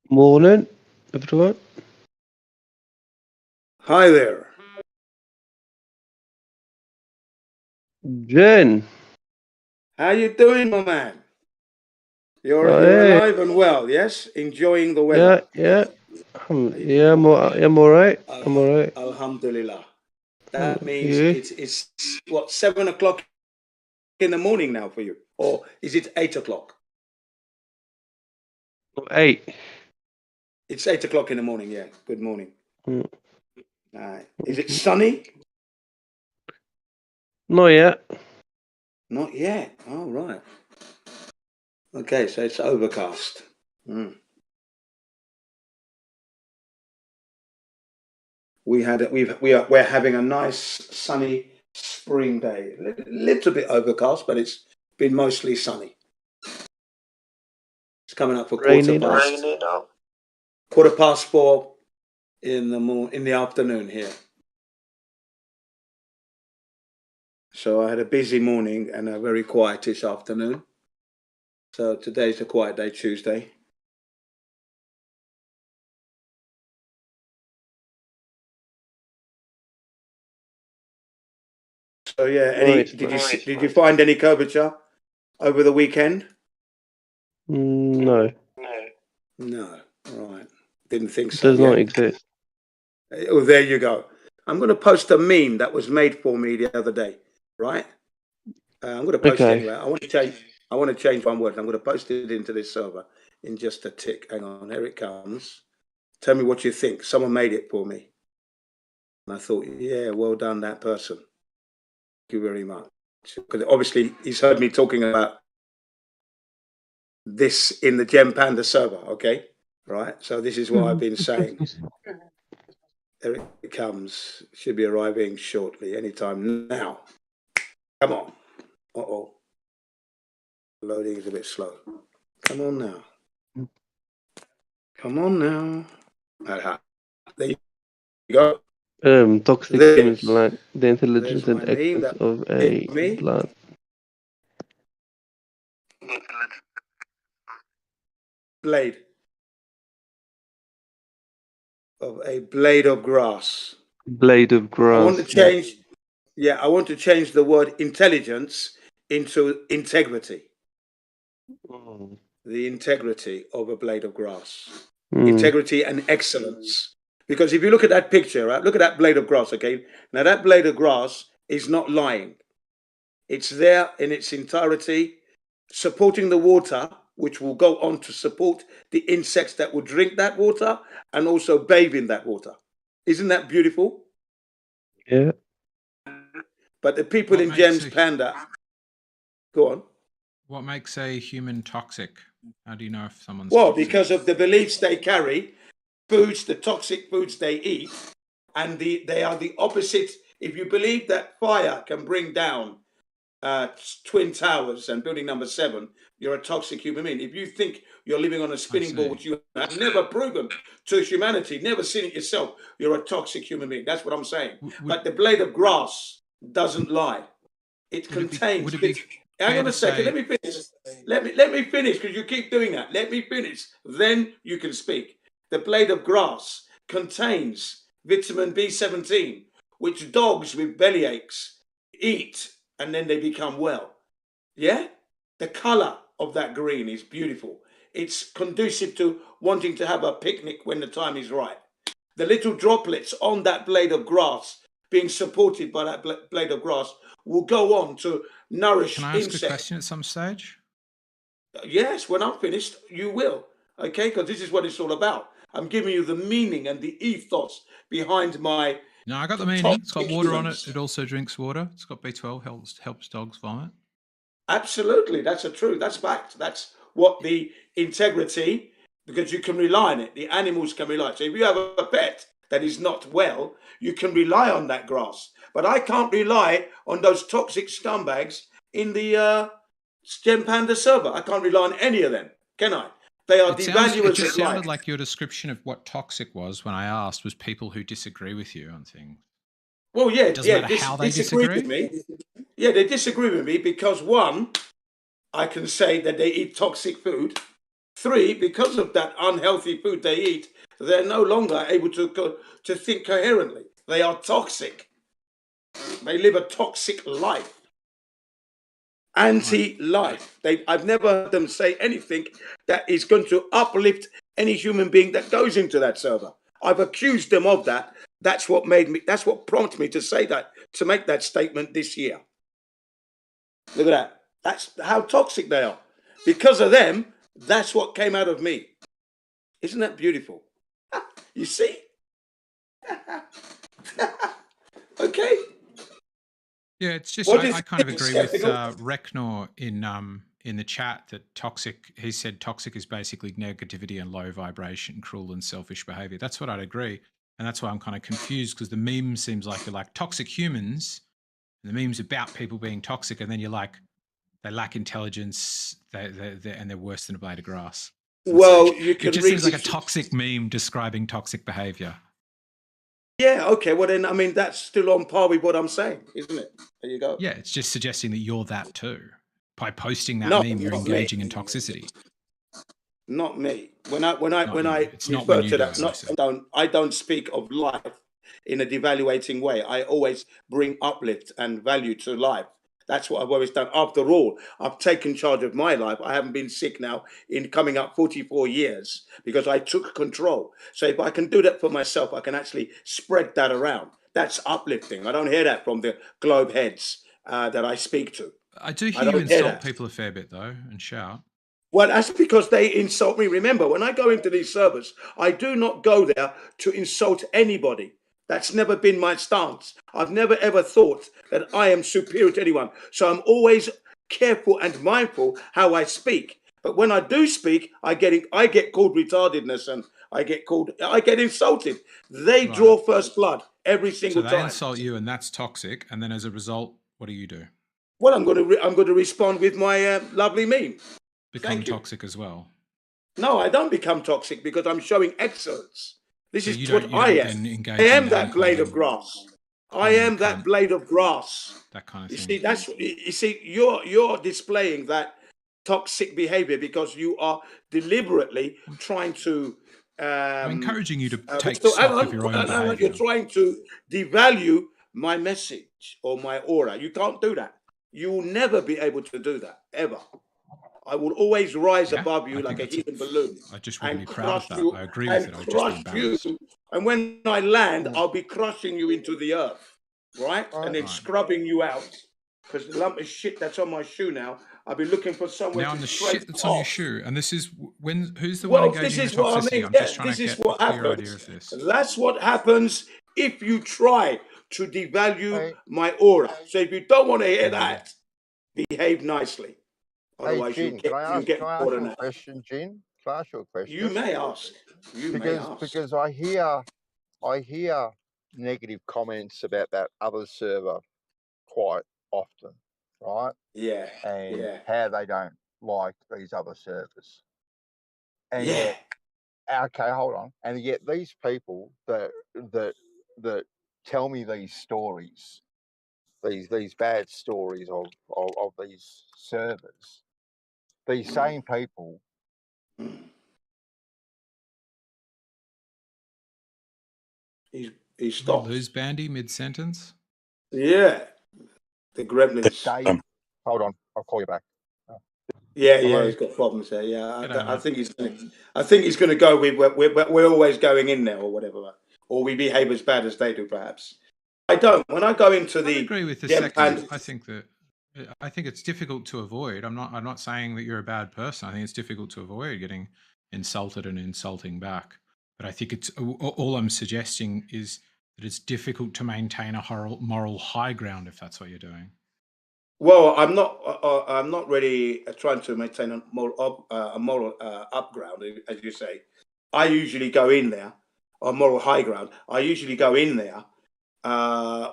Morning, everyone. Hi there. Jen. How you doing, my man? You're alive and well, yes? Enjoying the weather. Yeah. I'm all right. I'm all right. Alhamdulillah. That means Yeah. it's what, 7 o'clock in the morning now for you, or is it 8 o'clock? 8. It's 8 o'clock in the morning. Yeah. Good morning. Mm. All right. Is it sunny? Not yet. Not yet. All right. Okay, so it's overcast. We're having a nice sunny spring day. A little bit overcast, but it's been mostly sunny. It's coming up for Rainy quarter past 4 in the afternoon here. So I had a busy morning and a very quietish afternoon. So today's a quiet day, Tuesday. So yeah, did you find any curvature over the weekend? No. No, right. Didn't think so. Does not exist. Oh, there you go. I'm going to post a meme that was made for me the other day, right? I'm going to post it anyway. I want to change one word. I'm going to post it into this server in just a tick. Hang on, here it comes. Tell me what you think. Someone made it for me. And I thought, yeah, well done, that person. Thank you very much. Because obviously he's heard me talking about this in the Gem Panda server, okay? Right? So this is what I've been saying. There it comes. Should be arriving shortly, anytime now. Come on. Uh-oh. Loading is a bit slow. Come on now. Come on now. Aha. There you go. Toxic humans lack the intelligence and excellence of a blood. Blade. Of a blade of grass. Blade of grass. I want to change. Yeah, I want to change the word intelligence into integrity. The integrity of a blade of grass. Integrity and excellence. Because if you look at that picture, right? Look at that blade of grass, okay? Now that blade of grass is not lying. It's there in its entirety, supporting the water, which will go on to support the insects that will drink that water and also bathe in that water. Isn't that beautiful? Yeah. But the people in Gems Panda, go on. What makes a human toxic? How do you know if someone's Well, toxic? because of the beliefs they carry, foods, the toxic foods they eat, and they are the opposite. If you believe that fire can bring down Twin Towers and building number 7, you're a toxic human being. If you think you're living on a spinning ball, which you have never proven to humanity, never seen it yourself, you're a toxic human being. That's what I'm saying. But the blade of grass doesn't lie. It contains. Hang on a second. Let me finish. Let me finish, because you keep doing that. Let me finish. Then you can speak. The blade of grass contains vitamin B17, which dogs with belly aches eat, and then they become well. Yeah? The color of that green is beautiful. It's conducive to wanting to have a picnic when the time is right. The little droplets on that blade of grass, being supported by that blade of grass, will go on to nourish Can I ask insects. a question at some stage? Yes, when I'm finished, you will. Okay? Because this is what it's all about. I'm giving you the meaning and the ethos behind my... No, I got the meaning. It's got water on it. It also drinks water. It's got B12, helps dogs vomit. Absolutely, that's a truth. That's fact. That's what the integrity, because you can rely on it. The animals can rely. So if you have a pet that is not well, you can rely on that grass. But I can't rely on those toxic scumbags in the Gem Panda server. I can't rely on any of them, can I? They are devaluers It just of life. sounded like your description of what toxic was when I asked was people who disagree with you on things. Well, yeah, It doesn't matter how they disagree with me. Yeah, they disagree with me because 1, I can say that they eat toxic food. 3, because of that unhealthy food they eat, they're no longer able to think coherently. They are toxic. They live a toxic life. Anti-life. I've never heard them say anything that is going to uplift any human being that goes into that server. I've accused them of that, That's what made me. That's what prompted me to say that, to make that statement this year. Look at that. That's how toxic they are. Because of them, that's what came out of me. Isn't that beautiful? You see? Okay. Yeah, it's just What I is kind of agree with skeptical? Reknor in the chat that toxic. He said toxic is basically negativity and low vibration, cruel and selfish behavior. That's what I'd agree, and that's why I'm kind of confused because the meme seems like you're like toxic humans, and the meme's about people being toxic, and then you're like they lack intelligence, and they're worse than a blade of grass. So Well, like, you it can just read seems like a this. toxic meme describing toxic behavior. Yeah, okay. Well, then, I mean, that's still on par with what I'm saying, isn't it? There you go. Yeah, it's just suggesting that you're that too. By posting that No, meme, you're not engaging me. in toxicity. Not me. When I It's not refer when you to do that, it, I don't speak of life in a devaluating way. I always bring uplift and value to life. That's what I've always done. After all, I've taken charge of my life. I haven't been sick now in coming up 44 years because I took control. So if I can do that for myself, I can actually spread that around. That's uplifting. I don't hear that from the globe heads that I speak to. I do hear I you don't hear insult that. people a fair bit though, and shout. Well, that's because they insult me. Remember, when I go into these servers, I do not go there to insult anybody. That's never been my stance. I've never ever thought that I am superior to anyone. So I'm always careful and mindful how I speak. But when I do speak, I get called retardedness and I get insulted. They draw first blood every So single they time. insult you, and that's toxic. And then as a result, what do? Well, I'm going to respond with my lovely meme. Become Thank you. toxic as well. No, I don't become toxic because I'm showing excellence. This So is you what don't I am. then engage I am in that blade of grass. I am that blade of grass. that kind of You thing. see, that's you see, you're displaying that toxic behavior because you are deliberately trying to. I'm encouraging you to take hang stock on, of your own hang on, behavior. you're trying to devalue my message or my aura. You can't do that. You will never be able to do that ever. I will always rise above you like a helium balloon. I just wouldn't be and proud of crush that. you I agree with and it. I would just be crush you. embarrassed. And when I land, I'll be crushing you into the earth, right? And then scrubbing you out. Because the lump of shit that's on my shoe now, I'll be looking for somewhere Now, to on the scrape shit that's it on your off. shoe, and this is who's the one Well, this engaging in is the what I toxicity? mean. I'm Yeah, just trying this to is get what a clear idea happens. of this. That's what happens if you try to devalue my aura. So if you don't want to hear that, behave nicely. Otherwise, Jin, can I ask you a question, Jin? Can I ask you a question? You may ask. Because I hear negative comments about that other server quite often, right? Yeah. And how they don't like these other servers. And yet, okay, hold on. And yet these people that tell me these stories, these bad stories of these servers, these same people. He stopped. Lose Bandy mid-sentence? Yeah. The gremlins. Hold on, I'll call you back. Yeah, Hello? he's got problems there. Yeah, G'day, I think he's going to go with we're always going in there or whatever, or we behave as bad as they do, perhaps. I don't. When I go into I agree with the second. I think it's difficult to avoid. I'm not saying that you're a bad person. I think it's difficult to avoid getting insulted and insulting back. But I think it's all I'm suggesting is that it's difficult to maintain a moral high ground if that's what you're doing. Well, I'm not really trying to maintain a moral up ground, as you say. I usually go in there, or moral high ground. I usually go in there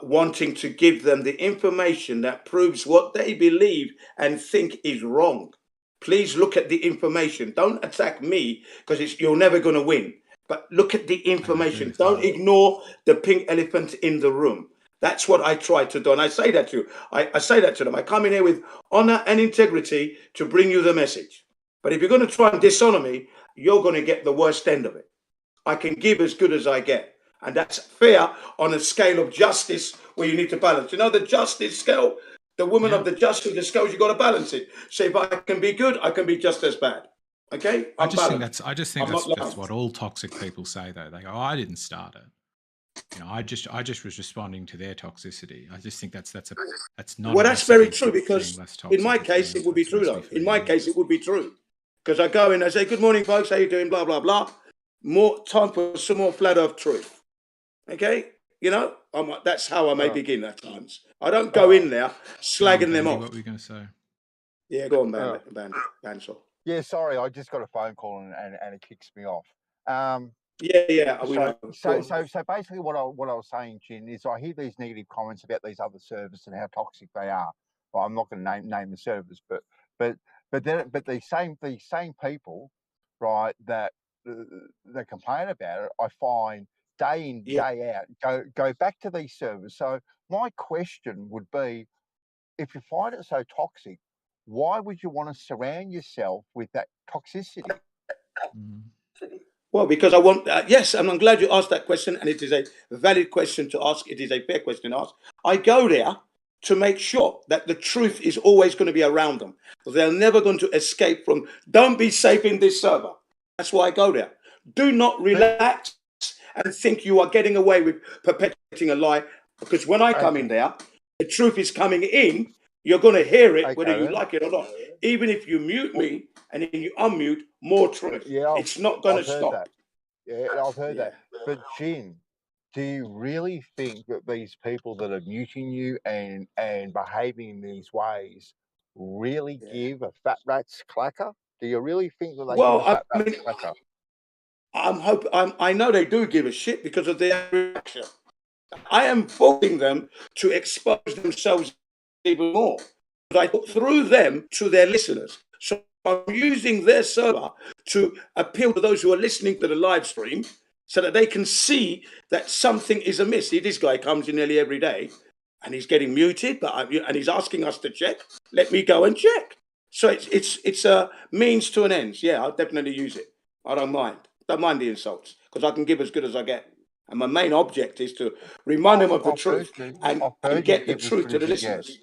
wanting to give them the information that proves what they believe and think is wrong. Please look at the information. Don't attack me because you're never going to win. But look at the information. Don't ignore the pink elephant in the room. That's what I try to do. And I say that to you. I say that to them. I come in here with honor and integrity to bring you the message. But if you're going to try and dishonor me, you're going to get the worst end of it. I can give as good as I get. And that's fair on a scale of justice where you need to balance. You know, the justice scale, the woman of the justice, the scales, you've got to balance it. So if I can be good, I can be just as bad. Okay? I just think that's what all toxic people say, though. They go, oh, I didn't start it. You know, I just was responding to their toxicity. I just think that's not. Well, that's very true, because in my case it would be true though. In my case it would be true, because I go in, I say, "Good morning, folks. How you doing?" Blah blah blah. More time for some more flat earth truth. Okay, you know, that's how I may begin at times. I don't go in there slagging them off. What were you going to say? Yeah, go on, Bandsaw. Yeah, sorry, I just got a phone call and it kicks me off. So basically, what I was saying, Jin, is I hear these negative comments about these other servers and how toxic they are. Well, I'm not going to name the servers, but these same people, right, that complain about it, I find day in day out go back to these servers. So my question would be, if you find it so toxic, why would you want to surround yourself with that toxicity? Well, because I want, yes, and I'm glad you asked that question, and it is a valid question to ask. It is a fair question to ask. I go there to make sure that the truth is always going to be around them. They're never going to escape from, don't be safe in this server. That's why I go there. Do not relax and think you are getting away with perpetuating a lie, because when I come in there, the truth is coming in. You're going to hear it, whether you like it or not. Even if you mute me and then you unmute, more truth. Yeah, it's not going to stop. That. Yeah, I've heard that. But Jin, do you really think that these people that are muting you and behaving in these ways really give a fat rat's clacker? Do you really think that they give a fat rat's clacker? I know they do give a shit because of their reaction. I am forcing them to expose themselves even more. But I put through them to their listeners. So I'm using their server to appeal to those who are listening to the live stream so that they can see that something is amiss. See, this guy comes in nearly every day and he's getting muted, and he's asking us to check. Let me go and check. So it's a means to an end. Yeah, I'll definitely use it. I don't mind. Don't mind the insults, because I can give as good as I get. And my main object is to remind them of the truth and get the truth to the listeners.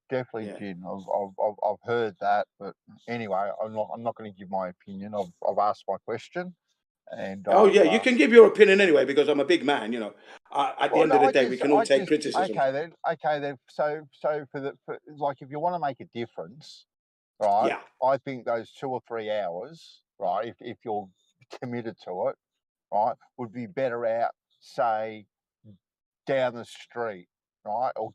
Definitely, Jin. I've heard that, but anyway, I'm not going to give my opinion. I've asked my question, and you can give your opinion anyway, because I'm a big man. You know, at the end of the day, we can all take criticism. Okay then. So for like, if you want to make a difference, right? Yeah. I think those 2 or 3 hours, right, if you're committed to it, right, would be better out, say, down the street, right, or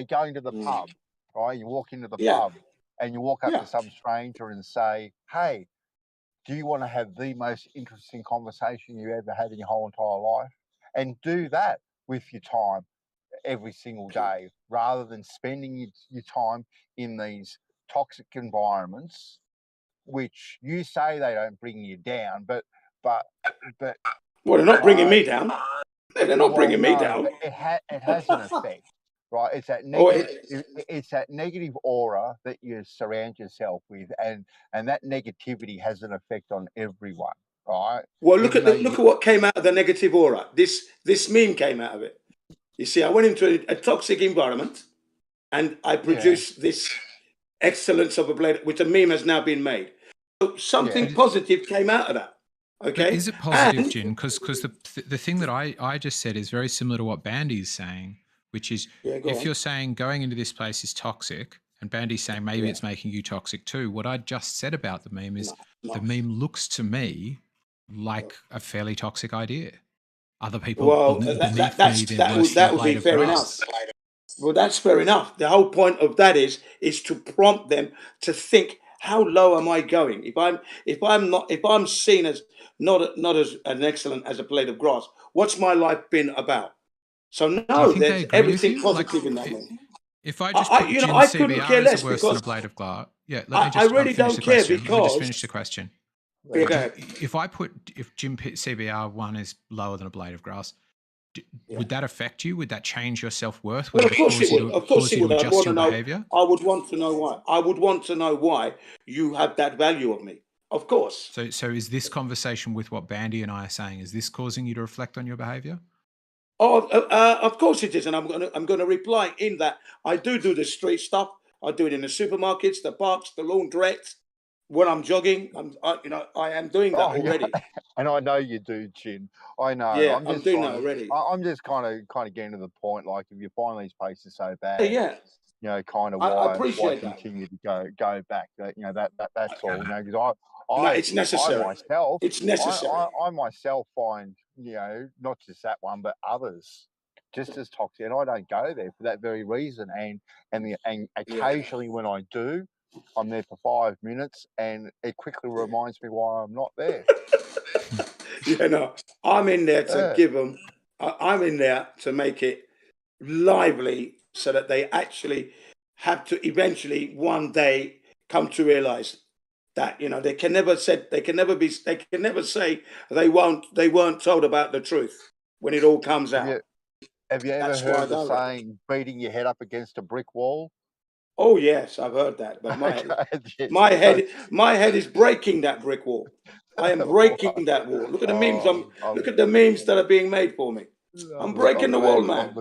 going to the pub. Right, you walk into the pub and you walk up to some stranger and say, "Hey, do you want to have the most interesting conversation you ever had in your whole entire life?" And do that with your time every single day, rather than spending your time in these toxic environments, which you say they don't bring you down, but well, they're not bringing me down. They're not bringing me down. It has an effect. Right, it's that negative. It's that negative aura that you surround yourself with, and that negativity has an effect on everyone. Right. Well, look at what came out of the negative aura. This meme came out of it. You see, I went into a toxic environment, and I produced this excellence of a blade, which a meme has now been made. So something positive came out of that. Okay. But is it positive, Jin? Because the thing that I just said is very similar to what Bandy's saying. Which is, if you're saying going into this place is toxic, and Bandy's saying maybe it's making you toxic too, what I just said about the meme is the meme looks to me like a fairly toxic idea. Other people beneath me, that would be fair enough. Well, that's fair enough. The whole point of that is to prompt them to think, how low am I going? If I'm seen as not as an excellent as a blade of grass, what's my life been about? So no, there's everything positive in that one. If I just put Jin CBR as worse than a blade of glass, let me just I really don't care, because let me just finish the question. If Jin CBR 1 is lower than a blade of grass, would that affect you? Would that change your self-worth? Well, of course it would. Of course it would. I would want to know why. I would want to know why you have that value of me. Of course. So is this conversation with what Bandy and I are saying, is this causing you to reflect on your behavior? Oh, of course it is, and I'm going to reply in that I do the street stuff. I do it in the supermarkets, the parks, the laundrettes, when I'm jogging, I am doing that already. And I know you do, Chin. I know. Yeah, I'm I'm just doing trying that to. already. I'm just kind of getting to the point. Like, if you find these places so bad, Yeah. you know, kind of I why appreciate that. continue to go back. That, you know, that's all. You know, because No, it's necessary. It's necessary. I myself find, you know, not just that one, but others just as toxic, and I don't go there for that very reason. And occasionally when I do, I'm there for 5 minutes, and it quickly reminds me why I'm not there. You know, I'm in there to give them. I'm in there to make it lively, so that they actually have to eventually one day come to realize that, you know, they can never say they weren't told about the truth when it all comes out. Have you ever That's heard why the I don't. saying, beating your head up against a brick wall? Oh yes, I've heard that, but Okay, my head is breaking that brick wall. I am breaking that wall. Look at the memes. Look at the memes that are being made for me. I'm breaking the wall, man.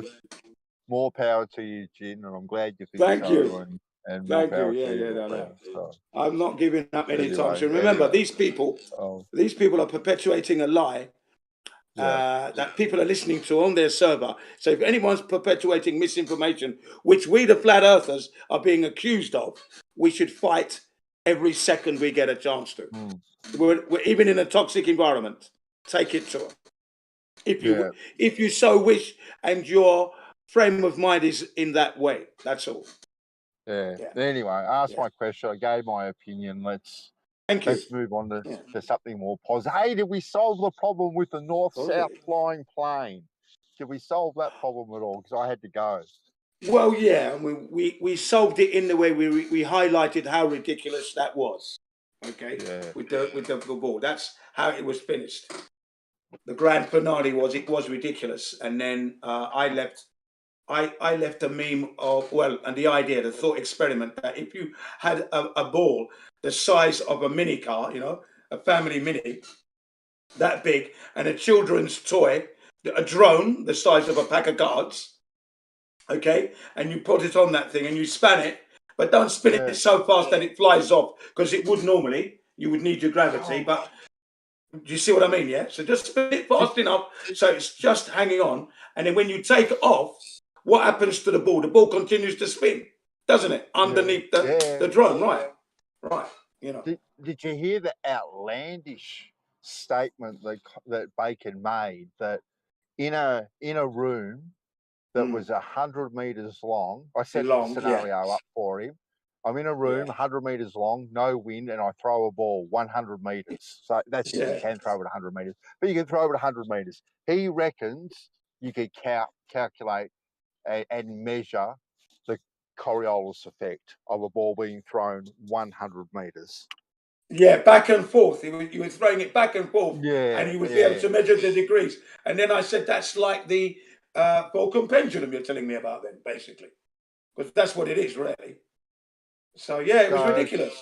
More power to you, Jin, and I'm glad you think Thank so. you. And more Thank you. power Yeah, to you, yeah, my no. friend. So, I'm not giving up anytime anyway, soon. Remember, anyway. these people are perpetuating a lie that people are listening to on their server. So if anyone's perpetuating misinformation, which we, the flat earthers, are being accused of, we should fight every second we get a chance to. We're even in a toxic environment. Take it to them. If you so wish, and your frame of mind is in that way. That's all. Yeah. Anyway, I asked my question. I gave my opinion. Let's move on to something more positive. Hey, did we solve the problem with the north-south flying plane? Did we solve that problem at all? Because I had to go. Well, yeah, we solved it in the way we highlighted how ridiculous that was. Okay, with the ball. That's how it was finished. The grand finale was ridiculous, and then I left a meme of, and the idea, the thought experiment, that if you had a ball the size of a mini car, you know, a family mini, that big, and a children's toy, a drone the size of a pack of cards, okay, and you put it on that thing and you span it, but don't spin it so fast that it flies off, because it would normally, you would need your gravity, but do you see what I mean? Yeah. So just spin it fast enough so it's just hanging on, and then when you take it off, what happens to the ball? The ball continues to spin, doesn't it? Underneath the drone, right? Right. You know. Did you hear the outlandish statement that Bacon made, that in a room that was 100 meters long? I set the scenario up for him. I'm in a room 100 meters long, no wind, and I throw a ball 100 meters. So that's if you can throw it 100 meters, but you can throw it 100 meters. He reckons you could calculate and measure the Coriolis effect of a ball being thrown 100 meters. Yeah, back and forth. You were throwing it back and forth, and you would be able to measure the degrees. And then I said, that's like the Vulcan pendulum you're telling me about then, basically. Because that's what it is, really. So, yeah, it was ridiculous.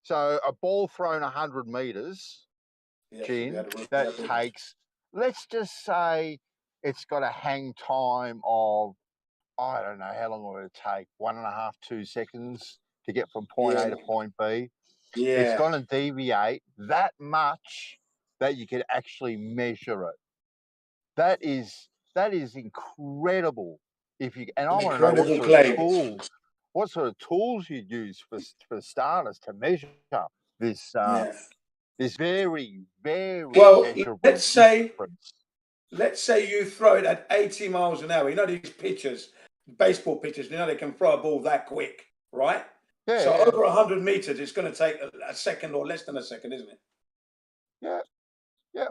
So a ball thrown 100 meters, Gin, that takes, let's just say it's got a hang time of, I don't know, how long will it take? 1.5, 2 seconds to get from point A to point B. It's going to deviate that much that you can actually measure it. That is incredible. If you, and I want to know what sort of tools you use for starters to measure this this very, very measurable difference. Let's say you throw it at 80 miles an hour. You know these pitchers, baseball pitchers, you know they can throw a ball that quick, right? Over 100 meters, it's going to take a second or less than a second, isn't it? Yeah.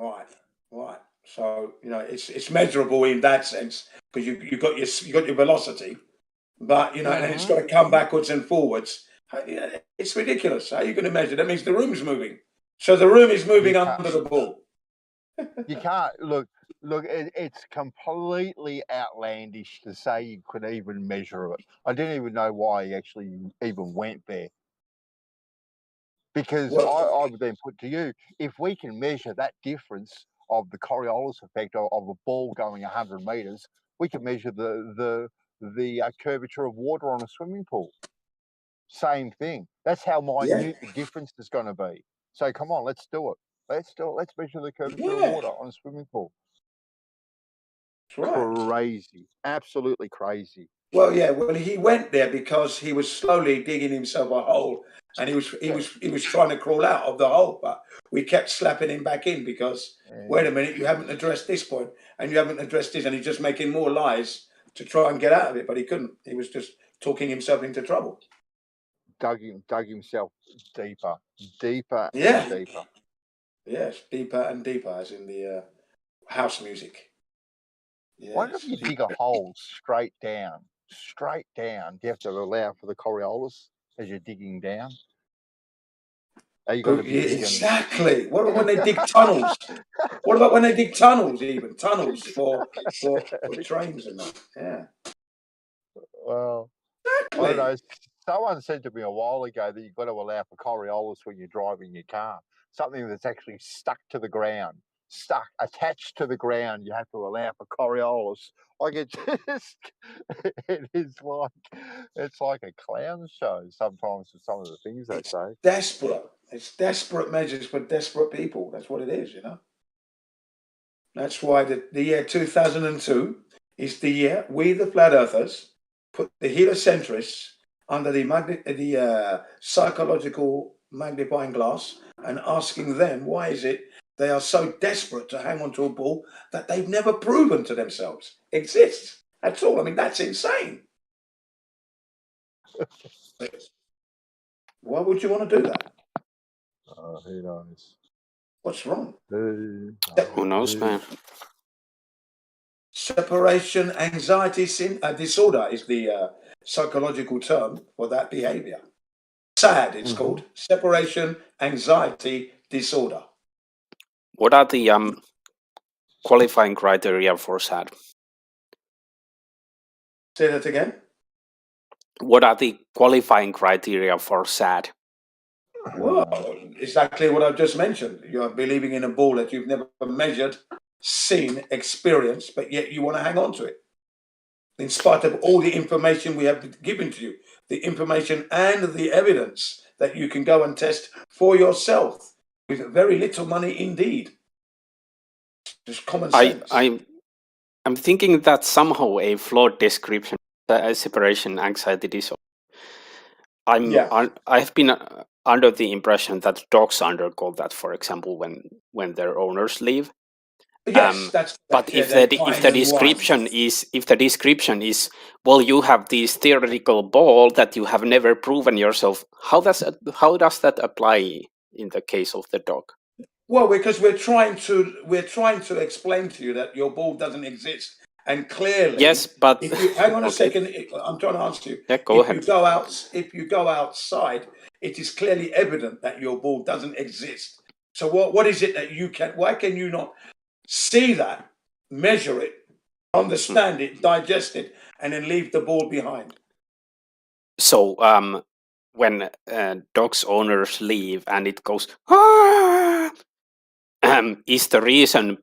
Right. So, you know, it's measurable in that sense, because you got your velocity, but, you know, and it's got to come backwards and forwards. It's ridiculous. How are you going to measure? That means the room's moving. So the room is moving under the ball. You can't look. It's completely outlandish to say you could even measure it. I didn't even know why he actually even went there. Because I would then put to you, if we can measure that difference of the Coriolis effect of a ball going 100 meters, we can measure the curvature of water on a swimming pool. Same thing. That's how minute the difference is going to be. So come on, let's do it. Let's do it. Let's measure the curvature of water on a swimming pool. Crazy, absolutely crazy. Well, yeah. Well, he went there because he was slowly digging himself a hole, and he was trying to crawl out of the hole, but we kept slapping him back in because wait a minute, you haven't addressed this point, and you haven't addressed this, and he's just making more lies to try and get out of it, but he couldn't. He was just talking himself into trouble. Dug himself deeper, Yeah. and deeper. Yes, deeper and deeper, as in the house music. Why don't you dig a hole straight down? Straight down. Do you have to allow for the Coriolis as you're digging down? Are you got to be digging? Exactly. What about when they dig tunnels? What about when they dig tunnels? Even tunnels for trains and that. Yeah. Well, I don't know. Someone said to me a while ago that you've got to allow for Coriolis when you're driving your car. Something that's actually stuck to the ground, attached to the ground. You have to allow for Coriolis. Like it's like a clown show sometimes with some of the things they say. Desperate. It's desperate measures for desperate people. That's what it is, you know. That's why the year 2002 is the year we, the flat earthers, put the heliocentrists under the psychological magnifying glass and asking them why is it they are so desperate to hang on to a ball that they've never proven to themselves exists. That's all. I mean, that's insane. Why would you want to do that? Who knows? What's wrong? Who knows, man? Separation anxiety disorder is the psychological term for that behavior. SAD, it's called. Separation anxiety disorder. What are the qualifying criteria for SAD? Say that again. What are the qualifying criteria for SAD? Well, exactly what I've just mentioned. You're believing in a ball that you've never measured, seen, experienced, but yet you want to hang on to it. In spite of all the information we have given to you, the information and the evidence that you can go and test for yourself with very little money indeed. Just common sense. I'm thinking that somehow a flawed description, a separation anxiety disorder. I've been under the impression that dogs undergo that, for example, when their owners leave. Yes, but if the description is well, you have this theoretical ball that you have never proven yourself. How does that apply in the case of the dog? Well, because we're trying to explain to you that your ball doesn't exist, and clearly, yes, but if you hang on a second, I'm trying to answer you. Yeah, go ahead. If you go outside, it is clearly evident that your ball doesn't exist. So what is it that you can? Why can you not see that, measure it, understand it, digest it, and then leave the ball behind? So when dog's owners leave and it goes, is the reason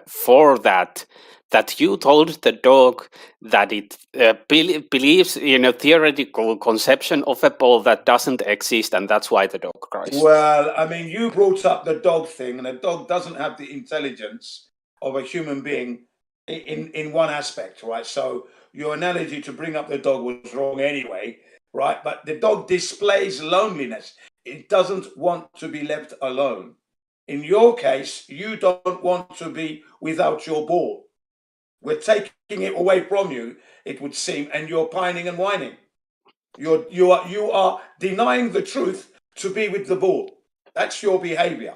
for that you told the dog that it believes in a theoretical conception of a ball that doesn't exist, and that's why the dog cries? Well, I mean, you brought up the dog thing, and a dog doesn't have the intelligence of a human being in one aspect, right? So your analogy to bring up the dog was wrong anyway, right? But the dog displays loneliness. It doesn't want to be left alone. In your case, you don't want to be without your ball. We're taking it away from you, it would seem, and you're pining and whining. You are denying the truth to be with the ball. That's your behavior.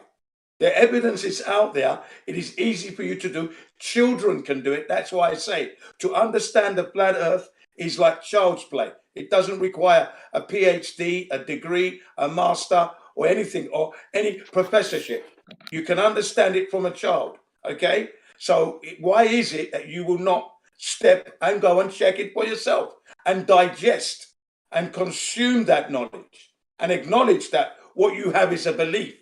The evidence is out there. It is easy for you to do. Children can do it. That's why I say to understand the flat earth is like child's play. It doesn't require a PhD, a degree, a master, or anything, or any professorship. You can understand it from a child, okay? So why is it that you will not step and go and check it for yourself and digest and consume that knowledge and acknowledge that what you have is a belief?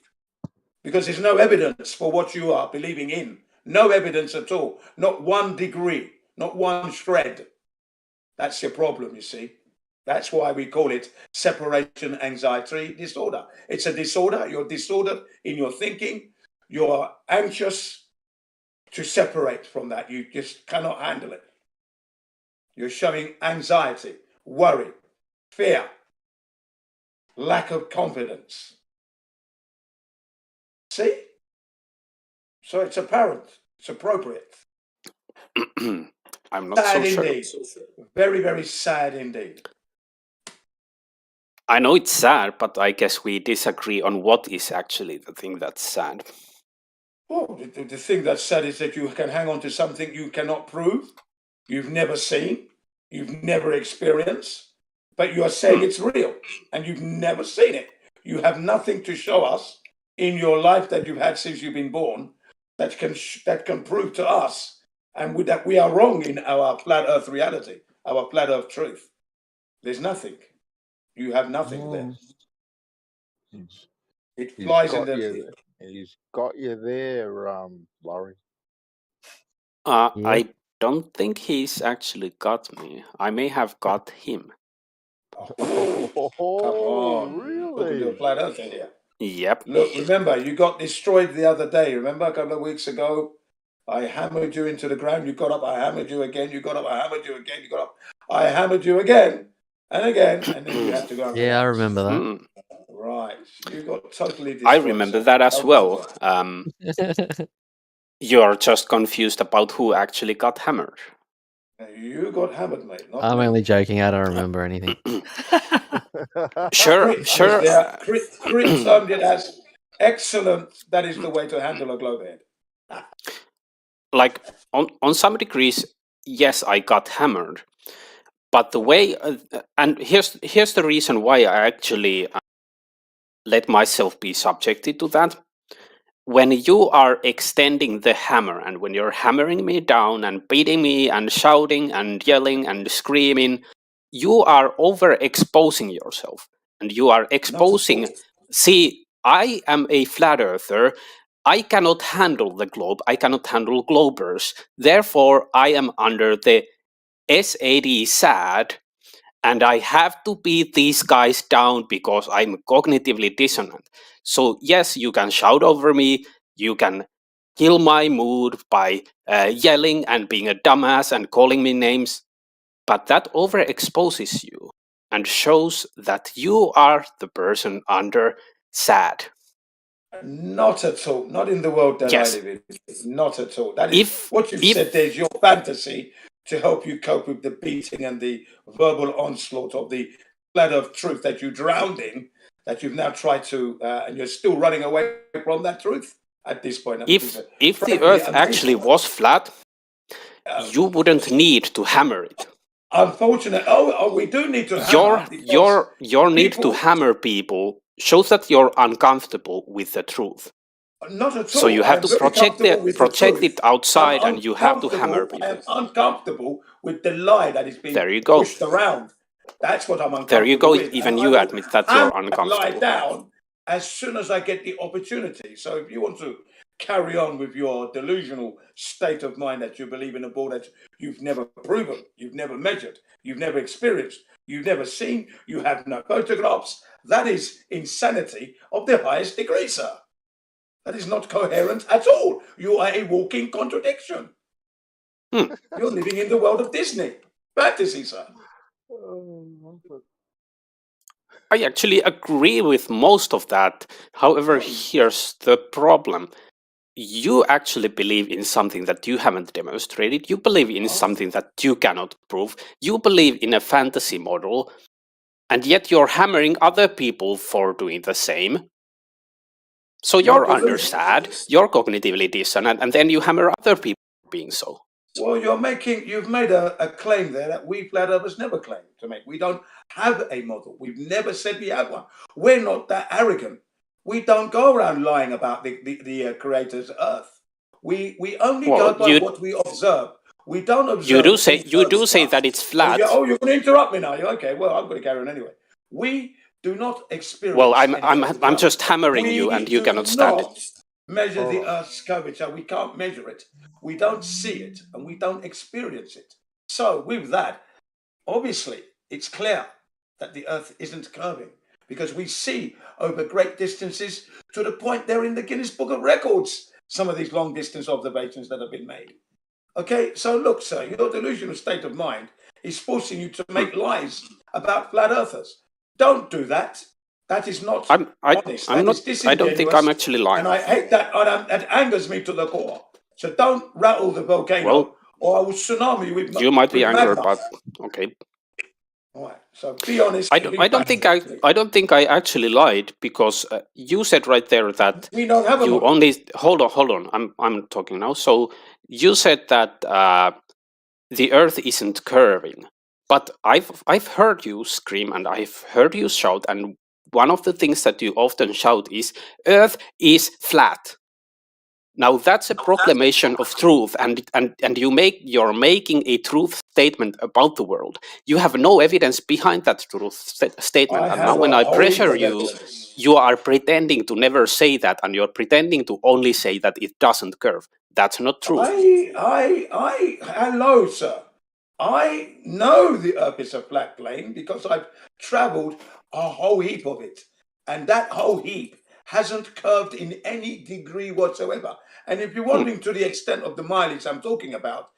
Because there's no evidence for what you are believing in. No evidence at all. Not one degree, not one shred. That's your problem, you see. That's why we call it separation anxiety disorder. It's a disorder. You're disordered in your thinking. You're anxious to separate from that. You just cannot handle it. You're showing anxiety, worry, fear, lack of confidence. See? So it's apparent. It's appropriate. I'm not sad so indeed. sure. Very, very sad indeed. I know it's sad, but I guess we disagree on what is actually the thing that's sad. Well, the thing that's sad is that you can hang on to something you cannot prove, you've never seen, you've never experienced, but you are saying it's real and you've never seen it. You have nothing to show us in your life that you've had since you've been born that can prove to us that we are wrong in our flat earth reality, our flat earth truth. There's nothing. You have nothing there. It flies in the... He's got you there, Laurie. I don't think he's actually got me. I may have got him. Come on. Really? Welcome to a flat earth in here. Yep. Look, remember, you got destroyed the other day. Remember, a couple of weeks ago? I hammered you into the ground. You got up. I hammered you again. You got up. I hammered you again. You got up. I hammered you again and again. And then you had to go and Yeah, I relax. remember that. Right. You got totally destroyed. I remember that as well. You're just confused about who actually got hammered. You got hammered, mate. Not I'm me. only joking. I don't remember anything. Sure. Crit termed it as excellent. That is the way to handle a globe head. Like, on some degrees, yes, I got hammered. But the way... and here's the reason why I actually let myself be subjected to that. When you are extending the hammer and when you're hammering me down and beating me and shouting and yelling and screaming, you are overexposing yourself and you are exposing. See, I am a flat earther. I cannot handle the globe. I cannot handle globers. Therefore, I am under the SAD SAD. And I have to beat these guys down because I'm cognitively dissonant. So yes, you can shout over me. You can kill my mood by yelling and being a dumbass and calling me names. But that overexposes you and shows that you are the person under SAD. Not at all. Not in the world that Yes. I live in. Not at all. That is what you've said. There's your fantasy to help you cope with the beating and the verbal onslaught of the flat earth truth that you drowned in, that you've now tried to, and you're still running away from that truth at this point. If the earth actually was flat, you wouldn't need to hammer it. Unfortunately, we do need to hammer. Your need to hammer people shows that you're uncomfortable with the truth. Not at all. So you have to project it outside, and you have to hammer people. I am uncomfortable with the lie that is being pushed around. That's what I'm uncomfortable with. There you go. Even you admit that you're Lie uncomfortable. down as soon as I get the opportunity. So if you want to carry on with your delusional state of mind that you believe in a ball that you've never proven, you've never measured, you've never experienced, you've never seen, you have no photographs, that is insanity of the highest degree, sir. That is not coherent at all. You are a walking contradiction. You're living in the world of Disney. Fantasy, sir. I actually agree with most of that. However, here's the problem. You actually believe in something that you haven't demonstrated. You believe in something that you cannot prove. You believe in a fantasy model, and yet you're hammering other people for doing the same. So you're under SAD, you're cognitively dissonant, and then you hammer other people for being so. Well, you've made a claim there that we flat earthers never claimed to make. We don't have a model. We've never said we have one. We're not that arrogant. We don't go around lying about the creator's earth. We only go by what we observe. We don't observe. You do say that it's flat. Oh, you're going to interrupt me now. Okay, well, I'm going to carry on anyway. We do not experience. Well, I'm just hammering you, and you cannot stand it. Measure the Earth's curvature. We can't measure it. We don't see it, and we don't experience it. So with that, obviously, it's clear that the Earth isn't curving, because we see over great distances to the point they're in the Guinness Book of Records, some of these long distance observations that have been made. Okay, so look, sir, your delusional state of mind is forcing you to make lies about flat earthers. Don't do that. That is not honest. That is disingenuous. I don't think I'm actually lying. And I hate that. That angers me to the core. So don't rattle the volcano, or I will tsunami you with. You might be angry, magma. but okay. All right. So be honest. I don't think I actually lied, because you said right there that we don't have you only hold on. I'm talking now. So you said that the Earth isn't curving, but I've heard you scream and I've heard you shout, and one of the things that you often shout is Earth is flat. Now that's a proclamation of truth, and you're making a truth statement about the world. You have no evidence behind that truth statement, and now when I pressure you, you are pretending to never say that, and you're pretending to only say that it doesn't curve. That's not true. Hello, sir. I know the Earth is a flat plane because I've travelled a whole heap of it, and that whole heap hasn't curved in any degree whatsoever. And if you're wondering to the extent of the mileage I'm talking about,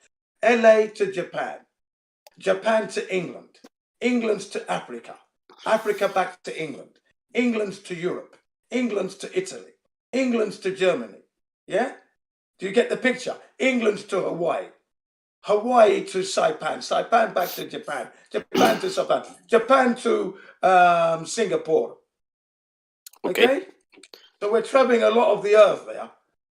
LA to Japan, Japan to England, England to Africa, Africa back to England, England to Europe, England to Italy, England to Germany. Yeah? Do you get the picture? England to Hawaii, Hawaii to Saipan, Saipan back to Japan, Japan to Saipan, Japan to Singapore. Okay? So we're traveling a lot of the Earth there.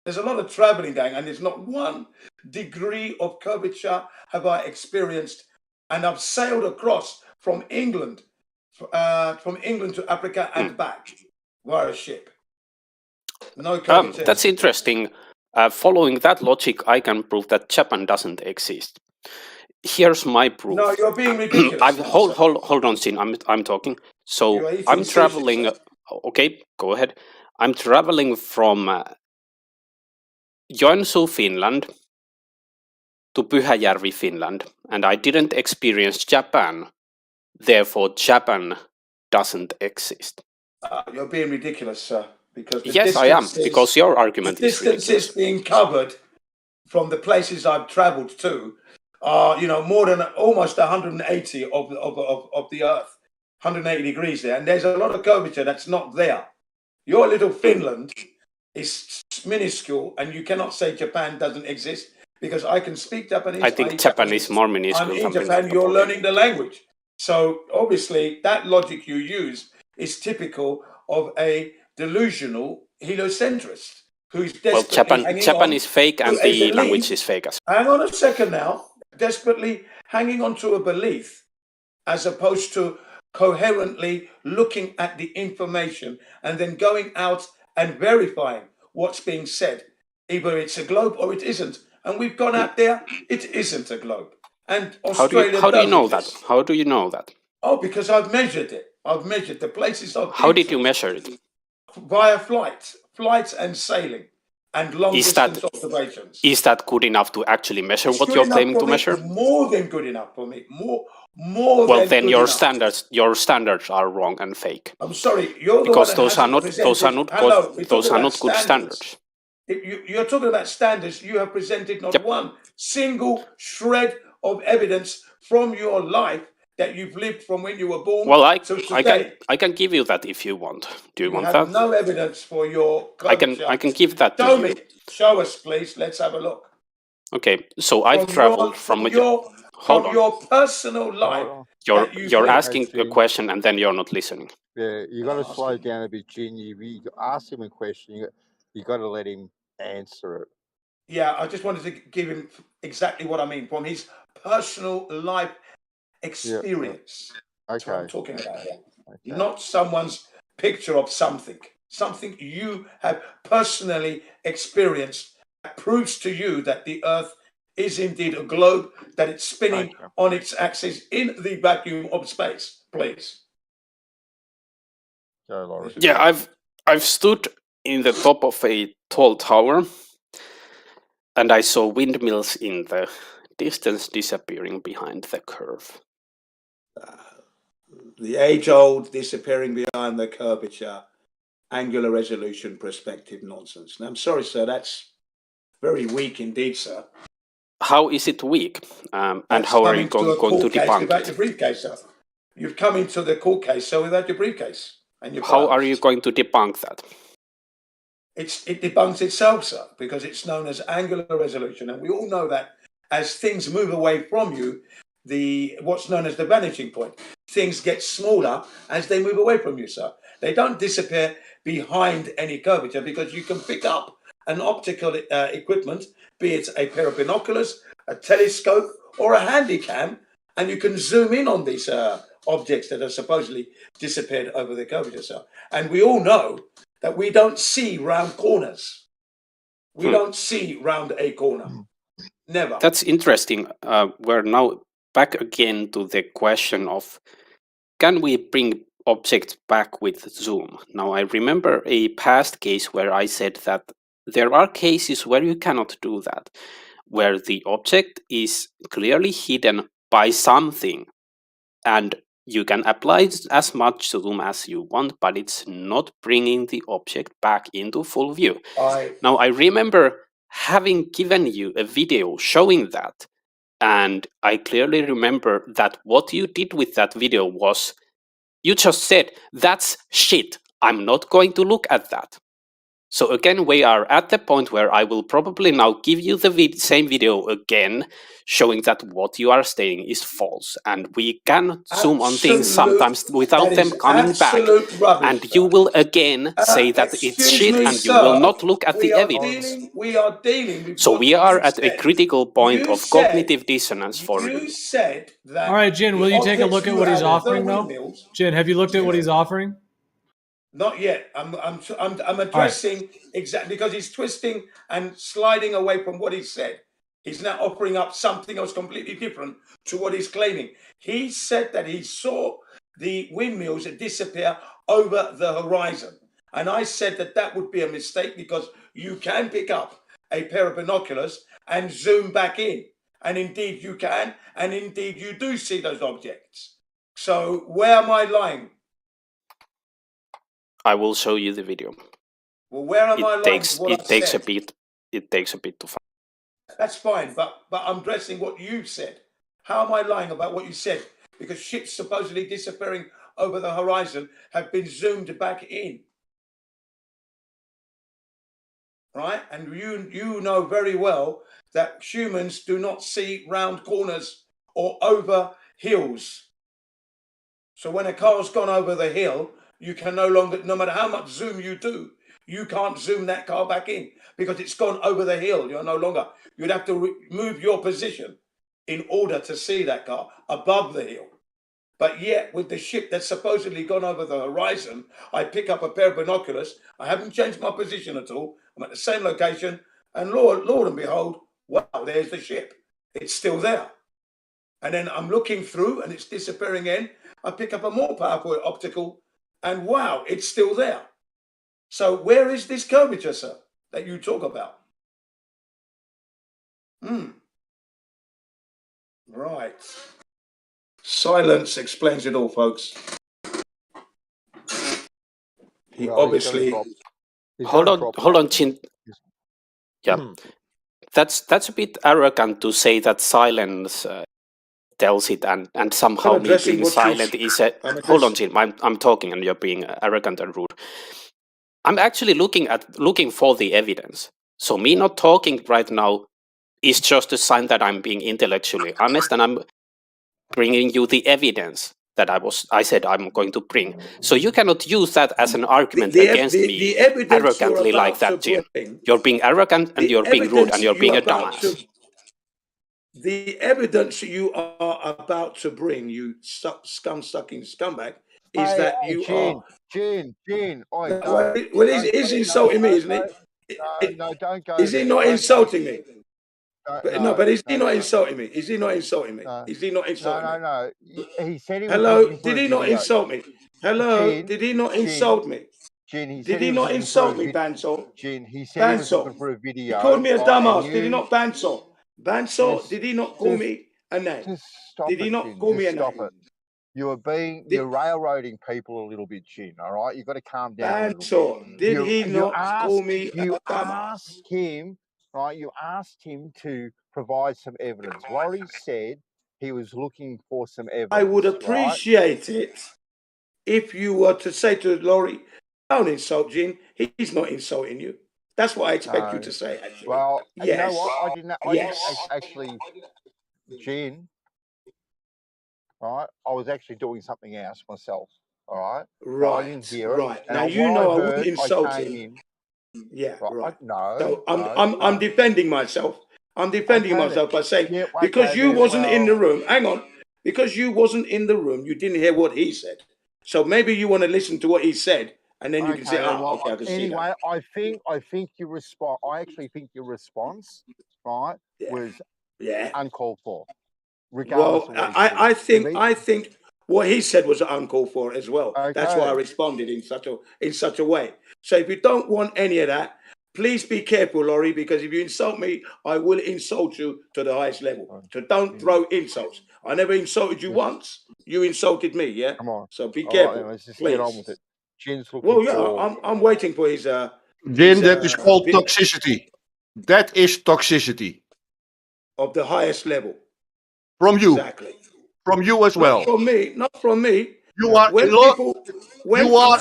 There's a lot of traveling going, and there's not 1 degree of curvature have I experienced. And I've sailed across from England to Africa and back via a ship. No curvature. That's interesting. Following that logic, I can prove that Japan doesn't exist. Here's my proof. No, you're being ridiculous. Hold on, Sin. I'm talking. So I'm traveling. Okay, go ahead. I'm traveling from Joensuu, Finland, to Pyhäjärvi, Finland, and I didn't experience Japan. Therefore, Japan doesn't exist. You're being ridiculous, sir. Because yes, I am. Because your argument is ridiculous. The distances being covered from the places I've travelled to are, more than almost 180 of the Earth, 180 degrees there, and there's a lot of curvature that's not there. Your little Finland is minuscule, and you cannot say Japan doesn't exist, because I can speak Japanese. I think Japan is more minuscule. I'm in Japan, you're learning the language. So obviously that logic you use is typical of a delusional heliocentrist who's desperately Japan is fake, and the language is fake as well. Hang on a second now. Desperately hanging on to a belief as opposed to coherently looking at the information and then going out and verifying what's being said. Either it's a globe or it isn't. And we've gone out there, it isn't a globe. And Australia How do you know that? How do you know that? Oh, because I've measured it. I've measured the places I've been. How did you measure it? Via flights and sailing and long distance observations. Is that good enough to actually measure what you're claiming to measure? More than good enough for me. More well, than then good your enough. standards are wrong and fake. I'm sorry, you're the because one those are not good standards. standards. If you're talking about standards, you have presented not one single shred of evidence from your life that you've lived from when you were born. Well, I can give you that if you want. Do you want have that? No evidence for your. I can give that to you. Show us, please. Let's have a look. Okay, so I've traveled from your personal life. You're asking a question and then you're not listening. Yeah, you got to slow down a bit, Gin. You ask him a question. You got to let him answer it. Yeah, I just wanted to give him exactly what I mean from his personal life experience. Okay. That's what I'm talking about here. Okay. Not someone's picture of something you have personally experienced that proves to you that the Earth is indeed a globe, that it's spinning on its axis in the vacuum of space. Please. Yeah, I've stood in the top of a tall tower, and I saw windmills in the distance disappearing behind the curve. The age-old disappearing behind the curvature, angular resolution perspective nonsense. Now, I'm sorry, sir, that's very weak indeed, sir. How is it weak? And That's how are come you into a going to court case debunk without it? your briefcase, sir. You've come into the court case, sir, without your briefcase and your How files. are you going to debunk that? It debunks itself, sir, because it's known as angular resolution, and we all know that as things move away from you, what's known as the vanishing point, things get smaller as they move away from you, sir. They don't disappear behind any curvature because you can pick up an optical equipment, be it a pair of binoculars, a telescope, or a handycam, and you can zoom in on these objects that are supposedly disappeared over the curvature, sir. And we all know that we don't see round corners. We don't see round a corner. Never. That's interesting. We're now back again to the question of, can we bring objects back with zoom? Now, I remember a past case where I said that there are cases where you cannot do that, where the object is clearly hidden by something, and you can apply as much zoom as you want, but it's not bringing the object back into full view. Now, I remember having given you a video showing that, and I clearly remember that what you did with that video was, you just said, that's shit, I'm not going to look at that. So again, we are at the point where I will probably now give you the same video again, showing that what you are saying is false. And we can zoom on things sometimes without them coming back. Rubbish, and you will again say that it's shit, me, and sir, you will not look at the evidence. We are dealing with So what we are you at a said. critical point You of said- cognitive dissonance for you. You said that. All right, Jin, will you take a look at what he's offering, though? Windmills, Jin, have you looked at what he's offering? Not yet. I'm addressing exactly because he's twisting and sliding away from what he said. He's now offering up something else completely different to what he's claiming. He said that he saw the windmills disappear over the horizon. And I said that that would be a mistake because you can pick up a pair of binoculars and zoom back in. And indeed you can. And indeed you do see those objects. So where am I lying? I will show you the video. Well, where am I lying to what I said? It takes a bit to find. That's fine, but I'm addressing what you said. How am I lying about what you said? Because ships supposedly disappearing over the horizon have been zoomed back in. Right? And you know very well that humans do not see round corners or over hills. So when a car's gone over the hill, you can no longer, no matter how much zoom you do, you can't zoom that car back in because it's gone over the hill. You're no longer, you'd have to move your position in order to see that car above the hill. But yet with the ship that's supposedly gone over the horizon, I pick up a pair of binoculars. I haven't changed my position at all. I'm at the same location. And Lord and behold, wow, there's the ship. It's still there. And then I'm looking through and it's disappearing in. I pick up a more powerful optical and wow, it's still there. So where is this curvature, sir, that you talk about? Right. Silence explains it all, folks. He obviously... Hold on, Chin. Yeah. That's a bit arrogant to say that silence tells it, and somehow me being silent is a... Hold on, Jim. I'm talking and you're being arrogant and rude. I'm actually looking for the evidence. So me not talking right now is just a sign that I'm being intellectually honest, and I'm bringing you the evidence that I said I'm going to bring. So you cannot use that as an argument against me arrogantly like that, Jim. You're being arrogant and you're being rude and you're being a dumbass. The evidence you are about to bring, you scum-sucking scumbag, is that you are... Gene, oi, well, he's insulting me, isn't he? No, don't go. Is he not insulting me? But is he not insulting me? Is he not insulting me? Is he not insulting me? No. He said he was Hello, looking for did a he not video. insult me? Hello, Gene, did he not insult me? Gene, Did he not insult me, Bansor? Gene, he said he was looking for a He video. called me a dumbass. and Did he not, Bansor? Bansor, did he not call me a name? Did he not call me a name? you're railroading people a little bit, Jin. All right, you've got to calm down a little That's all. bit. Did he not call me You a dumbass? asked him, right? You asked him to provide some evidence. Laurie said he was looking for some evidence. I would right? appreciate it if you were to say to Laurie, "Don't insult Jin. He's not insulting you." That's what I expect you to say. Actually, well, yes. you know what? I didn't Yes. actually, Jin. Right, I was actually doing something else myself. All right, so I didn't hear it. Right. And Now what you know I heard, wouldn't insult I came him. in. Yeah. Right. No. So no. I'm defending myself. I'm defending Okay, myself by saying yeah, because okay, you then, wasn't in the well- room. Hang on. Because you wasn't in the room, you didn't hear what he said. So maybe you want to listen to what he said, and then you can say, Okay, well, okay, I can see anyway, that. I think your response. I actually think your response, right, was uncalled for. Regardless Well, of what he said. I think what he said was uncalled for as well. That's why I Okay. responded in such a way. So if you don't want any of that, please be careful, Laurie, because if you insult me, I will insult you to the highest level. So don't throw insults. I never insulted you once. You insulted me, yeah? Come on. So be All careful. right, then, let's just please. get on with it. Jin's looking Well, yeah, for. I'm waiting for his. Jin, that is called toxicity. That is toxicity. Of the highest level. From you. Exactly. From you as well. Not from me. Not from me. You are when somebody calls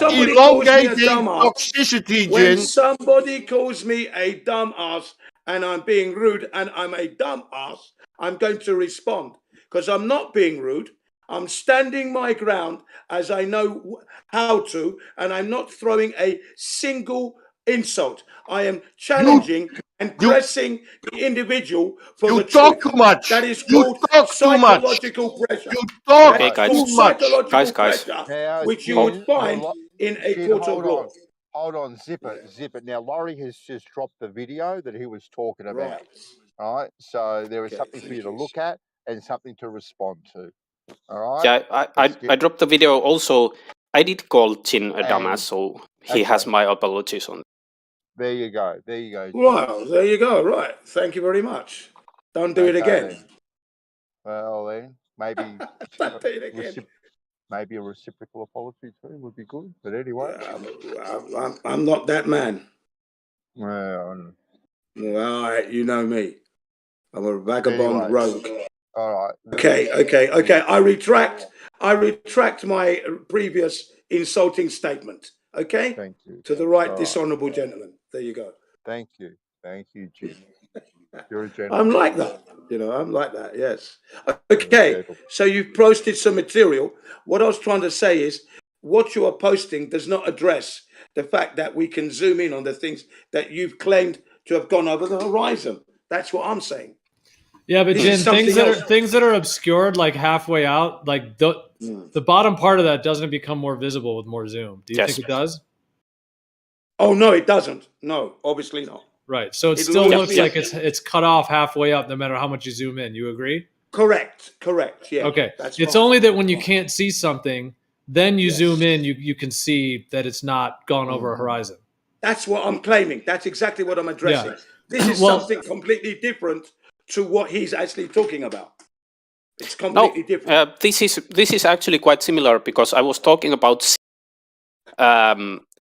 me a elongating dumbass, toxicity, when Jin. somebody calls me a dumbass and I'm being rude and I'm a dumbass, I'm going to respond because I'm not being rude. I'm standing my ground as I know how to, and I'm not throwing a single insult. I am challenging and pressing the individual for the talk truth. too much. That is You called talk too much. psychological pressure. You talk Okay, guys. Called too much. psychological Guys. pressure, Now, which you Jin, would find in a Jin, court of law. Hold on, zip it. Now, Laurie has just dropped the video that he was talking about. Right. So there is something for you to look at and something to respond to. All right. Yeah, I dropped the video. Also, I did call Jin a dumbass, so he has my apologies on. There you go. Jin. Wow, there you go. Right. Thank you very much. Don't do it again. Then. Well, then maybe Don't do it again. Maybe a reciprocal apology too would be good. But anyway, I'm not that man. Well, all right, you know me. I'm a vagabond rogue. All right. Okay. I retract my previous insulting statement. Okay. Thank you. To the right, dishonourable gentleman. There you go. Thank you, Jim. You're a gentleman. I'm like that. I'm like that. Yes. Okay. So you've posted some material. What I was trying to say is, what you are posting does not address the fact that we can zoom in on the things that you've claimed to have gone over the horizon. That's what I'm saying. Yeah, but Jin, things that are obscured like halfway out, like the bottom part of that doesn't become more visible with more zoom. Do you think it does? Oh no, it doesn't. No, obviously not. Right. So it still looks like it's cut off halfway up, no matter how much you zoom in. You agree? Correct. Yeah. Okay. It's only that when you can't see something, then you zoom in, you can see that it's not gone over a horizon. That's what I'm claiming. That's exactly what I'm addressing. Yeah. This is something completely different to what he's actually talking about. It's completely different. This is actually quite similar because I was talking about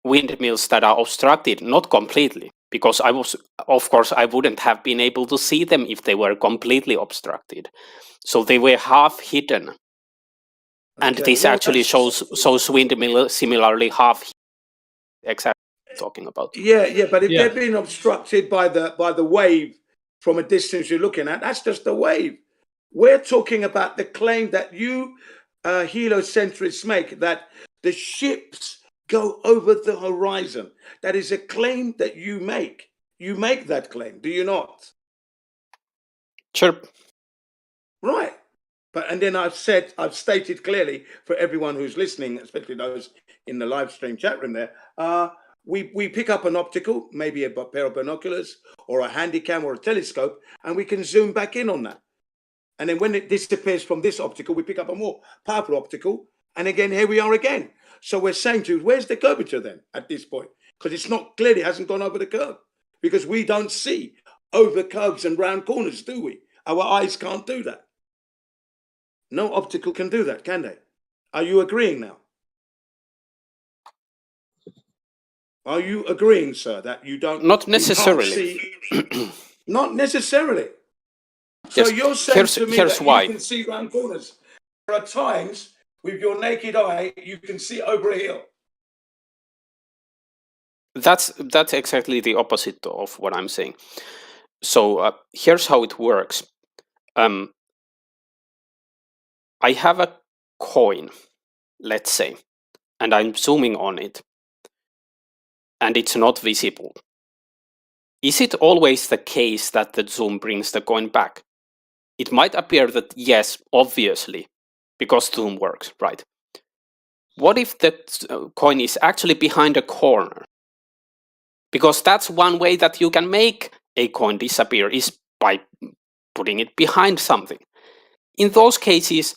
windmills that are obstructed, not completely, because I wouldn't have been able to see them if they were completely obstructed. So they were half hidden. And this actually shows windmill similarly half exactly what I'm talking about. Yeah, but if they're being obstructed by the wave from a distance you're looking at, that's just a wave. We're talking about the claim that you heliocentrists make, that the ships go over the horizon. That is a claim that you make. You make that claim, do you not? Sure. Right. And then I've stated clearly for everyone who's listening, especially those in the live stream chat room there, we pick up an optical, maybe a pair of binoculars or a handycam or a telescope, and we can zoom back in on that. And then when it disappears from this optical, we pick up a more powerful optical. And again, here we are again. So we're saying to you, where's the curvature then at this point? Because it's not clearly hasn't gone over the curve. Because we don't see over curves and round corners, do we? Our eyes can't do that. No optical can do that, can they? Are you agreeing now? Are you agreeing, sir, that you don't? Not You can't necessarily. see, not necessarily. So Yes. you're saying to me Here's that why. you can see round corners. There are times with your naked eye you can see over a hill. That's exactly the opposite of what I'm saying. So here's how it works. I have a coin, let's say, and I'm zooming on it, and it's not visible. Is it always the case that the zoom brings the coin back? It might appear that yes, obviously, because zoom works, right? What if the coin is actually behind a corner? Because that's one way that you can make a coin disappear, is by putting it behind something. In those cases,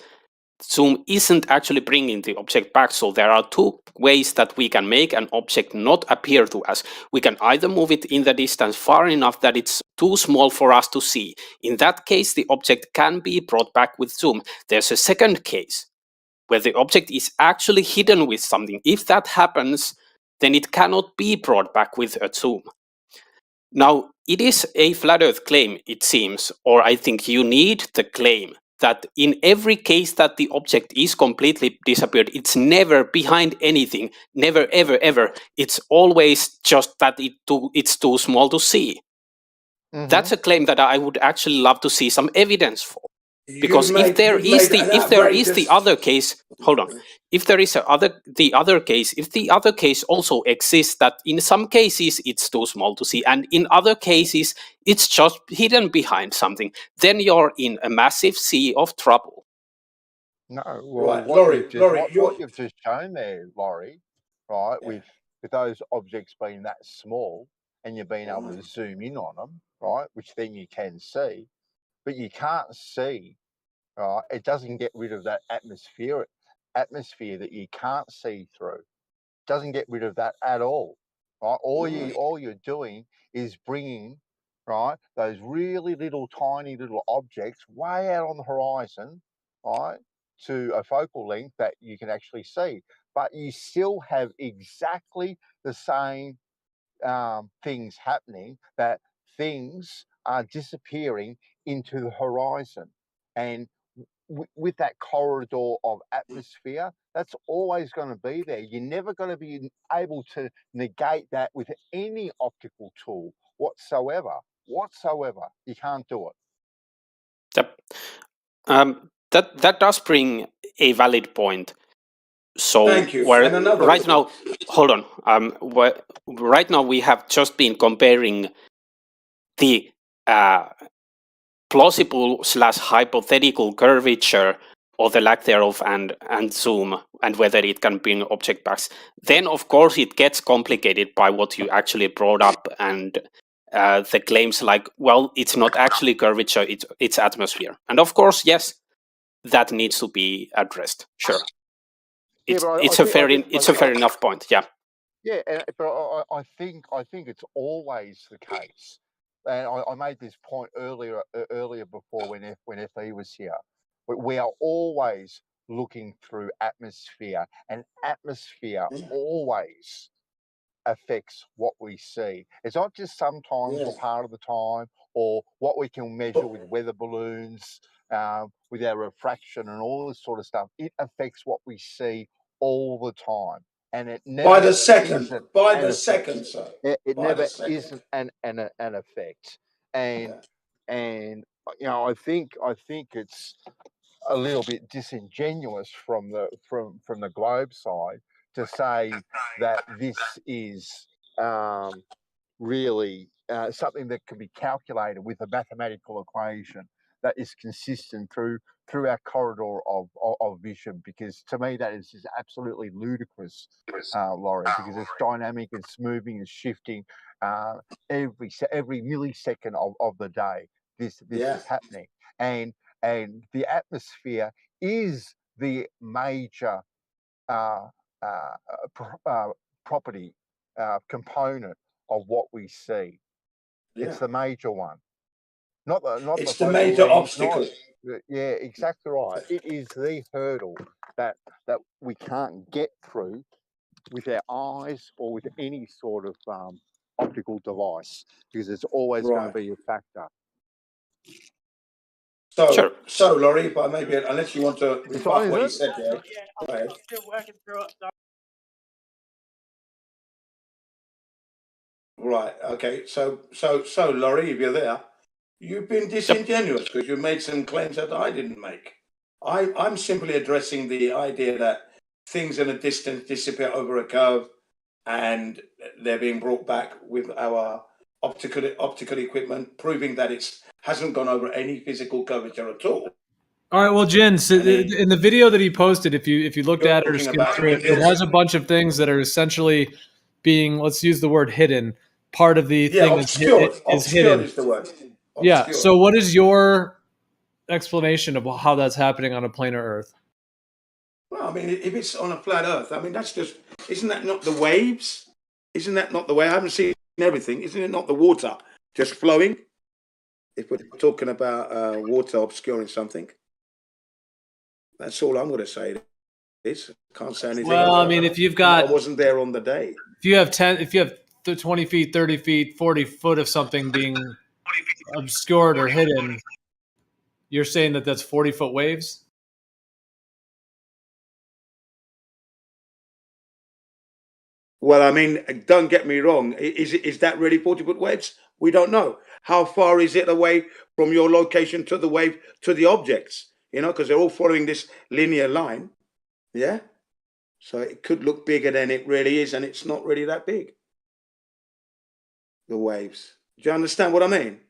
zoom isn't actually bringing the object back. So there are two ways that we can make an object not appear to us. We can either move it in the distance far enough that it's too small for us to see. In that case, the object can be brought back with zoom. There's a second case where the object is actually hidden with something. If that happens, then it cannot be brought back with a zoom. Now, it is a flat earth claim, it seems, or I think you need the claim that in every case that the object is completely disappeared, it's never behind anything, never, ever, ever. It's always just that it's too small to see. That's a claim that I would actually love to see some evidence for. Because if there is the other case, hold on. If there is the other case also exists, that in some cases it's too small to see, and in other cases it's just hidden behind something, then you're in a massive sea of trouble. No, well, Right, what you've just shown there, Laurie, right, with those objects being that small, and you've been able to zoom in on them, right, which then you can see, but you can't see, right? It doesn't get rid of that atmosphere that you can't see through. It doesn't get rid of that at all, right? All you're doing is bringing, right, those really little tiny little objects way out on the horizon, right, to a focal length that you can actually see, but you still have exactly the same things happening, that things are disappearing into the horizon. And with that corridor of atmosphere, that's always going to be there. You're never going to be able to negate that with any optical tool whatsoever. You can't do it. Yep. That does bring a valid point. So Thank you. And another right now, hold on. Right now we have just been comparing the plausible/hypothetical curvature or the lack thereof and zoom, and whether it can bring object backs. Then of course it gets complicated by what you actually brought up, and the claims like, well, it's not actually curvature, it's atmosphere. And of course, yes, that needs to be addressed. Sure. It's a fair enough point. Yeah. Yeah, but I think it's always the case, and I made this point earlier before when FE was here. We are always looking through atmosphere, and atmosphere always affects what we see. It's not just sometimes or part of the time, or what we can measure with weather balloons, with our refraction and all this sort of stuff. It affects what we see all the time, and it never by the second, sir. It never isn't an effect, and I think it's a little bit disingenuous from the globe side to say that this is really something that can be calculated with a mathematical equation that is consistent through our corridor of vision, because to me that is just absolutely ludicrous, Laurie, because it's dynamic, it's moving, it's shifting every millisecond of the day. This is happening, and the atmosphere is the major property component of what we see. It's the major one. Not the It's the focal major length, obstacle. yeah, exactly right. It is the hurdle that we can't get through with our eyes or with any sort of optical device, because it's always going to be a factor. So Laurie, if I maybe, unless you want to rebut what he said there, go ahead. Still working through it. Right. Okay. So, Laurie, if you're there, you've been disingenuous because you made some claims that I didn't make. I'm simply addressing the idea that things in a distance disappear over a curve, and they're being brought back with our optical equipment, proving that it hasn't gone over any physical curvature at all. All right, well, Jen, so in the video that he posted, if you looked at it or skimmed through it, it has a bunch of things that are essentially being, let's use the word hidden. Part of the thing obscured. is hidden. Is the word. Yeah. So, what is your explanation of how that's happening on a planar Earth? Well, I mean, if it's on a flat Earth, I mean, that's just, isn't that not the waves? Isn't that not the way? I haven't seen everything. Isn't it not the water just flowing? If we're talking about water obscuring something, that's all I'm going to say. Can't say anything. Well, I mean, if you've got, I wasn't there on the day. If you have 20 feet, 30 feet, 40 foot of something being obscured or hidden, you're saying that that's 40-foot waves? Well, I mean, don't get me wrong. Is that really 40-foot waves? We don't know. How far is it away from your location to the wave to the objects? You know, because they're all following this linear line. Yeah. So it could look bigger than it really is, and it's not really that big. The waves. Do you understand what I mean?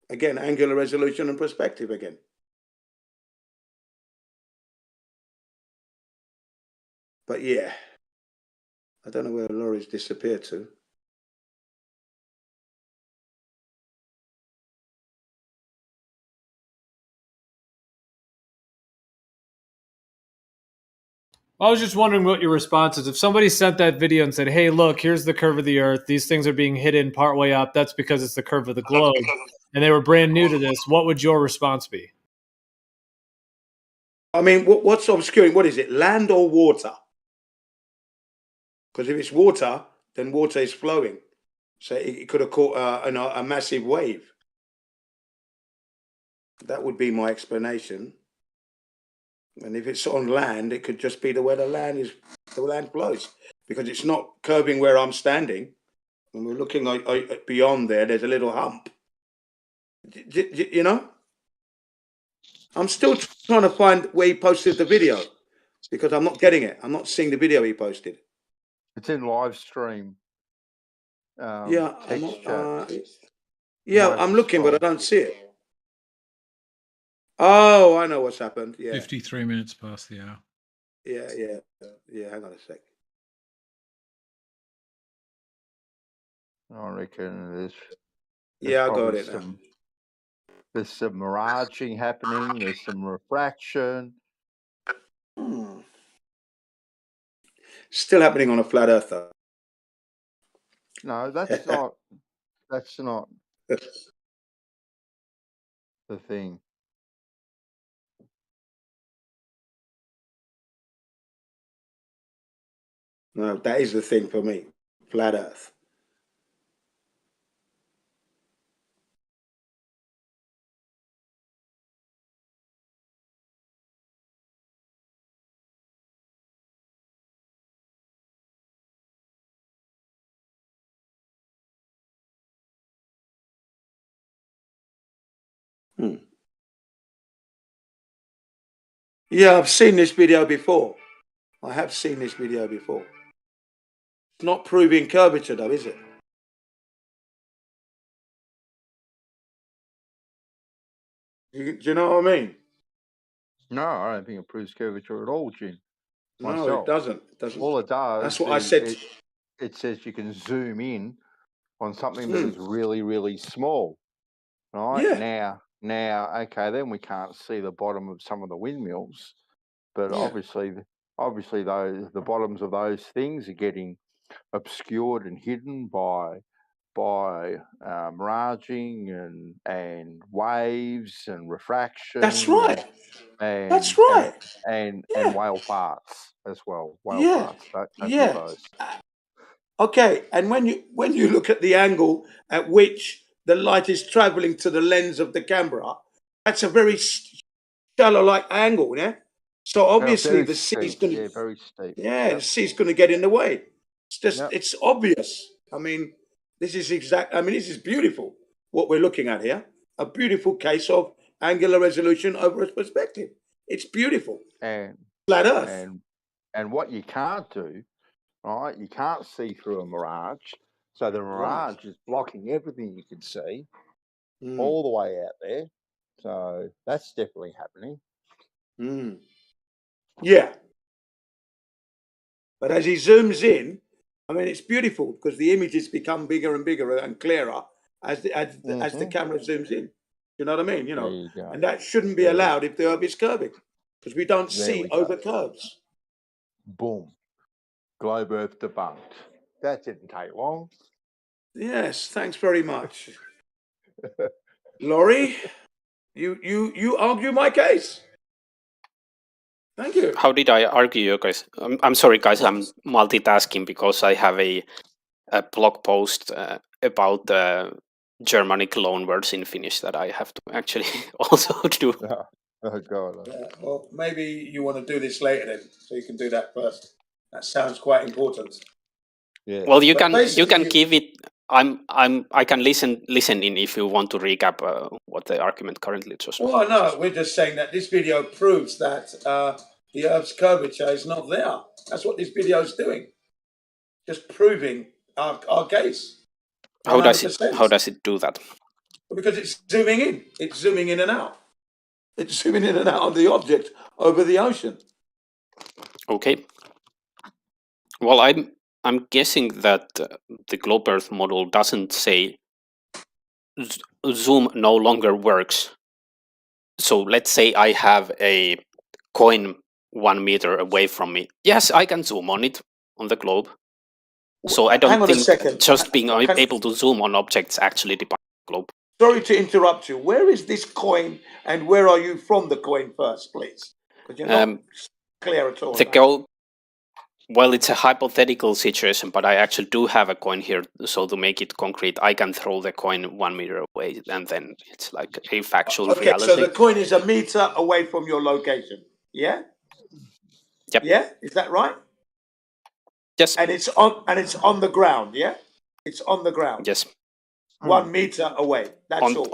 Again, angular resolution and perspective again. But yeah, I don't know where Laurie's disappeared to. I was just wondering what your response is. If somebody sent that video and said, hey, look, here's the curve of the Earth. These things are being hidden partway up. That's because it's the curve of the globe. And they were brand new to this. What would your response be? I mean, what's obscuring? What is it, land or water? Because if it's water, then water is flowing. So it could have caught a massive wave. That would be my explanation. And if it's on land, it could just be the way the land flows, because it's not curving where I'm standing. When we're looking beyond there's a little hump. You know? I'm still trying to find where he posted the video, because I'm not getting it. I'm not seeing the video he posted. It's in Livestream. I'm looking, but I don't see it. Oh, I know what's happened. Yeah. 53 minutes past the hour. Yeah. Hang on a sec. I reckon there's I got it now. There's some miraging happening. There's some refraction. Still happening on a flat Earth, though. No, that's not. That's not the thing. No, that is the thing for me. Flat Earth. Yeah, I've seen this video before. I have seen this video before. It's not proving curvature, though, is it? Do you know what I mean? No, I don't think it proves curvature at all, Jim. No, it doesn't. It doesn't. All it does. That's what I said. It says you can zoom in on something that is really, really small. Right? Yeah. Now, okay, then we can't see the bottom of some of the windmills, but obviously, the bottoms of those things are getting obscured and hidden by by miraging and waves and refraction. That's right. And That's right. And whale farts as well. Whale Yeah. farts. Don't Yeah. those. Okay, and when you look at the angle at which the light is traveling to the lens of the camera, that's a very shallow-like angle, yeah. So obviously the sea is going to very steep. the sea's going to get in the way. It's just it's obvious. I mean, this is this is beautiful what we're looking at here. A beautiful case of angular resolution over its perspective. It's beautiful. And flat Earth. And what you can't do, right? You can't see through a mirage. So the mirage is blocking everything you can see all the way out there. So that's definitely happening. Yeah. But as he zooms in, I mean, it's beautiful because the images become bigger and bigger and clearer as the camera zooms in. You know what I mean? You know, and that shouldn't be allowed if the Earth is curving because we don't see over curves. Boom. Globe Earth debunked. That didn't take long. Yes, thanks very much. Laurie, you argue my case. Thank you. How did I argue you guys? I'm sorry, guys. I'm multitasking because I have a blog post about the Germanic loanwords in Finnish that I have to actually also do. Oh God. Well, maybe you want to do this later then, so you can do that first. That sounds quite important. Yeah. Well, you can give it. I can listen in if you want to recap what the argument currently is. Well, no, we're just saying that this video proves that the Earth's curvature is not there. That's what this video is doing. Just proving our case. How does it do that? Because it's zooming in. It's zooming in and out. It's zooming in and out of the object over the ocean. Okay. Well, I'm guessing that the globe Earth model doesn't say zoom no longer works. So let's say I have a coin 1 meter away from me. Yes, I can zoom on it on the globe. So I don't think just being able to zoom on objects actually defines the globe. Sorry to interrupt you. Where is this coin and where are you from the coin first, please? Because you're not clear at all. Well, it's a hypothetical situation, but I actually do have a coin here. So to make it concrete, I can throw the coin 1 meter away, and then it's like a factual reality. So the coin is 1 meter away from your location. Yeah. Yep. Yeah. Is that right? Yes. And it's on the ground. Yeah. It's on the ground. Yes. 1 meter away. That's all.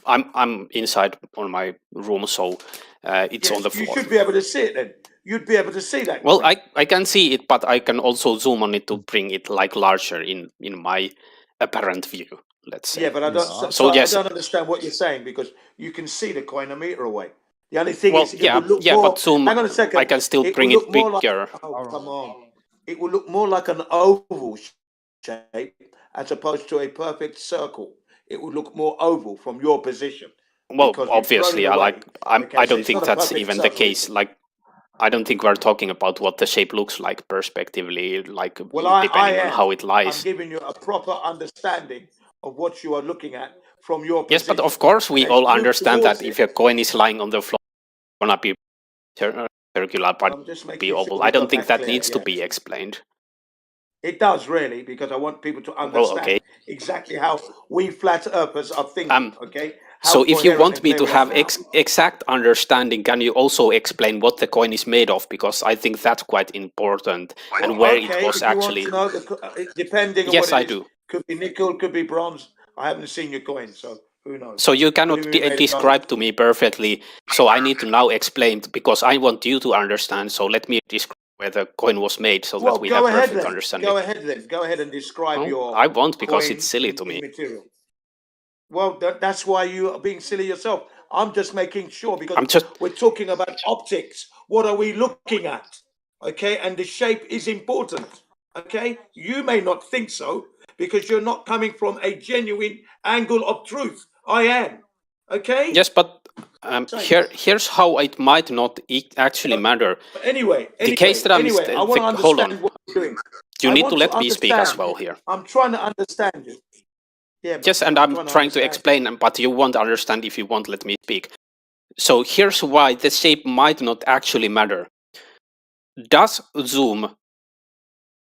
I'm inside on my room, so it's on the floor. You should be able to see it then. You'd be able to see that. Well, I can see it, but I can also zoom on it to bring it like larger in my apparent view. Let's say. Yeah, but I don't. I don't understand what you're saying because you can see the coin 1 meter away. The only thing is, it would look more. But zoom. Hang on a second. I can still bring it bigger. Oh, come on! It will look more like an oval shape as opposed to a perfect circle. It would look more oval from your position. Well, obviously, I don't think that's even the case. Like, I don't think we're talking about what the shape looks like perspectively, like depending on how it lies. I'm giving you a proper understanding of what you are looking at from your position. Yes, but of course we all understand that if a coin is lying on the floor, it's gonna be circular, but be oval. I don't think that needs to be explained. It does really, because I want people to understand exactly how we flat earthers are thinking. So if you want me to have exact understanding, can you also explain what the coin is made of? Because I think that's quite important and where it was actually. Depending on yes, what I it is. do. Could be nickel, could be bronze. I haven't seen your coin, so who knows? So you cannot describe to me perfectly. So I need to now explain because I want you to understand. So let me describe where the coin was made so that we have perfect understanding. Go ahead then. Go ahead and describe your. I won't because it's silly to me. Material. Well, that's why you are being silly yourself. I'm just making sure because we're talking about optics. What are we looking at? Okay, and the shape is important. Okay, you may not think so because you're not coming from a genuine angle of truth. I am. Okay. Yes, but here's how it might not actually matter. Anyway, the case that I want to understand hold on. what you're doing. You need to let me speak as well here. I'm trying to understand you. Yeah. Yes, and I'm trying to explain, but you won't understand if you won't let me speak. So here's why the shape might not actually matter. Does Zoom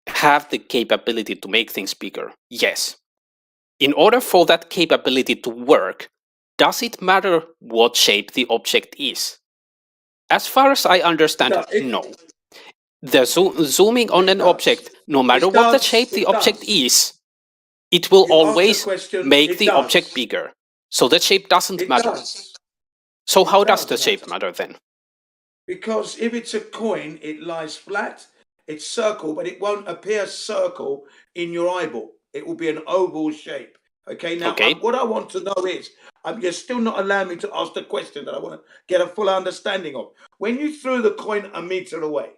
have the capability to make things bigger? Yes. In order for that capability to work, does it matter what shape the object is? As far as I understand, no. The zooming on an object, no matter what the shape the object is, it will always make the object bigger. So the shape doesn't matter. So how does the shape matter then? Because if it's a coin, it lies flat, it's circle, but it won't appear circle in your eyeball. It will be an oval shape. Okay, now what I want to know is, you're still not allowing me to ask the question that I want to get a full understanding of. When you threw the coin a meter away,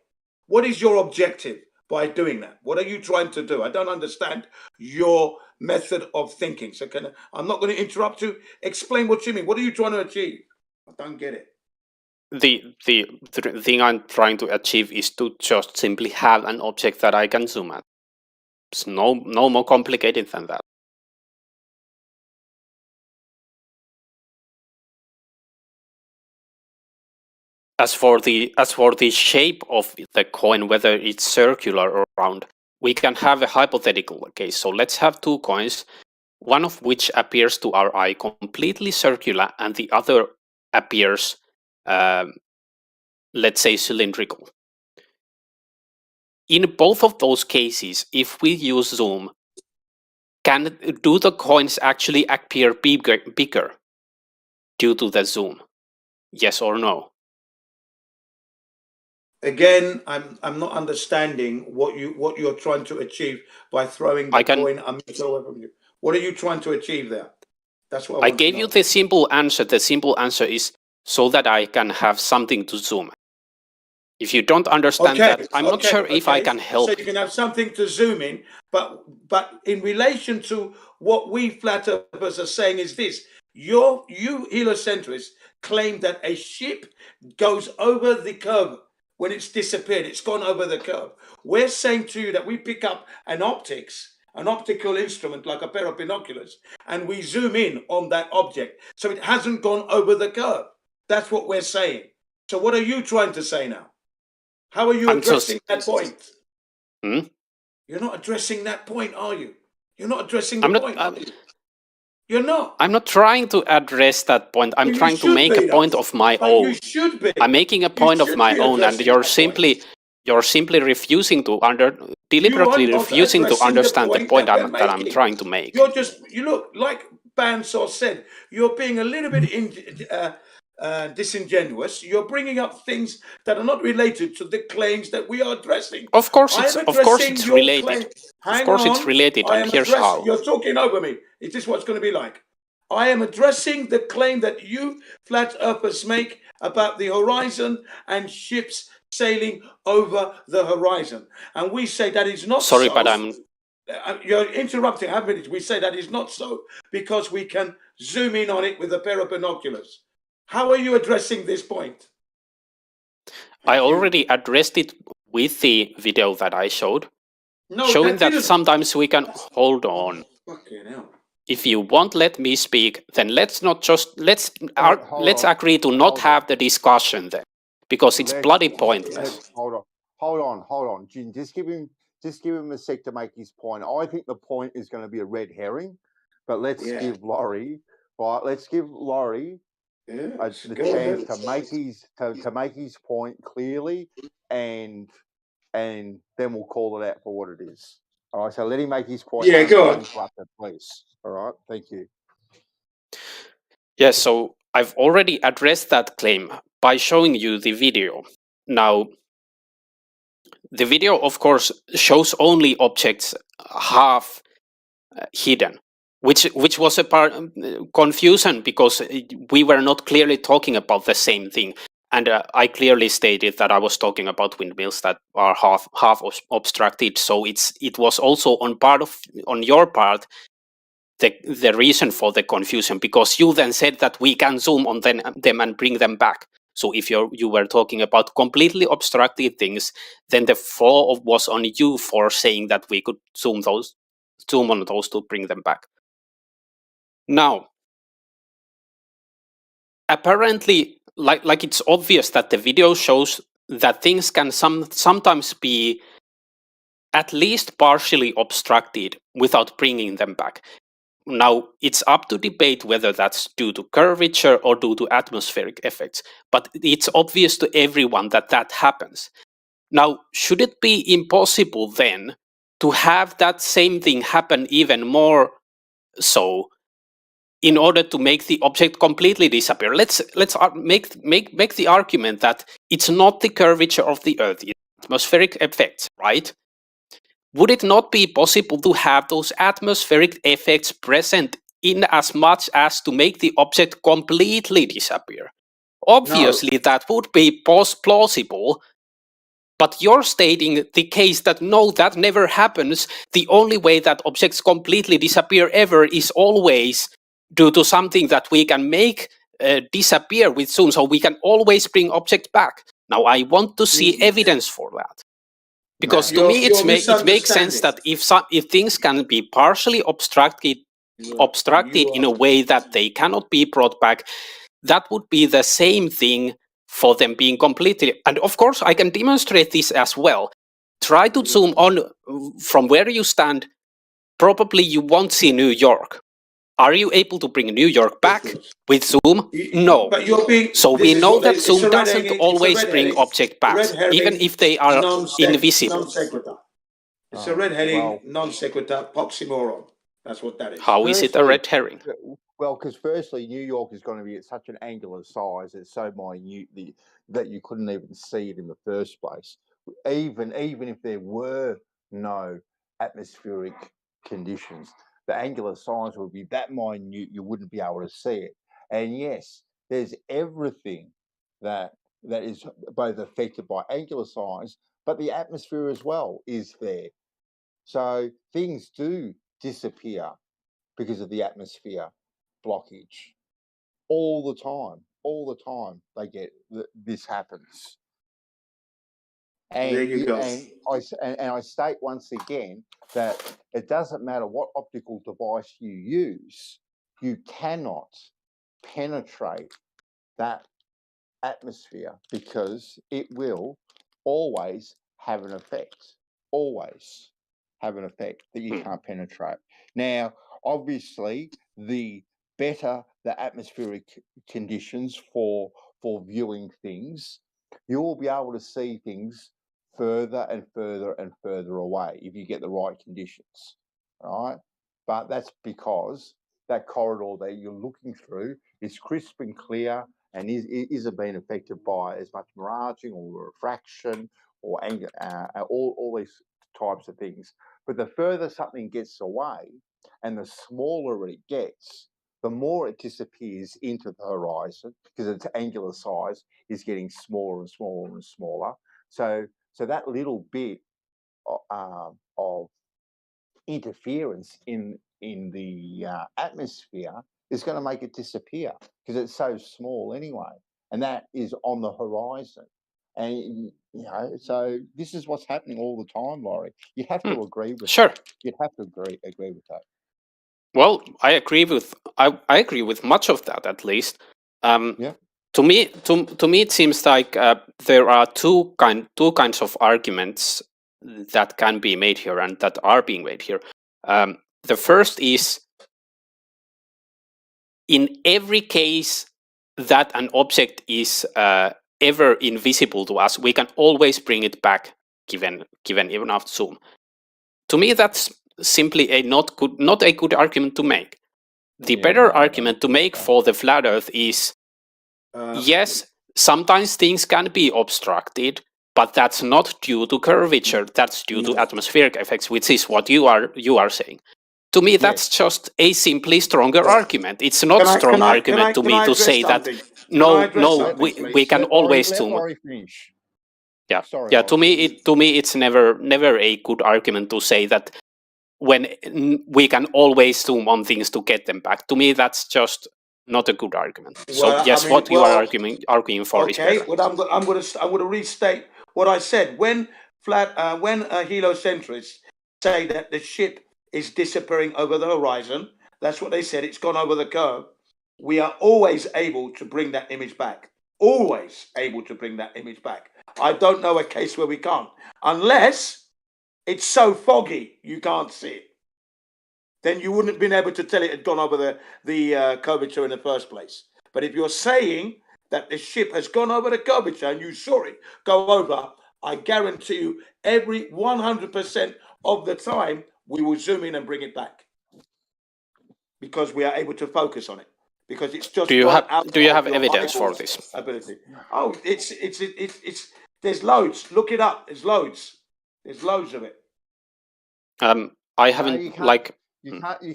what is your objective by doing that? What are you trying to do? I don't understand your method of thinking. So I'm not going to interrupt you. Explain what you mean. What are you trying to achieve? I don't get it. The thing I'm trying to achieve is to just simply have an object that I can zoom at. It's no more complicated than that. As for the shape of the coin, whether it's circular or round, we can have a hypothetical case. So let's have two coins, one of which appears to our eye completely circular, and the other appears, let's say, cylindrical. In both of those cases, if we use zoom, do the coins actually appear bigger due to the zoom? Yes or no? Again, I'm not understanding what you're trying to achieve by throwing the coin a meter away from you. What are you trying to achieve there? That's what I want gave you the simple answer. The simple answer is so that I can have something to zoom. If you don't understand that, I'm not sure if I can help. So you can have something to zoom in, but in relation to what we flat earthers are saying is this: you heliocentrists claim that a ship goes over the curve. When it's disappeared, it's gone over the curve. We're saying to you that we pick up an optical instrument like a pair of binoculars, and we zoom in on that object. So it hasn't gone over the curve. That's what we're saying. So what are you trying to say now? How are you addressing that point? You're not addressing that point, are you? You're not addressing the point, are you? You're not. I'm not trying to address that point. I'm trying to make a point of my own. You should be. I'm making a point of my own, and you're simply refusing to deliberately refusing to understand the point that I'm trying to make. You look like Bansor said. You're being a little bit disingenuous. You're bringing up things that are not related to the claims that we are addressing. Of course it's related. Of course it's related, and here's how. You're talking over me. Is this what's going to be like? I am addressing the claim that you flat earthers make about the horizon and ships sailing over the horizon, and we say that is not. Sorry, but I'm. You're interrupting. Have minutes. We say that is not so because we can zoom in on it with a pair of binoculars. How are you addressing this point? I already addressed it with the video that I showed, showing that sometimes we can hold on. Fucking hell. If you won't let me speak, then let's agree to not have the discussion then, because it's bloody pointless. Hold on, Jin. Just give him a sec to make his point. I think the point is going to be a red herring, but let's give Laurie the chance to make his point clearly, and then we'll call it out for what it is. All right, so let him make his point. Yeah, go on. Please. All right, thank you. Yes, so I've already addressed that claim by showing you the video. Now, the video, of course, shows only objects half hidden, which was a part confusion because we were not clearly talking about the same thing. And I clearly stated that I was talking about windmills that are half obstructed. So it was also on your part the reason for the confusion, because you then said that we can zoom on them and bring them back. So if you were talking about completely obstructed things, then the flaw was on you for saying that we could zoom on those to bring them back. Now, apparently, like it's obvious that the video shows that things can sometimes be at least partially obstructed without bringing them back. Now, it's up to debate whether that's due to curvature or due to atmospheric effects, but it's obvious to everyone that that happens. Now, should it be impossible then to have that same thing happen even more so in order to make the object completely disappear? Let's make the argument that it's not the curvature of the Earth, it's atmospheric effects, right? Would it not be possible to have those atmospheric effects present in as much as to make the object completely disappear? Obviously, that would be plausible, but you're stating the case that no, that never happens. The only way that objects completely disappear ever is always due to something that we can make disappear with zoom, so we can always bring objects back. Now, I want to see evidence for that. Because to me, it makes sense that if things can be partially obstructed in a way that they cannot be brought back, that would be the same thing for them being completely. And of course, I can demonstrate this as well. Try to zoom on from where you stand. Probably you won't see New York. Are you able to bring New York back with zoom? No. So we know that zoom doesn't always bring object back, even if they are invisible. It's a red herring, non sequitur, oxymoron. That's what that is. How is it a red herring? Well, because firstly, New York is going to be at such an angular size, it's so minute that you couldn't even see it in the first place. Even if there were no atmospheric conditions, the angular size would be that minute you wouldn't be able to see it. And yes, there's everything that is both affected by angular size, but the atmosphere as well is there. So things do disappear because of the atmosphere blockage all the time. All the time they get this happens. And there you go. And I state once again that it doesn't matter what optical device you use, you cannot penetrate that atmosphere because it will always have an effect. Always have an effect that you can't penetrate. Now, obviously, the better the atmospheric conditions for viewing things, you'll be able to see things further and further and further away if you get the right conditions, right? But that's because that corridor that you're looking through is crisp and clear and isn't being affected by as much miraging or refraction or all these types of things. But the further something gets away and the smaller it gets, the more it disappears into the horizon because its angular size is getting smaller and smaller and smaller. So that little bit of interference in the atmosphere is going to make it disappear because it's so small anyway, and that is on the horizon. And so this is what's happening all the time, Laurie. You have to agree with Sure. that. You'd have to agree with that. Well, I agree with much of that, at least. Yeah. To me, it seems like there are two kinds of arguments that can be made here and that are being made here. The first is, in every case that an object is ever invisible to us, we can always bring it back given enough zoom. To me, that's simply not a good argument to make. The better argument to make for the flat Earth is, yes, sometimes things can be obstructed, but that's not due to curvature. That's due to atmospheric effects, which is what you are saying. To me, that's just a simply stronger argument. It's not a strong argument to me to say that we can always zoom. Yeah, Sorry, yeah. To me, it's never a good argument to say that when we can always zoom on things to get them back. To me, that's just not a good argument. So yes, what you are arguing for is better. Well, I'm going to restate what I said. When heliocentrists say that the ship is disappearing over the horizon, That's what they said. It's gone over the curve. We are always able to bring that image back. Always able to bring that image back. I don't know a case where we can't, unless it's so foggy you can't see it. Then you wouldn't have been able to tell it had gone over the curvature in the first place. But if you're saying that the ship has gone over the curvature and you saw it go over, I guarantee you every 100% of the time we will zoom in and bring it back, because we are able to focus on it, because it's just do you have evidence for this ability. Oh, it's there's loads. Look it up. There's loads of it. I haven't You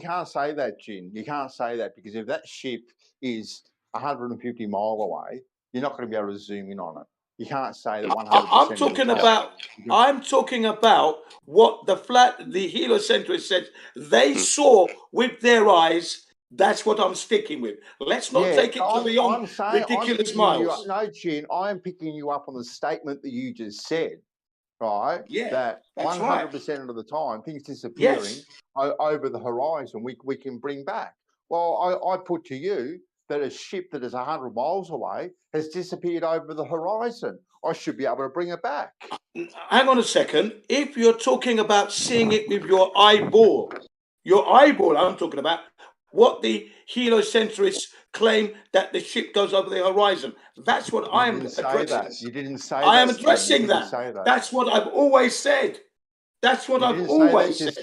can't say that, Jin. You can't say that, because if that ship is 150 miles away, you're not going to be able to zoom in on it. You can't say that 100%. I'm talking about what the heliocentrists said they saw with their eyes. That's what I'm sticking with. Let's not take it to beyond ridiculous miles. No, Jin, I'm picking you up on the statement that you just said, right? Yeah, that that's 100% of the time things disappearing over the horizon we can bring back. Well, I put to you that a ship that is 100 miles away has disappeared over the horizon. I should be able to bring it back. Hang on a second. If you're talking about seeing it with your eyeball, I'm talking about what the heliocentrists claim that the ship goes over the horizon. That's what I am addressing. You didn't say that. I am addressing that. That's what I've always said. That's what I've always said.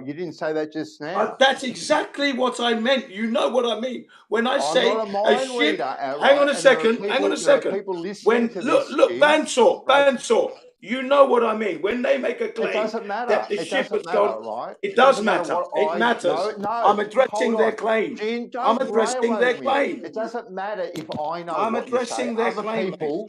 You didn't say that just now. That's exactly what I meant. You know what I mean when I say not a mind ship. reader, Hang on a second. When look, Bandsaw. You know what I mean when they make a claim. It doesn't matter. That the ship has gone. Right? It does matter. It matters. No, I'm addressing their claim. Jin, I'm addressing their claim. It doesn't matter if I know. I'm what addressing you say. their claim.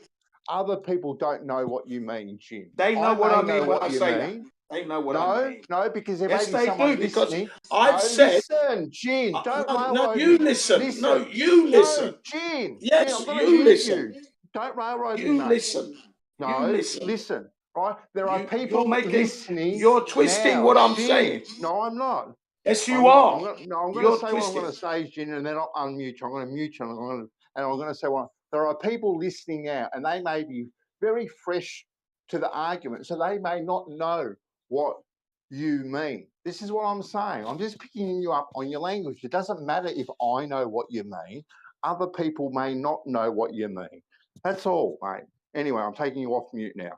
Other people don't know what you mean, Jin. They know what I mean when I say that. They know what I mean. No, because there yes, may be someone listening. Because I've said... Listen, Jin, don't no, you listen. No, you listen. No, Jin. Yes, Jin, you listen. Don't railroad me, You listen. No, you listen. Right? There are people listening. You're twisting now. what I'm saying. No, I'm not. Yes, you are. I'm going to say what I'm going to say, Jin, and then I'll unmute you. I'm going to mute you, and I'm going to say, well, there are people listening now, and they may be very fresh to the argument, so they may not know what you mean. This is what I'm saying. I'm just picking you up on your language. It doesn't matter if I know what you mean. Other people may not know what you mean. That's all, mate. Anyway, I'm taking you off mute now.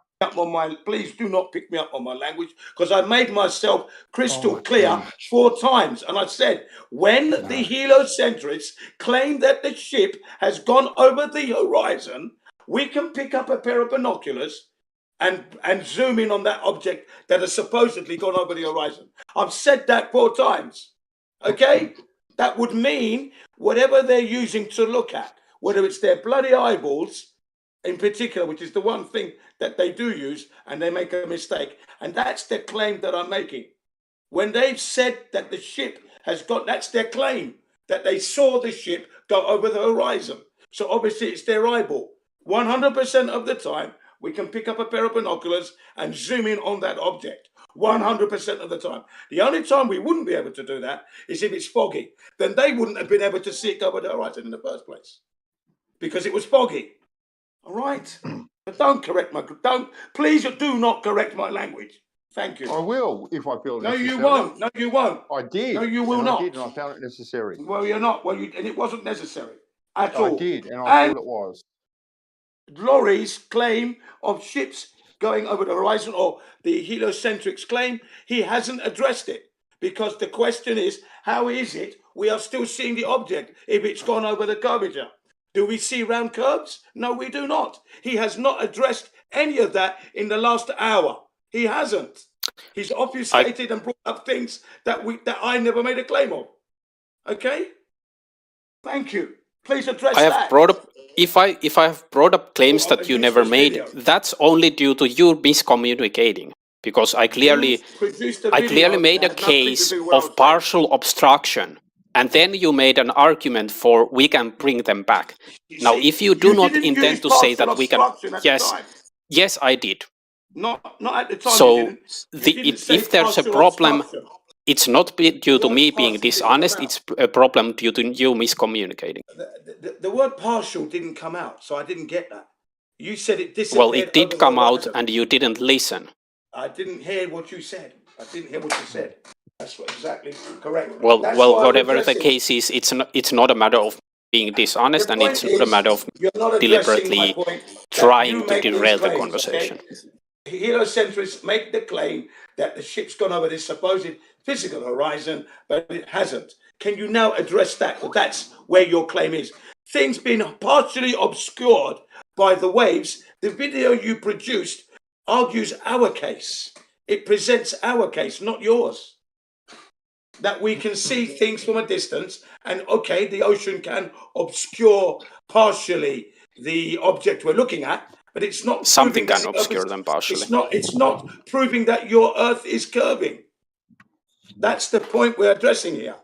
Please do not pick me up on my language, because I made myself crystal clear 4 times. And I said, when the heliocentrists claim that the ship has gone over the horizon, we can pick up a pair of binoculars and zoom in on that object that has supposedly gone over the horizon. I've said that 4 times. Okay? That would mean whatever they're using to look at, whether it's their bloody eyeballs in particular, which is the one thing that they do use, and they make a mistake. And that's the claim that I'm making. When they've said that the ship has got, that's their claim, that they saw the ship go over the horizon. So obviously it's their eyeball. 100% of the time, we can pick up a pair of binoculars and zoom in on that object. 100% of the time. The only time we wouldn't be able to do that is if it's foggy. Then they wouldn't have been able to see it go over the horizon in the first place, because it was foggy. All right? But please do not correct my language. Thank you. I will if I feel necessary. No, you won't. No, you won't. I did. No, you will not. I did, and I found it necessary. Well, you're not. Well, and it wasn't necessary at all. I did, and I thought it was. Laurie's claim of ships going over the horizon, or the heliocentrics claim, he hasn't addressed it, because the question is, how is it we are still seeing the object if it's gone over the curvature? Do we see round curves? No, we do not. He has not addressed any of that in the last hour. He hasn't. He's obfuscated and brought up things that I never made a claim of. Okay? Thank you. Please address that. If I have brought up claims that you never made, that's only due to you miscommunicating. Because I clearly made a case of partial obstruction. And then you made an argument for we can bring them back. Now, if you do not intend to say that we can, yes, I did. Not at the time. So if there's a problem, It's not due to me being dishonest, it's a problem due to you miscommunicating. The word partial didn't come out, so I didn't get that. You said it disappeared. Well, it did come out and you didn't listen. I didn't hear what you said. I didn't hear what you said. That's exactly correct. Well, That's well, why whatever I'm the addressing- case is, it's not a matter of being dishonest, and it's not a matter of You're not addressing deliberately my point that trying you to make these derail the claims, conversation. okay? Heliocentrists make the claim that the ship's gone over this supposed physical horizon, but it hasn't. Can you now address that? Because that's where your claim is. Things being partially obscured by the waves, the video you produced argues our case. It presents our case, not yours. That we can see things from a distance, and okay, the ocean can obscure partially the object we're looking at, but it's not Something proving can obscure them partially. It's not proving that your Earth is curving. That's the point we're addressing here.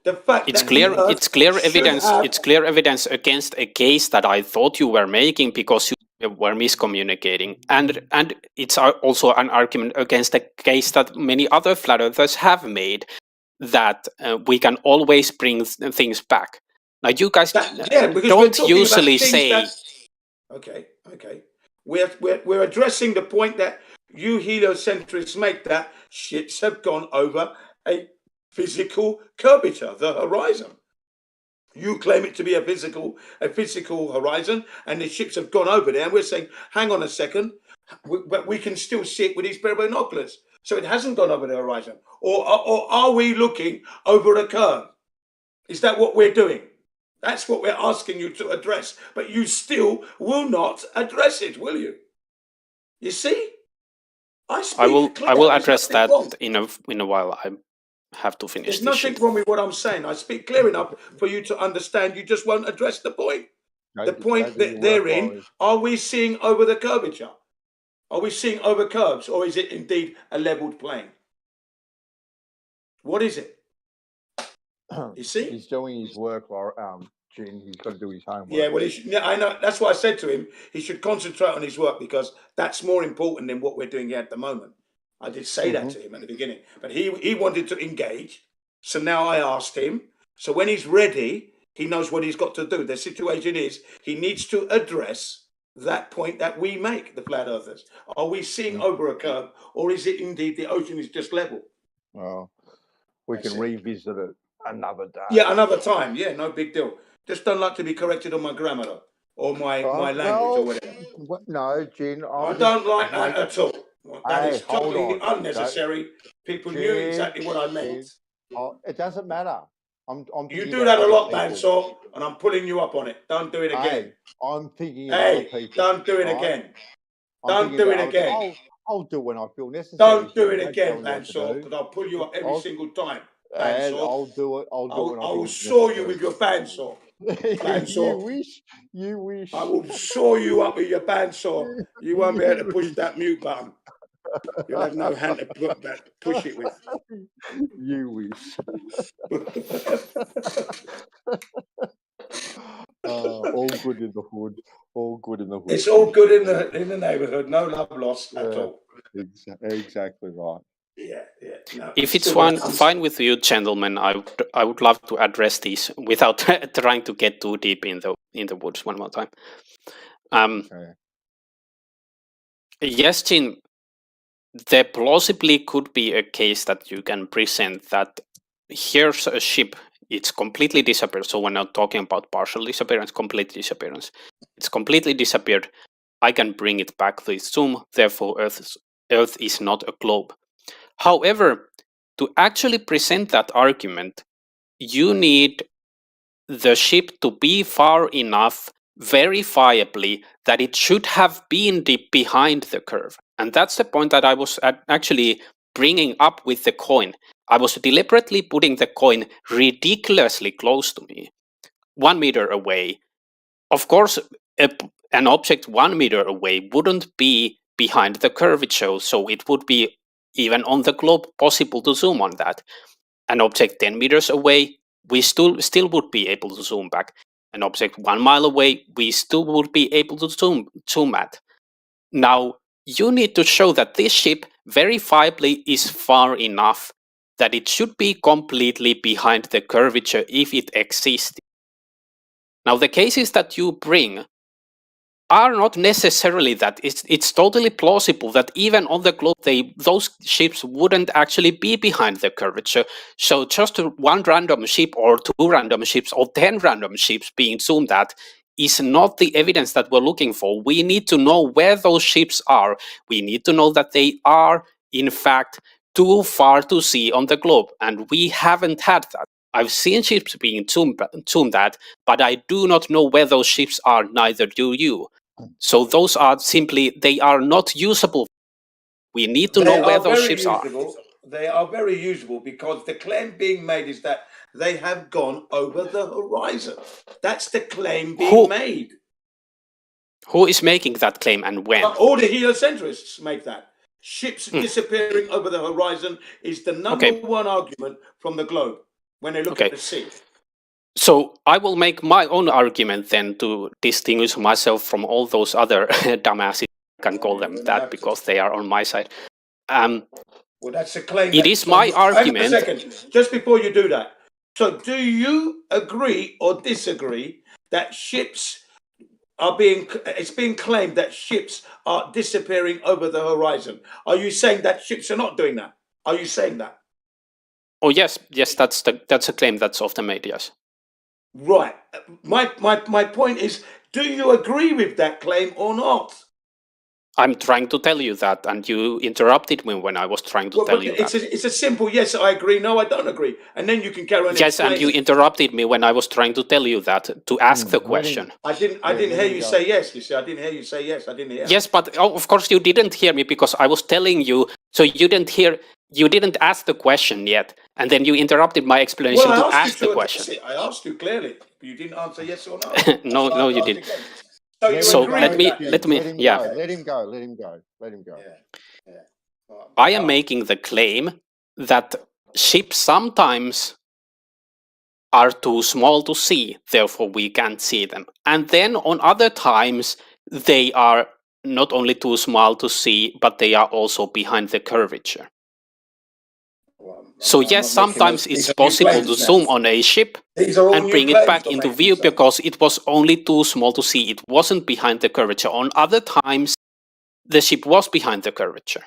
The fact It's that clear. the Earth It's clear should evidence. have- It's clear evidence against a case that I thought you were making because you were miscommunicating, and it's also an argument against a case that many other flat earthers have made, that we can always bring things back. Now, you guys because we're don't talking usually about things say. Okay. We're addressing the point that you heliocentrists make, that ships have gone over a physical curvature, the horizon. You claim it to be a physical horizon, and the ships have gone over there, and we're saying, hang on a second, but we can still see it with these binoculars. So it hasn't gone over the horizon. Or are we looking over a curve? Is that what we're doing? That's what we're asking you to address. But you still will not address it, will you? You see? I will address that in a while. I have to finish There's this nothing shit. wrong with what I'm saying. I speak clear enough for you to understand. You just won't address the point. The point that they're in, are we seeing over the curvature? Are we seeing over curves, or is it indeed a leveled plane? What is it? You see? He's doing his work, Jin. He's got to do his homework. Yeah, well, I know. That's why I said to him, he should concentrate on his work, because that's more important than what we're doing here at the moment. I did say that to him at the beginning, but he wanted to engage. So now I asked him. So when he's ready, he knows what he's got to do. The situation is he needs to address that point that we make, the flat earthers. Are we seeing over a curve, or is it indeed the ocean is just level? Well, we can revisit it another day. Yeah, another time. Yeah, no big deal. Just don't like to be corrected on my grammar, though, or my language, or whatever. No, Jin. I don't like that at all. That is hold totally on. unnecessary. People knew exactly what I meant. It doesn't matter. You do that a lot, Mansour, and I'm pulling you up on it. Don't do it again. Hey, I'm thinking of other people. Don't do it again. Don't do it again. I'll do it when I feel necessary. Don't do it again, Mansour, because I'll pull you up every single time. And I'll do it. I'll do it. I will saw you with your bandsaw. You wish. I will saw you up with your bandsaw. You won't be able to push that mute button. You'll have no hand to push it with. You wish. All good in the hood. All good in the hood. It's all good in the neighbourhood. No love lost at all. Exactly right. Yeah. No, if it's fine with you, gentlemen, I would love to address this without trying to get too deep in the woods one more time. Yes, Jin, there plausibly could be a case that you can present that here's a ship, it's completely disappeared. So we're not talking about partial disappearance, complete disappearance. It's completely disappeared. I can bring it back to its zoom, therefore Earth is not a globe. However, to actually present that argument, you need the ship to be far enough verifiably that it should have been deep behind the curve. And that's the point that I was actually bringing up with the coin. I was deliberately putting the coin ridiculously close to me, 1 meter away. Of course, an object 1 meter away wouldn't be behind the curvature, so it would be even on the globe possible to zoom on that. An object 10 meters away, we still would be able to zoom back. An object 1 mile away, we still would be able to zoom at. Now, you need to show that this ship verifiably is far enough that it should be completely behind the curvature if it existed. Now, the cases that you bring are not necessarily that. It's totally plausible that even on the globe, those ships wouldn't actually be behind the curvature. So just one random ship or two random ships or 10 random ships being zoomed at is not the evidence that we're looking for. We need to know where those ships are. We need to know that they are, in fact, too far to see on the globe. And we haven't had that. I've seen ships being zoomed at, but I do not know where those ships are, neither do you. So those are simply, they are not usable. We need to know where those ships are. They are very usable because the claim being made is that they have gone over the horizon. That's the claim being made. Who is making that claim and when? All the heliocentrists make that. Ships disappearing over the horizon is the number one argument from the globe when they look at the sea. So I will make my own argument then to distinguish myself from all those other dumbasses. I can call them that because they are on my side. Well, that's a claim. It is my argument. Hang on a second. Just before you do that. So do you agree or disagree that ships are it's being claimed that ships are disappearing over the horizon? Are you saying that ships are not doing that? Are you saying that? Oh, yes, that's a claim that's often made, yes. Right. My point is, do you agree with that claim or not? I'm trying to tell you that, and you interrupted me when I was trying to tell you that. It's a simple yes, I agree, no, I don't agree. And then you can carry on. Yes, and you interrupted me when I was trying to tell you that, to ask the question. I didn't hear you say yes, you see. I didn't hear you say yes. I didn't hear. Yes, but of course you didn't hear me because I was telling you, so you didn't ask the question yet, and then you interrupted my explanation to ask the question. I asked you clearly, but you didn't answer yes or no. No, you didn't. So let me. Let him go. I am making the claim that ships sometimes are too small to see, therefore we can't see them. And then on other times, they are not only too small to see, but they are also behind the curvature. So yes, sometimes it's possible to zoom on a ship and bring it back into view because it was only too small to see. It wasn't behind the curvature. On other times, the ship was behind the curvature.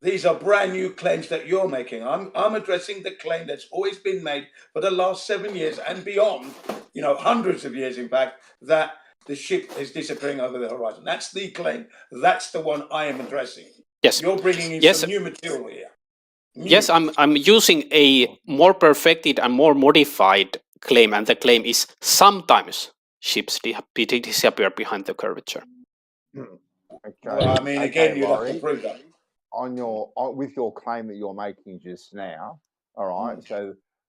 These are brand new claims that you're making. I'm addressing the claim that's always been made for the last 7 years and beyond, hundreds of years, in fact, that the ship is disappearing over the horizon. That's the claim. That's the one I am addressing. Yes. You're bringing in some new material here. Yes, I'm using a more perfected and more modified claim, and the claim is sometimes ships disappear behind the curvature. Okay. Well, I mean, again, you have to prove that. With your claim that you're making just now, all right.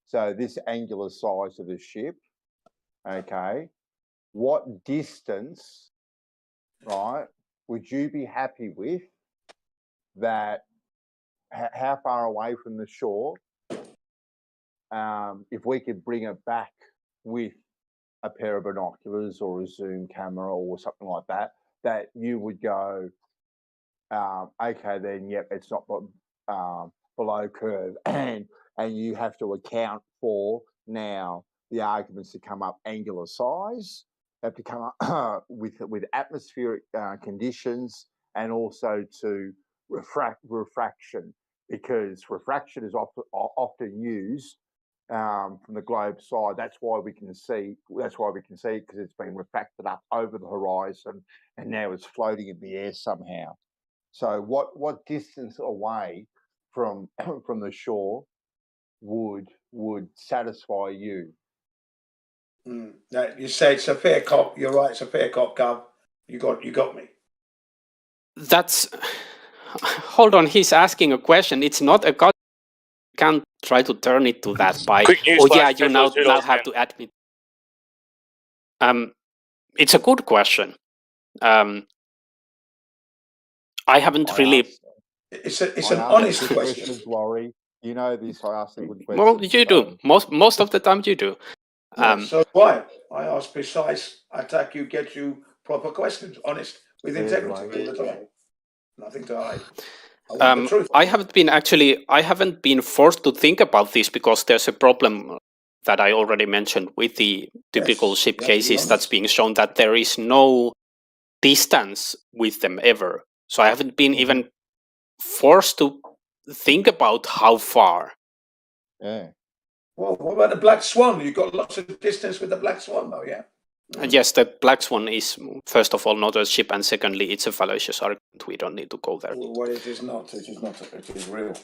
So this angular size of the ship, okay. What distance, right, would you be happy with that? How far away from the shore, if we could bring it back with a pair of binoculars or a zoom camera or something like that, that you would go, okay, then, yep, it's not below curve. And you have to account for now the arguments to come up angular size, have to come up with atmospheric conditions, and also to refraction, because refraction is often used from the globe side. That's why we can see because it's been refracted up over the horizon and now it's floating in the air somehow. So what distance away from the shore would satisfy you? You say it's a fair cop. You're right. It's a fair cop, Gov. You got me. That's. Hold on. He's asking a question. It's not a god. You can't try to turn it to that by. Oh yeah, you now have to admit. It's a good question. I haven't really. It's an honest question. Laurie, you know this. I ask the good questions. Well, you do. Most of the time, you do. So why? I ask precise, attack you, get you proper questions, honest, with integrity all the time. Nothing to hide. I haven't been forced to think about this because there's a problem that I already mentioned with the typical ship cases that's being shown, that there is no distance with them ever. So I haven't been even forced to think about how far. Yeah. Well, what about the Black Swan? You've got lots of distance with the Black Swan, though, yeah? And yes, the Black Swan is, first of all, not a ship, and secondly, it's a fallacious argument. We don't need to go there. Well, it is not. It is not. It is real.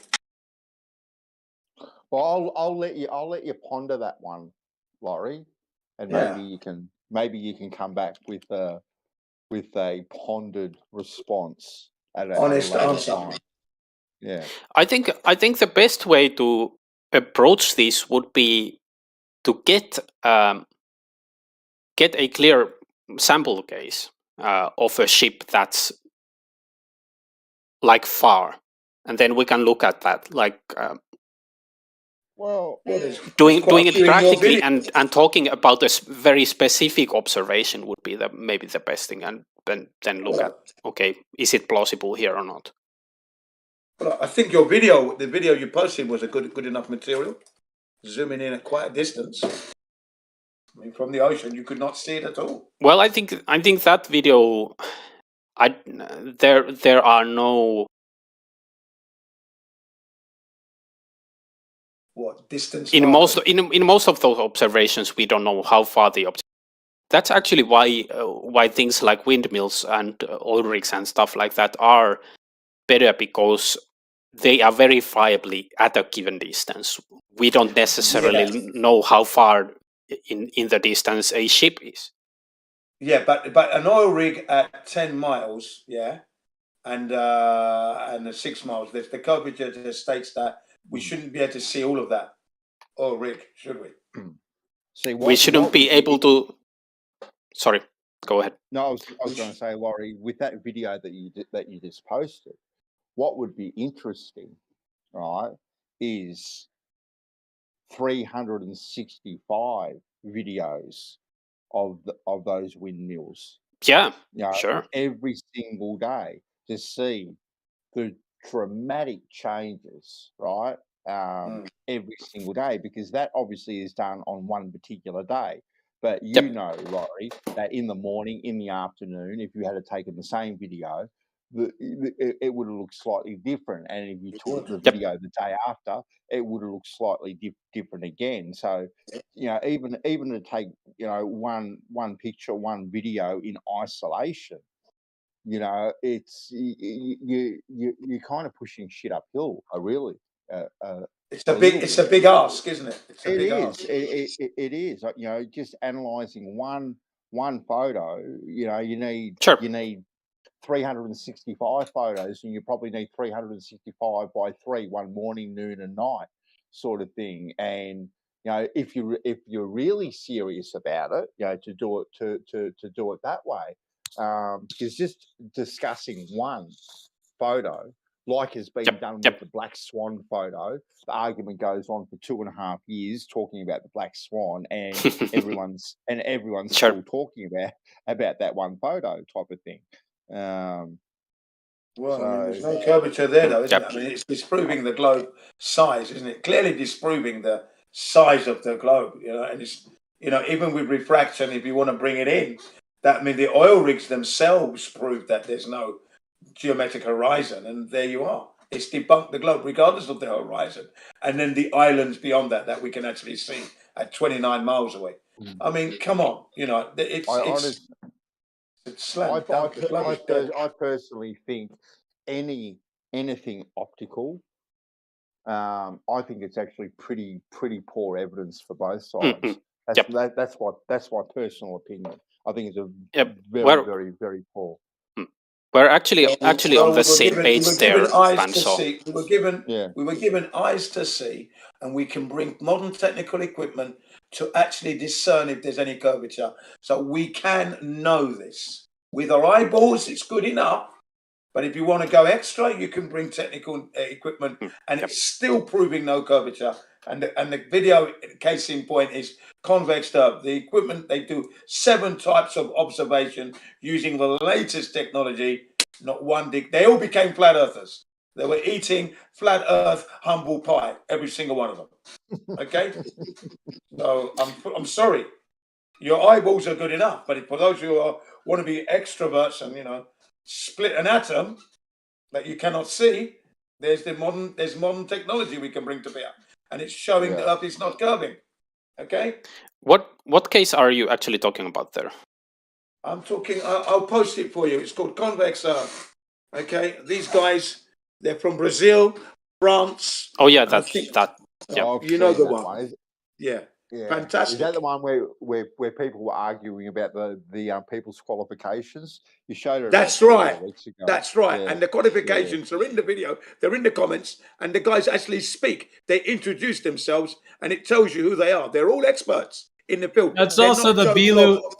Well, I'll let you ponder that one, Laurie, and maybe you can come back with a pondered response at a later time. Yeah. I think the best way to approach this would be to get a clear sample case of a ship that's like far, and then we can look at that, like doing it practically and talking about a very specific observation would be maybe the best thing, and then look at, okay, is it plausible here or not? Well, I think the video you posted was a good enough material. Zooming in at quite a distance. I mean, from the ocean, you could not see it at all. Well, I think that video, there are no distance in most of those observations. We don't know how far the that's actually why things like windmills and oil rigs and stuff like that are better, because they are verifiably at a given distance. We don't necessarily know how far in the distance a ship is. Yeah, but an oil rig at 10 miles, yeah, and 6 miles, the curvature just states that we shouldn't be able to see all of that oil rig, should we? We shouldn't be able to. Sorry, go ahead. No, I was going to say, Laurie, with that video that you just posted, what would be interesting, right, is 365 videos of those windmills. Yeah, sure. Every single day to see the dramatic changes, right? Every single day, because that obviously is done on one particular day. But you know, Laurie, that in the morning, in the afternoon, if you had taken the same video, it would have looked slightly different. And if you took the video the day after, it would have looked slightly different again. So, you know, even to take, you know, one picture, one video in isolation, you know, it's you're kind of pushing shit uphill. Really. It's a big ask, isn't it? It is. You know, just analyzing one photo. You know, you need 365 photos, and you probably need 365 by 3, one morning, noon, and night, sort of thing. And you know, if you're really serious about it, you know, to do it that way, because just discussing one photo, like has been done with the Black Swan photo, the argument goes on for 2.5 years talking about the Black Swan, and everyone's still talking about that one photo type of thing. Well, I mean, there's no curvature there, though, isn't it? I mean, it's disproving the globe size, isn't it? Clearly disproving the size of the globe, you know, and it's, you know, even with refraction, if you want to bring it in, that, I mean, the oil rigs themselves prove that there's no geometric horizon, and there you are. It's debunked the globe regardless of the horizon, and then the islands beyond that we can actually see at 29 miles away. I mean, come on, you know, I personally think anything optical, I think it's actually pretty poor evidence for both sides. That's my personal opinion. I think it's a very, very poor. We're actually on the same page there, We were given eyes to see, and we can bring modern technical equipment to actually discern if there's any curvature. So we can know this. With our eyeballs, it's good enough. But if you want to go extra, you can bring technical equipment, and it's still proving no curvature. And the video case in point is convex turb. The equipment, they do 7 types of observation using the latest technology. Not one they all became flat earthers. They were eating flat Earth humble pie, every single one of them. Okay, so I'm sorry, your eyeballs are good enough, but for those who want to be extroverts and split an atom that you cannot see, there's modern technology we can bring to bear, and it's showing the Earth is not curving. Okay. What case are you actually talking about there? I'm talking. I'll post it for you. It's called convex Earth. Okay, these guys, they're from Brazil, France. Oh yeah, that. Yeah, I've you know seen the that one. Is it- Yeah. Yeah. Fantastic. Is that the one where people were arguing about the people's qualifications? You showed it. That's about 3 or 4 right. weeks ago. That's right. Yeah. And the qualifications are in the video. They're in the comments, and the guys actually speak. They introduce themselves, and it tells you who they are. They're all experts in the field. That's They're also not the Joe Bilu. Blow.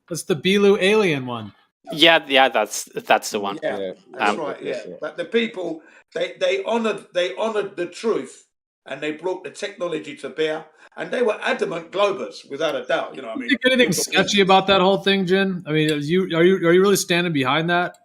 That's the Bilu alien one. Yeah, that's the one. Yeah, that's right. Yeah. But the people, they honored the truth, and they brought the technology to bear, and they were adamant globers, without a doubt. I mean, Think anything sketchy about that whole thing, Jin? I mean, are you really standing behind that?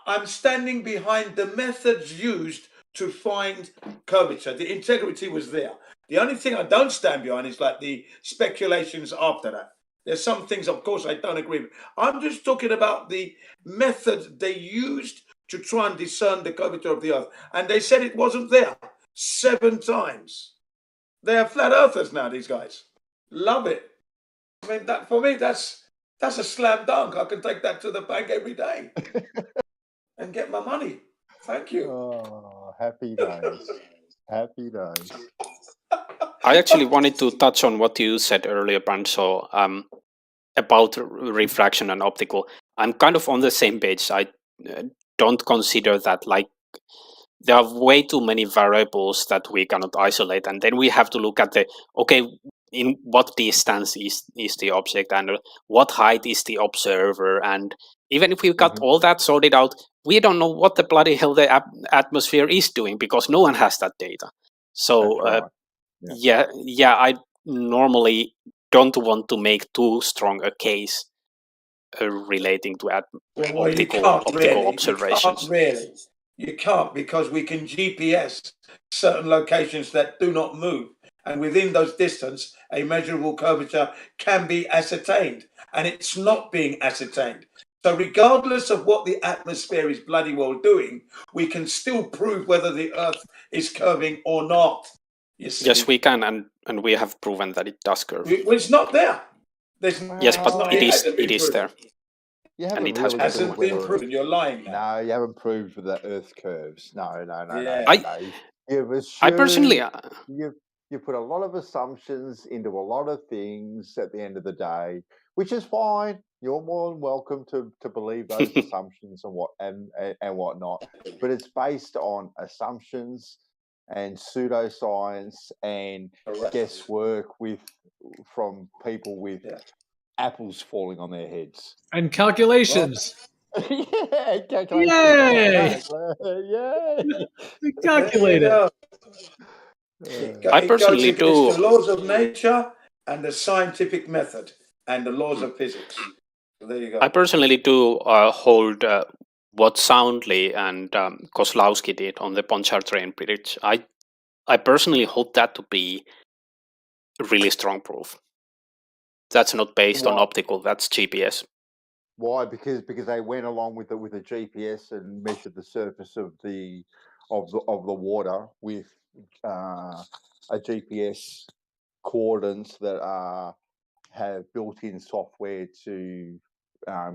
I'm standing behind the methods used to find curvature. The integrity was there. The only thing I don't stand behind is like the speculations after that. There's some things, of course, I don't agree with. I'm just talking about the method they used to try and discern the curvature of the Earth. And they said it wasn't there 7 times. They are flat earthers now, these guys. Love it. I mean, that for me, that's a slam dunk. I can take that to the bank every day and get my money. Thank you. Oh, happy days. Happy days. I actually wanted to touch on what you said earlier, Brand. So about refraction and optical, I'm kind of on the same page. I don't consider that there are way too many variables that we cannot isolate, and then we have to look at in what distance is the object and what height is the observer, and even if we got all that sorted out, we don't know what the bloody hell the atmosphere is doing because no one has that data. So I normally don't want to make too strong a case relating to optical observations. You can't, because we can GPS certain locations that do not move, and within those distance, a measurable curvature can be ascertained, and it's not being ascertained. So regardless of what the atmosphere is bloody well doing, we can still prove whether the Earth is curving or not. You see? Yes, we can, and we have proven that it does curve. Well, it's not there. Yes, but it is there. You and haven't it has really been proven. You're lying. No, you haven't proved that the Earth curves. No. Yeah. No. You've assumed, I personally, you put a lot of assumptions into a lot of things at the end of the day, which is fine. You're more than welcome to believe those assumptions and whatnot. But it's based on assumptions and pseudoscience and guesswork from people with apples falling on their heads. And calculations. Yeah, Yay! Yay! We calculated. I personally It's the laws of nature and the scientific method and the laws of physics. So there you go. I personally do hold what Soundly and Kozlowski did on the Pontchartrain Bridge. I personally hold that to be really strong proof. That's not based on optical. That's GPS. Why? Because they went along with a GPS and measured the surface of the water with a GPS coordinates that have built-in software to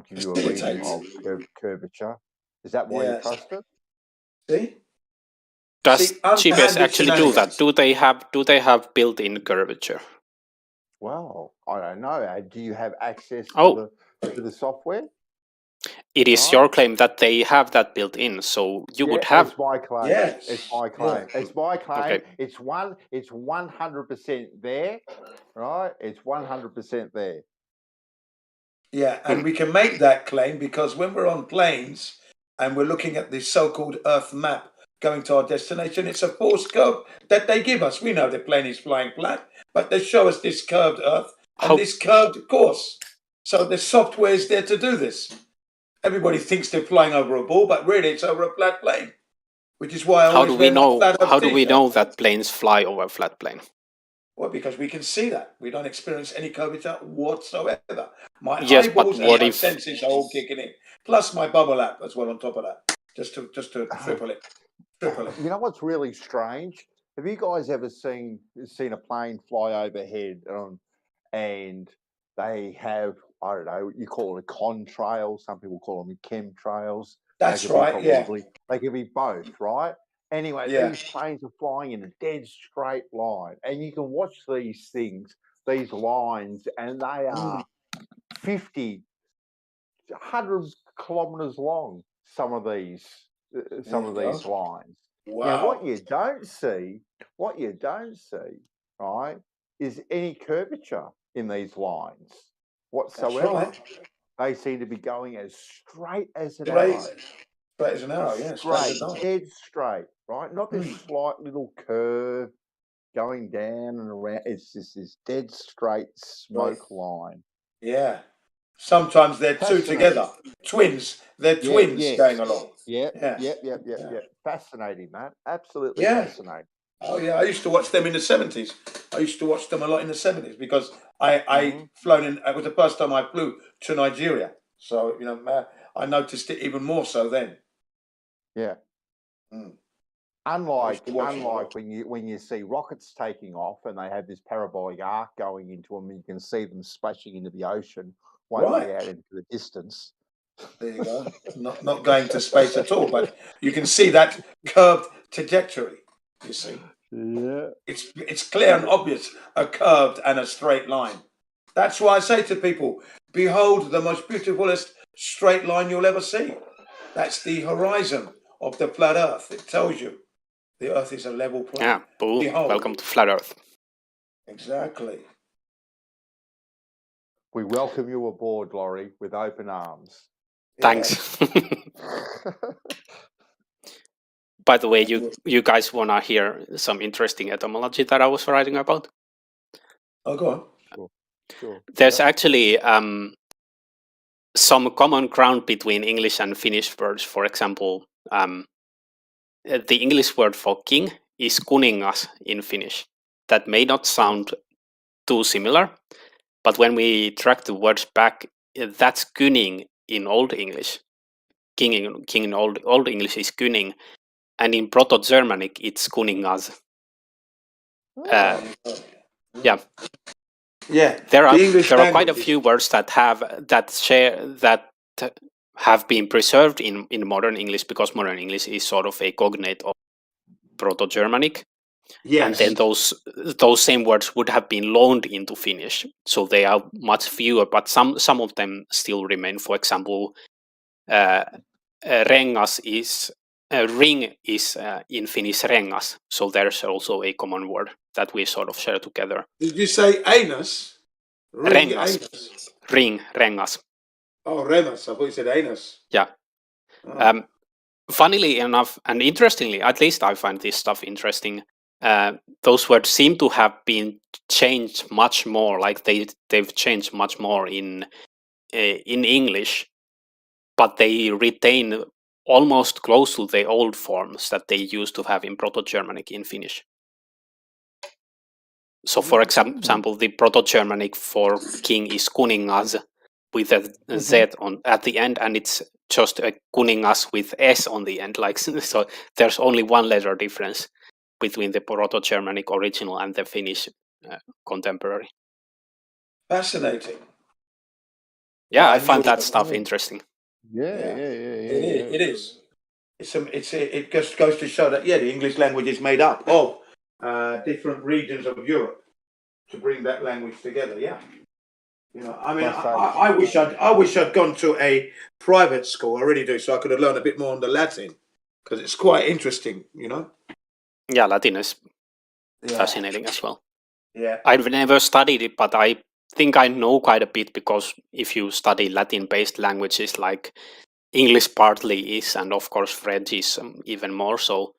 give you a reading of curvature. Is that why you trust it? See? Does GPS actually do that? Do they have built-in curvature? Well, I don't know. Do you have access to the software? It is your claim that they have that built in, so you would have. It's my claim. Yes. It's my claim. Yeah. It's my claim. Okay. It's 100% there, right? It's 100% there. Yeah, and we can make that claim because when we're on planes and we're looking at the so-called Earth map going to our destination, it's a forced curve that they give us. We know the plane is flying flat, but they show us this curved Earth and this curved course. So the software is there to do this. Everybody thinks they're flying over a ball, but really it's over a flat plane. which is why I How always do we wear my know? flat Earth How do we t-shirt. know that planes fly over flat plane? Well, because we can see that. We don't experience any curvature whatsoever. My Yes, but eyeballs and what my if? senses are all kicking in. Plus my bubble app as well on top of that. Just to triple it. Triple it. You know what's really strange? Have you guys ever seen a plane fly overhead and they have, I don't know, you call it a contrail, some people call them chemtrails. That's right, yeah. They could be both, right? Anyway, Yeah. these planes are flying in a dead straight line, and you can watch these things, these lines, and they are 50, 100 kilometers long, some of these lines. Wow. Now, what you don't see, right, is any curvature in these lines whatsoever. Right. They seem to be going as straight as an Straight. arrow. Straight as an arrow, yeah. Straight as a dart. Dead straight, right? Not this slight little curve going down and around. It's just this dead straight smoke line. Yeah. Sometimes they're two together. Twins. They're twins going along. Yep. Fascinating, man. Absolutely fascinating. Oh yeah, I used to watch them in the 70s. I used to watch them a lot in the 70s because I flown in. It was the first time I flew to Nigeria, so you know I noticed it even more so then. Yeah. Unlike when you see rockets taking off and they have this parabolic arc going into them, and you can see them splashing into the ocean way out into the distance. There you go. not going to space at all, but you can see that curved trajectory. You see. Yeah. It's clear and obvious, a curved and a straight line. That's why I say to people, behold the most beautifulest straight line you'll ever see. That's the horizon of the flat Earth. It tells you the Earth is a level plane. Yeah, boom. Behold. Welcome to flat Earth. Exactly. We welcome you aboard, Laurie, with open arms. Thanks. By the way, you guys want to hear some interesting etymology that I was writing about? Oh, go on. Sure. There's actually some common ground between English and Finnish words. For example, the English word for king is kuningas in Finnish. That may not sound too similar, but when we track the words back, that's kuning in Old English. King in Old English is kuning. And in Proto-Germanic, it's kuningas. Yeah. There are quite a few words that have been preserved in modern English, because modern English is sort of a cognate of Proto-Germanic. Yes. And then those same words would have been loaned into Finnish, so they are much fewer. But some of them still remain. For example, rengas is. Ring is in Finnish rengas, so there's also a common word that we sort of share together. Did you say anus? Rengas. Anus. Ring, rengas. Oh, rengas. I thought you said anus. Yeah. Oh. Funnily enough, and interestingly, at least I find this stuff interesting, those words seem to have been changed much more, like they've changed much more in English, but they retain almost close to the old forms that they used to have in Proto-Germanic in Finnish. So, for example, the Proto-Germanic for king is kuningas with a Z at the end, and it's just a kuningas with S on the end. Like, so there's only one letter difference between the Proto-Germanic original and the Finnish contemporary. Fascinating. Yeah, I find that stuff interesting. It is. It just goes to show that the English language is made up of different regions of Europe to bring that language together. Yeah. You know, I mean, I wish I'd gone to a private school. I really do, so I could have learned a bit more on the Latin, because it's quite interesting. You know. Yeah, Latin is fascinating as well. Yeah. I've never studied it, but I think I know quite a bit, because if you study Latin-based languages like English partly is, and of course French is even more. So,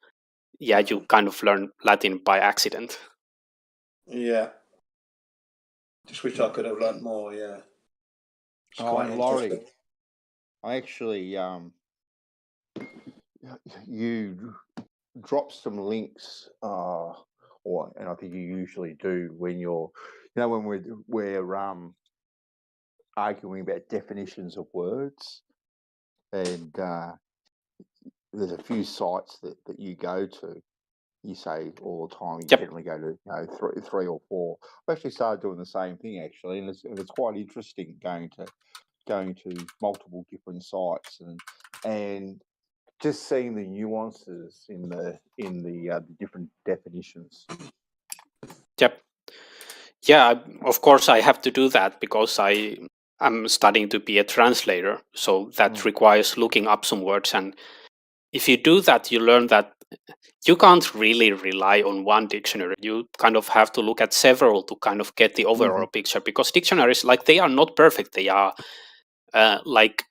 yeah, you kind of learn Latin by accident. Yeah. Just wish I could have learned more. Yeah. And Laurie, I actually, drop some links, and I think you usually do when you're, when we're arguing about definitions of words, and there's a few sites that you go to. You say all the time. You generally go to three or four. I've actually started doing the same thing actually, and it's quite interesting going to multiple different sites and just seeing the nuances in the different definitions. Yep. Yeah, of course I have to do that because I'm studying to be a translator, so that requires looking up some words. And if you do that, you learn that you can't really rely on one dictionary. You kind of have to look at several to kind of get the overall picture, because dictionaries, like, they are not perfect. They are like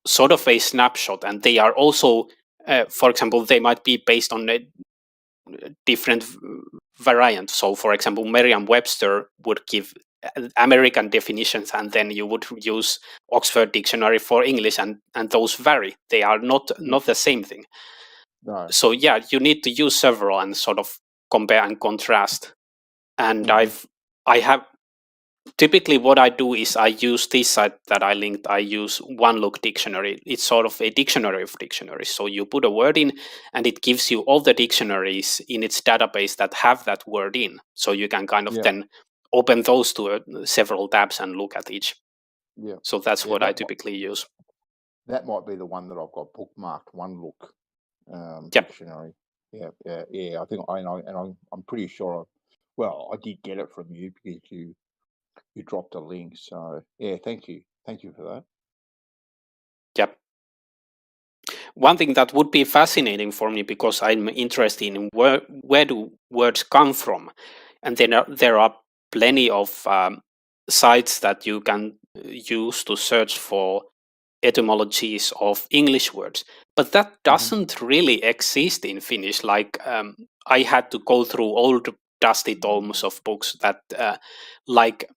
sort of a snapshot, and they are also, for example, they might be based on a different variant. So, for example, Merriam-Webster would give American definitions, and then you would use Oxford Dictionary for English, and those vary. They are not the same thing. No. So yeah, you need to use several and sort of compare and contrast. And I have typically what I do is I use this site that I linked. I use OneLook Dictionary. It's sort of a dictionary of dictionaries. So you put a word in, and it gives you all the dictionaries in its database that have that word in. So you can kind of then open those to several tabs and look at each. Yeah. So that's what I typically use. That might be the one that I've got bookmarked. OneLook dictionary. Yeah. I think I'm pretty sure. I did get it from you because you dropped a link. So yeah, thank you for that. Yep. One thing that would be fascinating for me, because I'm interested in where do words come from, and then there are plenty of sites that you can use to search for etymologies of English words, but that doesn't really exist in Finnish. Like I had to go through old dusty tomes of books that like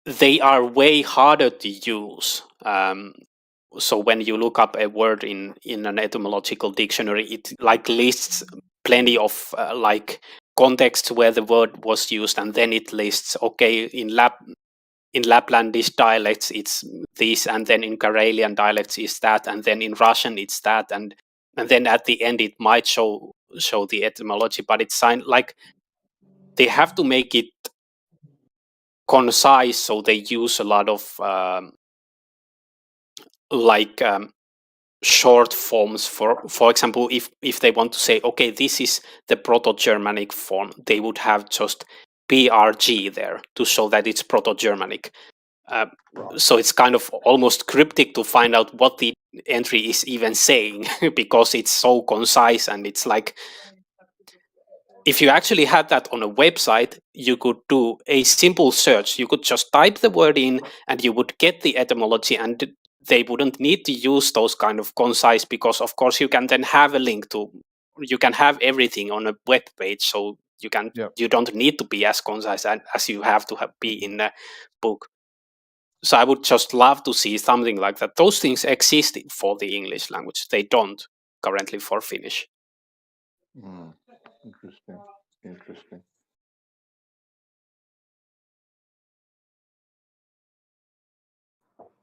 they are way harder to use. So when you look up a word in an etymological dictionary, it like lists plenty of like contexts where the word was used, and then it lists, okay, in Laplandish dialects it's this, and then in Karelian dialects is that, and then in Russian it's that, and then at the end it might show the etymology, but it's like they have to make it concise, so they use a lot of short forms. For example, if they want to say, okay, this is the Proto-Germanic form, they would have just PRG there to show that it's Proto-Germanic. So it's kind of almost cryptic to find out what the entry is even saying because it's so concise, and it's like, if you actually had that on a website, you could do a simple search. You could just type the word in and you would get the etymology, and they wouldn't need to use those kind of concise, because of course you can then have a link to, you can have everything on a web page. So you can, you don't need to be as concise as you have to be in a book. So I would just love to see something like that. Those things exist for the English language. They don't currently for Finnish. Interesting.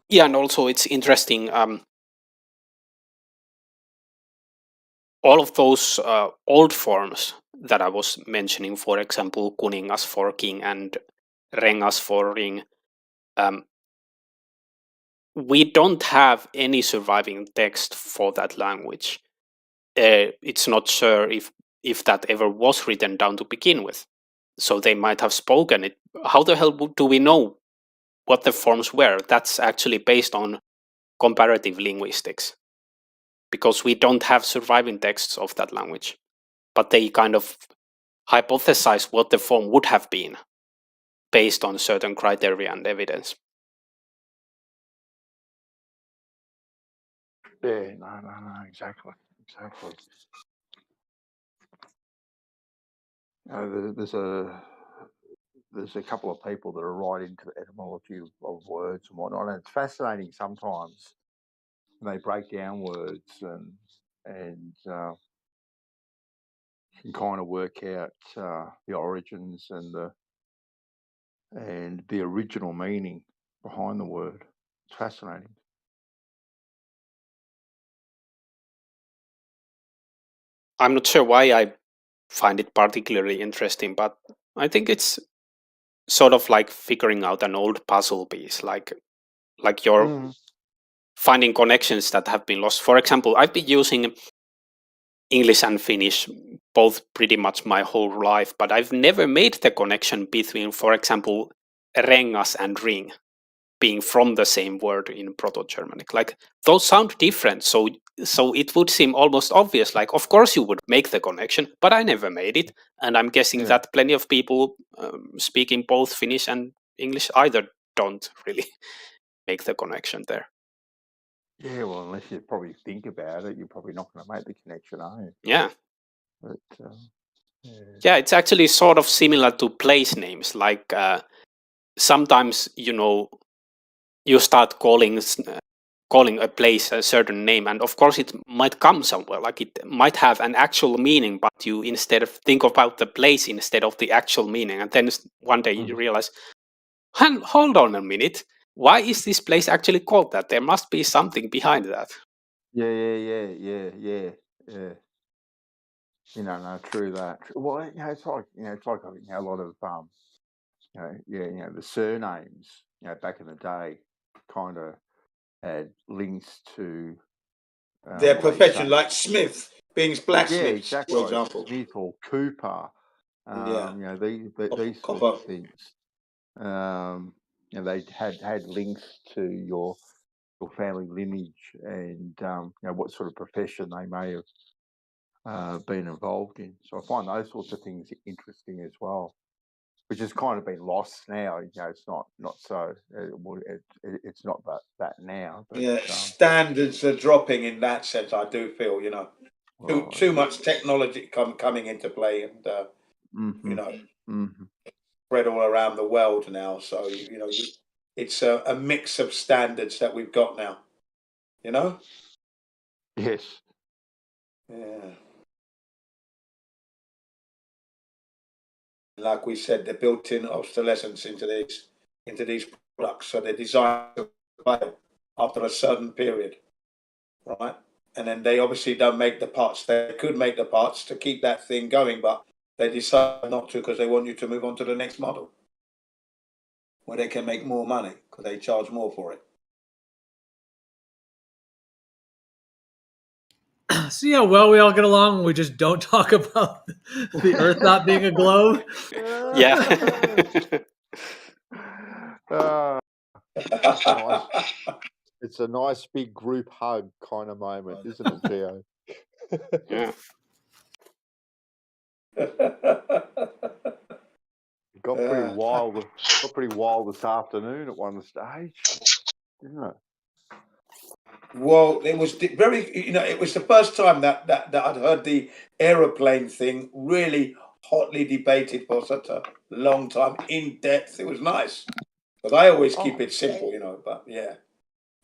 Yeah, and also it's interesting. All of those old forms that I was mentioning, for example, kuningas for king and rengas for ring, we don't have any surviving text for that language. It's not sure if that ever was written down to begin with. So they might have spoken it. How the hell do we know what the forms were? That's actually based on comparative linguistics, because we don't have surviving texts of that language. But they kind of hypothesize what the form would have been based on certain criteria and evidence. Yeah, no, exactly. There's a couple of people that are right into the etymology of words and whatnot, and it's fascinating sometimes when they break down words, and and you can kind of work out the origins and the original meaning behind the word. It's fascinating. I'm not sure why I find it particularly interesting, but I think it's sort of like figuring out an old puzzle piece, like you're finding connections that have been lost. For example, I've been using English and Finnish both pretty much my whole life, but I've never made the connection between, for example, rengas and ring being from the same word in Proto-Germanic. Like those sound different, so it would seem almost obvious. Like, of course you would make the connection, but I never made it, and I'm guessing that plenty of people speaking both Finnish and English either don't really make the connection there. Yeah, well, unless you probably think about it, you're probably not going to make the connection, are you? Yeah. But Yeah, it's actually sort of similar to place names. Like sometimes, you start calling a place a certain name, and of course it might come somewhere. Like it might have an actual meaning, but you instead of think about the place instead of the actual meaning, and then one day you realize, hold on a minute, why is this place actually called that? There must be something behind that. Yeah. No, true that. Well, it's like a lot of the surnames, back in the day, kind of had links to Their what they profession, say. like Smith being Yeah, blacksmiths, exactly. for example. Smith or Cooper. These sort Copper. of things. They had links to your family lineage and what sort of profession they may have been involved in. So I find those sorts of things interesting as well, which has kind of been lost now. It's not so. It's not that now. But, standards are dropping in that sense. I do feel, too much technology coming into play, and spread all around the world now. So it's a mix of standards that we've got now. Yes. Yeah. Like we said, the built-in obsolescence into these products, so they're designed to fail after a certain period, right? And then they obviously don't make the parts. They could make the parts to keep that thing going, but they decide not to because they want you to move on to the next model where they can make more money because they charge more for it. See how well we all get along when we just don't talk about the Earth not being a globe? Yeah. It's a nice big group hug kind of moment, isn't it, Gio? Yeah. It got pretty wild. Got pretty wild this afternoon at one stage, didn't it? Well, it was very, it was the first time that I'd heard the aeroplane thing really hotly debated for such a long time, in depth. It was nice, but I always keep it simple, but yeah.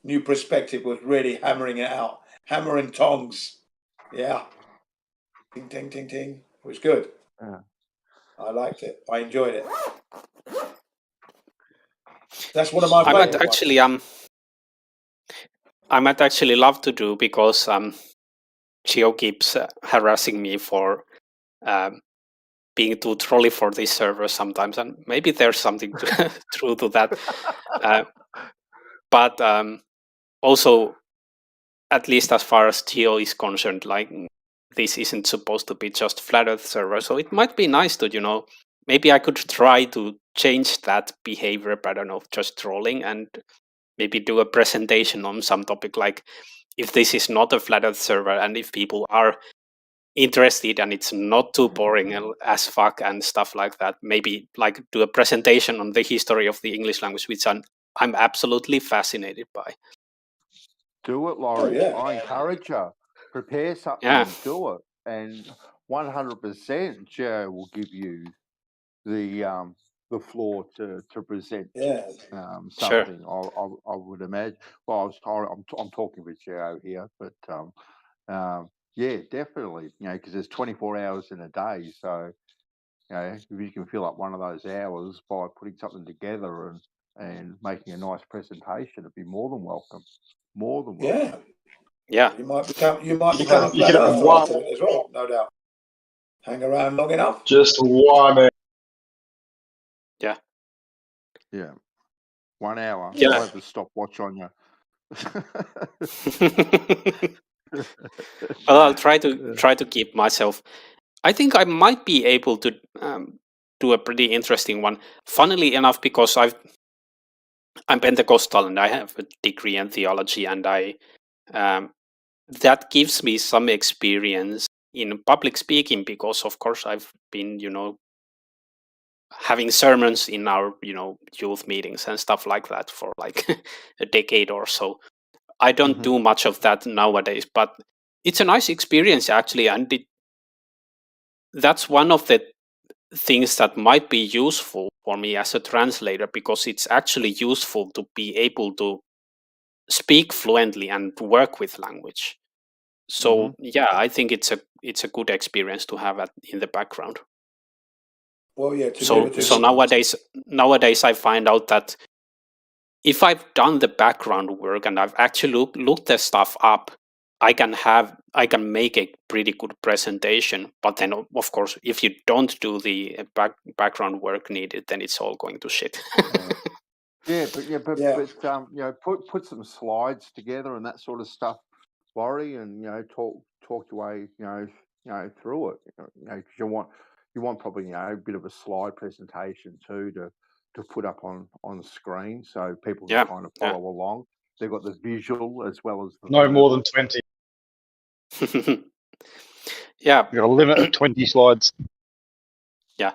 New Perspective was really hammering it out. Hammer and tongs. Yeah. Ting, ting, ting, ting. It was good. Yeah. I liked it. I enjoyed it. That's one of my favorite ones. I might actually love to do, because Gio keeps harassing me for being too trolly for this server sometimes, and maybe there's something true to that. But also, at least as far as Geo is concerned, like, this isn't supposed to be just flat Earth server, so it might be nice to, maybe I could try to change that behavior pattern of just trolling and maybe do a presentation on some topic, like if this is not a flat Earth server and if people are interested and it's not too boring as fuck and stuff like that, maybe like do a presentation on the history of the English language, which I'm absolutely fascinated by. Do it, Laurie. I encourage you. Prepare something and do it. And 100% Joe will give you the floor to present something. I would imagine. Well, I'm talking with Joe here, but Yeah, definitely. Because there's 24 hours in a day, so if you can fill up one of those hours by putting something together and making a nice presentation, it'd be more than welcome. More than welcome. Yeah. You might become a flat earther after it as well, no doubt. Hang around long enough. Just one. Yeah. Yeah. 1 hour. Yeah. I'll have the stopwatch on you. Well, I'll try to keep myself. I think I might be able to do a pretty interesting one. Funnily enough, because I'm Pentecostal and I have a degree in theology, and that gives me some experience in public speaking, because of course I've been, having sermons in our, youth meetings and stuff like that for like a decade or so. I don't do much of that nowadays, but it's a nice experience actually, and that's one of the things that might be useful for me as a translator, because it's actually useful to be able to speak fluently and work with language. So yeah, I think it's a good experience to have in the background. Well, yeah. So nowadays I find out that if I've done the background work and I've actually looked the stuff up, I can make a pretty good presentation. But then, of course, if you don't do the background work needed, then it's all going to shit. But put some slides together and that sort of stuff, Laurie, and talk your way through it. Because you want probably a bit of a slide presentation too to put up on screen so people can kind of follow along. They've got the visual as well as the No more than 20. Yeah, you got a limit of 20 slides. Yeah,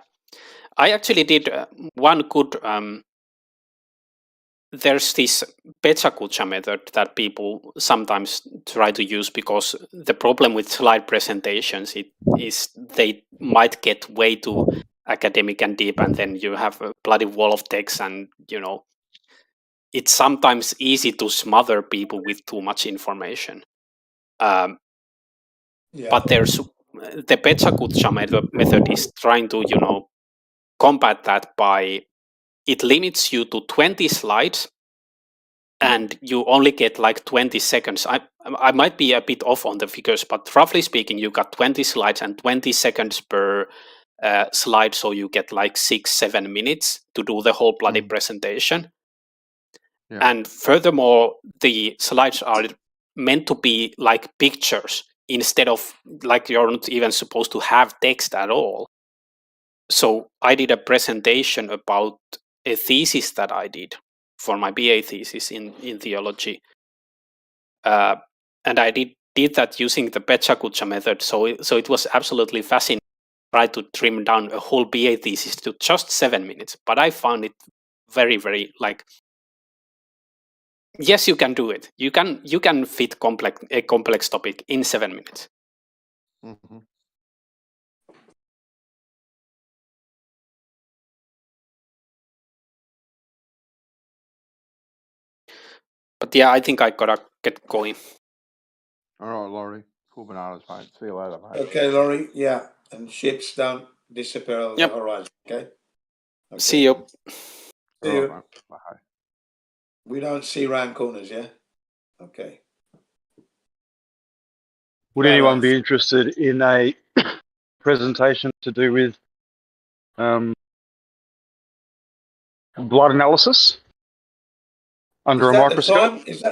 I actually did one good. There's this Pechakucha method that people sometimes try to use, because the problem with slide presentations is they might get way too academic and deep, and then you have a bloody wall of text, and it's sometimes easy to smother people with too much information. But there's the Pechakucha method is trying to combat that by it limits you to 20 slides. And you only get like 20 seconds. I might be a bit off on the figures, but roughly speaking, you got 20 slides and 20 seconds per slide. So you get like 6-7 minutes to do the whole bloody presentation. Yeah. And furthermore, the slides are meant to be like pictures instead of like you're not even supposed to have text at all. So I did a presentation about a thesis that I did for my BA thesis in theology. And I did that using the Pechakucha method. So it was absolutely fascinating to try to trim down a whole BA thesis to just 7 minutes. But I found it very, very yes, you can do it. You can fit a complex topic in 7 minutes. Mm-hmm. But yeah, I think I gotta get going. All right, Laurie. Cool bananas, mate. See you later, mate. Okay, Laurie. Yeah, and ships don't disappear over the horizon. Okay. See you. See you. Right, bye. We don't see round corners, yeah. Okay. Would anyone be interested in a presentation to do with blood analysis under a microscope? Is that